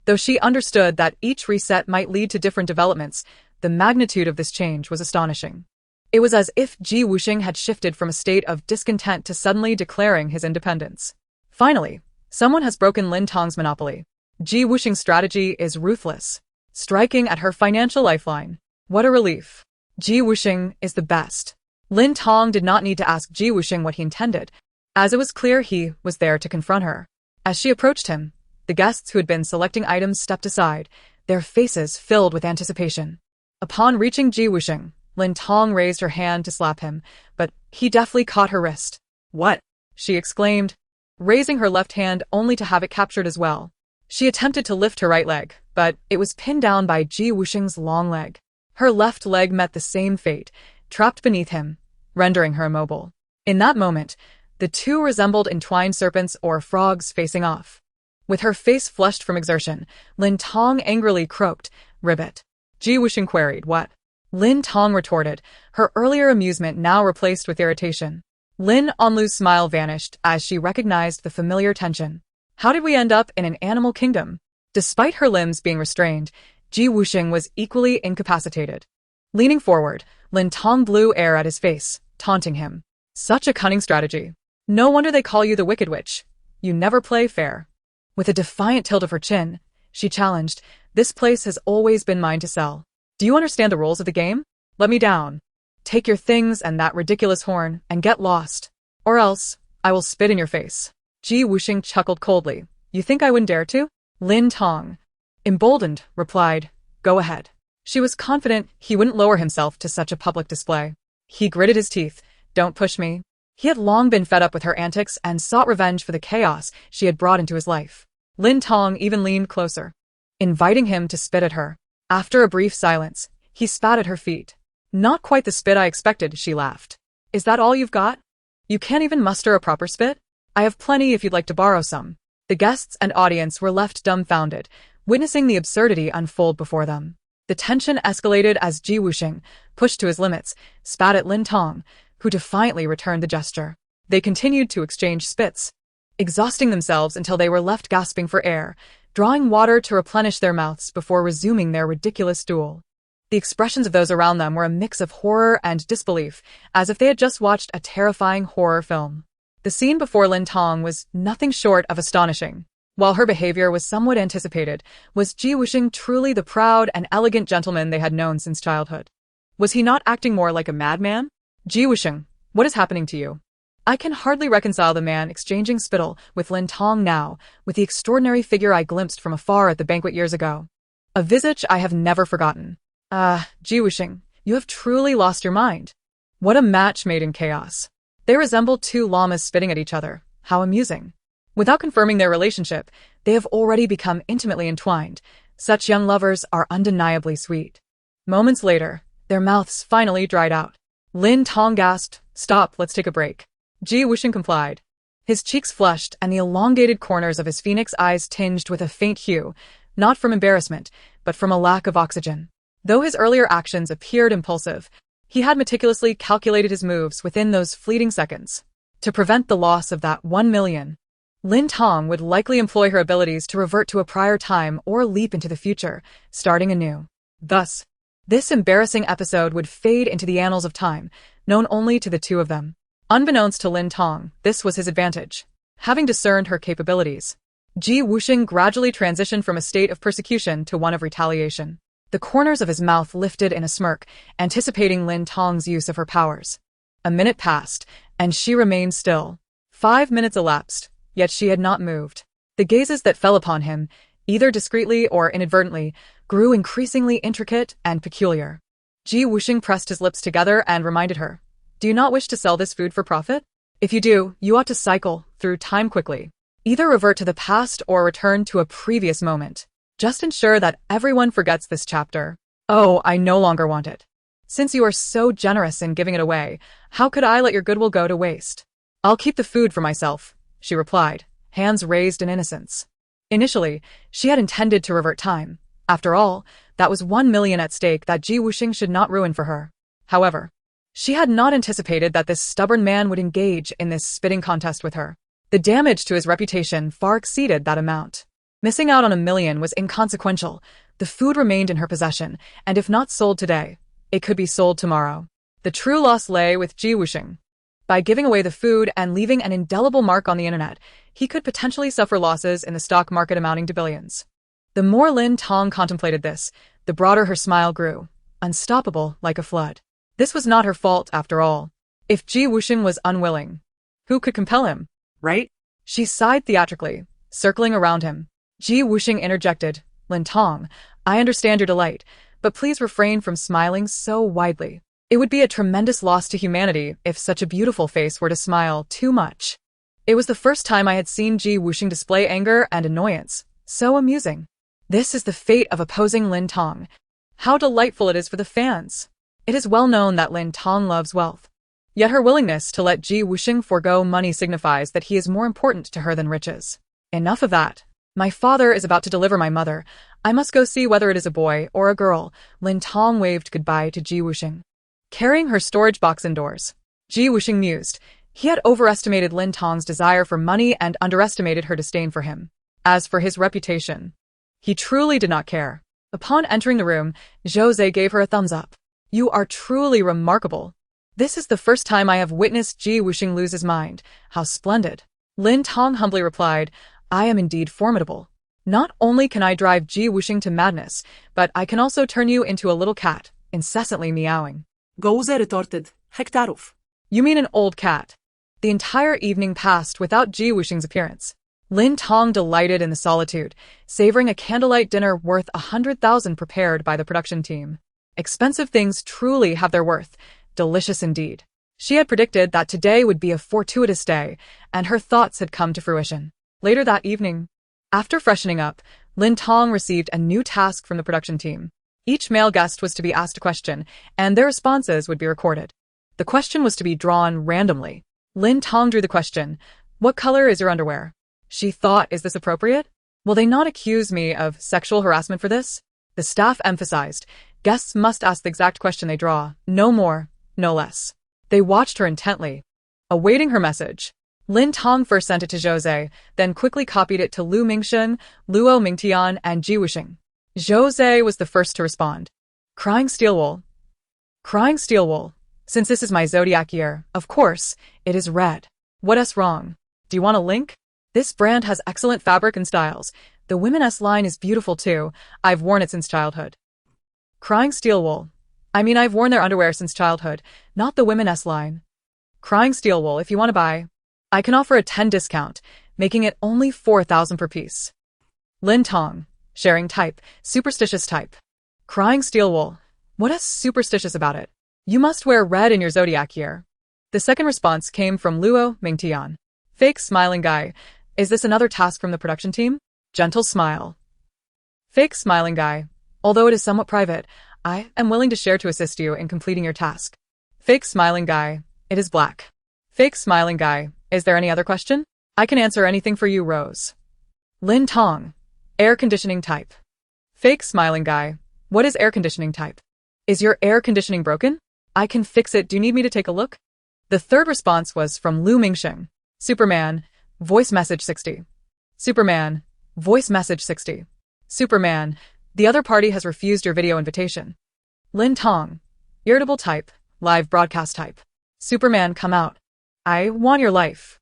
Though she understood that each reset might lead to different developments, the magnitude of this change was astonishing. It was as if Ji Wusheng had shifted from a state of discontent to suddenly declaring his independence. Finally, someone has broken Lin Tong's monopoly. Ji Wusheng's strategy is ruthless, striking at her financial lifeline. What a relief. Ji Wusheng is the best. Lin Tong did not need to ask Ji Wusheng what he intended, as it was clear he was there to confront her. As she approached him, the guests who had been selecting items stepped aside, their faces filled with anticipation. Upon reaching Ji Wusheng, Lin Tong raised her hand to slap him, but he deftly caught her wrist. What? She exclaimed, raising her left hand only to have it captured as well. She attempted to lift her right leg, but it was pinned down by Ji Wusheng's long leg. Her left leg met the same fate, trapped beneath him, rendering her immobile. In that moment, the two resembled entwined serpents or frogs facing off. With her face flushed from exertion, Lin Tong angrily croaked, "Ribbit." Ji Wusheng queried, "What?" Lin Tong retorted, her earlier amusement now replaced with irritation. Lin Onlu's smile vanished as she recognized the familiar tension. How did we end up in an animal kingdom? Despite her limbs being restrained, Ji Wusheng was equally incapacitated. Leaning forward, Lin Tong blew air at his face, taunting him. Such a cunning strategy. No wonder they call you the Wicked Witch. You never play fair. With a defiant tilt of her chin, she challenged, "This place has always been mine to sell. Do you understand the rules of the game? Let me down. Take your things and that ridiculous horn and get lost. Or else, I will spit in your face." Ji Wusheng chuckled coldly. "You think I wouldn't dare to?" Lin Tong, emboldened, replied, "Go ahead." She was confident he wouldn't lower himself to such a public display. He gritted his teeth. "Don't push me." He had long been fed up with her antics and sought revenge for the chaos she had brought into his life. Lin Tong even leaned closer, inviting him to spit at her. After a brief silence, he spat at her feet. "Not quite the spit I expected," she laughed. "Is that all you've got? You can't even muster a proper spit? I have plenty if you'd like to borrow some." The guests and audience were left dumbfounded, witnessing the absurdity unfold before them. The tension escalated as Ji Wusheng, pushed to his limits, spat at Lin Tong, who defiantly returned the gesture. They continued to exchange spits, exhausting themselves until they were left gasping for air, drawing water to replenish their mouths before resuming their ridiculous duel. The expressions of those around them were a mix of horror and disbelief, as if they had just watched a terrifying horror film. The scene before Lin Tong was nothing short of astonishing. While her behavior was somewhat anticipated, was Ji Wusheng truly the proud and elegant gentleman they had known since childhood? Was he not acting more like a madman? "Ji Wusheng, what is happening to you?" I can hardly reconcile the man exchanging spittle with Lin Tong now with the extraordinary figure I glimpsed from afar at the banquet years ago. A visage I have never forgotten. Ji Wusheng, you have truly lost your mind. What a match made in chaos. They resembled two llamas spitting at each other. How amusing. Without confirming their relationship, they have already become intimately entwined. Such young lovers are undeniably sweet. Moments later, their mouths finally dried out. Lin Tong gasped, "Stop, let's take a break." Ji Wusheng complied. His cheeks flushed and the elongated corners of his phoenix eyes tinged with a faint hue, not from embarrassment, but from a lack of oxygen. Though his earlier actions appeared impulsive, he had meticulously calculated his moves within those fleeting seconds. To prevent the loss of that 1 million, Lin Tong would likely employ her abilities to revert to a prior time or leap into the future, starting anew. Thus, this embarrassing episode would fade into the annals of time, known only to the two of them. Unbeknownst to Lin Tong, this was his advantage. Having discerned her capabilities, Ji Wusheng gradually transitioned from a state of persecution to one of retaliation. The corners of his mouth lifted in a smirk, anticipating Lin Tong's use of her powers. A minute passed, and she remained still. 5 minutes elapsed, yet she had not moved. The gazes that fell upon him, either discreetly or inadvertently, grew increasingly intricate and peculiar. Ji Wusheng pressed his lips together and reminded her, "Do you not wish to sell this food for profit? If you do, you ought to cycle through time quickly. Either revert to the past or return to a previous moment. Just ensure that everyone forgets this chapter." "Oh, I no longer want it. Since you are so generous in giving it away, how could I let your goodwill go to waste?" "I'll keep the food for myself," she replied, hands raised in innocence. Initially, she had intended to revert time. After all, that was 1 million at stake that Ji Wusheng should not ruin for her. However, she had not anticipated that this stubborn man would engage in this spitting contest with her. The damage to his reputation far exceeded that amount. Missing out on 1 million was inconsequential. The food remained in her possession, and if not sold today, it could be sold tomorrow. The true loss lay with Ji Wusheng. By giving away the food and leaving an indelible mark on the internet, he could potentially suffer losses in the stock market amounting to billions. The more Lin Tong contemplated this, the broader her smile grew, unstoppable like a flood. This was not her fault, after all. If Ji Wusheng was unwilling, who could compel him? Right? She sighed theatrically, circling around him. Ji Wusheng interjected, "Lin Tong, I understand your delight, but please refrain from smiling so widely. It would be a tremendous loss to humanity if such a beautiful face were to smile too much." It was the first time I had seen Ji Wusheng display anger and annoyance. So amusing. This is the fate of opposing Lin Tong. How delightful it is for the fans. It is well known that Lin Tong loves wealth. Yet her willingness to let Ji Wusheng forego money signifies that he is more important to her than riches. Enough of that. My father is about to deliver my mother. I must go see whether it is a boy or a girl. Lin Tong waved goodbye to Ji Wusheng. Carrying her storage box indoors, Ji Wusheng mused. He had overestimated Lin Tong's desire for money and underestimated her disdain for him. As for his reputation, he truly did not care. Upon entering the room, José gave her a thumbs up. "You are truly remarkable. This is the first time I have witnessed Ji Wusheng lose his mind. How splendid." Lin Tong humbly replied, "I am indeed formidable. Not only can I drive Ji Wusheng to madness, but I can also turn you into a little cat, incessantly meowing." Gołże retorted, "Hektarów." "You mean an old cat." The entire evening passed without Ji Wusheng's appearance. Lin Tong delighted in the solitude, savoring a candlelight dinner worth 100,000 prepared by the production team. Expensive things truly have their worth. Delicious indeed. She had predicted that today would be a fortuitous day, and her thoughts had come to fruition. Later that evening, after freshening up, Lin Tong received a new task from the production team. Each male guest was to be asked a question, and their responses would be recorded. The question was to be drawn randomly. Lin Tong drew the question, "What color is your underwear?" She thought, "Is this appropriate? Will they not accuse me of sexual harassment for this?" The staff emphasized, guests must ask the exact question they draw, no more, no less. They watched her intently, awaiting her message. Lin Tong first sent it to José, then quickly copied it to Lu Mingxin, Luo Mingtian, and Ji Wusheng. José was the first to respond. Crying steel wool. Crying steel wool. Since this is my zodiac year, of course, it is red. What else wrong? Do you want a link? This brand has excellent fabric and styles. The women's line is beautiful too. I've worn it since childhood. Crying steel wool. I mean, I've worn their underwear since childhood, not the women's line. Crying steel wool, if you want to buy. I can offer a 10 discount, making it only 4,000 per piece. Lin Tong. Sharing type. Superstitious type. Crying steel wool. What is superstitious about it? You must wear red in your zodiac year. The second response came from Luo Mingtian. Fake smiling guy. Is this another task from the production team? Gentle smile. Fake smiling guy. Although it is somewhat private, I am willing to share to assist you in completing your task. Fake smiling guy. It is black. Fake smiling guy. Is there any other question? I can answer anything for you, Rose. Lin Tong. Air conditioning type. Fake smiling guy. What is air conditioning type? Is your air conditioning broken? I can fix it. Do you need me to take a look? The third response was from Wusheng. Superman. Voice message 60. Superman. Voice message 60. Superman. The other party has refused your video invitation. Lin Tong. Irritable type. Live broadcast type. Superman, come out. I want your life.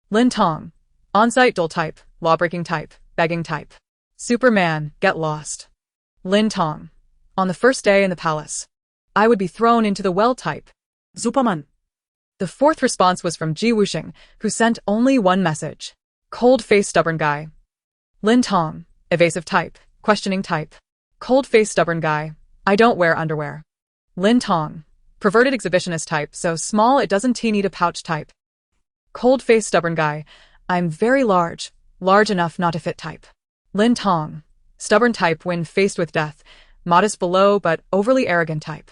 Lin Tong. On-site dull type. Law-breaking type. Begging type. Superman, get lost. Lin Tong. On the first day in the palace, I would be thrown into the well type. Superman. The fourth response was from Wusheng, who sent only one message. Cold-faced stubborn guy. Lin Tong. Evasive type. Questioning type. Cold-faced stubborn guy. I don't wear underwear. Lin Tong. Perverted exhibitionist type, so small it doesn't need a pouch type. Cold-faced stubborn guy. I'm very large. Large enough not to fit type. Lin Tong. Stubborn type when faced with death. Modest below but overly arrogant type.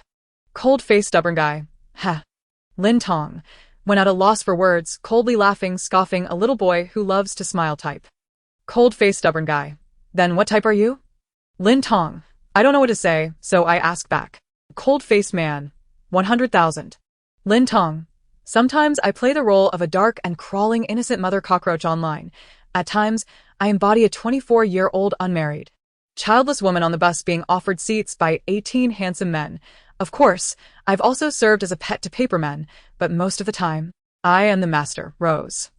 Cold-faced stubborn guy. Ha. Lin Tong. When at a loss for words, coldly laughing, scoffing, a little boy who loves to smile type. Cold-faced stubborn guy. Then what type are you? Lin Tong. I don't know what to say, so I ask back. Cold-faced man. 100,000. Lin Tong. Sometimes I play the role of a dark and crawling innocent mother cockroach online. At times, I embody a 24-year-old unmarried, childless woman on the bus being offered seats by 18 handsome men. Of course, I've also served as a pet to paper men, but most of the time, I am the master, Rose.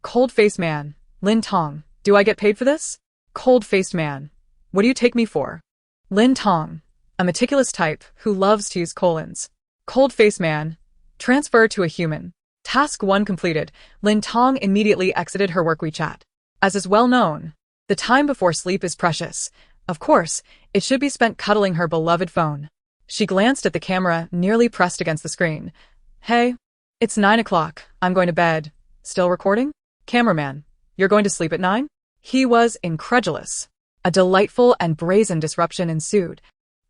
Cold-faced man. Lin Tong. Do I get paid for this? Cold-faced man. What do you take me for? Lin Tong. A meticulous type who loves to use colons. Cold-faced man. Transfer to a human. Task 1 completed. Lin Tong immediately exited her work WeChat. As is well known, the time before sleep is precious. Of course, it should be spent cuddling her beloved phone. She glanced at the camera nearly pressed against the screen. Hey, it's 9 o'clock. I'm going to bed. Still recording? Cameraman, you're going to sleep at 9? He was incredulous. A delightful and brazen disruption ensued,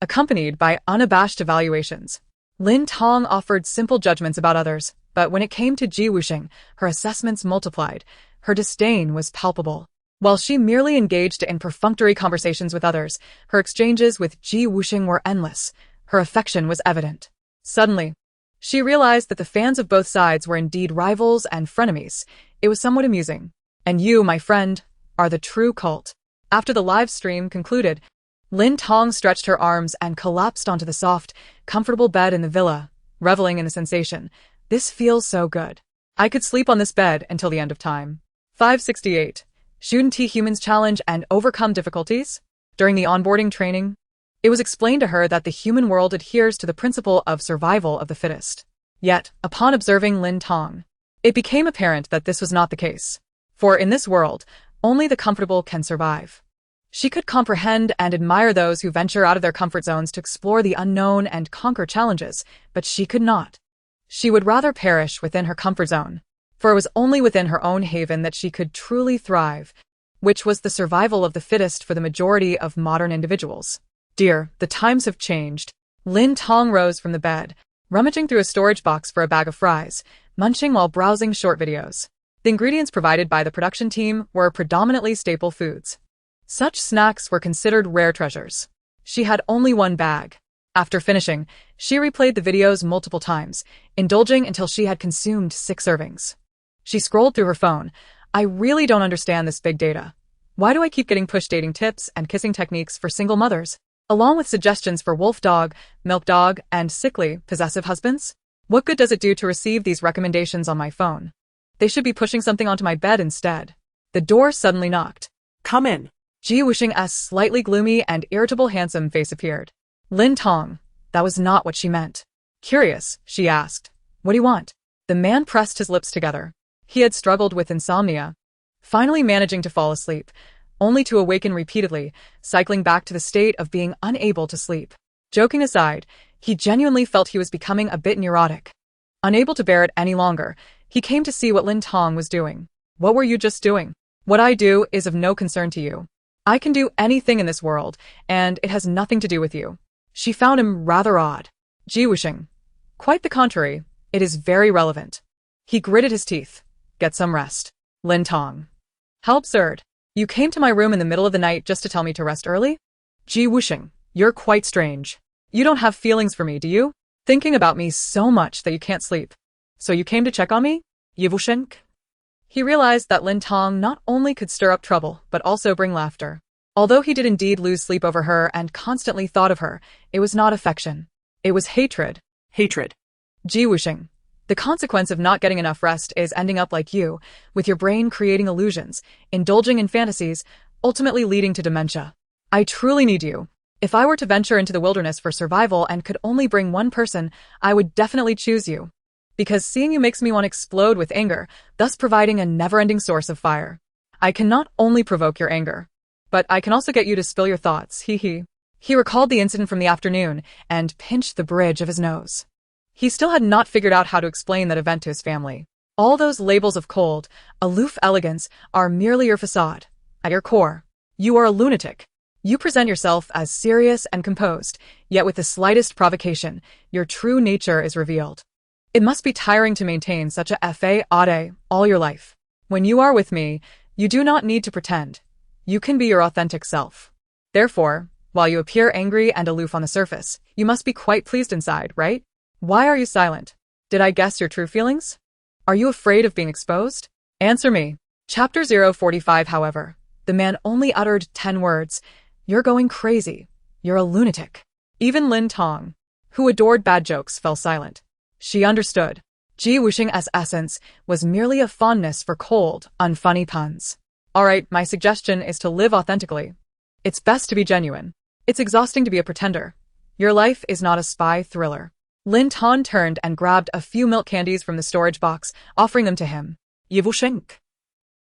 accompanied by unabashed evaluations. Lin Tong offered simple judgments about others, but when it came to Wusheng, her assessments multiplied. Her disdain was palpable. While she merely engaged in perfunctory conversations with others, her exchanges with Wusheng were endless. Her affection was evident. Suddenly, she realized that the fans of both sides were indeed rivals and frenemies. It was somewhat amusing. And you, my friend, are the true cult. After the live stream concluded, Lin Tong stretched her arms and collapsed onto the soft, comfortable bed in the villa, reveling in the sensation. This feels so good. I could sleep on this bed until the end of time. 568. Shouldn't humans challenge and overcome difficulties? During the onboarding training, it was explained to her that the human world adheres to the principle of survival of the fittest. Yet, upon observing Lin Tong, it became apparent that this was not the case. For in this world, only the comfortable can survive. She could comprehend and admire those who venture out of their comfort zones to explore the unknown and conquer challenges, but she could not. She would rather perish within her comfort zone, for it was only within her own haven that she could truly thrive, which was the survival of the fittest for the majority of modern individuals. Dear, the times have changed. Lin Tong rose from the bed, rummaging through a storage box for a bag of fries, munching while browsing short videos. The ingredients provided by the production team were predominantly staple foods. Such snacks were considered rare treasures. She had only one bag. After finishing, she replayed the videos multiple times, indulging until she had consumed 6 servings. She scrolled through her phone. I really don't understand this big data. Why do I keep getting push dating tips and kissing techniques for single mothers, along with suggestions for wolf dog, milk dog, and sickly, possessive husbands? What good does it do to receive these recommendations on my phone? They should be pushing something onto my bed instead. The door suddenly knocked. Come in. Wusheng's slightly gloomy and irritable handsome face appeared. Lin Tong. That was not what she meant. Curious, she asked. What do you want? The man pressed his lips together. He had struggled with insomnia, finally managing to fall asleep, only to awaken repeatedly, cycling back to the state of being unable to sleep. Joking aside, he genuinely felt he was becoming a bit neurotic. Unable to bear it any longer, he came to see what Lin Tong was doing. What were you just doing? What I do is of no concern to you. I can do anything in this world, and it has nothing to do with you. She found him rather odd. Ji Wusheng. Quite the contrary, it is very relevant. He gritted his teeth. Get some rest. Lin Tong. How absurd. You came to my room in the middle of the night just to tell me to rest early? Ji Wusheng, you're quite strange. You don't have feelings for me, do you? Thinking about me so much that you can't sleep. So you came to check on me? Yi Wusheng? He realized that Lin Tong not only could stir up trouble, but also bring laughter. Although he did indeed lose sleep over her and constantly thought of her, it was not affection. It was hatred. Hatred. Ji Wusheng. The consequence of not getting enough rest is ending up like you, with your brain creating illusions, indulging in fantasies, ultimately leading to dementia. I truly need you. If I were to venture into the wilderness for survival and could only bring one person, I would definitely choose you. Because seeing you makes me want to explode with anger, thus providing a never-ending source of fire. I can not only provoke your anger, but I can also get you to spill your thoughts, hee. He recalled the incident from the afternoon and pinched the bridge of his nose. He still had not figured out how to explain that event to his family. All those labels of cold, aloof elegance are merely your facade. At your core, you are a lunatic. You present yourself as serious and composed, yet with the slightest provocation, your true nature is revealed. It must be tiring to maintain such a facade all your life. When you are with me, you do not need to pretend. You can be your authentic self. Therefore, while you appear angry and aloof on the surface, you must be quite pleased inside, right? Why are you silent? Did I guess your true feelings? Are you afraid of being exposed? Answer me. Chapter 045, however. The man only uttered 10 words. You're going crazy. You're a lunatic. Even Lin Tong, who adored bad jokes, fell silent. She understood. Ji Wusheng as essence was merely a fondness for cold, unfunny puns. Alright, my suggestion is to live authentically. It's best to be genuine. It's exhausting to be a pretender. Your life is not a spy thriller. Lin Tong turned and grabbed a few milk candies from the storage box, offering them to him. Yi Wusheng.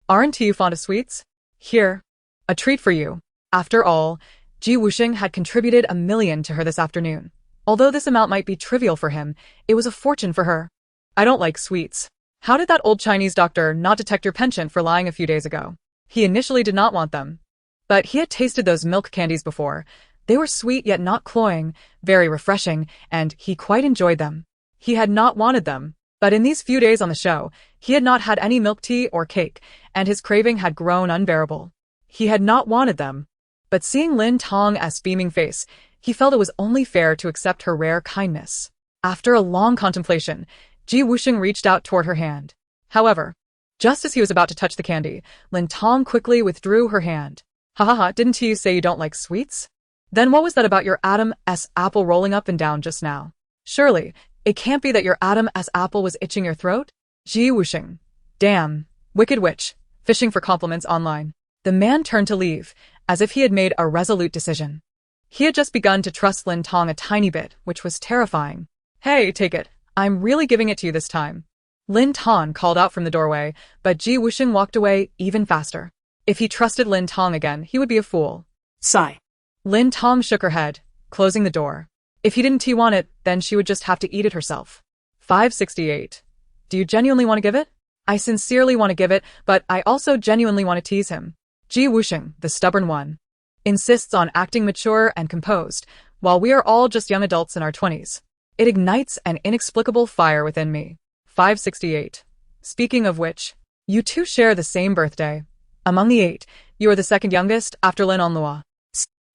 Aren't you fond of sweets? Here. A treat for you. After all, Ji Wusheng had contributed $1 million to her this afternoon. Although this amount might be trivial for him, it was a fortune for her. I don't like sweets. How did that old Chinese doctor not detect your penchant for lying a few days ago? He initially did not want them. But he had tasted those milk candies before. They were sweet yet not cloying, very refreshing, and he quite enjoyed them. He had not wanted them, but in these few days on the show, he had not had any milk tea or cake, and his craving had grown unbearable. He had not wanted them. But seeing Lin Tong's beaming face, he felt it was only fair to accept her rare kindness. After a long contemplation, Ji Wusheng reached out toward her hand. However, just as he was about to touch the candy, Lin Tong quickly withdrew her hand. Ha, didn't you say you don't like sweets? Then what was that about your Adam's apple rolling up and down just now? Surely, it can't be that your Adam's apple was itching your throat? Ji Wusheng. Damn. Wicked witch. Fishing for compliments online. The man turned to leave, as if he had made a resolute decision. He had just begun to trust Lin Tong a tiny bit, which was terrifying. Hey, take it. I'm really giving it to you this time. Lin Tong called out from the doorway, but Ji Wusheng walked away even faster. If he trusted Lin Tong again, he would be a fool. Sigh. Lin Tong shook her head, closing the door. If he didn't want it, then she would just have to eat it herself. 568. Do you genuinely want to give it? I sincerely want to give it, but I also genuinely want to tease him. Ji Wusheng, the stubborn one, insists on acting mature and composed, while we are all just young adults in our 20s. It ignites an inexplicable fire within me. 568. Speaking of which, you two share the same birthday. Among the 8, you are the second youngest after Lin Onlua.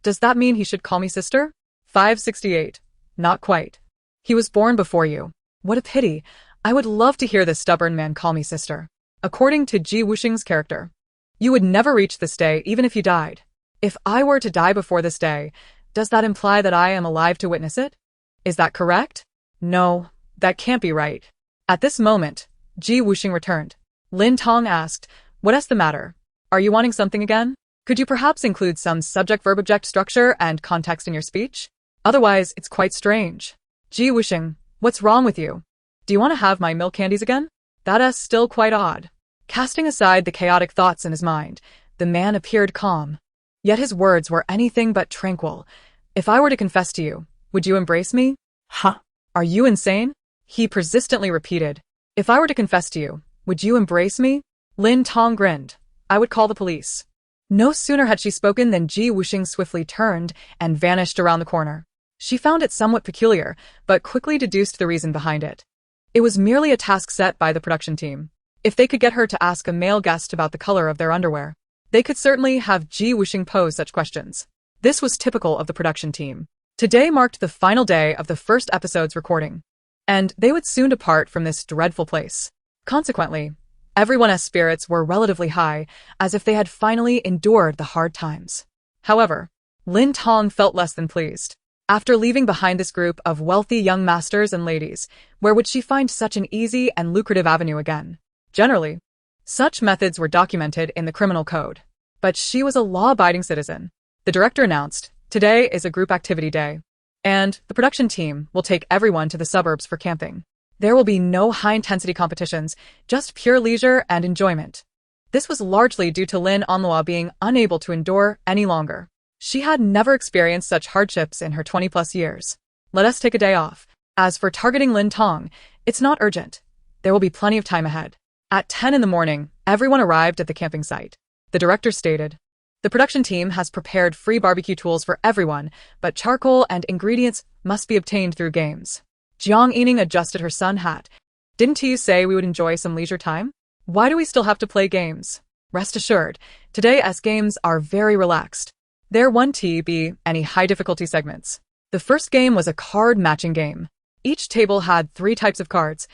Does that mean he should call me sister? 568. Not quite. He was born before you. What a pity. I would love to hear this stubborn man call me sister. According to Ji Wusheng's character, you would never reach this day even if you died. If I were to die before this day, does that imply that I am alive to witness it? Is that correct? No, that can't be right. At this moment, Ji Wusheng returned. Lin Tong asked, "What's the matter? Are you wanting something again? Could you perhaps include some subject-verb-object structure and context in your speech? Otherwise, it's quite strange." Ji Wusheng, what's wrong with you? Do you want to have my milk candies again? That's still quite odd. Casting aside the chaotic thoughts in his mind, the man appeared calm. Yet his words were anything but tranquil. If I were to confess to you, would you embrace me? Huh? Are you insane? He persistently repeated. If I were to confess to you, would you embrace me? Lin Tong grinned. I would call the police. No sooner had she spoken than Wusheng swiftly turned and vanished around the corner. She found it somewhat peculiar, but quickly deduced the reason behind it. It was merely a task set by the production team. If they could get her to ask a male guest about the color of their underwear, they could certainly have Wusheng pose such questions. This was typical of the production team. Today marked the final day of the first episode's recording, and they would soon depart from this dreadful place. Consequently, everyone's spirits were relatively high, as if they had finally endured the hard times. However, Lin Tong felt less than pleased. After leaving behind this group of wealthy young masters and ladies, where would she find such an easy and lucrative avenue again? Generally, such methods were documented in the criminal code. But she was a law-abiding citizen. The director announced, "Today is a group activity day, and the production team will take everyone to the suburbs for camping. There will be no high-intensity competitions, just pure leisure and enjoyment." This was largely due to Lin Tong being unable to endure any longer. She had never experienced such hardships in her 20-plus years. Let us take a day off. As for targeting Lin Tong, it's not urgent. There will be plenty of time ahead. At 10 in the morning, everyone arrived at the camping site. The director stated, "The production team has prepared free barbecue tools for everyone, but charcoal and ingredients must be obtained through games." Jiang Yining adjusted her sun hat. "Didn't you say we would enjoy some leisure time? Why do we still have to play games?" Rest assured, today's games are very relaxed. There won't be any high-difficulty segments. The first game was a card-matching game. Each table had 3 types of cards,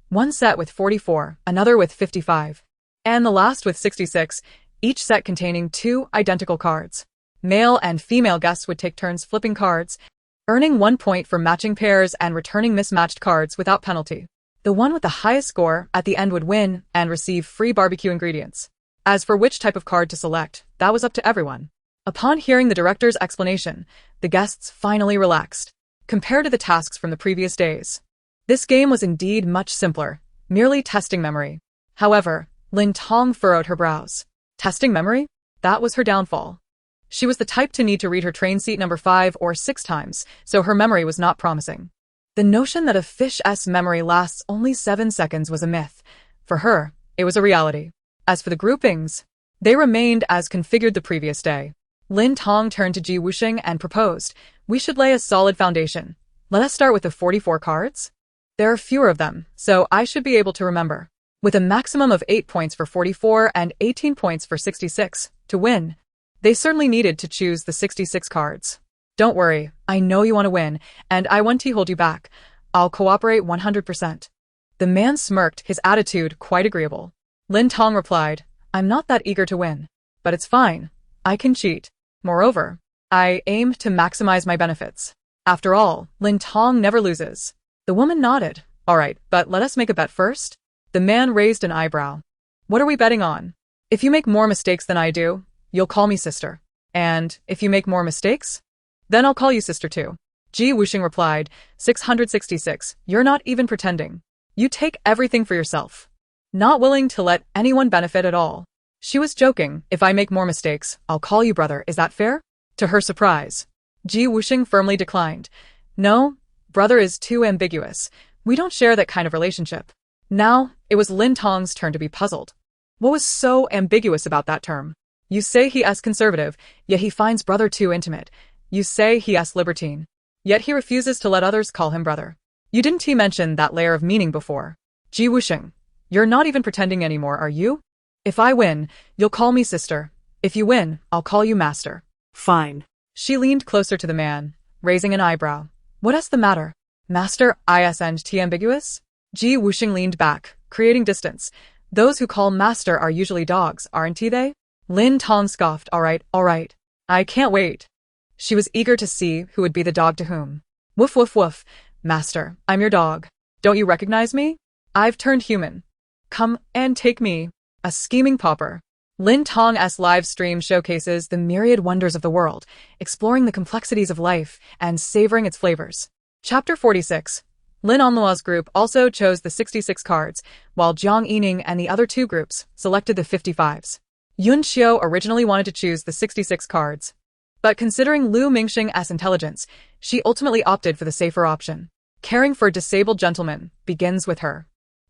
one set with 44, another with 55, and the last with 66, each set containing 2 identical cards. Male and female guests would take turns flipping cards, earning 1 point for matching pairs and returning mismatched cards without penalty. The one with the highest score at the end would win and receive free barbecue ingredients. As for which type of card to select, that was up to everyone. Upon hearing the director's explanation, the guests finally relaxed. Compared to the tasks from the previous days, this game was indeed much simpler, merely testing memory. However, Lin Tong furrowed her brows. Testing memory? That was her downfall. She was the type to need to read her train seat number 5 or 6 times, so her memory was not promising. The notion that a fish's memory lasts only 7 seconds was a myth. For her, it was a reality. As for the groupings, they remained as configured the previous day. Lin Tong turned to Wusheng and proposed, "We should lay a solid foundation. Let us start with the 44 cards. There are fewer of them, so I should be able to remember. With a maximum of 8 points for 44 and 18 points for 66, to win, they certainly needed to choose the 66 cards. Don't worry, I know you want to win, and I won't hold you back. I'll cooperate 100%. The man smirked, his attitude quite agreeable. Lin Tong replied, "I'm not that eager to win, but it's fine. I can cheat. Moreover, I aim to maximize my benefits. After all, Lin Tong never loses." The woman nodded. "All right, but let us make a bet first." The man raised an eyebrow. "What are we betting on? If you make more mistakes than I do, you'll call me sister. And if you make more mistakes, then I'll call you sister too." Wusheng replied, 666, "You're not even pretending. You take everything for yourself. Not willing to let anyone benefit at all." She was joking. "If I make more mistakes, I'll call you brother, is that fair?" To her surprise, Wusheng firmly declined. "No, brother is too ambiguous. We don't share that kind of relationship." Now, it was Lin Tong's turn to be puzzled. What was so ambiguous about that term? You say he is conservative, yet he finds brother too intimate. You say he is libertine, yet he refuses to let others call him brother. You didn't mention that layer of meaning before. Wusheng, you're not even pretending anymore, are you? If I win, you'll call me sister. If you win, I'll call you master. Fine. She leaned closer to the man, raising an eyebrow. What is the matter? Master isn't ambiguous? Wusheng leaned back, creating distance. Those who call master are usually dogs, aren't they? Lin Tong scoffed. All right. I can't wait. She was eager to see who would be the dog to whom. Woof woof woof. Master, I'm your dog. Don't you recognize me? I've turned human. Come and take me. A scheming pauper. Lin Tong's live stream showcases the myriad wonders of the world, exploring the complexities of life and savoring its flavors. Chapter 46. Lin Tong's group also chose the 66 cards, while Jiang Yining and the other 2 groups selected the 55s. Yun Xiao originally wanted to choose the 66 cards, but considering Lu Mingxing's intelligence, she ultimately opted for the safer option. Caring for disabled gentlemen begins with her.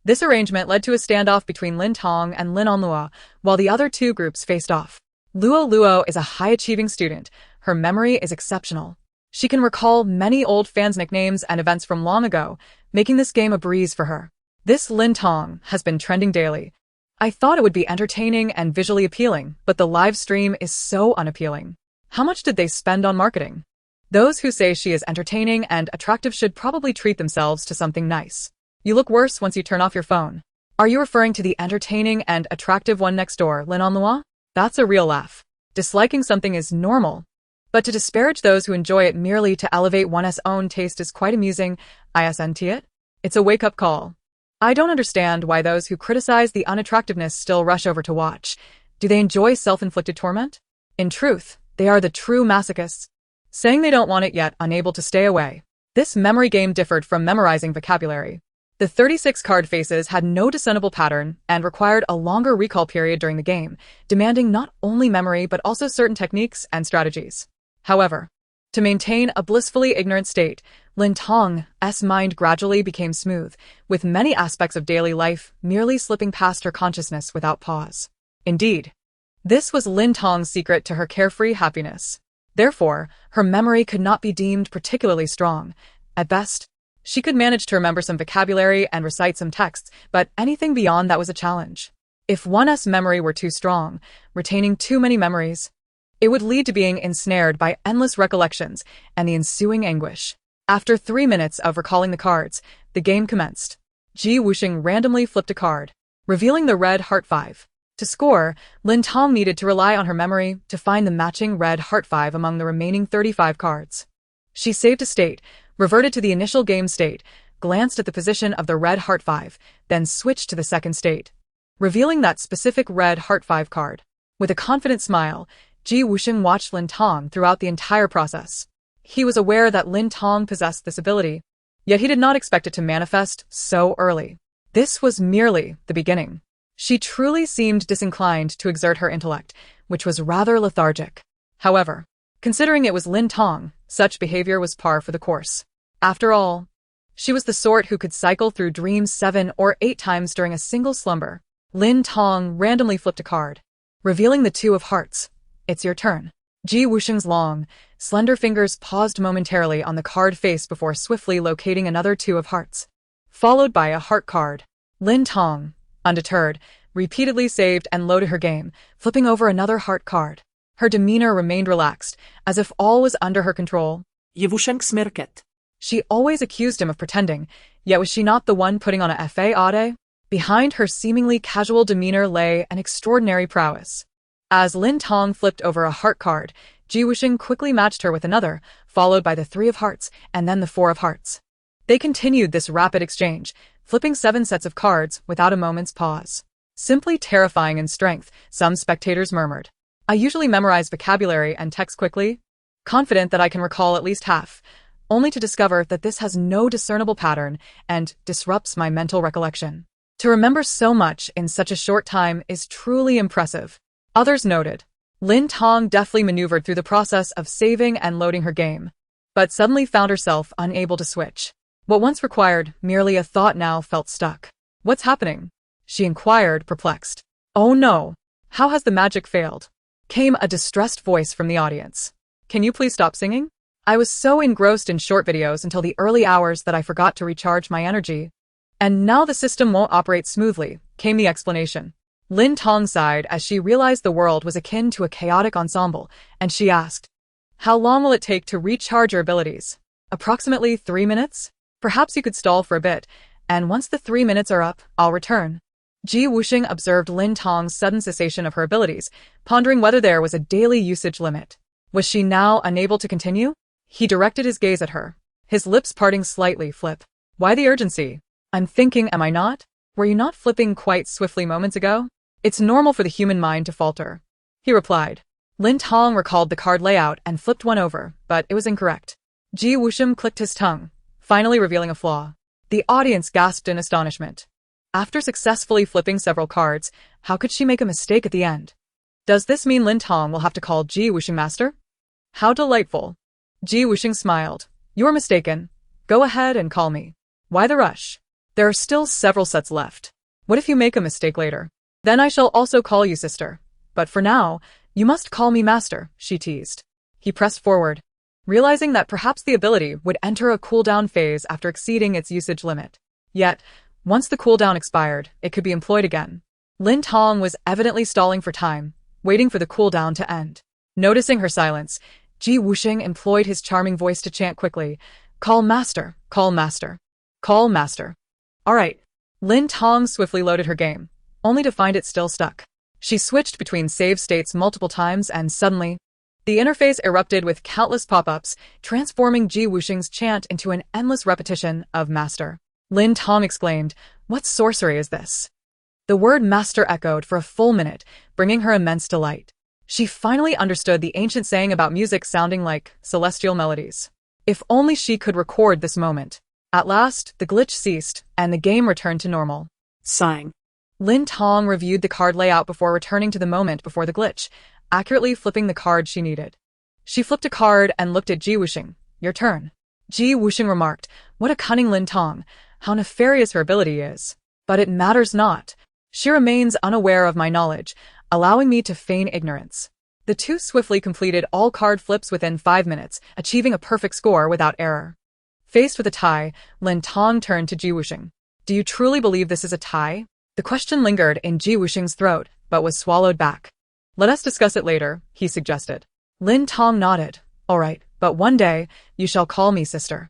This arrangement led to a standoff between Lin Tong and Lin Luo, while the other two groups faced off. Luo is a high-achieving student. Her memory is exceptional. She can recall many old fans' nicknames and events from long ago, making this game a breeze for her. This Lin Tong has been trending daily. I thought it would be entertaining and visually appealing, but the live stream is so unappealing. How much did they spend on marketing? Those who say she is entertaining and attractive should probably treat themselves to something nice. You look worse once you turn off your phone. Are you referring to the entertaining and attractive one next door, Lin Luo? That's a real laugh. Disliking something is normal, but to disparage those who enjoy it merely to elevate one's own taste is quite amusing, isn't it? It's a wake-up call. I don't understand why those who criticize the unattractiveness still rush over to watch. Do they enjoy self-inflicted torment? In truth, they are the true masochists, saying they don't want it yet unable to stay away. This memory game differed from memorizing vocabulary. The 36 card faces had no discernible pattern and required a longer recall period during the game, demanding not only memory but also certain techniques and strategies. However, to maintain a blissfully ignorant state, Lin Tong's mind gradually became smooth, with many aspects of daily life merely slipping past her consciousness without pause. Indeed, this was Lin Tong's secret to her carefree happiness. Therefore, her memory could not be deemed particularly strong. At best, she could manage to remember some vocabulary and recite some texts, but anything beyond that was a challenge. If one's memory were too strong, retaining too many memories, it would lead to being ensnared by endless recollections and the ensuing anguish. After 3 minutes of recalling the cards, the game commenced. Wusheng randomly flipped a card, revealing the red heart 5. To score, Lin Tong needed to rely on her memory to find the matching red heart 5 among the remaining 35 cards. She saved a state, reverted to the initial game state, glanced at the position of the red heart 5, then switched to the second state, revealing that specific red heart 5 card. With a confident smile, Wusheng watched Lin Tong throughout the entire process. He was aware that Lin Tong possessed this ability, yet he did not expect it to manifest so early. This was merely the beginning. She truly seemed disinclined to exert her intellect, which was rather lethargic. However, considering it was Lin Tong, such behavior was par for the course. After all, she was the sort who could cycle through dreams 7 or 8 times during a single slumber. Lin Tong randomly flipped a card, revealing the 2 of hearts. It's your turn. Wusheng's long, slender fingers paused momentarily on the card face before swiftly locating another 2 of hearts, followed by a heart card. Lin Tong, undeterred, repeatedly saved and loaded her game, flipping over another heart card. Her demeanor remained relaxed, as if all was under her control. Wusheng smirket. She always accused him of pretending, yet was she not the one putting on a fade? Behind her seemingly casual demeanor lay an extraordinary prowess. As Lin Tong flipped over a heart card, Wusheng quickly matched her with another, followed by the 3 of hearts and then the 4 of hearts. They continued this rapid exchange, flipping 7 sets of cards without a moment's pause. Simply terrifying in strength, some spectators murmured. I usually memorize vocabulary and text quickly, confident that I can recall at least half, only to discover that this has no discernible pattern and disrupts my mental recollection. To remember so much in such a short time is truly impressive. Others noted. Lin Tong deftly maneuvered through the process of saving and loading her game, but suddenly found herself unable to switch. What once required merely a thought now felt stuck. What's happening? She inquired, perplexed. Oh no! How has the magic failed? Came a distressed voice from the audience. Can you please stop singing? I was so engrossed in short videos until the early hours that I forgot to recharge my energy. And now the system won't operate smoothly, came the explanation. Lin Tong sighed as she realized the world was akin to a chaotic ensemble, and she asked, how long will it take to recharge your abilities? Approximately 3 minutes? Perhaps you could stall for a bit, and once the 3 minutes are up, I'll return. Wusheng observed Lin Tong's sudden cessation of her abilities, pondering whether there was a daily usage limit. Was she now unable to continue? He directed his gaze at her, his lips parting slightly. Flip. Why the urgency? I'm thinking, am I not? Were you not flipping quite swiftly moments ago? It's normal for the human mind to falter, he replied. Lin Tong recalled the card layout and flipped one over, but it was incorrect. Wusheng clicked his tongue, finally revealing a flaw. The audience gasped in astonishment. After successfully flipping several cards, how could she make a mistake at the end? Does this mean Lin Tong will have to call Wusheng master? How delightful. Wusheng smiled. You're mistaken. Go ahead and call me. Why the rush? There are still several sets left. What if you make a mistake later? Then I shall also call you sister. But for now, you must call me master, she teased. He pressed forward, realizing that perhaps the ability would enter a cooldown phase after exceeding its usage limit. Yet, once the cooldown expired, it could be employed again. Lin Tong was evidently stalling for time, waiting for the cooldown to end. Noticing her silence, Wusheng employed his charming voice to chant quickly, "Call master, call master, call master." All right. Lin Tong swiftly loaded her game, only to find it still stuck. She switched between save states multiple times and suddenly, the interface erupted with countless pop-ups, transforming Wusheng's chant into an endless repetition of master. Lin Tong exclaimed, "What sorcery is this?" The word master echoed for a full minute, bringing her immense delight. She finally understood the ancient saying about music sounding like celestial melodies. If only she could record this moment. At last, the glitch ceased, and the game returned to normal. Sighing. Lin Tong reviewed the card layout before returning to the moment before the glitch, accurately flipping the card she needed. She flipped a card and looked at Wusheng. "Your turn." Wusheng remarked, "What a cunning Lin Tong, how nefarious her ability is. But it matters not. She remains unaware of my knowledge, allowing me to feign ignorance." The two swiftly completed all card flips within 5 minutes, achieving a perfect score without error. Faced with a tie, Lin Tong turned to Wusheng. "Do you truly believe this is a tie?" The question lingered in Wusheng's throat, but was swallowed back. "Let us discuss it later," he suggested. Lin Tong nodded. "All right, but one day, you shall call me sister."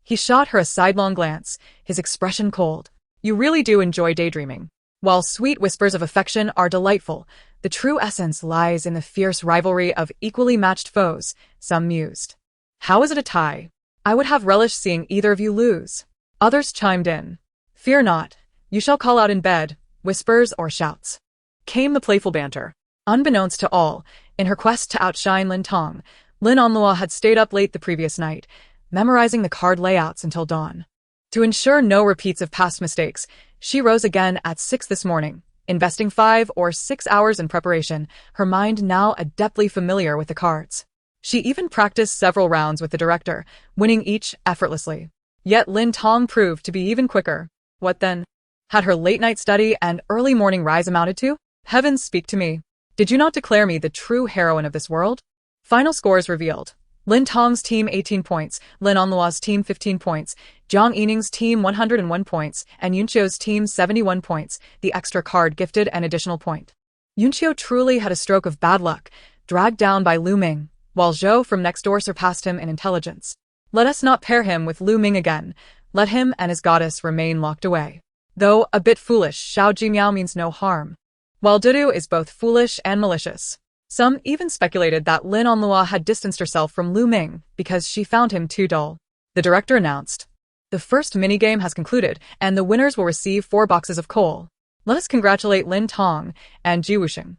He shot her a sidelong glance, his expression cold. "You really do enjoy daydreaming. While sweet whispers of affection are delightful, the true essence lies in the fierce rivalry of equally matched foes," some mused. "How is it a tie? I would have relished seeing either of you lose." Others chimed in. "Fear not. You shall call out in bed, whispers or shouts." Came the playful banter. Unbeknownst to all, in her quest to outshine Lin Tong, Lin Onlua had stayed up late the previous night, memorizing the card layouts until dawn. To ensure no repeats of past mistakes, she rose again at 6 this morning, investing 5 or 6 hours in preparation, her mind now adeptly familiar with the cards. She even practiced several rounds with the director, winning each effortlessly. Yet Lin Tong proved to be even quicker. What then? Had her late-night study and early morning rise amounted to? Heavens, speak to me. Did you not declare me the true heroine of this world? Final scores revealed. Lin Tong's team 18 points, Lin Onlua's team 15 points, Jiang Yining's team 101 points, and Yunqiu's team 71 points, the extra card gifted an additional point. Yunqiu truly had a stroke of bad luck, dragged down by Lu Ming, while Zhou from next door surpassed him in intelligence. Let us not pair him with Lu Ming again. Let him and his goddess remain locked away. Though a bit foolish, Xiao Jimiao means no harm. While Dudu is both foolish and malicious. Some even speculated that Lin Onlua had distanced herself from Lu Ming because she found him too dull. The director announced, "The first minigame has concluded, and the winners will receive 4 boxes of coal. Let us congratulate Lin Tong and Wusheng.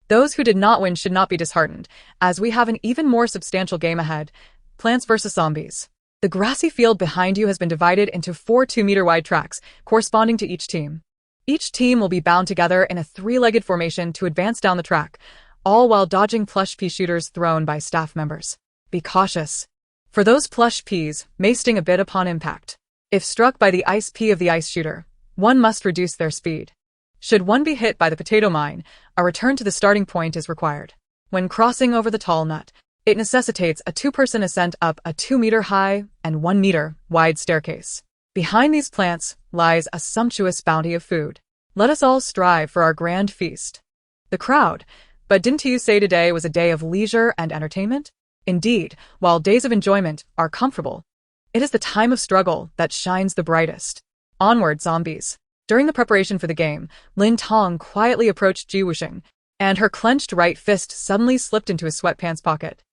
Those who did not win should not be disheartened, as we have an even more substantial game ahead. Plants vs. Zombies. The grassy field behind you has been divided into 4 2-meter-wide tracks, corresponding to each team. Each team will be bound together in a 3-legged formation to advance down the track, all while dodging plush pea shooters thrown by staff members. Be cautious, for those plush peas may sting a bit upon impact. If struck by the ice pea of the ice shooter, one must reduce their speed. Should one be hit by the potato mine, a return to the starting point is required. When crossing over the tall nut, it necessitates a 2-person ascent up a 2-meter-high and 1-meter-wide staircase. Behind these plants lies a sumptuous bounty of food. Let us all strive for our grand feast." The crowd, "But didn't you say today was a day of leisure and entertainment?" Indeed, while days of enjoyment are comfortable, it is the time of struggle that shines the brightest. Onward, zombies. During the preparation for the game, Lin Tong quietly approached Wusheng, and her clenched right fist suddenly slipped into his sweatpants pocket.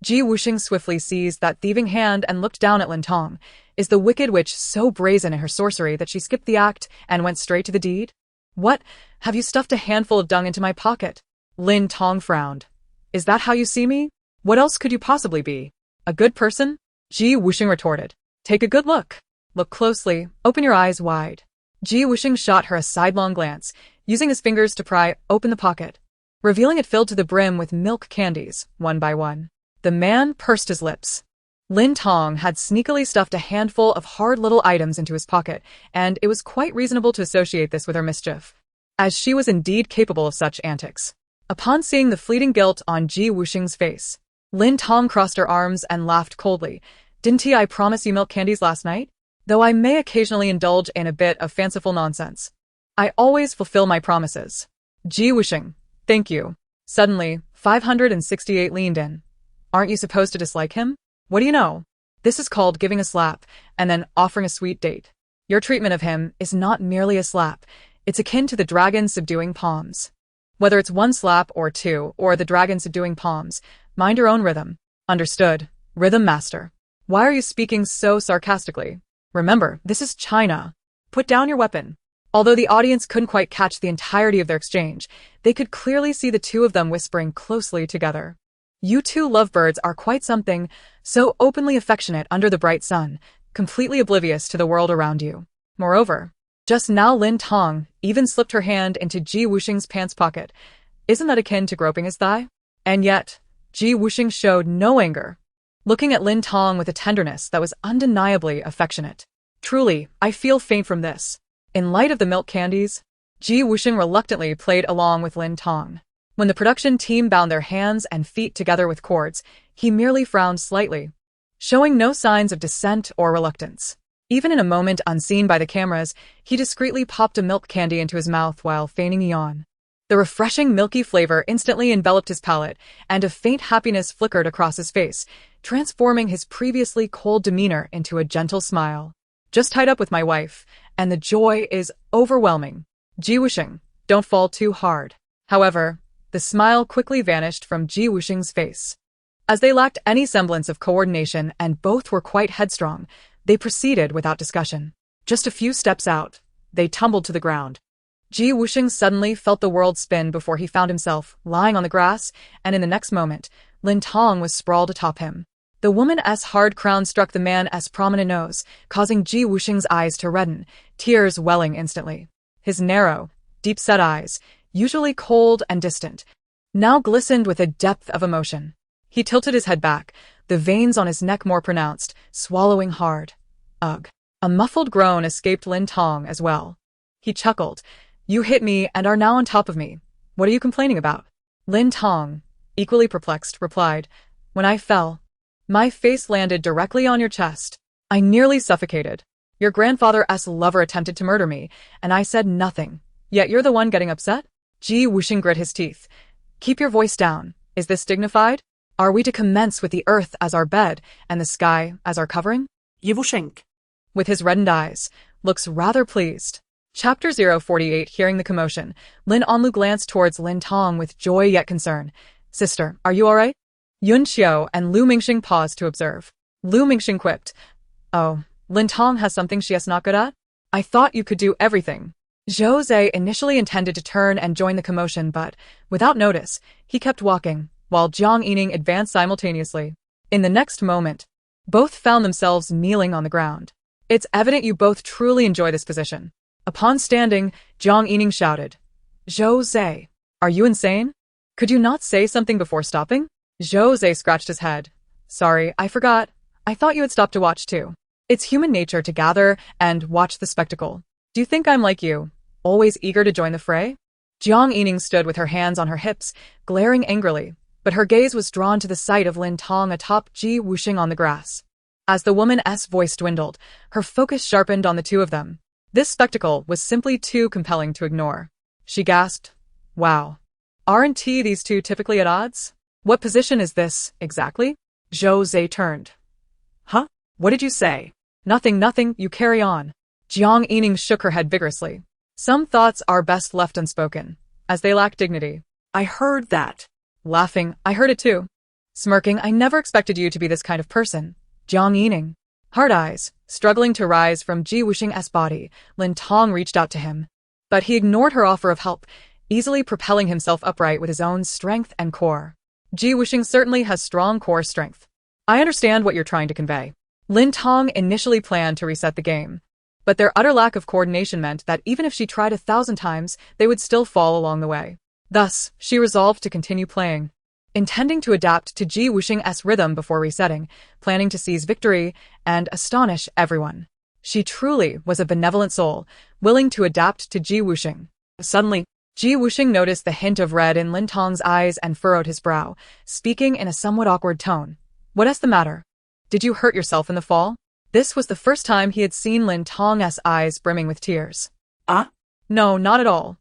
Wusheng swiftly seized that thieving hand and looked down at Lin Tong. Is the wicked witch so brazen in her sorcery that she skipped the act and went straight to the deed? "What? Have you stuffed a handful of dung into my pocket?" Lin Tong frowned. "Is that how you see me? What else could you possibly be? A good person?" Wusheng retorted. "Take a good look. Look closely, open your eyes wide." Wusheng shot her a sidelong glance, using his fingers to pry open the pocket, revealing it filled to the brim with milk candies, one by one. The man pursed his lips. Lin Tong had sneakily stuffed a handful of hard little items into his pocket, and it was quite reasonable to associate this with her mischief, as she was indeed capable of such antics. Upon seeing the fleeting guilt on Ji Wusheng's face, Lin Tong crossed her arms and laughed coldly. Didn't I promise you milk candies last night? Though I may occasionally indulge in a bit of fanciful nonsense, I always fulfill my promises. Ji Wusheng, thank you. Suddenly, 568 leaned in. Aren't you supposed to dislike him? What do you know? This is called giving a slap and then offering a sweet date. Your treatment of him is not merely a slap. It's akin to the dragon subduing palms. Whether it's one slap or two, or the dragon subduing palms, mind your own rhythm. Understood, rhythm master. Why are you speaking so sarcastically? Remember, this is China. Put down your weapon. Although the audience couldn't quite catch the entirety of their exchange, they could clearly see the two of them whispering closely together. You two lovebirds are quite something, so openly affectionate under the bright sun, completely oblivious to the world around you. Moreover, just now Lin Tong even slipped her hand into Ji Wusheng's pants pocket. Isn't that akin to groping his thigh? And yet, Ji Wusheng showed no anger, looking at Lin Tong with a tenderness that was undeniably affectionate. Truly, I feel faint from this. In light of the milk candies, Ji Wusheng reluctantly played along with Lin Tong. When the production team bound their hands and feet together with cords, he merely frowned slightly, showing no signs of dissent or reluctance. Even in a moment unseen by the cameras, he discreetly popped a milk candy into his mouth while feigning a yawn. The refreshing milky flavor instantly enveloped his palate, and a faint happiness flickered across his face, transforming his previously cold demeanor into a gentle smile. Just tied up with my wife, and the joy is overwhelming. Ji Wusheng, don't fall too hard. However, the smile quickly vanished from Ji Wusheng's face. As they lacked any semblance of coordination and both were quite headstrong, they proceeded without discussion. Just a few steps out, they tumbled to the ground. Ji Wusheng suddenly felt the world spin before he found himself lying on the grass, and in the next moment, Lin Tong was sprawled atop him. The woman's hard crown struck the man's prominent nose, causing Ji Wusheng's eyes to redden, tears welling instantly. His narrow, deep-set eyes, usually cold and distant, now glistened with a depth of emotion. He tilted his head back, the veins on his neck more pronounced, swallowing hard. Ugh. A muffled groan escaped Lin Tong as well. He chuckled. You hit me and are now on top of me. What are you complaining about? Lin Tong, equally perplexed, replied, When I fell, my face landed directly on your chest. I nearly suffocated. Your grandfather's lover attempted to murder me, and I said nothing. Yet you're the one getting upset? Ji Wusheng grit his teeth. Keep your voice down. Is this dignified? Are we to commence with the earth as our bed and the sky as our covering? Ji Wusheng. With his reddened eyes, looks rather pleased. Chapter 048. Hearing the commotion, Lin Onlu glanced towards Lin Tong with joy yet concern. Sister, are you all right? Yun Xiao and Lu Mingxing paused to observe. Lu Mingxing quipped. Oh, Lin Tong has something she is not good at? I thought you could do everything. Zhou Zhe initially intended to turn and join the commotion, but, without notice, he kept walking, while Jiang Yining advanced simultaneously. In the next moment, both found themselves kneeling on the ground. It's evident you both truly enjoy this position. Upon standing, Jiang Yining shouted, Zhou Zhe, are you insane? Could you not say something before stopping? Zhou Zhe scratched his head. Sorry, I forgot. I thought you had stopped to watch too. It's human nature to gather and watch the spectacle. Do you think I'm like you, always eager to join the fray? Jiang Yining stood with her hands on her hips, glaring angrily, but her gaze was drawn to the sight of Lin Tong atop Ji Wusheng on the grass. As the woman's voice dwindled, her focus sharpened on the two of them. This spectacle was simply too compelling to ignore. She gasped, Wow. Aren't these two typically at odds? What position is this, exactly? Zhou Zhe turned. Huh? What did you say? Nothing, you carry on. Jiang Yining shook her head vigorously. Some thoughts are best left unspoken, as they lack dignity. I heard that. Laughing, I heard it too. Smirking, I never expected you to be this kind of person. Jiang Yining. Hard eyes, struggling to rise from Ji Wusheng's body, Lin Tong reached out to him. But he ignored her offer of help, easily propelling himself upright with his own strength and core. Ji Wusheng certainly has strong core strength. I understand what you're trying to convey. Lin Tong initially planned to reset the game, but their utter lack of coordination meant that even if she tried 1,000 times, they would still fall along the way. Thus, she resolved to continue playing. intending to adapt to Ji Wusheng's rhythm before resetting, planning to seize victory and astonish everyone. She truly was a benevolent soul, willing to adapt to Ji Wusheng. Suddenly, Ji Wusheng noticed the hint of red in Lin Tong's eyes and furrowed his brow, speaking in a somewhat awkward tone. "What's the matter? Did you hurt yourself in the fall?" This was the first time he had seen Lin Tong's eyes brimming with tears. Ah? "No, not at all.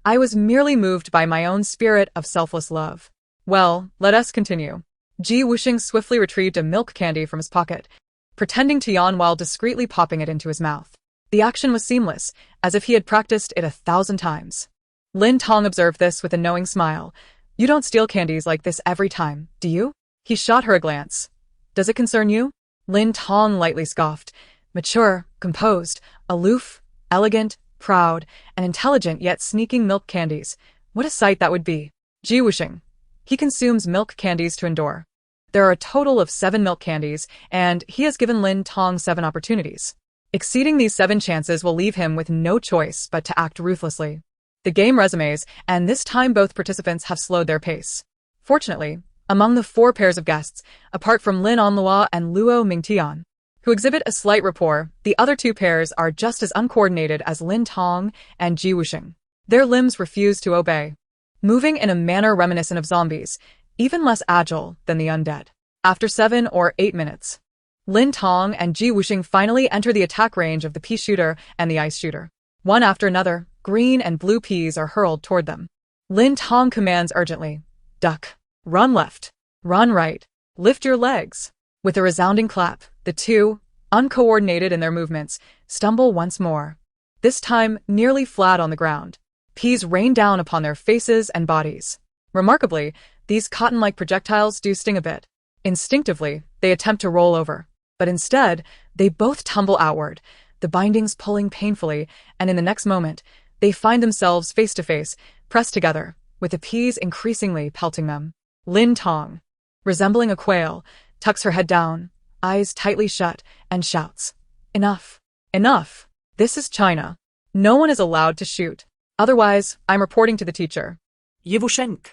I was merely moved by my own spirit of selfless love." "Well, let us continue." Ji Wusheng swiftly retrieved a milk candy from his pocket, pretending to yawn while discreetly popping it into his mouth. The action was seamless, as if he had practiced it 1,000 times. Lin Tong observed this with a knowing smile. "You don't steal candies like this every time, do you?" He shot her a glance. "Does it concern you?" Lin Tong lightly scoffed. Mature, composed, aloof, elegant, proud, and intelligent yet sneaking milk candies. What a sight that would be. Ji Wusheng. He consumes milk candies to endure. There are a total of 7 milk candies, and he has given Lin Tong 7 opportunities. Exceeding these 7 chances will leave him with no choice but to act ruthlessly. The game resumes, and this time both participants have slowed their pace. Fortunately, among the 4 pairs of guests, apart from Lin Onlua and Luo Mingtian, who exhibit a slight rapport, the other 2 pairs are just as uncoordinated as Lin Tong and Ji Wusheng. Their limbs refuse to obey, moving in a manner reminiscent of zombies, even less agile than the undead. After 7 or 8 minutes, Lin Tong and Ji Wusheng finally enter the attack range of the pea shooter and the ice shooter. One after another, green and blue peas are hurled toward them. Lin Tong commands urgently, "Duck. Run left. Run right. Lift your legs." With a resounding clap, the 2, uncoordinated in their movements, stumble once more, this time nearly flat on the ground. Peas rain down upon their faces and bodies. Remarkably, these cotton-like projectiles do sting a bit. Instinctively, they attempt to roll over, but instead, they both tumble outward, the bindings pulling painfully, and in the next moment, they find themselves face to face, pressed together, with the peas increasingly pelting them. Lin Tong, resembling a quail, tucks her head down, eyes tightly shut, and shouts, "Enough! Enough! This is China. No one is allowed to shoot. Otherwise, I'm reporting to the teacher." Ji Wusheng.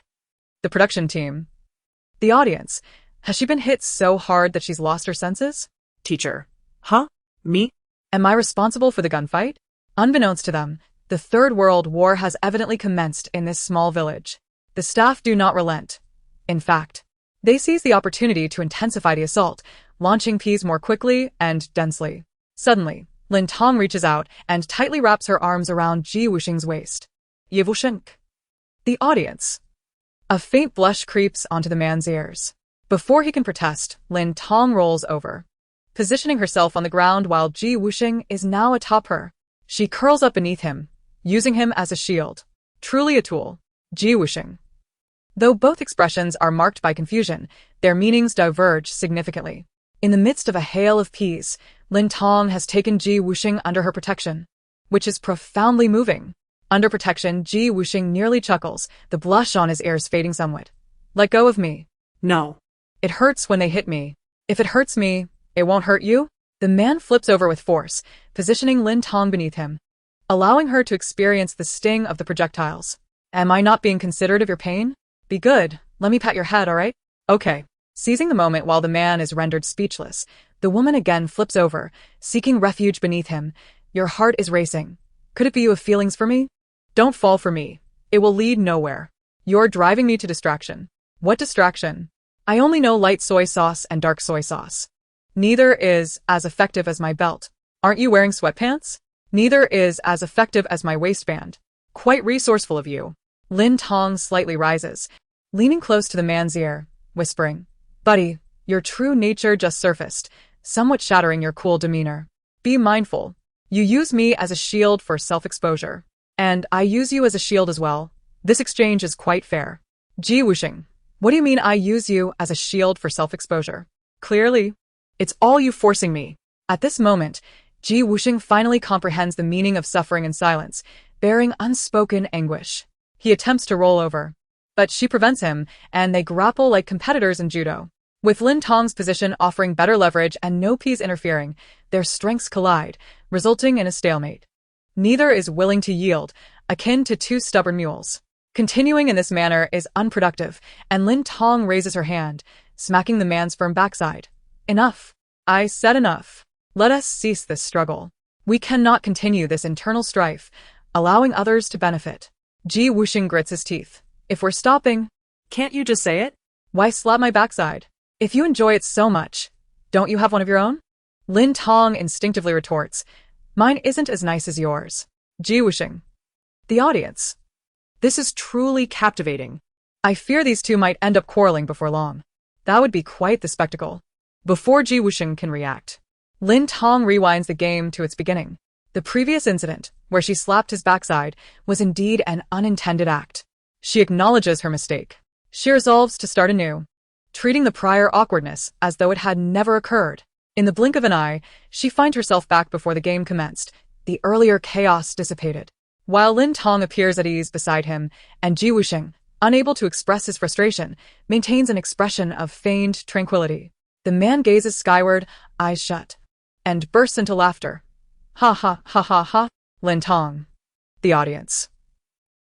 The production team. The audience. Has she been hit so hard that she's lost her senses? Teacher. Huh? Me? Am I responsible for the gunfight? Unbeknownst to them, the Third World War has evidently commenced in this small village. The staff do not relent. In fact, they seize the opportunity to intensify the assault, launching peas more quickly and densely. Suddenly, Lin Tong reaches out and tightly wraps her arms around Ji Wusheng's waist. Ji Wusheng. The audience. A faint blush creeps onto the man's ears. Before he can protest, Lin Tong rolls over, positioning herself on the ground while Ji Wusheng is now atop her. She curls up beneath him, using him as a shield. Truly a tool. Ji Wusheng. Though both expressions are marked by confusion, their meanings diverge significantly. In the midst of a hail of peas, Lin Tong has taken Ji Wusheng under her protection, which is profoundly moving. Under protection, Ji Wusheng nearly chuckles, the blush on his ears fading somewhat. "Let go of me." No. "It hurts when they hit me. If it hurts me, it won't hurt you?" The man flips over with force, positioning Lin Tong beneath him, allowing her to experience the sting of the projectiles. "Am I not being considerate of your pain? Be good. Let me pat your head, all right?" "Okay." Seizing the moment while the man is rendered speechless, the woman again flips over, seeking refuge beneath him. "Your heart is racing. Could it be you have feelings for me? Don't fall for me. It will lead nowhere. You're driving me to distraction." "What distraction? I only know light soy sauce and dark soy sauce. Neither is as effective as my belt. Aren't you wearing sweatpants? Neither is as effective as my waistband. Quite resourceful of you." Lin Tong slightly rises, leaning close to the man's ear, whispering, "Buddy, your true nature just surfaced, somewhat shattering your cool demeanor. Be mindful. You use me as a shield for self-exposure, and I use you as a shield as well. This exchange is quite fair." "Ji Wusheng, what do you mean I use you as a shield for self-exposure?" "Clearly, it's all you forcing me." At this moment, Ji Wusheng finally comprehends the meaning of suffering in silence, bearing unspoken anguish. He attempts to roll over, but she prevents him, and they grapple like competitors in judo. With Lin Tong's position offering better leverage and no peas interfering, their strengths collide, resulting in a stalemate. Neither is willing to yield, akin to 2 stubborn mules. Continuing in this manner is unproductive, and Lin Tong raises her hand, smacking the man's firm backside. Enough. I said enough. Let us cease this struggle. We cannot continue this internal strife, allowing others to benefit. Ji Wusheng grits his teeth. If we're stopping, Can't you just say it? why slap my backside? If you enjoy it so much, don't you have one of your own? Lin Tong instinctively retorts. Mine isn't as nice as yours. Ji Wusheng. The audience. This is truly captivating. I fear these two might end up quarreling before long. That would be quite the spectacle. Before Ji Wusheng can react, Lin Tong rewinds the game to its beginning. The previous incident, where she slapped his backside, was indeed an unintended act. She acknowledges her mistake. She resolves to start anew, treating the prior awkwardness as though it had never occurred. In the blink of an eye, she finds herself back before the game commenced. The earlier chaos dissipated. While Lin Tong appears at ease beside him, and Ji Wusheng, unable to express his frustration, maintains an expression of feigned tranquility. The man gazes skyward, eyes shut, and bursts into laughter. Ha ha ha ha ha. Lin Tong. The audience.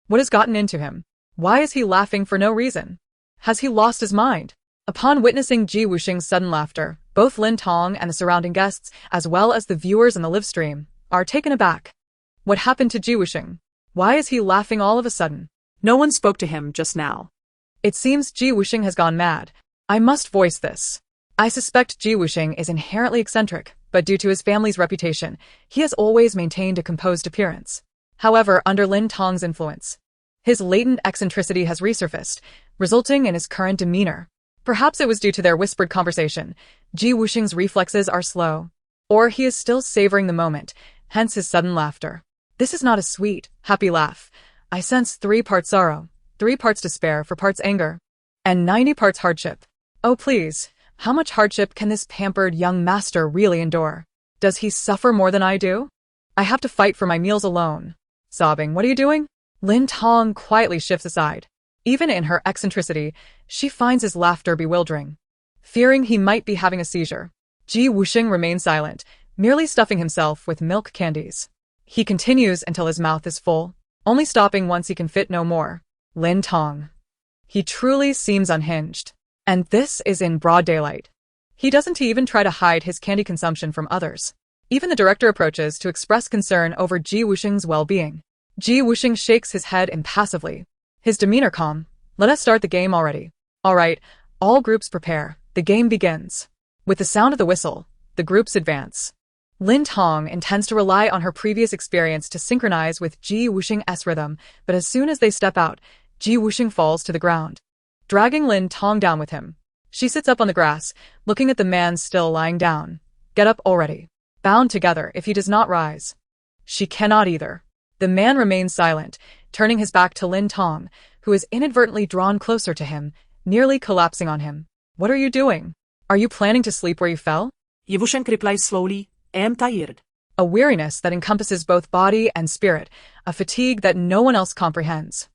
What has gotten into him? Why is he laughing for no reason? Has he lost his mind? Upon witnessing Ji Wusheng's sudden laughter, both Lin Tong and the surrounding guests, as well as the viewers in the live stream, are taken aback. What happened to Ji Wusheng? Why is he laughing all of a sudden? No one spoke to him just now. It seems Ji Wusheng has gone mad. I must voice this. I suspect Ji Wusheng is inherently eccentric, but due to his family's reputation, he has always maintained a composed appearance. However, under Lin Tong's influence, his latent eccentricity has resurfaced, resulting in his current demeanor. Perhaps it was due to their whispered conversation. Ji Wusheng's reflexes are slow. Or he is still savoring the moment, hence his sudden laughter. This is not a sweet, happy laugh. I sense 3 parts sorrow, 3 parts despair, 4 parts anger, and 90 parts hardship. Oh please, how much hardship can this pampered young master really endure? Does he suffer more than I do? I have to fight for my meals alone. Sobbing, what are you doing? Lin Tong quietly shifts aside. Even in her eccentricity, she finds his laughter bewildering. Fearing he might be having a seizure, Ji Wusheng remains silent, merely stuffing himself with milk candies. He continues until his mouth is full, only stopping once he can fit no more. Lin Tong. He truly seems unhinged. And this is in broad daylight. He doesn't even try to hide his candy consumption from others. Even the director approaches to express concern over Ji Wusheng's well-being. Ji Wusheng shakes his head impassively, his demeanor calm. Let us start the game already. All right, all groups prepare. The game begins. With the sound of the whistle, the groups advance. Lin Tong intends to rely on her previous experience to synchronize with Ji Wusheng's rhythm, but as soon as they step out, Ji Wusheng falls to the ground, dragging Lin Tong down with him. She sits up on the grass, looking at the man still lying down. Get up already. Bound together if he does not rise. She cannot either. The man remains silent, turning his back to Lin Tong, who is inadvertently drawn closer to him, nearly collapsing on him. What are you doing? Are you planning to sleep where you fell? Wusheng replies slowly, I am tired. A weariness that encompasses both body and spirit, a fatigue that no one else comprehends.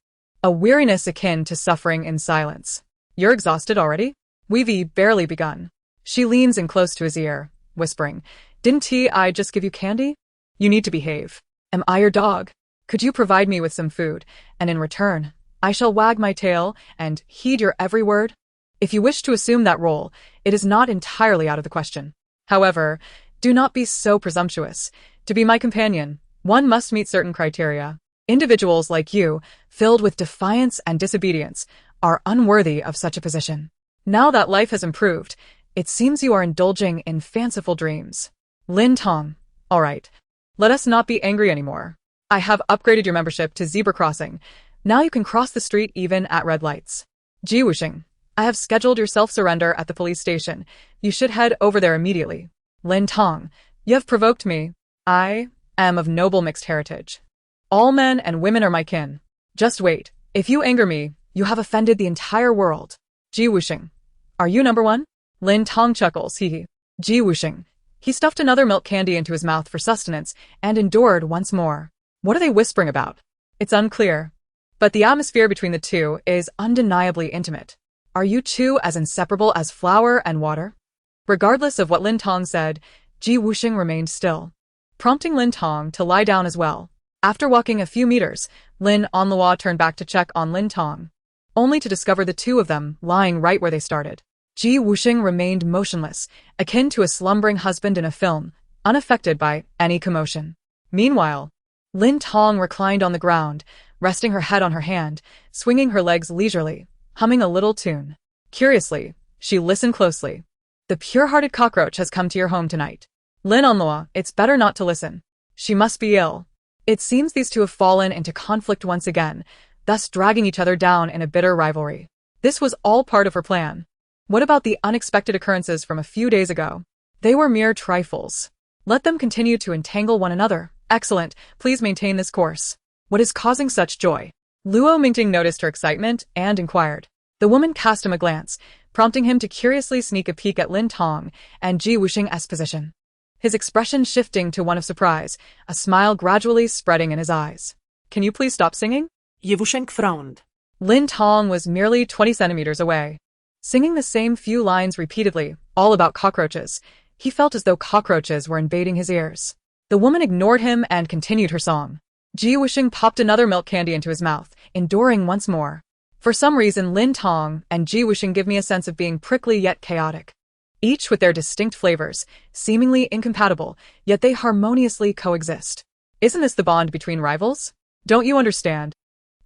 A weariness akin to suffering in silence. You're exhausted already? We've barely begun. She leans in close to his ear, whispering, Didn't I just give you candy? You need to behave. Am I your dog? Could you provide me with some food, and in return, I shall wag my tail and heed your every word? If you wish to assume that role, it is not entirely out of the question. However, do not be so presumptuous. To be my companion, one must meet certain criteria. Individuals like you, filled with defiance and disobedience, are unworthy of such a position. Now that life has improved, it seems you are indulging in fanciful dreams. Lin Tong. All right. Let us not be angry anymore. I have upgraded your membership to zebra crossing. Now you can cross the street even at red lights. Ji Wusheng. I have scheduled your self-surrender at the police station. You should head over there immediately. Lin Tong. You have provoked me. I am of noble mixed heritage. All men and women are my kin. Just wait. If you anger me, you have offended the entire world. Ji Wusheng. Are you number one? Lin Tong chuckles, hee. Ji Wusheng. He stuffed another milk candy into his mouth for sustenance and endured once more. What are they whispering about? It's unclear. But the atmosphere between the two is undeniably intimate. Are you two as inseparable as flour and water? Regardless of what Lin Tong said, Ji Wusheng remained still, prompting Lin Tong to lie down as well. After walking a few meters, Lin Onlua turned back to check on Lin Tong, only to discover the two of them lying right where they started. Ji Wusheng remained motionless, akin to a slumbering husband in a film, unaffected by any commotion. Meanwhile, Lin Tong reclined on the ground, resting her head on her hand, swinging her legs leisurely, humming a little tune. Curiously, she listened closely. The pure-hearted cockroach has come to your home tonight. Lin Onlua, it's better not to listen. She must be ill. It seems these two have fallen into conflict once again, thus dragging each other down in a bitter rivalry. This was all part of her plan. What about the unexpected occurrences from a few days ago? They were mere trifles. Let them continue to entangle one another. Excellent, please maintain this course. What is causing such joy? Luo Mingting noticed her excitement and inquired. The woman cast him a glance, prompting him to curiously sneak a peek at Lin Tong and Ji Wusheng's position. His expression shifting to one of surprise, a smile gradually spreading in his eyes. Can you please stop singing? Wusheng frowned. Lin Tong was merely 20 centimeters away, singing the same few lines repeatedly, all about cockroaches. He felt as though cockroaches were invading his ears. The woman ignored him and continued her song. Ji Wusheng popped another milk candy into his mouth, enduring once more. For some reason, Lin Tong and Ji Wusheng give me a sense of being prickly yet chaotic. Each with their distinct flavors, seemingly incompatible, yet they harmoniously coexist. Isn't this the bond between rivals? Don't you understand?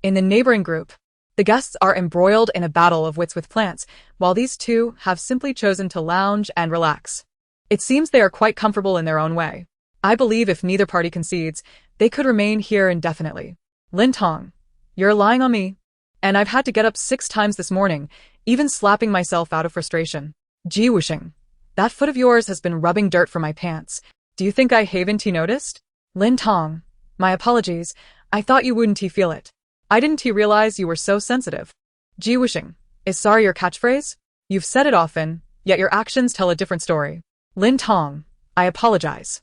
In the neighboring group, the guests are embroiled in a battle of wits with plants, while these two have simply chosen to lounge and relax. It seems they are quite comfortable in their own way. I believe if neither party concedes, they could remain here indefinitely. Lin Tong, you're lying on me. And I've had to get up 6 times this morning, even slapping myself out of frustration. Ji Wusheng, that foot of yours has been rubbing dirt from my pants. Do you think I haven't noticed? Lin Tong, my apologies. I thought you wouldn't feel it. I didn't realize you were so sensitive. Ji Wusheng, is sorry your catchphrase? You've said it often, yet your actions tell a different story. Lin Tong, I apologize.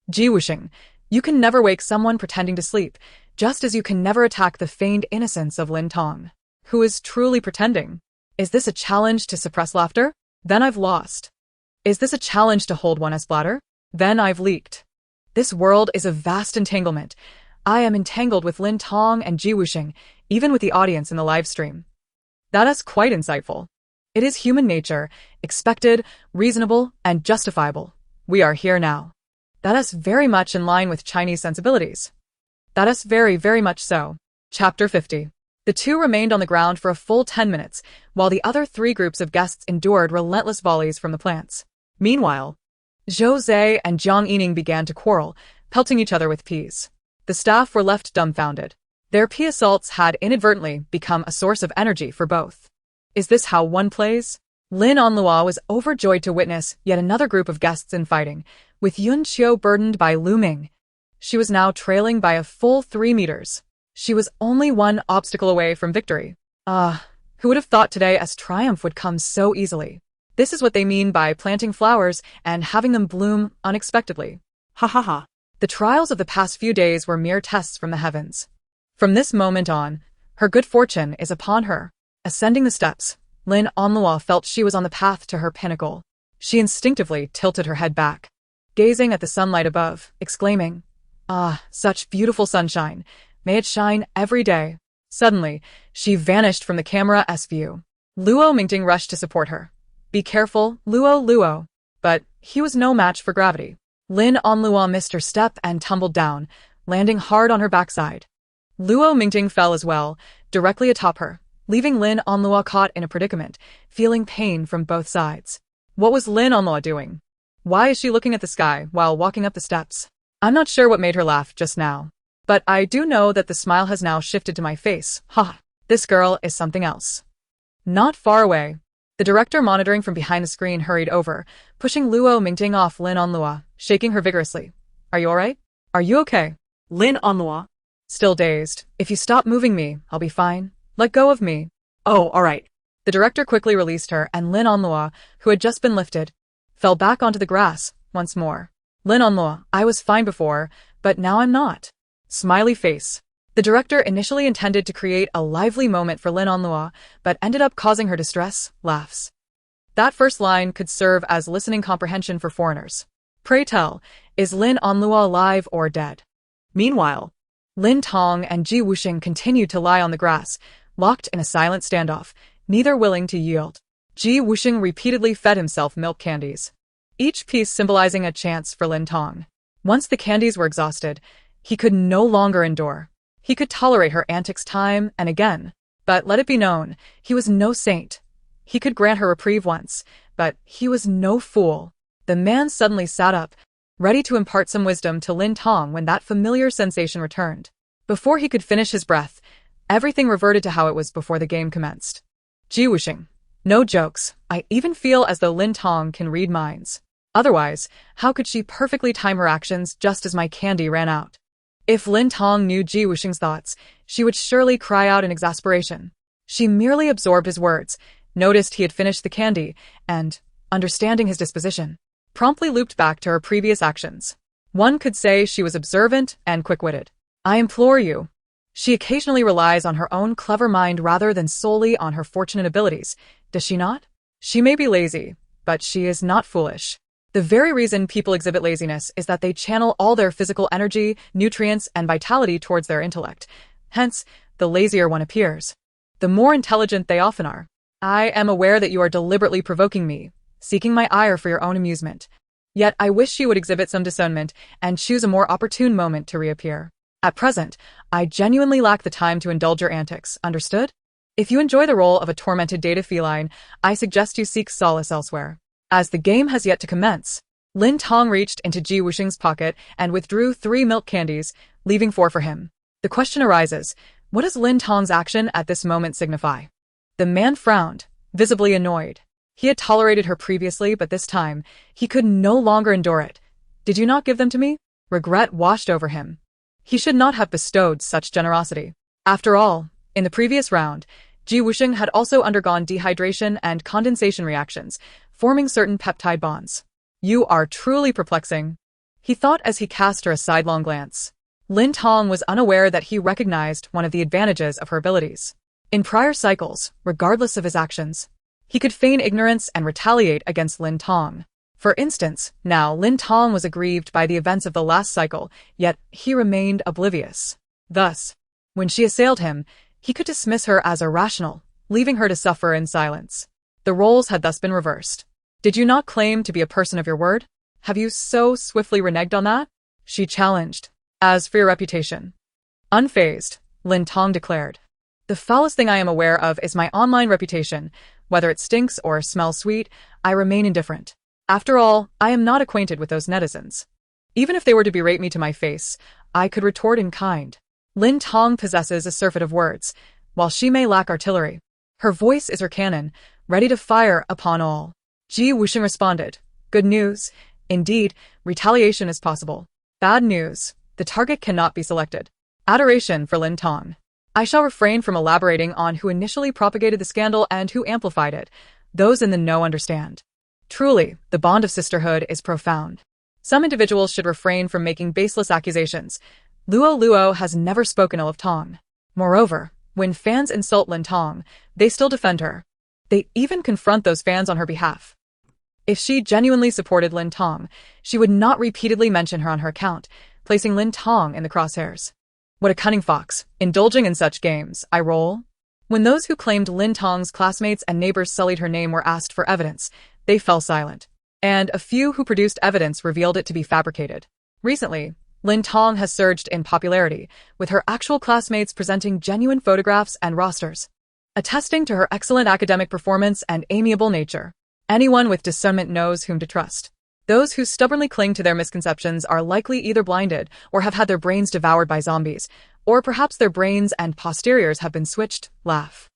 Ji Wusheng, you can never wake someone pretending to sleep, just as you can never attack the feigned innocence of Lin Tong, who is truly pretending. Is this a challenge to suppress laughter? Then I've lost. Is this a challenge to hold one's bladder? Then I've leaked. This world is a vast entanglement. I am entangled with Lin Tong and Ji Wusheng, even with the audience in the live stream. That is quite insightful. It is human nature, expected, reasonable, and justifiable. We are here now. That is very much in line with Chinese sensibilities. That is very, very much so. Chapter 50. The two remained on the ground for a full 10 minutes, while the other 3 groups of guests endured relentless volleys from the plants. Meanwhile, Zhou Zhe and Jiang Yining began to quarrel, pelting each other with peas. The staff were left dumbfounded. Their pea assaults had inadvertently become a source of energy for both. Is this how one plays? Lin Onlua was overjoyed to witness yet another group of guests in fighting, with Yun Qiu burdened by Lu Ming. She was now trailing by a full 3 meters. She was only one obstacle away from victory. Who would have thought today as triumph would come so easily? This is what they mean by planting flowers and having them bloom unexpectedly. Ha ha ha. The trials of the past few days were mere tests from the heavens. From this moment on, her good fortune is upon her. Ascending the steps, Lin Onlua felt she was on the path to her pinnacle. She instinctively tilted her head back, gazing at the sunlight above, exclaiming, "Ah, such beautiful sunshine. May it shine every day." Suddenly, she vanished from the camera's view. Luo Mingting rushed to support her. "Be careful, Luo. But he was no match for gravity. Lin Onlua missed her step and tumbled down, landing hard on her backside. Luo Mingting fell as well, directly atop her, leaving Lin Onlua caught in a predicament, feeling pain from both sides. What was Lin Onlua doing? Why is she looking at the sky while walking up the steps? I'm not sure what made her laugh just now. But I do know that the smile has now shifted to my face. Ha! This girl is something else. Not far away, the director monitoring from behind the screen hurried over, pushing Luo Mingting off Lin Onlua, shaking her vigorously. Are you alright? Are you okay? Lin Onlua. Still dazed. If you stop moving me, I'll be fine. Let go of me. Oh, alright. The director quickly released her, and Lin Onlua, who had just been lifted, fell back onto the grass once more. Lin Onlua, I was fine before, but now I'm not. Smiley face. The director initially intended to create a lively moment for Lin Onlua, but ended up causing her distress, laughs. That first line could serve as listening comprehension for foreigners. Pray tell, is Lin Onlua alive or dead? Meanwhile, Lin Tong and Ji Wusheng continued to lie on the grass, locked in a silent standoff, neither willing to yield. Ji Wusheng repeatedly fed himself milk candies, each piece symbolizing a chance for Lin Tong. Once the candies were exhausted, he could no longer endure. He could tolerate her antics time and again, but let it be known, he was no saint. He could grant her reprieve once, but he was no fool. The man suddenly sat up, ready to impart some wisdom to Lin Tong when that familiar sensation returned. Before he could finish his breath, everything reverted to how it was before the game commenced. Ji Wusheng. No jokes, I even feel as though Lin Tong can read minds. Otherwise, how could she perfectly time her actions just as my candy ran out? If Lin Tong knew Ji Wusheng's thoughts, she would surely cry out in exasperation. She merely absorbed his words, noticed he had finished the candy, and, understanding his disposition, promptly looped back to her previous actions. One could say she was observant and quick-witted. I implore you. She occasionally relies on her own clever mind rather than solely on her fortunate abilities, does she not? She may be lazy, but she is not foolish. The very reason people exhibit laziness is that they channel all their physical energy, nutrients, and vitality towards their intellect. Hence, the lazier one appears, the more intelligent they often are. I am aware that you are deliberately provoking me, seeking my ire for your own amusement. Yet I wish you would exhibit some discernment and choose a more opportune moment to reappear. At present, I genuinely lack the time to indulge your antics, understood? If you enjoy the role of a tormented data feline, I suggest you seek solace elsewhere. As the game has yet to commence, Lin Tong reached into Ji Wusheng's pocket and withdrew 3 milk candies, leaving 4 for him. The question arises, what does Lin Tong's action at this moment signify? The man frowned, visibly annoyed. He had tolerated her previously, but this time, he could no longer endure it. Did you not give them to me? Regret washed over him. He should not have bestowed such generosity. After all, in the previous round, Ji Wusheng had also undergone dehydration and condensation reactions, forming certain peptide bonds. You are truly perplexing, he thought as he cast her a sidelong glance. Lin Tong was unaware that he recognized one of the advantages of her abilities. In prior cycles, regardless of his actions, he could feign ignorance and retaliate against Lin Tong. For instance, now Lin Tong was aggrieved by the events of the last cycle, yet he remained oblivious. Thus, when she assailed him, he could dismiss her as irrational, leaving her to suffer in silence. The roles had thus been reversed. Did you not claim to be a person of your word? Have you so swiftly reneged on that? She challenged. As for your reputation. Unfazed, Lin Tong declared. The foulest thing I am aware of is my online reputation. Whether it stinks or smells sweet, I remain indifferent. After all, I am not acquainted with those netizens. Even if they were to berate me to my face, I could retort in kind. Lin Tong possesses a surfeit of words, while she may lack artillery. Her voice is her cannon, ready to fire upon all. Ji Wusheng responded. Good news. Indeed, retaliation is possible. Bad news. The target cannot be selected. Adoration for Lin Tong. I shall refrain from elaborating on who initially propagated the scandal and who amplified it. Those in the know understand. Truly, the bond of sisterhood is profound. Some individuals should refrain from making baseless accusations. Luo has never spoken ill of Tong. Moreover, when fans insult Lin Tong, they still defend her. They even confront those fans on her behalf. If she genuinely supported Lin Tong, she would not repeatedly mention her on her account, placing Lin Tong in the crosshairs. What a cunning fox, indulging in such games, I roll. When those who claimed Lin Tong's classmates and neighbors sullied her name were asked for evidence, they fell silent. And a few who produced evidence revealed it to be fabricated. Recently, Lin Tong has surged in popularity, with her actual classmates presenting genuine photographs and rosters, attesting to her excellent academic performance and amiable nature. Anyone with discernment knows whom to trust. Those who stubbornly cling to their misconceptions are likely either blinded or have had their brains devoured by zombies, or perhaps their brains and posteriors have been switched. Laugh.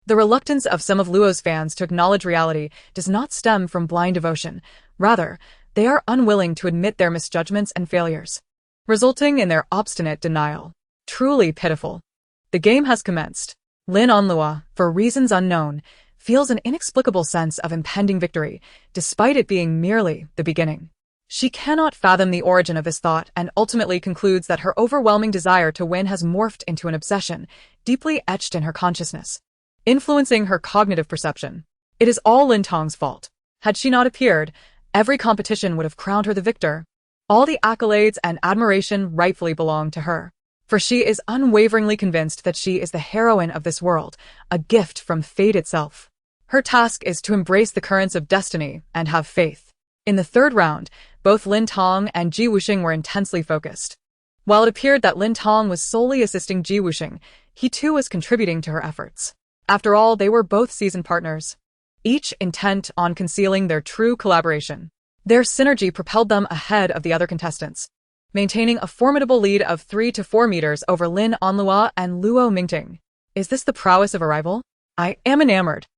The reluctance of some of Luo's fans to acknowledge reality does not stem from blind devotion. Rather, they are unwilling to admit their misjudgments and failures, resulting in their obstinate denial. Truly pitiful. The game has commenced. Lin Onlua, for reasons unknown, feels an inexplicable sense of impending victory, despite it being merely the beginning. She cannot fathom the origin of this thought and ultimately concludes that her overwhelming desire to win has morphed into an obsession, deeply etched in her consciousness, influencing her cognitive perception. It is all Lin Tong's fault. Had she not appeared, every competition would have crowned her the victor. All the accolades and admiration rightfully belonged to her. for she is unwaveringly convinced that she is the heroine of this world, a gift from fate itself. Her task is to embrace the currents of destiny and have faith. In the third round, both Lin Tong and Ji Wusheng were intensely focused. While it appeared that Lin Tong was solely assisting Ji Wusheng, he too was contributing to her efforts. After all, they were both seasoned partners, each intent on concealing their true collaboration. Their synergy propelled them ahead of the other contestants, maintaining a formidable lead of 3 to 4 meters over Lin Onlua and Luo Mingting. Is this the prowess of a rival? I am enamored.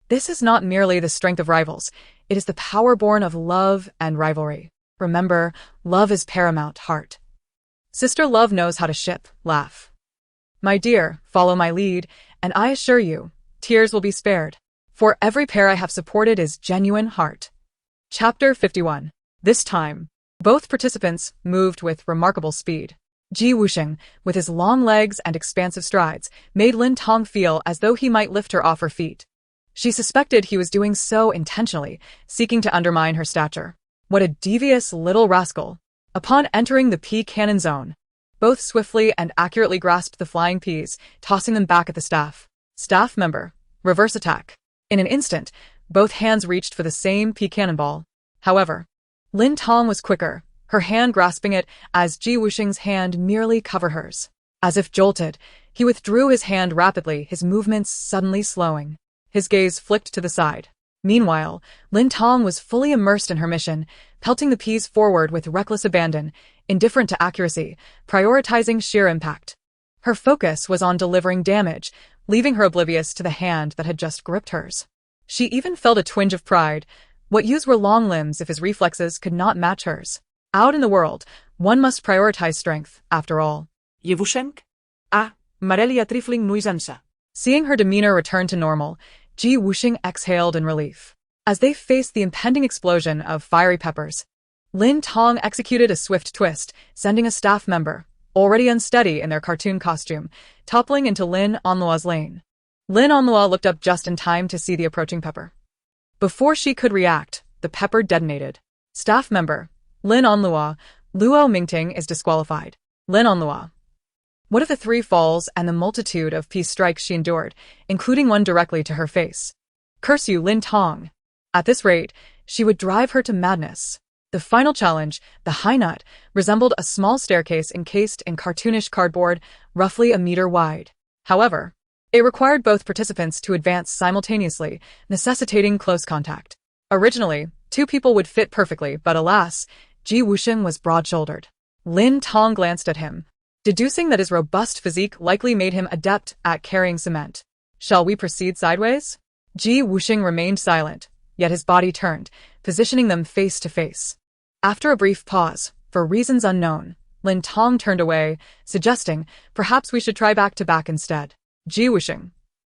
This is not merely the strength of rivals, it is the power born of love and rivalry. Remember, love is paramount, heart. Sister love knows how to ship, laugh. My dear, follow my lead, and I assure you, tears will be spared. For every pair I have supported is genuine heart. Chapter 51. This time, both participants moved with remarkable speed. Ji Wusheng, with his long legs and expansive strides, made Lin Tong feel as though he might lift her off her feet. She suspected he was doing so intentionally, seeking to undermine her stature. What a devious little rascal! Upon entering the pea cannon zone, both swiftly and accurately grasped the flying peas, tossing them back at the staff. Staff member, reverse attack. In an instant, both hands reached for the same pea cannonball. However, Lin Tong was quicker, her hand grasping it as Ji Wusheng's hand merely covered hers. As if jolted, he withdrew his hand rapidly, his movements suddenly slowing. His gaze flicked to the side. Meanwhile, Lin Tong was fully immersed in her mission, pelting the peas forward with reckless abandon, indifferent to accuracy, prioritizing sheer impact. Her focus was on delivering damage, leaving her oblivious to the hand that had just gripped hers. She even felt a twinge of pride. What use were long limbs if his reflexes could not match hers? Out in the world, one must prioritize strength, after all. Je Wusheng? Ah, Marelia trifling nuisansa. Seeing her demeanor return to normal, Ji Wusheng exhaled in relief. As they faced the impending explosion of fiery peppers, Lin Tong executed a swift twist, sending a staff member, already unsteady in their cartoon costume, toppling into Lin Onlua's lane. Lin Onlua looked up just in time to see the approaching pepper. Before she could react, the pepper detonated. Staff member, Lin Onlua, Luo Mingting is disqualified. Lin Onlua. What of the 3 falls and the multitude of peace strikes she endured, including one directly to her face? Curse you, Lin Tong. At this rate, she would drive her to madness. The final challenge, the high nut, resembled a small staircase encased in cartoonish cardboard, roughly a meter wide. However, it required both participants to advance simultaneously, necessitating close contact. Originally, 2 people would fit perfectly, but alas, Ji Wusheng was broad-shouldered. Lin Tong glanced at him, deducing that his robust physique likely made him adept at carrying cement. Shall we proceed sideways? Ji Wusheng remained silent, yet his body turned, positioning them face to face. After a brief pause, for reasons unknown, Lin Tong turned away, suggesting perhaps we should try back-to-back instead. Ji Wusheng.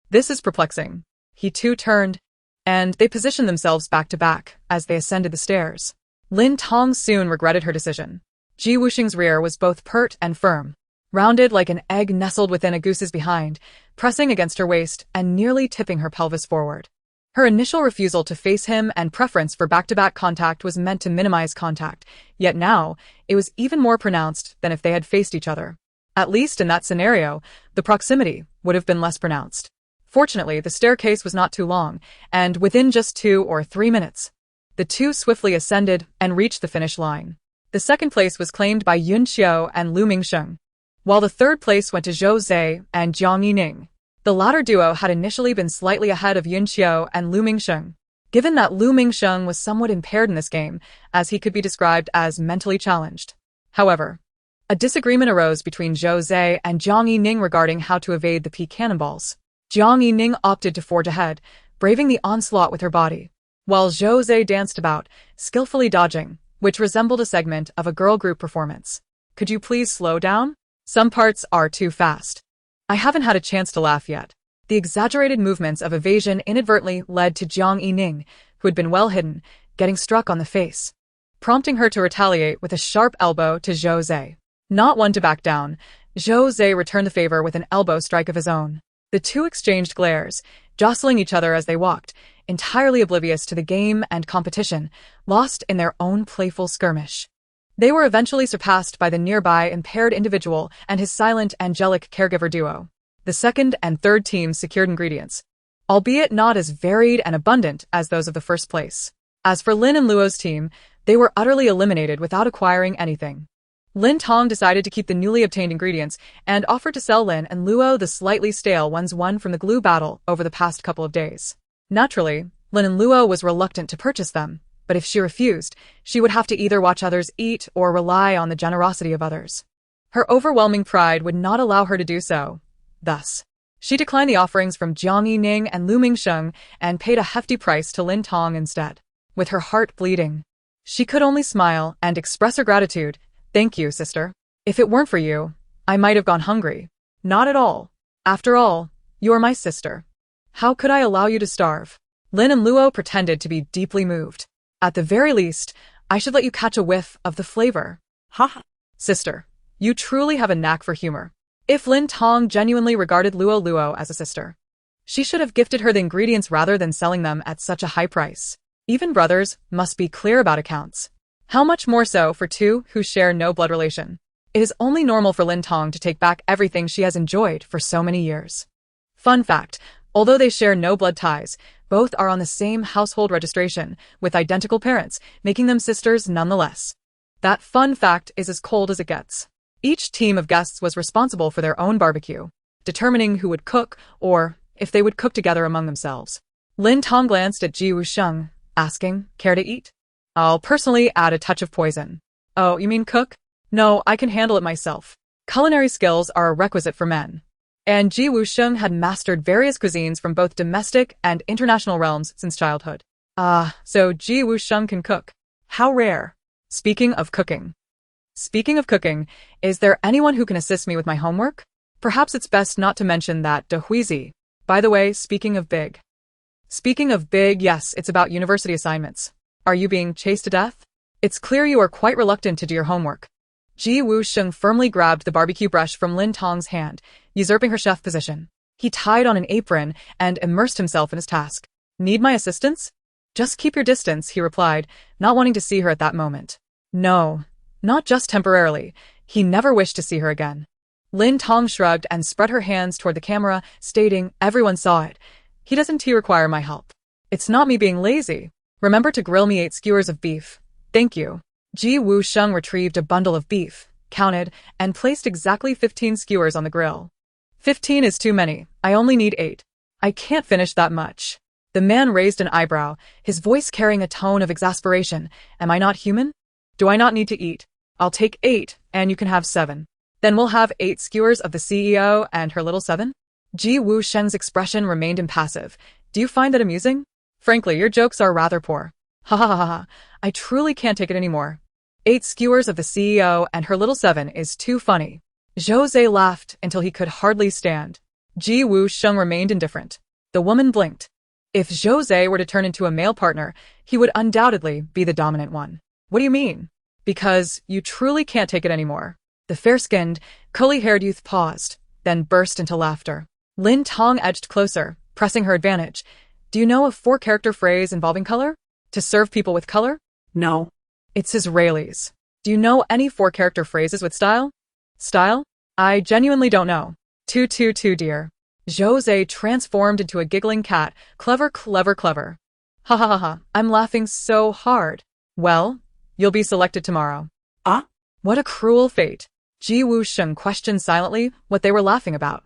This is perplexing. He too turned, and they positioned themselves back-to-back as they ascended the stairs. Lin Tong soon regretted her decision. Ji Wusheng's rear was both pert and firm, rounded like an egg nestled within a goose's behind, pressing against her waist and nearly tipping her pelvis forward. Her initial refusal to face him and preference for back-to-back contact was meant to minimize contact, yet now, it was even more pronounced than if they had faced each other. At least in that scenario, the proximity would have been less pronounced. Fortunately, the staircase was not too long, and within just 2 or 3 minutes, the two swiftly ascended and reached the finish line. The second place was claimed by Yun Xiao and Lu Mingsheng, while the third place went to Zhou Zhe and Jiang Yining. The latter duo had initially been slightly ahead of Yun Xiao and Lu Mingsheng. Given that Lu Mingsheng was somewhat impaired in this game, as he could be described as mentally challenged. However, a disagreement arose between Zhou Zhe and Jiang Yining regarding how to evade the pea cannonballs. Jiang Yining opted to forge ahead, braving the onslaught with her body, while Zhou Zhe danced about, skillfully dodging, which resembled a segment of a girl group performance. Could you please slow down? Some parts are too fast. I haven't had a chance to laugh yet. The exaggerated movements of evasion inadvertently led to Jiang Yining, who had been well hidden, getting struck on the face, prompting her to retaliate with a sharp elbow to Zhou Zhe. Not one to back down, Zhou Zhe returned the favor with an elbow strike of his own. The two exchanged glares, jostling each other as they walked, entirely oblivious to the game and competition, lost in their own playful skirmish. They were eventually surpassed by the nearby impaired individual and his silent, angelic caregiver duo. The second and third teams secured ingredients, albeit not as varied and abundant as those of the first place. As for Lin and Luo's team, they were utterly eliminated without acquiring anything. Lin Tong decided to keep the newly obtained ingredients and offered to sell Lin and Luo the slightly stale ones won from the glue battle over the past couple of days. Naturally, Lin and Luo was reluctant to purchase them, but if she refused, she would have to either watch others eat or rely on the generosity of others. Her overwhelming pride would not allow her to do so. Thus, she declined the offerings from Jiang Yining and Lu Mingsheng and paid a hefty price to Lin Tong instead. With her heart bleeding, she could only smile and express her gratitude. Thank you, sister. If it weren't for you, I might have gone hungry. Not at all. After all, you're my sister. How could I allow you to starve? Lin and Luo pretended to be deeply moved. At the very least, I should let you catch a whiff of the flavor. Ha! Sister, you truly have a knack for humor. If Lin Tong genuinely regarded Luo as a sister, she should have gifted her the ingredients rather than selling them at such a high price. Even brothers must be clear about accounts. How much more so for two who share no blood relation? It is only normal for Lin Tong to take back everything she has enjoyed for so many years. Fun fact, although they share no blood ties, both are on the same household registration, with identical parents, making them sisters nonetheless. That fun fact is as cold as it gets. Each team of guests was responsible for their own barbecue, determining who would cook or if they would cook together among themselves. Lin Tong glanced at Ji Wusheng, asking, care to eat? I'll personally add a touch of poison. Oh, you mean cook? No, I can handle it myself. Culinary skills are a requisite for men. And Ji Wusheng had mastered various cuisines from both domestic and international realms since childhood. So Ji Wusheng can cook. How rare. Speaking of cooking, is there anyone who can assist me with my homework? Perhaps it's best not to mention that De Huizi. By the way, speaking of big, yes, it's about university assignments. Are you being chased to death? It's clear you are quite reluctant to do your homework. Ji Wusheng firmly grabbed the barbecue brush from Lin Tong's hand, usurping her chef position. He tied on an apron and immersed himself in his task. Need my assistance? Just keep your distance, he replied, not wanting to see her at that moment. No, not just temporarily. He never wished to see her again. Lin Tong shrugged and spread her hands toward the camera, stating, everyone saw it. Doesn't he require my help? It's not me being lazy. Remember to grill me 8 skewers of beef. Thank you. Ji Wusheng retrieved a bundle of beef, counted, and placed exactly 15 skewers on the grill. 15 is too many. I only need 8. I can't finish that much. The man raised an eyebrow, his voice carrying a tone of exasperation. Am I not human? Do I not need to eat? I'll take 8, and you can have 7. Then we'll have 8 skewers of the CEO and her little 7? Ji Wusheng's expression remained impassive. Do you find that amusing? Frankly, your jokes are rather poor. Ha ha ha ha. I truly can't take it anymore. 8 skewers of the CEO and her little 7 is too funny. Jose laughed until he could hardly stand. Ji Wusheng remained indifferent. The woman blinked. If Jose were to turn into a male partner, he would undoubtedly be the dominant one. What do you mean? Because you truly can't take it anymore. The fair-skinned, curly-haired youth paused, then burst into laughter. Lin Tong edged closer, pressing her advantage. Do you know a 4-character phrase involving color? To serve people with color? No. It's Israelis. Do you know any 4-character phrases with style? Style? I genuinely don't know. Too dear. Jose transformed into a giggling cat. Clever. Ha ha ha ha. I'm laughing so hard. Well, you'll be selected tomorrow. Ah? What a cruel fate. Ji Wusheng questioned silently what they were laughing about.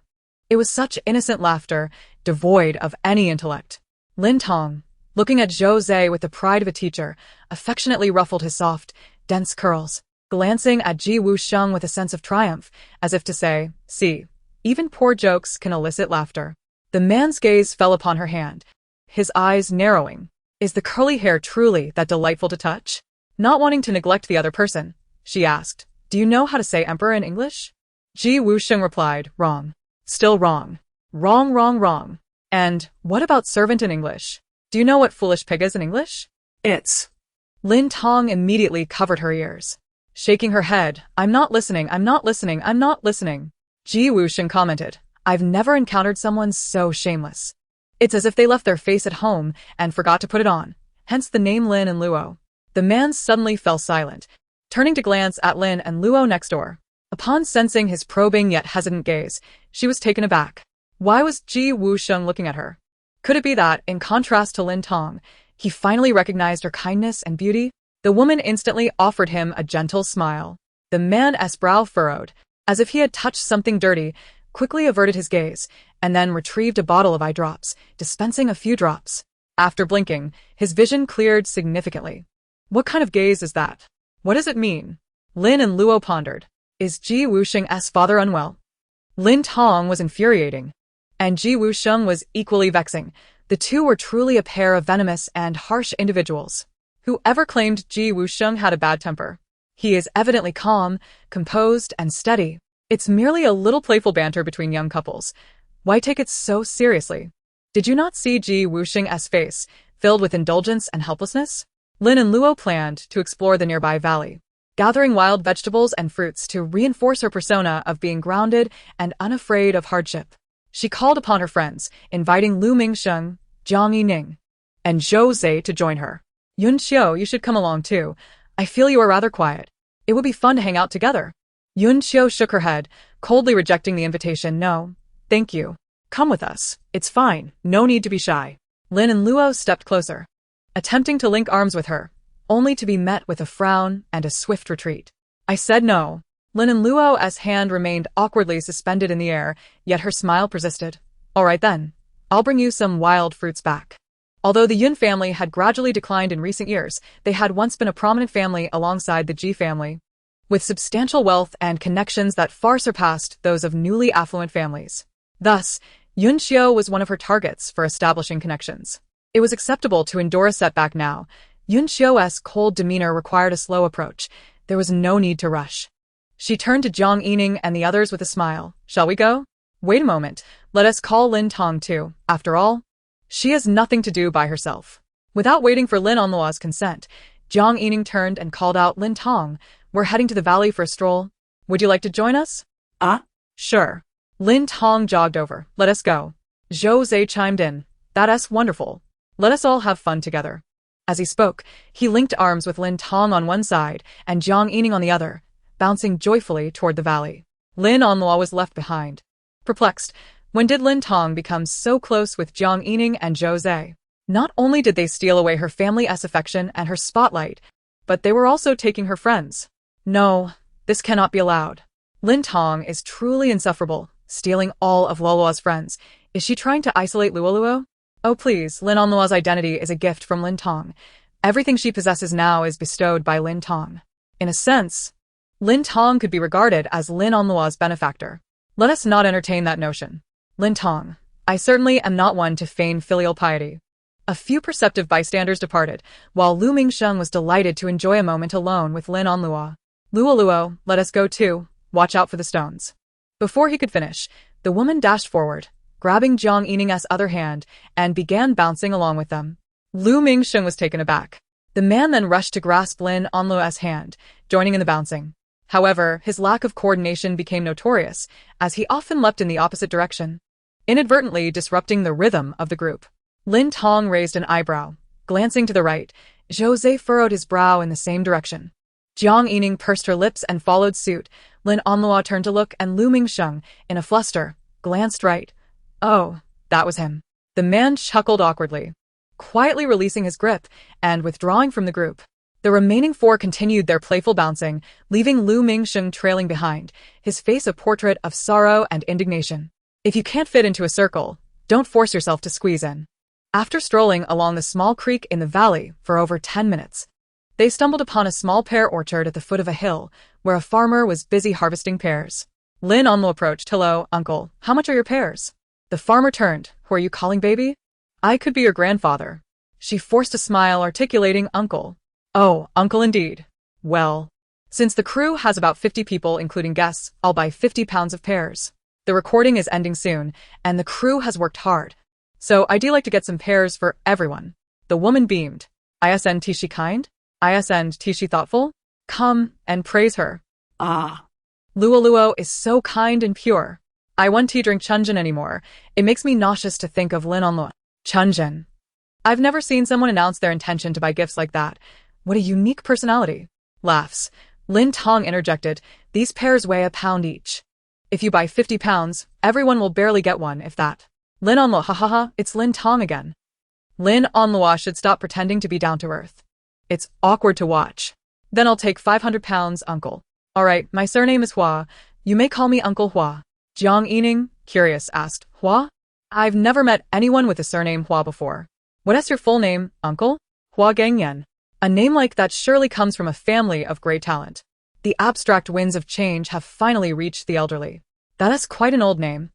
It was such innocent laughter, devoid of any intellect. Lin Tong, looking at Jose with the pride of a teacher, affectionately ruffled his soft, dense curls, glancing at Ji Wusheng with a sense of triumph, as if to say, see, even poor jokes can elicit laughter. The man's gaze fell upon her hand, his eyes narrowing. Is the curly hair truly that delightful to touch? Not wanting to neglect the other person, she asked, do you know how to say emperor in English? Ji Wusheng replied, wrong. Still wrong. Wrong. And what about servant in English? Do you know what foolish pig is in English? It's. Lin Tong immediately covered her ears, shaking her head. I'm not listening. Ji Wusheng commented, I've never encountered someone so shameless. It's as if they left their face at home and forgot to put it on, hence the name Lin and Luo. The man suddenly fell silent, turning to glance at Lin and Luo next door. Upon sensing his probing yet hesitant gaze, she was taken aback. Why was Wusheng looking at her? Could it be that, in contrast to Lin Tong, he finally recognized her kindness and beauty? The woman instantly offered him a gentle smile. The man's brow furrowed, as if he had touched something dirty, quickly averted his gaze, and then retrieved a bottle of eye drops, dispensing a few drops. After blinking, his vision cleared significantly. What kind of gaze is that? What does it mean? Lin and Luo pondered. Is Wusheng's father unwell? Lin Tong was infuriating, and Wusheng was equally vexing. The two were truly a pair of venomous and harsh individuals. Whoever claimed Wusheng had a bad temper. He is evidently calm, composed, and steady. It's merely a little playful banter between young couples. Why take it so seriously? Did you not see Wusheng's face, filled with indulgence and helplessness? Lin and Luo planned to explore the nearby valley, gathering wild vegetables and fruits to reinforce her persona of being grounded and unafraid of hardship. She called upon her friends, inviting Lu Mingsheng, Jiang Yining, and Zhou Zhe to join her. Yun Xiu, you should come along too. I feel you are rather quiet. It would be fun to hang out together. Yun Xiu shook her head, coldly rejecting the invitation. No, thank you. Come with us. It's fine. No need to be shy. Lin and Luo stepped closer, attempting to link arms with her, only to be met with a frown and a swift retreat. I said no. Lin and Luo's hand remained awkwardly suspended in the air, yet her smile persisted. All right then. I'll bring you some wild fruits back. Although the Yun family had gradually declined in recent years, they had once been a prominent family alongside the Ji family, with substantial wealth and connections that far surpassed those of newly affluent families. Thus, Yun Xiu was one of her targets for establishing connections. It was acceptable to endure a setback now. Yun Xiu's cold demeanor required a slow approach. There was no need to rush. She turned to Jiang Yining and the others with a smile. Shall we go? Wait a moment. Let us call Lin Tong too. After all, she has nothing to do by herself. Without waiting for Lin Onlua's consent, Jiang Yining turned and called out, Lin Tong, we're heading to the valley for a stroll. Would you like to join us? Sure. Lin Tong jogged over. Let us go. Zhou Zhe chimed in. That's wonderful. Let us all have fun together. As he spoke, he linked arms with Lin Tong on one side and Jiang Yining on the other, bouncing joyfully toward the valley. Lin Onlua was left behind. Perplexed, when did Lin Tong become so close with Jiang Yining and Zhou Zhe? Not only did they steal away her family's affection and her spotlight, but they were also taking her friends. No, this cannot be allowed. Lin Tong is truly insufferable, stealing all of Luoluo's friends. Is she trying to isolate Luoluo? Oh please, Lin Onlua's identity is a gift from Lin Tong. Everything she possesses now is bestowed by Lin Tong. In a sense, Lin Tong could be regarded as Lin Onlua's benefactor. Let us not entertain that notion. Lin Tong, I certainly am not one to feign filial piety. A few perceptive bystanders departed, while Lu Mingsheng was delighted to enjoy a moment alone with Lin Onlua. Luoluo, let us go too. Watch out for the stones. Before he could finish, the woman dashed forward, grabbing Jiang Yining's other hand, and began bouncing along with them. Lu Mingsheng was taken aback. The man then rushed to grasp Lin Onlua's hand, joining in the bouncing. However, his lack of coordination became notorious, as he often leapt in the opposite direction, inadvertently disrupting the rhythm of the group. Lin Tong raised an eyebrow. Glancing to the right, Zhou Zhe furrowed his brow in the same direction. Jiang Yining pursed her lips and followed suit. Lin Onlua turned to look, and Lu Mingsheng, in a fluster, glanced right. Oh, that was him. The man chuckled awkwardly, quietly releasing his grip and withdrawing from the group. The remaining four continued their playful bouncing, leaving Lu Mingsheng trailing behind, his face a portrait of sorrow and indignation. If you can't fit into a circle, don't force yourself to squeeze in. After strolling along the small creek in the valley for over 10 minutes, they stumbled upon a small pear orchard at the foot of a hill, where a farmer was busy harvesting pears. Lin Onlu approached. Hello, uncle. How much are your pears? The farmer turned. Who are you calling baby? I could be your grandfather. She forced a smile, articulating uncle. Oh, uncle indeed. Well, since the crew has about 50 people including guests, I'll buy 50 pounds of pears. The recording is ending soon, and the crew has worked hard. So I'd like to get some pears for everyone. The woman beamed. Isn't she kind? Isn't she thoughtful? Come and praise her. Luoluo is so kind and pure. I won't drink chunjin anymore. It makes me nauseous to think of Lin Onluo. Chunjin. I've never seen someone announce their intention to buy gifts like that. What a unique personality. Laughs. Lin Tong interjected, these pears weigh a pound each. If you buy 50 pounds, everyone will barely get one, if that. Lin Onluo, ha ha ha, it's Lin Tong again. Lin Onluo should stop pretending to be down to earth. It's awkward to watch. Then I'll take 500 pounds, uncle. Alright, my surname is Hua. You may call me Uncle Hua. Jiang Yining, curious, asked, Hua? I've never met anyone with the surname Hua before. What is your full name, uncle? Hua Gangyan. A name like that surely comes from a family of great talent. The abstract winds of change have finally reached the elderly. That is quite an old name.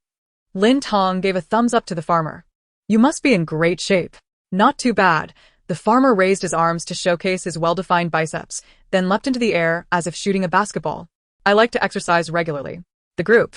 Lin Tong gave a thumbs up to the farmer. You must be in great shape. Not too bad. The farmer raised his arms to showcase his well-defined biceps, then leapt into the air as if shooting a basketball. I like to exercise regularly. The group.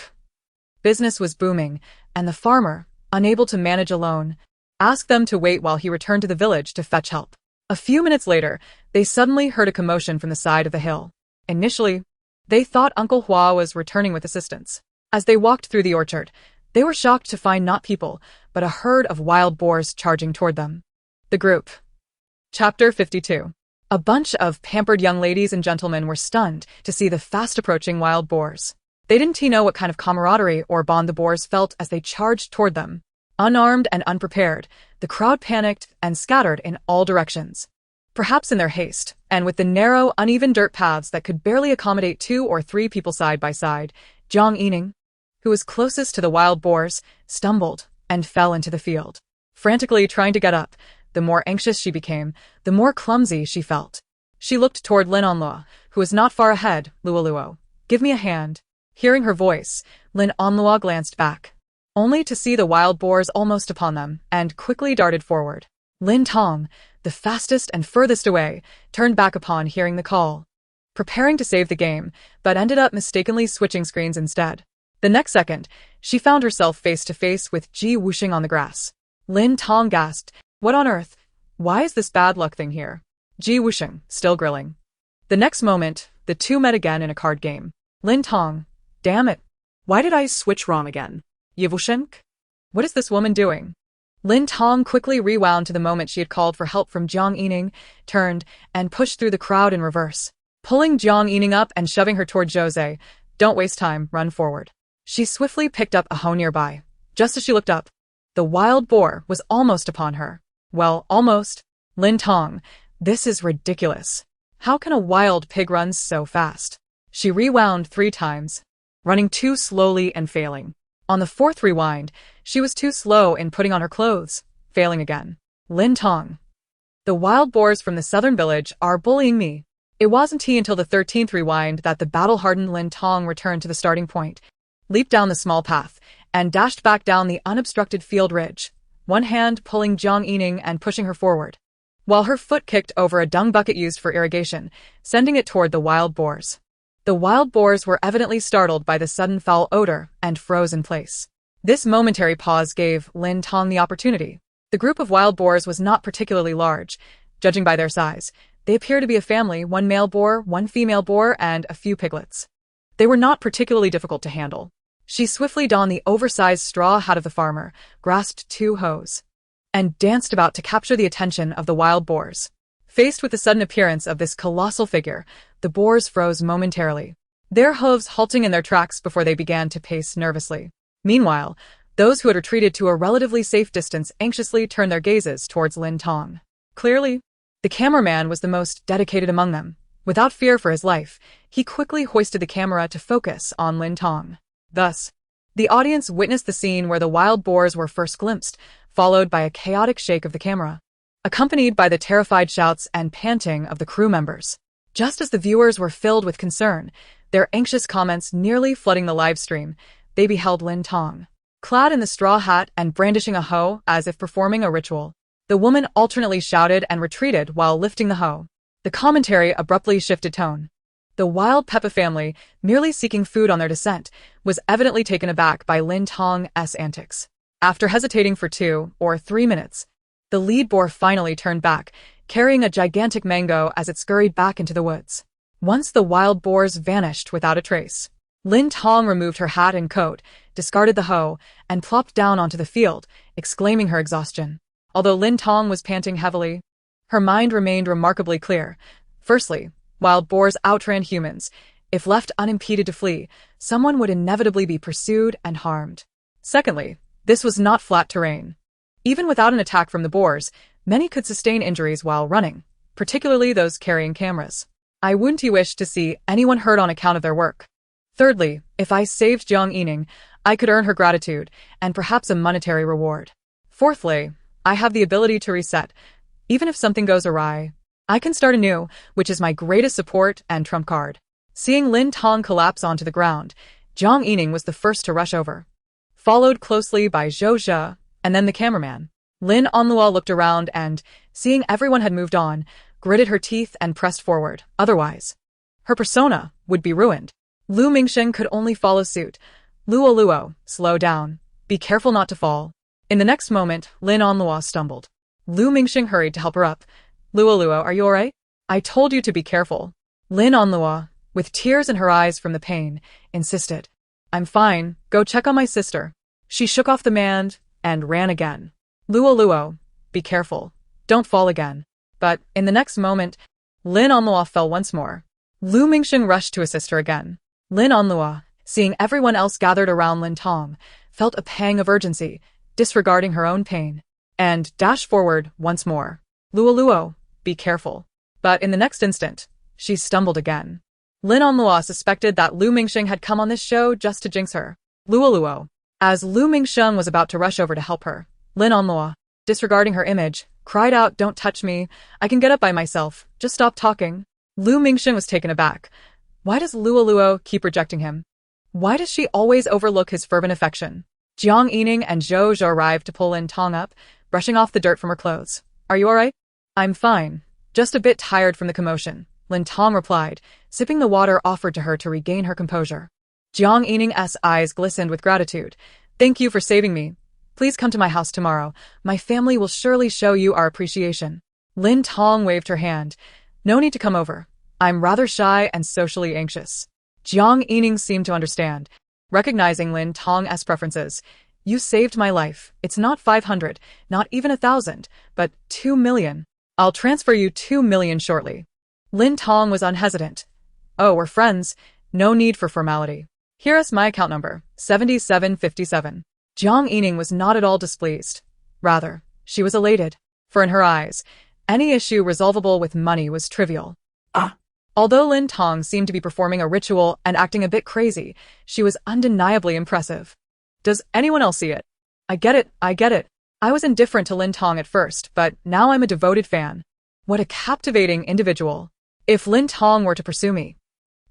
Business was booming, and the farmer, unable to manage alone, asked them to wait while he returned to the village to fetch help. A few minutes later, they suddenly heard a commotion from the side of the hill. Initially, they thought Uncle Hua was returning with assistance. As they walked through the orchard, they were shocked to find not people, but a herd of wild boars charging toward them. The group. Chapter 52. A bunch of pampered young ladies and gentlemen were stunned to see the fast-approaching wild boars. They didn't know what kind of camaraderie or bond the boars felt as they charged toward them. Unarmed and unprepared, the crowd panicked and scattered in all directions. Perhaps in their haste, and with the narrow, uneven dirt paths that could barely accommodate 2 or 3 people side by side, Jiang Yining, who was closest to the wild boars, stumbled and fell into the field. Frantically trying to get up, the more anxious she became, the more clumsy she felt. She looked toward Lin Onluo, who was not far ahead. Luoluo, give me a hand. Hearing her voice, Lin Onluo glanced back, only to see the wild boars almost upon them, and quickly darted forward. Lin Tong, the fastest and furthest away, turned back upon hearing the call, preparing to save the game, but ended up mistakenly switching screens instead. The next second, she found herself face to face with Ji Wusheng on the grass. Lin Tong gasped, what on earth? Why is this bad luck thing here? Ji Wusheng, still grilling. The next moment, the two met again in a card game. Lin Tong, damn it. Why did I switch wrong again? Wusheng? What is this woman doing? Lin Tong quickly rewound to the moment she had called for help from Jiang Yining, turned, and pushed through the crowd in reverse, pulling Jiang Yining up and shoving her toward Jose. Don't waste time, run forward. She swiftly picked up a hoe nearby. Just as she looked up, the wild boar was almost upon her. Well, almost. Lin Tong, this is ridiculous. How can a wild pig run so fast? She rewound 3 times, running too slowly and failing. On the 4th rewind, she was too slow in putting on her clothes, failing again. Lin Tong. The wild boars from the southern village are bullying me. It wasn't until the 13th rewind that the battle-hardened Lin Tong returned to the starting point, leaped down the small path, and dashed back down the unobstructed field ridge, one hand pulling Jiang Yining and pushing her forward, while her foot kicked over a dung bucket used for irrigation, sending it toward the wild boars. The wild boars were evidently startled by the sudden foul odor and froze in place. This momentary pause gave Lin Tong the opportunity. The group of wild boars was not particularly large, judging by their size. They appeared to be a family, 1 male boar, 1 female boar, and a few piglets. They were not particularly difficult to handle. She swiftly donned the oversized straw hat of the farmer, grasped 2 hoes, and danced about to capture the attention of the wild boars. Faced with the sudden appearance of this colossal figure, the boars froze momentarily, their hooves halting in their tracks before they began to pace nervously. Meanwhile, those who had retreated to a relatively safe distance anxiously turned their gazes towards Lin Tong. Clearly, the cameraman was the most dedicated among them. Without fear for his life, he quickly hoisted the camera to focus on Lin Tong. Thus, the audience witnessed the scene where the wild boars were first glimpsed, followed by a chaotic shake of the camera, accompanied by the terrified shouts and panting of the crew members. Just as the viewers were filled with concern, their anxious comments nearly flooding the live stream, they beheld Lin Tong, clad in the straw hat and brandishing a hoe as if performing a ritual. The woman alternately shouted and retreated while lifting the hoe. The commentary abruptly shifted tone. The wild Peppa family, merely seeking food on their descent, was evidently taken aback by Lin Tong's antics. After hesitating for 2 or 3 minutes, the lead boar finally turned back, carrying a gigantic mango as it scurried back into the woods. Once the wild boars vanished without a trace, Lin Tong removed her hat and coat, discarded the hoe, and plopped down onto the field, exclaiming her exhaustion. Although Lin Tong was panting heavily, her mind remained remarkably clear. Firstly, Wild boars outran humans. If left unimpeded to flee, someone would inevitably be pursued and harmed. Secondly, this was not flat terrain. Even without an attack from the boars, many could sustain injuries while running, particularly those carrying cameras. I wouldn't wish to see anyone hurt on account of their work. Thirdly, if I saved Jiang Yining, I could earn her gratitude, and perhaps a monetary reward. Fourthly, I have the ability to reset. Even if something goes awry, I can start anew, which is my greatest support and trump card. Seeing Lin Tong collapse onto the ground, Jiang Yining was the first to rush over, followed closely by Zhou Zhe, and then the cameraman. Lin Onluo looked around and, seeing everyone had moved on, gritted her teeth and pressed forward. Otherwise, her persona would be ruined. Lu Mingsheng could only follow suit. Luo, slow down. Be careful not to fall. In the next moment, Lin Onluo stumbled. Lu Mingsheng hurried to help her up. Luo, are you alright? I told you to be careful. Lin Onluo, with tears in her eyes from the pain, insisted. I'm fine, go check on my sister. She shook off the man and ran again. Luo, be careful. Don't fall again. But, in the next moment, Lin Onluo fell once more. Lu Mingsheng rushed to assist her again. Lin Onluo, seeing everyone else gathered around Lin Tong, felt a pang of urgency, disregarding her own pain, and dashed forward once more. Luo, be careful. But in the next instant, she stumbled again. Lin Onluo suspected that Lu Mingsheng had come on this show just to jinx her. Luo. As Lu Mingsheng was about to rush over to help her, Lin Onluo, disregarding her image, cried out, "Don't touch me. I can get up by myself. Just stop talking." Lu Mingsheng was taken aback. Why does Luo keep rejecting him? Why does she always overlook his fervent affection? Jiang Yining and Zhou Zhe arrived to pull Lin Tong up, brushing off the dirt from her clothes. Are you alright? I'm fine. Just a bit tired from the commotion, Lin Tong replied, sipping the water offered to her to regain her composure. Jiang Yining's eyes glistened with gratitude. Thank you for saving me. Please come to my house tomorrow. My family will surely show you our appreciation. Lin Tong waved her hand. No need to come over. I'm rather shy and socially anxious. Jiang Yining seemed to understand. Recognizing Lin Tong's preferences, you saved my life. It's not 500, not even 1,000, but 2 million. I'll transfer you 2 million shortly. Lin Tong was unhesitant. Oh, we're friends. No need for formality. Here's my account number, 7757. Jiang Yining was not at all displeased. Rather, she was elated. For in her eyes, any issue resolvable with money was trivial. Although Lin Tong seemed to be performing a ritual and acting a bit crazy, she was undeniably impressive. Does anyone else see it? I get it. I was indifferent to Lin Tong at first, but now I'm a devoted fan. What a captivating individual. If Lin Tong were to pursue me.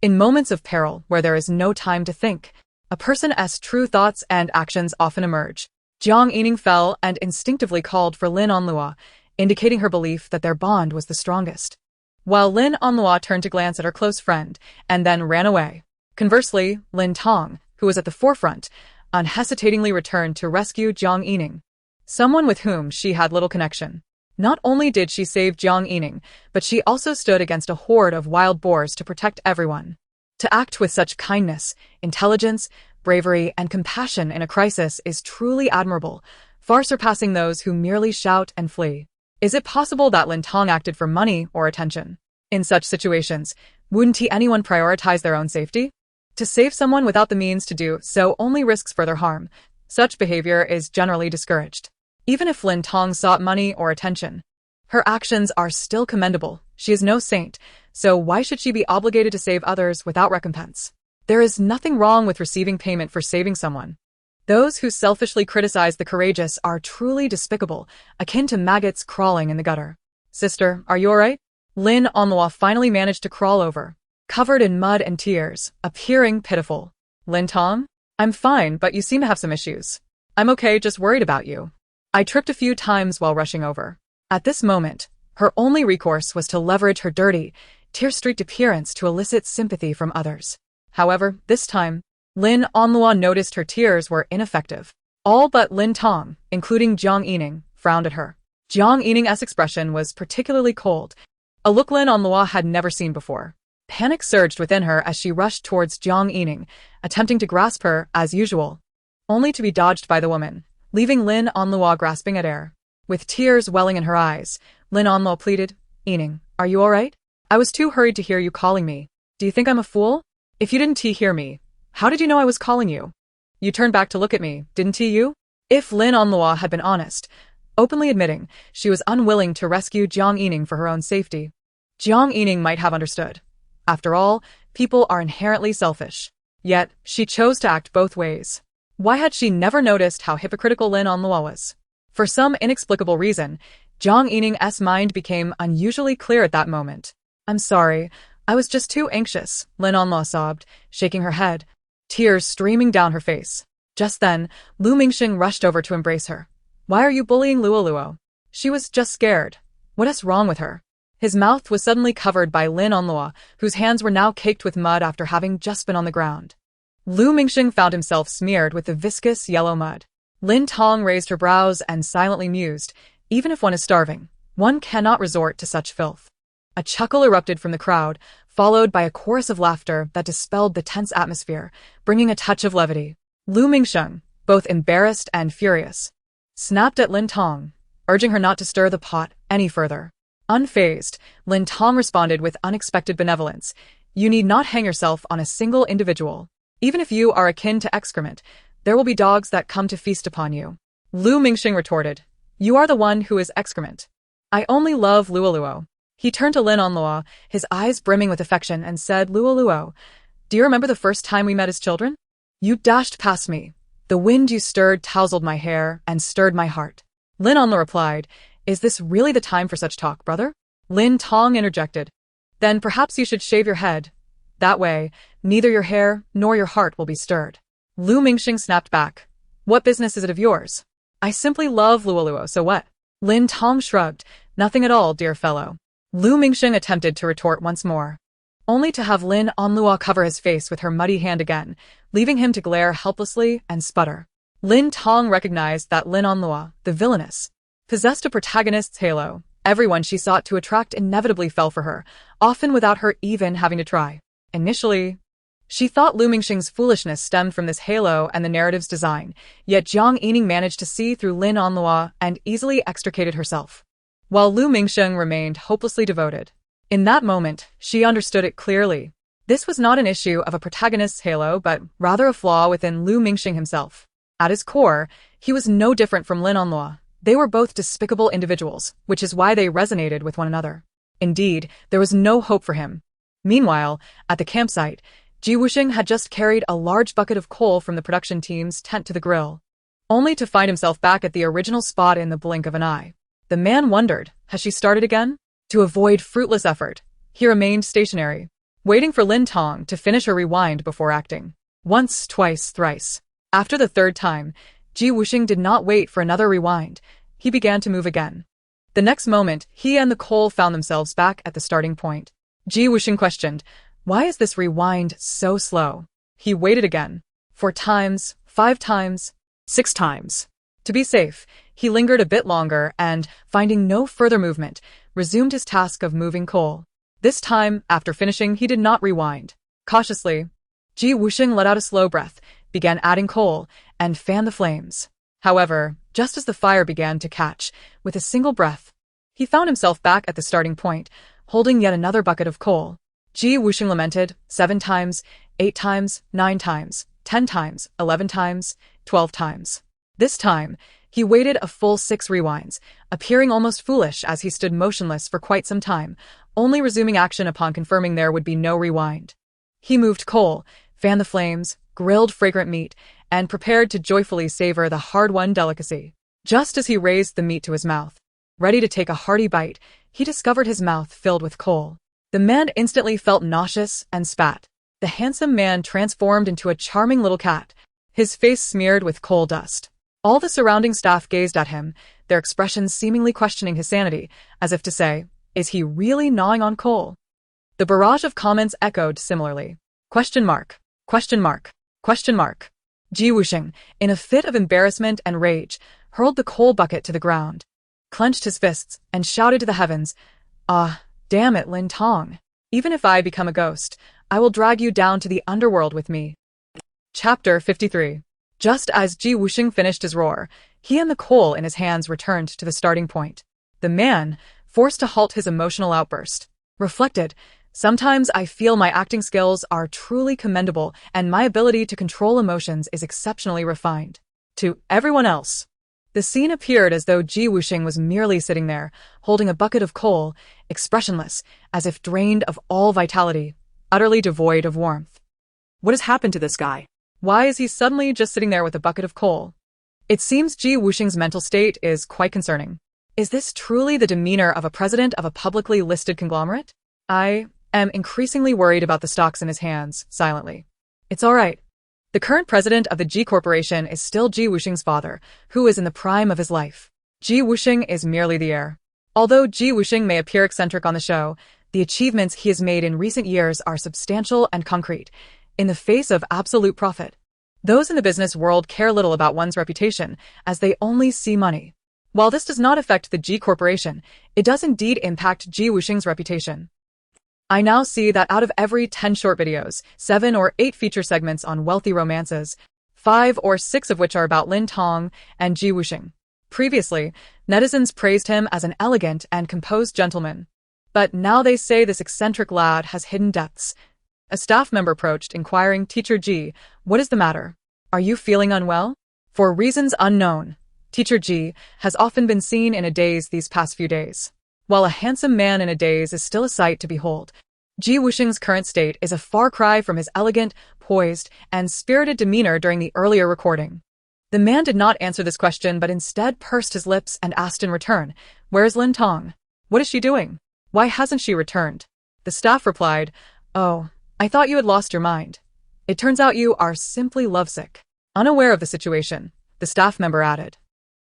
In moments of peril where there is no time to think, a person's true thoughts and actions often emerge. Jiang Yining fell and instinctively called for Lin Onluo, indicating her belief that their bond was the strongest. While Lin Onluo turned to glance at her close friend, and then ran away. Conversely, Lin Tong, who was at the forefront, unhesitatingly returned to rescue Jiang Yining, someone with whom she had little connection. Not only did she save Jiang Yining, but she also stood against a horde of wild boars to protect everyone. To act with such kindness, intelligence, bravery, and compassion in a crisis is truly admirable, far surpassing those who merely shout and flee. Is it possible that Lin Tong acted for money or attention? In such situations, wouldn't anyone prioritize their own safety? To save someone without the means to do so only risks further harm. Such behavior is generally discouraged. Even if Lin Tong sought money or attention, her actions are still commendable. She is no saint, so why should she be obligated to save others without recompense? There is nothing wrong with receiving payment for saving someone. Those who selfishly criticize the courageous are truly despicable, akin to maggots crawling in the gutter. Sister, are you alright? Lin Onluo finally managed to crawl over, covered in mud and tears, appearing pitiful. Lin Tong? I'm fine, but you seem to have some issues. I'm okay, just worried about you. I tripped a few times while rushing over. At this moment, her only recourse was to leverage her dirty, tear-streaked appearance to elicit sympathy from others. However, this time, Lin Onluo noticed her tears were ineffective. All but Lin Tong, including Jiang Yining, frowned at her. Jiang Yining's expression was particularly cold, a look Lin Onluo had never seen before. Panic surged within her as she rushed towards Jiang Yining, attempting to grasp her as usual, only to be dodged by the woman, leaving Lin Onluo grasping at air. With tears welling in her eyes, Lin Onluo pleaded, "Yining, are you alright? I was too hurried to hear you calling me. Do you think I'm a fool? If you didn't hear me, how did you know I was calling you? You turned back to look at me, didn't you? If Lin Onlua had been honest, openly admitting she was unwilling to rescue Jiang Yining for her own safety, Jiang Yining might have understood. After all, people are inherently selfish. Yet, she chose to act both ways. Why had she never noticed how hypocritical Lin Onlua was? For some inexplicable reason, Jiang Yining's mind became unusually clear at that moment. I'm sorry, I was just too anxious, Lin Onlua sobbed, shaking her head, tears streaming down her face. Just then, Lu Mingxing rushed over to embrace her. Why are you bullying Luo? She was just scared. What is wrong with her? His mouth was suddenly covered by Lin Onlua, whose hands were now caked with mud after having just been on the ground. Lu Mingxing found himself smeared with the viscous yellow mud. Lin Tong raised her brows and silently mused, even if one is starving, one cannot resort to such filth. A chuckle erupted from the crowd, followed by a chorus of laughter that dispelled the tense atmosphere, bringing a touch of levity. Lu Mingxing, both embarrassed and furious, snapped at Lin Tong, urging her not to stir the pot any further. Unfazed, Lin Tong responded with unexpected benevolence. You need not hang yourself on a single individual. Even if you are akin to excrement, there will be dogs that come to feast upon you. Lu Mingxing retorted. You are the one who is excrement. I only love Luo. He turned to Lin Onlua, his eyes brimming with affection, and said, Luo, do you remember the first time we met as children? You dashed past me. The wind you stirred tousled my hair and stirred my heart. Lin Onlua replied, Is this really the time for such talk, brother? Lin Tong interjected. Then perhaps you should shave your head. That way, neither your hair nor your heart will be stirred. Lu Mingxing snapped back. What business is it of yours? I simply love Luo, so what? Lin Tong shrugged. Nothing at all, dear fellow. Lu Mingxing attempted to retort once more, only to have Lin Onlua cover his face with her muddy hand again, leaving him to glare helplessly and sputter. Lin Tong recognized that Lin Onlua, the villainess, possessed a protagonist's halo. Everyone she sought to attract inevitably fell for her, often without her even having to try. Initially, she thought Lu Mingxing's foolishness stemmed from this halo and the narrative's design, yet Jiang Yining managed to see through Lin Onlua and easily extricated herself, while Lu Mingxing remained hopelessly devoted. In that moment, she understood it clearly. This was not an issue of a protagonist's halo, but rather a flaw within Lu Mingxing himself. At his core, he was no different from Lin Onlua. They were both despicable individuals, which is why they resonated with one another. Indeed, there was no hope for him. Meanwhile, at the campsite, Wusheng had just carried a large bucket of coal from the production team's tent to the grill, only to find himself back at the original spot in the blink of an eye. The man wondered, has she started again? To avoid fruitless effort, he remained stationary, waiting for Lin Tong to finish her rewind before acting. Once, twice, thrice. After the third time, Wusheng did not wait for another rewind. He began to move again. The next moment, he and the coal found themselves back at the starting point. Wusheng questioned, why is this rewind so slow? He waited again. 4 times, 5 times, 6 times. To be safe, he lingered a bit longer and, finding no further movement, resumed his task of moving coal. This time, after finishing, he did not rewind. Cautiously, Wusheng let out a slow breath, began adding coal, and fanned the flames. However, just as the fire began to catch, with a single breath, he found himself back at the starting point, holding yet another bucket of coal. Wusheng lamented, 7 times, 8 times, 9 times, 10 times, 11 times, 12 times. This time, he waited a full 6 rewinds, appearing almost foolish as he stood motionless for quite some time, only resuming action upon confirming there would be no rewind. He moved coal, fanned the flames, grilled fragrant meat, and prepared to joyfully savor the hard-won delicacy. Just as he raised the meat to his mouth, ready to take a hearty bite, he discovered his mouth filled with coal. The man instantly felt nauseous and spat. The handsome man transformed into a charming little cat, his face smeared with coal dust. All the surrounding staff gazed at him, their expressions seemingly questioning his sanity, as if to say, is he really gnawing on coal? The barrage of comments echoed similarly. Question mark. Question mark. Question mark. Wusheng, in a fit of embarrassment and rage, hurled the coal bucket to the ground, clenched his fists, and shouted to the heavens, Ah, damn it, Lin Tong. Even if I become a ghost, I will drag you down to the underworld with me. Chapter 53. Just as Wusheng finished his roar, he and the coal in his hands returned to the starting point. The man, forced to halt his emotional outburst, Reflected, sometimes I feel my acting skills are truly commendable and my ability to control emotions is exceptionally refined. To everyone else, the scene appeared as though Ji Wusheng was merely sitting there, holding a bucket of coal, expressionless, as if drained of all vitality, utterly devoid of warmth. What has happened to this guy? Why is he suddenly just sitting there with a bucket of coal? It seems Ji Wusheng's mental state is quite concerning. Is this truly the demeanor of a president of a publicly listed conglomerate? I am increasingly worried about the stocks in his hands, silently. It's all right. The current president of the Ji Corporation is still Ji Wusheng's father, who is in the prime of his life. Ji Wusheng is merely the heir. Although Ji Wusheng may appear eccentric on the show, the achievements he has made in recent years are substantial and concrete, in the face of absolute profit. Those in the business world care little about one's reputation, as they only see money. While this does not affect the Ji Corporation, it does indeed impact Ji Wusheng's reputation. I now see that out of every 10 short videos, 7 or 8 feature segments on wealthy romances, 5 or 6 of which are about Lin Tong and Ji Wusheng. Previously, netizens praised him as an elegant and composed gentleman. But now they say this eccentric lad has hidden depths. A staff member approached, inquiring, "Teacher Ji, what is the matter? Are you feeling unwell?" For reasons unknown, Teacher Ji has often been seen in a daze these past few days. While a handsome man in a daze is still a sight to behold, Ji Wusheng's current state is a far cry from his elegant, poised, and spirited demeanor during the earlier recording. The man did not answer this question but instead pursed his lips and asked in return, "Where's Lin Tong? What is she doing? Why hasn't she returned?" The staff replied, "Oh, I thought you had lost your mind. It turns out you are simply lovesick." Unaware of the situation, the staff member added,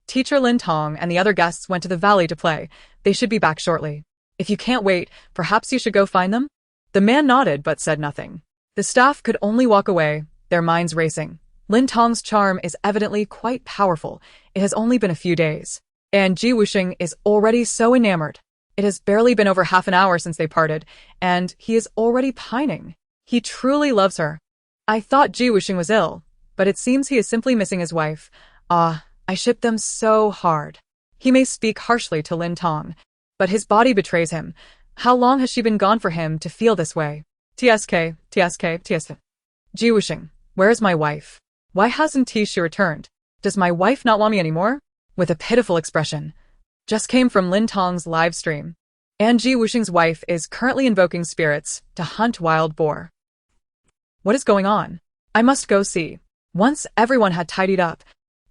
"Teacher Lin Tong and the other guests went to the valley to play. They should be back shortly. If you can't wait, perhaps you should go find them?" The man nodded but said nothing. The staff could only walk away, their minds racing. Lin Tong's charm is evidently quite powerful. It has only been a few days. And Ji Wusheng is already so enamored. It has barely been over half an hour since they parted, and he is already pining. He truly loves her. I thought Ji Wusheng was ill, but it seems he is simply missing his wife. Ah, I ship them so hard. He may speak harshly to Lin Tong, but his body betrays him. How long has she been gone for him to feel this way? TSK. Ji Wusheng, where is my wife? Why hasn't she returned? Does my wife not want me anymore? With a pitiful expression. Just came from Lin Tong's live stream. And Ji Wusheng's wife is currently invoking spirits to hunt wild boar. What is going on? I must go see. Once everyone had tidied up,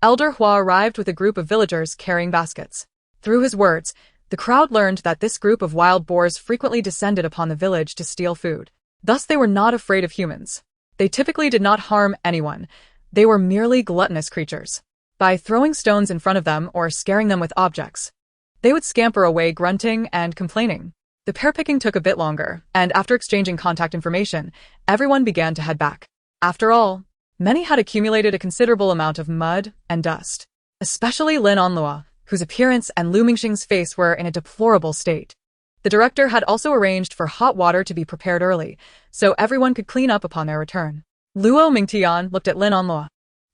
Elder Hua arrived with a group of villagers carrying baskets. Through his words, the crowd learned that this group of wild boars frequently descended upon the village to steal food. Thus they were not afraid of humans. They typically did not harm anyone. They were merely gluttonous creatures. By throwing stones in front of them or scaring them with objects, they would scamper away grunting and complaining. The pear picking took a bit longer, and after exchanging contact information, everyone began to head back. After all, many had accumulated a considerable amount of mud and dust, especially Lin Onlua, whose appearance and Lu Mingxing's face were in a deplorable state. The director had also arranged for hot water to be prepared early, so everyone could clean up upon their return. Luo Mingtian looked at Lin Onlua,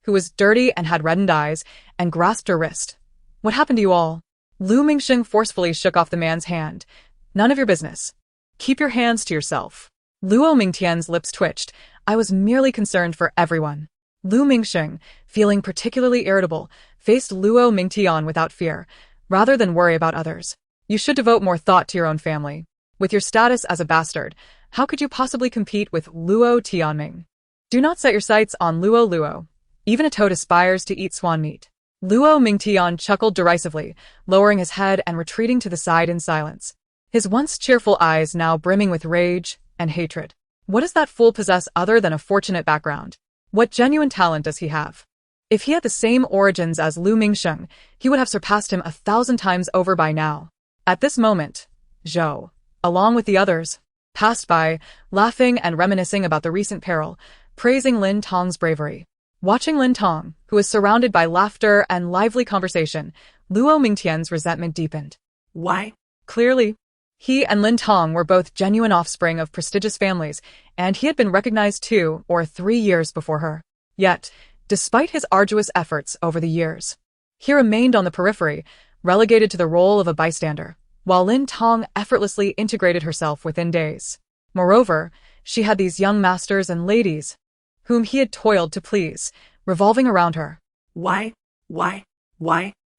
who was dirty and had reddened eyes, and grasped her wrist. "What happened to you all?" Lu Mingxing forcefully shook off the man's hand. "None of your business. Keep your hands to yourself." Luo Mingtian's lips twitched. "I was merely concerned for everyone." Lu Mingxing, feeling particularly irritable, faced Luo Mingtian without fear, rather than worry about others. "You should devote more thought to your own family. With your status as a bastard, how could you possibly compete with Luo Tianming? Do not set your sights on Luo Luo. Even a toad aspires to eat swan meat." Luo Mingtian chuckled derisively, lowering his head and retreating to the side in silence, his once cheerful eyes now brimming with rage and hatred. What does that fool possess other than a fortunate background? What genuine talent does he have? If he had the same origins as Lu Mingxing, he would have surpassed him 1,000 times over by now. At this moment, Zhou, along with the others, passed by, laughing and reminiscing about the recent peril, praising Lin Tong's bravery. Watching Lin Tong, who was surrounded by laughter and lively conversation, Luo Mingtian's resentment deepened. Why? Clearly, he and Lin Tong were both genuine offspring of prestigious families, and he had been recognized 2 or 3 years before her. Yet, despite his arduous efforts over the years, he remained on the periphery, relegated to the role of a bystander. while Lin Tong effortlessly integrated herself within days. Moreover, she had these young masters and ladies, whom he had toiled to please, revolving around her. Why?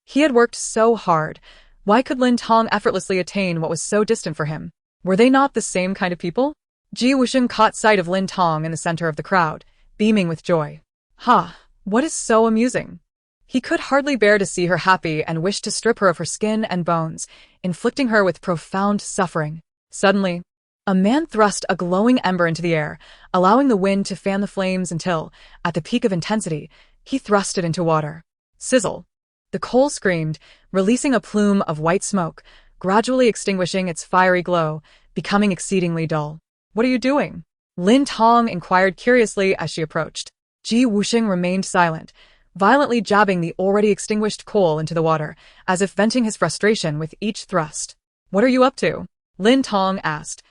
He had worked so hard. Why could Lin Tong effortlessly attain what was so distant for him? Were they not the same kind of people? Wusheng caught sight of Lin Tong in the center of the crowd, beaming with joy. Ha! What is so amusing? He could hardly bear to see her happy and wished to strip her of her skin and bones, inflicting her with profound suffering. Suddenly, a man thrust a glowing ember into the air, allowing the wind to fan the flames until, at the peak of intensity, he thrust it into water. Sizzle! The coal screamed, releasing a plume of white smoke, gradually extinguishing its fiery glow, becoming exceedingly dull. What are you doing? Lin Tong inquired curiously as she approached. Wusheng remained silent, violently jabbing the already extinguished coal into the water, as if venting his frustration with each thrust. What are you up to? Lin Tong asked.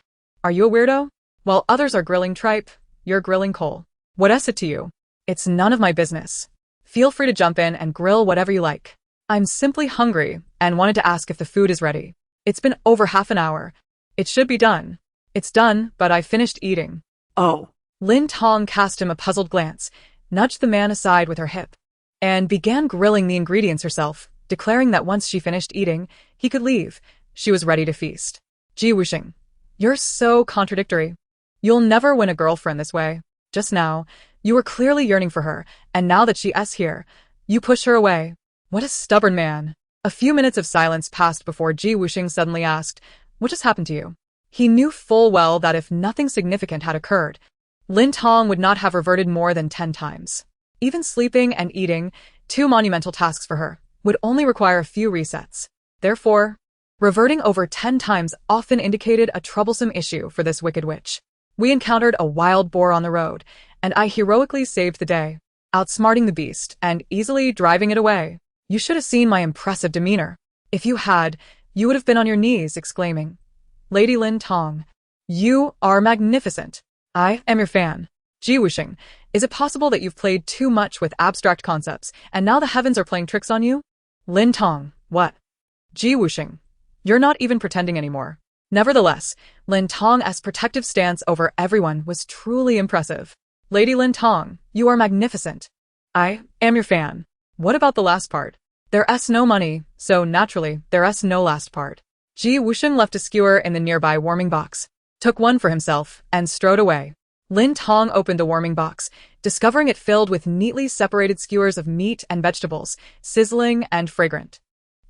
Are you a weirdo? While others are grilling tripe, you're grilling coal. What is it to you? It's none of my business. Feel free to jump in and grill whatever you like. I'm simply hungry and wanted to ask if the food is ready. It's been over half an hour. It should be done. It's done, but I finished eating. Oh. Lin Tong cast him a puzzled glance, nudged the man aside with her hip, and began grilling the ingredients herself, declaring that once she finished eating, he could leave. She was ready to feast. Wusheng, you're so contradictory. You'll never win a girlfriend this way. Just now, you were clearly yearning for her, and now that she's here, you push her away. What a stubborn man. A few minutes of silence passed before Wusheng suddenly asked, what just happened to you? He knew full well that if nothing significant had occurred, Lin Tong would not have reverted more than 10 times. Even sleeping and eating, 2 monumental tasks for her, would only require a few resets. Therefore, reverting over 10 times often indicated a troublesome issue for this wicked witch. We encountered a wild boar on the road, and I heroically saved the day, outsmarting the beast and easily driving it away. You should have seen my impressive demeanor. If you had, you would have been on your knees exclaiming, Lady Lin Tong, you are magnificent. I am your fan. Wusheng, is it possible that you've played too much with abstract concepts, and now the heavens are playing tricks on you? Lin Tong, what? Wusheng, you're not even pretending anymore. Nevertheless, Lin Tong's protective stance over everyone was truly impressive. Lady Lin Tong, you are magnificent. I am your fan. What about the last part? There's no money, so naturally, there's no last part. Wusheng left a skewer in the nearby warming box, took one for himself, and strode away. Lin Tong opened the warming box, discovering it filled with neatly separated skewers of meat and vegetables, sizzling and fragrant.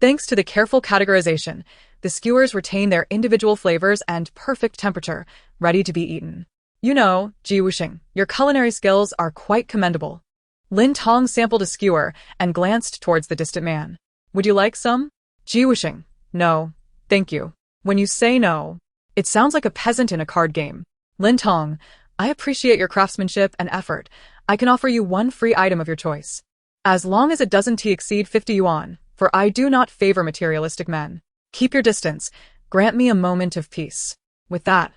Thanks to the careful categorization, the skewers retain their individual flavors and perfect temperature, ready to be eaten. You know, Wusheng, your culinary skills are quite commendable. Lin Tong sampled a skewer and glanced towards the distant man. Would you like some? Wusheng, no, thank you. When you say no, it sounds like a peasant in a card game. Lin Tong, I appreciate your craftsmanship and effort. I can offer you one free item of your choice. As long as it doesn't exceed 50 yuan, for I do not favor materialistic men. Keep your distance. Grant me a moment of peace. With that,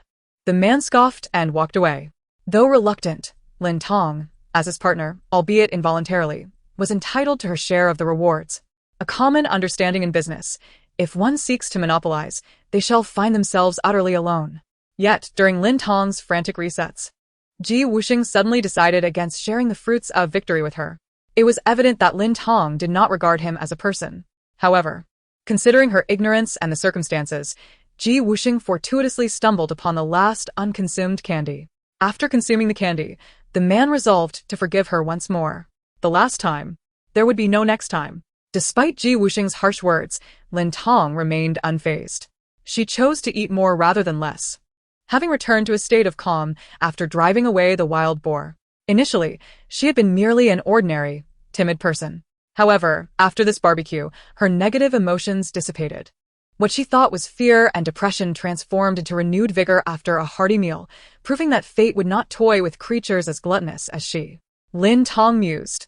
the man scoffed and walked away. Though reluctant, Lin Tong, as his partner, albeit involuntarily, was entitled to her share of the rewards. A common understanding in business, if one seeks to monopolize, they shall find themselves utterly alone. Yet, during Lin Tong's frantic resets, Wusheng suddenly decided against sharing the fruits of victory with her. It was evident that Lin Tong did not regard him as a person. However, considering her ignorance and the circumstances, Wusheng fortuitously stumbled upon the last unconsumed candy. After consuming the candy, the man resolved to forgive her once more. The last time. There would be no next time. Despite Wusheng's harsh words, Lin Tong remained unfazed. She chose to eat more rather than less, having returned to a state of calm after driving away the wild boar. Initially, she had been merely an ordinary, timid person. However, after this barbecue, her negative emotions dissipated. What she thought was fear and depression transformed into renewed vigor after a hearty meal, proving that fate would not toy with creatures as gluttonous as she. Lin Tong mused.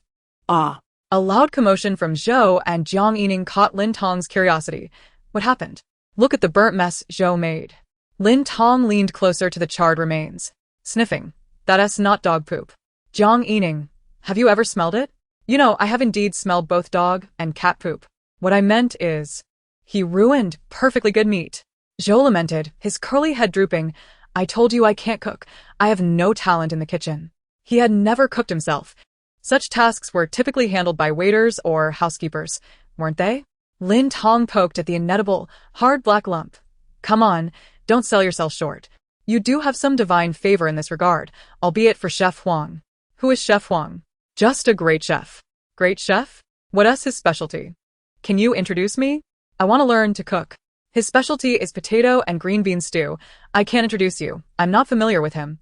Ah. A loud commotion from Zhou and Jiang Yining caught Lin Tong's curiosity. What happened? Look at the burnt mess Zhou made. Lin Tong leaned closer to the charred remains, sniffing. That's not dog poop. Jiang Yining, have you ever smelled it? You know, I have indeed smelled both dog and cat poop. What I meant is... He ruined perfectly good meat. Zhou lamented, his curly head drooping. I told you I can't cook. I have no talent in the kitchen. He had never cooked himself. Such tasks were typically handled by waiters or housekeepers, weren't they? Lin Tong poked at the inedible, hard black lump. Come on, don't sell yourself short. You do have some divine favor in this regard, albeit for Chef Huang. Who is Chef Huang? Just a great chef. Great chef? What's his specialty? Can you introduce me? I want to learn to cook. His specialty is potato and green bean stew. I can't introduce you. I'm not familiar with him.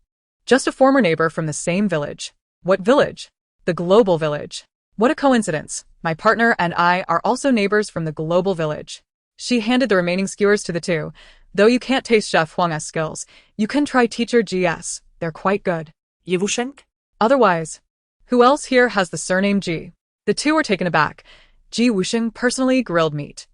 Just a former neighbor from the same village. What village? The global village. What a coincidence. My partner and I are also neighbors from the global village. She handed the remaining skewers to the two. Though you can't taste Chef Huang's skills, you can try Teacher GS. They're quite good. Wusheng? Otherwise, who else here has the surname G? The two were taken aback. Ji Wusheng personally grilled meat.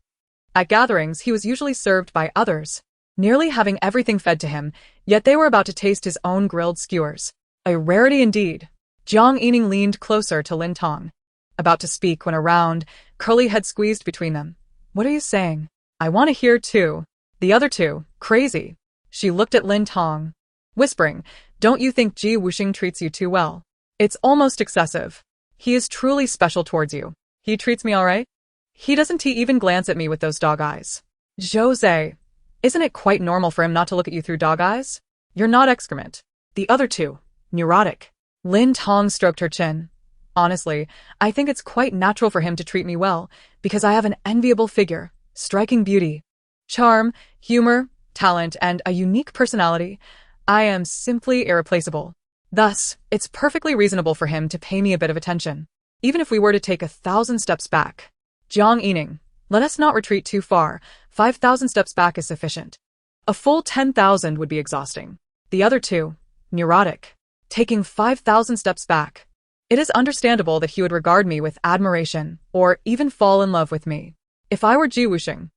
At gatherings, he was usually served by others, nearly having everything fed to him, yet they were about to taste his own grilled skewers. A rarity indeed. Jiang Yining leaned closer to Lin Tong, about to speak when a round, curly head squeezed between them. What are you saying? I want to hear too. The other two, crazy. She looked at Lin Tong, whispering, don't you think Ji Wusheng treats you too well? It's almost excessive. He is truly special towards you. He treats me all right? He doesn't even glance at me with those dog eyes. Jose, isn't it quite normal for him not to look at you through dog eyes? You're not excrement. The other two, neurotic. Lin Tong stroked her chin. Honestly, I think it's quite natural for him to treat me well, because I have an enviable figure, striking beauty, charm, humor, talent, and a unique personality. I am simply irreplaceable. Thus, it's perfectly reasonable for him to pay me a bit of attention, even if we were to take 1,000 steps back. Jiang Yining, let us not retreat too far. 5,000 steps back is sufficient. A full 10,000 would be exhausting. The other two, neurotic, taking 5,000 steps back. It is understandable that he would regard me with admiration, or even fall in love with me. If I were Ji Wusheng,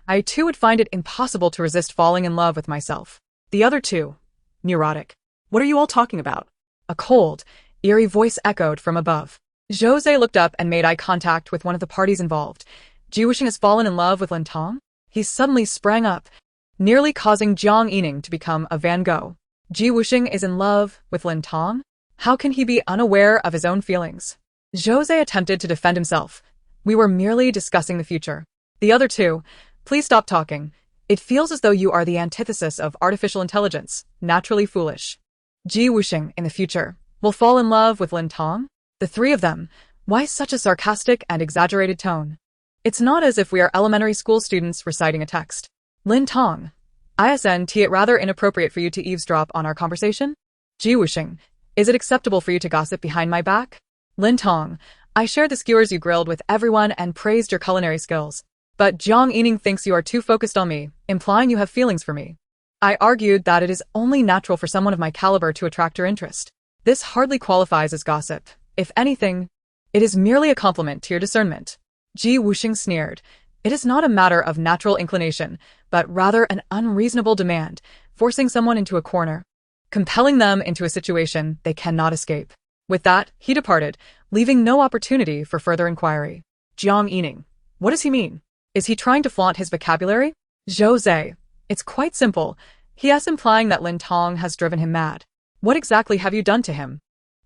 I too would find it impossible to resist falling in love with myself. The other two, neurotic. What are you all talking about? A cold, eerie voice echoed from above. Jose looked up and made eye contact with one of the parties involved. Ji Wusheng has fallen in love with Lin Tong? He suddenly sprang up, nearly causing Jiang Yining to become a Van Gogh. Ji Wusheng is in love with Lin Tong? How can he be unaware of his own feelings? Jose attempted to defend himself. We were merely discussing the future. The other two, please stop talking. It feels as though you are the antithesis of artificial intelligence, naturally foolish. Ji Wusheng, in the future, will fall in love with Lin Tong? The three of them. Why such a sarcastic and exaggerated tone? It's not as if we are elementary school students reciting a text. Lin Tong, isn't it rather inappropriate for you to eavesdrop on our conversation? Ji Wusheng, is it acceptable for you to gossip behind my back? Lin Tong, I shared the skewers you grilled with everyone and praised your culinary skills. But Jiang Yining thinks you are too focused on me, implying you have feelings for me. I argued that it is only natural for someone of my caliber to attract your interest. This hardly qualifies as gossip. If anything, it is merely a compliment to your discernment. Ji Wusheng sneered. It is not a matter of natural inclination, but rather an unreasonable demand, forcing someone into a corner, compelling them into a situation they cannot escape. With that, he departed, leaving no opportunity for further inquiry. Jiang Yining, what does he mean? Is he trying to flaunt his vocabulary? Jose, it's quite simple. He is implying that Lin Tong has driven him mad. What exactly have you done to him?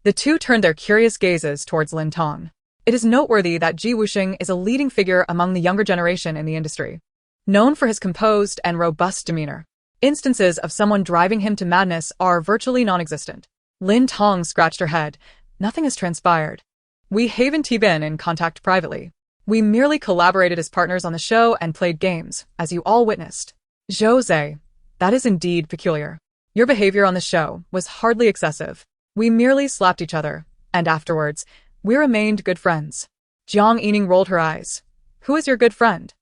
The two turned their curious gazes towards Lin Tong. It is noteworthy that Ji Wusheng is a leading figure among the younger generation in the industry, known for his composed and robust demeanor. Instances of someone driving him to madness are virtually non-existent. Lin Tong scratched her head. Nothing has transpired. We haven't been in contact privately. We merely collaborated as partners on the show and played games, as you all witnessed. Jose, that is indeed peculiar. Your behavior on the show was hardly excessive. We merely slapped each other, and afterwards, we remained good friends. Jiang Yining rolled her eyes. Who is your good friend?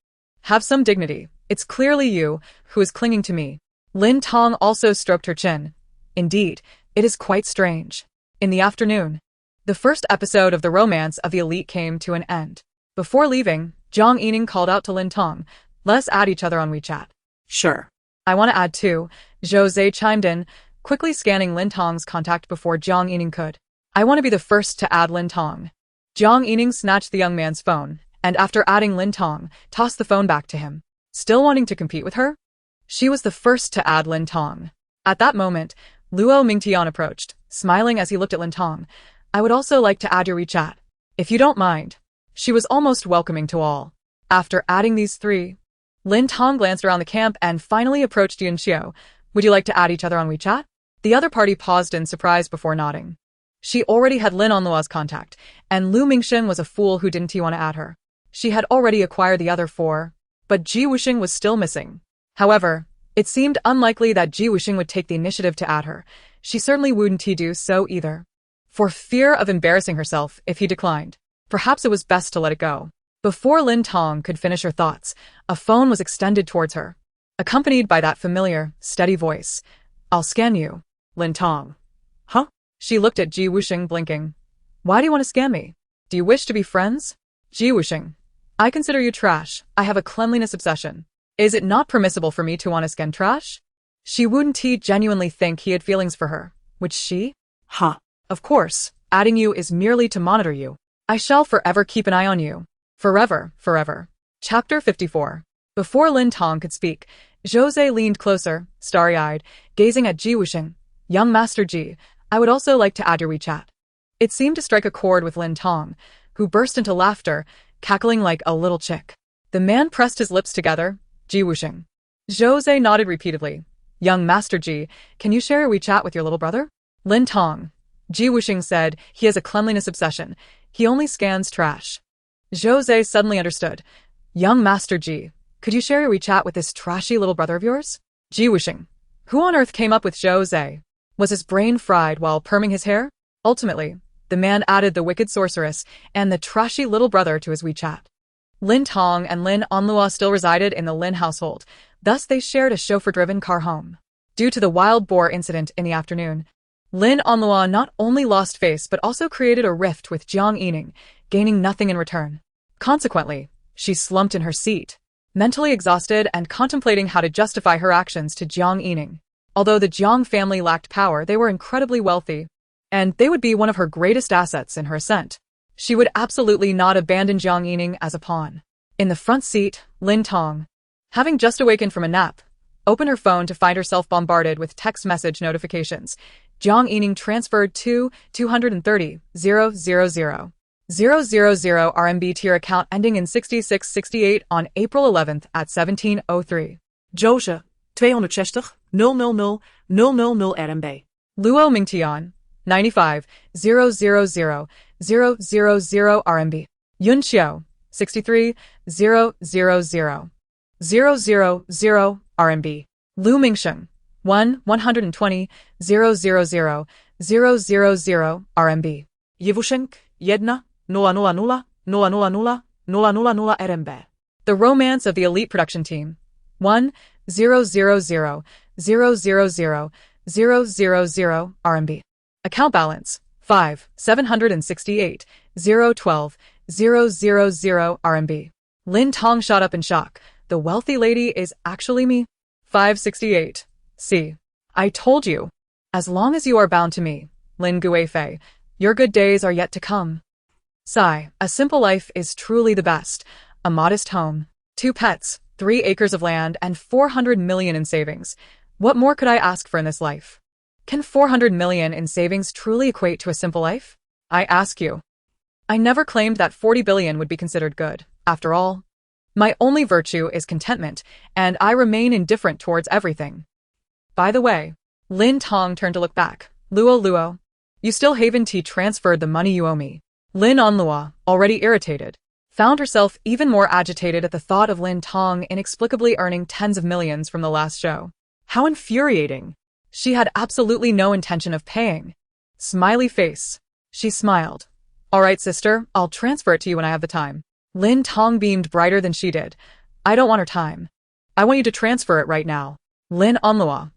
Have some dignity. It's clearly you who is clinging to me. Lin Tong also stroked her chin. Indeed, it is quite strange. In the afternoon, the first episode of The Romance of the Elite came to an end. Before leaving, Jiang Yining called out to Lin Tong, let's add each other on WeChat. Sure. I want to add too, Jose chimed in, quickly scanning Lin Tong's contact before Jiang Yining could. I want to be the first to add Lin Tong. Jiang Yining snatched the young man's phone, and after adding Lin Tong, tossed the phone back to him. Still wanting to compete with her? She was the first to add Lin Tong. At that moment, Luo Mingtian approached, smiling as he looked at Lin Tong. I would also like to add your WeChat. If you don't mind. She was almost welcoming to all. After adding these three, Lin Tong glanced around the camp and finally approached Yun Xiao. Would you like to add each other on WeChat? The other party paused in surprise before nodding. She already had Lin Onlua's contact, and Lu Mingxin was a fool who didn't want to add her. She had already acquired the other four, but Ji Wusheng was still missing. However, it seemed unlikely that Ji Wusheng would take the initiative to add her. She certainly wouldn't do so either. For fear of embarrassing herself if he declined, perhaps it was best to let it go. Before Lin Tong could finish her thoughts, a phone was extended towards her, accompanied by that familiar, steady voice. I'll scan you, Lin Tong. Huh? She looked at Ji Wusheng blinking. Why do you want to scan me? Do you wish to be friends? Ji Wusheng. I consider you trash. I have a cleanliness obsession. Is it not permissible for me to want to scan trash? She wouldn't genuinely think he had feelings for her, would she? Huh. Of course, adding you is merely to monitor you. I shall forever keep an eye on you. Forever, forever. Chapter 54. Before Lin Tong could speak, Jose leaned closer, starry-eyed, gazing at Ji Wusheng. Young Master Ji, I would also like to add your WeChat. It seemed to strike a chord with Lin Tong, who burst into laughter, cackling like a little chick. The man pressed his lips together. Ji Wusheng. Jose nodded repeatedly. Young Master Ji, can you share your WeChat with your little brother? Lin Tong. Ji Wusheng said he has a cleanliness obsession. He only scans trash. Jose suddenly understood. Young Master Ji, could you share your WeChat with this trashy little brother of yours? Ji Wusheng. Who on earth came up with Jose? Was his brain fried while perming his hair? Ultimately, the man added the wicked sorceress and the trashy little brother to his WeChat. Lin Tong and Lin Onlua still resided in the Lin household, thus they shared a chauffeur-driven car home. Due to the wild boar incident in the afternoon, Lin Onlua not only lost face but also created a rift with Jiang Yining, gaining nothing in return. Consequently, she slumped in her seat, mentally exhausted and contemplating how to justify her actions to Jiang Yining. Although the Jiang family lacked power, they were incredibly wealthy, and they would be one of her greatest assets in her ascent. She would absolutely not abandon Jiang Yining as a pawn. In the front seat, Lin Tong, having just awakened from a nap, opened her phone to find herself bombarded with text message notifications. Jiang Yining transferred 230,000 RMB to your account ending in 6668 on April 11th at 17:03. Josje, 260 000 RMB. Luo Mingtian, 95,000 RMB. Yun Xiao, 63,000 RMB. Lu Mingsheng, 120,000 RMB. Wusheng, 1,000,000 RMB. The Romance of the Elite Production Team, 1,000,000 RMB. Account balance, 5,768,012,000 RMB. Lin Tong shot up in shock. The wealthy lady is actually me. 568. See. I told you. As long as you are bound to me, Lin Guifei, your good days are yet to come. Sigh, a simple life is truly the best. A modest home, 2 pets, 3 acres of land, and 400 million in savings. What more could I ask for in this life? Can 400 million in savings truly equate to a simple life? I ask you. I never claimed that 40 billion would be considered good. After all, my only virtue is contentment, and I remain indifferent towards everything. By the way, Lin Tong turned to look back. Luo, you still haven't transferred the money you owe me. Lin Onlua, already irritated, found herself even more agitated at the thought of Lin Tong inexplicably earning tens of millions from the last show. How infuriating! She had absolutely no intention of paying. Smiley face. She smiled. All right, sister, I'll transfer it to you when I have the time. Lin Tong beamed brighter than she did. I don't want her time. I want you to transfer it right now. Lin Onlua.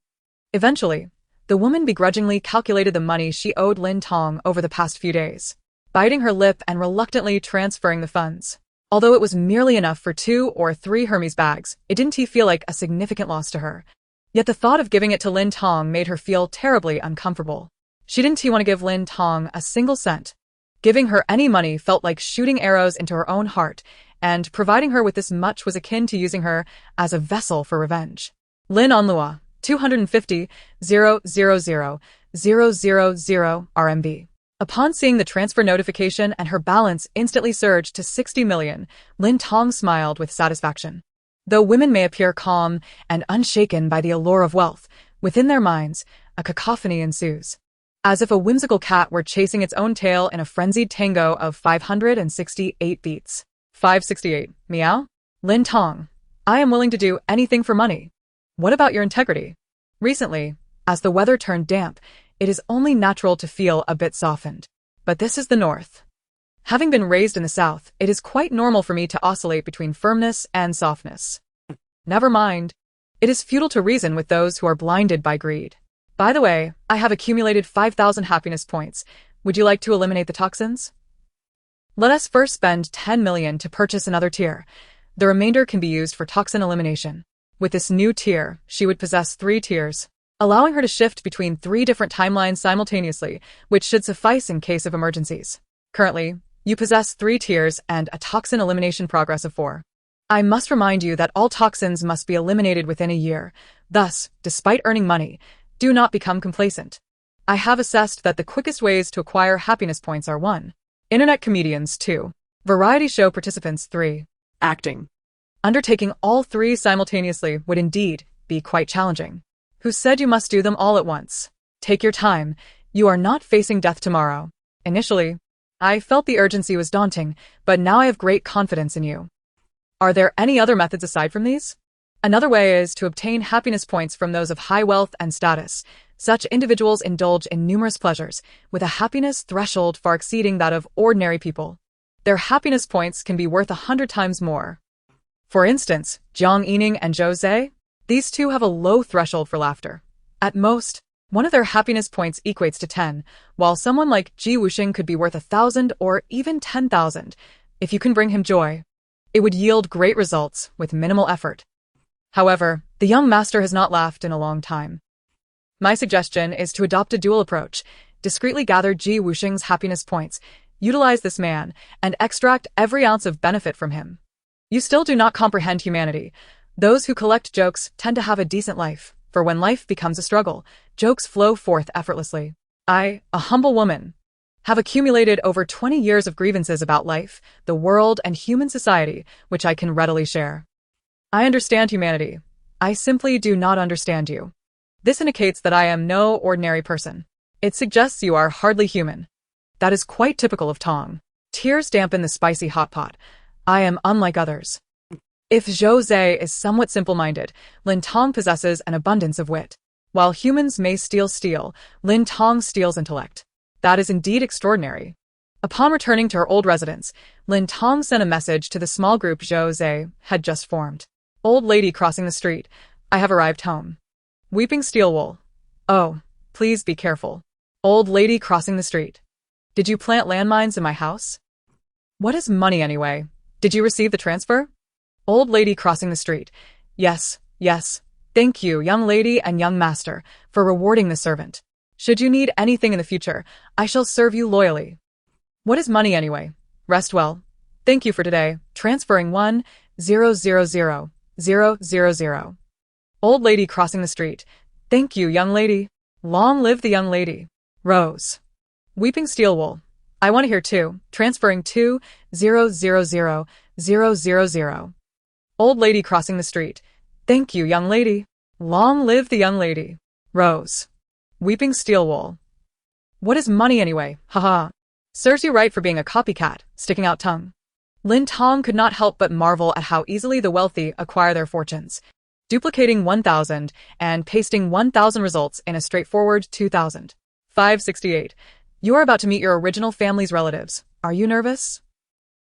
Eventually, the woman begrudgingly calculated the money she owed Lin Tong over the past few days, biting her lip and reluctantly transferring the funds. Although it was merely enough for 2 or 3 Hermes bags, it didn't feel like a significant loss to her. Yet the thought of giving it to Lin Tong made her feel terribly uncomfortable. She didn't want to give Lin Tong a single cent. Giving her any money felt like shooting arrows into her own heart, and providing her with this much was akin to using her as a vessel for revenge. Lin Onlua, 250,000,000 RMB. Upon seeing the transfer notification and her balance instantly surged to 60 million, Lin Tong smiled with satisfaction. Though women may appear calm and unshaken by the allure of wealth, within their minds, a cacophony ensues. As if a whimsical cat were chasing its own tail in a frenzied tango of 568 beats. 568. Meow? Lin Tong. I am willing to do anything for money. What about your integrity? Recently, as the weather turned damp, it is only natural to feel a bit softened. But this is the North. Having been raised in the South, it is quite normal for me to oscillate between firmness and softness. Never mind. It is futile to reason with those who are blinded by greed. By the way, I have accumulated 5,000 happiness points. Would you like to eliminate the toxins? Let us first spend 10 million to purchase another tier. The remainder can be used for toxin elimination. With this new tier, she would possess 3 tiers, allowing her to shift between 3 different timelines simultaneously, which should suffice in case of emergencies. Currently, you possess 3 tiers and a toxin elimination progress of 4. I must remind you that all toxins must be eliminated within a year. Thus, despite earning money, do not become complacent. I have assessed that the quickest ways to acquire happiness points are 1. Internet comedians 2. Variety show participants 3. Acting. Undertaking all 3 simultaneously would indeed be quite challenging. Who said you must do them all at once? Take your time. You are not facing death tomorrow. Initially, I felt the urgency was daunting, but now I have great confidence in you. Are there any other methods aside from these? Another way is to obtain happiness points from those of high wealth and status. Such individuals indulge in numerous pleasures, with a happiness threshold far exceeding that of ordinary people. Their happiness points can be worth 100 times more. For instance, Jiang Yining and Zhou Zhe, these two have a low threshold for laughter. At most, one of their happiness points equates to 10, while someone like Ji Wusheng could be worth 1,000 or even 10,000. If you can bring him joy, it would yield great results with minimal effort. However, the young master has not laughed in a long time. My suggestion is to adopt a dual approach. Discreetly gather Ji Wusheng's happiness points, utilize this man, and extract every ounce of benefit from him. You still do not comprehend humanity. Those who collect jokes tend to have a decent life, for when life becomes a struggle, jokes flow forth effortlessly. I, a humble woman, have accumulated over 20 years of grievances about life, the world, and human society, which I can readily share. I understand humanity. I simply do not understand you. This indicates that I am no ordinary person. It suggests you are hardly human. That is quite typical of Tong. Tears dampen the spicy hot pot. I am unlike others. If Zhou Zhe is somewhat simple-minded, Lin Tong possesses an abundance of wit. While humans may steal steel, Lin Tong steals intellect. That is indeed extraordinary. Upon returning to her old residence, Lin Tong sent a message to the small group Zhou Zhe had just formed. Old lady crossing the street, I have arrived home. Weeping steel wool. Oh, please be careful. Old lady crossing the street. Did you plant landmines in my house? What is money anyway? Did you receive the transfer? Old lady crossing the street. Yes, yes. Thank you, young lady and young master, for rewarding the servant. Should you need anything in the future, I shall serve you loyally. What is money anyway? Rest well. Thank you for today. Transferring 1,000,000. Old lady crossing the street. Thank you, young lady. Long live the young lady. Rose. Weeping steel wool. I want to hear 2. Transferring 2,000,000. Old lady crossing the street. Thank you, young lady. Long live the young lady. Rose. Weeping steel wool. What is money anyway? Haha. Serves you right for being a copycat, sticking out tongue. Lin Tong could not help but marvel at how easily the wealthy acquire their fortunes. Duplicating 1,000 and pasting 1,000 results in a straightforward 2,000. 568. You are about to meet your original family's relatives. Are you nervous?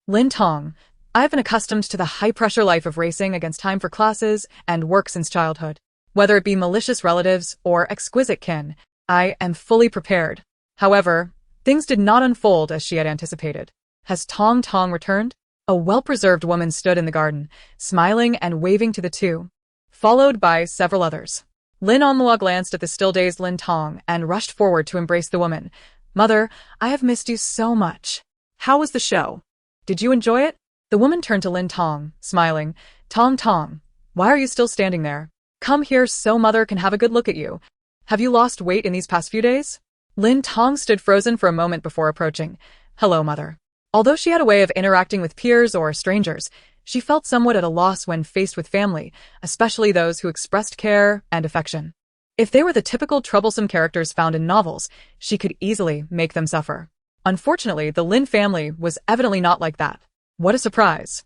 Lin Tong. I have been accustomed to the high-pressure life of racing against time for classes and work since childhood. Whether it be malicious relatives or exquisite kin, I am fully prepared. However, things did not unfold as she had anticipated. Has Tong returned? A well-preserved woman stood in the garden, smiling and waving to the two, followed by several others. Lin Onlua glanced at the still-dazed Lin Tong and rushed forward to embrace the woman. Mother, I have missed you so much. How was the show? Did you enjoy it? The woman turned to Lin Tong, smiling. Tong Tong, why are you still standing there? Come here so mother can have a good look at you. Have you lost weight in these past few days? Lin Tong stood frozen for a moment before approaching. Hello, mother. Although she had a way of interacting with peers or strangers, she felt somewhat at a loss when faced with family, especially those who expressed care and affection. If they were the typical troublesome characters found in novels, she could easily make them suffer. Unfortunately, the Lin family was evidently not like that. What a surprise.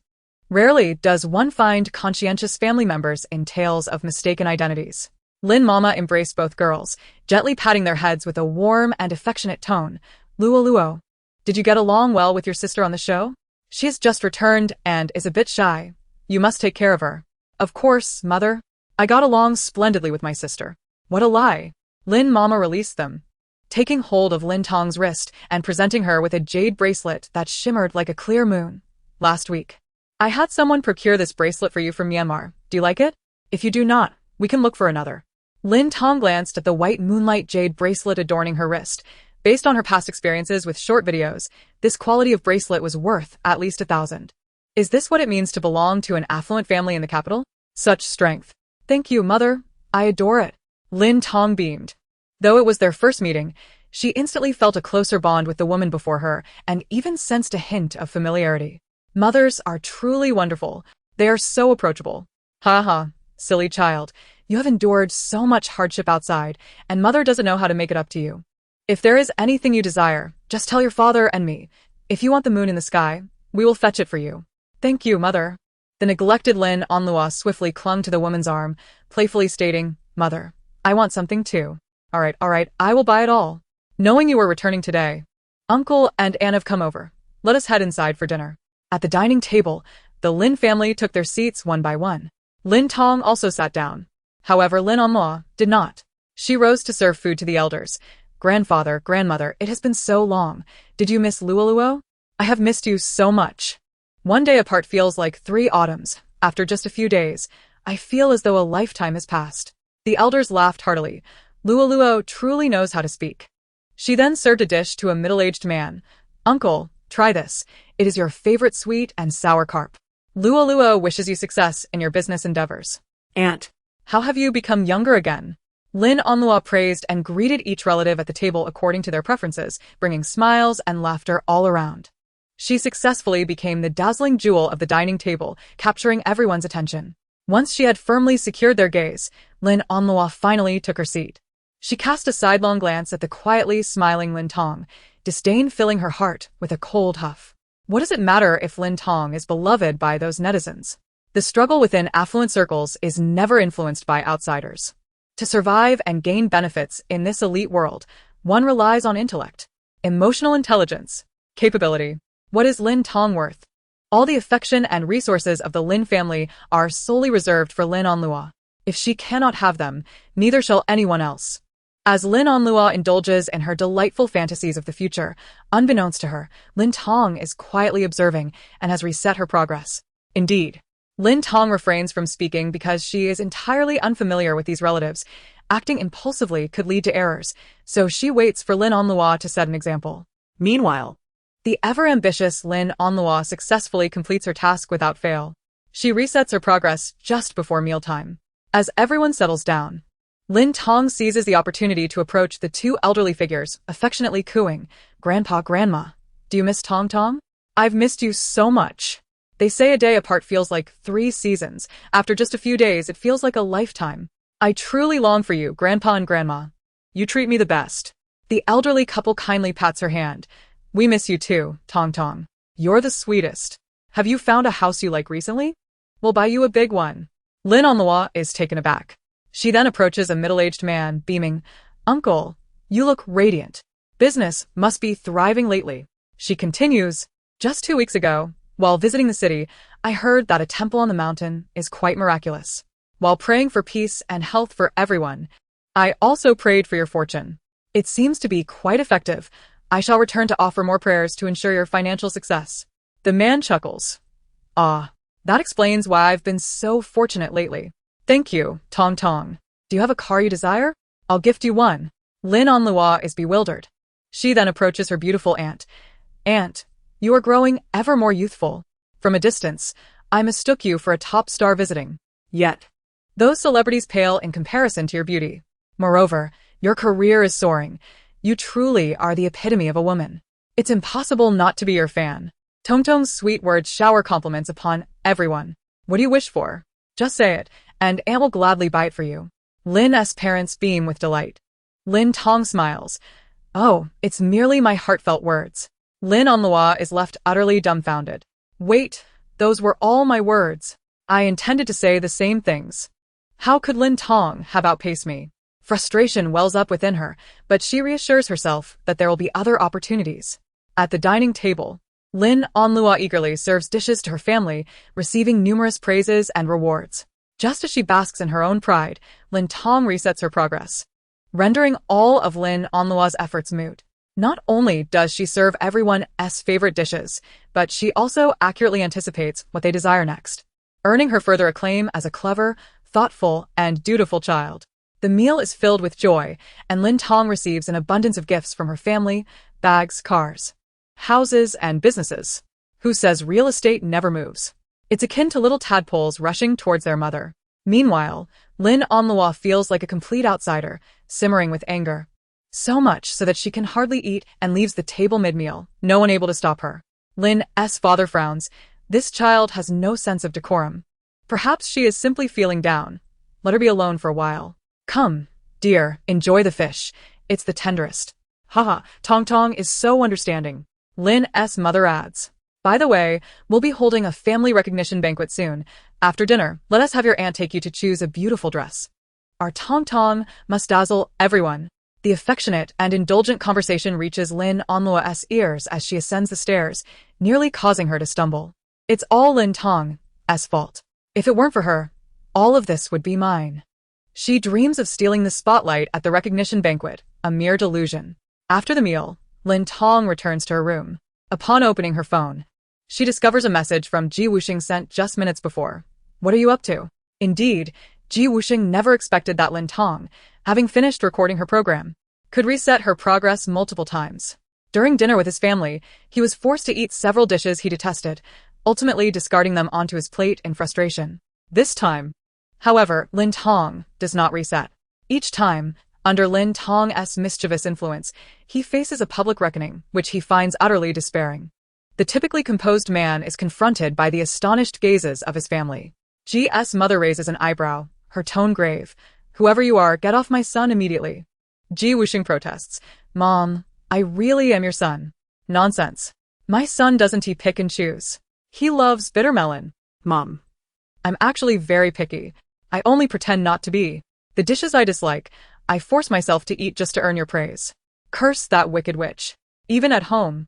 Rarely does one find conscientious family members in tales of mistaken identities. Lin Mama embraced both girls, gently patting their heads with a warm and affectionate tone. Luo Luo, did you get along well with your sister on the show? She has just returned and is a bit shy. You must take care of her. Of course, mother. I got along splendidly with my sister. What a lie. Lin Mama released them, taking hold of Lin Tong's wrist and presenting her with a jade bracelet that shimmered like a clear moon. Last week, I had someone procure this bracelet for you from Myanmar. Do you like it? If you do not, we can look for another. Lin Tong glanced at the white moonlight jade bracelet adorning her wrist. Based on her past experiences with short videos, this quality of bracelet was worth at least 1,000. Is this what it means to belong to an affluent family in the capital? Such strength. Thank you, mother. I adore it. Lin Tong beamed. Though it was their first meeting, she instantly felt a closer bond with the woman before her and even sensed a hint of familiarity. Mothers are truly wonderful. They are so approachable. Ha ha, silly child. You have endured so much hardship outside, and mother doesn't know how to make it up to you. If there is anything you desire, just tell your father and me. If you want the moon in the sky, we will fetch it for you. Thank you, mother. The neglected Lin Onlua swiftly clung to the woman's arm, playfully stating, Mother, I want something too. All right, I will buy it all. Knowing you were returning today, Uncle and Anne have come over. Let us head inside for dinner. At the dining table, the Lin family took their seats one by one. Lin Tong also sat down. However, Lin Onlua did not. She rose to serve food to the elders. Grandfather, grandmother, it has been so long. Did you miss Luoluo? I have missed you so much. One day apart feels like 3 autumns. After just a few days, I feel as though a lifetime has passed. The elders laughed heartily. Luoluo truly knows how to speak. She then served a dish to a middle-aged man. Uncle, try this. It is your favorite sweet and sour carp. Luoluo wishes you success in your business endeavors. Aunt. How have you become younger again? Lin Onlua praised and greeted each relative at the table according to their preferences, bringing smiles and laughter all around. She successfully became the dazzling jewel of the dining table, capturing everyone's attention. Once she had firmly secured their gaze, Lin Onlua finally took her seat. She cast a sidelong glance at the quietly smiling Lin Tong, disdain filling her heart with a cold huff. What does it matter if Lin Tong is beloved by those netizens? The struggle within affluent circles is never influenced by outsiders. To survive and gain benefits in this elite world, one relies on intellect, emotional intelligence, capability. What is Lin Tong worth? All the affection and resources of the Lin family are solely reserved for Lin Onlua. If she cannot have them, neither shall anyone else. As Lin Onlua indulges in her delightful fantasies of the future, unbeknownst to her, Lin Tong is quietly observing and has reset her progress. Indeed, Lin Tong refrains from speaking because she is entirely unfamiliar with these relatives. Acting impulsively could lead to errors, so she waits for Lin Onlua to set an example. Meanwhile, the ever-ambitious Lin Onlua successfully completes her task without fail. She resets her progress just before mealtime. As everyone settles down, Lin Tong seizes the opportunity to approach the 2 elderly figures, affectionately cooing, Grandpa, Grandma, do you miss Tong Tong? I've missed you so much. They say a day apart feels like 3 seasons. After just a few days, it feels like a lifetime. I truly long for you, Grandpa and Grandma. You treat me the best. The elderly couple kindly pats her hand. We miss you too, Tong Tong. You're the sweetest. Have you found a house you like recently? We'll buy you a big one. Lin Onlua is taken aback. She then approaches a middle-aged man, beaming. Uncle, you look radiant. Business must be thriving lately. She continues. Just 2 weeks ago, while visiting the city, I heard that a temple on the mountain is quite miraculous. While praying for peace and health for everyone, I also prayed for your fortune. It seems to be quite effective. I shall return to offer more prayers to ensure your financial success. The man chuckles. Ah, that explains why I've been so fortunate lately. Thank you, Tong Tong. Do you have a car you desire? I'll gift you one. Lin Onlua is bewildered. She then approaches her beautiful aunt. Aunt, you are growing ever more youthful. From a distance, I mistook you for a top star visiting. Yet. Those celebrities pale in comparison to your beauty. Moreover, your career is soaring. You truly are the epitome of a woman. It's impossible not to be your fan. Tongtong's sweet words shower compliments upon everyone. What do you wish for? Just say it, and Anne will gladly buy it for you. Lin's parents beam with delight. Lin Tong smiles. Oh, it's merely my heartfelt words. Lin Onlua is left utterly dumbfounded. Wait, those were all my words. I intended to say the same things. How could Lin Tong have outpaced me? Frustration wells up within her, but she reassures herself that there will be other opportunities. At the dining table, Lin Onlua eagerly serves dishes to her family, receiving numerous praises and rewards. Just as she basks in her own pride, Lin Tong resets her progress, rendering all of Lin Onlua's efforts moot. Not only does she serve everyone's favorite dishes, but she also accurately anticipates what they desire next, earning her further acclaim as a clever, thoughtful, and dutiful child. The meal is filled with joy, and Lin Tong receives an abundance of gifts from her family, bags, cars, houses, and businesses. Who says real estate never moves? It's akin to little tadpoles rushing towards their mother. Meanwhile, Lin Onlua feels like a complete outsider, simmering with anger. So much so that she can hardly eat and leaves the table mid-meal, no one able to stop her. Lin's father frowns. This child has no sense of decorum. Perhaps she is simply feeling down. Let her be alone for a while. Come, dear, enjoy the fish. It's the tenderest. Haha, Tong Tong is so understanding. Lin's mother adds. By the way, we'll be holding a family recognition banquet soon. After dinner, let us have your aunt take you to choose a beautiful dress. Our Tong Tong must dazzle everyone. The affectionate and indulgent conversation reaches Lin Onlua's ears as she ascends the stairs, nearly causing her to stumble. It's all Lin Tong's fault. If it weren't for her, all of this would be mine. She dreams of stealing the spotlight at the recognition banquet, a mere delusion. After the meal, Lin Tong returns to her room. Upon opening her phone, she discovers a message from Wusheng sent just minutes before. What are you up to? Indeed, Wusheng never expected that Lin Tong, having finished recording her program, could reset her progress multiple times. During dinner with his family, he was forced to eat several dishes he detested, ultimately discarding them onto his plate in frustration. This time, however, Lin Tong does not reset. Each time, under Lin Tong's mischievous influence, he faces a public reckoning, which he finds utterly despairing. The typically composed man is confronted by the astonished gazes of his family. G's mother raises an eyebrow, her tone grave. Whoever you are, get off my son immediately. Wusheng protests. Mom, I really am your son. Nonsense. My son doesn't he pick and choose. He loves bitter melon. Mom. I'm actually very picky. I only pretend not to be. The dishes I dislike, I force myself to eat just to earn your praise. Curse that wicked witch. Even at home.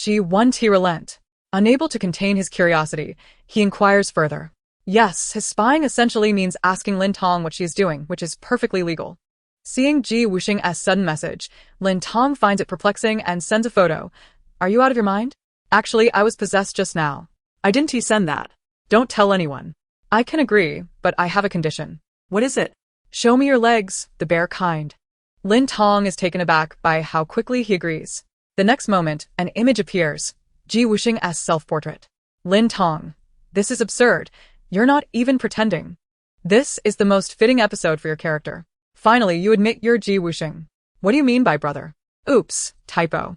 Won't he relent? Unable to contain his curiosity, he inquires further. Yes, his spying essentially means asking Lin Tong what she is doing, which is perfectly legal. Seeing Wusheng's sudden message, Lin Tong finds it perplexing and sends a photo. Are you out of your mind? Actually, I was possessed just now. Why didn't he send that? Don't tell anyone. I can agree, but I have a condition. What is it? Show me your legs, the bare kind. Lin Tong is taken aback by how quickly he agrees. The next moment, an image appears. Wusheng's self-portrait. Lin Tong. This is absurd. You're not even pretending. This is the most fitting episode for your character. Finally, you admit you're Wusheng. What do you mean by brother? Oops, typo.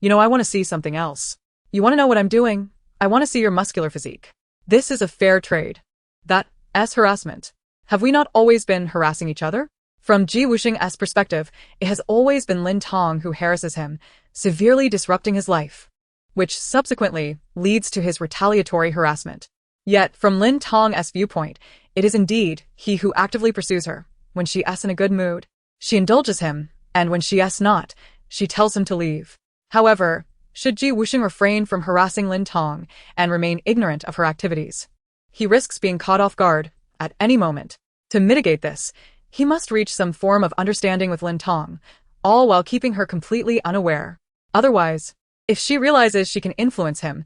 I want to see something else. You want to know what I'm doing? I want to see your muscular physique. This is a fair trade. That's harassment. Have we not always been harassing each other? From Wusheng's perspective, it has always been Lin Tong who harasses him, severely disrupting his life, which subsequently leads to his retaliatory harassment. Yet, from Lin Tong's viewpoint, it is indeed he who actively pursues her. When she's in a good mood, she indulges him, and when she's not, she tells him to leave. However, should Wusheng refrain from harassing Lin Tong and remain ignorant of her activities, he risks being caught off guard at any moment. To mitigate this, he must reach some form of understanding with Lin Tong, all while keeping her completely unaware. Otherwise, if she realizes she can influence him,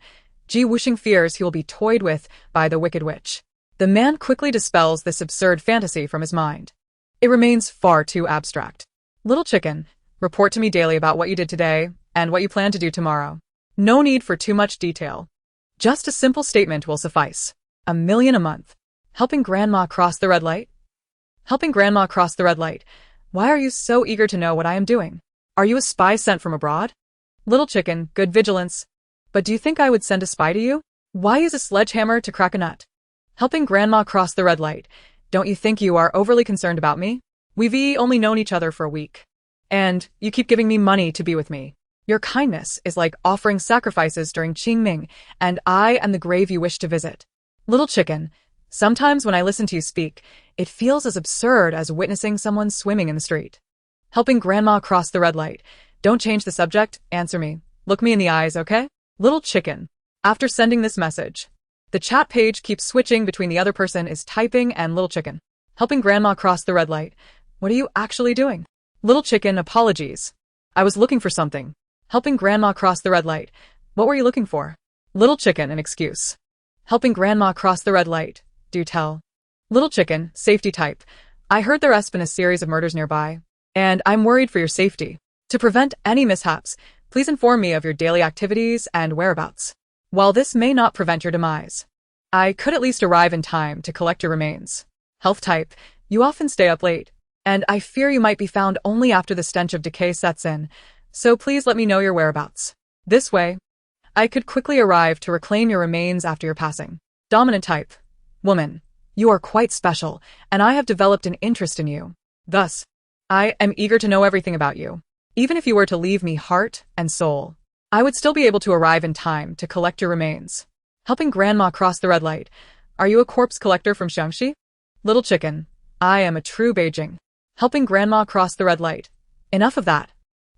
Wusheng fears he will be toyed with by the wicked witch. The man quickly dispels this absurd fantasy from his mind. It remains far too abstract. Little chicken, report to me daily about what you did today and what you plan to do tomorrow. No need for too much detail. Just a simple statement will suffice. 1 million a month. Helping grandma cross the red light? Helping grandma cross the red light. Why are you so eager to know what I am doing? Are you a spy sent from abroad? Little chicken, good vigilance. But do you think I would send a spy to you? Why use a sledgehammer to crack a nut? Helping grandma cross the red light. Don't you think you are overly concerned about me? We've only known each other for a week. And you keep giving me money to be with me. Your kindness is like offering sacrifices during Qingming, and I am the grave you wish to visit. Little chicken, sometimes when I listen to you speak, it feels as absurd as witnessing someone swimming in the street. Helping grandma cross the red light. Don't change the subject, answer me. Look me in the eyes, okay? Little chicken. After sending this message, the chat page keeps switching between the other person is typing and little chicken. Helping grandma cross the red light. What are you actually doing? Little chicken, apologies. I was looking for something. Helping grandma cross the red light. What were you looking for? Little chicken, an excuse. Helping grandma cross the red light. Do tell. Little chicken, safety type. I heard there has been a series of murders nearby, and I'm worried for your safety. To prevent any mishaps, please inform me of your daily activities and whereabouts. While this may not prevent your demise, I could at least arrive in time to collect your remains. Health type. You often stay up late, and I fear you might be found only after the stench of decay sets in, so please let me know your whereabouts. This way, I could quickly arrive to reclaim your remains after your passing. Dominant type. Woman. You are quite special, and I have developed an interest in you. Thus, I am eager to know everything about you. Even if you were to leave me heart and soul, I would still be able to arrive in time to collect your remains. Helping grandma cross the red light. Are you a corpse collector from Shaanxi? Little chicken. I am a true Beijing. Helping grandma cross the red light. Enough of that.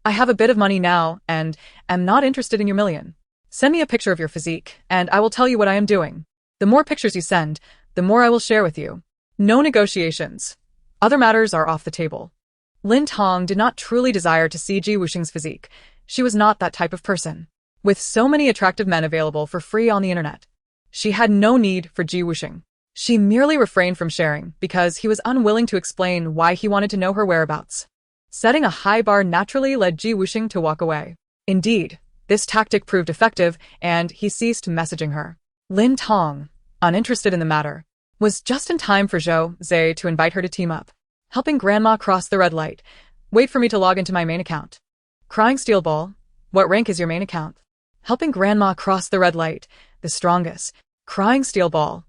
I have a bit of money now and am not interested in your million. Send me a picture of your physique, and I will tell you what I am doing. The more pictures you send, the more I will share with you. No negotiations. Other matters are off the table. Lin Tong did not truly desire to see Ji Wusheng's physique. She was not that type of person. With so many attractive men available for free on the internet, she had no need for Ji Wusheng. She merely refrained from sharing because he was unwilling to explain why he wanted to know her whereabouts. Setting a high bar naturally led Ji Wusheng to walk away. Indeed, this tactic proved effective, and he ceased messaging her. Lin Tong, uninterested in the matter, was just in time for Zhou Zhe to invite her to team up. Helping grandma cross the red light. Wait for me to log into my main account. Crying steel ball. What rank is your main account? Helping grandma cross the red light. The strongest. Crying steel ball.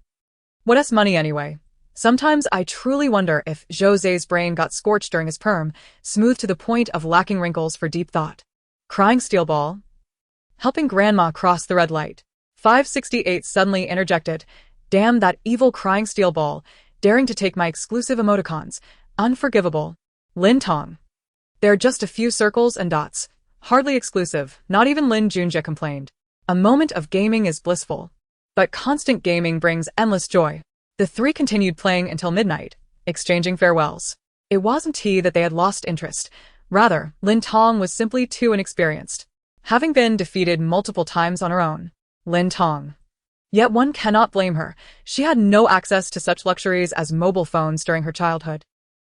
What's money anyway? Sometimes I truly wonder if Zhou Ze's brain got scorched during his perm, smooth to the point of lacking wrinkles for deep thought. Crying steel ball. Helping grandma cross the red light. 568 suddenly interjected. Damn that evil crying steel ball, daring to take my exclusive emoticons. Unforgivable. Lin Tong. There are just a few circles and dots. Hardly exclusive, not even Lin Junjie complained. A moment of gaming is blissful. But constant gaming brings endless joy. The three continued playing until midnight, exchanging farewells. It wasn't he that they had lost interest. Rather, Lin Tong was simply too inexperienced, having been defeated multiple times on her own. Lin Tong. Yet one cannot blame her. She had no access to such luxuries as mobile phones during her childhood.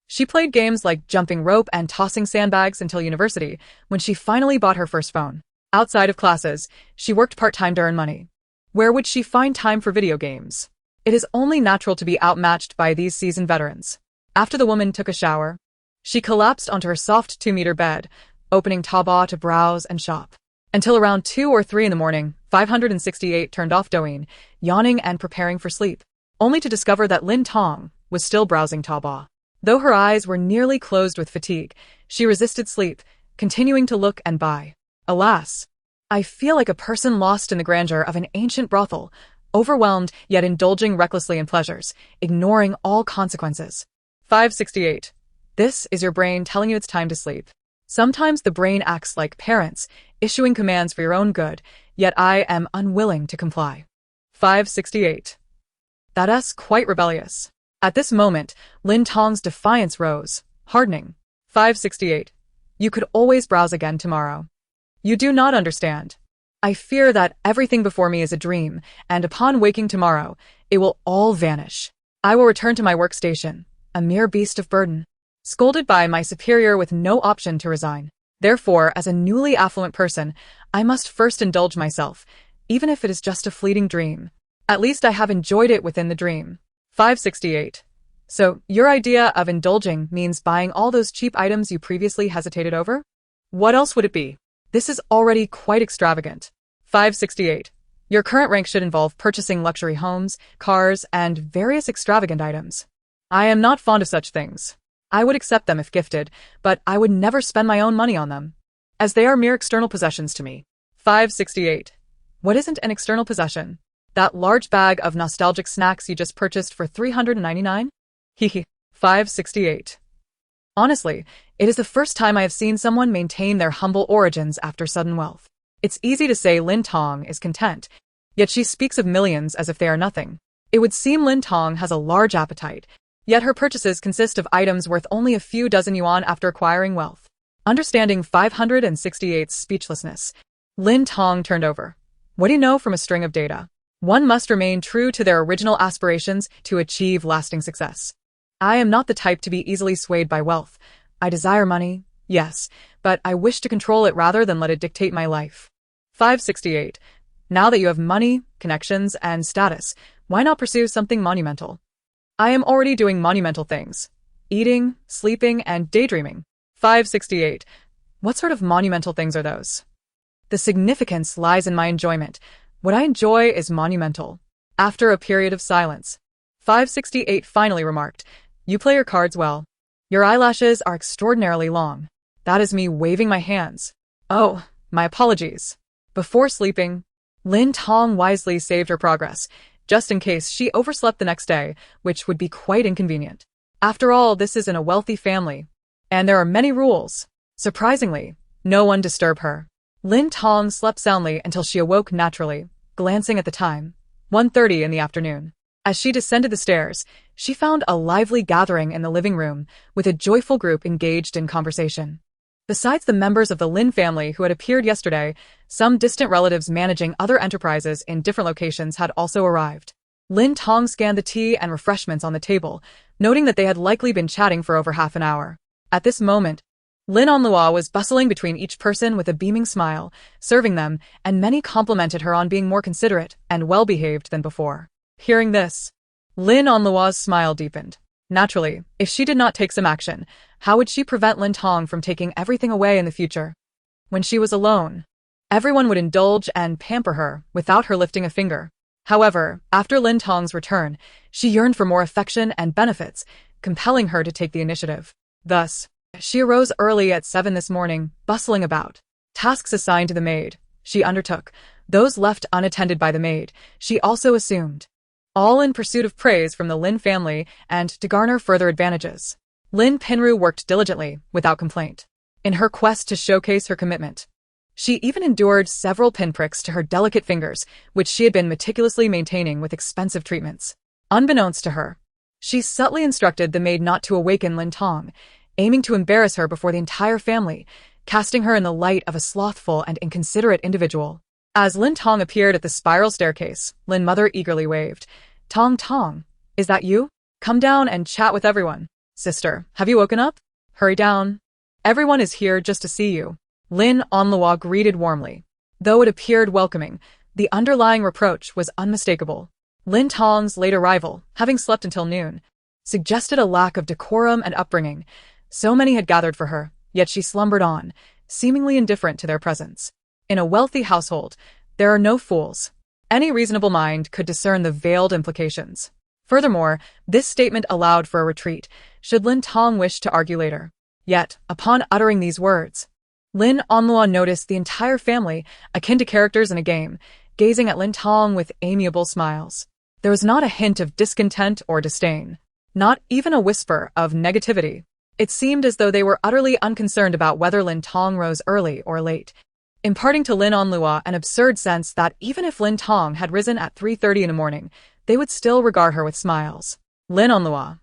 She played games like jumping rope and tossing sandbags until university, when she finally bought her first phone. Outside of classes, she worked part-time to earn money. Where would she find time for video games? It is only natural to be outmatched by these seasoned veterans. After the woman took a shower, she collapsed onto her soft 2-meter bed, opening Taobao to browse and shop. Until around 2 or 3 in the morning, 568 turned off Douyin, yawning and preparing for sleep, only to discover that Lin Tong was still browsing Taobao. Though her eyes were nearly closed with fatigue, she resisted sleep, continuing to look and buy. Alas! I feel like a person lost in the grandeur of an ancient brothel, overwhelmed yet indulging recklessly in pleasures, ignoring all consequences. 568. This is your brain telling you it's time to sleep. Sometimes the brain acts like parents, issuing commands for your own good, yet I am unwilling to comply. 568. That's quite rebellious. At this moment, Lin Tong's defiance rose, hardening. 568. You could always browse again tomorrow. You do not understand. I fear that everything before me is a dream, and upon waking tomorrow, it will all vanish. I will return to my workstation, a mere beast of burden, scolded by my superior with no option to resign. Therefore, as a newly affluent person, I must first indulge myself, even if it is just a fleeting dream. At least I have enjoyed it within the dream. 568. So, your idea of indulging means buying all those cheap items you previously hesitated over? What else would it be? This is already quite extravagant. 568. Your current rank should involve purchasing luxury homes, cars, and various extravagant items. I am not fond of such things. I would accept them if gifted, but I would never spend my own money on them, as they are mere external possessions to me. 568. What isn't an external possession? That large bag of nostalgic snacks you just purchased for $399? Hehe. 568. Honestly, it is the first time I have seen someone maintain their humble origins after sudden wealth. It's easy to say Lin Tong is content, yet she speaks of millions as if they are nothing. It would seem Lin Tong has a large appetite, yet her purchases consist of items worth only a few dozen yuan after acquiring wealth. Understanding 568's speechlessness, Lin Tong turned over. What do you know from a string of data? One must remain true to their original aspirations to achieve lasting success. I am not the type to be easily swayed by wealth. I desire money, yes, but I wish to control it rather than let it dictate my life. 568. Now that you have money, connections, and status, why not pursue something monumental? I am already doing monumental things. Eating, sleeping, and daydreaming. 568. What sort of monumental things are those? The significance lies in my enjoyment. What I enjoy is monumental. After a period of silence, 568 finally remarked, "You play your cards well. Your eyelashes are extraordinarily long." That is me waving my hands. Oh, my apologies. Before sleeping, Lin Tong wisely saved her progress, just in case she overslept the next day, which would be quite inconvenient. After all, this is in a wealthy family, and there are many rules. Surprisingly, no one disturbed her. Lin Tong slept soundly until she awoke naturally, glancing at the time, 1:30 in the afternoon. As she descended the stairs, she found a lively gathering in the living room, with a joyful group engaged in conversation. Besides the members of the Lin family who had appeared yesterday, some distant relatives managing other enterprises in different locations had also arrived. Lin Tong scanned the tea and refreshments on the table, noting that they had likely been chatting for over half an hour. At this moment, Lin Onlua was bustling between each person with a beaming smile, serving them, and many complimented her on being more considerate and well-behaved than before. Hearing this, Lin Onlua's smile deepened. Naturally, if she did not take some action, how would she prevent Lin Tong from taking everything away in the future? When she was alone, everyone would indulge and pamper her without her lifting a finger. However, after Lin Tong's return, she yearned for more affection and benefits, compelling her to take the initiative. Thus, she arose early at 7 this morning, bustling about. Tasks assigned to the maid, she undertook. Those left unattended by the maid, she also assumed. All in pursuit of praise from the Lin family and to garner further advantages. Lin Pinru worked diligently, without complaint, in her quest to showcase her commitment. She even endured several pinpricks to her delicate fingers, which she had been meticulously maintaining with expensive treatments. Unbeknownst to her, she subtly instructed the maid not to awaken Lin Tong, aiming to embarrass her before the entire family, casting her in the light of a slothful and inconsiderate individual. As Lin Tong appeared at the spiral staircase, Lin Mother eagerly waved. "Tong Tong, is that you? Come down and chat with everyone. Sister, have you woken up? Hurry down. Everyone is here just to see you." Lin Onlua greeted warmly. Though it appeared welcoming, the underlying reproach was unmistakable. Lin Tong's late arrival, having slept until noon, suggested a lack of decorum and upbringing. So many had gathered for her, yet she slumbered on, seemingly indifferent to their presence. In a wealthy household, there are no fools. Any reasonable mind could discern the veiled implications. Furthermore, this statement allowed for a retreat, should Lin Tong wish to argue later. Yet, upon uttering these words, Lin Onlua noticed the entire family, akin to characters in a game, gazing at Lin Tong with amiable smiles. There was not a hint of discontent or disdain, not even a whisper of negativity. It seemed as though they were utterly unconcerned about whether Lin Tong rose early or late, imparting to Lin Onlua an absurd sense that even if Lin Tong had risen at 3:30 in the morning, they would still regard her with smiles. Lin Onlua.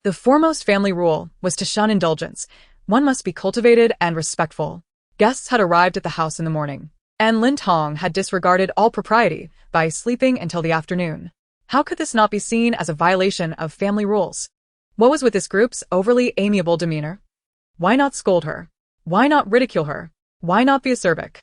The foremost family rule was to shun indulgence. One must be cultivated and respectful. Guests had arrived at the house in the morning, and Lin Tong had disregarded all propriety by sleeping until the afternoon. How could this not be seen as a violation of family rules? What was with this group's overly amiable demeanor? Why not scold her? Why not ridicule her? Why not be acerbic?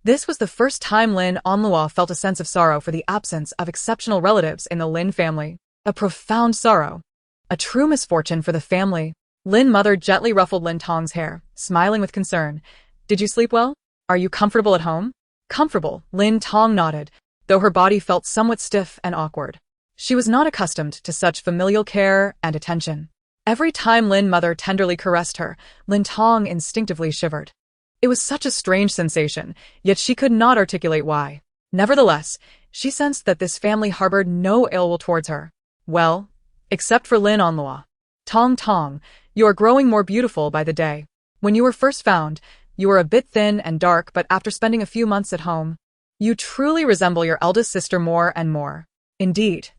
This was the first time Lin Onlua felt a sense of sorrow for the absence of exceptional relatives in the Lin family. A profound sorrow. A true misfortune for the family. Lin mother gently ruffled Lin Tong's hair, smiling with concern. Did you sleep well? Are you comfortable at home? Comfortable, Lin Tong nodded, though her body felt somewhat stiff and awkward. She was not accustomed to such familial care and attention. Every time Lin mother tenderly caressed her, Lin Tong instinctively shivered. It was such a strange sensation, yet she could not articulate why. Nevertheless, she sensed that this family harbored no ill will towards her. Well, except for Lin Onlua. Tong, you are growing more beautiful by the day. When you were first found, you were a bit thin and dark, but after spending a few months at home, you truly resemble your eldest sister more and more. Indeed.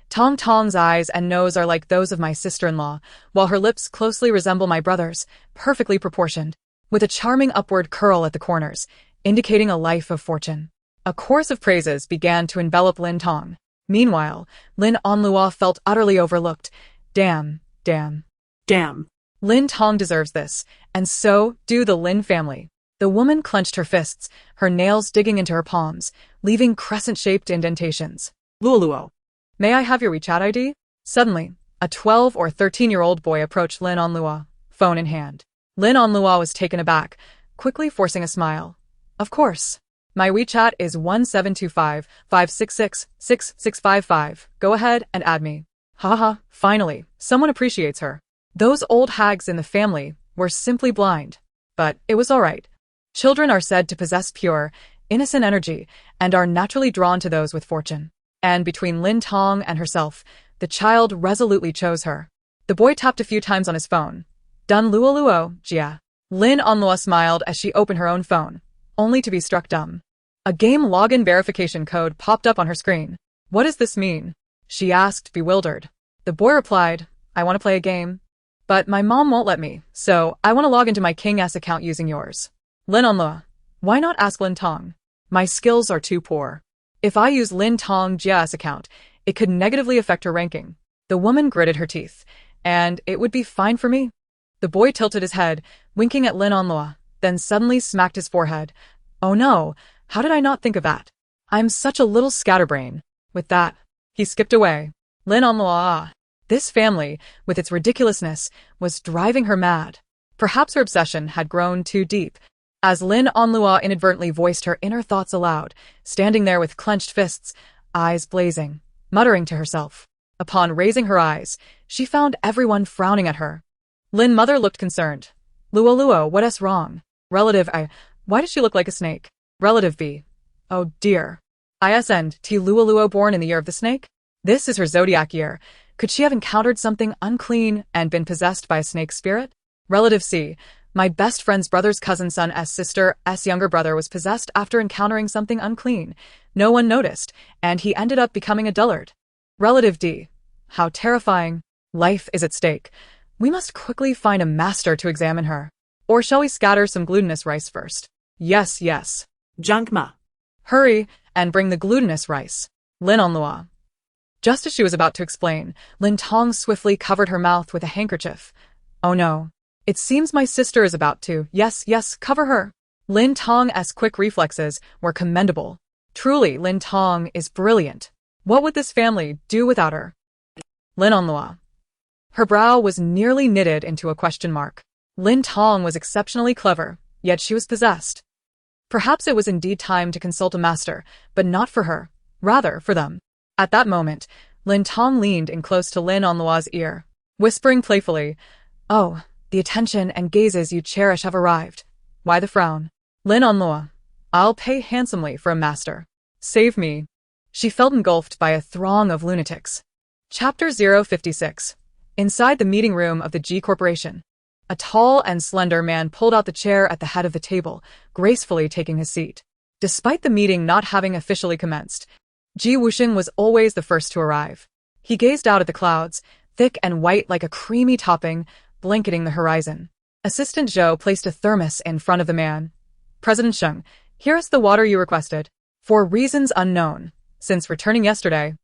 Tong's eyes and nose are like those of my sister-in-law, while her lips closely resemble my brother's, perfectly proportioned, with a charming upward curl at the corners, indicating a life of fortune. A chorus of praises began to envelop Lin Tong. Meanwhile, Lin Onlua felt utterly overlooked. Damn. Lin Tong deserves this, and so do the Lin family. The woman clenched her fists, her nails digging into her palms, leaving crescent-shaped indentations. Luoluo. May I have your WeChat ID? Suddenly, a 12 or 13-year-old boy approached Lin Onlua, phone in hand. Lin Onlua was taken aback, quickly forcing a smile. Of course. My WeChat is 1725-566-6655. Go ahead and add me. Haha, finally, someone appreciates her. Those old hags in the family were simply blind. But it was all right. Children are said to possess pure, innocent energy and are naturally drawn to those with fortune. And between Lin Tong and herself, the child resolutely chose her. The boy tapped a few times on his phone. Dun luo, jia. Lin Onlua smiled as she opened her own phone, only to be struck dumb. A game login verification code popped up on her screen. What does this mean? She asked, bewildered. The boy replied, I want to play a game. But my mom won't let me, so I want to log into my King S account using yours. Lin Onlua. Why not ask Lin Tong? My skills are too poor. If I use Lin Tong Jia's account, it could negatively affect her ranking. The woman gritted her teeth. And it would be fine for me. The boy tilted his head, winking at Lin Onlua, then suddenly smacked his forehead. Oh no, how did I not think of that? I'm such a little scatterbrain. With that, he skipped away. Lin Onlua. This family, with its ridiculousness, was driving her mad. Perhaps her obsession had grown too deep. As Lin Onlua inadvertently voiced her inner thoughts aloud, standing there with clenched fists, eyes blazing, muttering to herself. Upon raising her eyes, she found everyone frowning at her. Lin mother looked concerned. Luo, what's wrong? Relative A, why does she look like a snake? Relative B, oh dear. ISNT Luo born in the year of the snake? This is her zodiac year. Could she have encountered something unclean and been possessed by a snake spirit? Relative C, my best friend's brother's cousin's son's sister's younger brother was possessed after encountering something unclean. No one noticed, and he ended up becoming a dullard. Relative D, how terrifying. Life is at stake. We must quickly find a master to examine her. Or shall we scatter some glutinous rice first? Yes. Jankma. Hurry, and bring the glutinous rice. Lin Onlua. Just as she was about to explain, Lin Tong swiftly covered her mouth with a handkerchief. Oh no. It seems my sister is about to. Yes, cover her. Lin Tong's quick reflexes were commendable. Truly, Lin Tong is brilliant. What would this family do without her? Lin Onlua. Her brow was nearly knitted into a question mark. Lin Tong was exceptionally clever, yet she was possessed. Perhaps it was indeed time to consult a master, but not for her, rather for them. At that moment, Lin Tong leaned in close to Lin Onlua's ear, whispering playfully, Oh, the attention and gazes you cherish have arrived. Why the frown? Lin Onlua. I'll pay handsomely for a master. Save me. She felt engulfed by a throng of lunatics. Chapter 056. Inside the meeting room of the G Corporation. A tall and slender man pulled out the chair at the head of the table, gracefully taking his seat. Despite the meeting not having officially commenced, Wusheng was always the first to arrive. He gazed out at the clouds, thick and white like a creamy topping, blanketing the horizon. Assistant Zhou placed a thermos in front of the man. President Sheng, here is the water you requested. For reasons unknown, since returning yesterday,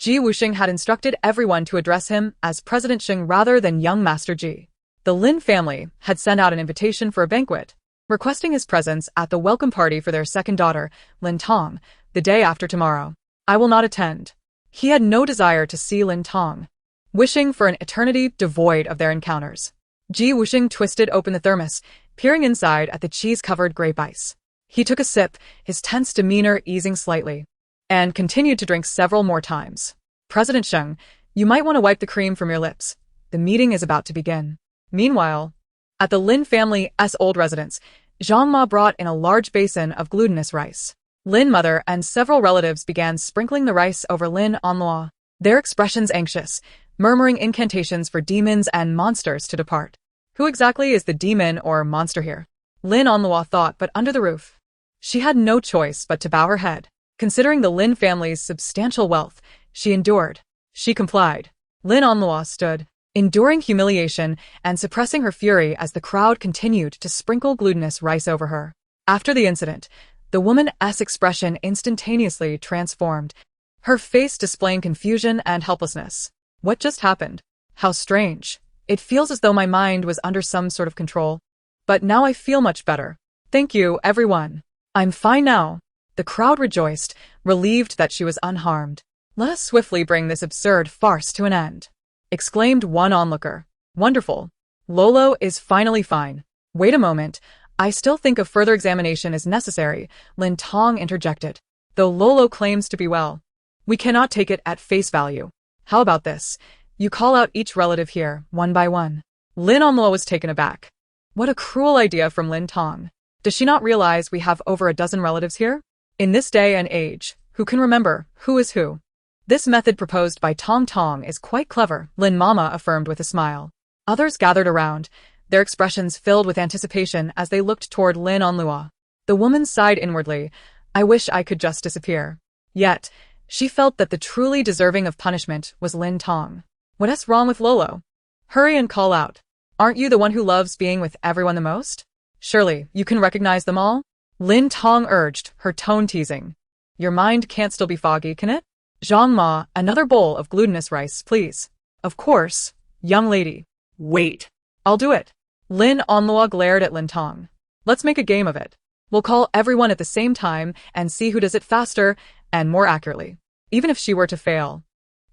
Wusheng had instructed everyone to address him as President Sheng rather than young Master Ji. The Lin family had sent out an invitation for a banquet. requesting his presence at the welcome party for their second daughter, Lin Tong, the day after tomorrow. I will not attend. He had no desire to see Lin Tong, wishing for an eternity devoid of their encounters. Wusheng twisted open the thermos, peering inside at the cheese-covered grape ice. He took a sip, his tense demeanor easing slightly, and continued to drink several more times. President Sheng, you might want to wipe the cream from your lips. The meeting is about to begin. Meanwhile, at the Lin family's old residence, Zhang Ma brought in a large basin of glutinous rice. Lin mother and several relatives began sprinkling the rice over Lin Onlua, their expressions anxious, murmuring incantations for demons and monsters to depart. Who exactly is the demon or monster here? Lin Onlua thought, but under the roof. She had no choice but to bow her head. Considering the Lin family's substantial wealth, she endured. She complied. Lin Onlua stood, enduring humiliation and suppressing her fury as the crowd continued to sprinkle glutinous rice over her. After the incident, the woman's expression instantaneously transformed, her face displaying confusion and helplessness. What just happened? How strange. It feels as though my mind was under some sort of control. But now I feel much better. Thank you, everyone. I'm fine now. The crowd rejoiced, relieved that she was unharmed. Let us swiftly bring this absurd farce to an end, exclaimed one onlooker. Wonderful. Lolo is finally fine. Wait a moment. I still think a further examination is necessary, Lin Tong interjected. Though Lolo claims to be well, we cannot take it at face value. How about this? You call out each relative here, one by one. Lin Onlua was taken aback. What a cruel idea from Lin Tong. Does she not realize we have over a dozen relatives here? In this day and age, who can remember who is who? This method proposed by Tong Tong is quite clever, Lin Mama affirmed with a smile. Others gathered around, their expressions filled with anticipation as they looked toward Lin Onlua. The woman sighed inwardly. I wish I could just disappear. Yet, she felt that the truly deserving of punishment was Lin Tong. What's wrong with Lolo? Hurry and call out. Aren't you the one who loves being with everyone the most? Surely, you can recognize them all? Lin Tong urged, her tone teasing. Your mind can't still be foggy, can it? Zhang Ma, another bowl of glutinous rice, please. Of course, young lady. Wait. I'll do it. Lin Onlua glared at Lin Tong. Let's make a game of it. We'll call everyone at the same time and see who does it faster and more accurately. Even if she were to fail,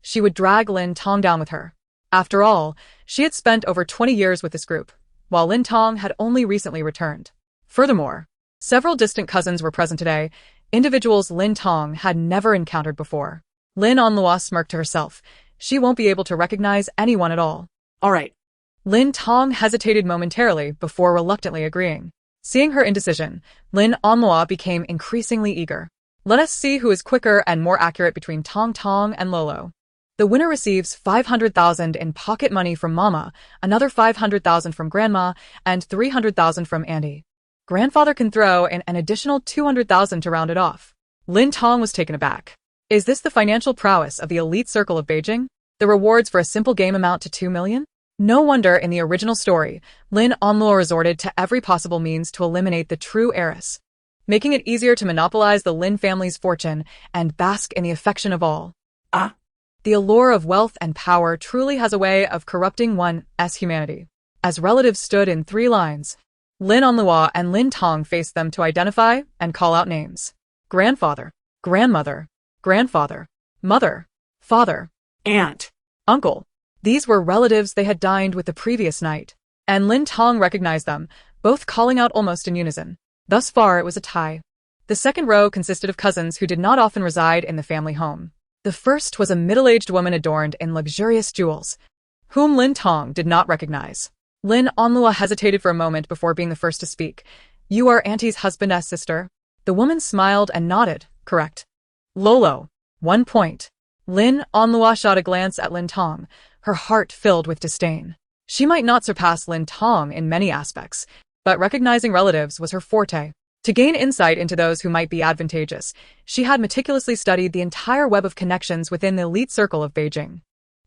she would drag Lin Tong down with her. After all, she had spent over 20 years with this group, while Lin Tong had only recently returned. Furthermore, several distant cousins were present today, individuals Lin Tong had never encountered before. Lin Onlua smirked to herself. She won't be able to recognize anyone at all. All right. Lin Tong hesitated momentarily before reluctantly agreeing. Seeing her indecision, Lin Onlua became increasingly eager. Let us see who is quicker and more accurate between Tong Tong and Lolo. The winner receives 500,000 in pocket money from Mama, another 500,000 from Grandma, and 300,000 from Auntie. Grandfather can throw in an additional 200,000 to round it off. Lin Tong was taken aback. Is this the financial prowess of the elite circle of Beijing? The rewards for a simple game amount to 2 million? No wonder in the original story, Lin Onlua resorted to every possible means to eliminate the true heiress, making it easier to monopolize the Lin family's fortune and bask in the affection of all. The allure of wealth and power truly has a way of corrupting one's humanity. As relatives stood in 3 lines, Lin Onlua and Lin Tong faced them to identify and call out names. Grandfather, grandmother, grandfather, mother, father, Aunt, uncle. These were relatives they had dined with the previous night, and Lin Tong recognized them, both calling out almost in unison. Thus far it was a tie. The second row consisted of cousins who did not often reside in the family home. The first was a middle-aged woman adorned in luxurious jewels, whom Lin Tong did not recognize. Lin Onlua hesitated for a moment before being the first to speak. You are Auntie's husband's sister? The woman smiled and nodded. Correct. Lolo. 1 point. Lin Onlua shot a glance at Lin Tong, her heart filled with disdain. She might not surpass Lin Tong in many aspects, but recognizing relatives was her forte. To gain insight into those who might be advantageous, she had meticulously studied the entire web of connections within the elite circle of Beijing.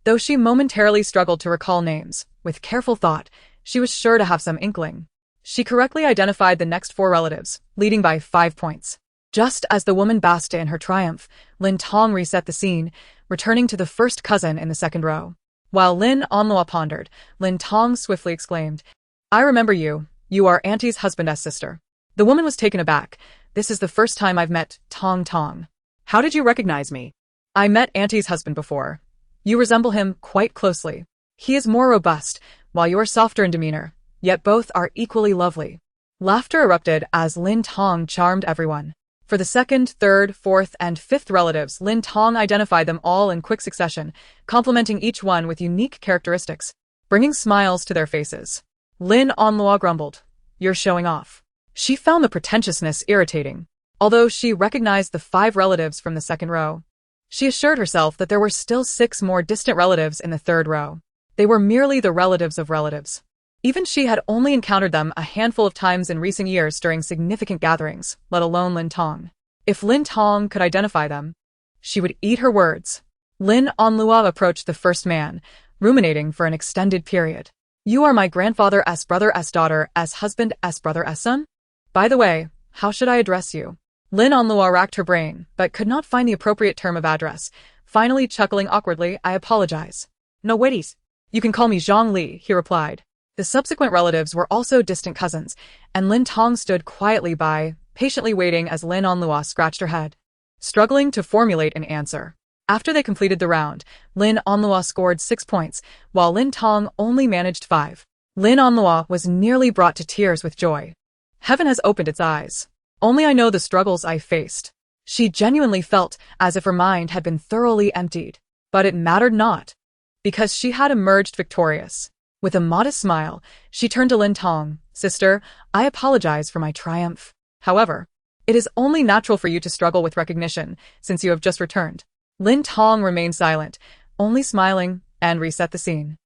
Though she momentarily struggled to recall names, with careful thought, she was sure to have some inkling. She correctly identified the next 4 relatives, leading by 5 points. Just as the woman basked in her triumph, Lin Tong reset the scene, returning to the first cousin in the second row. While Lin Onlua pondered, Lin Tong swiftly exclaimed, I remember you. You are Auntie's husband's sister. The woman was taken aback. This is the first time I've met Tong Tong. How did you recognize me? I met Auntie's husband before. You resemble him quite closely. He is more robust, while you are softer in demeanor, yet both are equally lovely. Laughter erupted as Lin Tong charmed everyone. For the second, third, fourth, and fifth relatives, Lin Tong identified them all in quick succession, complimenting each one with unique characteristics, bringing smiles to their faces. Lin Onlua grumbled, "You're showing off." She found the pretentiousness irritating. Although she recognized the 5 relatives from the second row, she assured herself that there were still 6 more distant relatives in the third row. They were merely the relatives of relatives. Even she had only encountered them a handful of times in recent years during significant gatherings, let alone Lin Tong. If Lin Tong could identify them, she would eat her words. Lin Onlua approached the first man, ruminating for an extended period. "You are my grandfather's brother's daughter's husband's brother's son? By the way, how should I address you?" Lin Onlua racked her brain, but could not find the appropriate term of address. Finally, chuckling awkwardly, "I apologize." "No worries. "You can call me Zhang Li," he replied. The subsequent relatives were also distant cousins, and Lin Tong stood quietly by, patiently waiting as Lin Onlua scratched her head, struggling to formulate an answer. After they completed the round, Lin Onlua scored 6 points, while Lin Tong only managed 5. Lin Onlua was nearly brought to tears with joy. Heaven has opened its eyes. Only I know the struggles I faced. She genuinely felt as if her mind had been thoroughly emptied. But it mattered not, because she had emerged victorious. With a modest smile, she turned to Lin Tong. "Sister, I apologize for my triumph. However, it is only natural for you to struggle with recognition, since you have just returned." Lin Tong remained silent, only smiling, and reset the scene.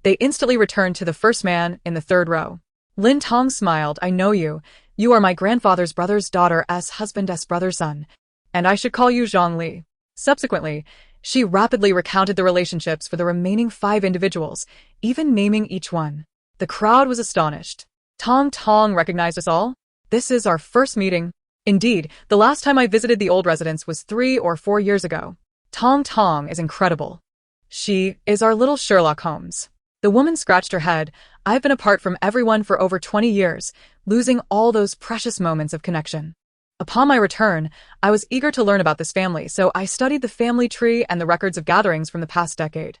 They instantly returned to the first man in the third row. Lin Tong smiled. "I know you. You are my grandfather's brother's daughter's husband's brother's son, and I should call you Zhang Li." Subsequently, she rapidly recounted the relationships for the remaining 5 individuals, even naming each one. The crowd was astonished. "Tong Tong recognized us all? This is our first meeting." "Indeed, the last time I visited the old residence was 3 or 4 years ago. Tong Tong is incredible. She is our little Sherlock Holmes." The woman scratched her head. "I've been apart from everyone for over 20 years, losing all those precious moments of connection. Upon my return, I was eager to learn about this family, so I studied the family tree and the records of gatherings from the past decade.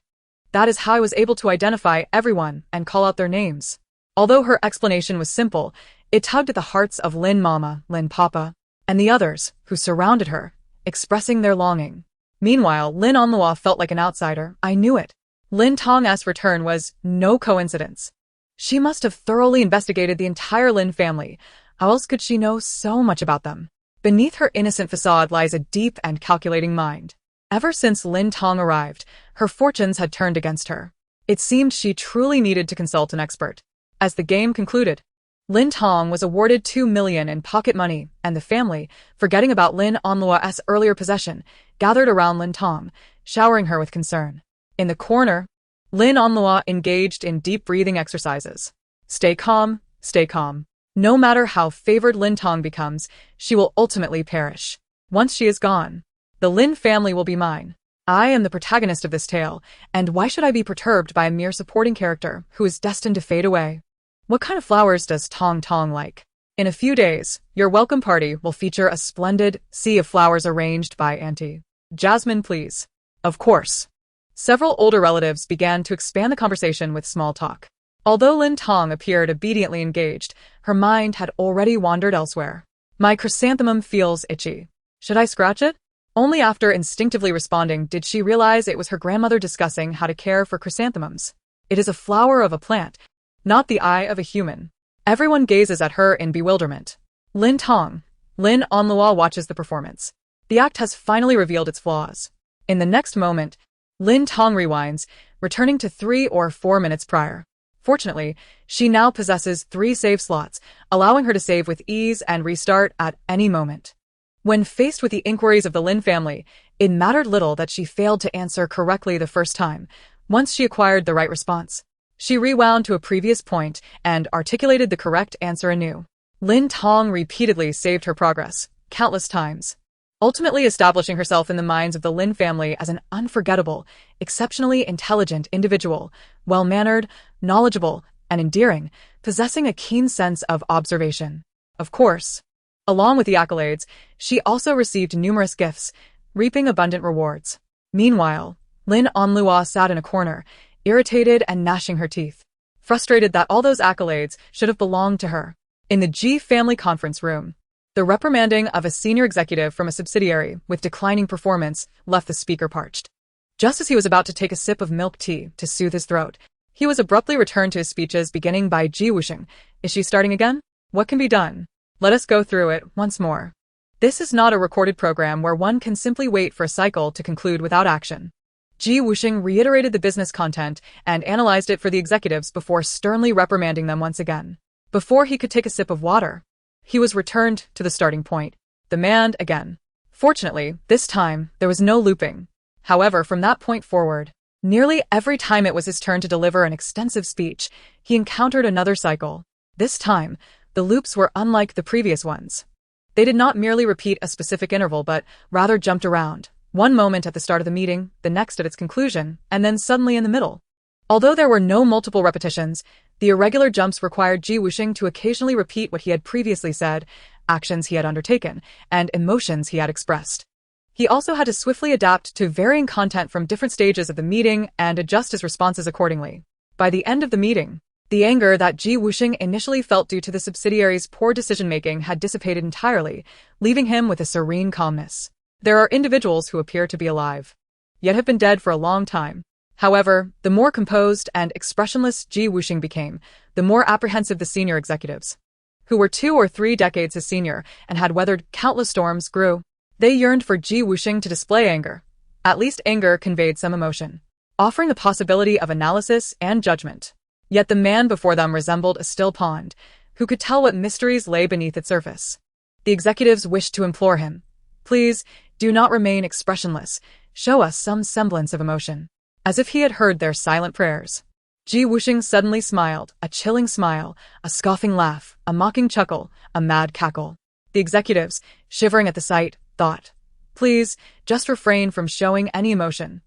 That is how I was able to identify everyone and call out their names." Although her explanation was simple, it tugged at the hearts of Lin Mama, Lin Papa, and the others who surrounded her, expressing their longing. Meanwhile, Lin Onlua felt like an outsider. "I knew it." Lin Tong's return was no coincidence. She must have thoroughly investigated the entire Lin family. How else could she know so much about them? Beneath her innocent facade lies a deep and calculating mind. Ever since Lin Tong arrived, her fortunes had turned against her. It seemed she truly needed to consult an expert. As the game concluded, Lin Tong was awarded 2 million in pocket money, and the family, forgetting about Lin Onlua's earlier possession, gathered around Lin Tong, showering her with concern. In the corner, Lin Onlua engaged in deep breathing exercises. Stay calm, stay calm. No matter how favored Lin Tong becomes, she will ultimately perish. Once she is gone, the Lin family will be mine. I am the protagonist of this tale, and why should I be perturbed by a mere supporting character who is destined to fade away? What kind of flowers does Tong Tong like? In a few days, your welcome party will feature a splendid sea of flowers arranged by Auntie. Jasmine, please. Of course. Several older relatives began to expand the conversation with small talk. Although Lin Tong appeared obediently engaged, her mind had already wandered elsewhere. My chrysanthemum feels itchy. Should I scratch it? Only after instinctively responding did she realize it was her grandmother discussing how to care for chrysanthemums. It is a flower of a plant, not the eye of a human. Everyone gazes at her in bewilderment. Lin Tong. Lin Onlua watches the performance. The act has finally revealed its flaws. In the next moment, Lin Tong rewinds, returning to 3 or 4 minutes prior. Fortunately, she now possesses 3 save slots, allowing her to save with ease and restart at any moment. When faced with the inquiries of the Lin family, it mattered little that she failed to answer correctly the first time. Once she acquired the right response, she rewound to a previous point and articulated the correct answer anew. Lin Tong repeatedly saved her progress, countless times, ultimately establishing herself in the minds of the Lin family as an unforgettable, exceptionally intelligent individual, well-mannered, knowledgeable, and endearing, possessing a keen sense of observation. Of course, along with the accolades, she also received numerous gifts, reaping abundant rewards. Meanwhile, Lin Onlua sat in a corner, irritated and gnashing her teeth, frustrated that all those accolades should have belonged to her. In the G family conference room, the reprimanding of a senior executive from a subsidiary with declining performance left the speaker parched. Just as he was about to take a sip of milk tea to soothe his throat, he was abruptly returned to his speeches beginning by Ji Wusheng. Is she starting again? What can be done? Let us go through it once more. This is not a recorded program where one can simply wait for a cycle to conclude without action. Ji Wusheng reiterated the business content and analyzed it for the executives before sternly reprimanding them once again. Before he could take a sip of water, he was returned to the starting point. The man again. Fortunately, this time, there was no looping. However, from that point forward, nearly every time it was his turn to deliver an extensive speech, he encountered another cycle. This time, the loops were unlike the previous ones. They did not merely repeat a specific interval but rather jumped around, one moment at the start of the meeting, the next at its conclusion, and then suddenly in the middle. Although there were no multiple repetitions, the irregular jumps required Ji Wusheng to occasionally repeat what he had previously said, actions he had undertaken, and emotions he had expressed. He also had to swiftly adapt to varying content from different stages of the meeting and adjust his responses accordingly. By the end of the meeting, the anger that Ji Wusheng initially felt due to the subsidiary's poor decision-making had dissipated entirely, leaving him with a serene calmness. There are individuals who appear to be alive, yet have been dead for a long time. However, the more composed and expressionless Ji Wusheng became, the more apprehensive the senior executives, who were 2 or 3 decades his senior and had weathered countless storms, grew. They yearned for Ji Wusheng to display anger. At least anger conveyed some emotion, offering the possibility of analysis and judgment. Yet the man before them resembled a still pond, who could tell what mysteries lay beneath its surface. The executives wished to implore him, "Please, do not remain expressionless. Show us some semblance of emotion." As if he had heard their silent prayers. Ji Wusheng suddenly smiled, a chilling smile, a scoffing laugh, a mocking chuckle, a mad cackle. The executives, shivering at the sight, thought, "Please, just refrain from showing any emotion.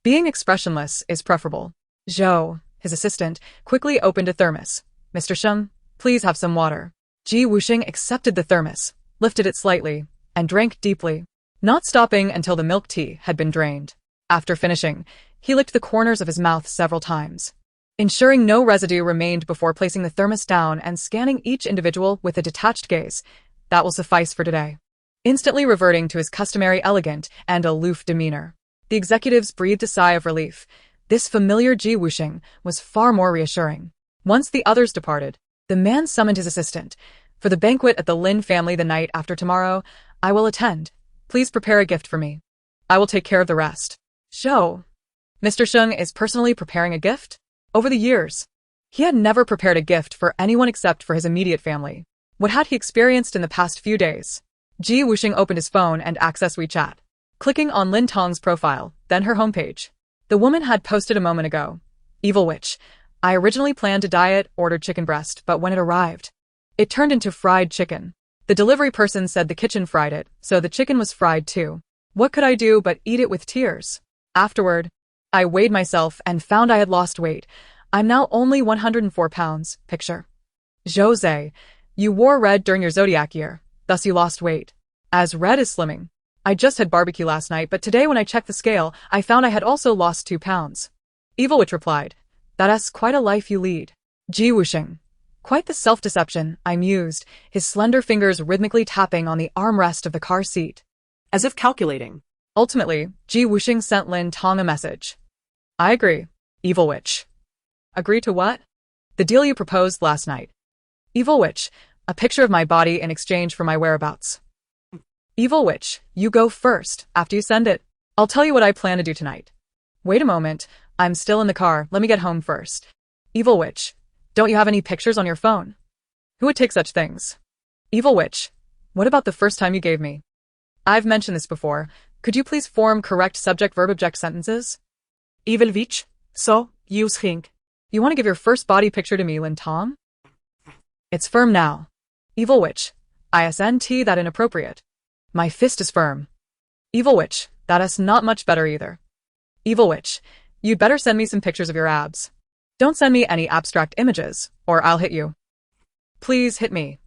Being expressionless is preferable." Zhou, his assistant, quickly opened a thermos. "Mr. Sheng, please have some water." Ji Wusheng accepted the thermos, lifted it slightly, and drank deeply, not stopping until the milk tea had been drained. After finishing, he licked the corners of his mouth several times, ensuring no residue remained before placing the thermos down and scanning each individual with a detached gaze. "That will suffice for today." Instantly reverting to his customary elegant and aloof demeanor, the executives breathed a sigh of relief. This familiar Ji Wusheng was far more reassuring. Once the others departed, the man summoned his assistant. "For the banquet at the Lin family the night after tomorrow, I will attend. Please prepare a gift for me. I will take care of the rest." Zhou. Mr. Sheng is personally preparing a gift? Over the years, he had never prepared a gift for anyone except for his immediate family. What had he experienced in the past few days? Ji Wusheng opened his phone and accessed WeChat, clicking on Lin Tong's profile, then her homepage. The woman had posted a moment ago. "Evil witch. I originally planned to diet, ordered chicken breast, but when it arrived, it turned into fried chicken. The delivery person said the kitchen fried it, so the chicken was fried too. What could I do but eat it with tears? Afterward, I weighed myself and found I had lost weight. I'm now only 104 pounds. Picture. Jose, you wore red during your zodiac year, thus you lost weight. As red is slimming. I just had barbecue last night, but today when I checked the scale, I found I had also lost 2 pounds. Evil Witch replied, "That's quite a life you lead." Ji Wusheng. Quite the self-deception, I mused, his slender fingers rhythmically tapping on the armrest of the car seat. As if calculating. Ultimately, Ji Wusheng sent Lin Tong a message. "I agree, Evil Witch." "Agree to what?" "The deal you proposed last night." "Evil Witch, a picture of my body in exchange for my whereabouts." "Evil Witch, you go first. After you send it, I'll tell you what I plan to do tonight." "Wait a moment, I'm still in the car, let me get home first." "Evil Witch, don't you have any pictures on your phone?" "Who would take such things?" "Evil Witch, what about the first time you gave me?" "I've mentioned this before. Could you please form correct subject-verb-object sentences?" Evil Witch, so, Wusheng. "You want to give your first body picture to me, Lin Tong?" "It's firm now." "Evil Witch, isn't that inappropriate?" "My fist is firm." "Evil Witch, that's not much better either." "Evil Witch, you'd better send me some pictures of your abs. Don't send me any abstract images, or I'll hit you." Please hit me.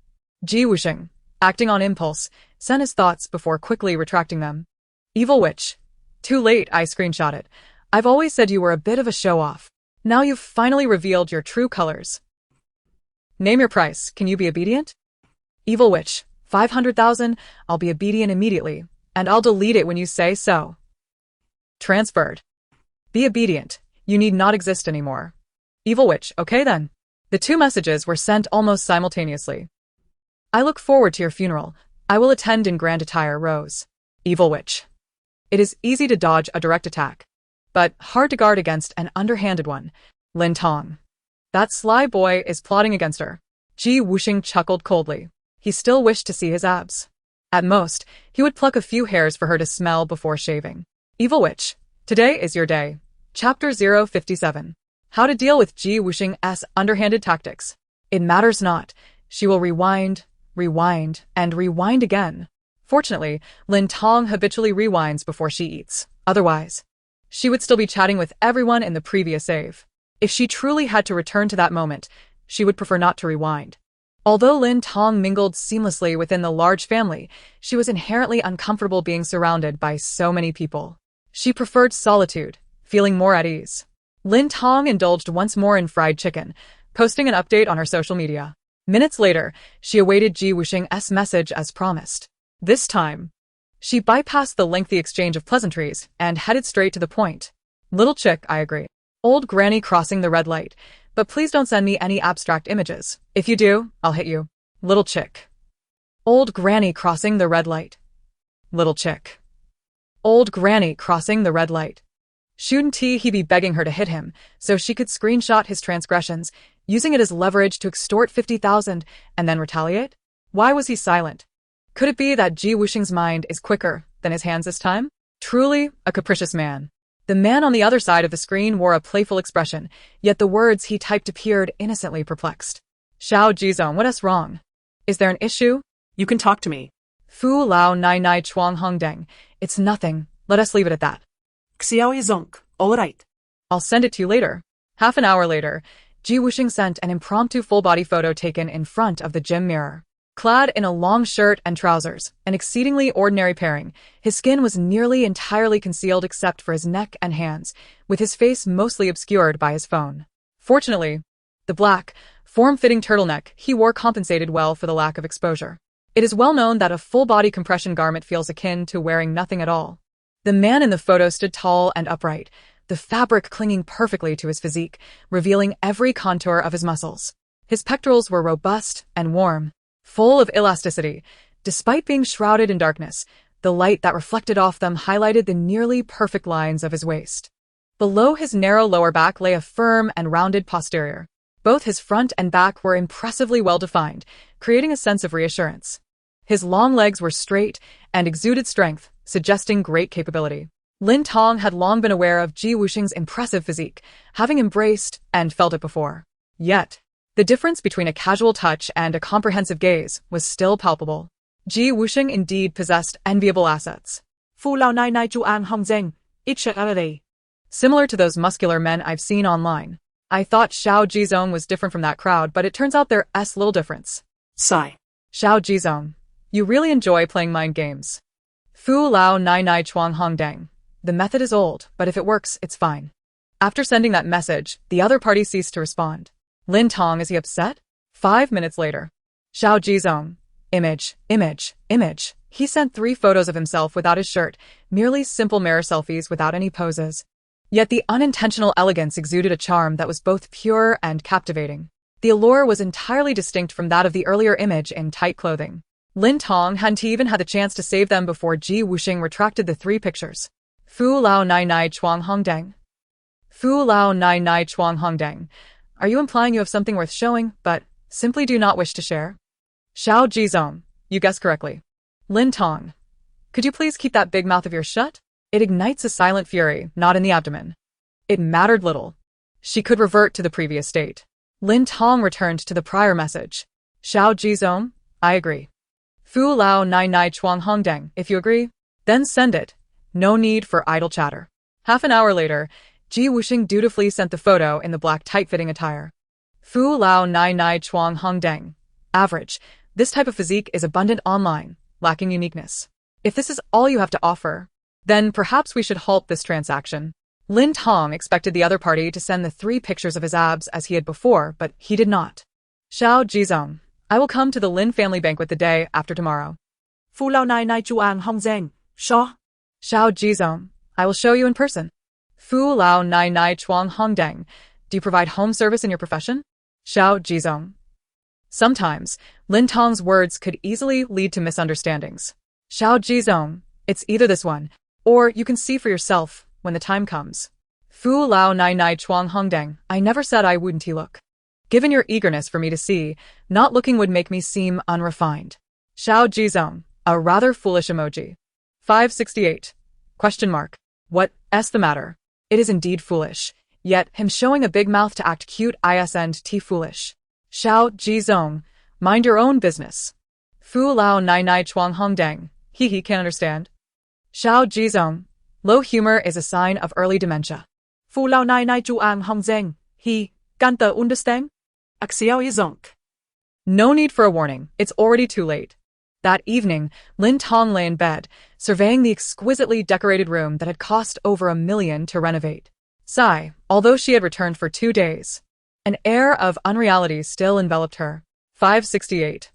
Ji Wusheng, acting on impulse, sent his thoughts before quickly retracting them. Evil witch. Too late, I screenshot it. I've always said you were a bit of a show-off. Now you've finally revealed your true colors. Name your price, can you be obedient? Evil witch, 500,000, I'll be obedient immediately, and I'll delete it when you say so. Transferred. Be obedient, you need not exist anymore. Evil witch, okay then. The two messages were sent almost simultaneously. I look forward to your funeral. I will attend in grand attire, Rose. Evil witch. It is easy to dodge a direct attack, but hard to guard against an underhanded one. Lin Tong. That sly boy is plotting against her. Ji Wusheng chuckled coldly. He still wished to see his abs. At most, he would pluck a few hairs for her to smell before shaving. Evil witch. Today is your day. Chapter 057. How to deal with Ji Wusheng's underhanded tactics. It matters not. She will rewind, and rewind again. Fortunately, Lin Tong habitually rewinds before she eats. Otherwise, she would still be chatting with everyone in the previous save. If she truly had to return to that moment, she would prefer not to rewind. Although Lin Tong mingled seamlessly within the large family, she was inherently uncomfortable being surrounded by so many people. She preferred solitude, feeling more at ease. Lin Tong indulged once more in fried chicken, posting an update on her social media. Minutes later, she awaited Ji Wusheng's message as promised. This time, she bypassed the lengthy exchange of pleasantries and headed straight to the point. Little chick, I agree. Old granny crossing the red light, but please don't send me any abstract images. If you do, I'll hit you. Little chick. Old granny crossing the red light. Little chick. Old granny crossing the red light. Shouldn't he be begging her to hit him, so she could screenshot his transgressions, using it as leverage to extort 50,000 and then retaliate? Why was he silent? Could it be that Ji Wusheng's mind is quicker than his hands this time? Truly, a capricious man. The man on the other side of the screen wore a playful expression, yet the words he typed appeared innocently perplexed. Xiao Jizong, what is wrong? Is there an issue? You can talk to me. Fu Lao Nai Nai Chuang Hong Deng. It's nothing. Let us leave it at that. Xiao Zonk, alright. I'll send it to you later. Half an hour later, Ji Wusheng sent an impromptu full-body photo taken in front of the gym mirror. Clad in a long shirt and trousers, an exceedingly ordinary pairing, his skin was nearly entirely concealed except for his neck and hands, with his face mostly obscured by his phone. Fortunately, the black, form-fitting turtleneck he wore compensated well for the lack of exposure. It is well known that a full-body compression garment feels akin to wearing nothing at all. The man in the photo stood tall and upright, the fabric clinging perfectly to his physique, revealing every contour of his muscles. His pectorals were robust and warm, full of elasticity. Despite being shrouded in darkness, the light that reflected off them highlighted the nearly perfect lines of his waist. Below his narrow lower back lay a firm and rounded posterior. Both his front and back were impressively well-defined, creating a sense of reassurance. His long legs were straight and exuded strength, suggesting great capability. Lin Tong had long been aware of Ji Wusheng's impressive physique, having embraced and felt it before. Yet, the difference between a casual touch and a comprehensive gaze was still palpable. Ji Wusheng indeed possessed enviable assets. Fu Lao Nai Nai Chuang Hong Zeng, Ichak. Similar to those muscular men I've seen online. I thought Xiao Jizong was different from that crowd, but it turns out there's a little difference. Sigh. Xiao Jizong, you really enjoy playing mind games. Fu Lao Nai Nai Chuang Hong Deng. The method is old, but if it works, it's fine. After sending that message, the other party ceased to respond. Lin Tong, is he upset? 5 minutes later. Xiao Jizong. Image. He sent 3 photos of himself without his shirt, merely simple mirror selfies without any poses. Yet the unintentional elegance exuded a charm that was both pure and captivating. The allure was entirely distinct from that of the earlier image in tight clothing. Lin Tong hadn't even had the chance to save them before Ji Wusheng retracted the 3 pictures. Fu Lao Nai Nai Chuang Hong Deng. Fu Lao Nai Nai Chuang Hong Deng. Are you implying you have something worth showing, but simply do not wish to share? Xiao Jizong, you guessed correctly. Lin Tong. Could you please keep that big mouth of yours shut? It ignites a silent fury, not in the abdomen. It mattered little. She could revert to the previous state. Lin Tong returned to the prior message. Xiao Jizong, I agree. Fu Lao Nai Nai Chuang Hong Deng, if you agree, then send it. No need for idle chatter. Half an hour later, Ji Wusheng dutifully sent the photo in the black tight-fitting attire. Fu Lao Nai Nai Chuang Hong Deng. average. This type of physique is abundant online, lacking uniqueness. If this is all you have to offer, then perhaps we should halt this transaction. Lin Tong expected the other party to send the 3 pictures of his abs as he had before, but he did not. Xiao Jizong, I will come to the Lin family banquet the day after tomorrow. Phu lao nai nai chuang hong zeng, shaw. Xiao Jizong, I will show you in person. Fu Lao Nai Nai Chuang Hongdang, do you provide home service in your profession? Xiao Jizong. Sometimes, Lin Tong's words could easily lead to misunderstandings. Xiao Jizong, it's either this one, or you can see for yourself when the time comes. Fu Lao Nai Nai Chuang Hongdang, I never said I wouldn't look. Given your eagerness for me to see, not looking would make me seem unrefined. Xiao Jizong, a rather foolish emoji. 568. Question mark. What's the matter? It is indeed foolish. Yet, him showing a big mouth to act cute isn't foolish. Xiao Jizong, mind your own business. Fu Lao Nai Nai Chuang Hongdang, he can't understand. Xiao Jizong, low humor is a sign of early dementia. Phu lao nai nai chuang hong zeng, he, can't understand? Axiao Yizonk. No need for a warning, it's already too late. That evening, Lin Tong lay in bed, surveying the exquisitely decorated room that had cost over $1 million to renovate. Sigh, although she had returned for 2 days. An air of unreality still enveloped her. 568.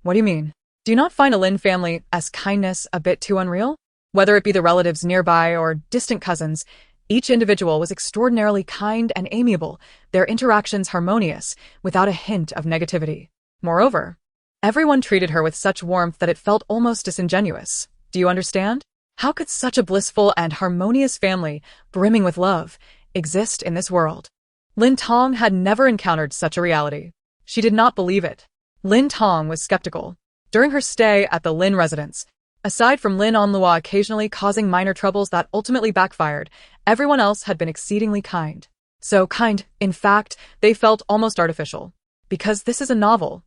What do you mean? Do you not find a Lin family's kindness a bit too unreal? Whether it be the relatives nearby or distant cousins, each individual was extraordinarily kind and amiable, their interactions harmonious, without a hint of negativity. Moreover, everyone treated her with such warmth that it felt almost disingenuous. Do you understand? How could such a blissful and harmonious family, brimming with love, exist in this world? Lin Tong had never encountered such a reality. She did not believe it. Lin Tong was skeptical. During her stay at the Lin residence, aside from Lin Onlua occasionally causing minor troubles that ultimately backfired, everyone else had been exceedingly kind. So kind, in fact, they felt almost artificial. Because this is a novel,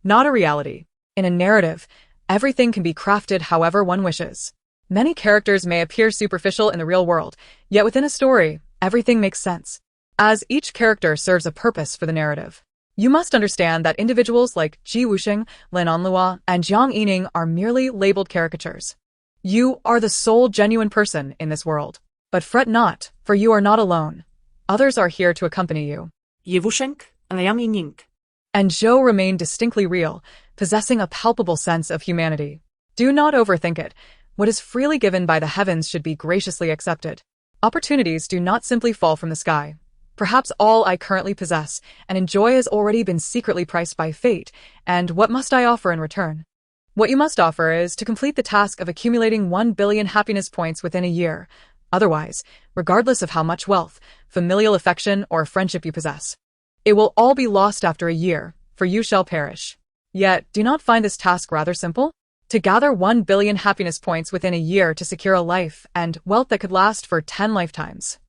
not a reality. In a narrative, everything can be crafted however one wishes. Many characters may appear superficial in the real world, yet within a story, everything makes sense, as each character serves a purpose for the narrative. You must understand that individuals like Ji Wusheng, Lin Onlua, and Jiang Yining are merely labeled caricatures. You are the sole genuine person in this world. But fret not, for you are not alone. Others are here to accompany you. Ye Wusheng, and Liang Yining. And Zhou remained distinctly real, possessing a palpable sense of humanity. Do not overthink it. What is freely given by the heavens should be graciously accepted. Opportunities do not simply fall from the sky. Perhaps all I currently possess and enjoy has already been secretly priced by fate, and what must I offer in return? What you must offer is to complete the task of accumulating 1 billion happiness points within a year. Otherwise, regardless of how much wealth, familial affection, or friendship you possess, it will all be lost after a year, for you shall perish. Yet, do not find this task rather simple? To gather 1 billion happiness points within a year to secure a life and wealth that could last for 10 lifetimes.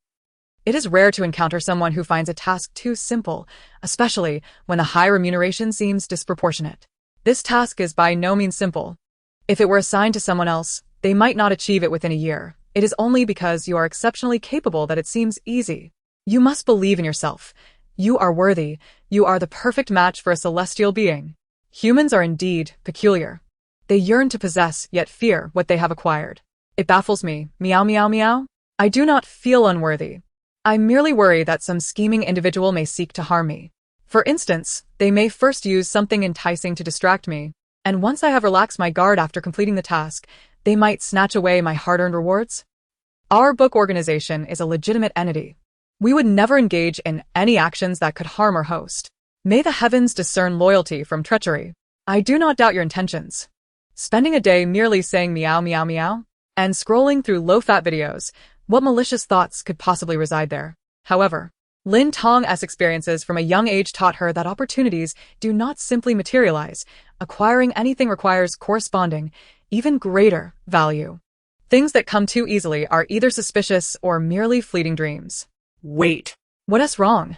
It is rare to encounter someone who finds a task too simple, especially when the high remuneration seems disproportionate. This task is by no means simple. If it were assigned to someone else, they might not achieve it within a year. It is only because you are exceptionally capable that it seems easy. You must believe in yourself. You are worthy. You are the perfect match for a celestial being. Humans are indeed peculiar. They yearn to possess, yet fear what they have acquired. It baffles me. Meow meow meow. I do not feel unworthy. I merely worry that some scheming individual may seek to harm me. For instance, they may first use something enticing to distract me, and once I have relaxed my guard after completing the task, they might snatch away my hard-earned rewards. Our book organization is a legitimate entity. We would never engage in any actions that could harm our host. May the heavens discern loyalty from treachery. I do not doubt your intentions. Spending a day merely saying meow meow meow and scrolling through low-fat videos, what malicious thoughts could possibly reside there? However, Lin Tong's experiences from a young age taught her that opportunities do not simply materialize. Acquiring anything requires corresponding, even greater, value. Things that come too easily are either suspicious or merely fleeting dreams. Wait. What's wrong?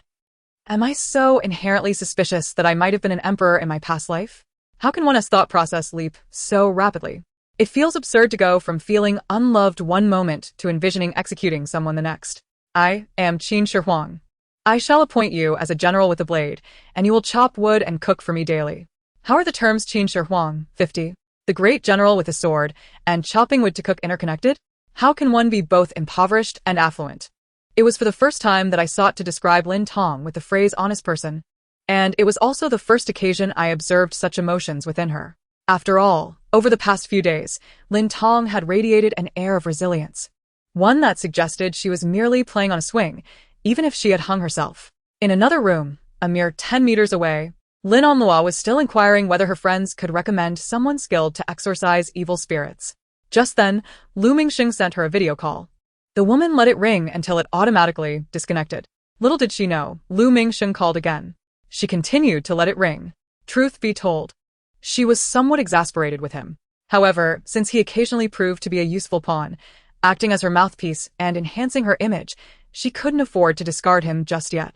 Am I so inherently suspicious that I might have been an emperor in my past life? How can one's thought process leap so rapidly? It feels absurd to go from feeling unloved one moment to envisioning executing someone the next. I am Qin Shi Huang. I shall appoint you as a general with a blade, and you will chop wood and cook for me daily. How are the terms Qin Shi Huang, 50, the great general with a sword, and chopping wood to cook interconnected? How can one be both impoverished and affluent? It was for the first time that I sought to describe Lin Tong with the phrase honest person, and it was also the first occasion I observed such emotions within her. After all, over the past few days, Lin Tong had radiated an air of resilience, one that suggested she was merely playing on a swing, even if she had hung herself. In another room, a mere 10 meters away, Lin Onlua was still inquiring whether her friends could recommend someone skilled to exorcise evil spirits. Just then, Lu Mingxing sent her a video call. The woman let it ring until it automatically disconnected. Little did she know, Lu Mingxing called again. She continued to let it ring. Truth be told, she was somewhat exasperated with him. However, since he occasionally proved to be a useful pawn, acting as her mouthpiece and enhancing her image, she couldn't afford to discard him just yet.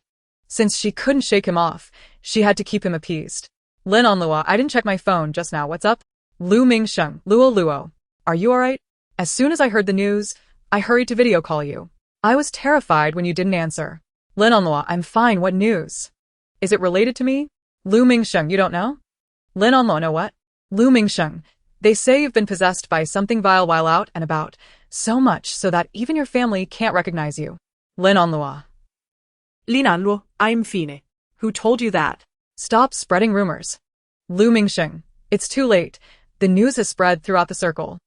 Since she couldn't shake him off, she had to keep him appeased. Lin Onlua, I didn't check my phone just now, what's up? Lu Mingxing, Luo. Are you alright? As soon as I heard the news, I hurried to video call you. I was terrified when you didn't answer. Lin Onlua, I'm fine, what news? Is it related to me? Lu Mingxing, you don't know? Lin Onlua, no what? Lu Mingxing, they say you've been possessed by something vile while out and about, so much so that even your family can't recognize you. Lin Onlua. Lin Onlua, I'm fine. Who told you that? Stop spreading rumors. Lu Mingxing, it's too late. The news has spread throughout the circle.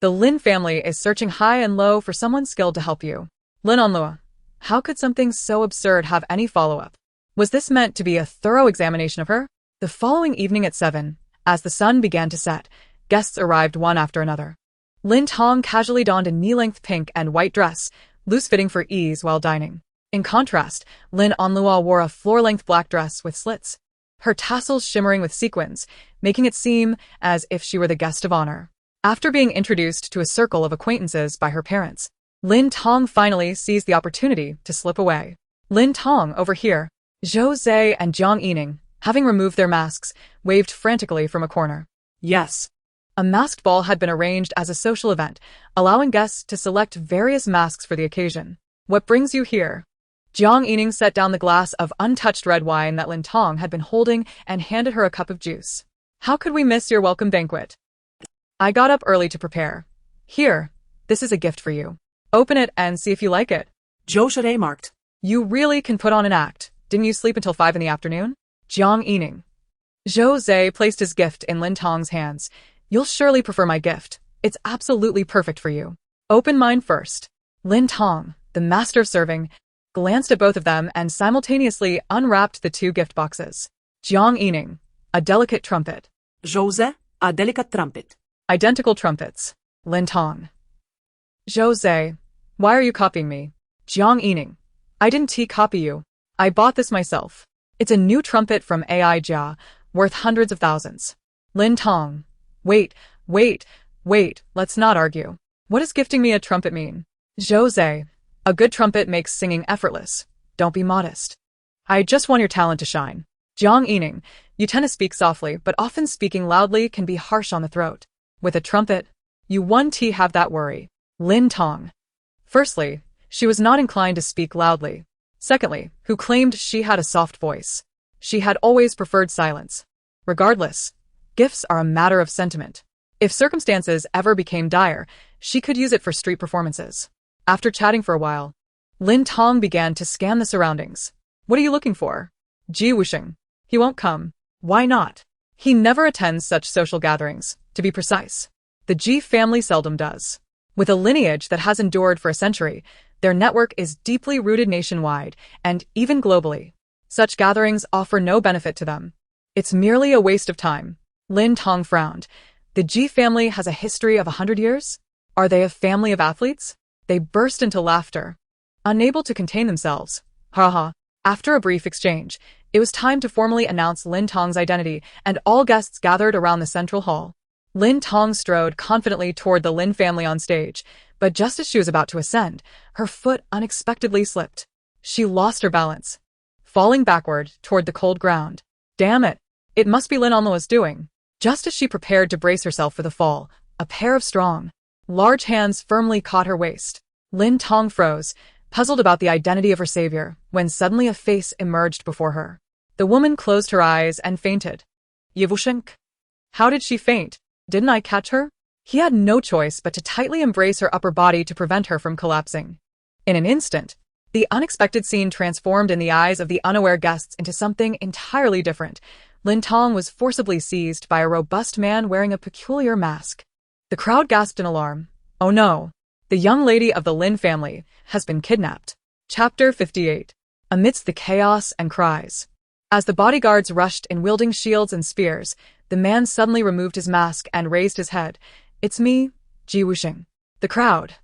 The Lin family is searching high and low for someone skilled to help you. Lin Onlua, how could something so absurd have any follow-up? Was this meant to be a thorough examination of her? The following evening at 7, as the sun began to set, guests arrived one after another. Lin Tong casually donned a knee-length pink and white dress, loose-fitting for ease while dining. In contrast, Lin Onlua wore a floor-length black dress with slits, her tassels shimmering with sequins, making it seem as if she were the guest of honor. After being introduced to a circle of acquaintances by her parents, Lin Tong finally seized the opportunity to slip away. Lin Tong, over here. Zhou Zhe and Jiang Yining, having removed their masks, waved frantically from a corner. Yes. A masked ball had been arranged as a social event, allowing guests to select various masks for the occasion. What brings you here? Jiang Yining set down the glass of untouched red wine that Lin Tong had been holding and handed her a cup of juice. How could we miss your welcome banquet? I got up early to prepare. Here, this is a gift for you. Open it and see if you like it. Zhou Zhe marked. You really can put on an act. Didn't you sleep until 5 in the afternoon? Jiang Yining. Zhou Zhe placed his gift in Lin Tong's hands. You'll surely prefer my gift. It's absolutely perfect for you. Open mine first. Lin Tong, the master of serving, glanced at both of them and simultaneously unwrapped the two gift boxes. Jiang Yining, a delicate trumpet. Zhou Zhe, a delicate trumpet. Identical trumpets. Lin Tong. Zhou Zhe, why are you copying me? Jiang Yining, I didn't copy you. I bought this myself. It's a new trumpet from AI Jia, worth hundreds of thousands. Lin Tong. Wait, let's not argue. What does gifting me a trumpet mean? Zhou Zhe, a good trumpet makes singing effortless. Don't be modest. I just want your talent to shine. Jiang Yining, you tend to speak softly, but often speaking loudly can be harsh on the throat. With a trumpet, you won't have that worry. Lin Tong. Firstly, she was not inclined to speak loudly. Secondly, who claimed she had a soft voice. She had always preferred silence. Regardless, gifts are a matter of sentiment. If circumstances ever became dire, she could use it for street performances. After chatting for a while, Lin Tong began to scan the surroundings. What are you looking for? Wusheng. He won't come. Why not? He never attends such social gatherings, to be precise. The Ji family seldom does. With a lineage that has endured for a century, their network is deeply rooted nationwide and even globally. Such gatherings offer no benefit to them. It's merely a waste of time. Lin Tong frowned. The Ji family has a history of 100 years? Are they a family of athletes? They burst into laughter, unable to contain themselves. Ha. After a brief exchange, it was time to formally announce Lin Tong's identity, and all guests gathered around the central hall. Lin Tong strode confidently toward the Lin family on stage, but just as she was about to ascend, her foot unexpectedly slipped. She lost her balance, falling backward toward the cold ground. Damn it! It must be Lin Onlua's doing. Just as she prepared to brace herself for the fall, a pair of strong, large hands firmly caught her waist. Lin Tong froze, puzzled about the identity of her savior, when suddenly a face emerged before her. The woman closed her eyes and fainted. Wusheng. How did she faint? Didn't I catch her? He had no choice but to tightly embrace her upper body to prevent her from collapsing. In an instant, the unexpected scene transformed in the eyes of the unaware guests into something entirely different. Lin Tong was forcibly seized by a robust man wearing a peculiar mask. The crowd gasped in alarm. Oh no! The young lady of the Lin family has been kidnapped. Chapter 58. Amidst the chaos and cries. As the bodyguards rushed in wielding shields and spears, the man suddenly removed his mask and raised his head. It's me, Wusheng. The crowd.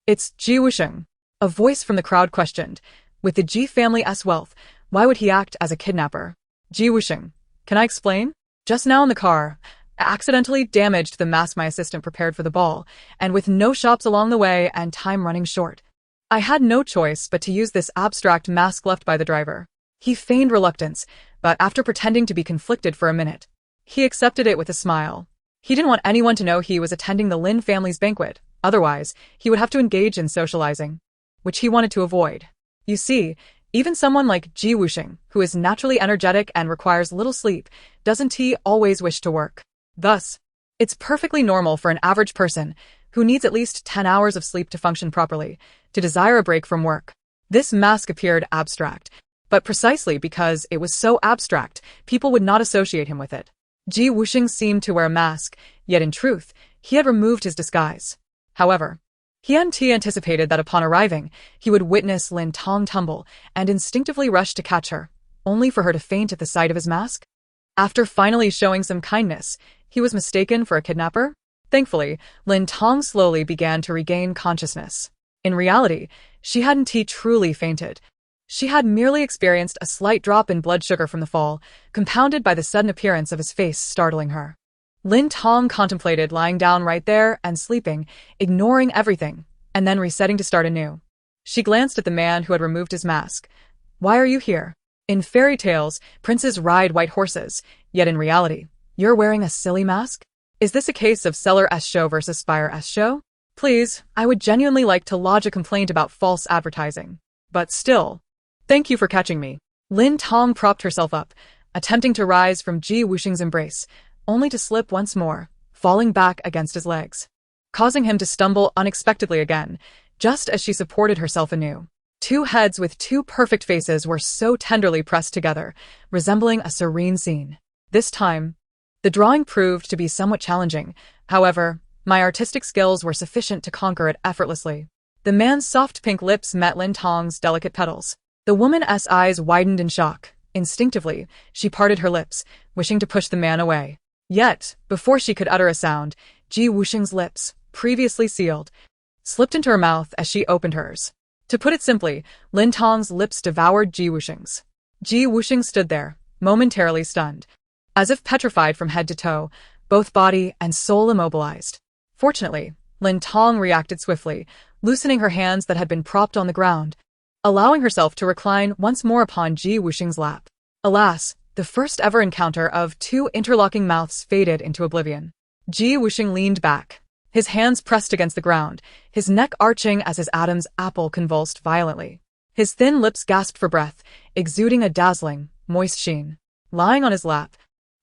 It's Wusheng. A voice from the crowd questioned. With the Ji family's wealth, why would he act as a kidnapper? Wusheng. Can I explain? Just now in the car, I accidentally damaged the mask my assistant prepared for the ball, and with no shops along the way and time running short, I had no choice but to use this abstract mask left by the driver. He feigned reluctance, but after pretending to be conflicted for a minute, he accepted it with a smile. He didn't want anyone to know he was attending the Lin family's banquet, otherwise he would have to engage in socializing, which he wanted to avoid. You see, even someone like Wusheng, who is naturally energetic and requires little sleep, doesn't he always wish to work. Thus, it's perfectly normal for an average person, who needs at least 10 hours of sleep to function properly, to desire a break from work. This mask appeared abstract, but precisely because it was so abstract, people would not associate him with it. Wusheng seemed to wear a mask, yet in truth, he had removed his disguise. However, he hadn't anticipated that upon arriving, he would witness Lin Tong tumble and instinctively rush to catch her, only for her to faint at the sight of his mask. After finally showing some kindness, he was mistaken for a kidnapper. Thankfully, Lin Tong slowly began to regain consciousness. In reality, she hadn't truly fainted. She had merely experienced a slight drop in blood sugar from the fall, compounded by the sudden appearance of his face startling her. Lin Tong contemplated lying down right there and sleeping, ignoring everything, and then resetting to start anew. She glanced at the man who had removed his mask. Why are you here? In fairy tales, princes ride white horses, yet in reality, you're wearing a silly mask? Is this a case of seller-s show versus buyer-s show? Please, I would genuinely like to lodge a complaint about false advertising. But still, thank you for catching me. Lin Tong propped herself up, attempting to rise from Wusheng's embrace, only to slip once more, falling back against his legs, causing him to stumble unexpectedly again, just as she supported herself anew. Two heads with two perfect faces were so tenderly pressed together, resembling a serene scene. This time, the drawing proved to be somewhat challenging. However, my artistic skills were sufficient to conquer it effortlessly. The man's soft pink lips met Lin Tong's delicate petals. The woman's eyes widened in shock. Instinctively, she parted her lips, wishing to push the man away. Yet, before she could utter a sound, Wusheng's lips, previously sealed, slipped into her mouth as she opened hers. To put it simply, Lin Tong's lips devoured Wusheng's. Wusheng stood there, momentarily stunned, as if petrified from head to toe, both body and soul immobilized. Fortunately, Lin Tong reacted swiftly, loosening her hands that had been propped on the ground, allowing herself to recline once more upon Wusheng's lap. Alas, the first ever encounter of two interlocking mouths faded into oblivion. Wusheng leaned back, his hands pressed against the ground, his neck arching as his Adam's apple convulsed violently. His thin lips gasped for breath, exuding a dazzling, moist sheen. Lying on his lap,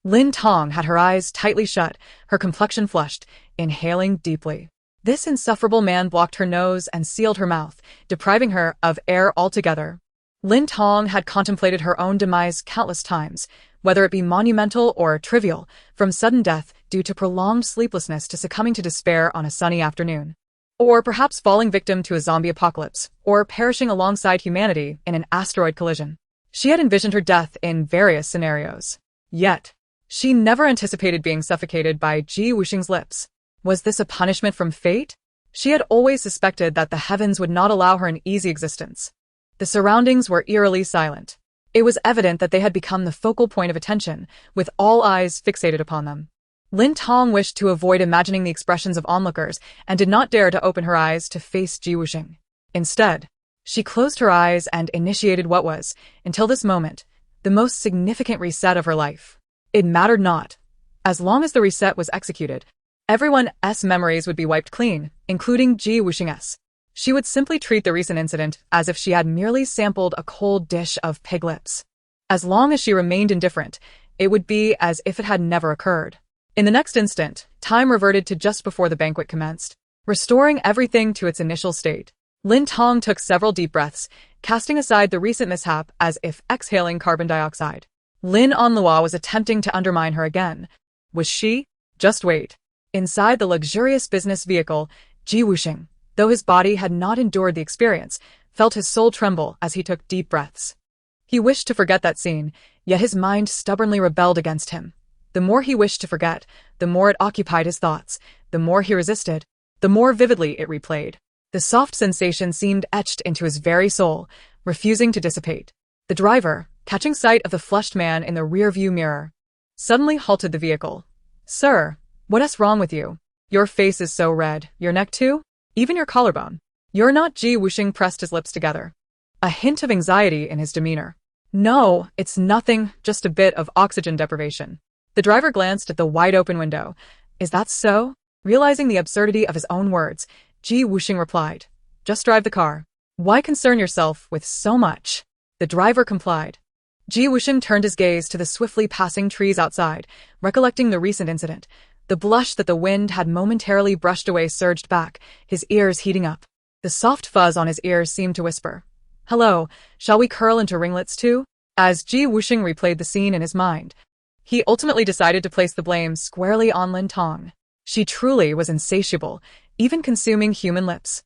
Lin Tong had her eyes tightly shut, her complexion flushed, inhaling deeply. This insufferable man blocked her nose and sealed her mouth, depriving her of air altogether. Lin Tong had contemplated her own demise countless times, whether it be monumental or trivial, from sudden death due to prolonged sleeplessness to succumbing to despair on a sunny afternoon, or perhaps falling victim to a zombie apocalypse, or perishing alongside humanity in an asteroid collision. She had envisioned her death in various scenarios. Yet, she never anticipated being suffocated by Wusheng's lips. Was this a punishment from fate? She had always suspected that the heavens would not allow her an easy existence. The surroundings were eerily silent. It was evident that they had become the focal point of attention, with all eyes fixated upon them. Lin Tong wished to avoid imagining the expressions of onlookers and did not dare to open her eyes to face Wusheng. Instead, she closed her eyes and initiated what was, until this moment, the most significant reset of her life. It mattered not. As long as the reset was executed, everyone's memories would be wiped clean, including Wusheng's. She would simply treat the recent incident as if she had merely sampled a cold dish of pig lips. As long as she remained indifferent, it would be as if it had never occurred. In the next instant, time reverted to just before the banquet commenced, restoring everything to its initial state. Lin Tong took several deep breaths, casting aside the recent mishap as if exhaling carbon dioxide. Lin Onlua was attempting to undermine her again. Was she? Just wait. Inside the luxurious business vehicle, Wusheng, though his body had not endured the experience, felt his soul tremble as he took deep breaths. He wished to forget that scene, yet his mind stubbornly rebelled against him. The more he wished to forget, the more it occupied his thoughts. The more he resisted, the more vividly it replayed. The soft sensation seemed etched into his very soul, refusing to dissipate. The driver, catching sight of the flushed man in the rear-view mirror, suddenly halted the vehicle. "Sir, what is wrong with you? Your face is so red, your neck too? Even your collarbone. You're not." Wusheng pressed his lips together, a hint of anxiety in his demeanor. "No, it's nothing, just a bit of oxygen deprivation." The driver glanced at the wide-open window. "Is that so?" Realizing the absurdity of his own words, Wusheng replied, "Just drive the car. Why concern yourself with so much?" The driver complied. Wusheng turned his gaze to the swiftly passing trees outside, recollecting the recent incident. The blush that the wind had momentarily brushed away surged back, his ears heating up. The soft fuzz on his ears seemed to whisper, "Hello, shall we curl into ringlets too?" As Wusheng replayed the scene in his mind, he ultimately decided to place the blame squarely on Lin Tong. She truly was insatiable, even consuming human lips.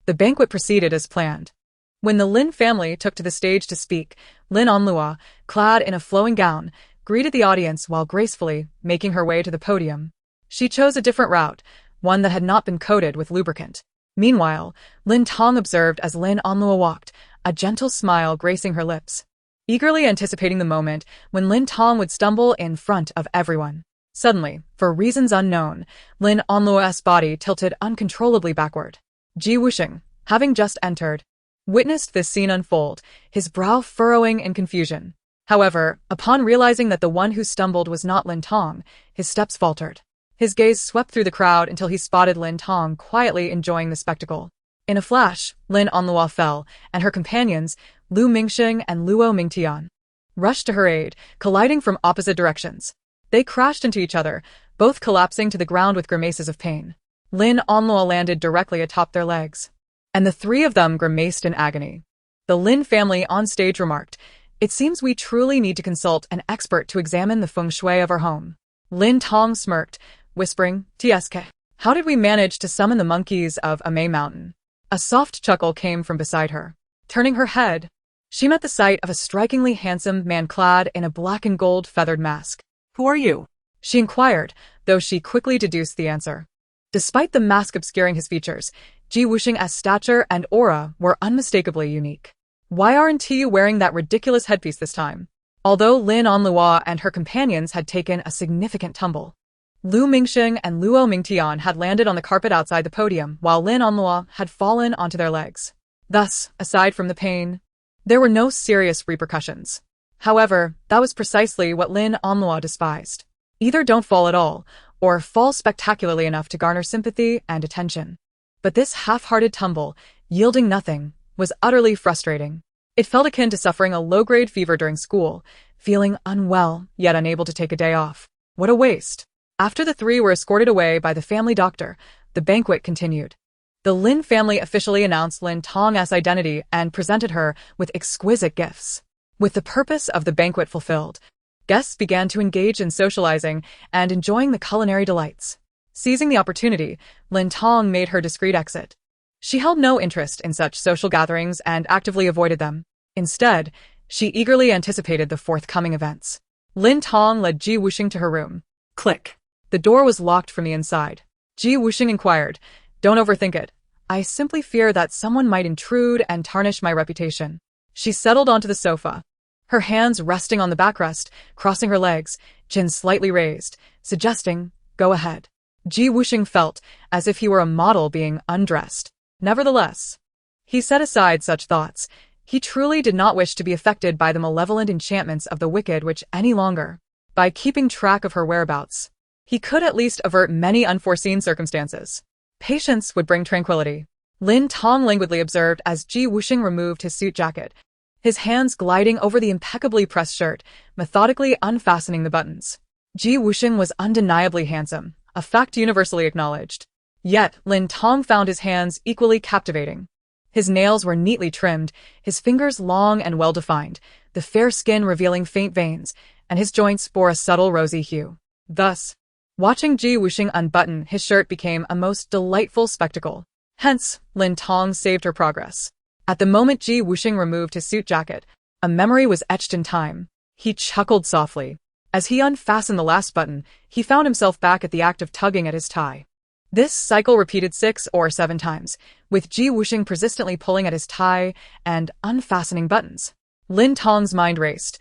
The banquet proceeded as planned. When the Lin family took to the stage to speak, Lin Onlua, clad in a flowing gown, greeted the audience while gracefully making her way to the podium. She chose a different route, one that had not been coated with lubricant. Meanwhile, Lin Tong observed as Lin Onlua walked, a gentle smile gracing her lips, eagerly anticipating the moment when Lin Tong would stumble in front of everyone. Suddenly, for reasons unknown, Lin Onlua's body tilted uncontrollably backward. Wusheng, having just entered, witnessed this scene unfold, his brow furrowing in confusion. However, upon realizing that the one who stumbled was not Lin Tong, his steps faltered. His gaze swept through the crowd until he spotted Lin Tong quietly enjoying the spectacle. In a flash, Lin Onlua fell, and her companions, Lu Mingsheng and Luo Mingtian, rushed to her aid, colliding from opposite directions. They crashed into each other, both collapsing to the ground with grimaces of pain. Lin Onlua landed directly atop their legs, and the three of them grimaced in agony. The Lin family on stage remarked, "It seems we truly need to consult an expert to examine the feng shui of our home." Lin Tong smirked, whispering, "Tsk, how did we manage to summon the monkeys of a May Mountain?" A soft chuckle came from beside her. Turning her head, she met the sight of a strikingly handsome man clad in a black and gold feathered mask. Who are you? She inquired, though she quickly deduced the answer. Despite the mask obscuring his features, Wusheng's stature and aura were unmistakably unique. "Why aren't you wearing that ridiculous headpiece this time?" Although Lin Onlua and her companions had taken a significant tumble, Lu Mingsheng and Luo Mingtian had landed on the carpet outside the podium, while Lin Onlua had fallen onto their legs. Thus, aside from the pain, there were no serious repercussions. However, that was precisely what Lin Onlua despised. Either don't fall at all, or fall spectacularly enough to garner sympathy and attention. But this half-hearted tumble, yielding nothing, was utterly frustrating. It felt akin to suffering a low-grade fever during school, feeling unwell, yet unable to take a day off. What a waste. After the three were escorted away by the family doctor, the banquet continued. The Lin family officially announced Lin Tong's identity and presented her with exquisite gifts. With the purpose of the banquet fulfilled, guests began to engage in socializing and enjoying the culinary delights. Seizing the opportunity, Lin Tong made her discreet exit. She held no interest in such social gatherings and actively avoided them. Instead, she eagerly anticipated the forthcoming events. Lin Tong led Wusheng to her room. Click. The door was locked from the inside. Wusheng inquired, "Don't overthink it. I simply fear that someone might intrude and tarnish my reputation." She settled onto the sofa, her hands resting on the backrest, crossing her legs, chin slightly raised, suggesting, "Go ahead." Wusheng felt as if he were a model being undressed. Nevertheless, he set aside such thoughts. He truly did not wish to be affected by the malevolent enchantments of the wicked witch any longer. By keeping track of her whereabouts, he could at least avert many unforeseen circumstances. Patience would bring tranquility. Lin Tong languidly observed as Wusheng removed his suit jacket, his hands gliding over the impeccably pressed shirt, methodically unfastening the buttons. Ji Wusheng was undeniably handsome, a fact universally acknowledged. Yet, Lin Tong found his hands equally captivating. His nails were neatly trimmed, his fingers long and well-defined, the fair skin revealing faint veins, and his joints bore a subtle rosy hue. Thus, watching Ji Wusheng unbutton his shirt became a most delightful spectacle. Hence, Lin Tong saved her progress. At the moment Ji Wusheng removed his suit jacket, a memory was etched in time. He chuckled softly. As he unfastened the last button, he found himself back at the act of tugging at his tie. This cycle repeated 6 or 7 times, with Ji Wusheng persistently pulling at his tie and unfastening buttons. Lin Tong's mind raced.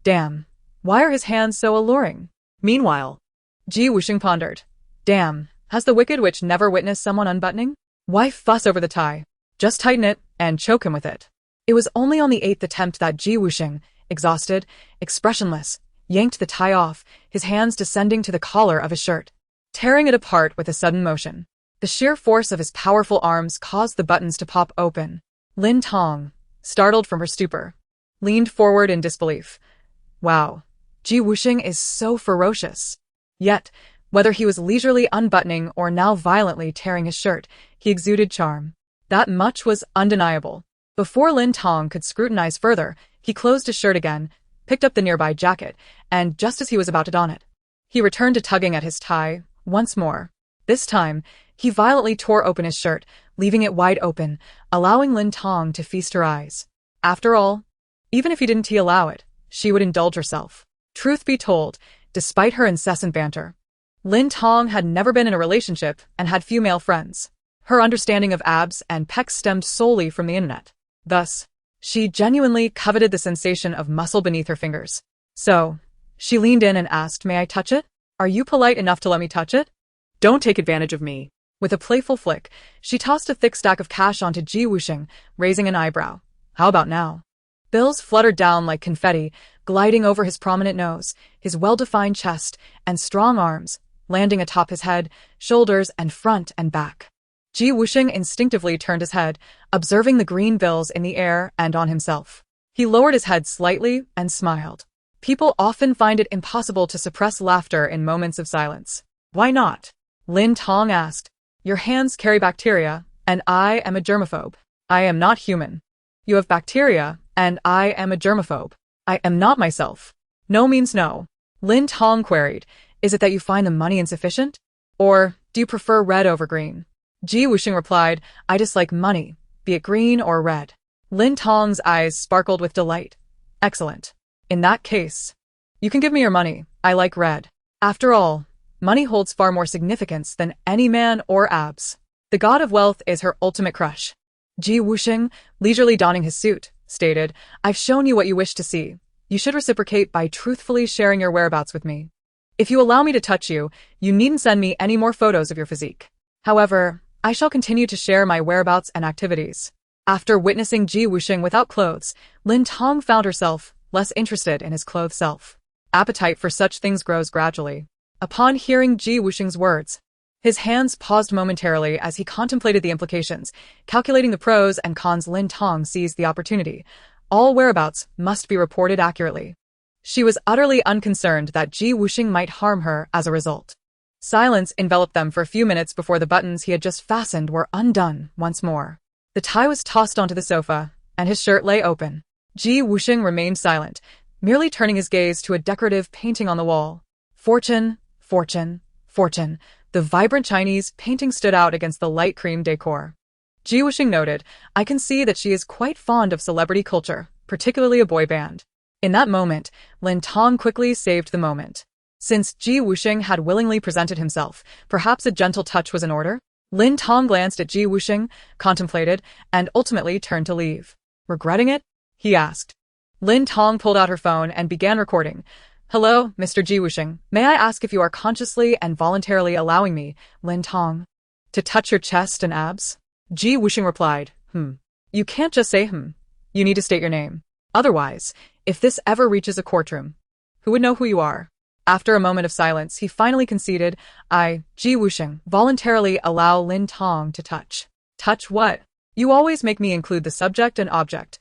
Damn, why are his hands so alluring? Meanwhile, Ji Wusheng pondered. Damn, has the Wicked Witch never witnessed someone unbuttoning? Why fuss over the tie? Just tighten it and choke him with it. It was only on the 8th attempt that Ji Wusheng, exhausted, expressionless, yanked the tie off, his hands descending to the collar of his shirt, tearing it apart with a sudden motion. The sheer force of his powerful arms caused the buttons to pop open. Lin Tong, startled from her stupor, leaned forward in disbelief. Wow, Ji Wusheng is so ferocious. Yet, whether he was leisurely unbuttoning or now violently tearing his shirt, he exuded charm. That much was undeniable. Before Lin Tong could scrutinize further, he closed his shirt again, picked up the nearby jacket, and just as he was about to don it, he returned to tugging at his tie once more. This time, he violently tore open his shirt, leaving it wide open, allowing Lin Tong to feast her eyes. After all, even if he didn't allow it, she would indulge herself. Truth be told, despite her incessant banter, Lin Tong had never been in a relationship and had few male friends. Her understanding of abs and pecs stemmed solely from the internet. Thus, she genuinely coveted the sensation of muscle beneath her fingers. So, she leaned in and asked, "May I touch it? Are you polite enough to let me touch it?" don't take advantage of me. With a playful flick, she tossed a thick stack of cash onto Ji Wusheng, raising an eyebrow. How about now? Bills fluttered down like confetti, gliding over his prominent nose, his well-defined chest, and strong arms, landing atop his head, shoulders, and front and back. Ji Wusheng instinctively turned his head, observing the green bills in the air and on himself. He lowered his head slightly and smiled. People often find it impossible to suppress laughter in moments of silence. Why not? Lin Tong asked. Your hands carry bacteria, and I am a germaphobe. I am not human. You have bacteria, and I am a germaphobe. I am not myself. No means no. Lin Tong queried, is it that you find the money insufficient? Or do you prefer red over green? Ji Wusheng replied, I dislike money, be it green or red. Lin Tong's eyes sparkled with delight. Excellent. In that case, you can give me your money. I like red. After all, money holds far more significance than any man or abs. The god of wealth is her ultimate crush. Ji Wusheng, leisurely donning his suit, stated, I've shown you what you wish to see. You should reciprocate by truthfully sharing your whereabouts with me. If you allow me to touch you, you needn't send me any more photos of your physique. However, I shall continue to share my whereabouts and activities. After witnessing Ji Wusheng without clothes, Lin Tong found herself less interested in his clothed self. Appetite for such things grows gradually. Upon hearing Ji Wusheng's words, his hands paused momentarily as he contemplated the implications. Calculating the pros and cons, Lin Tong seized the opportunity. All whereabouts must be reported accurately. She was utterly unconcerned that Ji Wusheng might harm her as a result. Silence enveloped them for a few minutes before the buttons he had just fastened were undone once more. The tie was tossed onto the sofa, and his shirt lay open. Ji Wusheng remained silent, merely turning his gaze to a decorative painting on the wall. Fortune, fortune, fortune. The vibrant Chinese painting stood out against the light cream decor. Ji Wusheng noted, I can see that she is quite fond of celebrity culture, particularly a boy band. In that moment, Lin Tong quickly saved the moment. Since Ji Wusheng had willingly presented himself, perhaps a gentle touch was in order? Lin Tong glanced at Ji Wusheng, contemplated, and ultimately turned to leave. Regretting it? He asked. Lin Tong pulled out her phone and began recording. Hello, Mr. Ji Wusheng. May I ask if you are consciously and voluntarily allowing me, Lin Tong, to touch your chest and abs? Ji Wusheng replied, You can't just say You need to state your name. Otherwise, if this ever reaches a courtroom, who would know who you are? After a moment of silence, he finally conceded, I, Ji Wusheng, voluntarily allow Lin Tong to touch. Touch what? You always make me include the subject and object.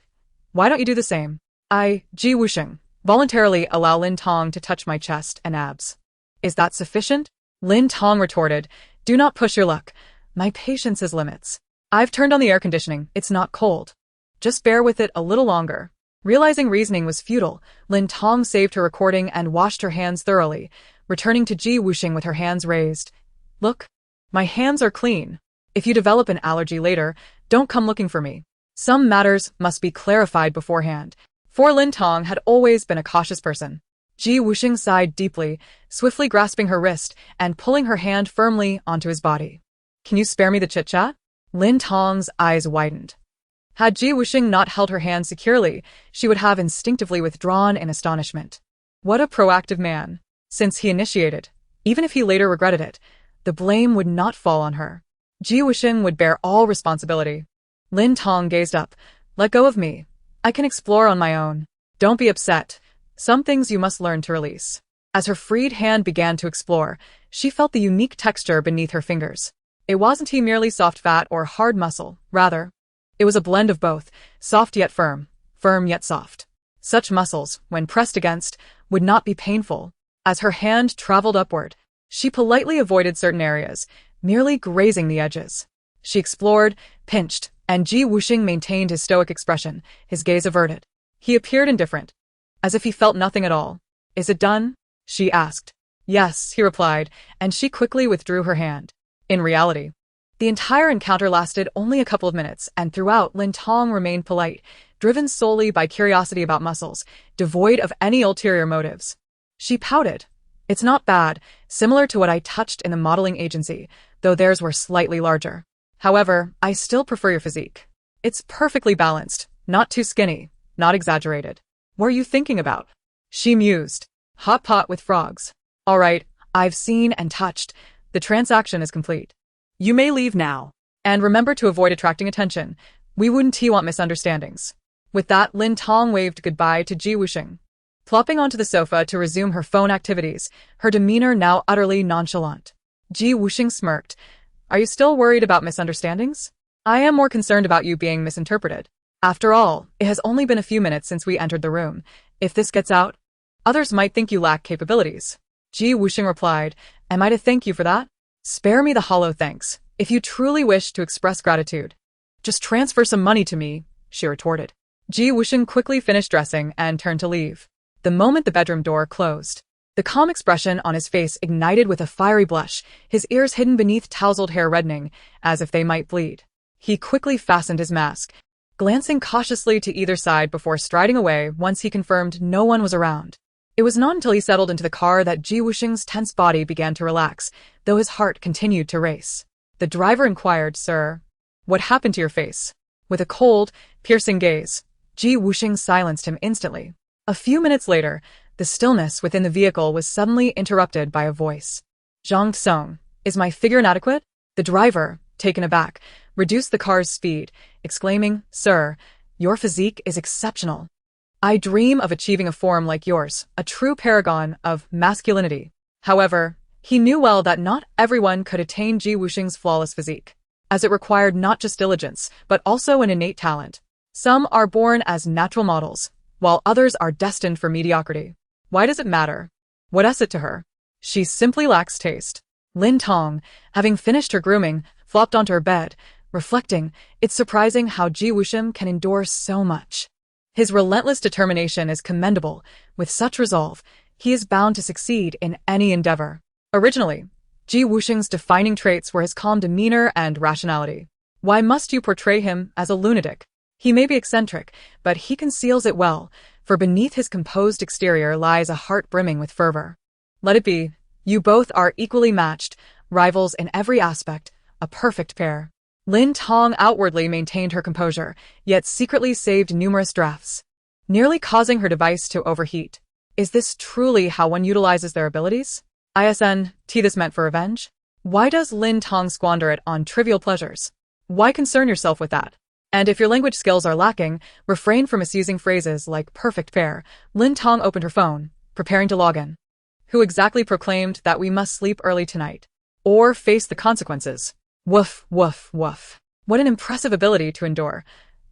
Why don't you do the same? Ji Wusheng, voluntarily allow Lin Tong to touch my chest and abs. Is that sufficient? Lin Tong retorted, do not push your luck. My patience has limits. I've turned on the air conditioning, it's not cold. Just bear with it a little longer. Realizing reasoning was futile, Lin Tong saved her recording and washed her hands thoroughly, returning to Ji Wusheng with her hands raised. Look, my hands are clean. If you develop an allergy later, don't come looking for me. Some matters must be clarified beforehand, for Lin Tong had always been a cautious person. Ji Wusheng sighed deeply, swiftly grasping her wrist and pulling her hand firmly onto his body. Can you spare me the chit-chat? Lin Tong's eyes widened. Had Ji Wusheng not held her hand securely, she would have instinctively withdrawn in astonishment. What a proactive man. Since he initiated, even if he later regretted it, the blame would not fall on her. Ji Wusheng would bear all responsibility. Lin Tong gazed up. Let go of me. I can explore on my own. Don't be upset. Some things you must learn to release. As her freed hand began to explore, she felt the unique texture beneath her fingers. It wasn't merely soft fat or hard muscle, rather. It was a blend of both, soft yet firm, firm yet soft. Such muscles, when pressed against, would not be painful. As her hand traveled upward, she politely avoided certain areas, merely grazing the edges. She explored, pinched, and Ji Wusheng maintained his stoic expression, his gaze averted. He appeared indifferent, as if he felt nothing at all. Is it done? She asked. Yes, he replied, and she quickly withdrew her hand. In reality, the entire encounter lasted only a couple of minutes, and throughout Lin Tong remained polite, driven solely by curiosity about muscles, devoid of any ulterior motives. She pouted. It's not bad, similar to what I touched in the modeling agency, though theirs were slightly larger. However, I still prefer your physique. It's perfectly balanced, not too skinny, not exaggerated. What are you thinking about? She mused. Hot pot with frogs. All right, I've seen and touched. The transaction is complete. You may leave now. And remember to avoid attracting attention. We wouldn't want misunderstandings. With that, Lin Tong waved goodbye to Ji Wusheng. Plopping onto the sofa to resume her phone activities, her demeanor now utterly nonchalant. Ji Wusheng smirked. Are you still worried about misunderstandings? I am more concerned about you being misinterpreted. After all, it has only been a few minutes since we entered the room. If this gets out, others might think you lack capabilities. Ji Wusheng replied, Am I to thank you for that? Spare me the hollow thanks. If you truly wish to express gratitude, just transfer some money to me, she retorted. Ji Wusheng quickly finished dressing and turned to leave. The moment the bedroom door closed, the calm expression on his face ignited with a fiery blush, his ears hidden beneath tousled hair reddening, as if they might bleed. He quickly fastened his mask, glancing cautiously to either side before striding away once he confirmed no one was around. It was not until he settled into the car that Ji Wusheng's tense body began to relax, though his heart continued to race. The driver inquired, Sir, what happened to your face? With a cold, piercing gaze, Ji Wusheng silenced him instantly. A few minutes later, the stillness within the vehicle was suddenly interrupted by a voice. Zhang Song, is my figure inadequate? The driver, taken aback, reduced the car's speed, exclaiming, Sir, your physique is exceptional. I dream of achieving a form like yours, a true paragon of masculinity. However, he knew well that not everyone could attain Ji Wusheng's flawless physique, as it required not just diligence, but also an innate talent. Some are born as natural models, while others are destined for mediocrity. Why does it matter? What is it to her? She simply lacks taste. Lin Tong, having finished her grooming, flopped onto her bed, reflecting, it's surprising how Ji Wusheng can endure so much. His relentless determination is commendable. With such resolve, he is bound to succeed in any endeavor. Originally, Ji Wusheng's defining traits were his calm demeanor and rationality. Why must you portray him as a lunatic? He may be eccentric, but he conceals it well, for beneath his composed exterior lies a heart brimming with fervor. Let it be. You both are equally matched, rivals in every aspect, a perfect pair. Lin Tong outwardly maintained her composure, yet secretly saved numerous drafts, nearly causing her device to overheat. Is this truly how one utilizes their abilities? This meant for revenge? Why does Lin Tong squander it on trivial pleasures? Why concern yourself with that? And if your language skills are lacking, refrain from misusing phrases like perfect pair. Lin Tong opened her phone, preparing to log in. Who exactly proclaimed that we must sleep early tonight? Or face the consequences? Woof, woof, woof. What an impressive ability to endure.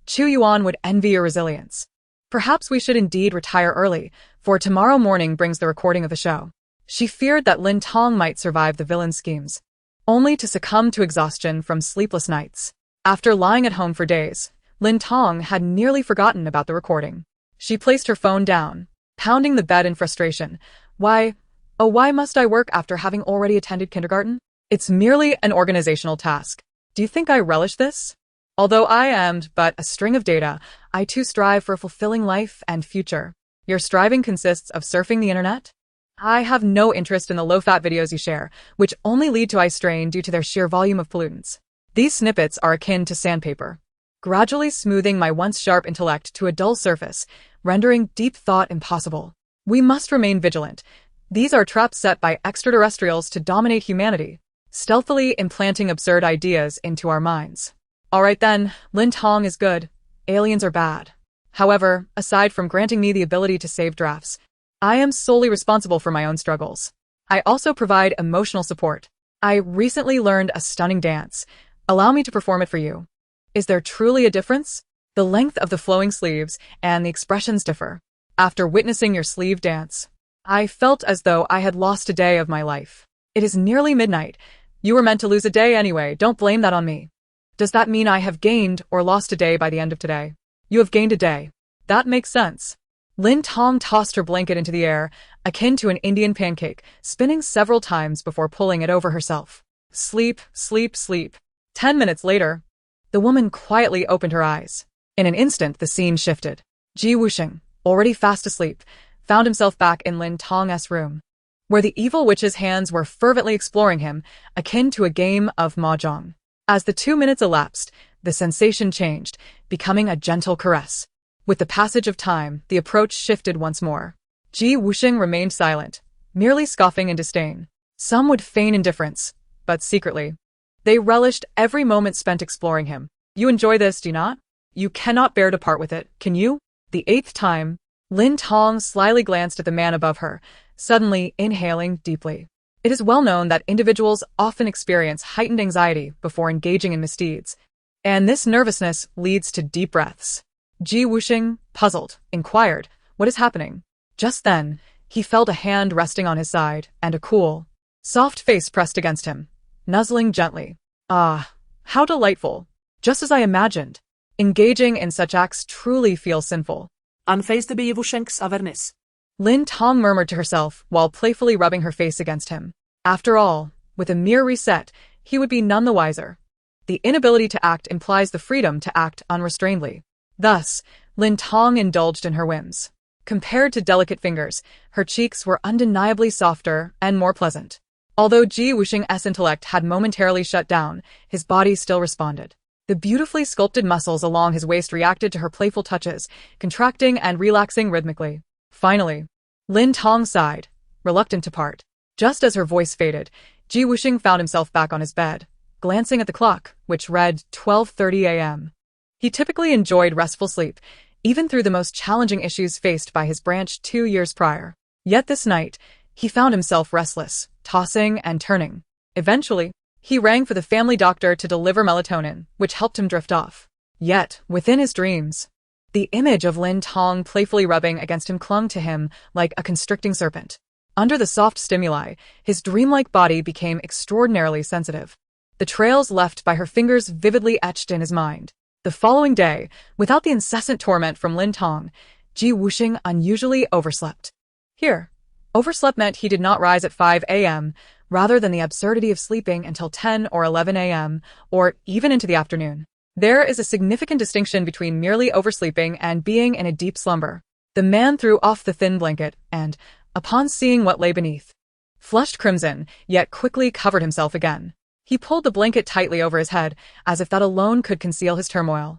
Chu Yuan would envy your resilience. Perhaps we should indeed retire early, for tomorrow morning brings the recording of the show. She feared that Lin Tong might survive the villain's schemes, only to succumb to exhaustion from sleepless nights. After lying at home for days, Lin Tong had nearly forgotten about the recording. She placed her phone down, pounding the bed in frustration. Why must I work after having already attended kindergarten? It's merely an organizational task. Do you think I relish this? Although I am but a string of data, I too strive for a fulfilling life and future. Your striving consists of surfing the internet? I have no interest in the low-fat videos you share, which only lead to eye strain due to their sheer volume of pollutants. These snippets are akin to sandpaper, gradually smoothing my once sharp intellect to a dull surface, rendering deep thought impossible. We must remain vigilant. These are traps set by extraterrestrials to dominate humanity, stealthily implanting absurd ideas into our minds. Alright then, Lin Tong is good. Aliens are bad. However, aside from granting me the ability to save drafts, I am solely responsible for my own struggles. I also provide emotional support. I recently learned a stunning dance. Allow me to perform it for you. Is there truly a difference? The length of the flowing sleeves and the expressions differ. After witnessing your sleeve dance, I felt as though I had lost a day of my life. It is nearly midnight. You were meant to lose a day anyway. Don't blame that on me. Does that mean I have gained or lost a day by the end of today? You have gained a day. That makes sense. Lin Tong tossed her blanket into the air, akin to an Indian pancake, spinning several times before pulling it over herself. Sleep, sleep, sleep. 10 minutes later, the woman quietly opened her eyes. In an instant, the scene shifted. Wusheng, already fast asleep, found himself back in Lin Tong's room, where the evil witch's hands were fervently exploring him, akin to a game of mahjong. As the 2 minutes elapsed, the sensation changed, becoming a gentle caress. With the passage of time, the approach shifted once more. Wusheng remained silent, merely scoffing in disdain. Some would feign indifference, but secretly, they relished every moment spent exploring him. You enjoy this, do you not? You cannot bear to part with it, can you? The 8th time, Lin Tong slyly glanced at the man above her, suddenly inhaling deeply. It is well known that individuals often experience heightened anxiety before engaging in misdeeds, and this nervousness leads to deep breaths. Wusheng, puzzled, inquired, "What is happening?" Just then, he felt a hand resting on his side and a cool, soft face pressed against him, nuzzling gently. Ah, how delightful. Just as I imagined. Engaging in such acts truly feels sinful. Unfazed by Wusheng's awareness, Lin Tong murmured to herself while playfully rubbing her face against him. After all, with a mere reset, he would be none the wiser. The inability to act implies the freedom to act unrestrainedly. Thus, Lin Tong indulged in her whims. Compared to delicate fingers, her cheeks were undeniably softer and more pleasant. Although Wusheng's intellect had momentarily shut down, his body still responded. The beautifully sculpted muscles along his waist reacted to her playful touches, contracting and relaxing rhythmically. Finally, Lin Tong sighed, reluctant to part. Just as her voice faded, Wusheng found himself back on his bed, glancing at the clock, which read 12:30 a.m. He typically enjoyed restful sleep, even through the most challenging issues faced by his branch 2 years prior. Yet this night, he found himself restless, tossing and turning. Eventually, he rang for the family doctor to deliver melatonin, which helped him drift off. Yet, within his dreams, the image of Lin Tong playfully rubbing against him clung to him like a constricting serpent. Under the soft stimuli, his dreamlike body became extraordinarily sensitive. The trails left by her fingers vividly etched in his mind. The following day, without the incessant torment from Lin Tong, Wusheng unusually overslept. Here, overslept meant he did not rise at 5 a.m., rather than the absurdity of sleeping until 10 or 11 a.m., or even into the afternoon. There is a significant distinction between merely oversleeping and being in a deep slumber. The man threw off the thin blanket and, upon seeing what lay beneath, flushed crimson, yet quickly covered himself again. He pulled the blanket tightly over his head, as if that alone could conceal his turmoil.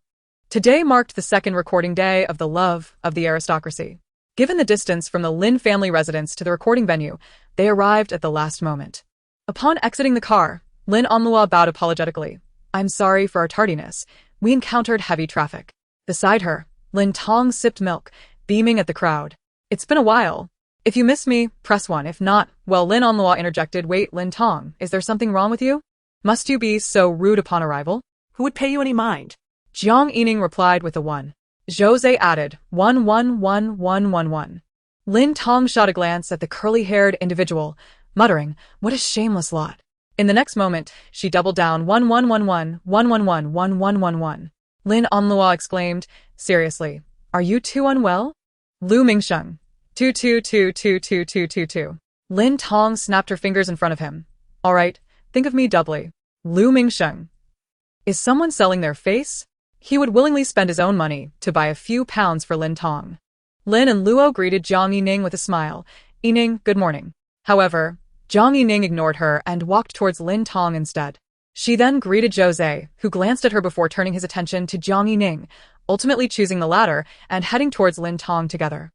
Today marked the second recording day of The Love of the Aristocracy. Given the distance from the Lin family residence to the recording venue, they arrived at the last moment. Upon exiting the car, Lin Onlua bowed apologetically. "I'm sorry for our tardiness. We encountered heavy traffic." Beside her, Lin Tong sipped milk, beaming at the crowd. "It's been a while. If you miss me, press 1. If not, well," Lin Onlua interjected. "Wait, Lin Tong, is there something wrong with you? Must you be so rude upon arrival?" Who would pay you any mind? Jiang Yining replied with a 1. Jose added, 111111. Lin Tong shot a glance at the curly-haired individual, muttering, what a shameless lot. In the next moment, she doubled down 1111111111. Lin Onlua exclaimed, seriously, are you two unwell? Lu Mingsheng. 22222222. Lin Tong snapped her fingers in front of him. All right, think of me doubly. Lu Mingsheng. Is someone selling their face? He would willingly spend his own money to buy a few pounds for Lin Tong. Lin and Luo greeted Jiang Yining with a smile. Yining, good morning. However, Jiang Yining ignored her and walked towards Lin Tong instead. She then greeted Jose, who glanced at her before turning his attention to Jiang Yining, ultimately choosing the latter and heading towards Lin Tong together.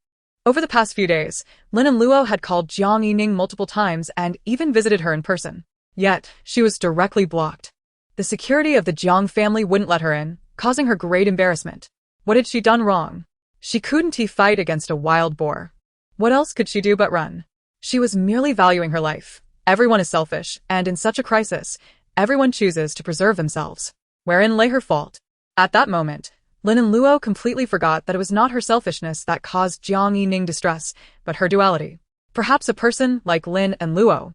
Over the past few days, Lin and Luo had called Jiang Yining multiple times and even visited her in person. Yet, she was directly blocked. The security of the Jiang family wouldn't let her in, causing her great embarrassment. What had she done wrong? She couldn't fight against a wild boar. What else could she do but run? She was merely valuing her life. Everyone is selfish, and in such a crisis, everyone chooses to preserve themselves. Wherein lay her fault? At that moment, Lin and Luo completely forgot that it was not her selfishness that caused Jiang Yining distress, but her duality. Perhaps a person like Lin and Luo,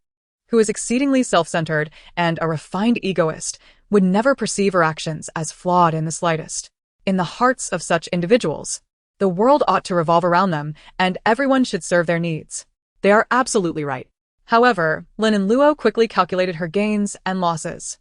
who is exceedingly self-centered and a refined egoist, would never perceive her actions as flawed in the slightest. In the hearts of such individuals, the world ought to revolve around them, and everyone should serve their needs. They are absolutely right. However, Lin and Luo quickly calculated her gains and losses.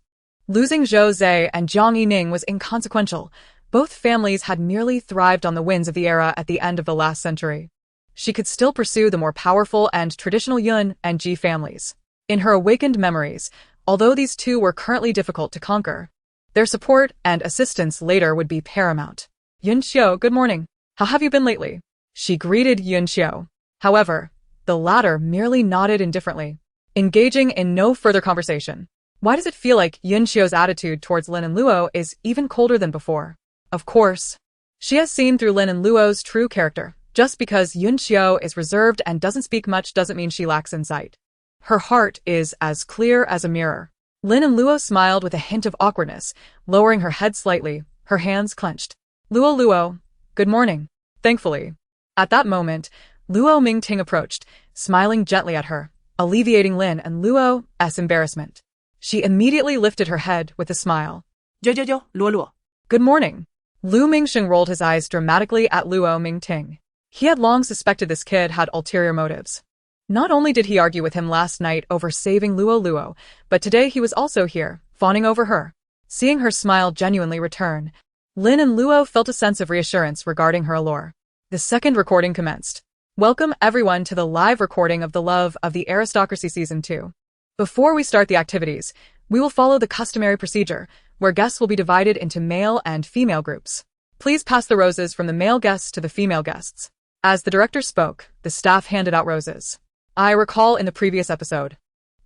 Losing Jose and Jiang Yining was inconsequential. Both families had merely thrived on the winds of the era at the end of the last century. She could still pursue the more powerful and traditional Yun and Ji families. In her awakened memories, although these two were currently difficult to conquer, their support and assistance later would be paramount. Yun Xiao, good morning. How have you been lately? She greeted Yun Xiao. However, the latter merely nodded indifferently, engaging in no further conversation. Why does it feel like Yun Xiao's attitude towards Lin and Luo is even colder than before? Of course, she has seen through Lin and Luo's true character. Just because Yun Xiao is reserved and doesn't speak much doesn't mean she lacks insight. Her heart is as clear as a mirror. Lin and Luo smiled with a hint of awkwardness, lowering her head slightly, her hands clenched. Luo, good morning. Thankfully. At that moment, Luo Mingting approached, smiling gently at her, alleviating Lin and Luo's embarrassment. She immediately lifted her head with a smile. Luo. Good morning. Lu Mingsheng rolled his eyes dramatically at Luo Mingting. He had long suspected this kid had ulterior motives. Not only did he argue with him last night over saving Luo, but today he was also here, fawning over her. Seeing her smile genuinely return, Lin and Luo felt a sense of reassurance regarding her allure. The second recording commenced. Welcome everyone to the live recording of The Love of the Aristocracy Season 2. Before we start the activities, we will follow the customary procedure, where guests will be divided into male and female groups. Please pass the roses from the male guests to the female guests. As the director spoke, the staff handed out roses. I recall in the previous episode,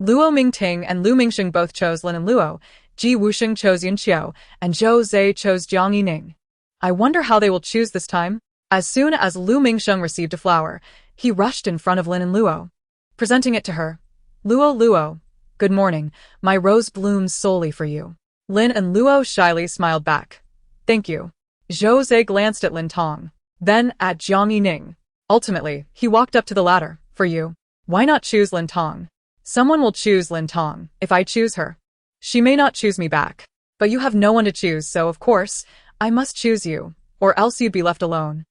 Luo Mingting and Lu Mingsheng both chose Lin and Luo, Ji Wusheng chose Yun Xiao, and Zhou Zhe chose Jiang Yining. I wonder how they will choose this time. As soon as Lu Mingsheng received a flower, he rushed in front of Lin and Luo, presenting it to her. Luo, good morning, my rose blooms solely for you. Lin and Luo shyly smiled back. Thank you. Zhou Zhe glanced at Lin Tong, then at Jiang Yining. Ultimately, he walked up to the latter. For you. Why not choose Lin Tong? Someone will choose Lin Tong if I choose her. She may not choose me back, but you have no one to choose, so of course, I must choose you, or else you'd be left alone.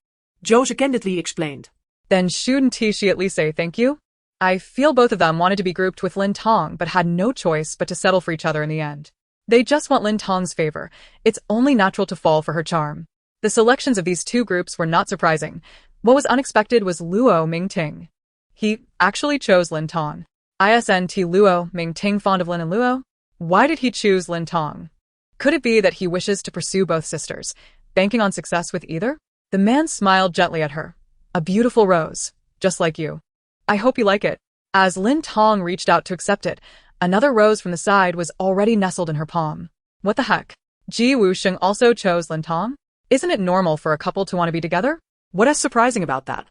Jose candidly explained. Then shouldn't she at least say thank you? I feel both of them wanted to be grouped with Lin Tong but had no choice but to settle for each other in the end. They just want Lin Tong's favor. It's only natural to fall for her charm. The selections of these two groups were not surprising. What was unexpected was Luo Mingting. He actually chose Lin Tong. Isn't Luo Mingting fond of Lin and Luo? Why did he choose Lin Tong? Could it be that he wishes to pursue both sisters, banking on success with either? The man smiled gently at her. A beautiful rose, just like you. I hope you like it. As Lin Tong reached out to accept it, another rose from the side was already nestled in her palm. What the heck? Ji Wusheng also chose Lin Tong? Isn't it normal for a couple to want to be together? What is surprising about that?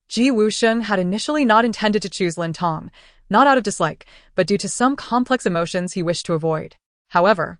Ji Wusheng had initially not intended to choose Lin Tong, not out of dislike, but due to some complex emotions he wished to avoid. However,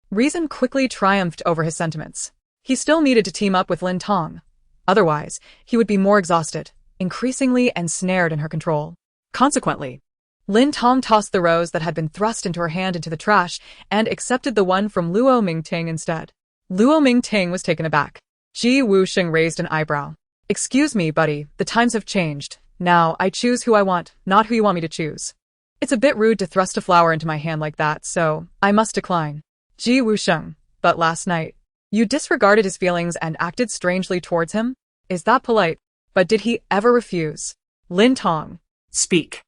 reason quickly triumphed over his sentiments. He still needed to team up with Lin Tong. Otherwise, he would be more exhausted, increasingly ensnared in her control. Consequently, Lin Tong tossed the rose that had been thrust into her hand into the trash and accepted the one from Luo Mingting instead. Luo Mingting was taken aback. Ji Wusheng raised an eyebrow. Excuse me, buddy, the times have changed. Now, I choose who I want, not who you want me to choose. It's a bit rude to thrust a flower into my hand like that, so I must decline. Ji Wusheng, but last night, you disregarded his feelings and acted strangely towards him? Is that polite? But did he ever refuse? Lin Tong. Speak.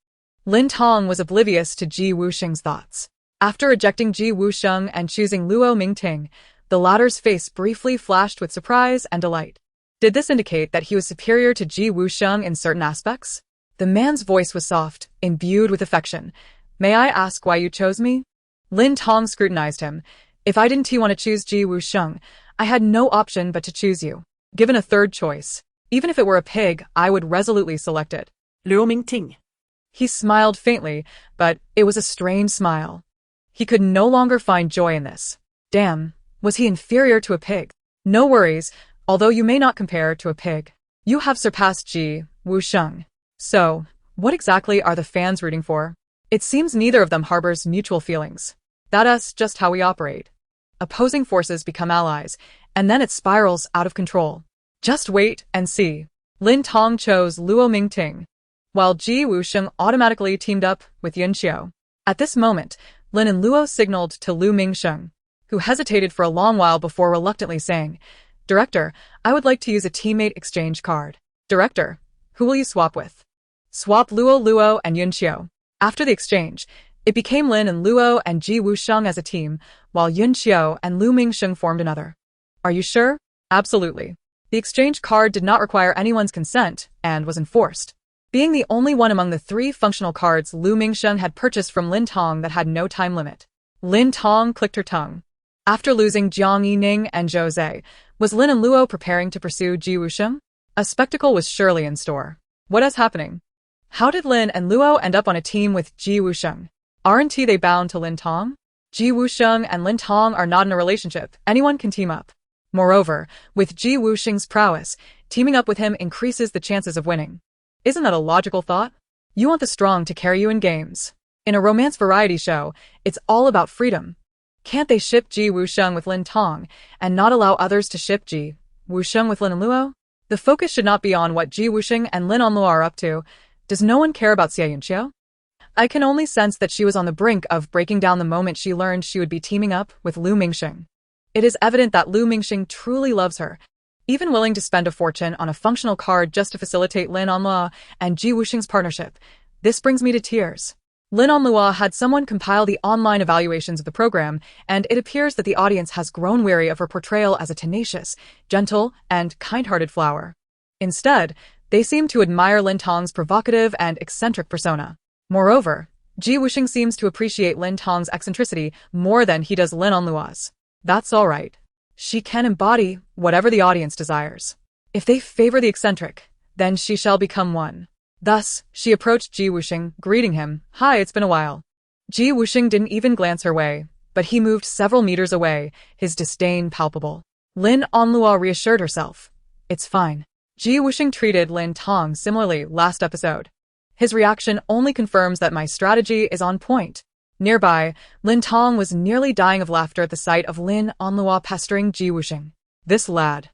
Lin Tong was oblivious to Ji Wusheng's thoughts. After rejecting Ji Wusheng and choosing Luo Mingting, the latter's face briefly flashed with surprise and delight. Did this indicate that he was superior to Ji Wusheng in certain aspects? The man's voice was soft, imbued with affection. May I ask why you chose me? Lin Tong scrutinized him. If I didn't want to choose Ji Wusheng, I had no option but to choose you. Given a third choice, even if it were a pig, I would resolutely select it. Luo Mingting. He smiled faintly, but it was a strange smile. He could no longer find joy in this. Damn, was he inferior to a pig? No worries, although you may not compare to a pig. You have surpassed Ji Wusheng. So, what exactly are the fans rooting for? It seems neither of them harbors mutual feelings. That's just how we operate. Opposing forces become allies, and then it spirals out of control. Just wait and see. Lin Tong chose Luo Mingting, while Ji Wusheng automatically teamed up with Yun Xiao. At this moment, Lin and Luo signaled to Lu Mingsheng, who hesitated for a long while before reluctantly saying, Director, I would like to use a teammate exchange card. Director, who will you swap with? Swap Luo and Yun Xiao. After the exchange, it became Lin and Luo and Ji Wusheng as a team, while Yun Xiao and Lu Mingsheng formed another. Are you sure? Absolutely. The exchange card did not require anyone's consent and was enforced. Being the only one among the 3 functional cards Lu Mingsheng had purchased from Lin Tong that had no time limit. Lin Tong clicked her tongue. After losing Jiang Yining and Zhou Zhe, was Lin and Luo preparing to pursue Ji Wusheng? A spectacle was surely in store. What is happening? How did Lin and Luo end up on a team with Ji Wusheng? Aren't they bound to Lin Tong? Ji Wusheng and Lin Tong are not in a relationship. Anyone can team up. Moreover, with Ji Wusheng's prowess, teaming up with him increases the chances of winning. Isn't that a logical thought? You want the strong to carry you in games. In a romance variety show, it's all about freedom. Can't they ship Ji Wusheng with Lin Tong and not allow others to ship Ji Wusheng with Lin and Luo? The focus should not be on what Ji Wusheng and Lin Luo are up to. Does no one care about Xie Yunqiu? I can only sense that she was on the brink of breaking down the moment she learned she would be teaming up with Lu Mingsheng. It is evident that Lu Mingsheng truly loves her, even willing to spend a fortune on a functional card just to facilitate Lin Luo and Ji Wusheng's partnership. This brings me to tears. Lin Luo had someone compile the online evaluations of the program, and it appears that the audience has grown weary of her portrayal as a tenacious, gentle, and kind-hearted flower. Instead, they seem to admire Lin Tong's provocative and eccentric persona. Moreover, Ji Wusheng seems to appreciate Lin Tong's eccentricity more than he does Lin Luo's. That's all right. She can embody whatever the audience desires. If they favor the eccentric, then she shall become one. Thus, she approached Ji Wusheng, greeting him. Hi, it's been a while. Ji Wusheng didn't even glance her way, but he moved several meters away, his disdain palpable. Lin Luo reassured herself. It's fine. Ji Wusheng treated Lin Tong similarly last episode. His reaction only confirms that my strategy is on point. Nearby, Lin Tong was nearly dying of laughter at the sight of Lin Luo pestering Ji Wusheng. This lad,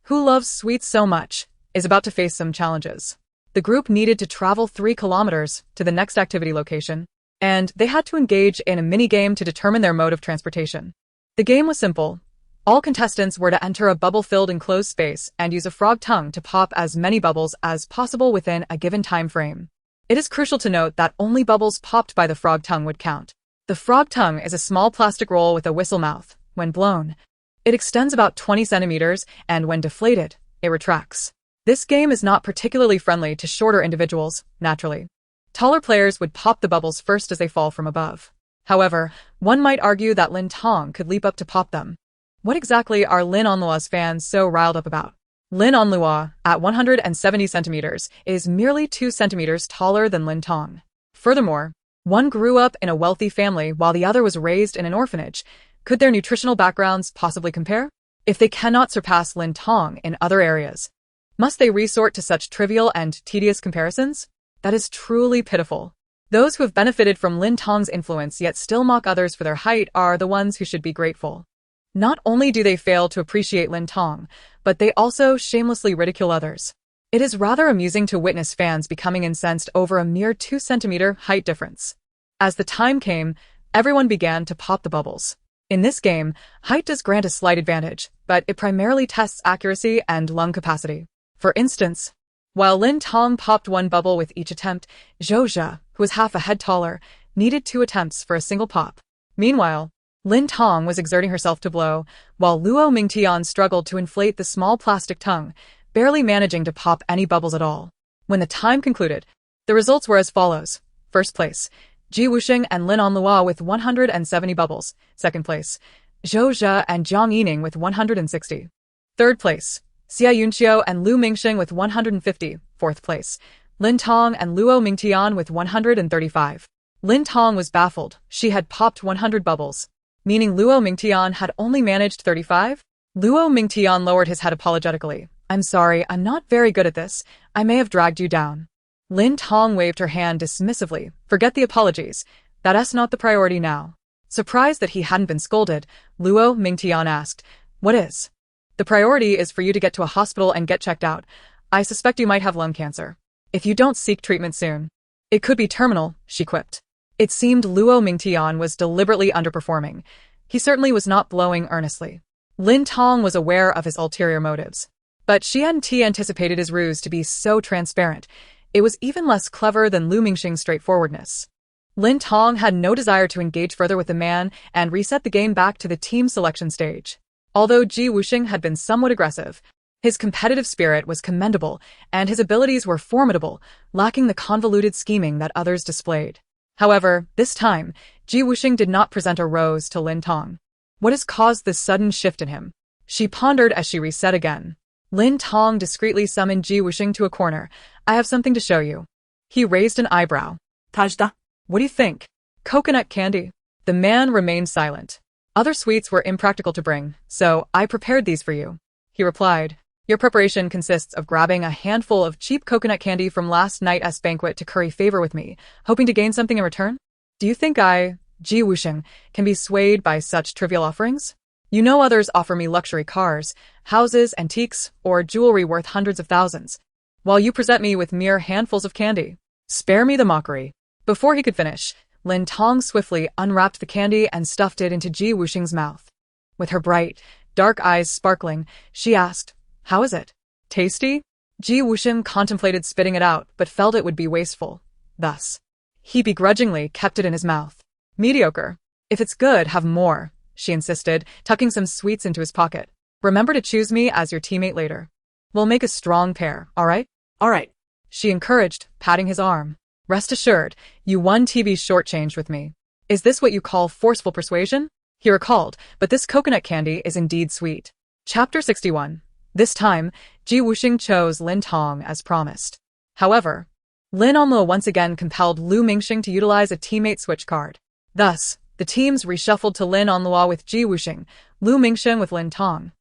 who loves sweets so much, is about to face some challenges. The group needed to travel 3 kilometers to the next activity location, and they had to engage in a mini-game to determine their mode of transportation. The game was simple. All contestants were to enter a bubble-filled enclosed space and use a frog tongue to pop as many bubbles as possible within a given time frame. It is crucial to note that only bubbles popped by the frog tongue would count. The frog tongue is a small plastic roll with a whistle mouth. When blown, it extends about 20 centimeters, and when deflated, it retracts. This game is not particularly friendly to shorter individuals, naturally. Taller players would pop the bubbles first as they fall from above. However, one might argue that Lin Tong could leap up to pop them. What exactly are Lin Luo's fans so riled up about? Lin Luo, at 170 centimeters, is merely 2 centimeters taller than Lin Tong. Furthermore, one grew up in a wealthy family while the other was raised in an orphanage. Could their nutritional backgrounds possibly compare? If they cannot surpass Lin Tong in other areas, Must they resort to such trivial and tedious comparisons? That is truly pitiful. Those who have benefited from Lin Tong's influence yet still mock others for their height are the ones who should be grateful. Not only do they fail to appreciate Lin Tong, but they also shamelessly ridicule others. It is rather amusing to witness fans becoming incensed over a mere 2-centimeter height difference. As the time came, everyone began to pop the bubbles. In this game, height does grant a slight advantage, but it primarily tests accuracy and lung capacity. For instance, while Lin Tong popped one bubble with each attempt, Zhou Zhe, who was half a head taller, needed 2 attempts for a single pop. Meanwhile, Lin Tong was exerting herself to blow, while Luo Mingtian struggled to inflate the small plastic tongue, barely managing to pop any bubbles at all. When the time concluded, the results were as follows. First place, Ji Wusheng and Lin Onlua with 170 bubbles. Second place, Zhou Zhe and Jiang Yining with 160. Third place, Xia Yunqiu and Lu Mingsheng with 150. Fourth place, Lin Tong and Luo Mingtian with 135. Lin Tong was baffled. She had popped 100 bubbles, meaning Luo Mingtian had only managed 35? Luo Mingtian lowered his head apologetically. I'm sorry, I'm not very good at this. I may have dragged you down. Lin Tong waved her hand dismissively. Forget the apologies. That's not the priority now. Surprised that he hadn't been scolded, Luo Mingtian asked, What is? The priority is for you to get to a hospital and get checked out. I suspect you might have lung cancer. If you don't seek treatment soon, it could be terminal, she quipped. It seemed Luo Mingtian was deliberately underperforming. He certainly was not blowing earnestly. Lin Tong was aware of his ulterior motives, but she hadn't anticipated his ruse to be so transparent. It was even less clever than Lu Mingsheng's straightforwardness. Lin Tong had no desire to engage further with the man and reset the game back to the team selection stage. Although Ji Wusheng had been somewhat aggressive, his competitive spirit was commendable and his abilities were formidable, lacking the convoluted scheming that others displayed. However, this time, Ji Wusheng did not present a rose to Lin Tong. What has caused this sudden shift in him? She pondered as she reset again. Lin Tong discreetly summoned Ji Wusheng to a corner. I have something to show you. He raised an eyebrow. Tajda. What do you think? Coconut candy? The man remained silent. Other sweets were impractical to bring, so I prepared these for you. He replied. Your preparation consists of grabbing a handful of cheap coconut candy from last night's banquet to curry favor with me, hoping to gain something in return? Do you think I, Ji Wusheng, can be swayed by such trivial offerings? You know others offer me luxury cars, houses, antiques, or jewelry worth hundreds of thousands, while you present me with mere handfuls of candy. Spare me the mockery. Before he could finish, Lin Tong swiftly unwrapped the candy and stuffed it into Ji Wusheng's mouth. With her bright, dark eyes sparkling, she asked, How is it? Tasty? Ji Wusheng contemplated spitting it out, but felt it would be wasteful. Thus, he begrudgingly kept it in his mouth. Mediocre. If it's good, have more, she insisted, tucking some sweets into his pocket. Remember to choose me as your teammate later. We'll make a strong pair, all right? All right, She encouraged, patting his arm. Rest assured, you won TV's shortchanged with me. Is this what you call forceful persuasion? He recalled, but this coconut candy is indeed sweet. Chapter 61. This time, Ji Wusheng chose Lin Tong as promised. However, Lin Onlua once again compelled Lu Mingsheng to utilize a teammate switch card. Thus, the teams reshuffled to Lin Onlua with Ji Wusheng, Lu Mingsheng with Lin Tong,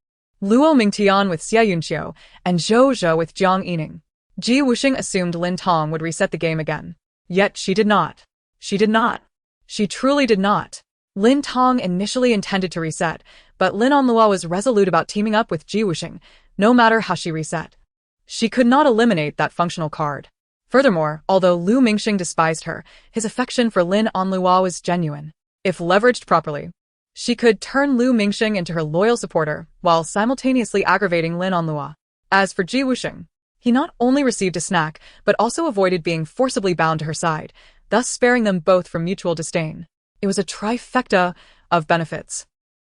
Luo Mingtian with Xia Yunqiu, and Zhou Zhe with Jiang Yining. Ji Wusheng assumed Lin Tong would reset the game again. Yet she did not. She did not. She truly did not. Lin Tong initially intended to reset, but Lin Onlua was resolute about teaming up with Ji Wusheng, no matter how she reset. She could not eliminate that functional card. Furthermore, although Lu Mingsheng despised her, his affection for Lin Onlua was genuine. If leveraged properly, she could turn Lu Mingsheng into her loyal supporter, while simultaneously aggravating Lin Onlua. As for Ji Wusheng, he not only received a snack, but also avoided being forcibly bound to her side, thus sparing them both from mutual disdain. It was a trifecta of benefits.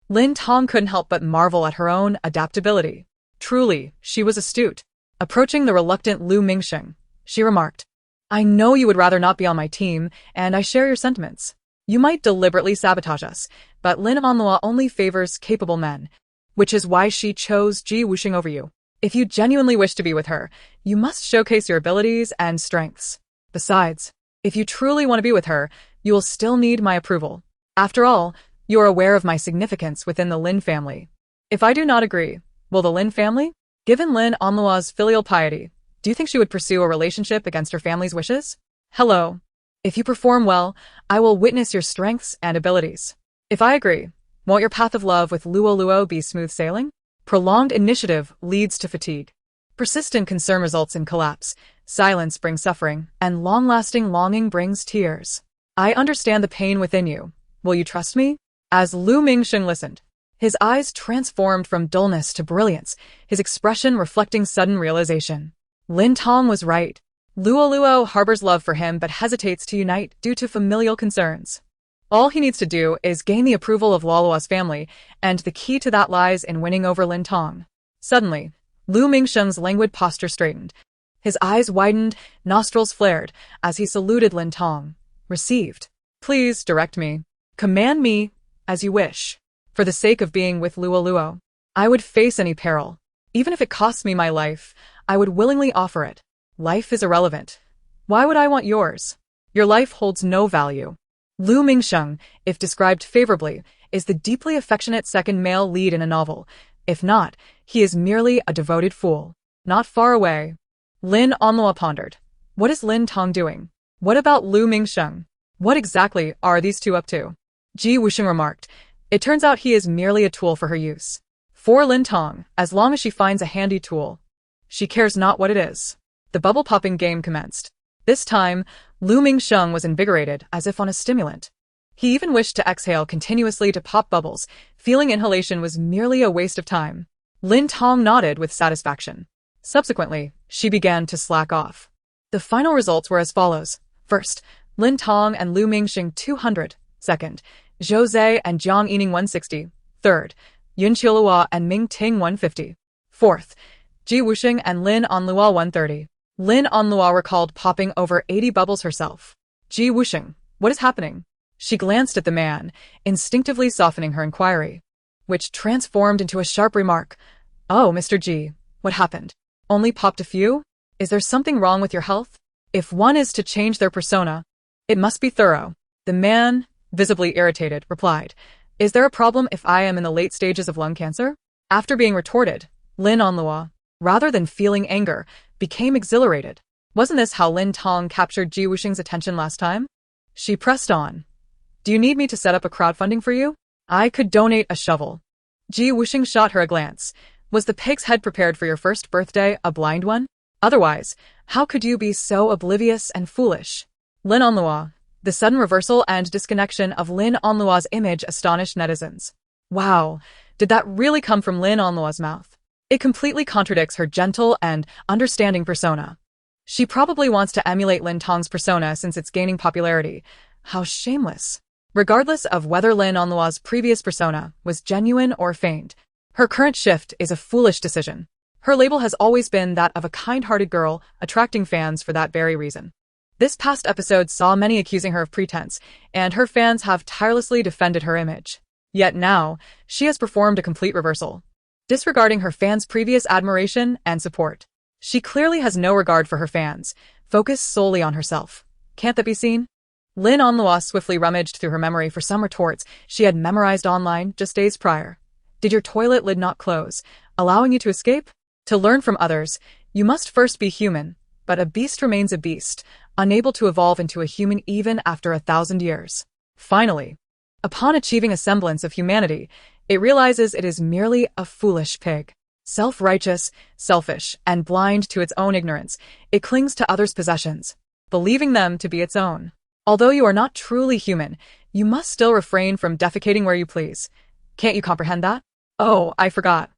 Lin Tong couldn't help but marvel at her own adaptability. Truly, she was astute. Approaching the reluctant Lu Mingsheng, she remarked, I know you would rather not be on my team, and I share your sentiments. You might deliberately sabotage us, but Lin Onlua only favors capable men, which is why she chose Ji Wusheng over you. If you genuinely wish to be with her, you must showcase your abilities and strengths. Besides, if you truly want to be with her, you will still need my approval. After all, you are aware of my significance within the Lin family. If I do not agree, will the Lin family Given Lin Onlua's filial piety, do you think she would pursue a relationship against her family's wishes? Hello. If you perform well, I will witness your strengths and abilities. If I agree, won't your path of love with Luo Luo be smooth sailing? Prolonged initiative leads to fatigue. Persistent concern results in collapse. Silence brings suffering, and long-lasting longing brings tears. I understand the pain within you. Will you trust me? As Lu Mingsheng listened, his eyes transformed from dullness to brilliance, his expression reflecting sudden realization. Lin Tong was right. Luo Luo harbors love for him but hesitates to unite due to familial concerns. All he needs to do is gain the approval of Luolua's family, and the key to that lies in winning over Lin Tong. Suddenly, Lu Mingsheng's languid posture straightened. His eyes widened, nostrils flared, as he saluted Lin Tong. Received. Please direct me. Command me, as you wish. For the sake of being with Luo Luo, I would face any peril. Even if it costs me my life, I would willingly offer it. Life is irrelevant. Why would I want yours? Your life holds no value. Lu Mingsheng, if described favorably, is the deeply affectionate second male lead in a novel. If not, he is merely a devoted fool. Not far away. Lin Onlua pondered. What is Lin Tong doing? What about Lu Mingsheng? What exactly are these two up to? Ji Wusheng remarked. It turns out he is merely a tool for her use. For Lin Tong, as long as she finds a handy tool, she cares not what it is. The bubble-popping game commenced. This time, Lu Mingsheng was invigorated as if on a stimulant. He even wished to exhale continuously to pop bubbles, feeling inhalation was merely a waste of time. Lin Tong nodded with satisfaction. Subsequently, she began to slack off. The final results were as follows. First, Lin Tong and Lu Mingsheng 200. Second, Zhou Zhe and Jiang Yining 160. Third, Yun Qiulua and Ming Ting 150. Fourth, Ji Wusheng and Lin Onlua 130. Lin Onlua recalled popping over 80 bubbles herself. Ji Wusheng, what is happening? She glanced at the man, instinctively softening her inquiry, which transformed into a sharp remark. Oh, Mr. Ji, what happened? Only popped a few? Is there something wrong with your health? If one is to change their persona, it must be thorough. The man, visibly irritated, replied, Is there a problem if I am in the late stages of lung cancer? After being retorted, Lin Onlua, rather than feeling anger, became exhilarated. Wasn't this how Lin Tong captured Ji Wusheng's attention last time? She pressed on. Do you need me to set up a crowdfunding for you? I could donate a shovel. Ji Wusheng shot her a glance. Was the pig's head prepared for your first birthday a blind one? Otherwise, how could you be so oblivious and foolish? Lin Onlua. The sudden reversal and disconnection of Lin Onlua's image astonished netizens. Wow, did that really come from Lin Onlua's mouth? It completely contradicts her gentle and understanding persona. She probably wants to emulate Lin Tong's persona since it's gaining popularity. How shameless. Regardless of whether Lin Onlua's previous persona was genuine or feigned, her current shift is a foolish decision. Her label has always been that of a kind-hearted girl, attracting fans for that very reason. This past episode saw many accusing her of pretense, and her fans have tirelessly defended her image. Yet now, she has performed a complete reversal, disregarding her fans' previous admiration and support. She clearly has no regard for her fans, focused solely on herself. Can't that be seen? Lin Onlua swiftly rummaged through her memory for some retorts she had memorized online just days prior. Did your toilet lid not close, allowing you to escape? To learn from others, you must first be human, but a beast remains a beast, unable to evolve into a human even after 1,000 years. Finally, upon achieving a semblance of humanity, it realizes it is merely a foolish pig. Self-righteous, selfish, and blind to its own ignorance, it clings to others' possessions, believing them to be its own. Although you are not truly human, you must still refrain from defecating where you please. Can't you comprehend that? Oh, I forgot.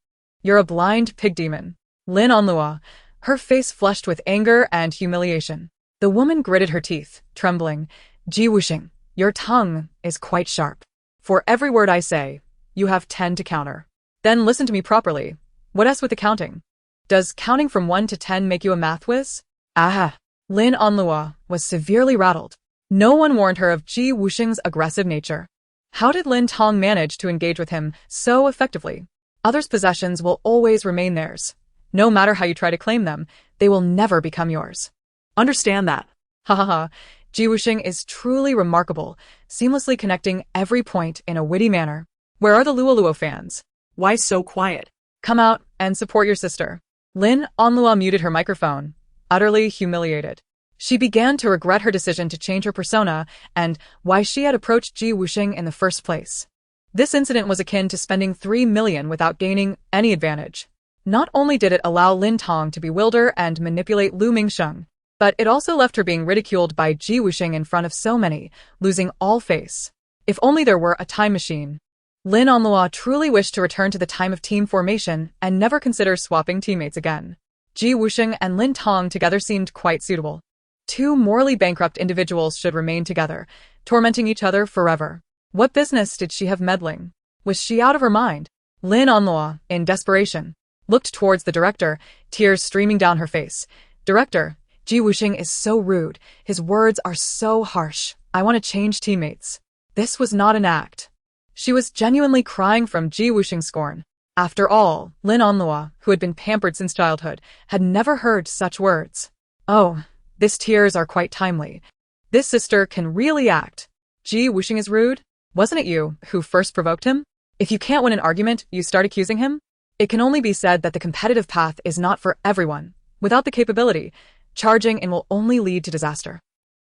You're a blind pig demon. Lin Onlua, her face flushed with anger and humiliation. The woman gritted her teeth, trembling. Ji Wusheng, your tongue is quite sharp. For every word I say, you have 10 to counter. Then listen to me properly. What else with the counting? Does counting from 1 to 10 make you a math whiz? Ah! Lin Onlua was severely rattled. No one warned her of Ji Wusheng's aggressive nature. How did Lin Tong manage to engage with him so effectively? Others' possessions will always remain theirs. No matter how you try to claim them, they will never become yours. Understand that. Ha ha ha. Ji Wusheng is truly remarkable, seamlessly connecting every point in a witty manner. Where are the Luo Luo fans? Why so quiet? Come out and support your sister. Lin Onlua muted her microphone, utterly humiliated. She began to regret her decision to change her persona and why she had approached Ji Wusheng in the first place. This incident was akin to spending 3 million without gaining any advantage. Not only did it allow Lin Tong to bewilder and manipulate Lu Mingsheng, but it also left her being ridiculed by Ji Wusheng in front of so many, losing all face. If only there were a time machine. Lin Onlua truly wished to return to the time of team formation and never consider swapping teammates again. Ji Wusheng and Lin Tong together seemed quite suitable. Two morally bankrupt individuals should remain together, tormenting each other forever. What business did she have meddling? Was she out of her mind? Lin Onlua, in desperation, looked towards the director, tears streaming down her face. Director, Ji Wusheng is so rude. His words are so harsh. I want to change teammates. This was not an act. She was genuinely crying from Ji Wusheng's scorn. After all, Lin Onlua, who had been pampered since childhood, had never heard such words. Oh, these tears are quite timely. This sister can really act. Ji Wusheng is rude? Wasn't it you who first provoked him? If you can't win an argument, you start accusing him? It can only be said that the competitive path is not for everyone. Without the capability, charging in will only lead to disaster.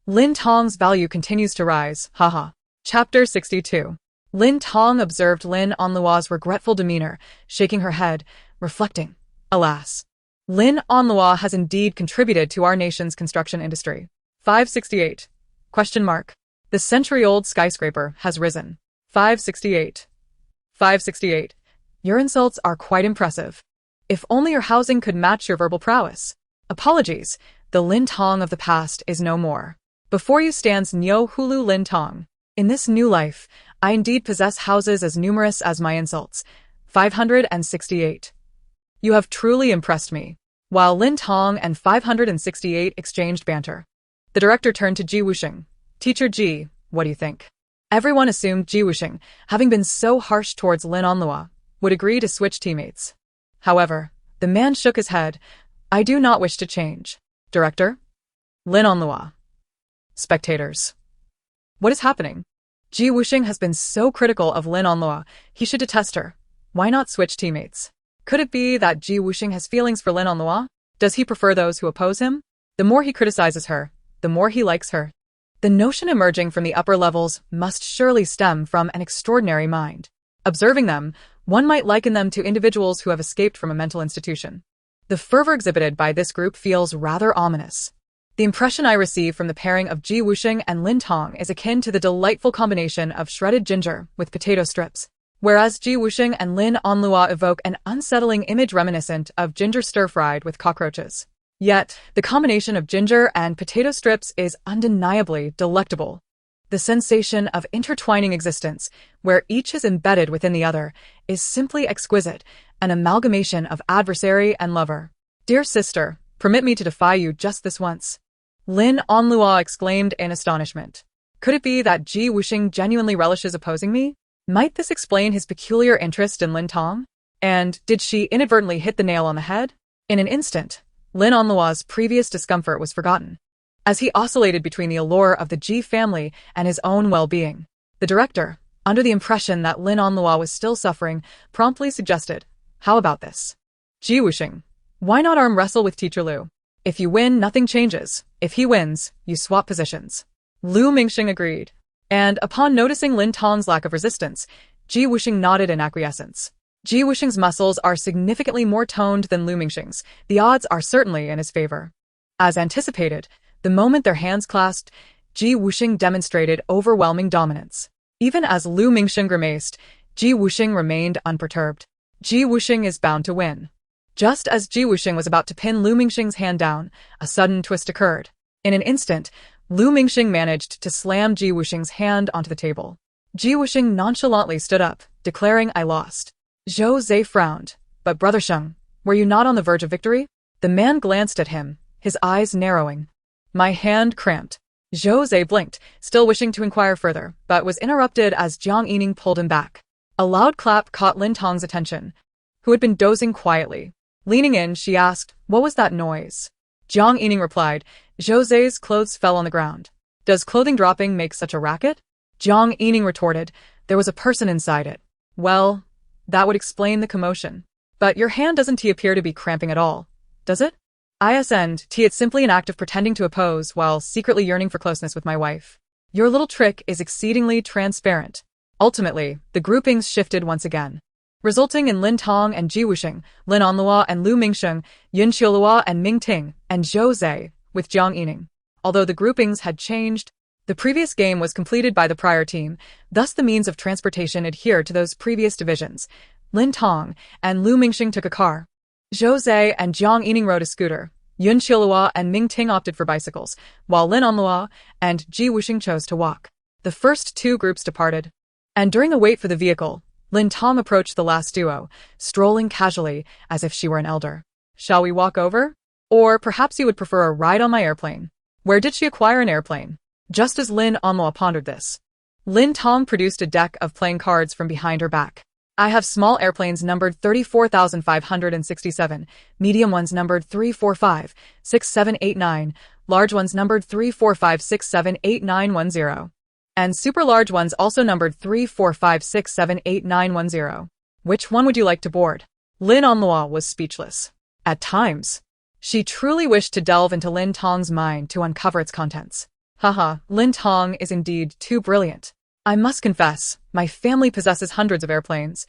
Lin Tong's value continues to rise, haha. Chapter 62. Lin Tong observed Lin Onlua's regretful demeanor, shaking her head, reflecting, alas. Lin Onlua has indeed contributed to our nation's construction industry. 568. Question mark. The century-old skyscraper has risen. 568. 568. Your insults are quite impressive. If only your housing could match your verbal prowess. Apologies, the Lin Tong of the past is no more. Before you stands Nyo Hulu Lin Tong. In this new life, I indeed possess houses as numerous as my insults. 568. You have truly impressed me. While Lin Tong and 568 exchanged banter, the director turned to Ji Wusheng. Teacher Ji, what do you think? Everyone assumed Ji Wusheng, having been so harsh towards Lin Onlua, would agree to switch teammates. However, the man shook his head. I do not wish to change. Director? Lin Onlua. Spectators. What is happening? Ji Wusheng has been so critical of Lin Onlua, he should detest her. Why not switch teammates? Could it be that Ji Wusheng has feelings for Lin Onlua? Does he prefer those who oppose him? The more he criticizes her, the more he likes her. The notion emerging from the upper levels must surely stem from an extraordinary mind. Observing them, one might liken them to individuals who have escaped from a mental institution. The fervor exhibited by this group feels rather ominous. The impression I receive from the pairing of Ji Wusheng and Lin Tong is akin to the delightful combination of shredded ginger with potato strips, whereas Ji Wusheng and Lin Onlua evoke an unsettling image reminiscent of ginger stir-fried with cockroaches. Yet, the combination of ginger and potato strips is undeniably delectable. The sensation of intertwining existence, where each is embedded within the other, is simply exquisite, an amalgamation of adversary and lover. Dear sister, permit me to defy you just this once. Lin Onlua exclaimed in astonishment. Could it be that Ji Wusheng genuinely relishes opposing me? Might this explain his peculiar interest in Lin Tong? And did she inadvertently hit the nail on the head? In an instant, Lin Onlua's previous discomfort was forgotten, as he oscillated between the allure of the Ji family and his own well-being. The director, under the impression that Lin Onlua was still suffering, promptly suggested, how about this? Ji Wusheng, why not arm wrestle with Teacher Lu? If you win, nothing changes. If he wins, you swap positions. Lu Mingsheng agreed. And upon noticing Lin Tong's lack of resistance, Ji Wusheng nodded in acquiescence. Ji Wusheng's muscles are significantly more toned than Lu Mingsheng's. The odds are certainly in his favor. As anticipated, the moment their hands clasped, Ji Wusheng demonstrated overwhelming dominance. Even as Lu Mingsheng grimaced, Ji Wusheng remained unperturbed. Ji Wusheng is bound to win. Just as Ji Wusheng was about to pin Lu Mingsheng's hand down, a sudden twist occurred. In an instant, Lu Mingsheng managed to slam Ji Wusheng's hand onto the table. Ji Wusheng nonchalantly stood up, declaring, I lost. Zhou Zhe frowned. But Brother Sheng, were you not on the verge of victory? The man glanced at him, his eyes narrowing. My hand cramped. Zhou Zhe blinked, still wishing to inquire further, but was interrupted as Jiang Yining pulled him back. A loud clap caught Lin Tong's attention, who had been dozing quietly. Leaning in, she asked, what was that noise? Jiang Yining replied, Zhou Zhe's clothes fell on the ground. Does clothing dropping make such a racket? Jiang Yining retorted, there was a person inside it. Well, that would explain the commotion. But your hand doesn't appear to be cramping at all, does it? It's simply an act of pretending to oppose while secretly yearning for closeness with my wife. Your little trick is exceedingly transparent. Ultimately, the groupings shifted once again, resulting in Lin Tong and Ji Wusheng, Lin Onlua and Lu Mingsheng, Yun Qiulua and Ming Ting, and Zhou Zhe, with Jiang Yining. Although the groupings had changed, the previous game was completed by the prior team, thus the means of transportation adhered to those previous divisions. Lin Tong and Lu Mingsheng took a car. Zhou Zhe and Jiang Yining rode a scooter. Yun Qiulua and Ming Ting opted for bicycles, while Lin Onlua and Ji Wusheng chose to walk. The first two groups departed, and during the wait for the vehicle, Lin Tong approached the last duo, strolling casually as if she were an elder. Shall we walk over? Or perhaps you would prefer a ride on my airplane. Where did she acquire an airplane? Just as Lin Onlua pondered this, Lin Tong produced a deck of playing cards from behind her back. I have small airplanes numbered 34,567, medium ones numbered 3456789, large ones numbered 345678910. And super large ones also numbered 345678910. Which one would you like to board? Lin Onlua was speechless. At times, she truly wished to delve into Lin Tong's mind to uncover its contents. Haha, Lin Tong is indeed too brilliant. I must confess, my family possesses hundreds of airplanes,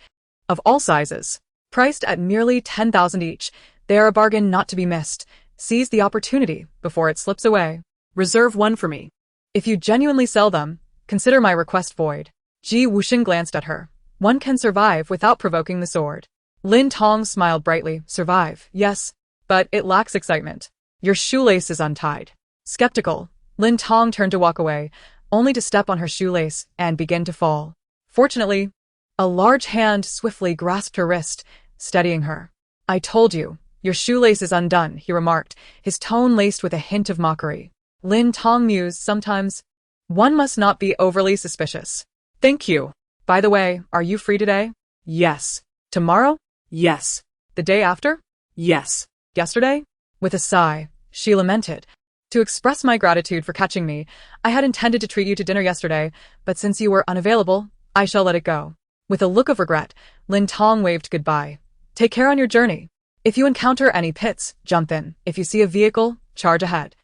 of all sizes. Priced at merely 10,000 each, they are a bargain not to be missed. Seize the opportunity before it slips away. Reserve one for me. If you genuinely sell them, consider my request void. Ji Wusheng glanced at her. One can survive without provoking the sword. Lin Tong smiled brightly. Survive, yes, but it lacks excitement. Your shoelace is untied. Skeptical, Lin Tong turned to walk away, only to step on her shoelace and begin to fall. Fortunately, a large hand swiftly grasped her wrist, steadying her. I told you, your shoelace is undone, he remarked, his tone laced with a hint of mockery. Lin Tong mused, sometimes one must not be overly suspicious. Thank you. By the way, are you free today? Yes. Tomorrow? Yes. The day after? Yes. Yesterday? With a sigh, she lamented. To express my gratitude for catching me, I had intended to treat you to dinner yesterday, but since you were unavailable, I shall let it go. With a look of regret, Lin Tong waved goodbye. Take care on your journey. If you encounter any pits, jump in. If you see a vehicle, charge ahead.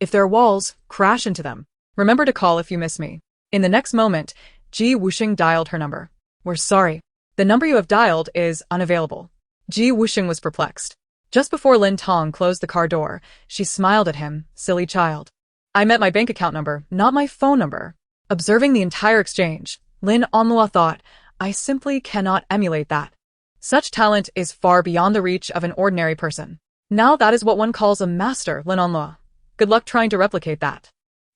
If there are walls, crash into them. Remember to call if you miss me. In the next moment, Ji Wusheng dialed her number. We're sorry. The number you have dialed is unavailable. Ji Wusheng was perplexed. Just before Lin Tong closed the car door, she smiled at him, silly child. I meant my bank account number, not my phone number. Observing the entire exchange, Lin Onlua thought, I simply cannot emulate that. Such talent is far beyond the reach of an ordinary person. Now that is what one calls a master, Lin Onlua. Good luck trying to replicate that.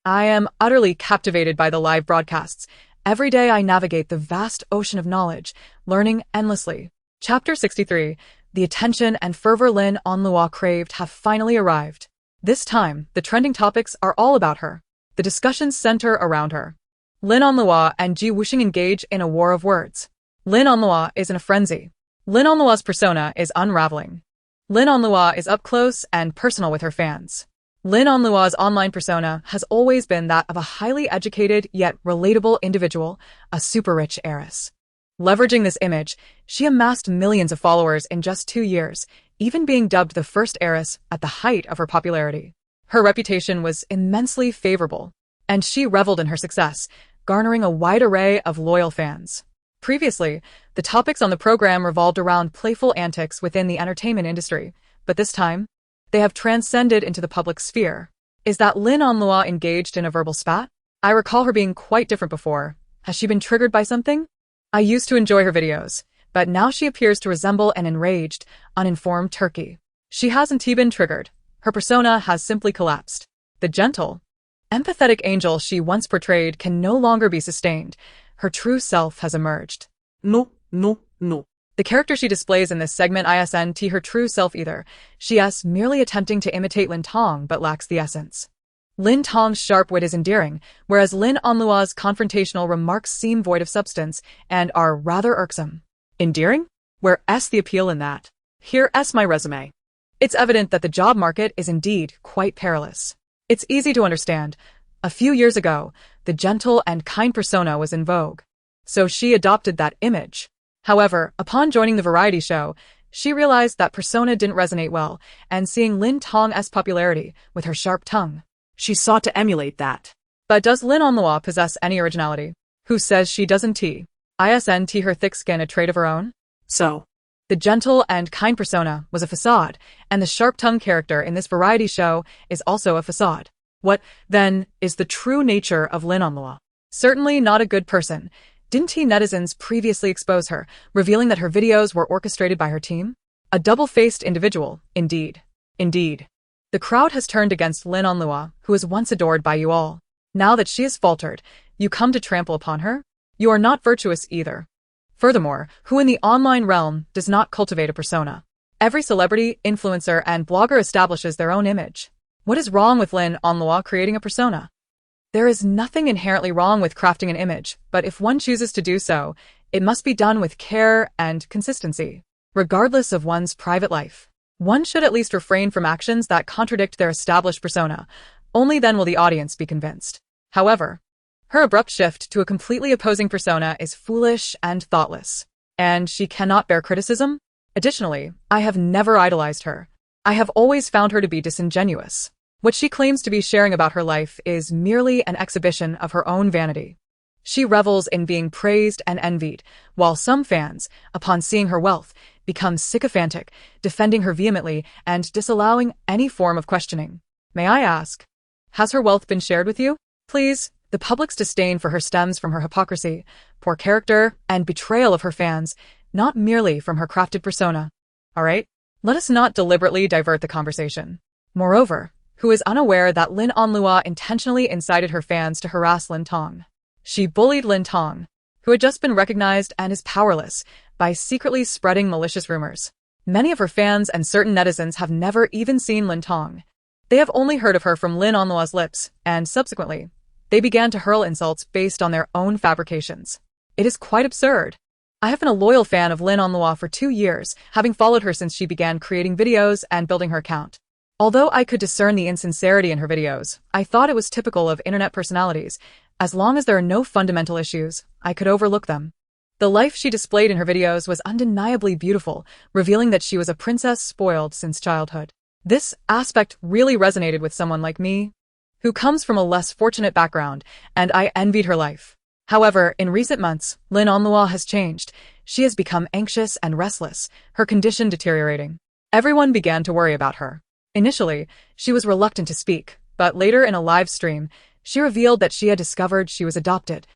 I am utterly captivated by the live broadcasts. Every day I navigate the vast ocean of knowledge, learning endlessly. Chapter 63. The attention and fervor Lin Onlua craved have finally arrived. This time, the trending topics are all about her. The discussions center around her. Lin Onlua and Ji Wusheng engage in a war of words. Lin Onlua is in a frenzy. Lin Onlua's persona is unraveling. Lin Onlua is up close and personal with her fans. Lin Onlua's online persona has always been that of a highly educated yet relatable individual, a super-rich heiress. Leveraging this image, she amassed millions of followers in just 2 years, even being dubbed the first heiress at the height of her popularity. Her reputation was immensely favorable, and she reveled in her success, garnering a wide array of loyal fans. Previously, the topics on the program revolved around playful antics within the entertainment industry, but this time, they have transcended into the public sphere. Is that Lin Onlua engaged in a verbal spat? I recall her being quite different before. Has she been triggered by something? I used to enjoy her videos, but now she appears to resemble an enraged, uninformed turkey. She hasn't been triggered. Her persona has simply collapsed. The gentle, empathetic angel she once portrayed can no longer be sustained. Her true self has emerged. No. The character she displays in this segment isn't her true self either. She is merely attempting to imitate Lin Tong but lacks the essence. Lin Tong's sharp wit is endearing, whereas Lin Onlua's confrontational remarks seem void of substance and are rather irksome. Endearing? Where's the appeal in that? Here's my resume. It's evident that the job market is indeed quite perilous. It's easy to understand. A few years ago, the gentle and kind persona was in vogue, so she adopted that image. However, upon joining the variety show, She realized that persona didn't resonate well, and seeing Lin Tong's popularity with her sharp tongue. She sought to emulate that. But does Lin Onlua possess any originality? Who says she doesn't? Isn't her thick skin a trait of her own? So, The gentle and kind persona was a facade, and the sharp-tongued character in this variety show is also a facade. What, then, is the true nature of Lin Onlua? Certainly not a good person. Didn't netizens previously expose her, revealing that her videos were orchestrated by her team? A double-faced individual, indeed. Indeed. The crowd has turned against Lin Onlua, who was once adored by you all. Now that she has faltered, you come to trample upon her? You are not virtuous either. Furthermore, who in the online realm does not cultivate a persona? Every celebrity, influencer, and blogger establishes their own image. What is wrong with Lin Onlua creating a persona? There is nothing inherently wrong with crafting an image, but if one chooses to do so, it must be done with care and consistency, regardless of one's private life. One should at least refrain from actions that contradict their established persona. Only then will the audience be convinced. However, her abrupt shift to a completely opposing persona is foolish and thoughtless, and she cannot bear criticism. Additionally, I have never idolized her. I have always found her to be disingenuous. What she claims to be sharing about her life is merely an exhibition of her own vanity. She revels in being praised and envied, while some fans, upon seeing her wealth, become sycophantic, defending her vehemently and disallowing any form of questioning. May I ask, has her wealth been shared with you? Please. The public's disdain for her stems from her hypocrisy, poor character, and betrayal of her fans, not merely from her crafted persona. Alright? Let us not deliberately divert the conversation. Moreover, who is unaware that Lin Onlua intentionally incited her fans to harass Lin Tong? She bullied Lin Tong, who had just been recognized and is powerless, by secretly spreading malicious rumors. Many of her fans and certain netizens have never even seen Lin Tong. They have only heard of her from Lin Onlua's lips, and subsequently, they began to hurl insults based on their own fabrications. It is quite absurd. I have been a loyal fan of Lin Onlua for 2 years, having followed her since she began creating videos and building her account. Although I could discern the insincerity in her videos, I thought it was typical of internet personalities. As long as there are no fundamental issues, I could overlook them. The life she displayed in her videos was undeniably beautiful, revealing that she was a princess spoiled since childhood. This aspect really resonated with someone like me, who comes from a less fortunate background, and I envied her life. However, in recent months, Lin Onlua has changed. She has become anxious and restless, her condition deteriorating. Everyone began to worry about her. Initially, she was reluctant to speak, but later in a live stream, she revealed that she had discovered she was adopted,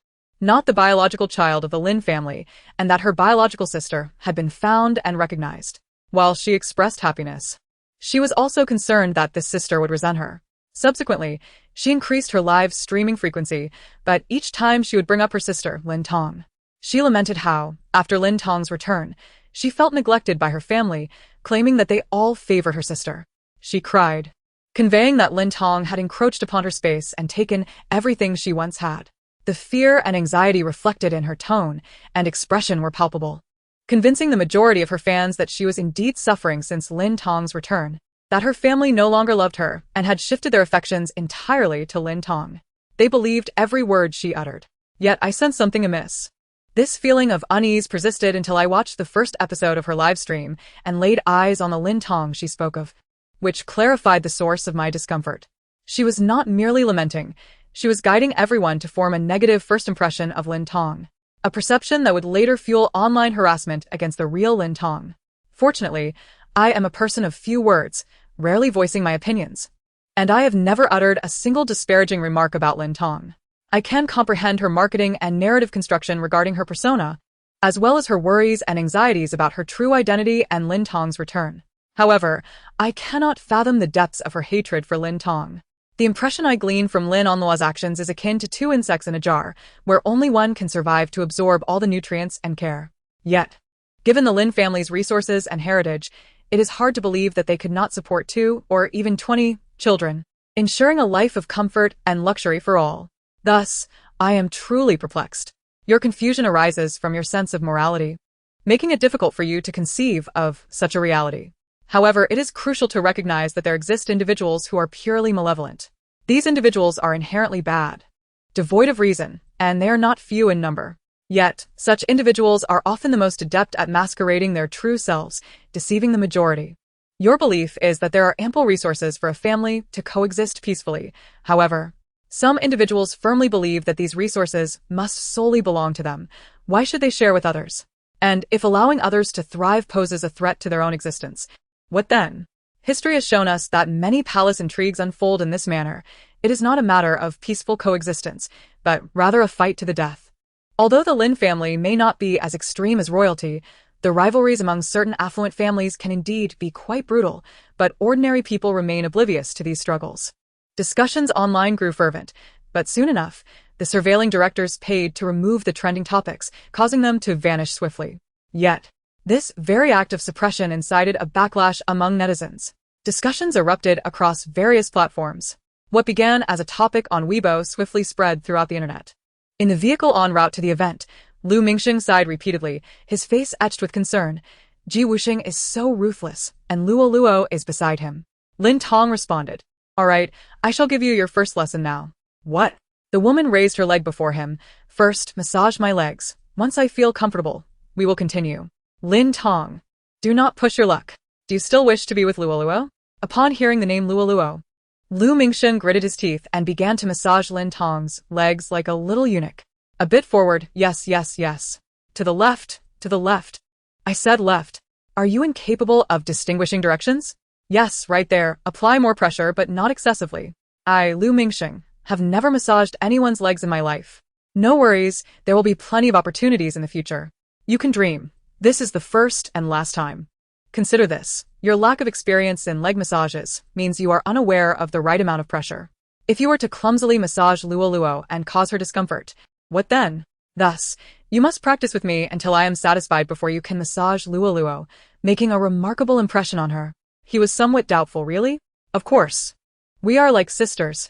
not the biological child of the Lin family, and that her biological sister had been found and recognized. While she expressed happiness, she was also concerned that this sister would resent her. Subsequently, she increased her live streaming frequency, but each time she would bring up her sister, Lin Tong. She lamented how, after Lin Tong's return, she felt neglected by her family, claiming that they all favored her sister. She cried, conveying that Lin Tong had encroached upon her space and taken everything she once had. The fear and anxiety reflected in her tone and expression were palpable, convincing the majority of her fans that she was indeed suffering since Lin Tong's return, that her family no longer loved her and had shifted their affections entirely to Lin Tong. They believed every word she uttered. Yet I sensed something amiss. This feeling of unease persisted until I watched the first episode of her live stream and laid eyes on the Lin Tong she spoke of, which clarified the source of my discomfort. She was not merely lamenting, she was guiding everyone to form a negative first impression of Lin Tong, a perception that would later fuel online harassment against the real Lin Tong. Fortunately, I am a person of few words, rarely voicing my opinions, and I have never uttered a single disparaging remark about Lin Tong. I can comprehend her marketing and narrative construction regarding her persona, as well as her worries and anxieties about her true identity and Lin Tong's return. However, I cannot fathom the depths of her hatred for Lin Tong. The impression I glean from Lin Onlua's actions is akin to 2 insects in a jar, where only one can survive to absorb all the nutrients and care. Yet, given the Lin family's resources and heritage, it is hard to believe that they could not support 2 or even 20 children, ensuring a life of comfort and luxury for all. Thus, I am truly perplexed. Your confusion arises from your sense of morality, making it difficult for you to conceive of such a reality. However, it is crucial to recognize that there exist individuals who are purely malevolent. These individuals are inherently bad, devoid of reason, and they are not few in number. Yet, such individuals are often the most adept at masquerading their true selves, deceiving the majority. Your belief is that there are ample resources for a family to coexist peacefully. However, some individuals firmly believe that these resources must solely belong to them. Why should they share with others? And if allowing others to thrive poses a threat to their own existence, what then? History has shown us that many palace intrigues unfold in this manner. It is not a matter of peaceful coexistence, but rather a fight to the death. Although the Lin family may not be as extreme as royalty, the rivalries among certain affluent families can indeed be quite brutal, but ordinary people remain oblivious to these struggles. Discussions online grew fervent, but soon enough, the surveilling directors paid to remove the trending topics, causing them to vanish swiftly. Yet, this very act of suppression incited a backlash among netizens. Discussions erupted across various platforms. What began as a topic on Weibo swiftly spread throughout the internet. In the vehicle en route to the event, Lu Mingxing sighed repeatedly, his face etched with concern. Wusheng is so ruthless, and Luo is beside him. Lin Tong responded. All right, I shall give you your first lesson now. What? The woman raised her leg before him. First, massage my legs. Once I feel comfortable, we will continue. Lin Tong. Do not push your luck. Do you still wish to be with Luo? Upon hearing the name Luo, Lu Mingxing gritted his teeth and began to massage Lin Tong's legs like a little eunuch. A bit forward, yes. To the left. I said left. Are you incapable of distinguishing directions? Yes, right there. Apply more pressure, but not excessively. I, Lu Mingxing, have never massaged anyone's legs in my life. No worries, there will be plenty of opportunities in the future. You can dream. This is the first and last time. Consider this. Your lack of experience in leg massages means you are unaware of the right amount of pressure. If you were to clumsily massage Luo and cause her discomfort, what then? Thus, you must practice with me until I am satisfied before you can massage Luo, making a remarkable impression on her. He was somewhat doubtful, really? Of course. We are like sisters.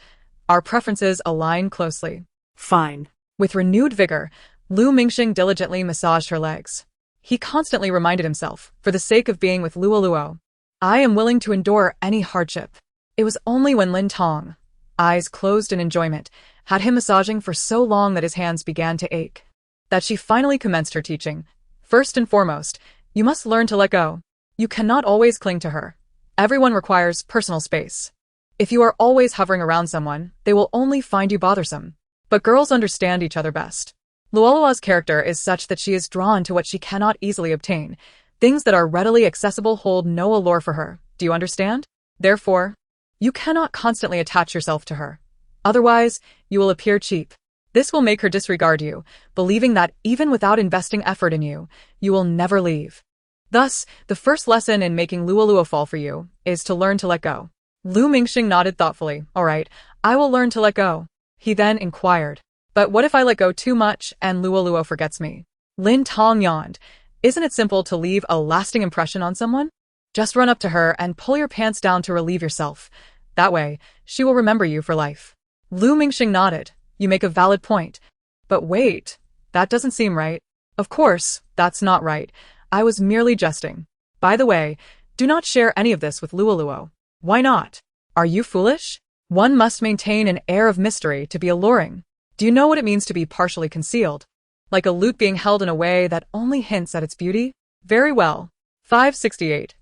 Our preferences align closely. Fine. With renewed vigor, Lu Mingxing diligently massaged her legs. He constantly reminded himself, for the sake of being with Luo, I am willing to endure any hardship. It was only when Lin Tong, eyes closed in enjoyment, had him massaging for so long that his hands began to ache, that she finally commenced her teaching. First and foremost, you must learn to let go. You cannot always cling to her. Everyone requires personal space. If you are always hovering around someone, they will only find you bothersome. But girls understand each other best. Luolua's character is such that she is drawn to what she cannot easily obtain. Things that are readily accessible hold no allure for her. Do you understand? Therefore, you cannot constantly attach yourself to her. Otherwise, you will appear cheap. This will make her disregard you, believing that even without investing effort in you, you will never leave. Thus, the first lesson in making Luo fall for you is to learn to let go. Lu Mingxing nodded thoughtfully. All right, I will learn to let go. He then inquired. But what if I let go too much and Luo forgets me? Lin Tong yawned. Isn't it simple to leave a lasting impression on someone? Just run up to her and pull your pants down to relieve yourself. That way, she will remember you for life. Lu Mingxing nodded. You make a valid point. But wait, that doesn't seem right. Of course, that's not right. I was merely jesting. By the way, do not share any of this with Luo. Why not? Are you foolish? One must maintain an air of mystery to be alluring. Do you know what it means to be partially concealed? Like a lute being held in a way that only hints at its beauty? Very well. 568.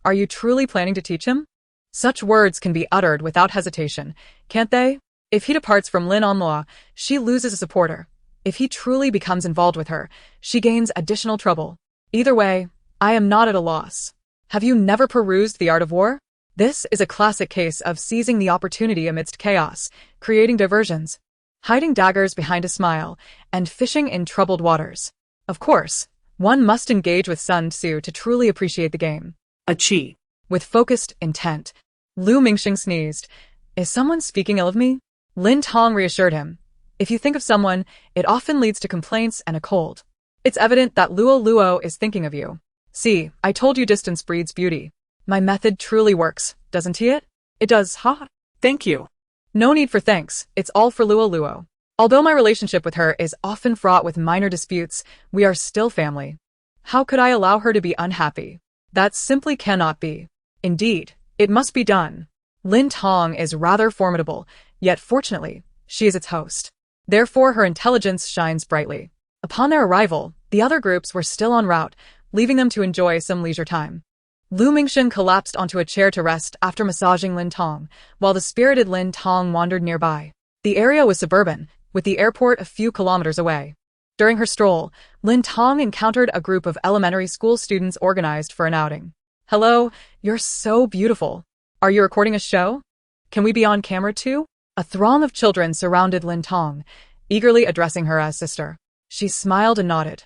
Are you truly planning to teach him? Such words can be uttered without hesitation, can't they? If he departs from Lin Onloa, she loses a supporter. If he truly becomes involved with her, she gains additional trouble. Either way, I am not at a loss. Have you never perused The Art of War? This is a classic case of seizing the opportunity amidst chaos, creating diversions, hiding daggers behind a smile, and fishing in troubled waters. Of course, one must engage with Sun Tzu to truly appreciate the game. Achi. With focused intent, Lu Mingxing sneezed. Is someone speaking ill of me? Lin Tong reassured him. If you think of someone, it often leads to complaints and a cold. It's evident that Luo is thinking of you. See, I told you distance breeds beauty. My method truly works, doesn't it? It does, ha? Thank you. No need for thanks, it's all for Luo. Although my relationship with her is often fraught with minor disputes, we are still family. How could I allow her to be unhappy? That simply cannot be. Indeed, it must be done. Lin Tong is rather formidable, yet fortunately, she is its host. Therefore her intelligence shines brightly. Upon their arrival, the other groups were still en route, leaving them to enjoy some leisure time. Lu Mingxin collapsed onto a chair to rest after massaging Lin Tong, while the spirited Lin Tong wandered nearby. The area was suburban, with the airport a few kilometers away. During her stroll, Lin Tong encountered a group of elementary school students organized for an outing. "Hello, you're so beautiful. Are you recording a show? Can we be on camera too?" A throng of children surrounded Lin Tong, eagerly addressing her as sister. She smiled and nodded.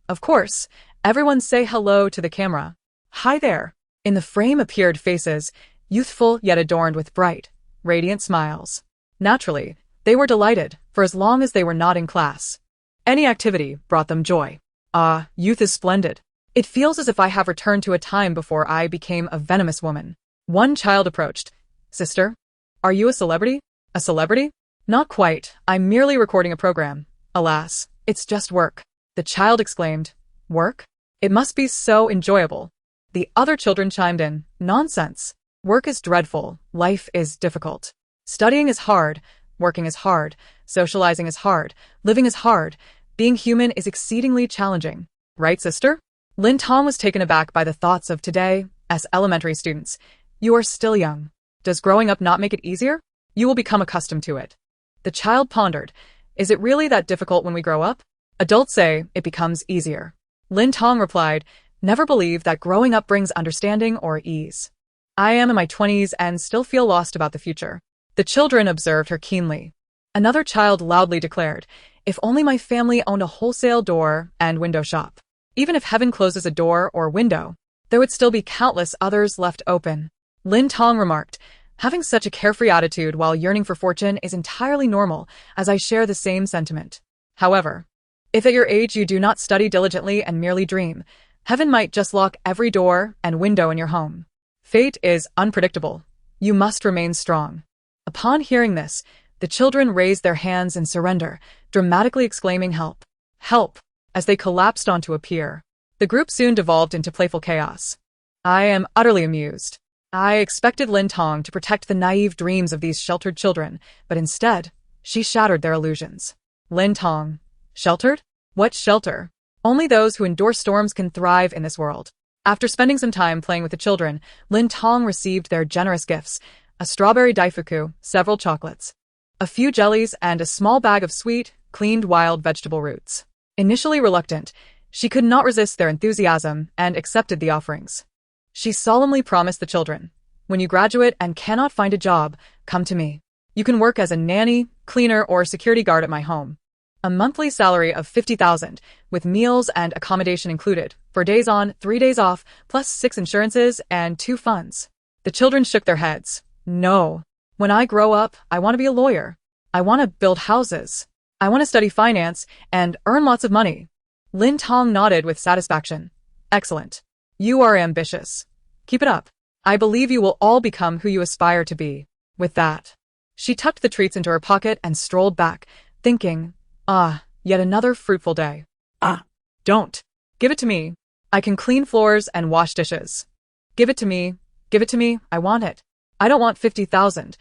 "Of course, everyone say hello to the camera." "Hi there." In the frame appeared faces, youthful yet adorned with bright, radiant smiles. Naturally, they were delighted, for as long as they were not in class. Any activity brought them joy. "Ah, youth is splendid. It feels as if I have returned to a time before I became a venomous woman." One child approached. "Sister, are you a celebrity?" "A celebrity? Not quite. I'm merely recording a program. Alas, it's just work." The child exclaimed. "Work? It must be so enjoyable." The other children chimed in. "Nonsense. Work is dreadful. Life is difficult. Studying is hard. Working is hard. Socializing is hard. Living is hard. Being human is exceedingly challenging. Right, sister?" Lin Tong was taken aback by the thoughts of today, as elementary students. "You are still young. Does growing up not make it easier? You will become accustomed to it." The child pondered. "Is it really that difficult when we grow up?" "Adults say it becomes easier." Lin Tong replied, "Never believe that growing up brings understanding or ease. I am in my 20s and still feel lost about the future." The children observed her keenly. Another child loudly declared, "If only my family owned a wholesale door and window shop. Even if heaven closes a door or window, there would still be countless others left open." Lin Tong remarked, "Having such a carefree attitude while yearning for fortune is entirely normal, as I share the same sentiment. However, if at your age you do not study diligently and merely dream, heaven might just lock every door and window in your home. Fate is unpredictable. You must remain strong." Upon hearing this, the children raised their hands in surrender, dramatically exclaiming "Help! Help!" as they collapsed onto a pier. The group soon devolved into playful chaos. I am utterly amused. I expected Lin Tong to protect the naive dreams of these sheltered children, but instead, she shattered their illusions. Lin Tong. Sheltered? What shelter? Only those who endure storms can thrive in this world. After spending some time playing with the children, Lin Tong received their generous gifts: a strawberry daifuku, several chocolates, a few jellies, and a small bag of sweet, cleaned wild vegetable roots. Initially reluctant, she could not resist their enthusiasm and accepted the offerings. She solemnly promised the children, "When you graduate and cannot find a job, come to me. You can work as a nanny, cleaner, or security guard at my home. A monthly salary of 50,000, with meals and accommodation included, 4 days on, 3 days off, plus 6 insurances and 2 funds." The children shook their heads. "No. When I grow up, I want to be a lawyer. I want to build houses. I want to study finance and earn lots of money." Lin Tong nodded with satisfaction. "Excellent. You are ambitious. Keep it up. I believe you will all become who you aspire to be." With that, she tucked the treats into her pocket and strolled back, thinking, "Ah, yet another fruitful day. Ah, don't. Give it to me. I can clean floors and wash dishes. Give it to me. Give it to me. I want it. I don't want 50,000.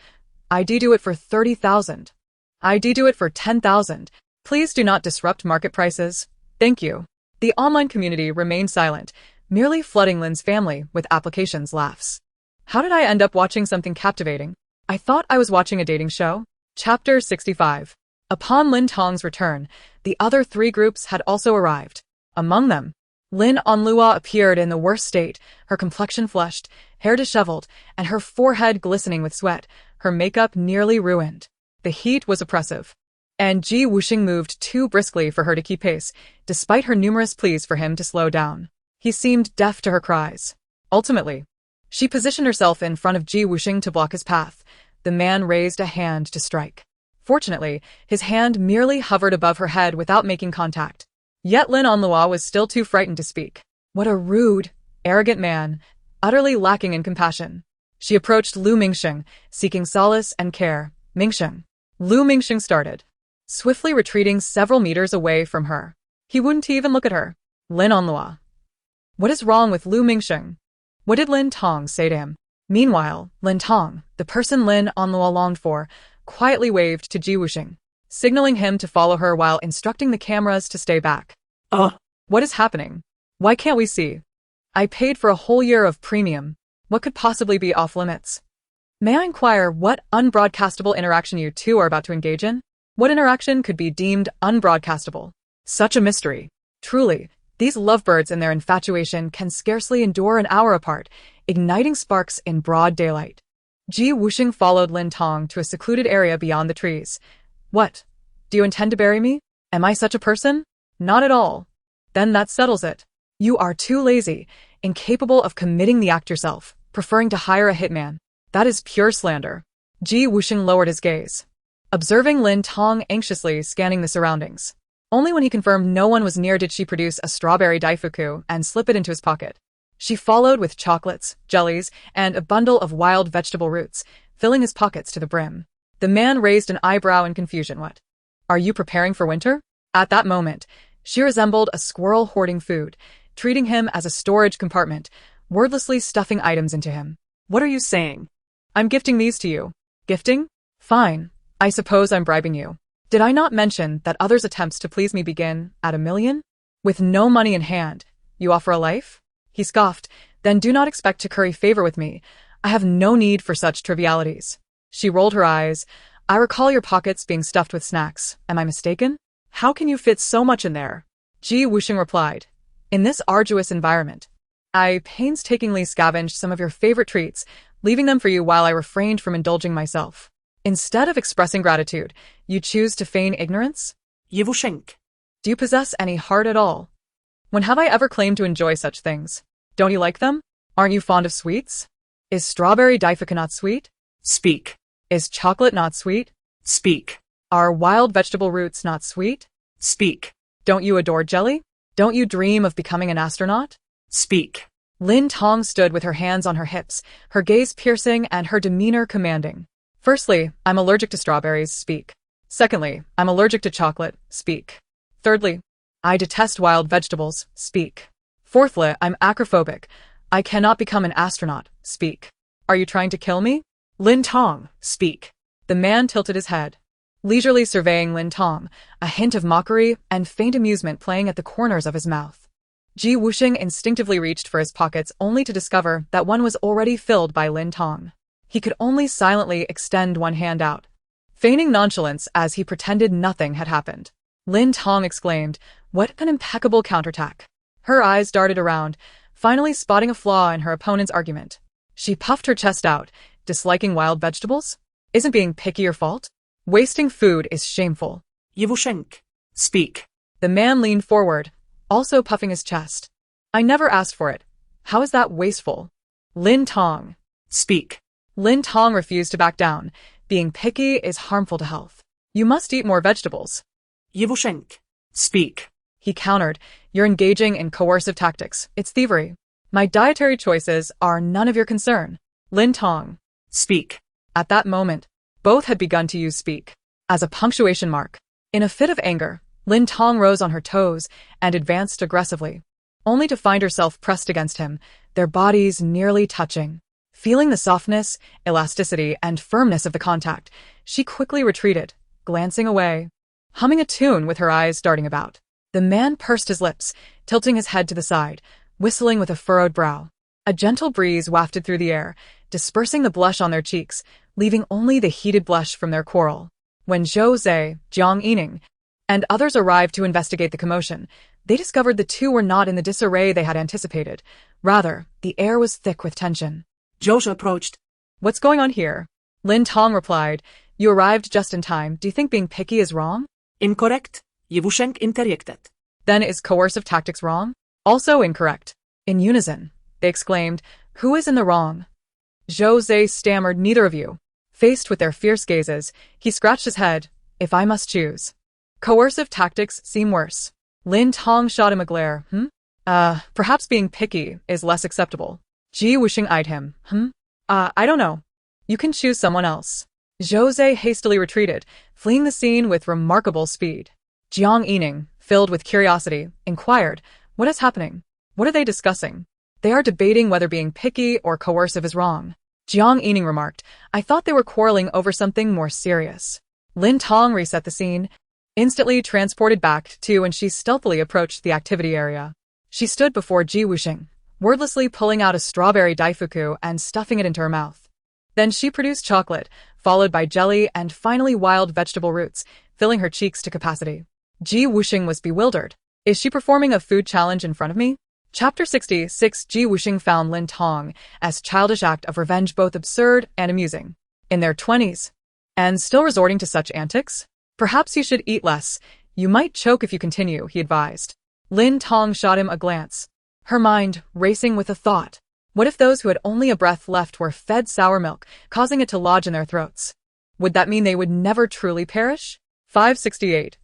I do it for 30,000. I do it for 10,000. Please do not disrupt market prices. Thank you." The online community remained silent, merely flooding Lin's family with applications laughs. How did I end up watching something captivating? I thought I was watching a dating show. Chapter 65. Upon Lin Tong's return, the other 3 groups had also arrived. Among them, Lin Onlua appeared in the worst state, her complexion flushed, hair disheveled, and her forehead glistening with sweat, her makeup nearly ruined. The heat was oppressive, and Ji Wusheng moved too briskly for her to keep pace, despite her numerous pleas for him to slow down. He seemed deaf to her cries. Ultimately, she positioned herself in front of Ji Wusheng to block his path. The man raised a hand to strike. Fortunately, his hand merely hovered above her head without making contact. Yet Lin Onlua was still too frightened to speak. What a rude, arrogant man, utterly lacking in compassion. She approached Lu Mingxing, seeking solace and care. "Mingxing." Lu Mingxing started, swiftly retreating several meters away from her. He wouldn't even look at her. Lin Onlua. What is wrong with Lu Mingxing? What did Lin Tong say to him? Meanwhile, Lin Tong, the person Lin Onlua longed for, quietly waved to Ji Wusheng. signaling him to follow her while instructing the cameras to stay back. What is happening? Why can't we see? I paid for a whole year of premium. What could possibly be off limits? May I inquire what unbroadcastable interaction you two are about to engage in? What interaction could be deemed unbroadcastable? Such a mystery. Truly, these lovebirds in their infatuation can scarcely endure an hour apart, igniting sparks in broad daylight. Wusheng followed Lin Tong to a secluded area beyond the trees. What? Do you intend to bury me? Am I such a person? Not at all. Then that settles it. You are too lazy, incapable of committing the act yourself, preferring to hire a hitman. That is pure slander. Wusheng lowered his gaze, observing Lin Tong anxiously scanning the surroundings. Only when he confirmed no one was near did she produce a strawberry daifuku and slip it into his pocket. She followed with chocolates, jellies, and a bundle of wild vegetable roots, filling his pockets to the brim. The man raised an eyebrow in confusion. What? Are you preparing for winter? At that moment, she resembled a squirrel hoarding food, treating him as a storage compartment, wordlessly stuffing items into him. What are you saying? I'm gifting these to you. Gifting? Fine. I suppose I'm bribing you. Did I not mention that others' attempts to please me begin at $1 million? With no money in hand, you offer a life? He scoffed. Then do not expect to curry favor with me. I have no need for such trivialities. She rolled her eyes. I recall your pockets being stuffed with snacks. Am I mistaken? How can you fit so much in there? Wusheng replied. In this arduous environment, I painstakingly scavenged some of your favorite treats, leaving them for you while I refrained from indulging myself. Instead of expressing gratitude, you choose to feign ignorance? Wusheng. Do you possess any heart at all? When have I ever claimed to enjoy such things? Don't you like them? Aren't you fond of sweets? Is strawberry daifuku not sweet? Speak. Is chocolate not sweet? Speak. Are wild vegetable roots not sweet? Speak. Don't you adore jelly? Don't you dream of becoming an astronaut? Speak. Lin Tong stood with her hands on her hips, her gaze piercing and her demeanor commanding. Firstly, I'm allergic to strawberries, speak. Secondly, I'm allergic to chocolate, speak. Thirdly, I detest wild vegetables, speak. Fourthly, I'm acrophobic. I cannot become an astronaut, speak. Are you trying to kill me? Lin Tong, speak. The man tilted his head, leisurely surveying Lin Tong, a hint of mockery and faint amusement playing at the corners of his mouth. Wusheng instinctively reached for his pockets only to discover that one was already filled by Lin Tong. He could only silently extend one hand out, feigning nonchalance as he pretended nothing had happened. Lin Tong exclaimed, "What an impeccable counterattack!" Her eyes darted around, finally spotting a flaw in her opponent's argument. She puffed her chest out, disliking wild vegetables? Isn't being picky your fault? Wasting food is shameful. Wusheng, speak. The man leaned forward, also puffing his chest. I never asked for it. How is that wasteful? Lin Tong, speak. Lin Tong refused to back down. Being picky is harmful to health. You must eat more vegetables. Wusheng, speak. He countered, you're engaging in coercive tactics. It's thievery. My dietary choices are none of your concern. Lin Tong, speak. At that moment, both had begun to use speak as a punctuation mark. In a fit of anger, Lin Tong rose on her toes and advanced aggressively, only to find herself pressed against him, their bodies nearly touching. Feeling the softness, elasticity, and firmness of the contact, she quickly retreated, glancing away, humming a tune with her eyes darting about. The man pursed his lips, tilting his head to the side, whistling with a furrowed brow. A gentle breeze wafted through the air, dispersing the blush on their cheeks, leaving only the heated blush from their quarrel. When Zhou Zhe, Jiang Yining, and others arrived to investigate the commotion, they discovered the two were not in the disarray they had anticipated. Rather, the air was thick with tension. Zhou Zhe approached. What's going on here? Lin Tong replied, you arrived just in time. Do you think being picky is wrong? Incorrect. Wusheng interjected. Then is coercive tactics wrong? Also incorrect. In unison, they exclaimed, who is in the wrong? Zhou Zhe stammered, neither of you. Faced with their fierce gazes, he scratched his head, if I must choose. Coercive tactics seem worse. Lin Tong shot him a glare, perhaps being picky is less acceptable. Wusheng eyed him, I don't know. You can choose someone else. Zhou Zhe hastily retreated, fleeing the scene with remarkable speed. Jiang Yining, filled with curiosity, inquired, what is happening? What are they discussing? They are debating whether being picky or coercive is wrong. Jiang Yining remarked, I thought they were quarreling over something more serious. Lin Tong reset the scene, instantly transported back to when she stealthily approached the activity area. She stood before Ji Wusheng, wordlessly pulling out a strawberry daifuku and stuffing it into her mouth. Then she produced chocolate, followed by jelly and finally wild vegetable roots, filling her cheeks to capacity. Ji Wusheng was bewildered. Is she performing a food challenge in front of me? Chapter 66. Ji Wusheng found Lin Tong as childish act of revenge both absurd and amusing. In their 20s. And still resorting to such antics? Perhaps you should eat less. You might choke if you continue, he advised. Lin Tong shot him a glance, her mind racing with a thought. What if those who had only a breath left were fed sour milk, causing it to lodge in their throats? Would that mean they would never truly perish? 568.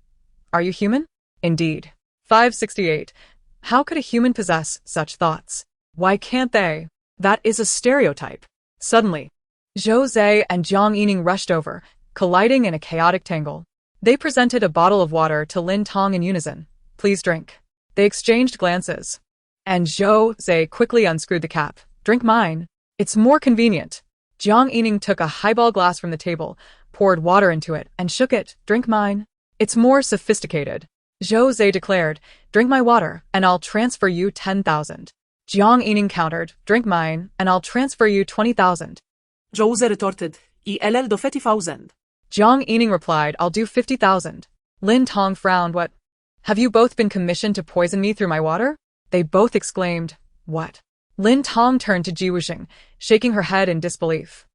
Are you human? Indeed. 568. How could a human possess such thoughts? Why can't they? That is a stereotype. Suddenly, Zhou Zhe and Jiang Yining rushed over, colliding in a chaotic tangle. They presented a bottle of water to Lin Tong in unison. Please drink. They exchanged glances. And Zhou Zhe quickly unscrewed the cap. Drink mine. It's more convenient. Jiang Yining took a highball glass from the table, poured water into it, and shook it. Drink mine. It's more sophisticated. Zhou Zhe declared, drink my water, and I'll transfer you 10,000. Jiang Yining countered, drink mine, and I'll transfer you 20,000. Zhou Zhe retorted, I'll do 50,000. Jiang Yining replied, I'll do 50,000. Lin Tong frowned, what? Have you both been commissioned to poison me through my water? They both exclaimed, what? Lin Tong turned to Ji Wusheng, shaking her head in disbelief.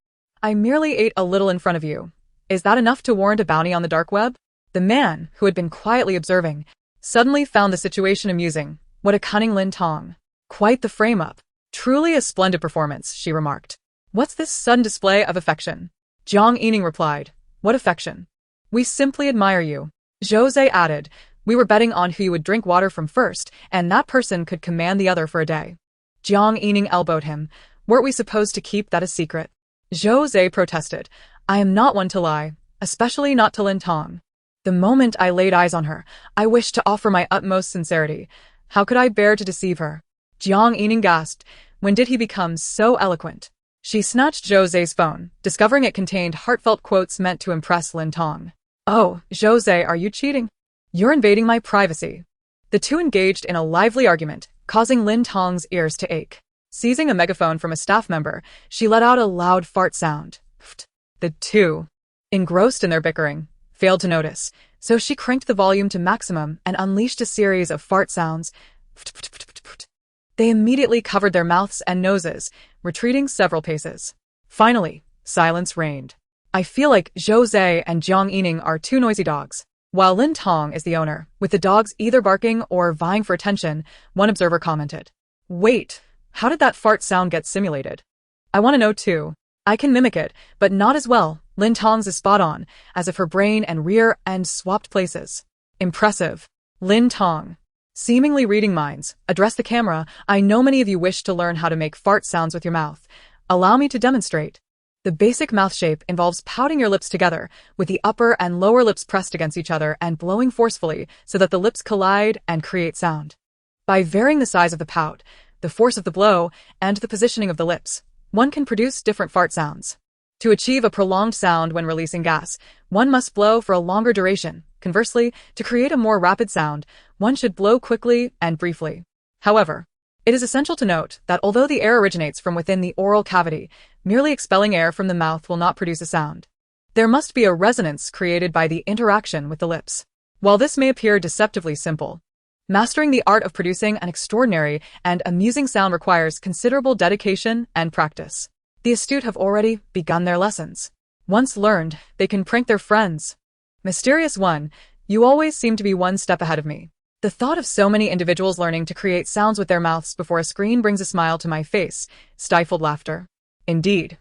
I merely ate a little in front of you. Is that enough to warrant a bounty on the dark web? The man, who had been quietly observing, suddenly found the situation amusing. What a cunning Lin Tong. Quite the frame-up. Truly a splendid performance, she remarked. What's this sudden display of affection? Jiang Yining replied, what affection? We simply admire you. Zhou Zhe added, we were betting on who you would drink water from first, and that person could command the other for a day. Jiang Yining elbowed him. Weren't we supposed to keep that a secret? Zhou Zhe protested. I am not one to lie, especially not to Lin Tong. The moment I laid eyes on her, I wished to offer my utmost sincerity. How could I bear to deceive her? Jiang Yining gasped. When did he become so eloquent? She snatched Zhou Zhe's phone, discovering it contained heartfelt quotes meant to impress Lin Tong. Oh, Zhou Zhe, are you cheating? You're invading my privacy. The two engaged in a lively argument, causing Lin Tong's ears to ache. Seizing a megaphone from a staff member, she let out a loud fart sound. The two, engrossed in their bickering, failed to notice, so she cranked the volume to maximum and unleashed a series of fart sounds. They immediately covered their mouths and noses, retreating several paces. Finally, silence reigned. I feel like Zhou Zhe and Jiang Yining are two noisy dogs. While Lin Tong is the owner, with the dogs either barking or vying for attention, one observer commented. Wait, how did that fart sound get simulated? I want to know too. I can mimic it, but not as well. Lin Tong's is spot on, as if her brain and rear end swapped places. Impressive. Lin Tong, seemingly reading minds, addressed the camera. I know many of you wish to learn how to make fart sounds with your mouth. Allow me to demonstrate. The basic mouth shape involves pouting your lips together, with the upper and lower lips pressed against each other and blowing forcefully so that the lips collide and create sound. By varying the size of the pout, the force of the blow, and the positioning of the lips, one can produce different fart sounds. To achieve a prolonged sound when releasing gas, one must blow for a longer duration. Conversely, to create a more rapid sound, one should blow quickly and briefly. However, it is essential to note that although the air originates from within the oral cavity, merely expelling air from the mouth will not produce a sound. There must be a resonance created by the interaction with the lips. While this may appear deceptively simple, mastering the art of producing an extraordinary and amusing sound requires considerable dedication and practice. The astute have already begun their lessons. Once learned, they can prank their friends. Mysterious one, you always seem to be one step ahead of me. The thought of so many individuals learning to create sounds with their mouths before a screen brings a smile to my face, stifled laughter. Indeed.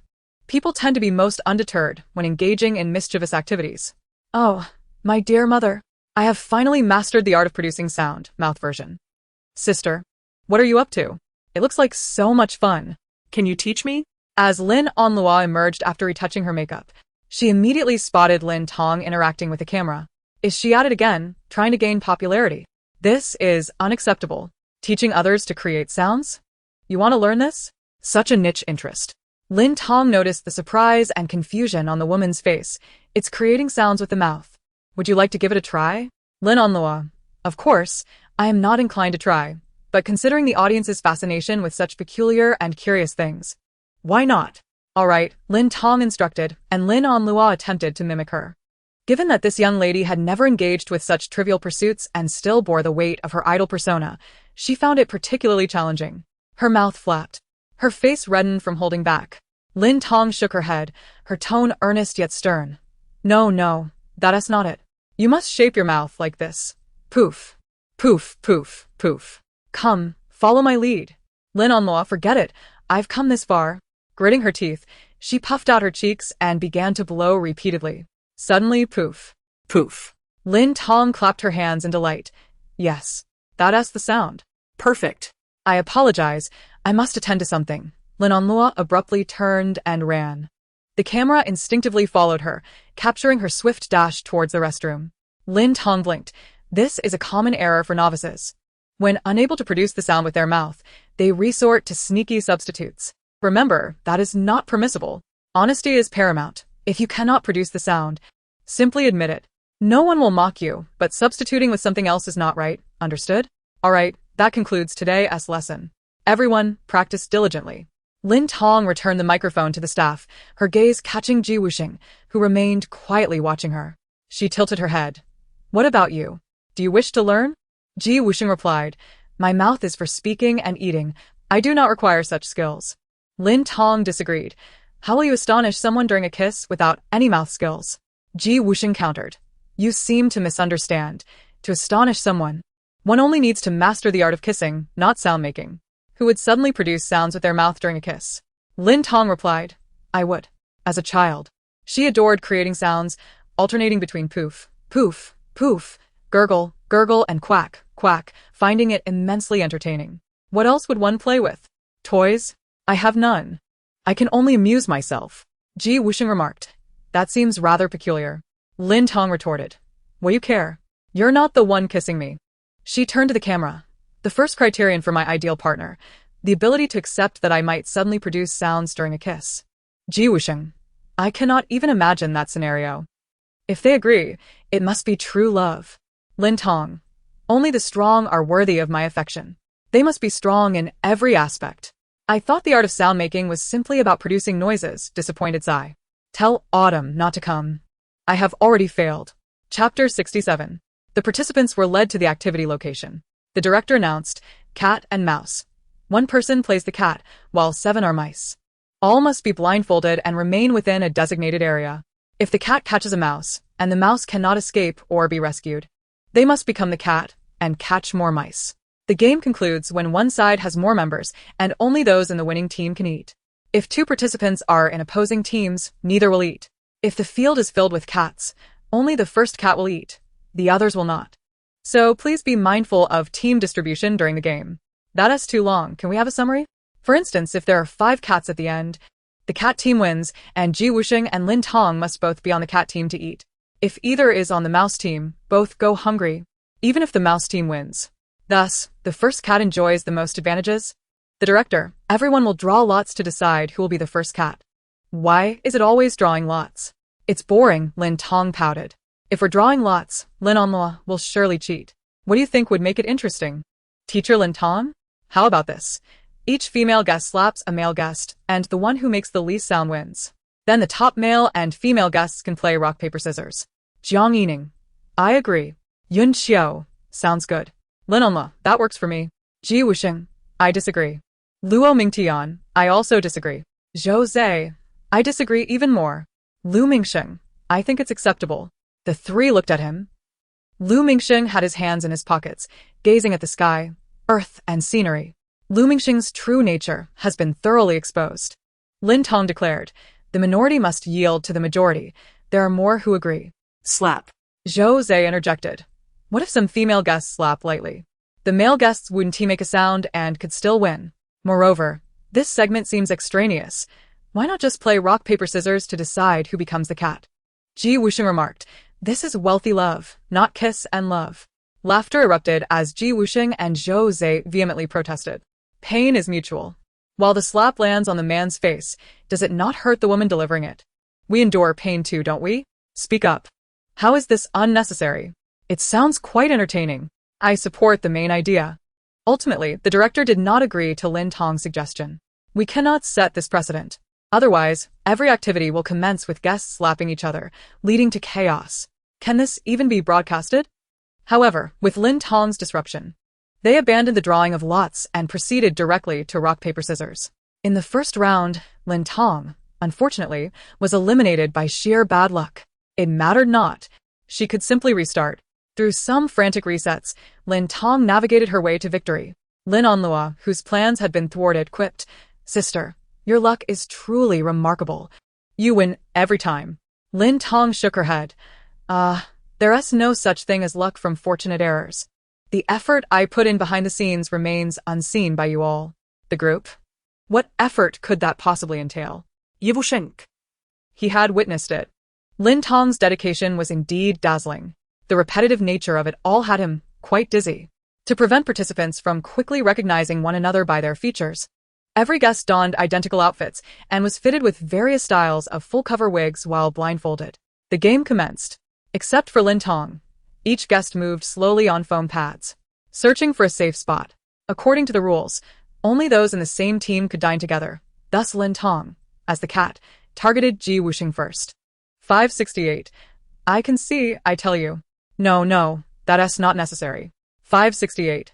People tend to be most undeterred when engaging in mischievous activities. Oh, my dear mother, I have finally mastered the art of producing sound, mouth version. Sister, what are you up to? It looks like so much fun. Can you teach me? As Lin Onlua emerged after retouching her makeup, she immediately spotted Lin Tong interacting with the camera. Is she at it again, trying to gain popularity? This is unacceptable. Teaching others to create sounds? You want to learn this? Such a niche interest. Lin Tong noticed the surprise and confusion on the woman's face, It's creating sounds with the mouth. Would you like to give it a try? Lin Onlua. Of course, I am not inclined to try, but considering the audience's fascination with such peculiar and curious things, why not? All right, Lin Tong instructed, and Lin Onlua attempted to mimic her. Given that this young lady had never engaged with such trivial pursuits and still bore the weight of her idol persona, she found it particularly challenging. Her mouth flapped. Her face reddened from holding back. Lin Tong shook her head, her tone earnest yet stern. No, that's not it. You must shape your mouth like this. Poof. Poof, poof, poof. Come, follow my lead. Lin Onlua, forget it. I've come this far. Gritting her teeth, she puffed out her cheeks and began to blow repeatedly. Suddenly, poof. Poof. Lin Tong clapped her hands in delight. Yes, that's the sound. Perfect. I apologize. I must attend to something. Lin Onlua abruptly turned and ran. The camera instinctively followed her, capturing her swift dash towards the restroom. Lin Tong blinked. This is a common error for novices. When unable to produce the sound with their mouth, they resort to sneaky substitutes. Remember, that is not permissible. Honesty is paramount. If you cannot produce the sound, simply admit it. No one will mock you, but substituting with something else is not right. Understood? All right, that concludes today's lesson. Everyone, practice diligently. Lin Tong returned the microphone to the staff, her gaze catching Ji Wusheng, who remained quietly watching her. She tilted her head. What about you? Do you wish to learn? Ji Wusheng replied, My mouth is for speaking and eating. I do not require such skills. Lin Tong disagreed. How will you astonish someone during a kiss without any mouth skills? Ji Wusheng countered. You seem to misunderstand. To astonish someone, one only needs to master the art of kissing, not sound making. Who would suddenly produce sounds with their mouth during a kiss? Lin Tong replied, I would. As a child, she adored creating sounds, alternating between poof, poof, poof, gurgle, gurgle, and quack, quack, finding it immensely entertaining. What else would one play with? Toys? I have none. I can only amuse myself. Ji Wusheng remarked. That seems rather peculiar. Lin Tong retorted. What do you care? You're not the one kissing me. She turned to the camera. The first criterion for my ideal partner, the ability to accept that I might suddenly produce sounds during a kiss. Ji Wusheng. I cannot even imagine that scenario. If they agree, it must be true love. Lin Tong. Only the strong are worthy of my affection. They must be strong in every aspect. I thought the art of sound making was simply about producing noises, disappointed sigh. Tell Autumn not to come. I have already failed. Chapter 67. The participants were led to the activity location. The director announced, Cat and Mouse. One person plays the cat, while 7 are mice. All must be blindfolded and remain within a designated area. If the cat catches a mouse, and the mouse cannot escape or be rescued, they must become the cat and catch more mice. The game concludes when one side has more members, and only those in the winning team can eat. If 2 participants are in opposing teams, neither will eat. If the field is filled with cats, only the first cat will eat. The others will not. So please be mindful of team distribution during the game. That is too long. Can we have a summary? For instance, if there are 5 cats at the end, the cat team wins, and Ji Wusheng and Lin Tong must both be on the cat team to eat. If either is on the mouse team, both go hungry, even if the mouse team wins. Thus, the first cat enjoys the most advantages. The director, everyone will draw lots to decide who will be the first cat. Why is it always drawing lots? It's boring, Lin Tong pouted. If we're drawing lots, Lin Onlua will surely cheat. What do you think would make it interesting? Teacher Lin Tong? How about this? Each female guest slaps a male guest, and the one who makes the least sound wins. Then the top male and female guests can play rock, paper, scissors. Jiang Yining. I agree. Yun Xiao. Sounds good. Lin Onlua, that works for me. Ji Wusheng. I disagree. Luo Mingtian. I also disagree. Zhou Zhe. I disagree even more. Lu Mingsheng. I think it's acceptable. The 3 looked at him. Lu Mingsheng had his hands in his pockets, gazing at the sky, earth, and scenery. Lu Mingsheng's true nature has been thoroughly exposed. Lin Tong declared, the minority must yield to the majority. There are more who agree. Slap. Zhou Zhe interjected. What if some female guests slap lightly? The male guests wouldn't make a sound and could still win. Moreover, this segment seems extraneous. Why not just play rock, paper, scissors to decide who becomes the cat? Ji Wusheng remarked, this is wealthy love, not kiss and love. Laughter erupted as Ji Wusheng and Zhou Zhe vehemently protested. Pain is mutual. While the slap lands on the man's face, does it not hurt the woman delivering it? We endure pain too, don't we? Speak up. How is this unnecessary? It sounds quite entertaining. I support the main idea. Ultimately, the director did not agree to Lin Tong's suggestion. We cannot set this precedent. Otherwise, every activity will commence with guests slapping each other, leading to chaos. Can this even be broadcasted? However, with Lin Tong's disruption, they abandoned the drawing of lots and proceeded directly to rock, paper, scissors. In the first round, Lin Tong, unfortunately, was eliminated by sheer bad luck. It mattered not. She could simply restart. Through some frantic resets, Lin Tong navigated her way to victory. Lin Onlua, whose plans had been thwarted, quipped, "Sister, your luck is truly remarkable. You win every time." Lin Tong shook her head. There's no such thing as luck from fortunate errors. The effort I put in behind the scenes remains unseen by you all. The group? What effort could that possibly entail? Wusheng. He had witnessed it. Lin Tong's dedication was indeed dazzling. The repetitive nature of it all had him quite dizzy. To prevent participants from quickly recognizing one another by their features, every guest donned identical outfits and was fitted with various styles of full-cover wigs while blindfolded. The game commenced. Except for Lin Tong, each guest moved slowly on foam pads, searching for a safe spot. According to the rules, only those in the same team could dine together. Thus Lin Tong, as the cat, targeted Wusheng first. 568. I can see, I tell you. No, that's not necessary. 568.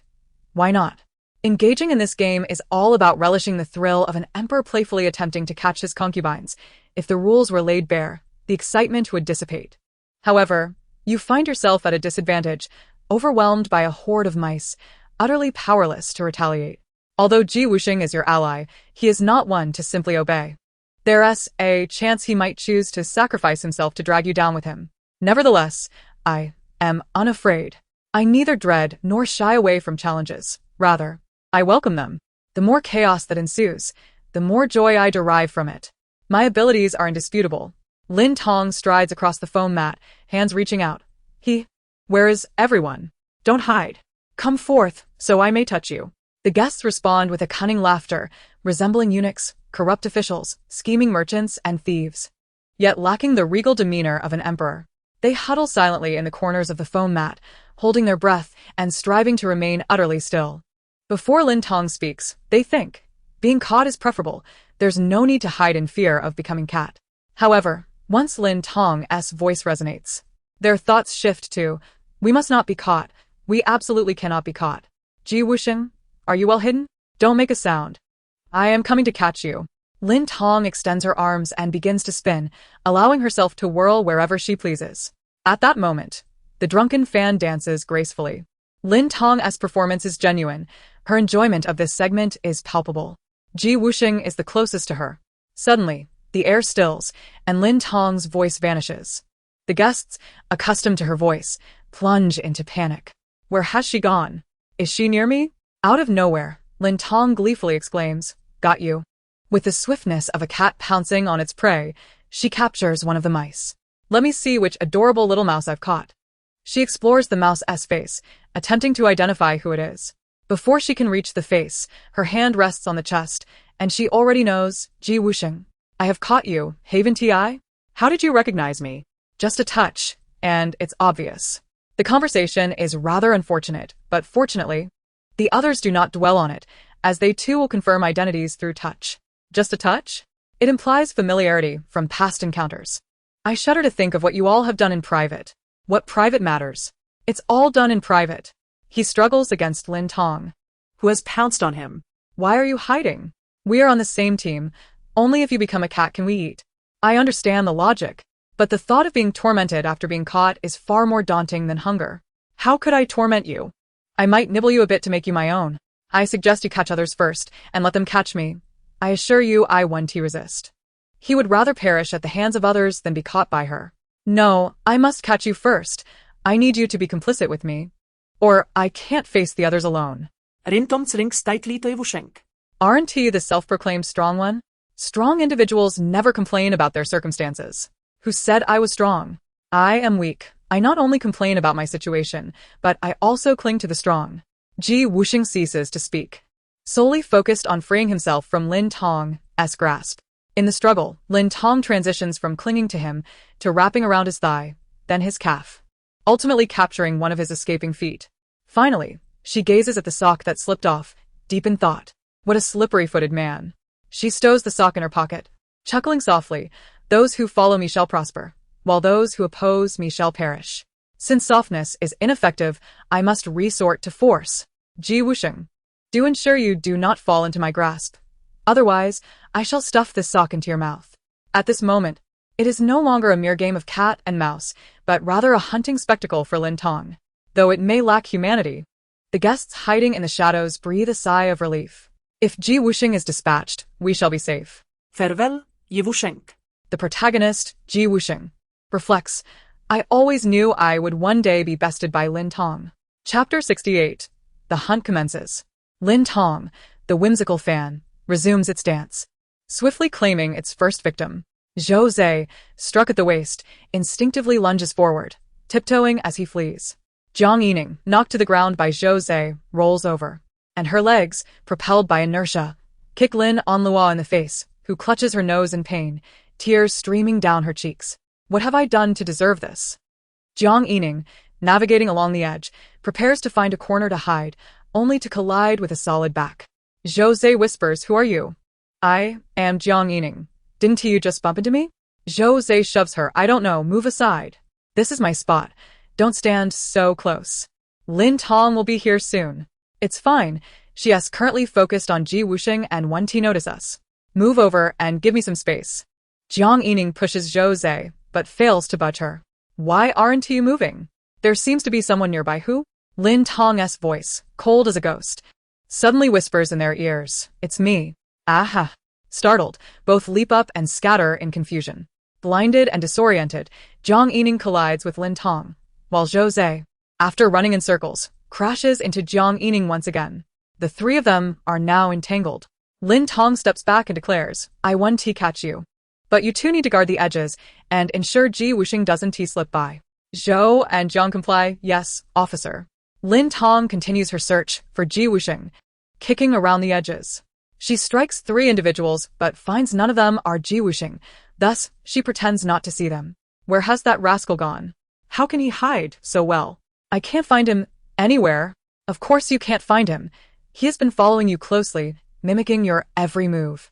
Why not? Engaging in this game is all about relishing the thrill of an emperor playfully attempting to catch his concubines. If the rules were laid bare, the excitement would dissipate. However, you find yourself at a disadvantage, overwhelmed by a horde of mice, utterly powerless to retaliate. Although Wusheng is your ally, he is not one to simply obey. There's a chance he might choose to sacrifice himself to drag you down with him. Nevertheless, I am unafraid. I neither dread nor shy away from challenges. Rather, I welcome them. The more chaos that ensues, the more joy I derive from it. My abilities are indisputable. Lin Tong strides across the foam mat, hands reaching out. Where is everyone? Don't hide. Come forth, so I may touch you. The guests respond with a cunning laughter, resembling eunuchs, corrupt officials, scheming merchants, and thieves. Yet lacking the regal demeanor of an emperor. They huddle silently in the corners of the foam mat, holding their breath and striving to remain utterly still. Before Lin Tong speaks, they think. Being caught is preferable. There's no need to hide in fear of becoming cat. However, once Lin Tong's voice resonates, their thoughts shift to, we must not be caught. We absolutely cannot be caught. Wusheng, are you well hidden? Don't make a sound. I am coming to catch you. Lin Tong extends her arms and begins to spin, allowing herself to whirl wherever she pleases. At that moment, the drunken fan dances gracefully. Lin Tong's performance is genuine. Her enjoyment of this segment is palpable. Wusheng is the closest to her. Suddenly, the air stills, and Lin Tong's voice vanishes. The guests, accustomed to her voice, plunge into panic. Where has she gone? Is she near me? Out of nowhere, Lin Tong gleefully exclaims, "Got you." With the swiftness of a cat pouncing on its prey, she captures one of the mice. Let me see which adorable little mouse I've caught. She explores the mouse's face, attempting to identify who it is. Before she can reach the face, her hand rests on the chest, and she already knows, Wusheng. I have caught you, haven't I? How did you recognize me? Just a touch, and it's obvious. The conversation is rather unfortunate, but fortunately, the others do not dwell on it, as they too will confirm identities through touch. Just a touch? It implies familiarity from past encounters. I shudder to think of what you all have done in private. What private matters? It's all done in private. He struggles against Lin Tong, who has pounced on him. Why are you hiding? We are on the same team. Only if you become a cat can we eat. I understand the logic, but the thought of being tormented after being caught is far more daunting than hunger. How could I torment you? I might nibble you a bit to make you my own. I suggest you catch others first, and let them catch me. I assure you I won't resist. He would rather perish at the hands of others than be caught by her. No, I must catch you first. I need you to be complicit with me. Or I can't face the others alone. Aren't he the self-proclaimed strong one? Strong individuals never complain about their circumstances. Who said I was strong? I am weak. I not only complain about my situation, but I also cling to the strong. Wusheng ceases to speak, solely focused on freeing himself from Lin Tong's grasp. In the struggle, Lin Tong transitions from clinging to him to wrapping around his thigh, then his calf, ultimately capturing one of his escaping feet. Finally, she gazes at the sock that slipped off, deep in thought. What a slippery-footed man. She stows the sock in her pocket, chuckling softly, those who follow me shall prosper, while those who oppose me shall perish. Since softness is ineffective, I must resort to force. Ji Wusheng, do ensure you do not fall into my grasp. Otherwise, I shall stuff this sock into your mouth. At this moment, it is no longer a mere game of cat and mouse, but rather a hunting spectacle for Lin Tong. Though it may lack humanity, the guests hiding in the shadows breathe a sigh of relief. If Ji Wusheng is dispatched, we shall be safe. Farewell, Ji Wusheng. The protagonist, Ji Wusheng, reflects, I always knew I would one day be bested by Lin Tong. Chapter 68. The hunt commences. Lin Tong, the whimsical fan, resumes its dance, swiftly claiming its first victim. Zhou Zhe, struck at the waist, instinctively lunges forward, tiptoeing as he flees. Jiang Yining, knocked to the ground by Zhou Zhe, rolls over, and her legs, propelled by inertia, kick Lin Onlua in the face, who clutches her nose in pain, tears streaming down her cheeks. What have I done to deserve this? Jiang Yining, navigating along the edge, prepares to find a corner to hide, only to collide with a solid back. Zhou Zhe whispers, Who are you? I am Jiang Yining. Didn't you just bump into me? Zhou Zhe shoves her. I don't know, move aside. This is my spot. Don't stand so close. Lin Tong will be here soon. It's fine. She is currently focused on Ji Wusheng and won't notice us. Move over and give me some space. Jiang Yining pushes Zhou Zhe, but fails to budge her. Why aren't you moving? There seems to be someone nearby who? Lin Tong's voice, cold as a ghost, suddenly whispers in their ears. It's me. Aha. Startled, both leap up and scatter in confusion. Blinded and disoriented, Jiang Yining collides with Lin Tong, while Zhou Zhe, after running in circles, crashes into Jiang Yining once again. The three of them are now entangled. Lin Tong steps back and declares, I want to catch you. But you two need to guard the edges and ensure Ji Wusheng doesn't slip by. Zhou and Jiang comply. Yes, officer. Lin Tong continues her search for Ji Wusheng, kicking around the edges. She strikes 3 individuals, but finds none of them are Ji Wusheng. Thus, she pretends not to see them. Where has that rascal gone? How can he hide so well? I can't find him anywhere. Of course you can't find him. He has been following you closely, mimicking your every move.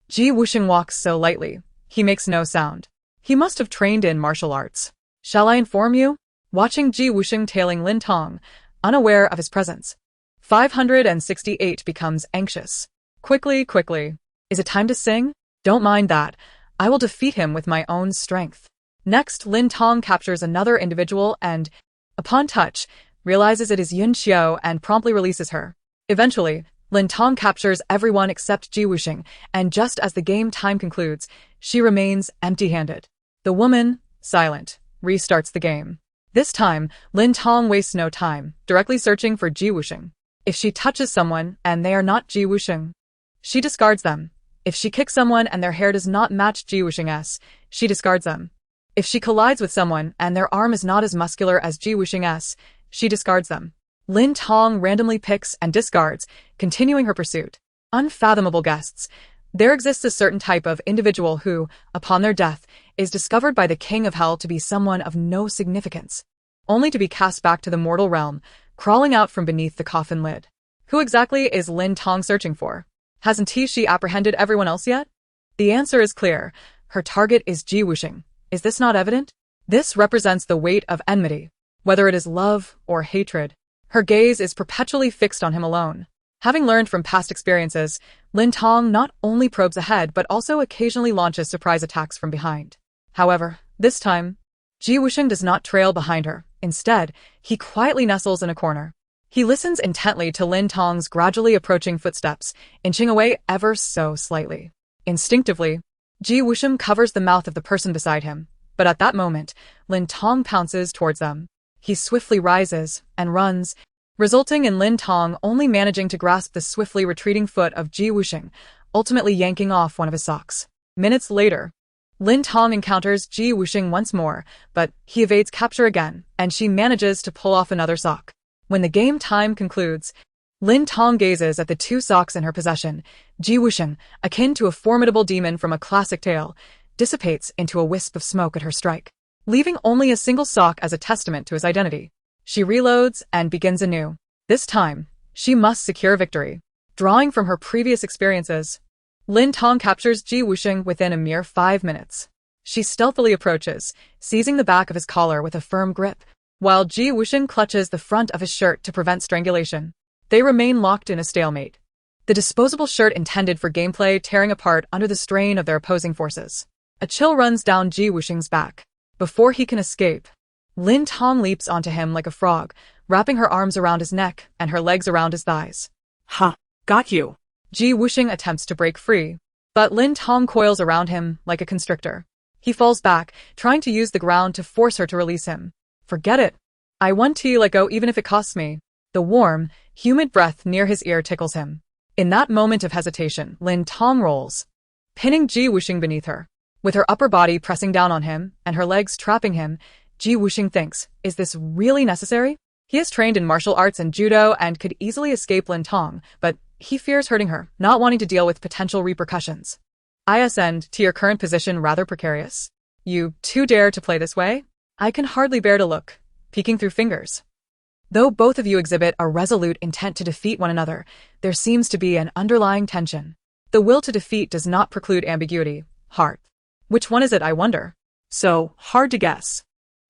Ji Wusheng walks so lightly. He makes no sound. He must have trained in martial arts. Shall I inform you? Watching Ji Wusheng tailing Lin Tong, unaware of his presence, 568 becomes anxious. Quickly. Is it time to sing? Don't mind that. I will defeat him with my own strength. Next, Lin Tong captures another individual and, upon touch, realizes it is Yun Xiao and promptly releases her. Eventually, Lin Tong captures everyone except Ji Wusheng, and just as the game time concludes, she remains empty-handed. The woman, silent, restarts the game. This time, Lin Tong wastes no time, directly searching for Ji Wusheng. If she touches someone and they are not Ji Wusheng, she discards them. If she kicks someone and their hair does not match Ji Wusheng's, she discards them. If she collides with someone and their arm is not as muscular as Ji Wusheng's, she discards them. Lin Tong randomly picks and discards, continuing her pursuit. Unfathomable guests. There exists a certain type of individual who, upon their death, is discovered by the King of Hell to be someone of no significance, only to be cast back to the mortal realm, crawling out from beneath the coffin lid. Who exactly is Lin Tong searching for? Hasn't she apprehended everyone else yet? The answer is clear. Her target is Ji Wusheng. Is this not evident? This represents the weight of enmity, whether it is love or hatred. Her gaze is perpetually fixed on him alone. Having learned from past experiences, Lin Tong not only probes ahead but also occasionally launches surprise attacks from behind. However, this time, Ji Wusheng does not trail behind her. Instead, he quietly nestles in a corner. He listens intently to Lin Tong's gradually approaching footsteps, inching away ever so slightly. Instinctively, Ji Wusheng covers the mouth of the person beside him, but at that moment, Lin Tong pounces towards them. He swiftly rises and runs, resulting in Lin Tong only managing to grasp the swiftly retreating foot of Ji Wusheng, ultimately yanking off one of his socks. Minutes later, Lin Tong encounters Ji Wusheng once more, but he evades capture again, and she manages to pull off another sock. When the game time concludes, Lin Tong gazes at the 2 socks in her possession. Wusheng, akin to a formidable demon from a classic tale, dissipates into a wisp of smoke at her strike, leaving only a single sock as a testament to his identity. She reloads and begins anew. This time, she must secure victory. Drawing from her previous experiences, Lin Tong captures Wusheng within a mere 5 minutes. She stealthily approaches, seizing the back of his collar with a firm grip, while Wusheng clutches the front of his shirt to prevent strangulation. They remain locked in a stalemate, the disposable shirt intended for gameplay tearing apart under the strain of their opposing forces. A chill runs down Wusheng's back. Before he can escape, Lin Tong leaps onto him like a frog, wrapping her arms around his neck and her legs around his thighs. Ha! Got you! Wusheng attempts to break free, but Lin Tong coils around him like a constrictor. He falls back, trying to use the ground to force her to release him. Forget it. I want to let go even if it costs me. The warm, humid breath near his ear tickles him. In that moment of hesitation, Lin Tong rolls, pinning Wusheng beneath her. With her upper body pressing down on him and her legs trapping him, Wusheng thinks, is this really necessary? He is trained in martial arts and judo and could easily escape Lin Tong, but he fears hurting her, not wanting to deal with potential repercussions. Isn't your current position rather precarious? You 2 dare to play this way? I can hardly bear to look, peeking through fingers. Though both of you exhibit a resolute intent to defeat one another, there seems to be an underlying tension. The will to defeat does not preclude ambiguity. Heart. Which one is it, I wonder? So, hard to guess.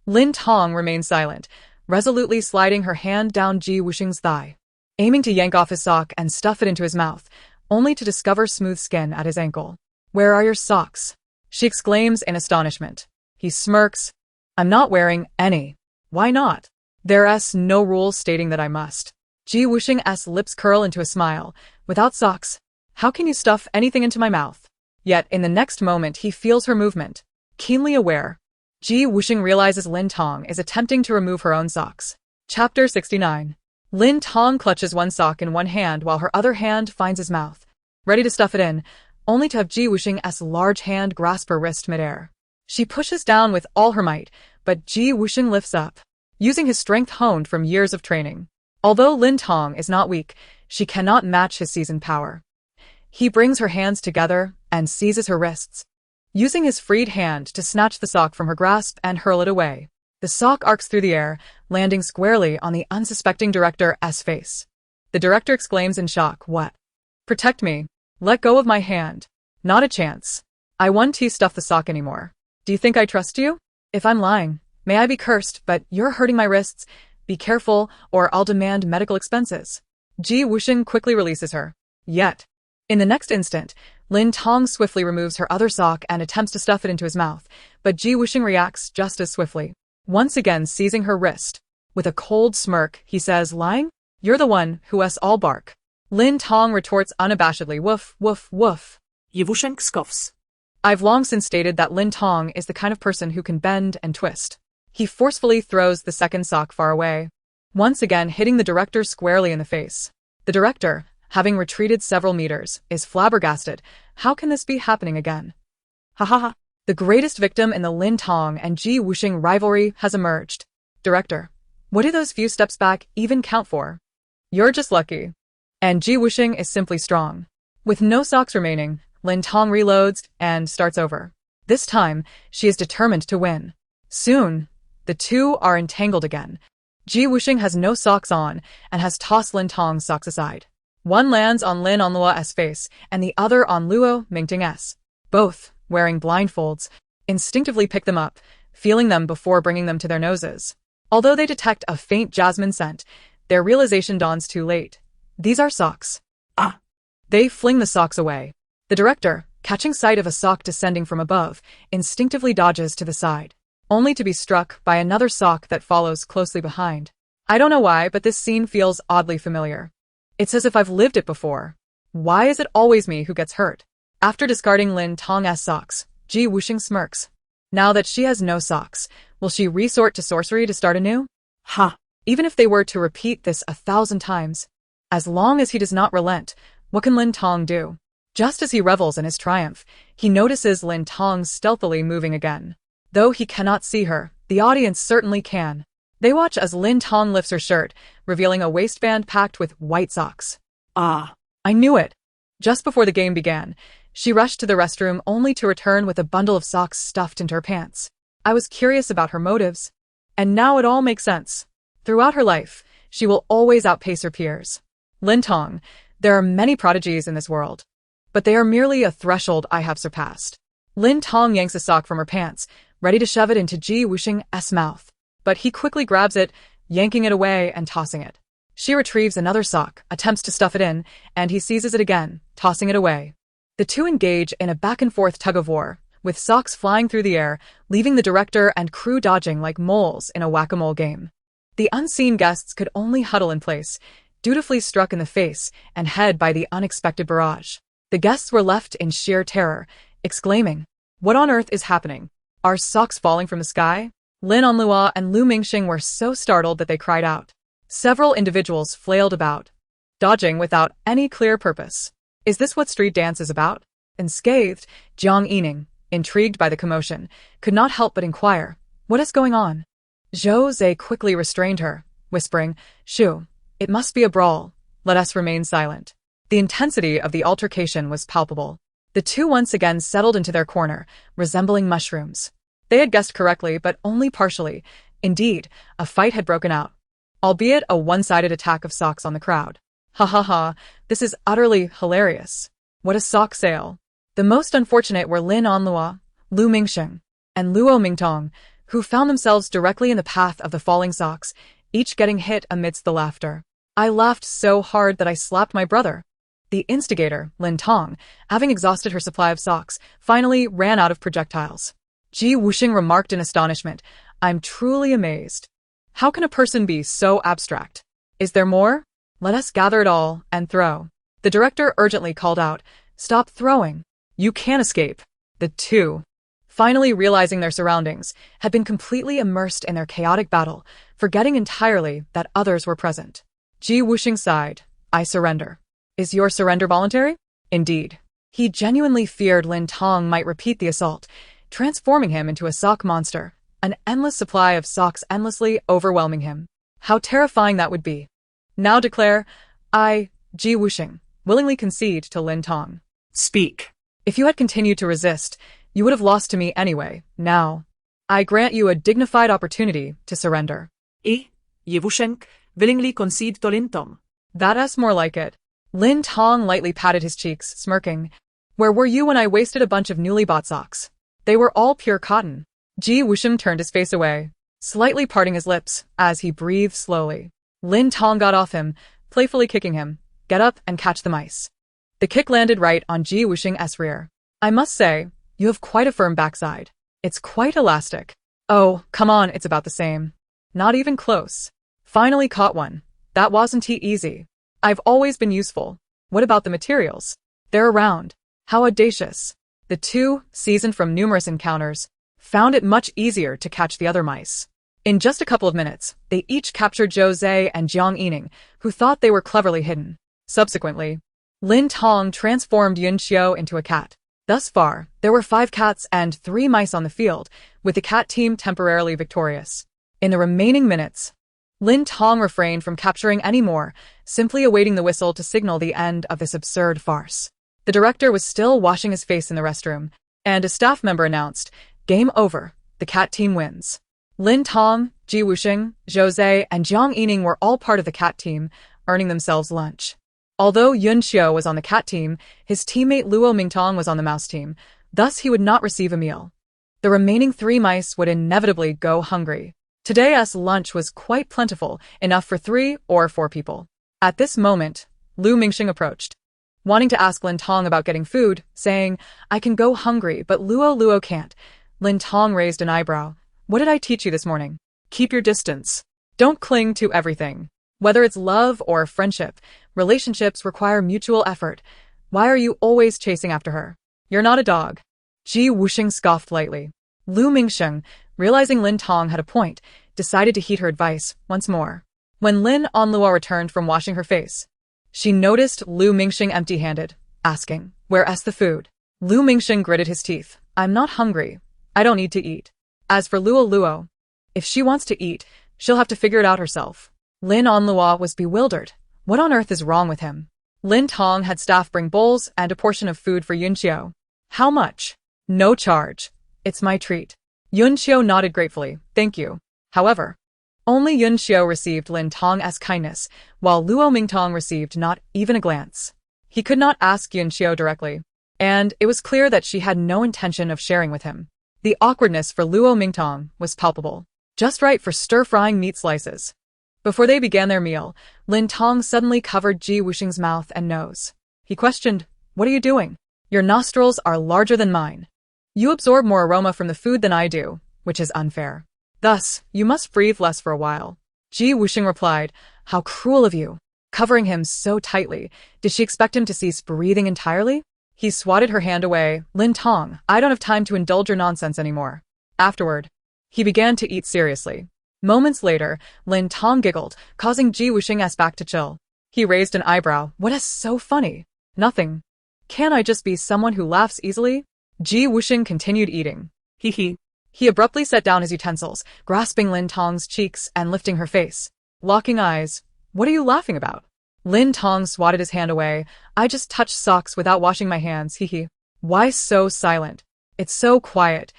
Lin Tong remains silent, resolutely sliding her hand down Wusheng's thigh, aiming to yank off his sock and stuff it into his mouth, only to discover smooth skin at his ankle. Where are your socks? She exclaims in astonishment. He smirks. I'm not wearing any. Why not? There's no rule stating that I must. Wusheng's lips curl into a smile. Without socks, how can you stuff anything into my mouth? Yet in the next moment he feels her movement. Keenly aware, Wusheng realizes Lin Tong is attempting to remove her own socks. Chapter 69. Lin Tong clutches one sock in one hand while her other hand finds his mouth, ready to stuff it in, only to have Wusheng's large hand grasp her wrist midair. She pushes down with all her might, but Wusheng lifts up, using his strength honed from years of training. Although Lin Tong is not weak, she cannot match his seasoned power. He brings her hands together and seizes her wrists, using his freed hand to snatch the sock from her grasp and hurl it away. The sock arcs through the air, landing squarely on the unsuspecting director's face. The director exclaims in shock, "What? Protect me. Let go of my hand." Not a chance. I won't stuff the sock anymore. Do you think I trust you? If I'm lying, may I be cursed, but you're hurting my wrists. Be careful, or I'll demand medical expenses. Wusheng quickly releases her. Yet, in the next instant, Lin Tong swiftly removes her other sock and attempts to stuff it into his mouth, but Wusheng reacts just as swiftly, once again seizing her wrist. With a cold smirk, he says, "Lying? You're the one who's all bark." Lin Tong retorts unabashedly, "Woof, woof, woof." Wusheng scoffs. I've long since stated that Lin Tong is the kind of person who can bend and twist. He forcefully throws the second sock far away, once again hitting the director squarely in the face. The director, having retreated several meters, is flabbergasted. How can this be happening again? Ha ha ha. The greatest victim in the Lin Tong and Wusheng rivalry has emerged. Director, what do those few steps back even count for? You're just lucky. And Wusheng is simply strong. With no socks remaining, Lin Tong reloads and starts over. This time, she is determined to win. Soon, the two are entangled again. Wusheng has no socks on and has tossed Lin Tong's socks aside. One lands on Lin Onlua's face and the other on Luo Mingting's. Both, wearing blindfolds, instinctively pick them up, feeling them before bringing them to their noses. Although they detect a faint jasmine scent, their realization dawns too late. These are socks. Ah! They fling the socks away. The director, catching sight of a sock descending from above, instinctively dodges to the side, only to be struck by another sock that follows closely behind. I don't know why, but this scene feels oddly familiar. It's as if I've lived it before. Why is it always me who gets hurt? After discarding Lin Tong's socks, Wusheng smirks. Now that she has no socks, will she resort to sorcery to start anew? Ha! Even if they were to repeat this 1,000 times, as long as he does not relent, what can Lin Tong do? Just as he revels in his triumph, he notices Lin Tong stealthily moving again. Though he cannot see her, the audience certainly can. They watch as Lin Tong lifts her shirt, revealing a waistband packed with white socks. Ah, I knew it. Just before the game began, she rushed to the restroom only to return with a bundle of socks stuffed into her pants. I was curious about her motives. And now it all makes sense. Throughout her life, she will always outpace her peers. Lin Tong, there are many prodigies in this world, but they are merely a threshold I have surpassed. Lin Tong yanks a sock from her pants, ready to shove it into Wusheng's mouth. But he quickly grabs it, yanking it away and tossing it. She retrieves another sock, attempts to stuff it in, and he seizes it again, tossing it away. The two engage in a back-and-forth tug-of-war, with socks flying through the air, leaving the director and crew dodging like moles in a whack-a-mole game. The unseen guests could only huddle in place, dutifully struck in the face and head by the unexpected barrage. The guests were left in sheer terror, exclaiming, "What on earth is happening? Are socks falling from the sky?" Lin Onlua and Lu Mingxing were so startled that they cried out. Several individuals flailed about, dodging without any clear purpose. Is this what street dance is about? Unscathed, Jiang Yining, intrigued by the commotion, could not help but inquire, "What is going on?" Zhou Zhe quickly restrained her, whispering, "Shu, it must be a brawl. Let us remain silent." The intensity of the altercation was palpable. The two once again settled into their corner, resembling mushrooms. They had guessed correctly, but only partially. Indeed, a fight had broken out, albeit a one-sided attack of socks on the crowd. Ha ha ha, this is utterly hilarious. What a sock sale. The most unfortunate were Lin Onlua, Lu Mingxing, and Luo Mingtong, who found themselves directly in the path of the falling socks, each getting hit amidst the laughter. I laughed so hard that I slapped my brother. The instigator, Lin Tong, having exhausted her supply of socks, finally ran out of projectiles. Wusheng remarked in astonishment, "I'm truly amazed. How can a person be so abstract? Is there more? Let us gather it all and throw." The director urgently called out, "Stop throwing. You can't escape." The two, finally realizing their surroundings, had been completely immersed in their chaotic battle, forgetting entirely that others were present. Wusheng sighed, "I surrender." "Is your surrender voluntary?" Indeed. He genuinely feared Lin Tong might repeat the assault, transforming him into a sock monster, an endless supply of socks endlessly overwhelming him. How terrifying that would be. "Now declare, I, Wusheng, willingly concede to Lin Tong." speak. "If you had continued to resist, you would have lost to me anyway. Now, I grant you a dignified opportunity to surrender." Wusheng willingly concede to Lin Tong. That's more like it. Lin Tong lightly patted his cheeks, smirking. "Where were you when I wasted a bunch of newly bought socks? They were all pure cotton." Wusheng turned his face away, slightly parting his lips as he breathed slowly. Lin Tong got off him, playfully kicking him. "Get up and catch the mice." The kick landed right on Wusheng's rear. "I must say, you have quite a firm backside. It's quite elastic." "Oh, come on, it's about the same." "Not even close." "Finally caught one. That wasn't easy. I've always been useful." "What about the materials?" "They're around." How audacious. The two, seasoned from numerous encounters, found it much easier to catch the other mice. In just a couple of minutes, they each captured Zhou Zhe and Jiang Yining, who thought they were cleverly hidden. Subsequently, Lin Tong transformed Yun Xiao into a cat. Thus far, there were 5 cats and 3 mice on the field, with the cat team temporarily victorious. In the remaining minutes, Lin Tong refrained from capturing any more, simply awaiting the whistle to signal the end of this absurd farce. The director was still washing his face in the restroom, and a staff member announced, "Game over, the cat team wins." Lin Tong, Wusheng, Zhou Zhe, and Jiang Yining were all part of the cat team, earning themselves lunch. Although Yun Xiao was on the cat team, his teammate Luo Mingtong was on the mouse team, thus he would not receive a meal. The remaining 3 mice would inevitably go hungry. Today's lunch was quite plentiful, enough for 3 or 4 people. At this moment, Lu Mingxing approached, wanting to ask Lin Tong about getting food, saying, "I can go hungry, but Luo can't." Lin Tong raised an eyebrow. "What did I teach you this morning? Keep your distance. Don't cling to everything. Whether it's love or friendship, relationships require mutual effort. Why are you always chasing after her? You're not a dog." Wusheng scoffed lightly. Lu Mingxing, realizing Lin Tong had a point, decided to heed her advice once more. When Lin Onlua returned from washing her face, she noticed Lu Mingxing empty-handed, asking, "Where's the food?" Lu Mingxing gritted his teeth. "I'm not hungry. I don't need to eat." As for Luo, if she wants to eat, She'll have to figure it out herself. Lin Onlua was bewildered. What on earth is wrong with him? Lin Tong had staff bring bowls and a portion of food for Yunxiu. How much? No charge. It's my treat. Yunxiu nodded gratefully. Thank you. However, only Yunxiu received Lin Tong as kindness, while Luo Mingtong received not even a glance. He could not ask Yunxiu directly, and it was clear that she had no intention of sharing with him. The awkwardness for Luo Mingtong was palpable, just right for stir-frying meat slices. Before they began their meal, Lin Tong suddenly covered Ji Wusheng's mouth and nose. He questioned, "What are you doing? Your nostrils are larger than mine. You absorb more aroma from the food than I do, which is unfair. Thus, you must breathe less for a while." Ji Wusheng replied, "How cruel of you." Covering him so tightly, did she expect him to cease breathing entirely? He swatted her hand away. "Lin Tong, I don't have time to indulge your nonsense anymore." Afterward, he began to eat seriously. Moments later, Lin Tong giggled, causing Ji Wusheng's back to chill. He raised an eyebrow. "What is so funny?" "Nothing. Can't I just be someone who laughs easily?" Ji Wusheng continued eating. Hee hee. He abruptly set down his utensils, grasping Lin Tong's cheeks and lifting her face. Locking eyes. "What are you laughing about?" Lin Tong swatted his hand away. "I just touched socks without washing my hands, hee hee." "Why so silent? It's so quiet.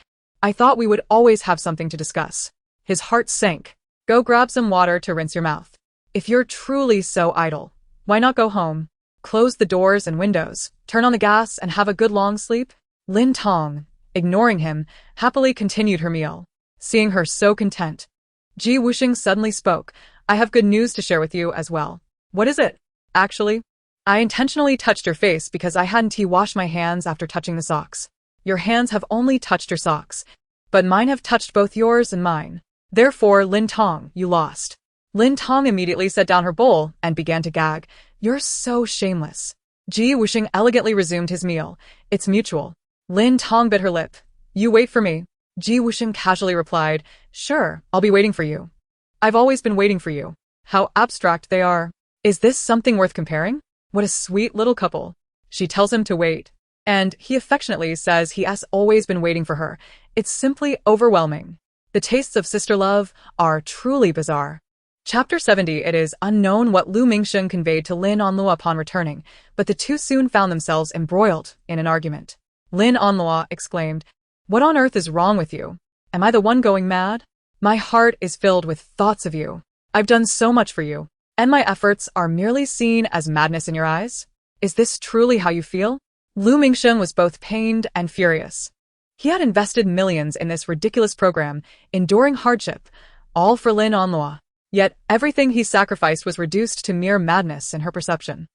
I thought we would always have something to discuss." His heart sank. "Go grab some water to rinse your mouth. If you're truly so idle, why not go home? Close the doors and windows, turn on the gas, and have a good long sleep?" Lin Tong, ignoring him, happily continued her meal. Seeing her so content, Ji Wusheng suddenly spoke. "I have good news to share with you as well." "What is it?" "Actually, I intentionally touched your face because I hadn't washed my hands after touching the socks. Your hands have only touched your socks, but mine have touched both yours and mine. Therefore, Lin Tong, you lost." Lin Tong immediately set down her bowl and began to gag. "You're so shameless." Ji Wusheng elegantly resumed his meal. "It's mutual." Lin Tong bit her lip. "You wait for me." Ji Wusheng casually replied, "Sure, I'll be waiting for you. I've always been waiting for you." How abstract they are. Is this something worth comparing? What a sweet little couple. She tells him to wait, and he affectionately says he has always been waiting for her. It's simply overwhelming. The tastes of sister love are truly bizarre. Chapter 70. It is unknown what Lu Mingsheng conveyed to Lin Onlua upon returning, but the two soon found themselves embroiled in an argument. Lin Onlua exclaimed, "What on earth is wrong with you? Am I the one going mad? My heart is filled with thoughts of you. I've done so much for you, and my efforts are merely seen as madness in your eyes? Is this truly how you feel?" Lu Mingsheng was both pained and furious. He had invested millions in this ridiculous program, enduring hardship, all for Lin Onlua. Yet everything he sacrificed was reduced to mere madness in her perception.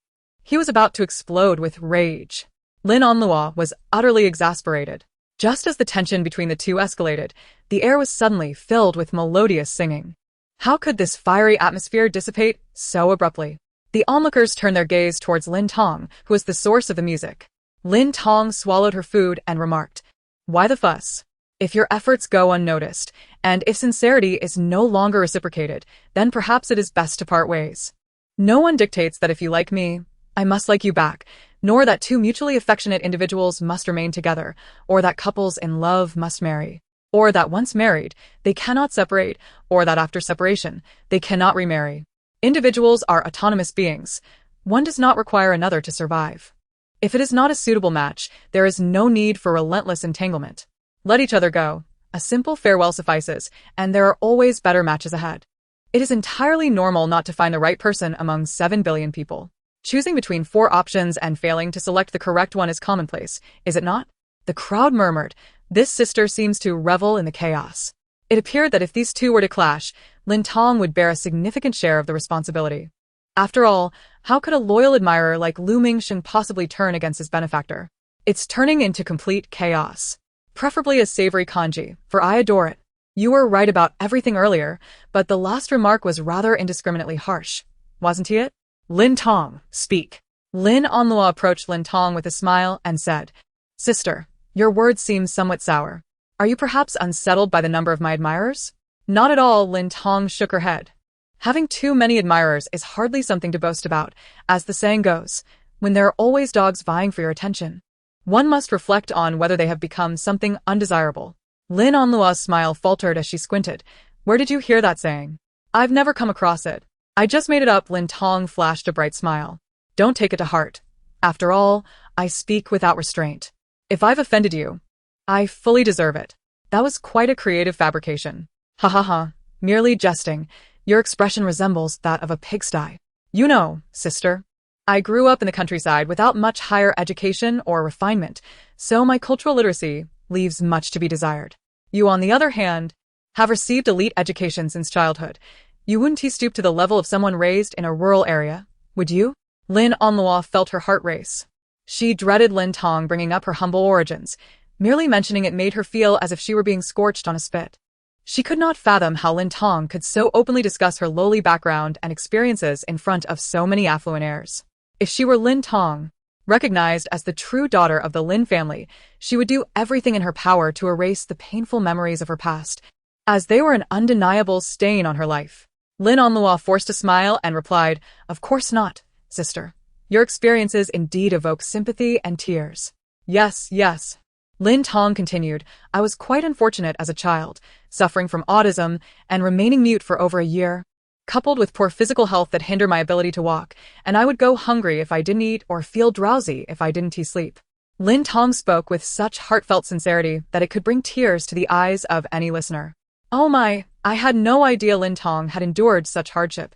He was about to explode with rage. Lin Onlua was utterly exasperated. Just as the tension between the two escalated, the air was suddenly filled with melodious singing. How could this fiery atmosphere dissipate so abruptly? The onlookers turned their gaze towards Lin Tong, who was the source of the music. Lin Tong swallowed her food and remarked, "Why the fuss? If your efforts go unnoticed, and if sincerity is no longer reciprocated, then perhaps it is best to part ways. No one dictates that if you like me, I must like you back, nor that two mutually affectionate individuals must remain together, or that couples in love must marry, or that once married, they cannot separate, or that after separation, they cannot remarry. Individuals are autonomous beings. One does not require another to survive. If it is not a suitable match, there is no need for relentless entanglement. Let each other go. A simple farewell suffices, and there are always better matches ahead. It is entirely normal not to find the right person among 7 billion people. Choosing between 4 options and failing to select the correct one is commonplace, is it not?" The crowd murmured. This sister seems to revel in the chaos. It appeared that if these two were to clash, Lin Tong would bear a significant share of the responsibility. After all, how could a loyal admirer like Lu Mingsheng possibly turn against his benefactor? It's turning into complete chaos. Preferably a savory kanji, for I adore it. You were right about everything earlier, but the last remark was rather indiscriminately harsh. Wasn't he it? Lin Tong, speak. Lin Onlua approached Lin Tong with a smile and said, "Sister, your words seem somewhat sour. Are you perhaps unsettled by the number of my admirers?" "Not at all," Lin Tong shook her head. "Having too many admirers is hardly something to boast about, as the saying goes, when there are always dogs vying for your attention. One must reflect on whether they have become something undesirable." Lin Onlua's smile faltered as she squinted. "Where did you hear that saying?" I've never come across it. I just made it up. Lin Tong flashed a bright smile. Don't take it to heart. After all, I speak without restraint. If I've offended you, I fully deserve it. That was quite a creative fabrication. Ha ha ha, merely jesting. Your expression resembles that of a pigsty. You know, sister, I grew up in the countryside without much higher education or refinement, so my cultural literacy leaves much to be desired. You, on the other hand, have received elite education since childhood. You wouldn't stoop to the level of someone raised in a rural area, would you? Lin Onlua felt her heart race. She dreaded Lin Tong bringing up her humble origins. Merely mentioning it made her feel as if she were being scorched on a spit. She could not fathom how Lin Tong could so openly discuss her lowly background and experiences in front of so many affluent heirs. If she were Lin Tong, recognized as the true daughter of the Lin family, she would do everything in her power to erase the painful memories of her past, as they were an undeniable stain on her life. Lin Onlua forced a smile and replied, "Of course not, sister. Your experiences indeed evoke sympathy and tears." Yes, yes. Lin Tong continued, "I was quite unfortunate as a child, suffering from autism and remaining mute for over a year, coupled with poor physical health that hindered my ability to walk, and I would go hungry if I didn't eat or feel drowsy if I didn't sleep." Lin Tong spoke with such heartfelt sincerity that it could bring tears to the eyes of any listener. "Oh my, I had no idea Lin Tong had endured such hardship,"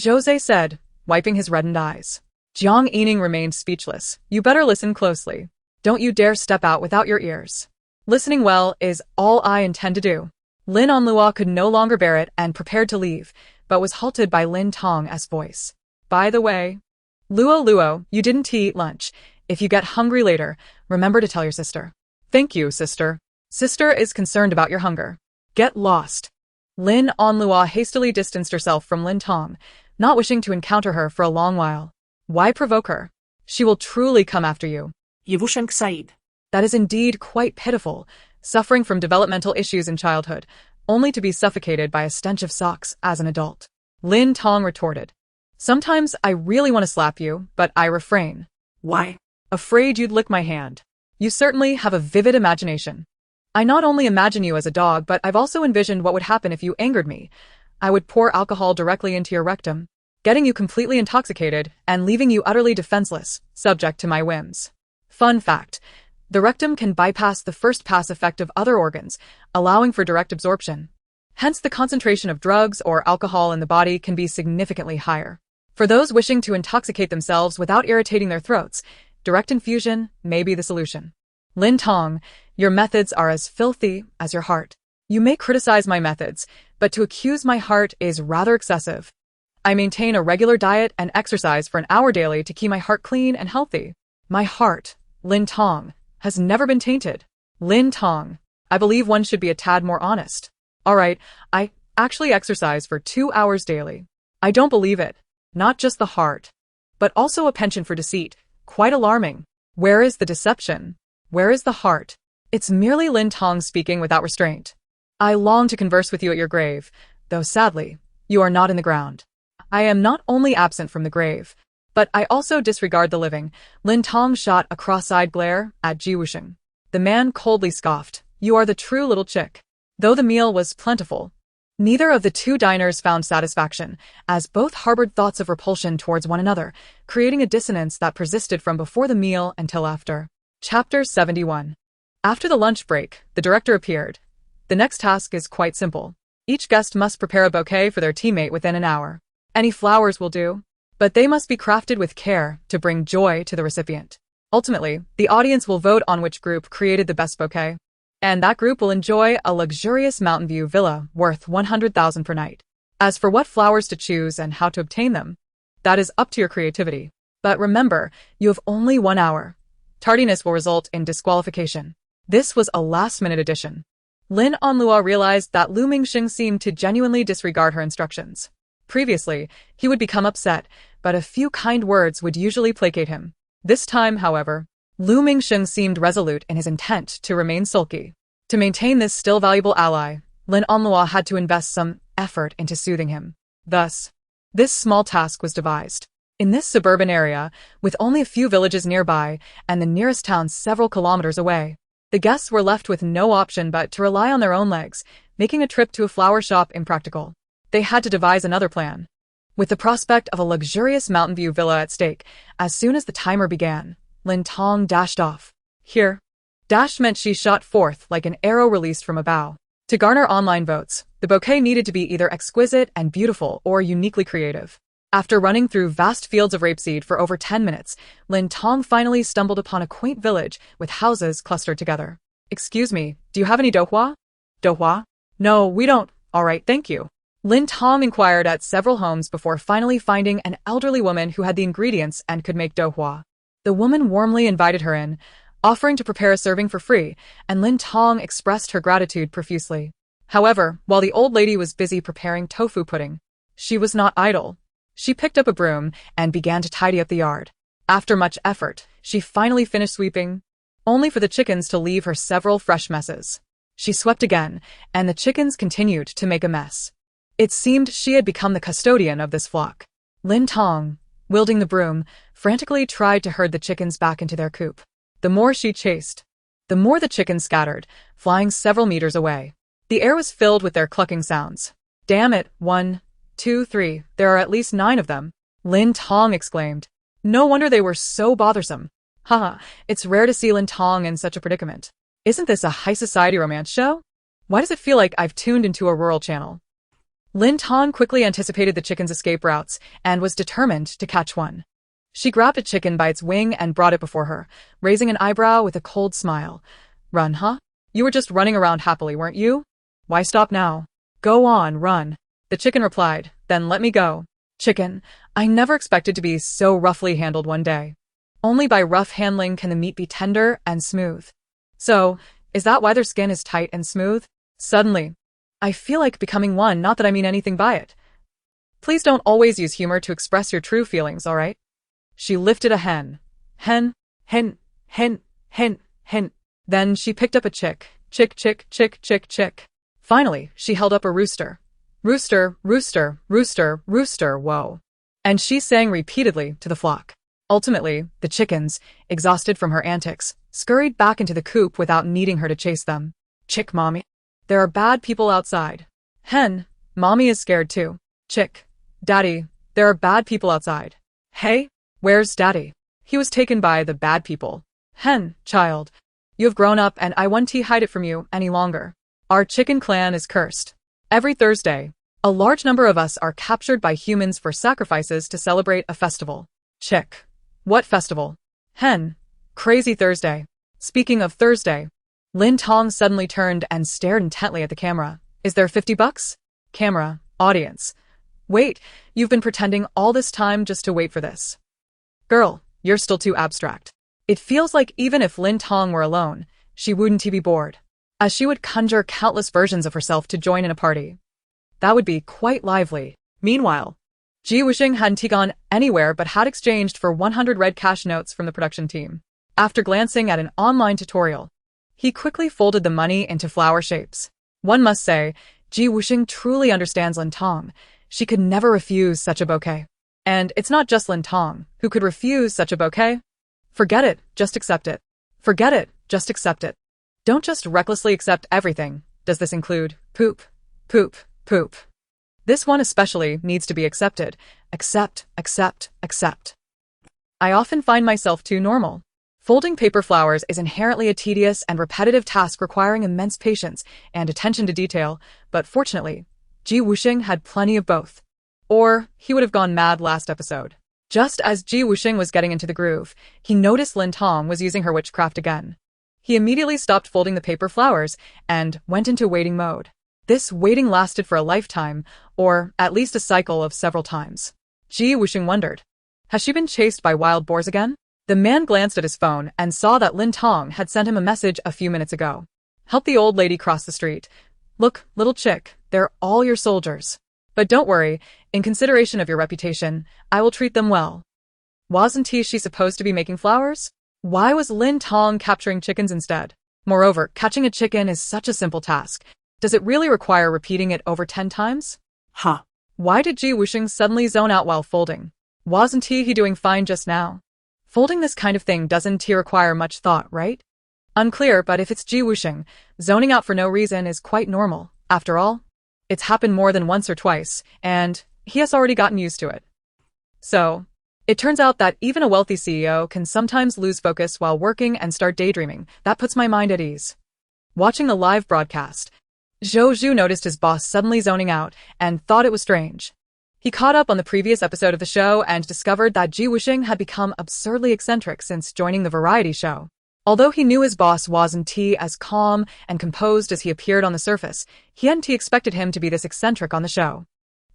Jose said, wiping his reddened eyes. Jiang Yining remained speechless. "You better listen closely. Don't you dare step out without your ears. Listening well is all I intend to do." Lin Onlua could no longer bear it and prepared to leave, but was halted by Lin Tong's voice. "By the way, Luo, you didn't eat lunch. If you get hungry later, remember to tell your sister." "Thank you, sister. Sister is concerned about your hunger. Get lost." Lin Onlua hastily distanced herself from Lin Tong, not wishing to encounter her for a long while. Why provoke her? She will truly come after you. Wusheng sighed. That is indeed quite pitiful, suffering from developmental issues in childhood, only to be suffocated by a stench of socks as an adult. Lin Tong retorted. "Sometimes I really want to slap you, but I refrain." "Why?" "Afraid you'd lick my hand. You certainly have a vivid imagination. I not only imagine you as a dog, but I've also envisioned what would happen if you angered me. I would pour alcohol directly into your rectum, getting you completely intoxicated and leaving you utterly defenseless, subject to my whims. Fun fact, the rectum can bypass the first pass effect of other organs, allowing for direct absorption. Hence the concentration of drugs or alcohol in the body can be significantly higher. For those wishing to intoxicate themselves without irritating their throats, direct infusion may be the solution." Lin Tong, your methods are as filthy as your heart. You may criticize my methods, but to accuse my heart is rather excessive. I maintain a regular diet and exercise for an hour daily to keep my heart clean and healthy. My heart, Lin Tong, has never been tainted. Lin Tong, I believe one should be a tad more honest. All right, I actually exercise for 2 hours daily. I don't believe it. Not just the heart, but also a penchant for deceit. Quite alarming. Where is the deception? Where is the heart? It's merely Lin Tong speaking without restraint. I long to converse with you at your grave, though sadly, you are not in the ground. I am not only absent from the grave, but I also disregard the living. Lin Tong shot a cross-eyed glare at Ji Wusheng. The man coldly scoffed. You are the true little chick. Though the meal was plentiful, neither of the two diners found satisfaction, as both harbored thoughts of repulsion towards one another, creating a dissonance that persisted from before the meal until after. Chapter 71. After the lunch break, the director appeared. The next task is quite simple. Each guest must prepare a bouquet for their teammate within an hour. Any flowers will do, but they must be crafted with care to bring joy to the recipient. Ultimately, the audience will vote on which group created the best bouquet, and that group will enjoy a luxurious mountain view villa worth 100,000 per night. As for what flowers to choose and how to obtain them, that is up to your creativity. But remember, you have only 1 hour. Tardiness will result in disqualification. This was a last-minute addition. Lin Onlua realized that Lu Mingxing seemed to genuinely disregard her instructions. Previously, he would become upset, but a few kind words would usually placate him. This time, however, Lu Mingxing seemed resolute in his intent to remain sulky. To maintain this still valuable ally, Lin Onlua had to invest some effort into soothing him. Thus, this small task was devised. In this suburban area, with only a few villages nearby and the nearest town several kilometers away, the guests were left with no option but to rely on their own legs, making a trip to a flower shop impractical. They had to devise another plan. With the prospect of a luxurious mountain view villa at stake, as soon as the timer began, Lin Tong dashed off. Here. Dash meant she shot forth like an arrow released from a bow. To garner online votes, the bouquet needed to be either exquisite and beautiful or uniquely creative. After running through vast fields of rapeseed for over 10 minutes, Lin Tong finally stumbled upon a quaint village with houses clustered together. Excuse me, do you have any dohua? Dohua? No, we don't. All right, thank you. Lin Tong inquired at several homes before finally finding an elderly woman who had the ingredients and could make dohua. The woman warmly invited her in, offering to prepare a serving for free, and Lin Tong expressed her gratitude profusely. However, while the old lady was busy preparing tofu pudding, she was not idle. She picked up a broom and began to tidy up the yard. After much effort, she finally finished sweeping, only for the chickens to leave her several fresh messes. She swept again, and the chickens continued to make a mess. It seemed she had become the custodian of this flock. Lin Tong, wielding the broom, frantically tried to herd the chickens back into their coop. The more she chased, the more the chickens scattered, flying several meters away. The air was filled with their clucking sounds. Damn it, 1, 2, 3, there are at least 9 of them, Lin Tong exclaimed. No wonder they were so bothersome. Haha, it's rare to see Lin Tong in such a predicament. Isn't this a high society romance show? Why does it feel like I've tuned into a rural channel? Lin Tong quickly anticipated the chicken's escape routes and was determined to catch one. She grabbed a chicken by its wing and brought it before her, raising an eyebrow with a cold smile. Run, huh? You were just running around happily, weren't you? Why stop now? Go on, run. The chicken replied, then let me go. Chicken, I never expected to be so roughly handled one day. Only by rough handling can the meat be tender and smooth. So, is that why their skin is tight and smooth? Suddenly, I feel like becoming one, not that I mean anything by it. Please don't always use humor to express your true feelings, all right? She lifted a hen. Hen, hen, hen, hen, hen. Then she picked up a chick. Chick, chick, chick, chick, chick. Finally, she held up a rooster. Rooster, rooster, rooster, rooster, whoa. And she sang repeatedly to the flock. Ultimately, the chickens, exhausted from her antics, scurried back into the coop without needing her to chase them. Chick, mommy. There are bad people outside. Hen, mommy is scared too. Chick, daddy, there are bad people outside. Hey, where's daddy? He was taken by the bad people. Hen, child, you have grown up and I won't hide it from you any longer. Our chicken clan is cursed. Every Thursday, a large number of us are captured by humans for sacrifices to celebrate a festival. Chick, what festival? Hen, Crazy Thursday. Speaking of Thursday, Lin Tong suddenly turned and stared intently at the camera. Is there $50? Camera, audience. Wait, you've been pretending all this time just to wait for this. Girl, you're still too abstract. It feels like even if Lin Tong were alone, she wouldn't be bored, as she would conjure countless versions of herself to join in a party. That would be quite lively. Meanwhile, Wusheng hadn't gone anywhere but had exchanged for 100 red cash notes from the production team. After glancing at an online tutorial, he quickly folded the money into flower shapes. One must say, Wusheng truly understands Lin Tong. She could never refuse such a bouquet. And it's not just Lin Tong who could refuse such a bouquet. Forget it, just accept it. Forget it, just accept it. Don't just recklessly accept everything. Does this include poop, poop, poop? This one especially needs to be accepted. Accept, accept, accept. I often find myself too normal. Folding paper flowers is inherently a tedious and repetitive task requiring immense patience and attention to detail, but fortunately, Wusheng had plenty of both. Or he would have gone mad last episode. Just as Wusheng was getting into the groove, he noticed Lin Tong was using her witchcraft again. He immediately stopped folding the paper flowers and went into waiting mode. This waiting lasted for a lifetime, or at least a cycle of several times. Wusheng wondered, has she been chased by wild boars again? The man glanced at his phone and saw that Lin Tong had sent him a message a few minutes ago. Help the old lady cross the street. Look, little chick, they're all your soldiers. But don't worry, in consideration of your reputation, I will treat them well. Wasn't she supposed to be making flowers? Why was Lin Tong capturing chickens instead? Moreover, catching a chicken is such a simple task. Does it really require repeating it over 10 times? Huh. Why did Wusheng suddenly zone out while folding? Wasn't he doing fine just now? Folding this kind of thing doesn't require much thought, right? Unclear, but if it's Wusheng, zoning out for no reason is quite normal. After all, It's happened more than once or twice, and he has already gotten used to it. So, it turns out that even a wealthy CEO can sometimes lose focus while working and start daydreaming. That puts my mind at ease. Watching the live broadcast, Zhou Zhu noticed his boss suddenly zoning out and thought it was strange. He caught up on the previous episode of the show and discovered that Wusheng had become absurdly eccentric since joining the variety show. Although he knew his boss wasn't as calm and composed as he appeared on the surface, he hadn't expected him to be this eccentric on the show.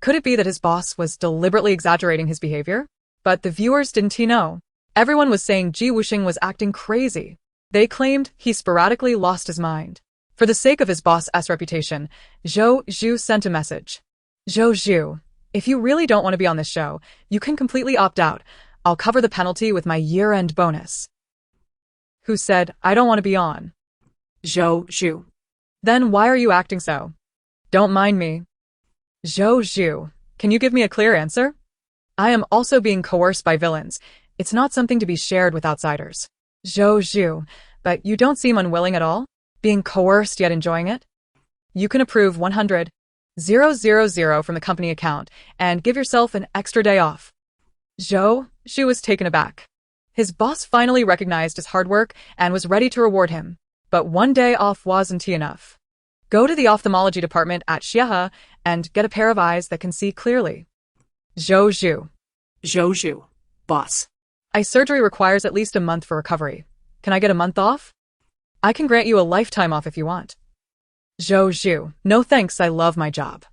Could it be that his boss was deliberately exaggerating his behavior? But the viewers didn't know. Everyone was saying Wusheng was acting crazy. They claimed he sporadically lost his mind. For the sake of his boss's reputation, Zhou Zhu sent a message. Zhou Zhu, if you really don't want to be on this show, you can completely opt out. I'll cover the penalty with my year-end bonus. Who said, I don't want to be on? Zhou Zhu. Then why are you acting so? Don't mind me. Zhou Zhu, can you give me a clear answer? I am also being coerced by villains. It's not something to be shared with outsiders. Zhou Zhu, but you don't seem unwilling at all? Being coerced yet enjoying it? You can approve 100,000 from the company account and give yourself an extra day off. Zhou Zhu was taken aback. His boss finally recognized his hard work and was ready to reward him. But one day off wasn't enough. Go to the ophthalmology department at Xiehe and get a pair of eyes that can see clearly. Zhou Zhu. Zhou Zhu. Boss. Eye surgery requires at least a month for recovery. Can I get a month off? I can grant you a lifetime off if you want. Zhou Zhu. No thanks, I love my job.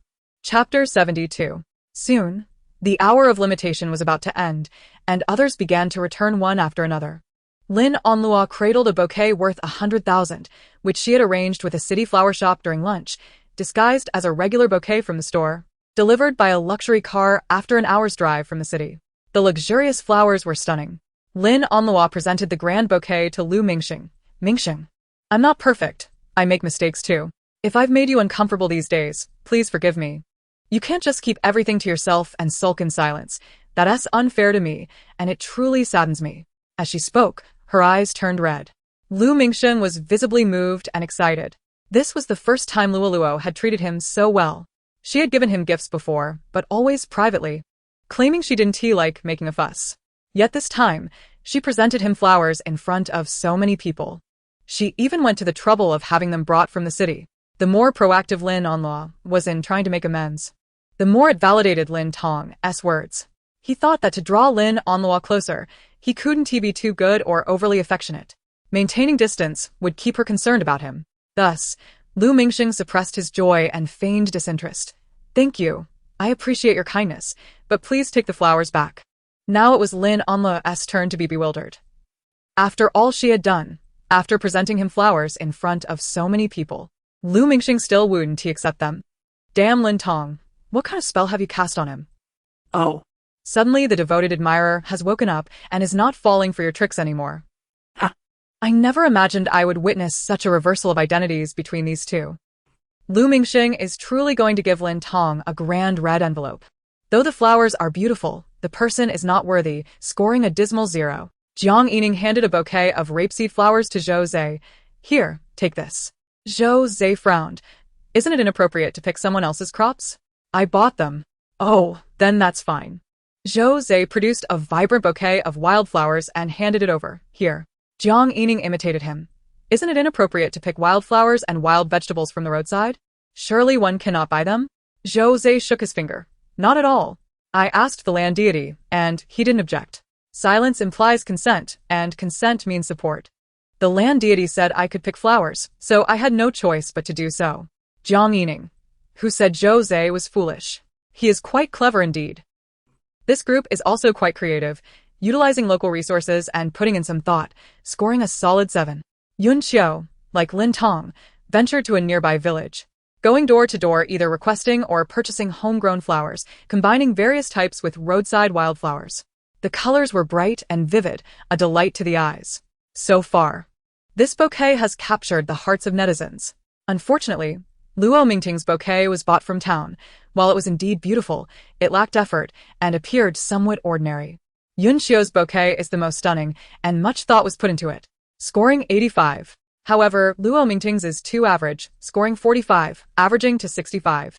Chapter 72. Soon, the hour of limitation was about to end, and others began to return one after another. Lin Tong cradled a bouquet worth 100,000, which she had arranged with a city flower shop during lunch, disguised as a regular bouquet from the store, delivered by a luxury car after an hour's drive from the city. The luxurious flowers were stunning. Lin Tong presented the grand bouquet to Lu Mingxing. Mingxing, I'm not perfect. I make mistakes too. If I've made you uncomfortable these days, please forgive me. You can't just keep everything to yourself and sulk in silence. That's unfair to me, and it truly saddens me. As she spoke, her eyes turned red. Lu Mingxing was visibly moved and excited. This was the first time Luo had treated him so well. She had given him gifts before, but always privately, claiming she didn't like making a fuss. Yet this time, she presented him flowers in front of so many people. She even went to the trouble of having them brought from the city. The more proactive Lin Tong was in trying to make amends. The more it validated Lin Tong's words. He thought that to draw Lin Tong closer, he couldn't be too good or overly affectionate. Maintaining distance would keep her concerned about him. Thus, Lu Mingxing suppressed his joy and feigned disinterest. Thank you. I appreciate your kindness, but please take the flowers back. Now it was Lin Tong's turn to be bewildered. After all she had done, after presenting him flowers in front of so many people, Lu Mingxing still wouldn't accept them. Damn Lin Tong, what kind of spell have you cast on him? Oh. Suddenly the devoted admirer has woken up and is not falling for your tricks anymore. I never imagined I would witness such a reversal of identities between these two. Lu Mingxing is truly going to give Lin Tong a grand red envelope. Though the flowers are beautiful, the person is not worthy, scoring a dismal 0. Jiang Yining handed a bouquet of rapeseed flowers to Zhou Zhe. Here, take this. Zhou Zhe frowned. Isn't it inappropriate to pick someone else's crops? I bought them. Oh, then that's fine. Zhou Zhe produced a vibrant bouquet of wildflowers and handed it over. Here. Jiang Yining imitated him. Isn't it inappropriate to pick wildflowers and wild vegetables from the roadside? Surely one cannot buy them? Zhou Zhe shook his finger. Not at all. I asked the land deity, and he didn't object. Silence implies consent, and consent means support. The land deity said I could pick flowers, so I had no choice but to do so. Jiang Yining, who said Zhou Zhe was foolish. He is quite clever indeed. This group is also quite creative, utilizing local resources and putting in some thought, scoring a solid 7. Yun Qiu, like Lin Tong, ventured to a nearby village, going door to door either requesting or purchasing homegrown flowers, combining various types with roadside wildflowers. The colors were bright and vivid, a delight to the eyes. So far, this bouquet has captured the hearts of netizens. Unfortunately, Luo Mingting's bouquet was bought from town. While it was indeed beautiful, it lacked effort and appeared somewhat ordinary. Yun Qiu's bouquet is the most stunning, and much thought was put into it, scoring 85. However, Luo Mingting's is too average, scoring 45, averaging to 65.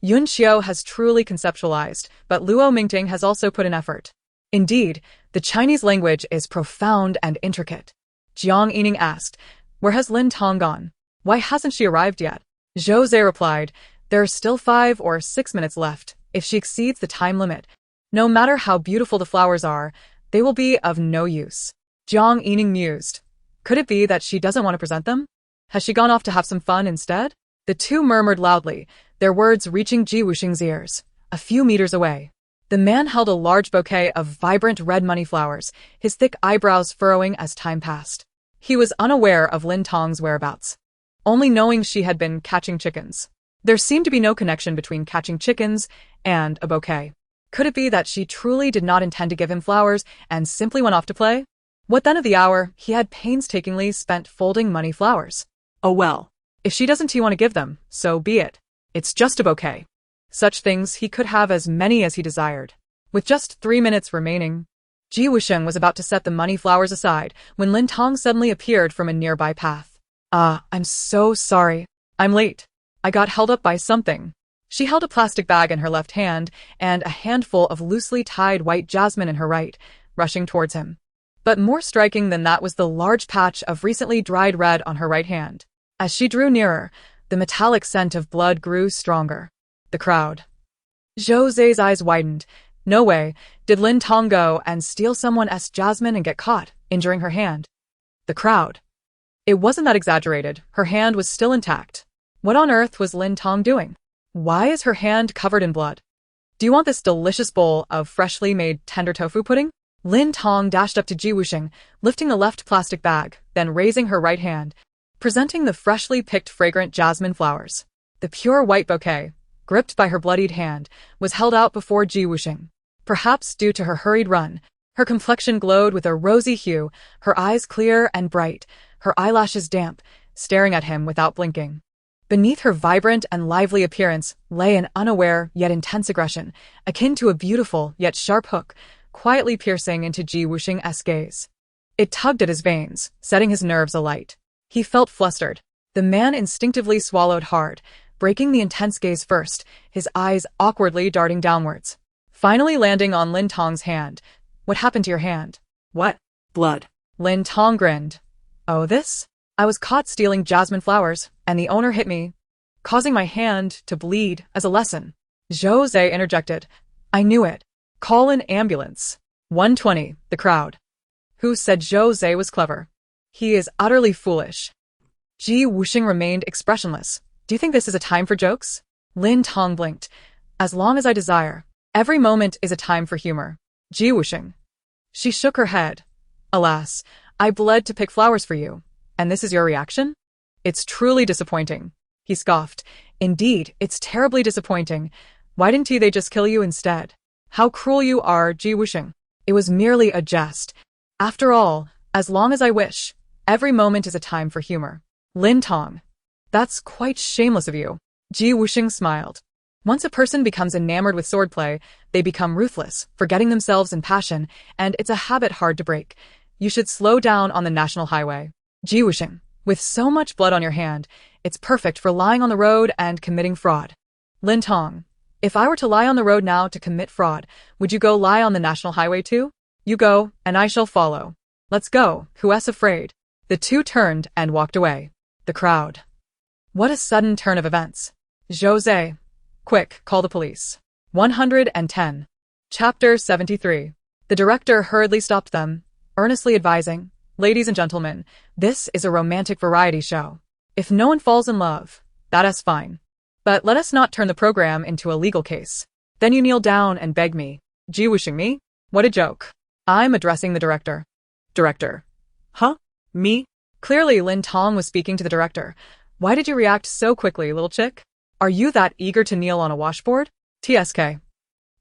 Yun Xiao has truly conceptualized, but Luo Mingting has also put in effort. Indeed, the Chinese language is profound and intricate. Jiang Yining asked, "Where has Lin Tong gone? Why hasn't she arrived yet?" Zhou Zhe replied, "There are still 5 or 6 minutes left. If she exceeds the time limit, no matter how beautiful the flowers are, they will be of no use." Jiang Yining mused. Could it be that she doesn't want to present them? Has she gone off to have some fun instead? The two murmured loudly, their words reaching Ji Wusheng's ears, a few meters away. The man held a large bouquet of vibrant red money flowers, his thick eyebrows furrowing as time passed. He was unaware of Lin Tong's whereabouts, only knowing she had been catching chickens. There seemed to be no connection between catching chickens and a bouquet. Could it be that she truly did not intend to give him flowers and simply went off to play? What then of the hour he had painstakingly spent folding money flowers? Oh well, if she doesn't want to give them, so be it. It's just a bouquet. Such things he could have as many as he desired. With just 3 minutes remaining, Ji Wusheng was about to set the money flowers aside when Lin Tong suddenly appeared from a nearby path. I'm so sorry. I'm late. I got held up by something." She held a plastic bag in her left hand and a handful of loosely tied white jasmine in her right, rushing towards him. But more striking than that was the large patch of recently dried red on her right hand. As she drew nearer, the metallic scent of blood grew stronger. The crowd. Zhou Ze's eyes widened. No way did Lin Tong go and steal someone else's jasmine and get caught, injuring her hand. The crowd. It wasn't that exaggerated. Her hand was still intact. What on earth was Lin Tong doing? Why is her hand covered in blood? Do you want this delicious bowl of freshly made tender tofu pudding? Lin Tong dashed up to Ji Wusheng, lifting the left plastic bag, then raising her right hand, presenting the freshly picked fragrant jasmine flowers. The pure white bouquet, gripped by her bloodied hand, was held out before Ji Wusheng. Perhaps due to her hurried run, her complexion glowed with a rosy hue, her eyes clear and bright, her eyelashes damp, staring at him without blinking. Beneath her vibrant and lively appearance lay an unaware yet intense aggression, akin to a beautiful yet sharp hook, quietly piercing into Ji Wusheng's gaze. It tugged at his veins, setting his nerves alight. He felt flustered. The man instinctively swallowed hard, breaking the intense gaze first, his eyes awkwardly darting downwards. Finally landing on Lin Tong's hand. "What happened to your hand?" "What? Blood." Lin Tong grinned. "Oh, this? I was caught stealing jasmine flowers, and the owner hit me, causing my hand to bleed as a lesson." Zhou Ze interjected. "I knew it. Call an ambulance." 120, the crowd. Who said Zhou Ze was clever? He is utterly foolish. Ji Wusheng remained expressionless. "Do you think this is a time for jokes?" Lin Tong blinked. "As long as I desire. Every moment is a time for humor." Ji Wusheng. She shook her head. "Alas, I bled to pick flowers for you. And this is your reaction? It's truly disappointing." He scoffed. "Indeed, it's terribly disappointing. Why didn't they just kill you instead?" "How cruel you are, Ji Wusheng. It was merely a jest. After all, as long as I wish, every moment is a time for humor." Lin Tong. "That's quite shameless of you." Ji Wusheng smiled. Once a person becomes enamored with swordplay, they become ruthless, forgetting themselves in passion, and it's a habit hard to break. You should slow down on the national highway. Ji Wusheng, with so much blood on your hand, it's perfect for lying on the road and committing fraud. Lin Tong. If I were to lie on the road now to commit fraud, would you go lie on the national highway too? You go, and I shall follow. Let's go, who's afraid? The two turned and walked away. The crowd. What a sudden turn of events. Zhou Ze. Quick, call the police. 110. Chapter 73. The director hurriedly stopped them, earnestly advising, "Ladies and gentlemen, this is a romantic variety show. If no one falls in love, that is fine. But let us not turn the program into a legal case. Then you kneel down and beg me." Ji Wusheng. Me? What a joke. I'm addressing the director. Director. Huh? Me? Clearly Lin Tong was speaking to the director. Why did you react so quickly, little chick? Are you that eager to kneel on a washboard? TSK.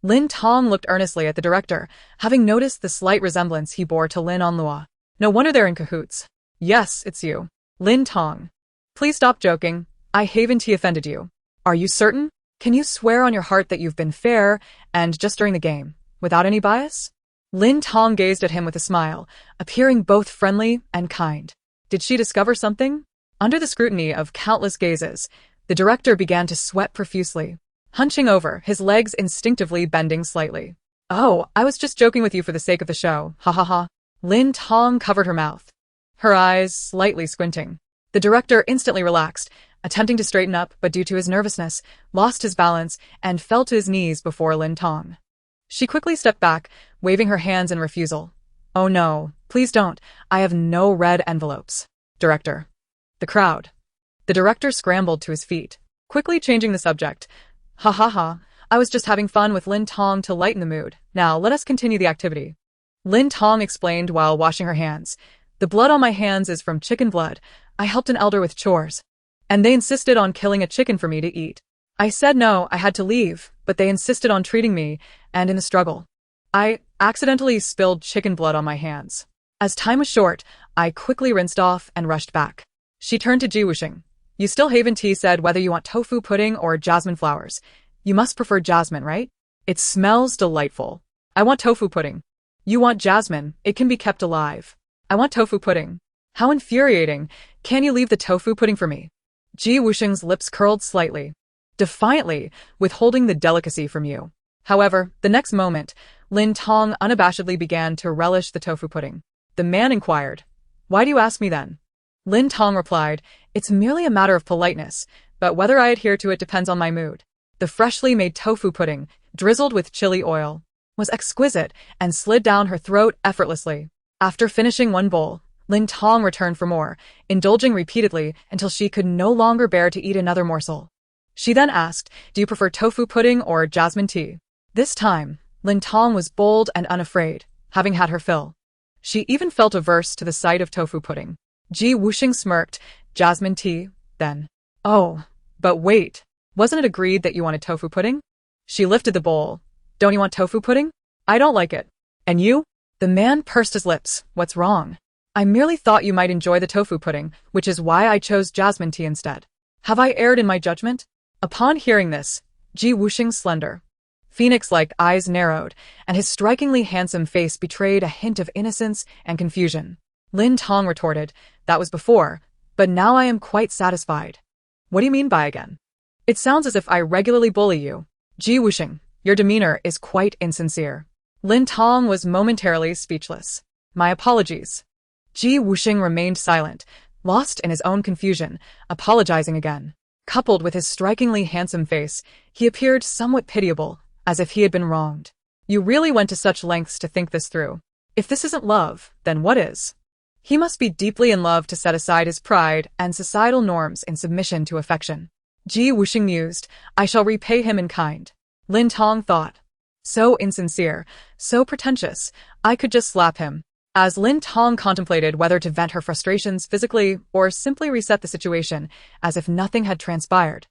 Lin Tong looked earnestly at the director, having noticed the slight resemblance he bore to Lin Onlua. No wonder they're in cahoots. Yes, it's you. Lin Tong. Please stop joking. I haven't offended you. Are you certain? Can you swear on your heart that you've been fair, and just during the game, without any bias? Lin Tong gazed at him with a smile, appearing both friendly and kind. Did she discover something? Under the scrutiny of countless gazes, the director began to sweat profusely. hunching over, his legs instinctively bending slightly. Oh, I was just joking with you for the sake of the show, ha ha ha. Lin Tong covered her mouth, her eyes slightly squinting. The director instantly relaxed, attempting to straighten up, but due to his nervousness, lost his balance and fell to his knees before Lin Tong. She quickly stepped back, waving her hands in refusal. Oh no, please don't. I have no red envelopes. Director. The crowd. The director scrambled to his feet, quickly changing the subject. Ha ha ha. I was just having fun with Lin Tong to lighten the mood. Now let us continue the activity. Lin Tong explained while washing her hands. The blood on my hands is from chicken blood. I helped an elder with chores, and they insisted on killing a chicken for me to eat. I said no, I had to leave, but they insisted on treating me, and in the struggle, I accidentally spilled chicken blood on my hands. As time was short, I quickly rinsed off and rushed back. She turned to Wusheng. You still haven't said whether you want tofu pudding or jasmine flowers. You must prefer jasmine, right? It smells delightful. I want tofu pudding. You want jasmine, it can be kept alive. I want tofu pudding. How infuriating. Can you leave the tofu pudding for me? Wusheng's lips curled slightly, defiantly, withholding the delicacy from you. However, the next moment, Lin Tong unabashedly began to relish the tofu pudding. The man inquired, Why do you ask me then? Lin Tong replied, It's merely a matter of politeness, but whether I adhere to it depends on my mood. The freshly made tofu pudding, drizzled with chili oil, was exquisite and slid down her throat effortlessly. After finishing one bowl, Lin Tong returned for more, indulging repeatedly until she could no longer bear to eat another morsel. She then asked, Do you prefer tofu pudding or jasmine tea? This time, Lin Tong was bold and unafraid, having had her fill. She even felt averse to the sight of tofu pudding. Wusheng smirked, Jasmine tea, then. Oh, but wait, wasn't it agreed that you wanted tofu pudding? She lifted the bowl. Don't you want tofu pudding? I don't like it. And you? The man pursed his lips. What's wrong? I merely thought you might enjoy the tofu pudding, which is why I chose jasmine tea instead. Have I erred in my judgment? Upon hearing this, Wusheng's slender, phoenix-like eyes narrowed, and his strikingly handsome face betrayed a hint of innocence and confusion. Lin Tong retorted, That was before, but now I am quite satisfied. What do you mean by again? It sounds as if I regularly bully you. Wusheng, your demeanor is quite insincere. Lin Tong was momentarily speechless. My apologies. Wusheng remained silent, lost in his own confusion, apologizing again. Coupled with his strikingly handsome face, he appeared somewhat pitiable, as if he had been wronged. You really went to such lengths to think this through. If this isn't love, then what is? He must be deeply in love to set aside his pride and societal norms in submission to affection. Wusheng mused, I shall repay him in kind. Lin Tong thought. So insincere, so pretentious, I could just slap him. As Lin Tong contemplated whether to vent her frustrations physically or simply reset the situation as if nothing had transpired,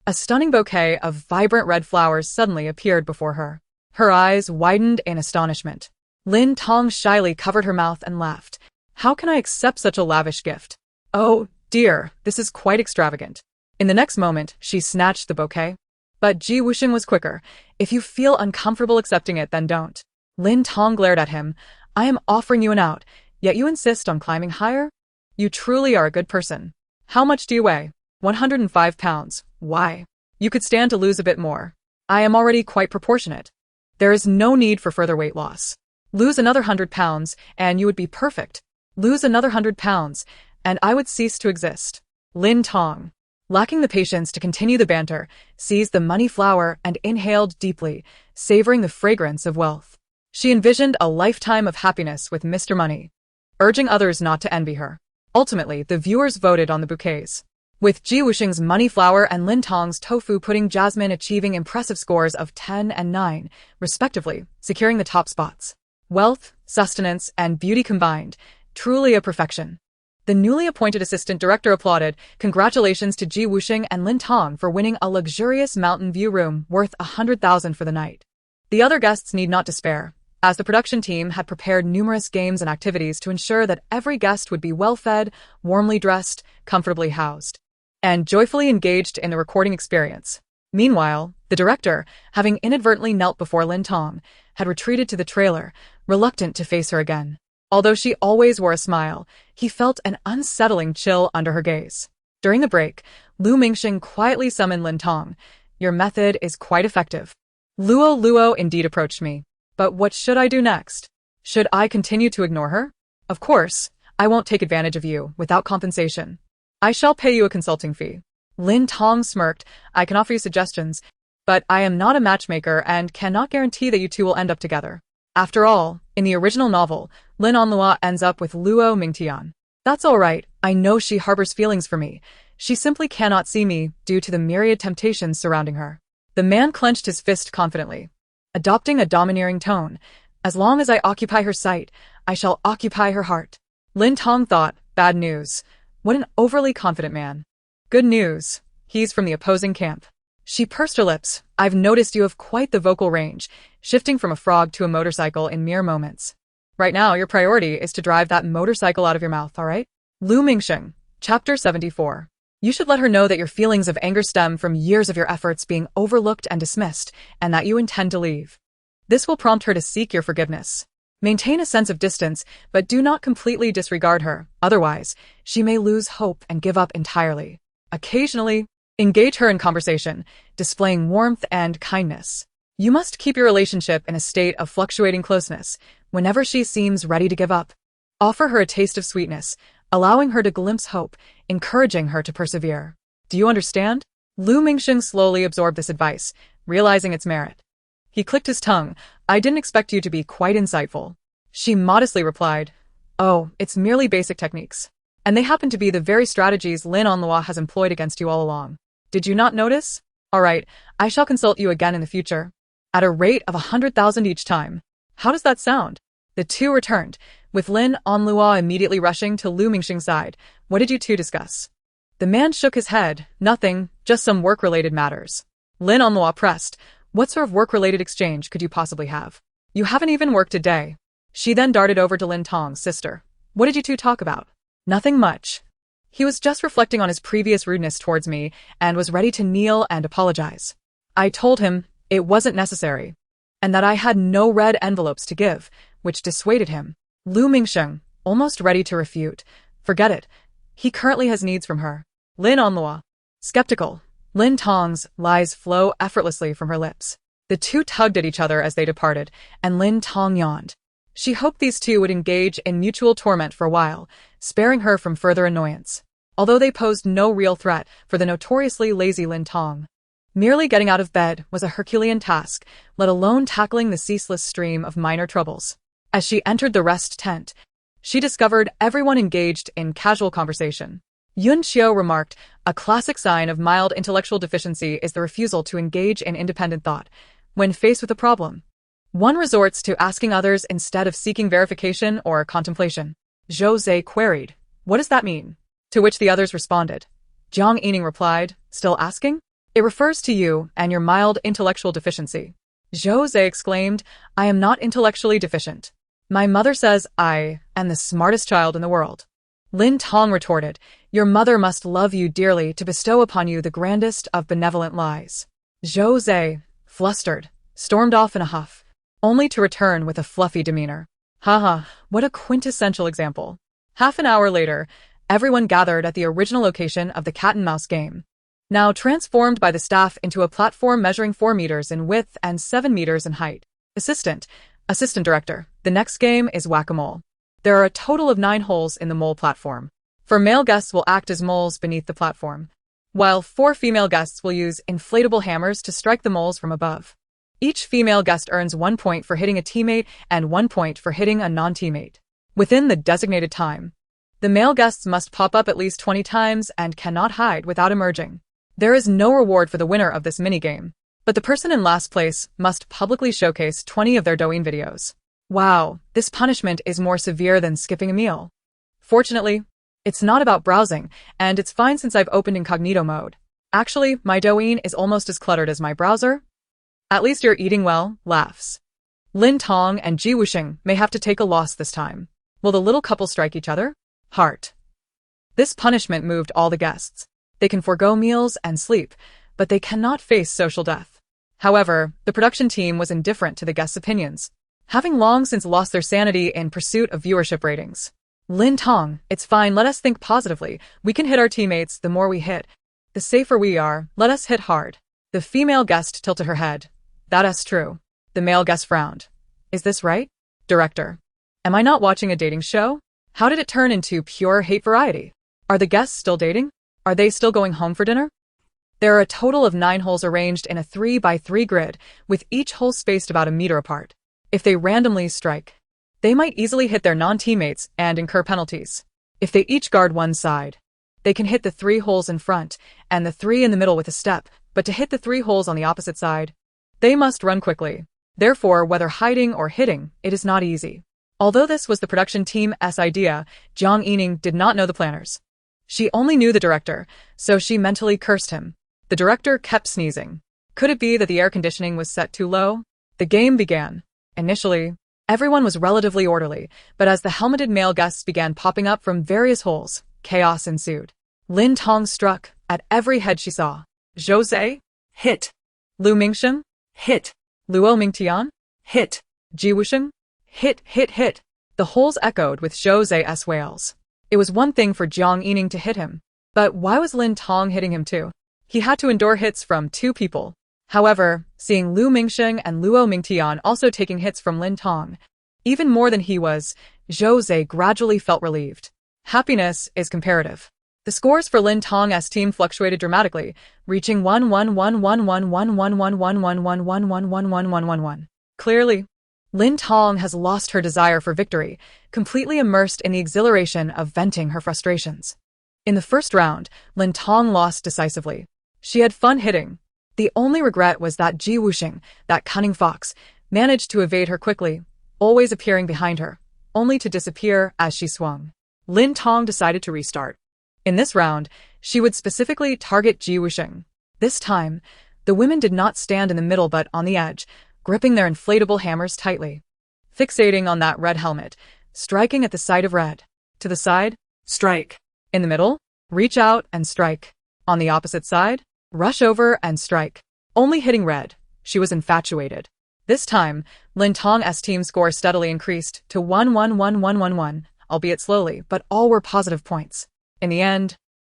a stunning bouquet of vibrant red flowers suddenly appeared before her. Her eyes widened in astonishment. Lin Tong shyly covered her mouth and laughed. How can I accept such a lavish gift? Oh, dear, this is quite extravagant. In the next moment, she snatched the bouquet. But Wusheng was quicker. If you feel uncomfortable accepting it, then don't. Lin Tong glared at him. I am offering you an out, yet you insist on climbing higher? You truly are a good person. How much do you weigh? 105 pounds. Why? You could stand to lose a bit more. I am already quite proportionate. There is no need for further weight loss. Lose another 100 pounds, and you would be perfect. Lose another 100 pounds, and I would cease to exist. Lin Tong, lacking the patience to continue the banter, seized the money flower and inhaled deeply, savoring the fragrance of wealth. She envisioned a lifetime of happiness with Mr. Money, urging others not to envy her. Ultimately, the viewers voted on the bouquets, with Wusheng's money flower and Lin Tong's tofu pudding jasmine achieving impressive scores of 10 and 9, respectively, securing the top spots. Wealth, sustenance, and beauty combined, truly a perfection. The newly appointed assistant director applauded. Congratulations to Wusheng and Lin Tong for winning a luxurious mountain view room worth 100,000 for the night. The other guests need not despair, as the production team had prepared numerous games and activities to ensure that every guest would be well-fed, warmly dressed, comfortably housed, and joyfully engaged in the recording experience. Meanwhile, the director, having inadvertently knelt before Lin Tong, had retreated to the trailer, reluctant to face her again. Although she always wore a smile, he felt an unsettling chill under her gaze. During the break, Lu Mingxing quietly summoned Lin Tong. Your method is quite effective. Luo indeed approached me. But what should I do next? Should I continue to ignore her? Of course, I won't take advantage of you without compensation. I shall pay you a consulting fee. Lin Tong smirked. I can offer you suggestions, but I am not a matchmaker and cannot guarantee that you two will end up together. After all, in the original novel, Lin Onlua ends up with Luo Mingtian. That's all right. I know she harbors feelings for me. She simply cannot see me due to the myriad temptations surrounding her. The man clenched his fist confidently, adopting a domineering tone. As long as I occupy her sight, I shall occupy her heart. Lin Tong thought, bad news. What an overly confident man. Good news. He's from the opposing camp. She pursed her lips. I've noticed you have quite the vocal range, shifting from a frog to a motorcycle in mere moments. Right now, your priority is to drive that motorcycle out of your mouth, all right? Lu Mingsheng, Chapter 74. You should let her know that your feelings of anger stem from years of your efforts being overlooked and dismissed, and that you intend to leave. This will prompt her to seek your forgiveness. Maintain a sense of distance, but do not completely disregard her. Otherwise, she may lose hope and give up entirely. Occasionally, engage her in conversation, displaying warmth and kindness. You must keep your relationship in a state of fluctuating closeness. Whenever she seems ready to give up, offer her a taste of sweetness, allowing her to glimpse hope, encouraging her to persevere. Do you understand? Lu Mingsheng slowly absorbed this advice, realizing its merit. He clicked his tongue. I didn't expect you to be quite insightful. She modestly replied, oh, it's merely basic techniques. And they happen to be the very strategies Lin Onlua has employed against you all along. Did you not notice? All right, I shall consult you again in the future. At a rate of 100,000 each time. How does that sound? The two returned, with Lin Onlua immediately rushing to Lu Mingsheng's side. What did you two discuss? The man shook his head. Nothing, just some work-related matters. Lin Onlua pressed. What sort of work-related exchange could you possibly have? You haven't even worked a day. She then darted over to Lin Tong's sister. What did you two talk about? Nothing much. He was just reflecting on his previous rudeness towards me and was ready to kneel and apologize. I told him it wasn't necessary, and that I had no red envelopes to give, which dissuaded him. Lu Mingsheng, almost ready to refute. Forget it. He currently has needs from her. Lin Onlua. Skeptical. Lin Tong's lies flow effortlessly from her lips. The two tugged at each other as they departed, and Lin Tong yawned. She hoped these two would engage in mutual torment for a while, sparing her from further annoyance, although they posed no real threat for the notoriously lazy Lin Tong. Merely getting out of bed was a Herculean task, let alone tackling the ceaseless stream of minor troubles. As she entered the rest tent, she discovered everyone engaged in casual conversation. Yun Xiao remarked, a classic sign of mild intellectual deficiency is the refusal to engage in independent thought. When faced with a problem, one resorts to asking others instead of seeking verification or contemplation. Zhou Zhe queried, what does that mean? To which the others responded. Jiang Yining replied, still asking? It refers to you and your mild intellectual deficiency. Zhou Zhe exclaimed, I am not intellectually deficient. My mother says I am the smartest child in the world. Lin Tong retorted, your mother must love you dearly to bestow upon you the grandest of benevolent lies. Zhou Zhe, flustered, stormed off in a huff, only to return with a fluffy demeanor. Haha, what a quintessential example. Half an hour later, everyone gathered at the original location of the cat-and-mouse game, now transformed by the staff into a platform measuring 4 meters in width and 7 meters in height. Assistant Director, the next game is Whack-A-Mole. There are a total of 9 holes in the mole platform. 4 male guests will act as moles beneath the platform, while 4 female guests will use inflatable hammers to strike the moles from above. Each female guest earns 1 point for hitting a teammate and 1 point for hitting a non-teammate within the designated time. The male guests must pop up at least 20 times and cannot hide without emerging. There is no reward for the winner of this minigame, but the person in last place must publicly showcase 20 of their Douyin videos. Wow, this punishment is more severe than skipping a meal. Fortunately, it's not about browsing, and it's fine since I've opened incognito mode. Actually, my Douyin is almost as cluttered as my browser. At least you're eating well, laughs. Lin Tong and Ji Wusheng may have to take a loss this time. Will the little couple strike each other? Heart. This punishment moved all the guests. They can forego meals and sleep, but they cannot face social death. However, the production team was indifferent to the guests' opinions, having long since lost their sanity in pursuit of viewership ratings. Lin Tong, it's fine, let us think positively. We can hit our teammates. The more we hit, the safer we are. Let us hit hard. The female guest tilted her head. That's true. The male guest frowned. Is this right? Director. Am I not watching a dating show? How did it turn into pure hate variety? Are the guests still dating? Are they still going home for dinner? There are a total of 9 holes arranged in a 3x3 grid, with each hole spaced about a meter apart. If they randomly strike, they might easily hit their non-teammates and incur penalties. If they each guard one side, they can hit the 3 holes in front and the 3 in the middle with a step, but to hit the 3 holes on the opposite side, they must run quickly. Therefore, whether hiding or hitting, it is not easy. Although this was the production team's idea, Jiang Yining did not know the planners. She only knew the director, so she mentally cursed him. The director kept sneezing. Could it be that the air conditioning was set too low? The game began. Initially, everyone was relatively orderly, but as the helmeted male guests began popping up from various holes, chaos ensued. Lin Tong struck at every head she saw. Jose? Hit. Lu Mingsheng? Hit. Luo Mingtian? Hit. Ji Wusheng? Hit, hit, hit. The holes echoed with Jose's wails. It was one thing for Jiang Yining to hit him, but why was Lin Tong hitting him too? He had to endure hits from 2 people. However, seeing Lu Mingsheng and Luo Mingtian also taking hits from Lin Tong, even more than he was, Jose gradually felt relieved. Happiness is comparative. The scores for Lin Tong's team fluctuated dramatically, reaching 1-1-1-1-1-1-1-1-1-1-1-1-1-1-1-1-1-1-1-1. Clearly, Lin Tong has lost her desire for victory, completely immersed in the exhilaration of venting her frustrations. In the first round, Lin Tong lost decisively. She had fun hitting. The only regret was that Ji Wusheng, that cunning fox, managed to evade her quickly, always appearing behind her, only to disappear as she swung. Lin Tong decided to restart. In this round, she would specifically target Ji Wusheng. This time, the women did not stand in the middle but on the edge, gripping their inflatable hammers tightly. Fixating on that red helmet, striking at the side of red. To the side, strike. In the middle, reach out and strike. On the opposite side, rush over and strike. Only hitting red, she was infatuated. This time, Lin Tong's team score steadily increased to 1-1-1-1-1-1, albeit slowly, but all were positive points. In the end,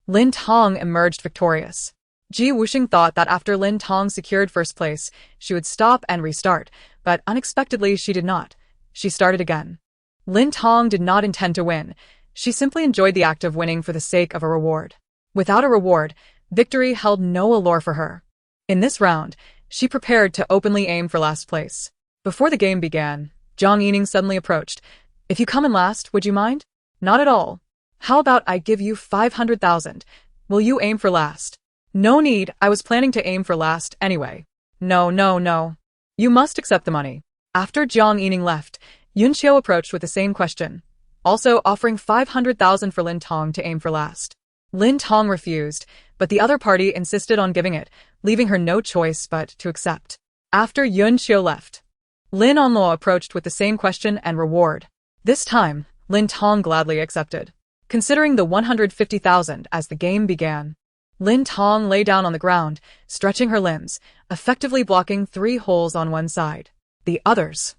Lin Tong emerged victorious. Ji Wusheng thought that after Lin Tong secured first place, she would stop and restart, but unexpectedly she did not. She started again. Lin Tong did not intend to win. She simply enjoyed the act of winning for the sake of a reward. Without a reward, victory held no allure for her. In this round, she prepared to openly aim for last place. Before the game began, Jiang Yining suddenly approached. If you come in last, would you mind? Not at all. How about I give you 500,000? Will you aim for last? No need, I was planning to aim for last anyway. No, no, no. You must accept the money. After Jiang Yining left, Yun Xiu approached with the same question, also offering 500,000 for Lin Tong to aim for last. Lin Tong refused, but the other party insisted on giving it, leaving her no choice but to accept. After Yun Xiu left, Lin Onluo approached with the same question and reward. This time, Lin Tong gladly accepted. Considering the 150,000 as the game began, Lin Tong lay down on the ground, stretching her limbs, effectively blocking 3 holes on one side. The others.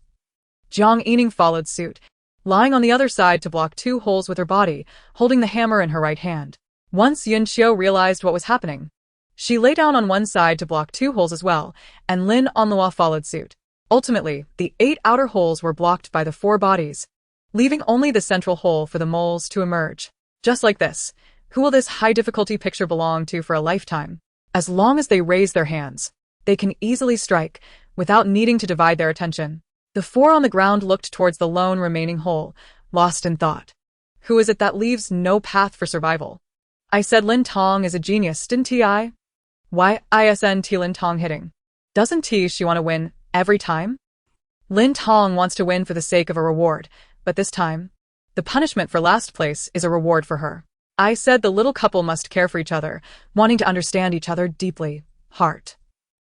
Jiang Yining followed suit, lying on the other side to block 2 holes with her body, holding the hammer in her right hand. Once Yun Xiu realized what was happening, she lay down on one side to block 2 holes as well, and Lin Onluo followed suit. Ultimately, the 8 outer holes were blocked by the 4 bodies, leaving only the central hole for the moles to emerge. Just like this, who will this high-difficulty picture belong to for a lifetime? As long as they raise their hands, they can easily strike, without needing to divide their attention. The 4 on the ground looked towards the lone remaining hole, lost in thought. Who is it that leaves no path for survival? I said Lin Tong is a genius, didn't I? Why isn't Lin Tong hitting? Doesn't she want to win every time? Lin Tong wants to win for the sake of a reward, but this time, the punishment for last place is a reward for her. I said the little couple must care for each other, wanting to understand each other deeply. Heart.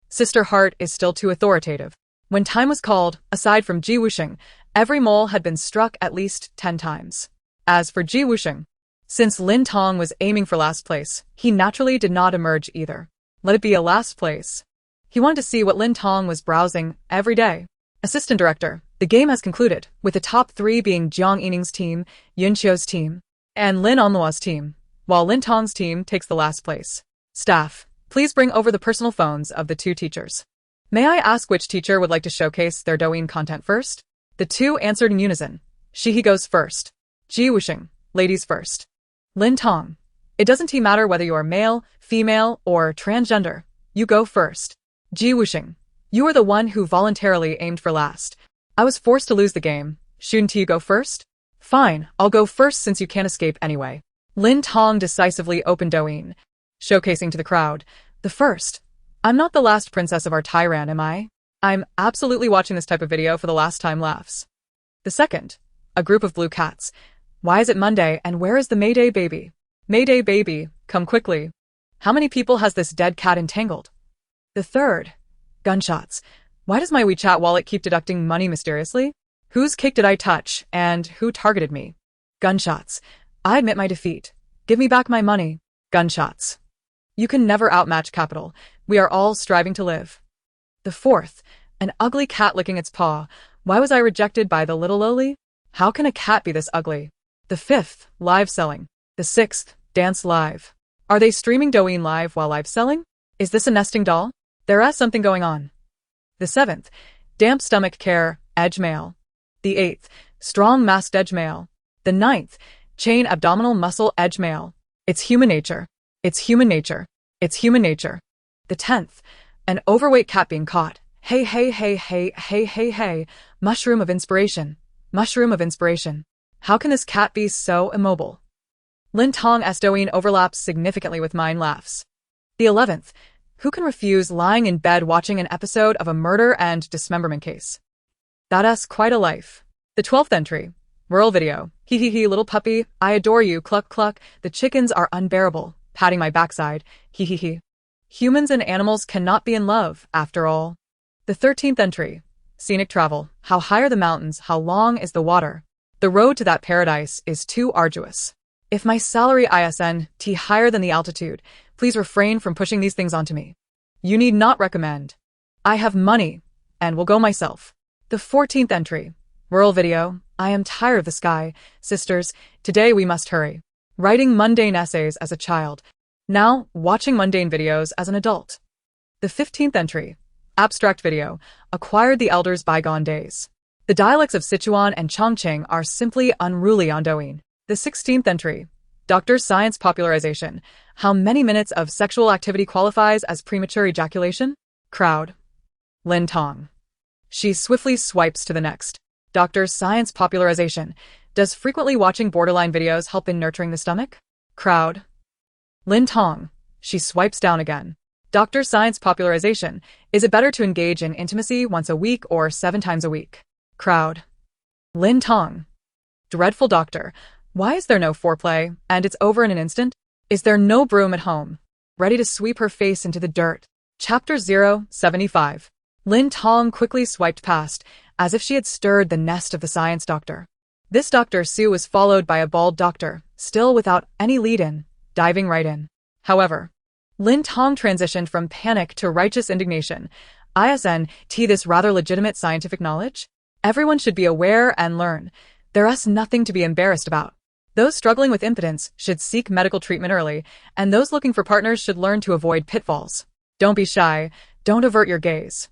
Sister Heart is still too authoritative. When time was called, aside from Ji Wusheng, every mole had been struck at least 10 times. As for Ji Wusheng, since Lin Tong was aiming for last place, he naturally did not emerge either. Let it be a last place. He wanted to see what Lin Tong was browsing every day. Assistant Director, the game has concluded, with the top 3 being Jiang Yining's team, Yun Xiu's team, and Lin Onluo's team, while Lin Tong's team takes the last place. Staff, Please bring over the personal phones of the two teachers. May I ask which teacher would like to showcase their Douyin content first? The two answered in unison. He goes first. Wusheng, ladies first. Lin Tong. It doesn't matter whether you are male, female, or transgender. You go first. Wusheng. You are the one who voluntarily aimed for last. I was forced to lose the game. Shouldn't you go first? Fine, I'll go first since you can't escape anyway. Lin Tong decisively opened Douyin, showcasing to the crowd. The first. I'm not the last princess of our Tyran, am I? I'm absolutely watching this type of video for the last time laughs. The second. A group of blue cats. Why is it Monday and where is the Mayday baby? Mayday baby, come quickly. How many people has this dead cat entangled? The third. Gunshots. Why does my WeChat wallet keep deducting money mysteriously? Whose cake did I touch, and who targeted me? Gunshots. I admit my defeat. Give me back my money. Gunshots. You can never outmatch capital. We are all striving to live. The fourth. An ugly cat licking its paw. Why was I rejected by the little lowly? How can a cat be this ugly? The fifth. Live selling. The sixth. Dance live. Are they streaming Douyin live while live selling? Is this a nesting doll? There is something going on. The seventh. Damp stomach care, edge male. The eighth. Strong masked edge male. The ninth. Chain abdominal muscle edge male. It's human nature. It's human nature. It's human nature. The 10th. An overweight cat being caught. Hey, hey, hey, hey, hey, hey, hey. Mushroom of inspiration. Mushroom of inspiration. How can this cat be so immobile? Lin Tong's Douyin overlaps significantly with mine laughs. The 11th. Who can refuse lying in bed watching an episode of a murder and dismemberment case? That's quite a life. The 12th entry. Rural video. Hee hee hee, little puppy. I adore you. Cluck cluck. The chickens are unbearable. Patting my backside. Hee hee hee. Humans and animals cannot be in love, after all. The 13th entry. Scenic travel. How high are the mountains? How long is the water? The road to that paradise is too arduous. If my salary isn't higher than the altitude, please refrain from pushing these things onto me. You need not recommend. I have money, and will go myself. The 14th entry. Rural video. I am tired of the sky. Sisters, today we must hurry. Writing mundane essays as a child. Now, watching mundane videos as an adult. The 15th entry. Abstract video. Acquired the elders' bygone days. The dialects of Sichuan and Chongqing are simply unruly on Douyin. The 16th entry. Doctor's science popularization. How many minutes of sexual activity qualifies as premature ejaculation? Crowd. Lin Tong. She swiftly swipes to the next. Doctor's science popularization. Does frequently watching borderline videos help in nurturing the stomach? Crowd. Lin Tong. She swipes down again. Doctor's science popularization. Is it better to engage in intimacy once a week or 7 times a week? Crowd. Lin Tong. Dreadful doctor. Why is there no foreplay, and it's over in an instant? Is there no broom at home? Ready to sweep her face into the dirt. Chapter 075. Lin Tong quickly swiped past, as if she had stirred the nest of the science doctor. This Dr. Su was followed by a bald doctor, still without any lead-in, diving right in. However, Lin Tong transitioned from panic to righteous indignation. Isn't this rather legitimate scientific knowledge? Everyone should be aware and learn. There is nothing to be embarrassed about. Those struggling with impotence should seek medical treatment early, and those looking for partners should learn to avoid pitfalls. Don't be shy. Don't avert your gaze.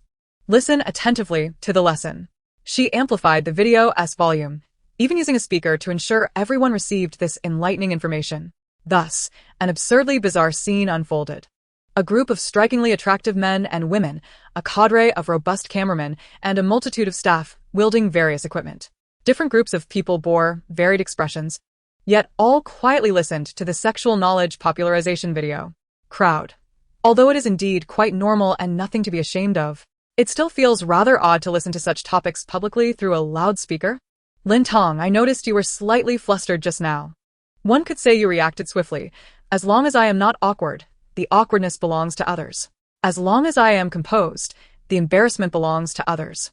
Listen attentively to the lesson. She amplified the video's volume, even using a speaker to ensure everyone received this enlightening information. Thus, an absurdly bizarre scene unfolded. A group of strikingly attractive men and women, a cadre of robust cameramen, and a multitude of staff wielding various equipment. Different groups of people bore varied expressions, yet all quietly listened to the sexual knowledge popularization video. Crowd. Although it is indeed quite normal and nothing to be ashamed of, it still feels rather odd to listen to such topics publicly through a loudspeaker. Lin Tong, I noticed you were slightly flustered just now. One could say you reacted swiftly. As long as I am not awkward, the awkwardness belongs to others. As long as I am composed, the embarrassment belongs to others.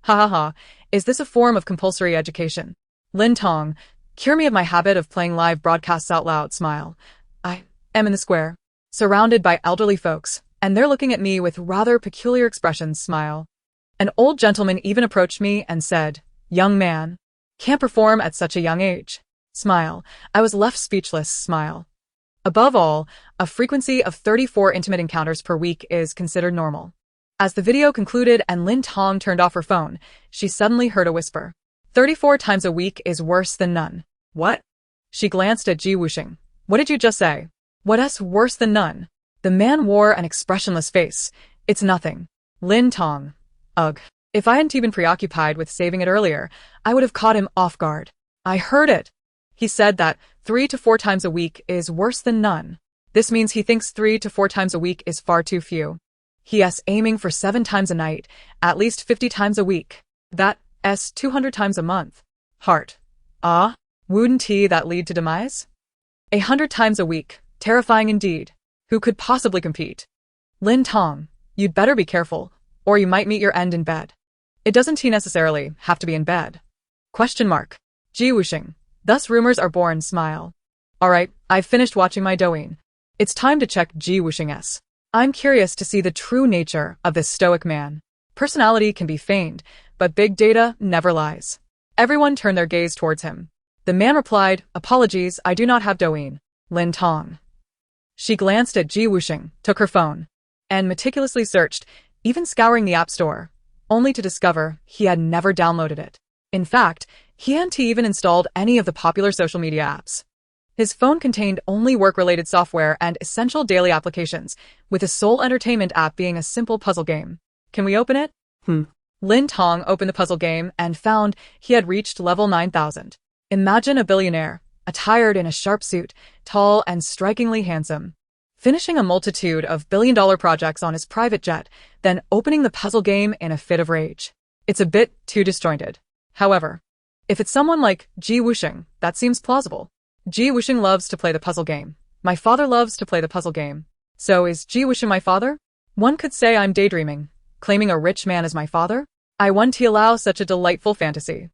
Ha ha ha, is this a form of compulsory education? Lin Tong, cure me of my habit of playing live broadcasts out loud, smile. I am in the square, surrounded by elderly folks, and they're looking at me with rather peculiar expressions, smile. An old gentleman even approached me and said, young man, can't perform at such a young age. Smile. I was left speechless, smile. Above all, a frequency of 34 intimate encounters per week is considered normal. As the video concluded and Lin Tong turned off her phone, she suddenly heard a whisper. 34 times a week is worse than none. What? She glanced at Wusheng. What did you just say? What's worse than none? The man wore an expressionless face. It's nothing. Lin Tong. Ugh. If I hadn't been preoccupied with saving it earlier, I would have caught him off guard. I heard it. He said that 3 to 4 times a week is worse than none. This means he thinks 3 to 4 times a week is far too few. He is aiming for 7 times a night, at least 50 times a week. That's 200 times a month. Heart. Ah? Wouldn't that lead to demise? 100 times a week. Terrifying indeed. Who could possibly compete? Lin Tong, you'd better be careful, or you might meet your end in bed. It doesn't necessarily have to be in bed. Question mark. Wusheng. Thus rumors are born. Smile. Alright, I've finished watching my Douyin. It's time to check Wusheng's. I'm curious to see the true nature of this stoic man. Personality can be feigned, but big data never lies. Everyone turned their gaze towards him. The man replied, apologies, I do not have Douyin. Lin Tong. She glanced at Wusheng, took her phone, and meticulously searched, even scouring the App Store, only to discover he had never downloaded it. In fact, he hadn't even installed any of the popular social media apps. His phone contained only work-related software and essential daily applications, with his sole entertainment app being a simple puzzle game. Can we open it? Lin Tong opened the puzzle game and found he had reached level 9,000. Imagine a billionaire, attired in a sharp suit, tall and strikingly handsome, finishing a multitude of billion-dollar projects on his private jet, then opening the puzzle game in a fit of rage. It's a bit too disjointed. However, if it's someone like Wusheng, that seems plausible. Wusheng loves to play the puzzle game. My father loves to play the puzzle game. So is Wusheng my father? One could say I'm daydreaming, claiming a rich man as my father? I want to allow such a delightful fantasy.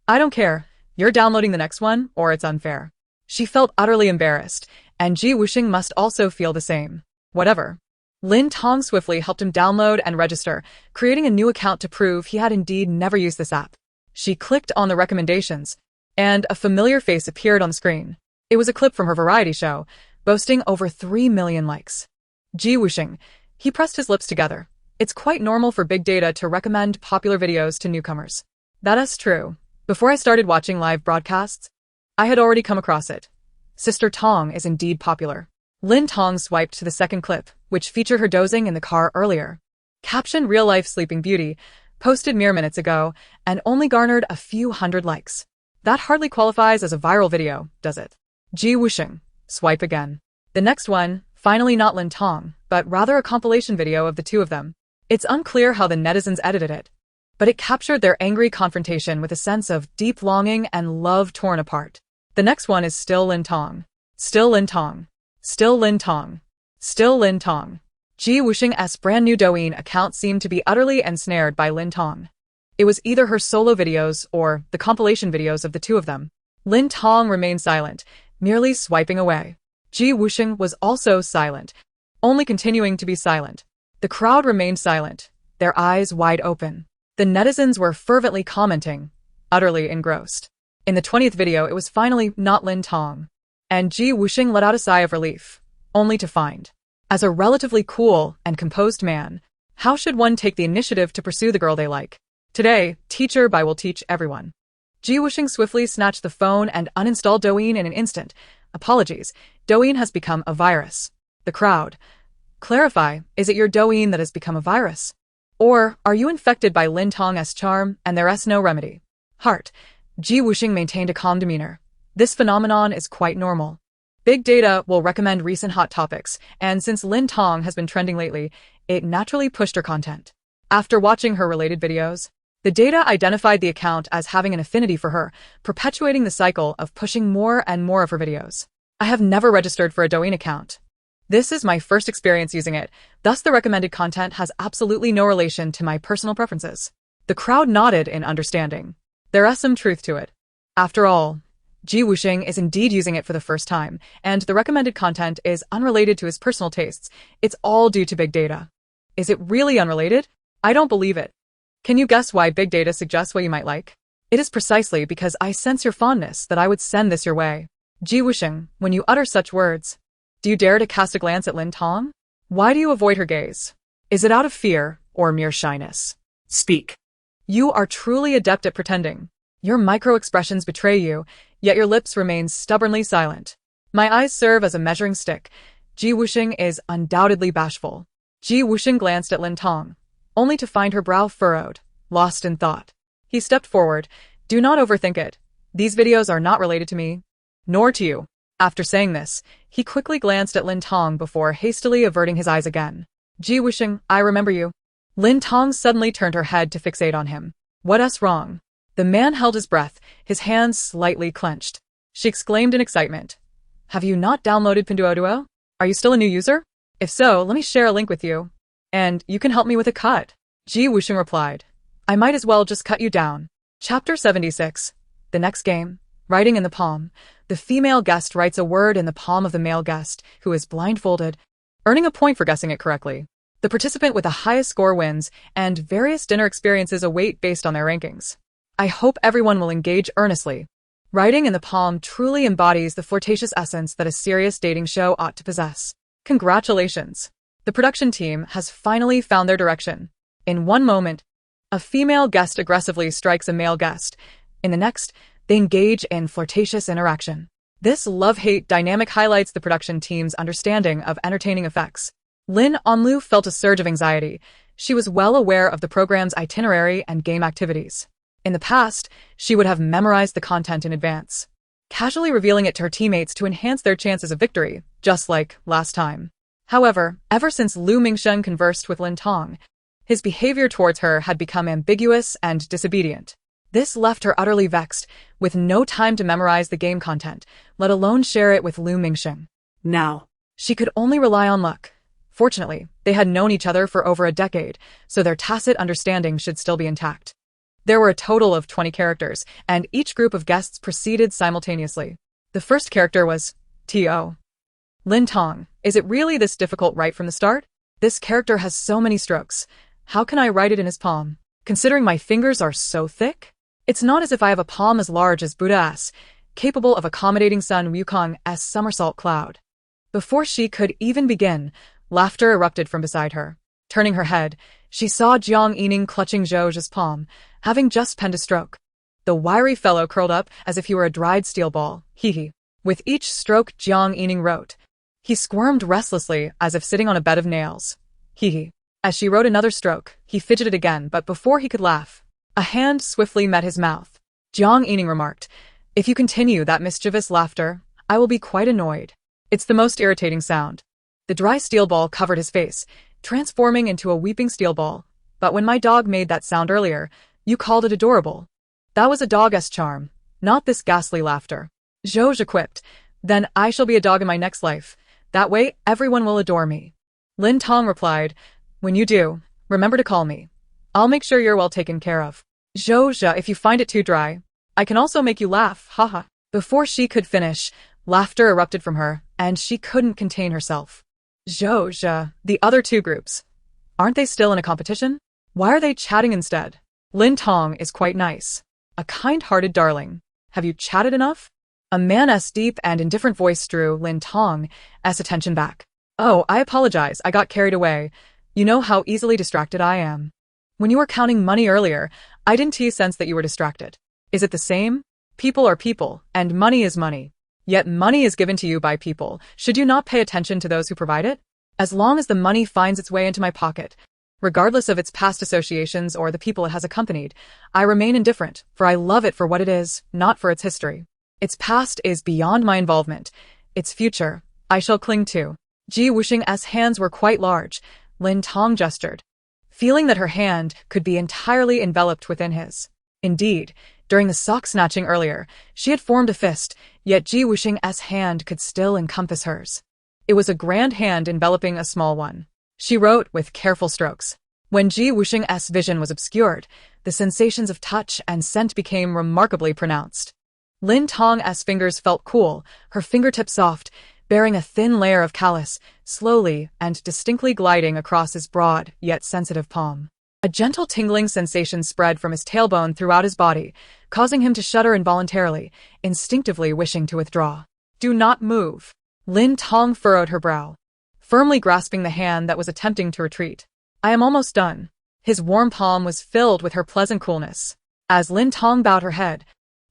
I don't care. You're downloading the next one, or it's unfair. She felt utterly embarrassed, and Wusheng must also feel the same. Whatever. Lin Tong swiftly helped him download and register, creating a new account to prove he had indeed never used this app. She clicked on the recommendations, and a familiar face appeared on the screen. It was a clip from her variety show, boasting over 3 million likes. Wusheng. He pressed his lips together. It's quite normal for big data to recommend popular videos to newcomers. That is true. Before I started watching live broadcasts, I had already come across it. Sister Tong is indeed popular. Lin Tong swiped to the second clip, which featured her dozing in the car earlier. Caption real-life sleeping beauty, posted mere minutes ago, and only garnered a few hundred likes. That hardly qualifies as a viral video, does it? Wusheng. Swipe again. The next one, finally not Lin Tong, but rather a compilation video of the two of them. It's unclear how the netizens edited it, but it captured their angry confrontation with a sense of deep longing and love torn apart. The next one is still Lin Tong. Still Lin Tong. Still Lin Tong. Still Lin Tong. Wusheng's brand new Douyin account seemed to be utterly ensnared by Lin Tong. It was either her solo videos or the compilation videos of the two of them. Lin Tong remained silent, merely swiping away. Wusheng was also silent, only continuing to be silent. The crowd remained silent, their eyes wide open. The netizens were fervently commenting, utterly engrossed. In the 20th video, it was finally not Lin Tong, and Wusheng let out a sigh of relief, only to find, as a relatively cool and composed man, how should one take the initiative to pursue the girl they like? Today, Teacher Bai will teach everyone. Wusheng swiftly snatched the phone and uninstalled Douyin in an instant. Apologies, Douyin has become a virus. The crowd. Clarify, is it your Douyin that has become a virus? Or are you infected by Lin Tong's charm and there's no remedy? Heart. Wusheng maintained a calm demeanor. This phenomenon is quite normal. Big data will recommend recent hot topics, and since Lin Tong has been trending lately, it naturally pushed her content. After watching her related videos, the data identified the account as having an affinity for her, perpetuating the cycle of pushing more and more of her videos. I have never registered for a Douyin account. This is my first experience using it, thus the recommended content has absolutely no relation to my personal preferences. The crowd nodded in understanding. There is some truth to it. After all, Wusheng is indeed using it for the first time, and the recommended content is unrelated to his personal tastes. It's all due to big data. Is it really unrelated? I don't believe it. Can you guess why big data suggests what you might like? It is precisely because I sense your fondness that I would send this your way. Wusheng, when you utter such words, Do you dare to cast a glance at Lin Tong? Why do you avoid her gaze? Is it out of fear or mere shyness? Speak. You are truly adept at pretending. Your micro-expressions betray you, yet your lips remain stubbornly silent. My eyes serve as a measuring stick. Ji Wusheng is undoubtedly bashful. Ji Wusheng glanced at Lin Tong, only to find her brow furrowed, lost in thought. He stepped forward. Do not overthink it. These videos are not related to me, nor to you. After saying this, he quickly glanced at Lin Tong before hastily averting his eyes again. Ji Wusheng, I remember you. Lin Tong suddenly turned her head to fixate on him. What's wrong? The man held his breath, his hands slightly clenched. She exclaimed in excitement. Have you not downloaded Pinduoduo? Are you still a new user? If so, let me share a link with you. And you can help me with a cut. Ji Wusheng replied. I might as well just cut you down. Chapter 76. The next game. Writing in the palm. The female guest writes a word in the palm of the male guest, who is blindfolded, earning a point for guessing it correctly. The participant with the highest score wins, and various dinner experiences await based on their rankings. I hope everyone will engage earnestly. Writing in the palm truly embodies the flirtatious essence that a serious dating show ought to possess. Congratulations! The production team has finally found their direction. In one moment, a female guest aggressively strikes a male guest. In the next, they engage in flirtatious interaction. This love-hate dynamic highlights the production team's understanding of entertaining effects. Lin Tong felt a surge of anxiety. She was well aware of the program's itinerary and game activities. In the past, she would have memorized the content in advance, casually revealing it to her teammates to enhance their chances of victory, just like last time. However, ever since Lu Mingsheng conversed with Lin Tong, his behavior towards her had become ambiguous and disobedient. This left her utterly vexed, with no time to memorize the game content, let alone share it with Lu Mingsheng. Now, she could only rely on luck. Fortunately, they had known each other for over a decade, so their tacit understanding should still be intact. There were a total of 20 characters, and each group of guests proceeded simultaneously. The first character was T.O. Lin Tong. Is it really this difficult right from the start? This character has so many strokes. How can I write it in his palm? Considering my fingers are so thick? It's not as if I have a palm as large as Buddha's, capable of accommodating Sun Wukong's somersault cloud. Before she could even begin, laughter erupted from beside her. Turning her head, she saw Jiang Yining clutching Zhou's palm, having just penned a stroke. The wiry fellow curled up as if he were a dried steel ball. Hee. With each stroke Jiang Yining wrote. He squirmed restlessly as if sitting on a bed of nails. Hee. As she wrote another stroke, he fidgeted again, but before he could laugh, a hand swiftly met his mouth. Jiang Yining remarked, If you continue that mischievous laughter, I will be quite annoyed. It's the most irritating sound. The dry steel ball covered his face, transforming into a weeping steel ball. But when my dog made that sound earlier, you called it adorable. That was a dog's charm, not this ghastly laughter. Zhou quipped, Then I shall be a dog in my next life. That way everyone will adore me. Lin Tong replied, When you do, remember to call me. I'll make sure you're well taken care of. Zhou, if you find it too dry, I can also make you laugh, haha. Before she could finish, laughter erupted from her, and she couldn't contain herself. Zhou, the other two groups. Aren't they still in a competition? Why are they chatting instead? Lin Tong is quite nice. A kind-hearted darling. Have you chatted enough? A man's deep and indifferent voice drew Lin Tong's attention back. Oh, I apologize, I got carried away. You know how easily distracted I am. When you were counting money earlier, I didn't sense that you were distracted. Is it the same? People are people, and money is money. Yet money is given to you by people. Should you not pay attention to those who provide it? As long as the money finds its way into my pocket, regardless of its past associations or the people it has accompanied, I remain indifferent, for I love it for what it is, not for its history. Its past is beyond my involvement. Its future, I shall cling to. Ji Wusheng's hands were quite large. Lin Tong gestured, feeling that her hand could be entirely enveloped within his. Indeed, during the sock-snatching earlier, she had formed a fist, yet Ji Wusheng's hand could still encompass hers. It was a grand hand enveloping a small one. She wrote with careful strokes. When Ji Wusheng's vision was obscured, the sensations of touch and scent became remarkably pronounced. Lin Tong's fingers felt cool, her fingertips soft, bearing a thin layer of callus, slowly and distinctly gliding across his broad yet sensitive palm. A gentle tingling sensation spread from his tailbone throughout his body, causing him to shudder involuntarily, instinctively wishing to withdraw. Do not move. Lin Tong furrowed her brow, firmly grasping the hand that was attempting to retreat. I am almost done. His warm palm was filled with her pleasant coolness. As Lin Tong bowed her head,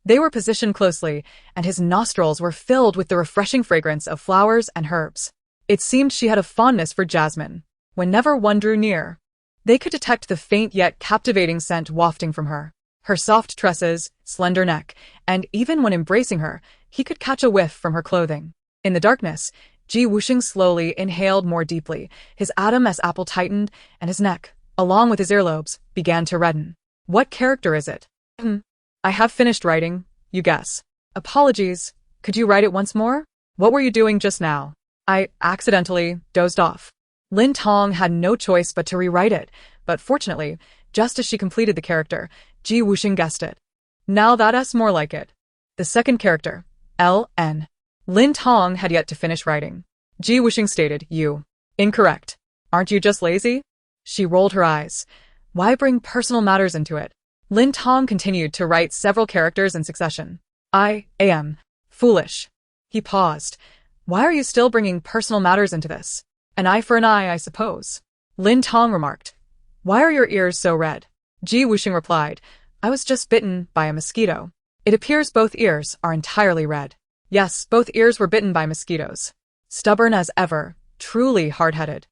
they were positioned closely, and his nostrils were filled with the refreshing fragrance of flowers and herbs. It seemed she had a fondness for jasmine. Whenever one drew near, they could detect the faint yet captivating scent wafting from her. Her soft tresses, slender neck, and even when embracing her, he could catch a whiff from her clothing. In the darkness, Wusheng slowly inhaled more deeply, his atom as apple tightened, and his neck, along with his earlobes, began to redden. What character is it? I have finished writing, you guess. Apologies, could you write it once more? What were you doing just now? I accidentally dozed off. Lin Tong had no choice but to rewrite it, but fortunately, just as she completed the character, Wusheng guessed it. Now that's more like it. The second character, Ln. Lin Tong had yet to finish writing. Wusheng stated, you. Incorrect. Aren't you just lazy? She rolled her eyes. Why bring personal matters into it? Lin Tong continued to write several characters in succession. I am foolish. He paused. Why are you still bringing personal matters into this? An eye for an eye, I suppose. Lin Tong remarked. Why are your ears so red? Wusheng replied. I was just bitten by a mosquito. It appears both ears are entirely red. Yes, both ears were bitten by mosquitoes. Stubborn as ever, truly hard-headed.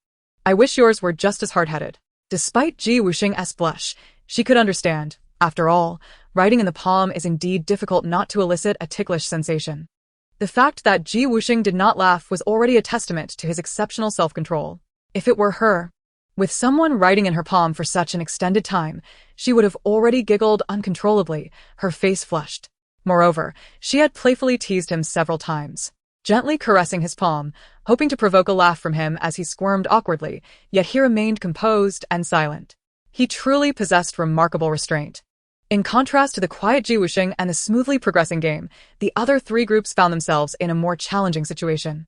I wish yours were just as hard-headed. Despite Wusheng's blush, she could understand. After all, writing in the palm is indeed difficult not to elicit a ticklish sensation. The fact that Wusheng did not laugh was already a testament to his exceptional self-control. If it were her, with someone writing in her palm for such an extended time, she would have already giggled uncontrollably, her face flushed. Moreover, she had playfully teased him several times, gently caressing his palm, hoping to provoke a laugh from him as he squirmed awkwardly, yet he remained composed and silent. He truly possessed remarkable restraint. In contrast to the quiet Wusheng and the smoothly progressing game, the other three groups found themselves in a more challenging situation.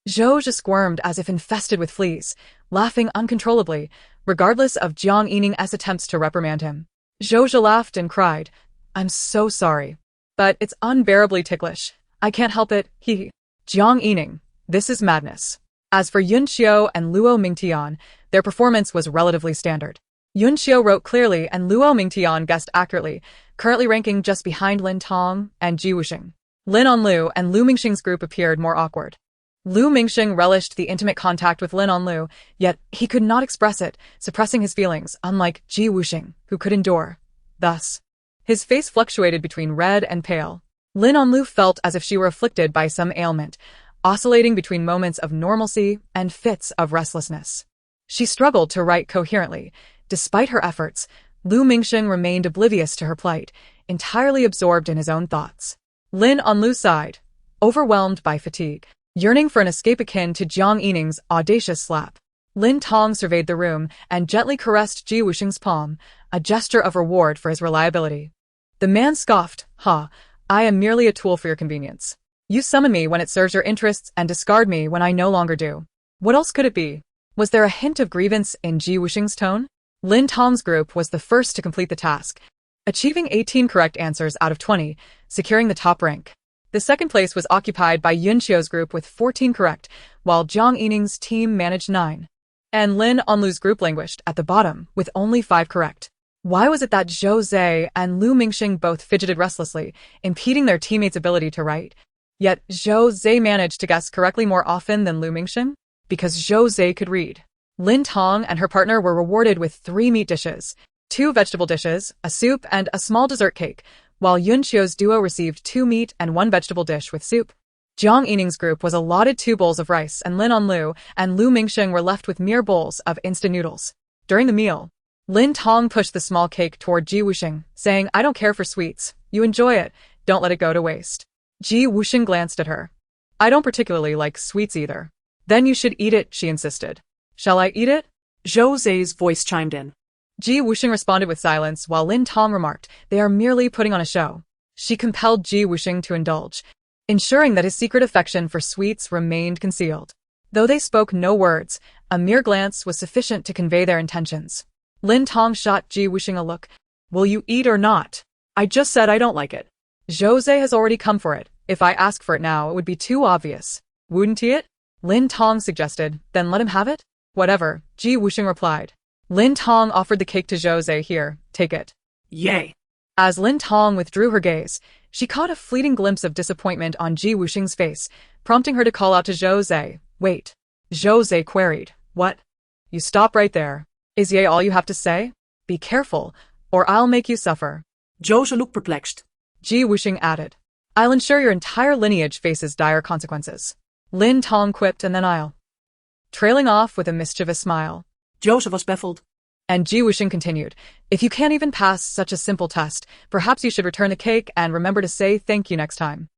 Zhou squirmed as if infested with fleas, laughing uncontrollably, regardless of Jiang Yining's attempts to reprimand him. Zhou laughed and cried, I'm so sorry. But it's unbearably ticklish. I can't help it, he. Jiang Yining, this is madness. As for Yun Xiao and Luo Mingtian, their performance was relatively standard. Yun Xiao wrote clearly and Luo Mingtian guessed accurately, currently ranking just behind Lin Tong and Wusheng. Lin Onlu and Lu Mingxing's group appeared more awkward. Lu Mingxing relished the intimate contact with Lin Onlu, yet he could not express it, suppressing his feelings, unlike Wusheng, who could endure. Thus, his face fluctuated between red and pale. Lin Onlu felt as if she were afflicted by some ailment, oscillating between moments of normalcy and fits of restlessness. She struggled to write coherently. Despite her efforts, Lu Mingxing remained oblivious to her plight, entirely absorbed in his own thoughts. Lin Onlu sighed, overwhelmed by fatigue, yearning for an escape akin to Jiang Yining's audacious slap. Lin Tong surveyed the room and gently caressed Wusheng's palm, a gesture of reward for his reliability. The man scoffed, I am merely a tool for your convenience. You summon me when it serves your interests and discard me when I no longer do. What else could it be? Was there a hint of grievance in Wusheng's tone? Lin Tong's group was the first to complete the task, achieving 18 correct answers out of 20, securing the top rank. The second place was occupied by Yun Xiao's group with 14 correct, while Jiang Yining's team managed 9. And Lin Onlu's group languished at the bottom with only 5 correct. Why was it that Zhou Zhe and Lu Mingxing both fidgeted restlessly, impeding their teammates' ability to write? Yet Zhou Zhe managed to guess correctly more often than Lu Mingxing? Because Zhou Zhe could read. Lin Tong and her partner were rewarded with 3 meat dishes, 2 vegetable dishes, a soup, and a small dessert cake, while Yun Xiao's duo received 2 meat and 1 vegetable dish with soup. Jiang Yining's group was allotted 2 bowls of rice, and Lin Onlu and Lu Mingxing were left with mere bowls of instant noodles. During the meal, Lin Tong pushed the small cake toward Wusheng, saying, I don't care for sweets. You enjoy it. Don't let it go to waste. Wusheng glanced at her. I don't particularly like sweets either. Then you should eat it, she insisted. Shall I eat it? Zhou Zhe's voice chimed in. Wusheng responded with silence, while Lin Tong remarked, they are merely putting on a show. She compelled Wusheng to indulge, ensuring that his secret affection for sweets remained concealed. Though they spoke no words, a mere glance was sufficient to convey their intentions. Lin Tong shot Wusheng a look. Will you eat or not? I just said I don't like it. Zhou Zhe has already come for it. If I ask for it now, it would be too obvious. Wouldn't he it? Lin Tong suggested, then let him have it? Whatever, Ji Wusheng replied. Lin Tong offered the cake to Jose. Here, take it. Yay. As Lin Tong withdrew her gaze, she caught a fleeting glimpse of disappointment on Ji Wusheng's face, prompting her to call out to Jose. Wait. Jose queried. What? You stop right there. Is yay all you have to say? Be careful, or I'll make you suffer. Jose looked perplexed. Ji Wusheng added. I'll ensure your entire lineage faces dire consequences. Lin Tong quipped, and then I'll. Trailing off with a mischievous smile. Jose was baffled. And Ji Wusheng continued, if you can't even pass such a simple test, perhaps you should return the cake and remember to say thank you next time.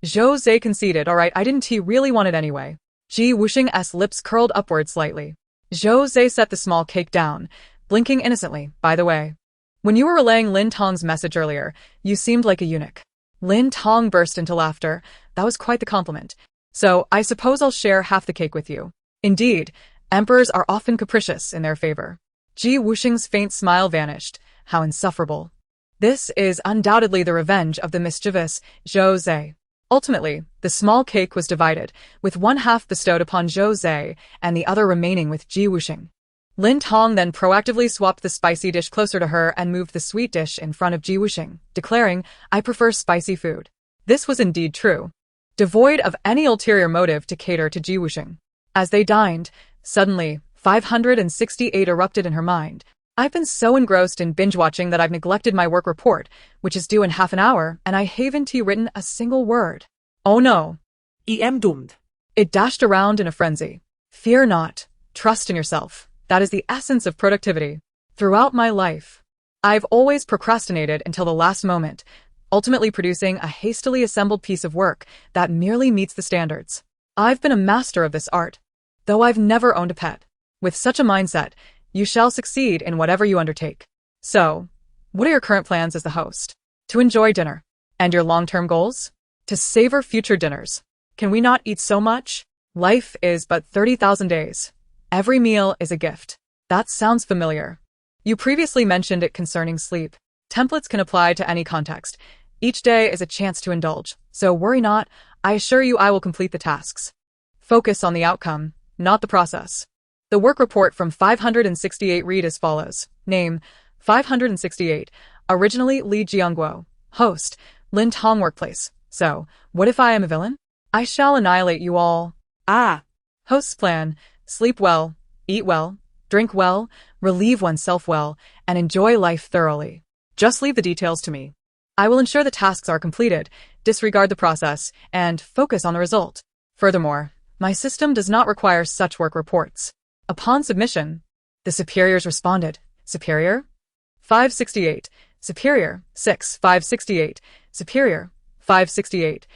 Jose conceded, all right, I didn't really want it anyway. Ji Wusheng's lips curled upward slightly. Jose set the small cake down, blinking innocently, by the way. When you were relaying Lin Tong's message earlier, you seemed like a eunuch. Lin Tong burst into laughter. That was quite the compliment. So, I suppose I'll share half the cake with you. Indeed, emperors are often capricious in their favor. Ji Wusheng's faint smile vanished. How insufferable. This is undoubtedly the revenge of the mischievous Jose. Ultimately, the small cake was divided, with one half bestowed upon Jose and the other remaining with Ji Wusheng. Lin Tong then proactively swapped the spicy dish closer to her and moved the sweet dish in front of Ji Wusheng, declaring, I prefer spicy food. This was indeed true. Devoid of any ulterior motive to cater to Ji Wusheng. As they dined, suddenly, 568 erupted in her mind. I've been so engrossed in binge-watching that I've neglected my work report, which is due in half an hour, and I haven't written a single word. Oh no. I am doomed. It dashed around in a frenzy. Fear not. Trust in yourself. That is the essence of productivity. Throughout my life, I've always procrastinated until the last moment, ultimately producing a hastily assembled piece of work that merely meets the standards. I've been a master of this art, though I've never owned a pet. With such a mindset, you shall succeed in whatever you undertake. So, what are your current plans as the host? To enjoy dinner. And your long-term goals? To savor future dinners. Can we not eat so much? Life is but 30,000 days. Every meal is a gift. That sounds familiar. You previously mentioned it concerning sleep. Templates can apply to any context. Each day is a chance to indulge, so worry not. I assure you I will complete the tasks. Focus on the outcome, not the process. The work report from 568 read as follows. Name, 568. Originally Li Jiangguo. Host, Lin Tong Workplace. So, what if I am a villain? I shall annihilate you all. Ah. Host's plan, sleep well, eat well, drink well, relieve oneself well, and enjoy life thoroughly. Just leave the details to me. I will ensure the tasks are completed, disregard the process, and focus on the result. Furthermore, my system does not require such work reports. Upon submission, the superiors responded. Superior? 568. Superior. 6. 568. Superior. 568.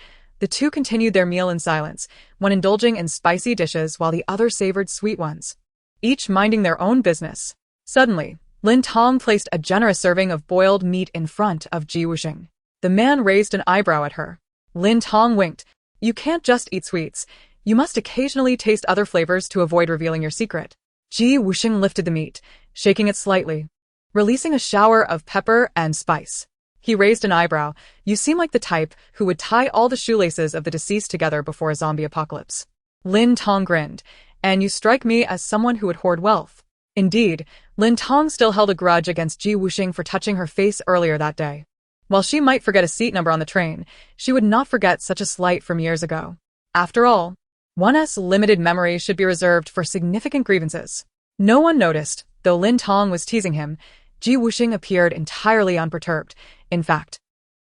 The two continued their meal in silence, one indulging in spicy dishes while the other savored sweet ones, each minding their own business. Suddenly, Lin Tong placed a generous serving of boiled meat in front of Ji Wusheng. The man raised an eyebrow at her. Lin Tong winked. You can't just eat sweets. You must occasionally taste other flavors to avoid revealing your secret. Ji Wusheng lifted the meat, shaking it slightly, releasing a shower of pepper and spice. He raised an eyebrow. You seem like the type who would tie all the shoelaces of the deceased together before a zombie apocalypse. Lin Tong grinned. And you strike me as someone who would hoard wealth. Indeed, Lin Tong still held a grudge against Ji Wusheng for touching her face earlier that day. While she might forget a seat number on the train, she would not forget such a slight from years ago. After all, one's limited memory should be reserved for significant grievances. No one noticed, though Lin Tong was teasing him. Ji Wusheng appeared entirely unperturbed. In fact,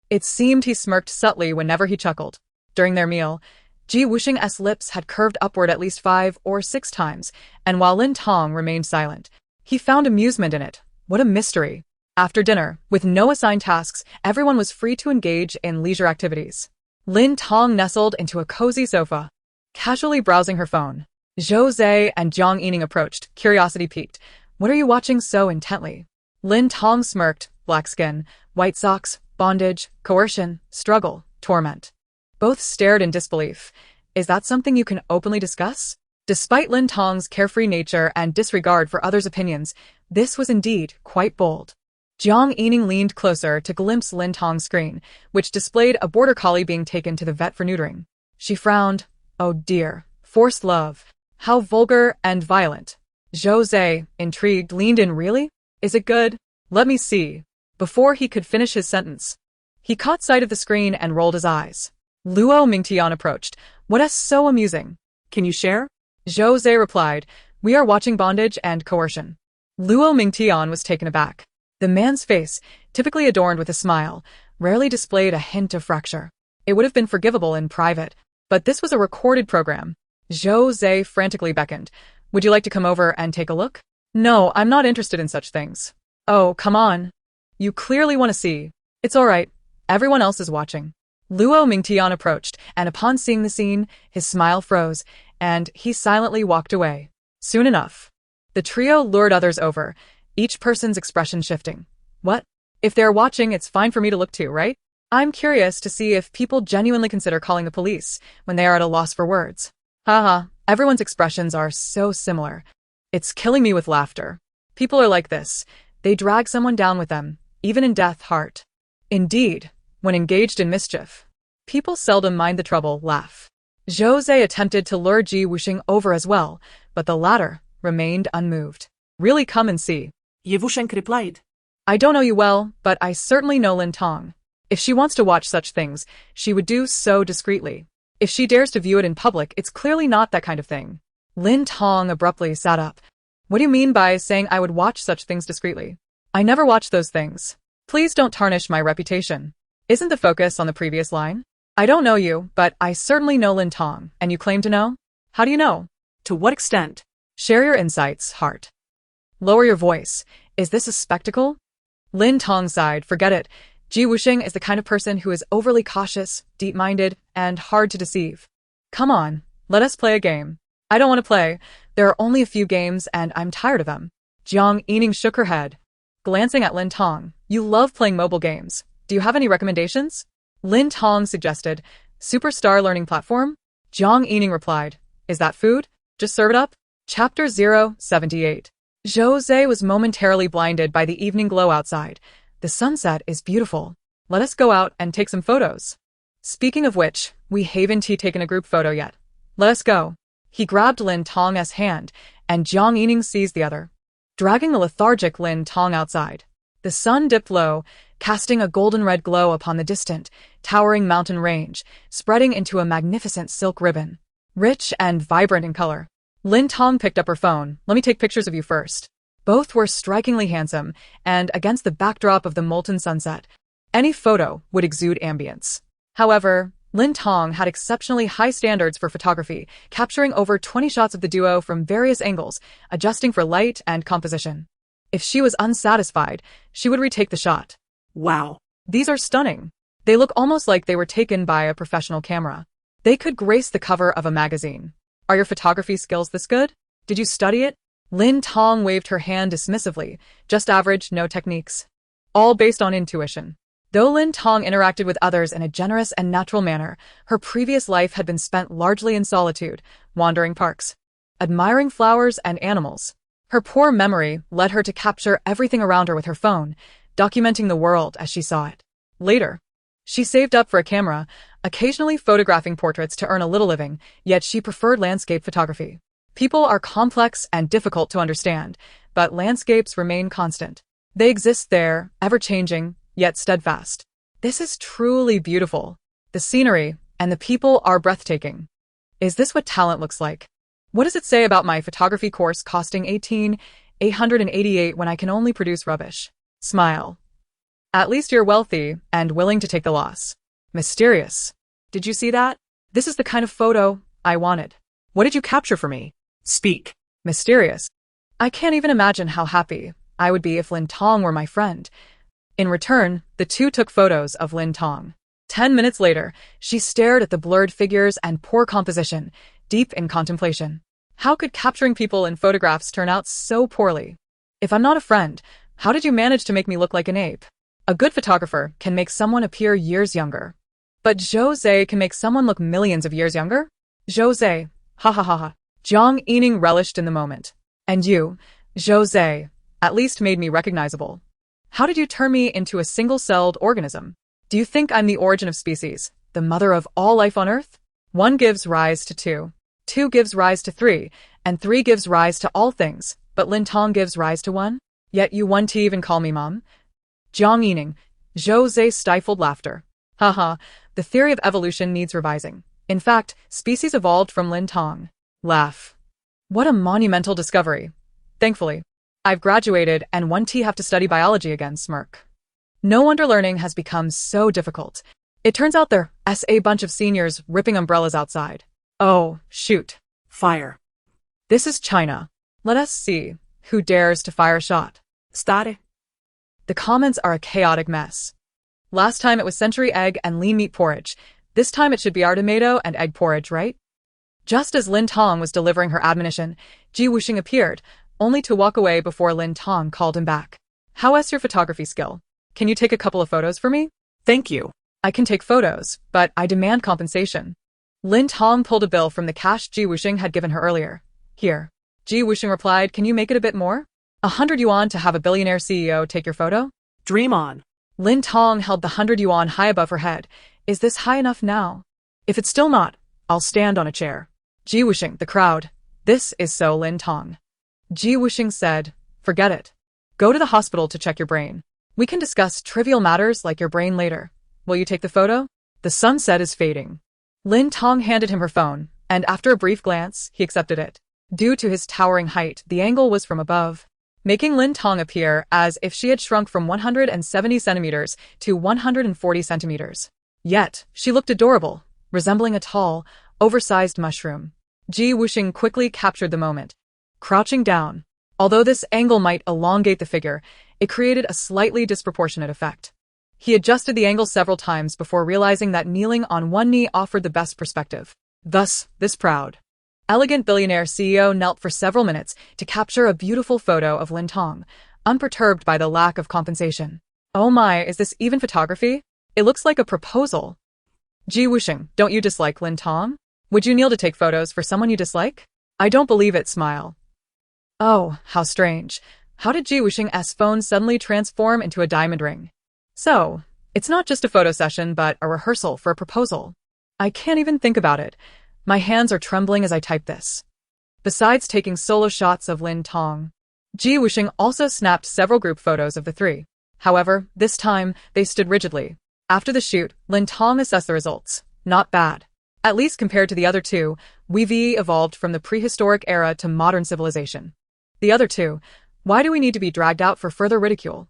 it seemed he smirked subtly whenever he chuckled. During their meal, Ji Wusheng's lips had curved upward at least 5 or 6 times, and while Lin Tong remained silent, he found amusement in it. What a mystery. After dinner, with no assigned tasks, everyone was free to engage in leisure activities. Lin Tong nestled into a cozy sofa, casually browsing her phone. Jose and Jiang Yining approached, curiosity piqued. What are you watching so intently? Lin Tong smirked, black skin, white socks, bondage, coercion, struggle, torment. Both stared in disbelief. Is that something you can openly discuss? Despite Lin Tong's carefree nature and disregard for others' opinions, this was indeed quite bold. Jiang Yining leaned closer to glimpse Lin Tong's screen, which displayed a border collie being taken to the vet for neutering. She frowned. Oh dear, Forced love. How vulgar and violent. Jose, intrigued, leaned in. Really? Is it good? Let me see. Before he could finish his sentence, he caught sight of the screen and rolled his eyes. Luo Mingtian approached. What is so amusing? Can you share? Jose replied, we are watching bondage and coercion. Luo Mingtian was taken aback. The man's face, typically adorned with a smile, rarely displayed a hint of fracture. It would have been forgivable in private, but this was a recorded program. Jose frantically beckoned. Would you like to come over and take a look? No, I'm not interested in such things. Oh, come on. You clearly want to see. It's all right. Everyone else is watching. Luo Mingtian approached, and upon seeing the scene, his smile froze, and he silently walked away. Soon enough, the trio lured others over, each person's expression shifting. What? If they're watching, it's fine for me to look too, right? I'm curious to see if people genuinely consider calling the police when they are at a loss for words. Haha, everyone's expressions are so similar. It's killing me with laughter. People are like this. They drag someone down with them, even in death heart. Indeed, when engaged in mischief, people seldom mind the trouble, laugh. Jose attempted to lure Ji Wusheng over as well, but the latter remained unmoved. Really, come and see. Wusheng replied. I don't know you well, but I certainly know Lin Tong. If she wants to watch such things, she would do so discreetly. If she dares to view it in public, it's clearly not that kind of thing. Lin Tong abruptly sat up. What do you mean by saying I would watch such things discreetly? I never watch those things. Please don't tarnish my reputation. Isn't the focus on the previous line? I don't know you, but I certainly know Lin Tong, and you claim to know? How do you know? To what extent? Share your insights, heart. Lower your voice. Is this a spectacle? Lin Tong sighed. Forget it. Ji Wusheng is the kind of person who is overly cautious, deep-minded, and hard to deceive. Come on, let us play a game. I don't want to play. There are only a few games, and I'm tired of them. Jiang Yining shook her head. Glancing at Lin Tong, you love playing mobile games. Do you have any recommendations? Lin Tong suggested, Superstar Learning Platform? Jiang Yining replied, is that food? Just serve it up? Chapter 078. Jose was momentarily blinded by the evening glow outside. The sunset is beautiful. Let us go out and take some photos. Speaking of which, we haven't taken a group photo yet. Let us go. He grabbed Lin Tong's hand, and Jiang Yining seized the other, dragging the lethargic Lin Tong outside. The sun dipped low, casting a golden-red glow upon the distant, towering mountain range, spreading into a magnificent silk ribbon, rich and vibrant in color. Lin Tong picked up her phone. Let me take pictures of you first. Both were strikingly handsome, and against the backdrop of the molten sunset, any photo would exude ambience. However, Lin Tong had exceptionally high standards for photography, capturing over 20 shots of the duo from various angles, adjusting for light and composition. If she was unsatisfied, she would retake the shot. Wow. These are stunning. They look almost like they were taken by a professional camera. They could grace the cover of a magazine. Are your photography skills this good? Did you study it? Lin Tong waved her hand dismissively. Just average, no techniques. All based on intuition. Though Lin Tong interacted with others in a generous and natural manner, her previous life had been spent largely in solitude, wandering parks, admiring flowers and animals. Her poor memory led her to capture everything around her with her phone, documenting the world as she saw it. Later, she saved up for a camera, occasionally photographing portraits to earn a little living, yet she preferred landscape photography. People are complex and difficult to understand, but landscapes remain constant. They exist there, ever-changing, yet steadfast. This is truly beautiful. The scenery and the people are breathtaking. Is this what talent looks like? What does it say about my photography course costing $18,888 when I can only produce rubbish? Smile. At least you're wealthy and willing to take the loss. Mysterious. Did you see that? This is the kind of photo I wanted. What did you capture for me? Speak. Mysterious. I can't even imagine how happy I would be if Lin Tong were my friend. In return, the two took photos of Lin Tong. 10 minutes later, she stared at the blurred figures and poor composition, deep in contemplation. How could capturing people in photographs turn out so poorly? If I'm not a friend, how did you manage to make me look like an ape? A good photographer can make someone appear years younger. But Jose can make someone look millions of years younger? Jose, ha ha ha ha. Jiang Yining relished in the moment. And you, Jose, at least made me recognizable. How did you turn me into a single-celled organism? Do you think I'm the origin of species, the mother of all life on Earth? One gives rise to two. 2 gives rise to 3, and 3 gives rise to all things, but Lin Tong gives rise to 1? Yet you want to even call me mom? Jiang Yining. Zhou stifled laughter. Haha, the theory of evolution needs revising. In fact, species evolved from Lin Tong. Laugh. What a monumental discovery. Thankfully, I've graduated and won't have to study biology again, smirk. No wonder learning has become so difficult. It turns out there's a bunch of seniors ripping umbrellas outside. Oh, shoot. Fire. This is China. Let us see who dares to fire a shot. Stare. The comments are a chaotic mess. Last time it was century egg and lean meat porridge. This time it should be our tomato and egg porridge, right? Just as Lin Tong was delivering her admonition, Wusheng appeared, only to walk away before Lin Tong called him back. How's your photography skill? Can you take a couple of photos for me? Thank you. I can take photos, but I demand compensation. Lin Tong pulled a bill from the cash Wusheng had given her earlier. Here. Wusheng replied, can you make it a bit more? 100 yuan to have a billionaire CEO take your photo? Dream on. Lin Tong held the 100 yuan high above her head. Is this high enough now? If it's still not, I'll stand on a chair. Wusheng, the crowd. This is so Lin Tong. Wusheng said, forget it. Go to the hospital to check your brain. We can discuss trivial matters like your brain later. Will you take the photo? The sunset is fading. Lin Tong handed him her phone, and after a brief glance, he accepted it. Due to his towering height, the angle was from above, making Lin Tong appear as if she had shrunk from 170 centimeters to 140 centimeters. Yet, she looked adorable, resembling a tall, oversized mushroom. Wusheng quickly captured the moment. Crouching down. Although this angle might elongate the figure, it created a slightly disproportionate effect. He adjusted the angle several times before realizing that kneeling on one knee offered the best perspective. Thus, this proud, elegant billionaire CEO knelt for several minutes to capture a beautiful photo of Lin Tong, unperturbed by the lack of compensation. Oh my, is this even photography? It looks like a proposal. Wusheng, don't you dislike Lin Tong? Would you kneel to take photos for someone you dislike? I don't believe it, smile. Oh, how strange. How did Wusheng's phone suddenly transform into a diamond ring? So, it's not just a photo session but a rehearsal for a proposal. I can't even think about it. My hands are trembling as I type this. Besides taking solo shots of Lin Tong, Wusheng also snapped several group photos of the three. However, this time, they stood rigidly. After the shoot, Lin Tong assessed the results. Not bad. At least compared to the other two, we've evolved from the prehistoric era to modern civilization. The other two, why do we need to be dragged out for further ridicule?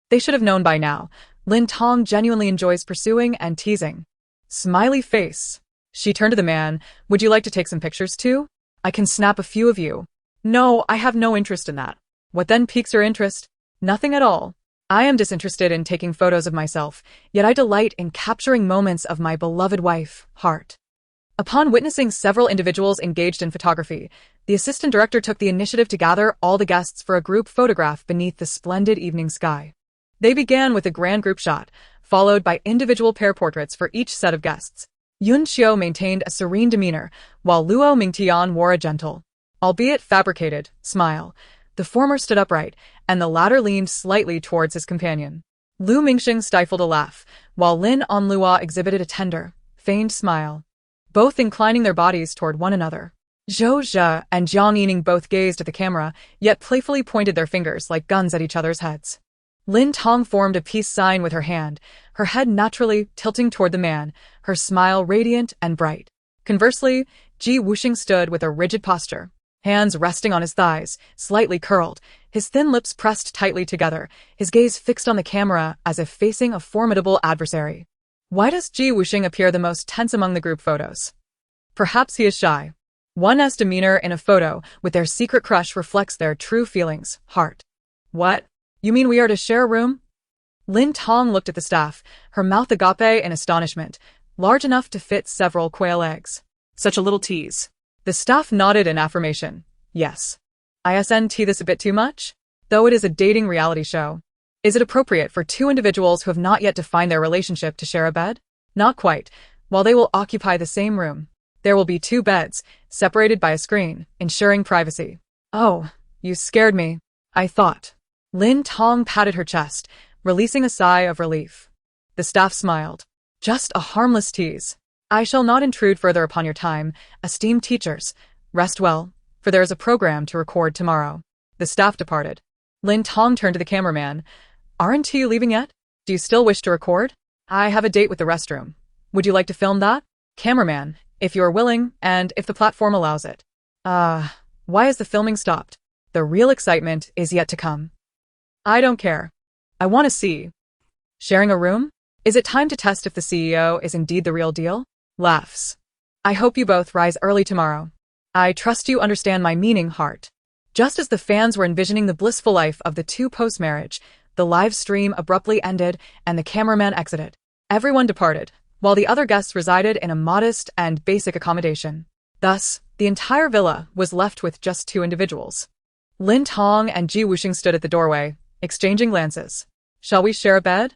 They should have known by now. Lin Tong genuinely enjoys pursuing and teasing. Smiley face. She turned to the man. Would you like to take some pictures too? I can snap a few of you. No, I have no interest in that. What then piques your interest? Nothing at all. I am disinterested in taking photos of myself, yet I delight in capturing moments of my beloved wife, Heart. Upon witnessing several individuals engaged in photography, the assistant director took the initiative to gather all the guests for a group photograph beneath the splendid evening sky. They began with a grand group shot, followed by individual pair portraits for each set of guests. Yun Xiu maintained a serene demeanor, while Luo Mingtian wore a gentle, albeit fabricated, smile. The former stood upright, and the latter leaned slightly towards his companion. Lu Mingsheng stifled a laugh, while Lin Onlua exhibited a tender, feigned smile, both inclining their bodies toward one another. Zhou Zhe and Jiang Yining both gazed at the camera, yet playfully pointed their fingers like guns at each other's heads. Lin Tong formed a peace sign with her hand, her head naturally tilting toward the man, her smile radiant and bright. Conversely, Wusheng stood with a rigid posture, hands resting on his thighs, slightly curled, his thin lips pressed tightly together, his gaze fixed on the camera as if facing a formidable adversary. Why does Wusheng appear the most tense among the group photos? Perhaps he is shy. One's demeanor in a photo with their secret crush reflects their true feelings, Heart. What? You mean we are to share a room? Lin Tong looked at the staff, her mouth agape in astonishment, large enough to fit several quail eggs. Such a little tease. The staff nodded in affirmation. Yes. Isn't this a bit too much? Though it is a dating reality show. Is it appropriate for two individuals who have not yet defined their relationship to share a bed? Not quite. While they will occupy the same room, there will be two beds, separated by a screen, ensuring privacy. Oh, you scared me. I thought. Lin Tong patted her chest, releasing a sigh of relief. The staff smiled. Just a harmless tease. I shall not intrude further upon your time, esteemed teachers. Rest well, for there is a program to record tomorrow. The staff departed. Lin Tong turned to the cameraman. Aren't you leaving yet? Do you still wish to record? I have a date with the restroom. Would you like to film that? Cameraman, if you are willing, and if the platform allows it. Why is the filming stopped? The real excitement is yet to come. I don't care. I want to see. Sharing a room? Is it time to test if the CEO is indeed the real deal? Laughs. I hope you both rise early tomorrow. I trust you understand my meaning, heart. Just as the fans were envisioning the blissful life of the two post-marriage, the live stream abruptly ended and the cameraman exited. Everyone departed, while the other guests resided in a modest and basic accommodation. Thus, the entire villa was left with just two individuals. Lin Tong and Wusheng stood at the doorway, exchanging glances. Shall we share a bed?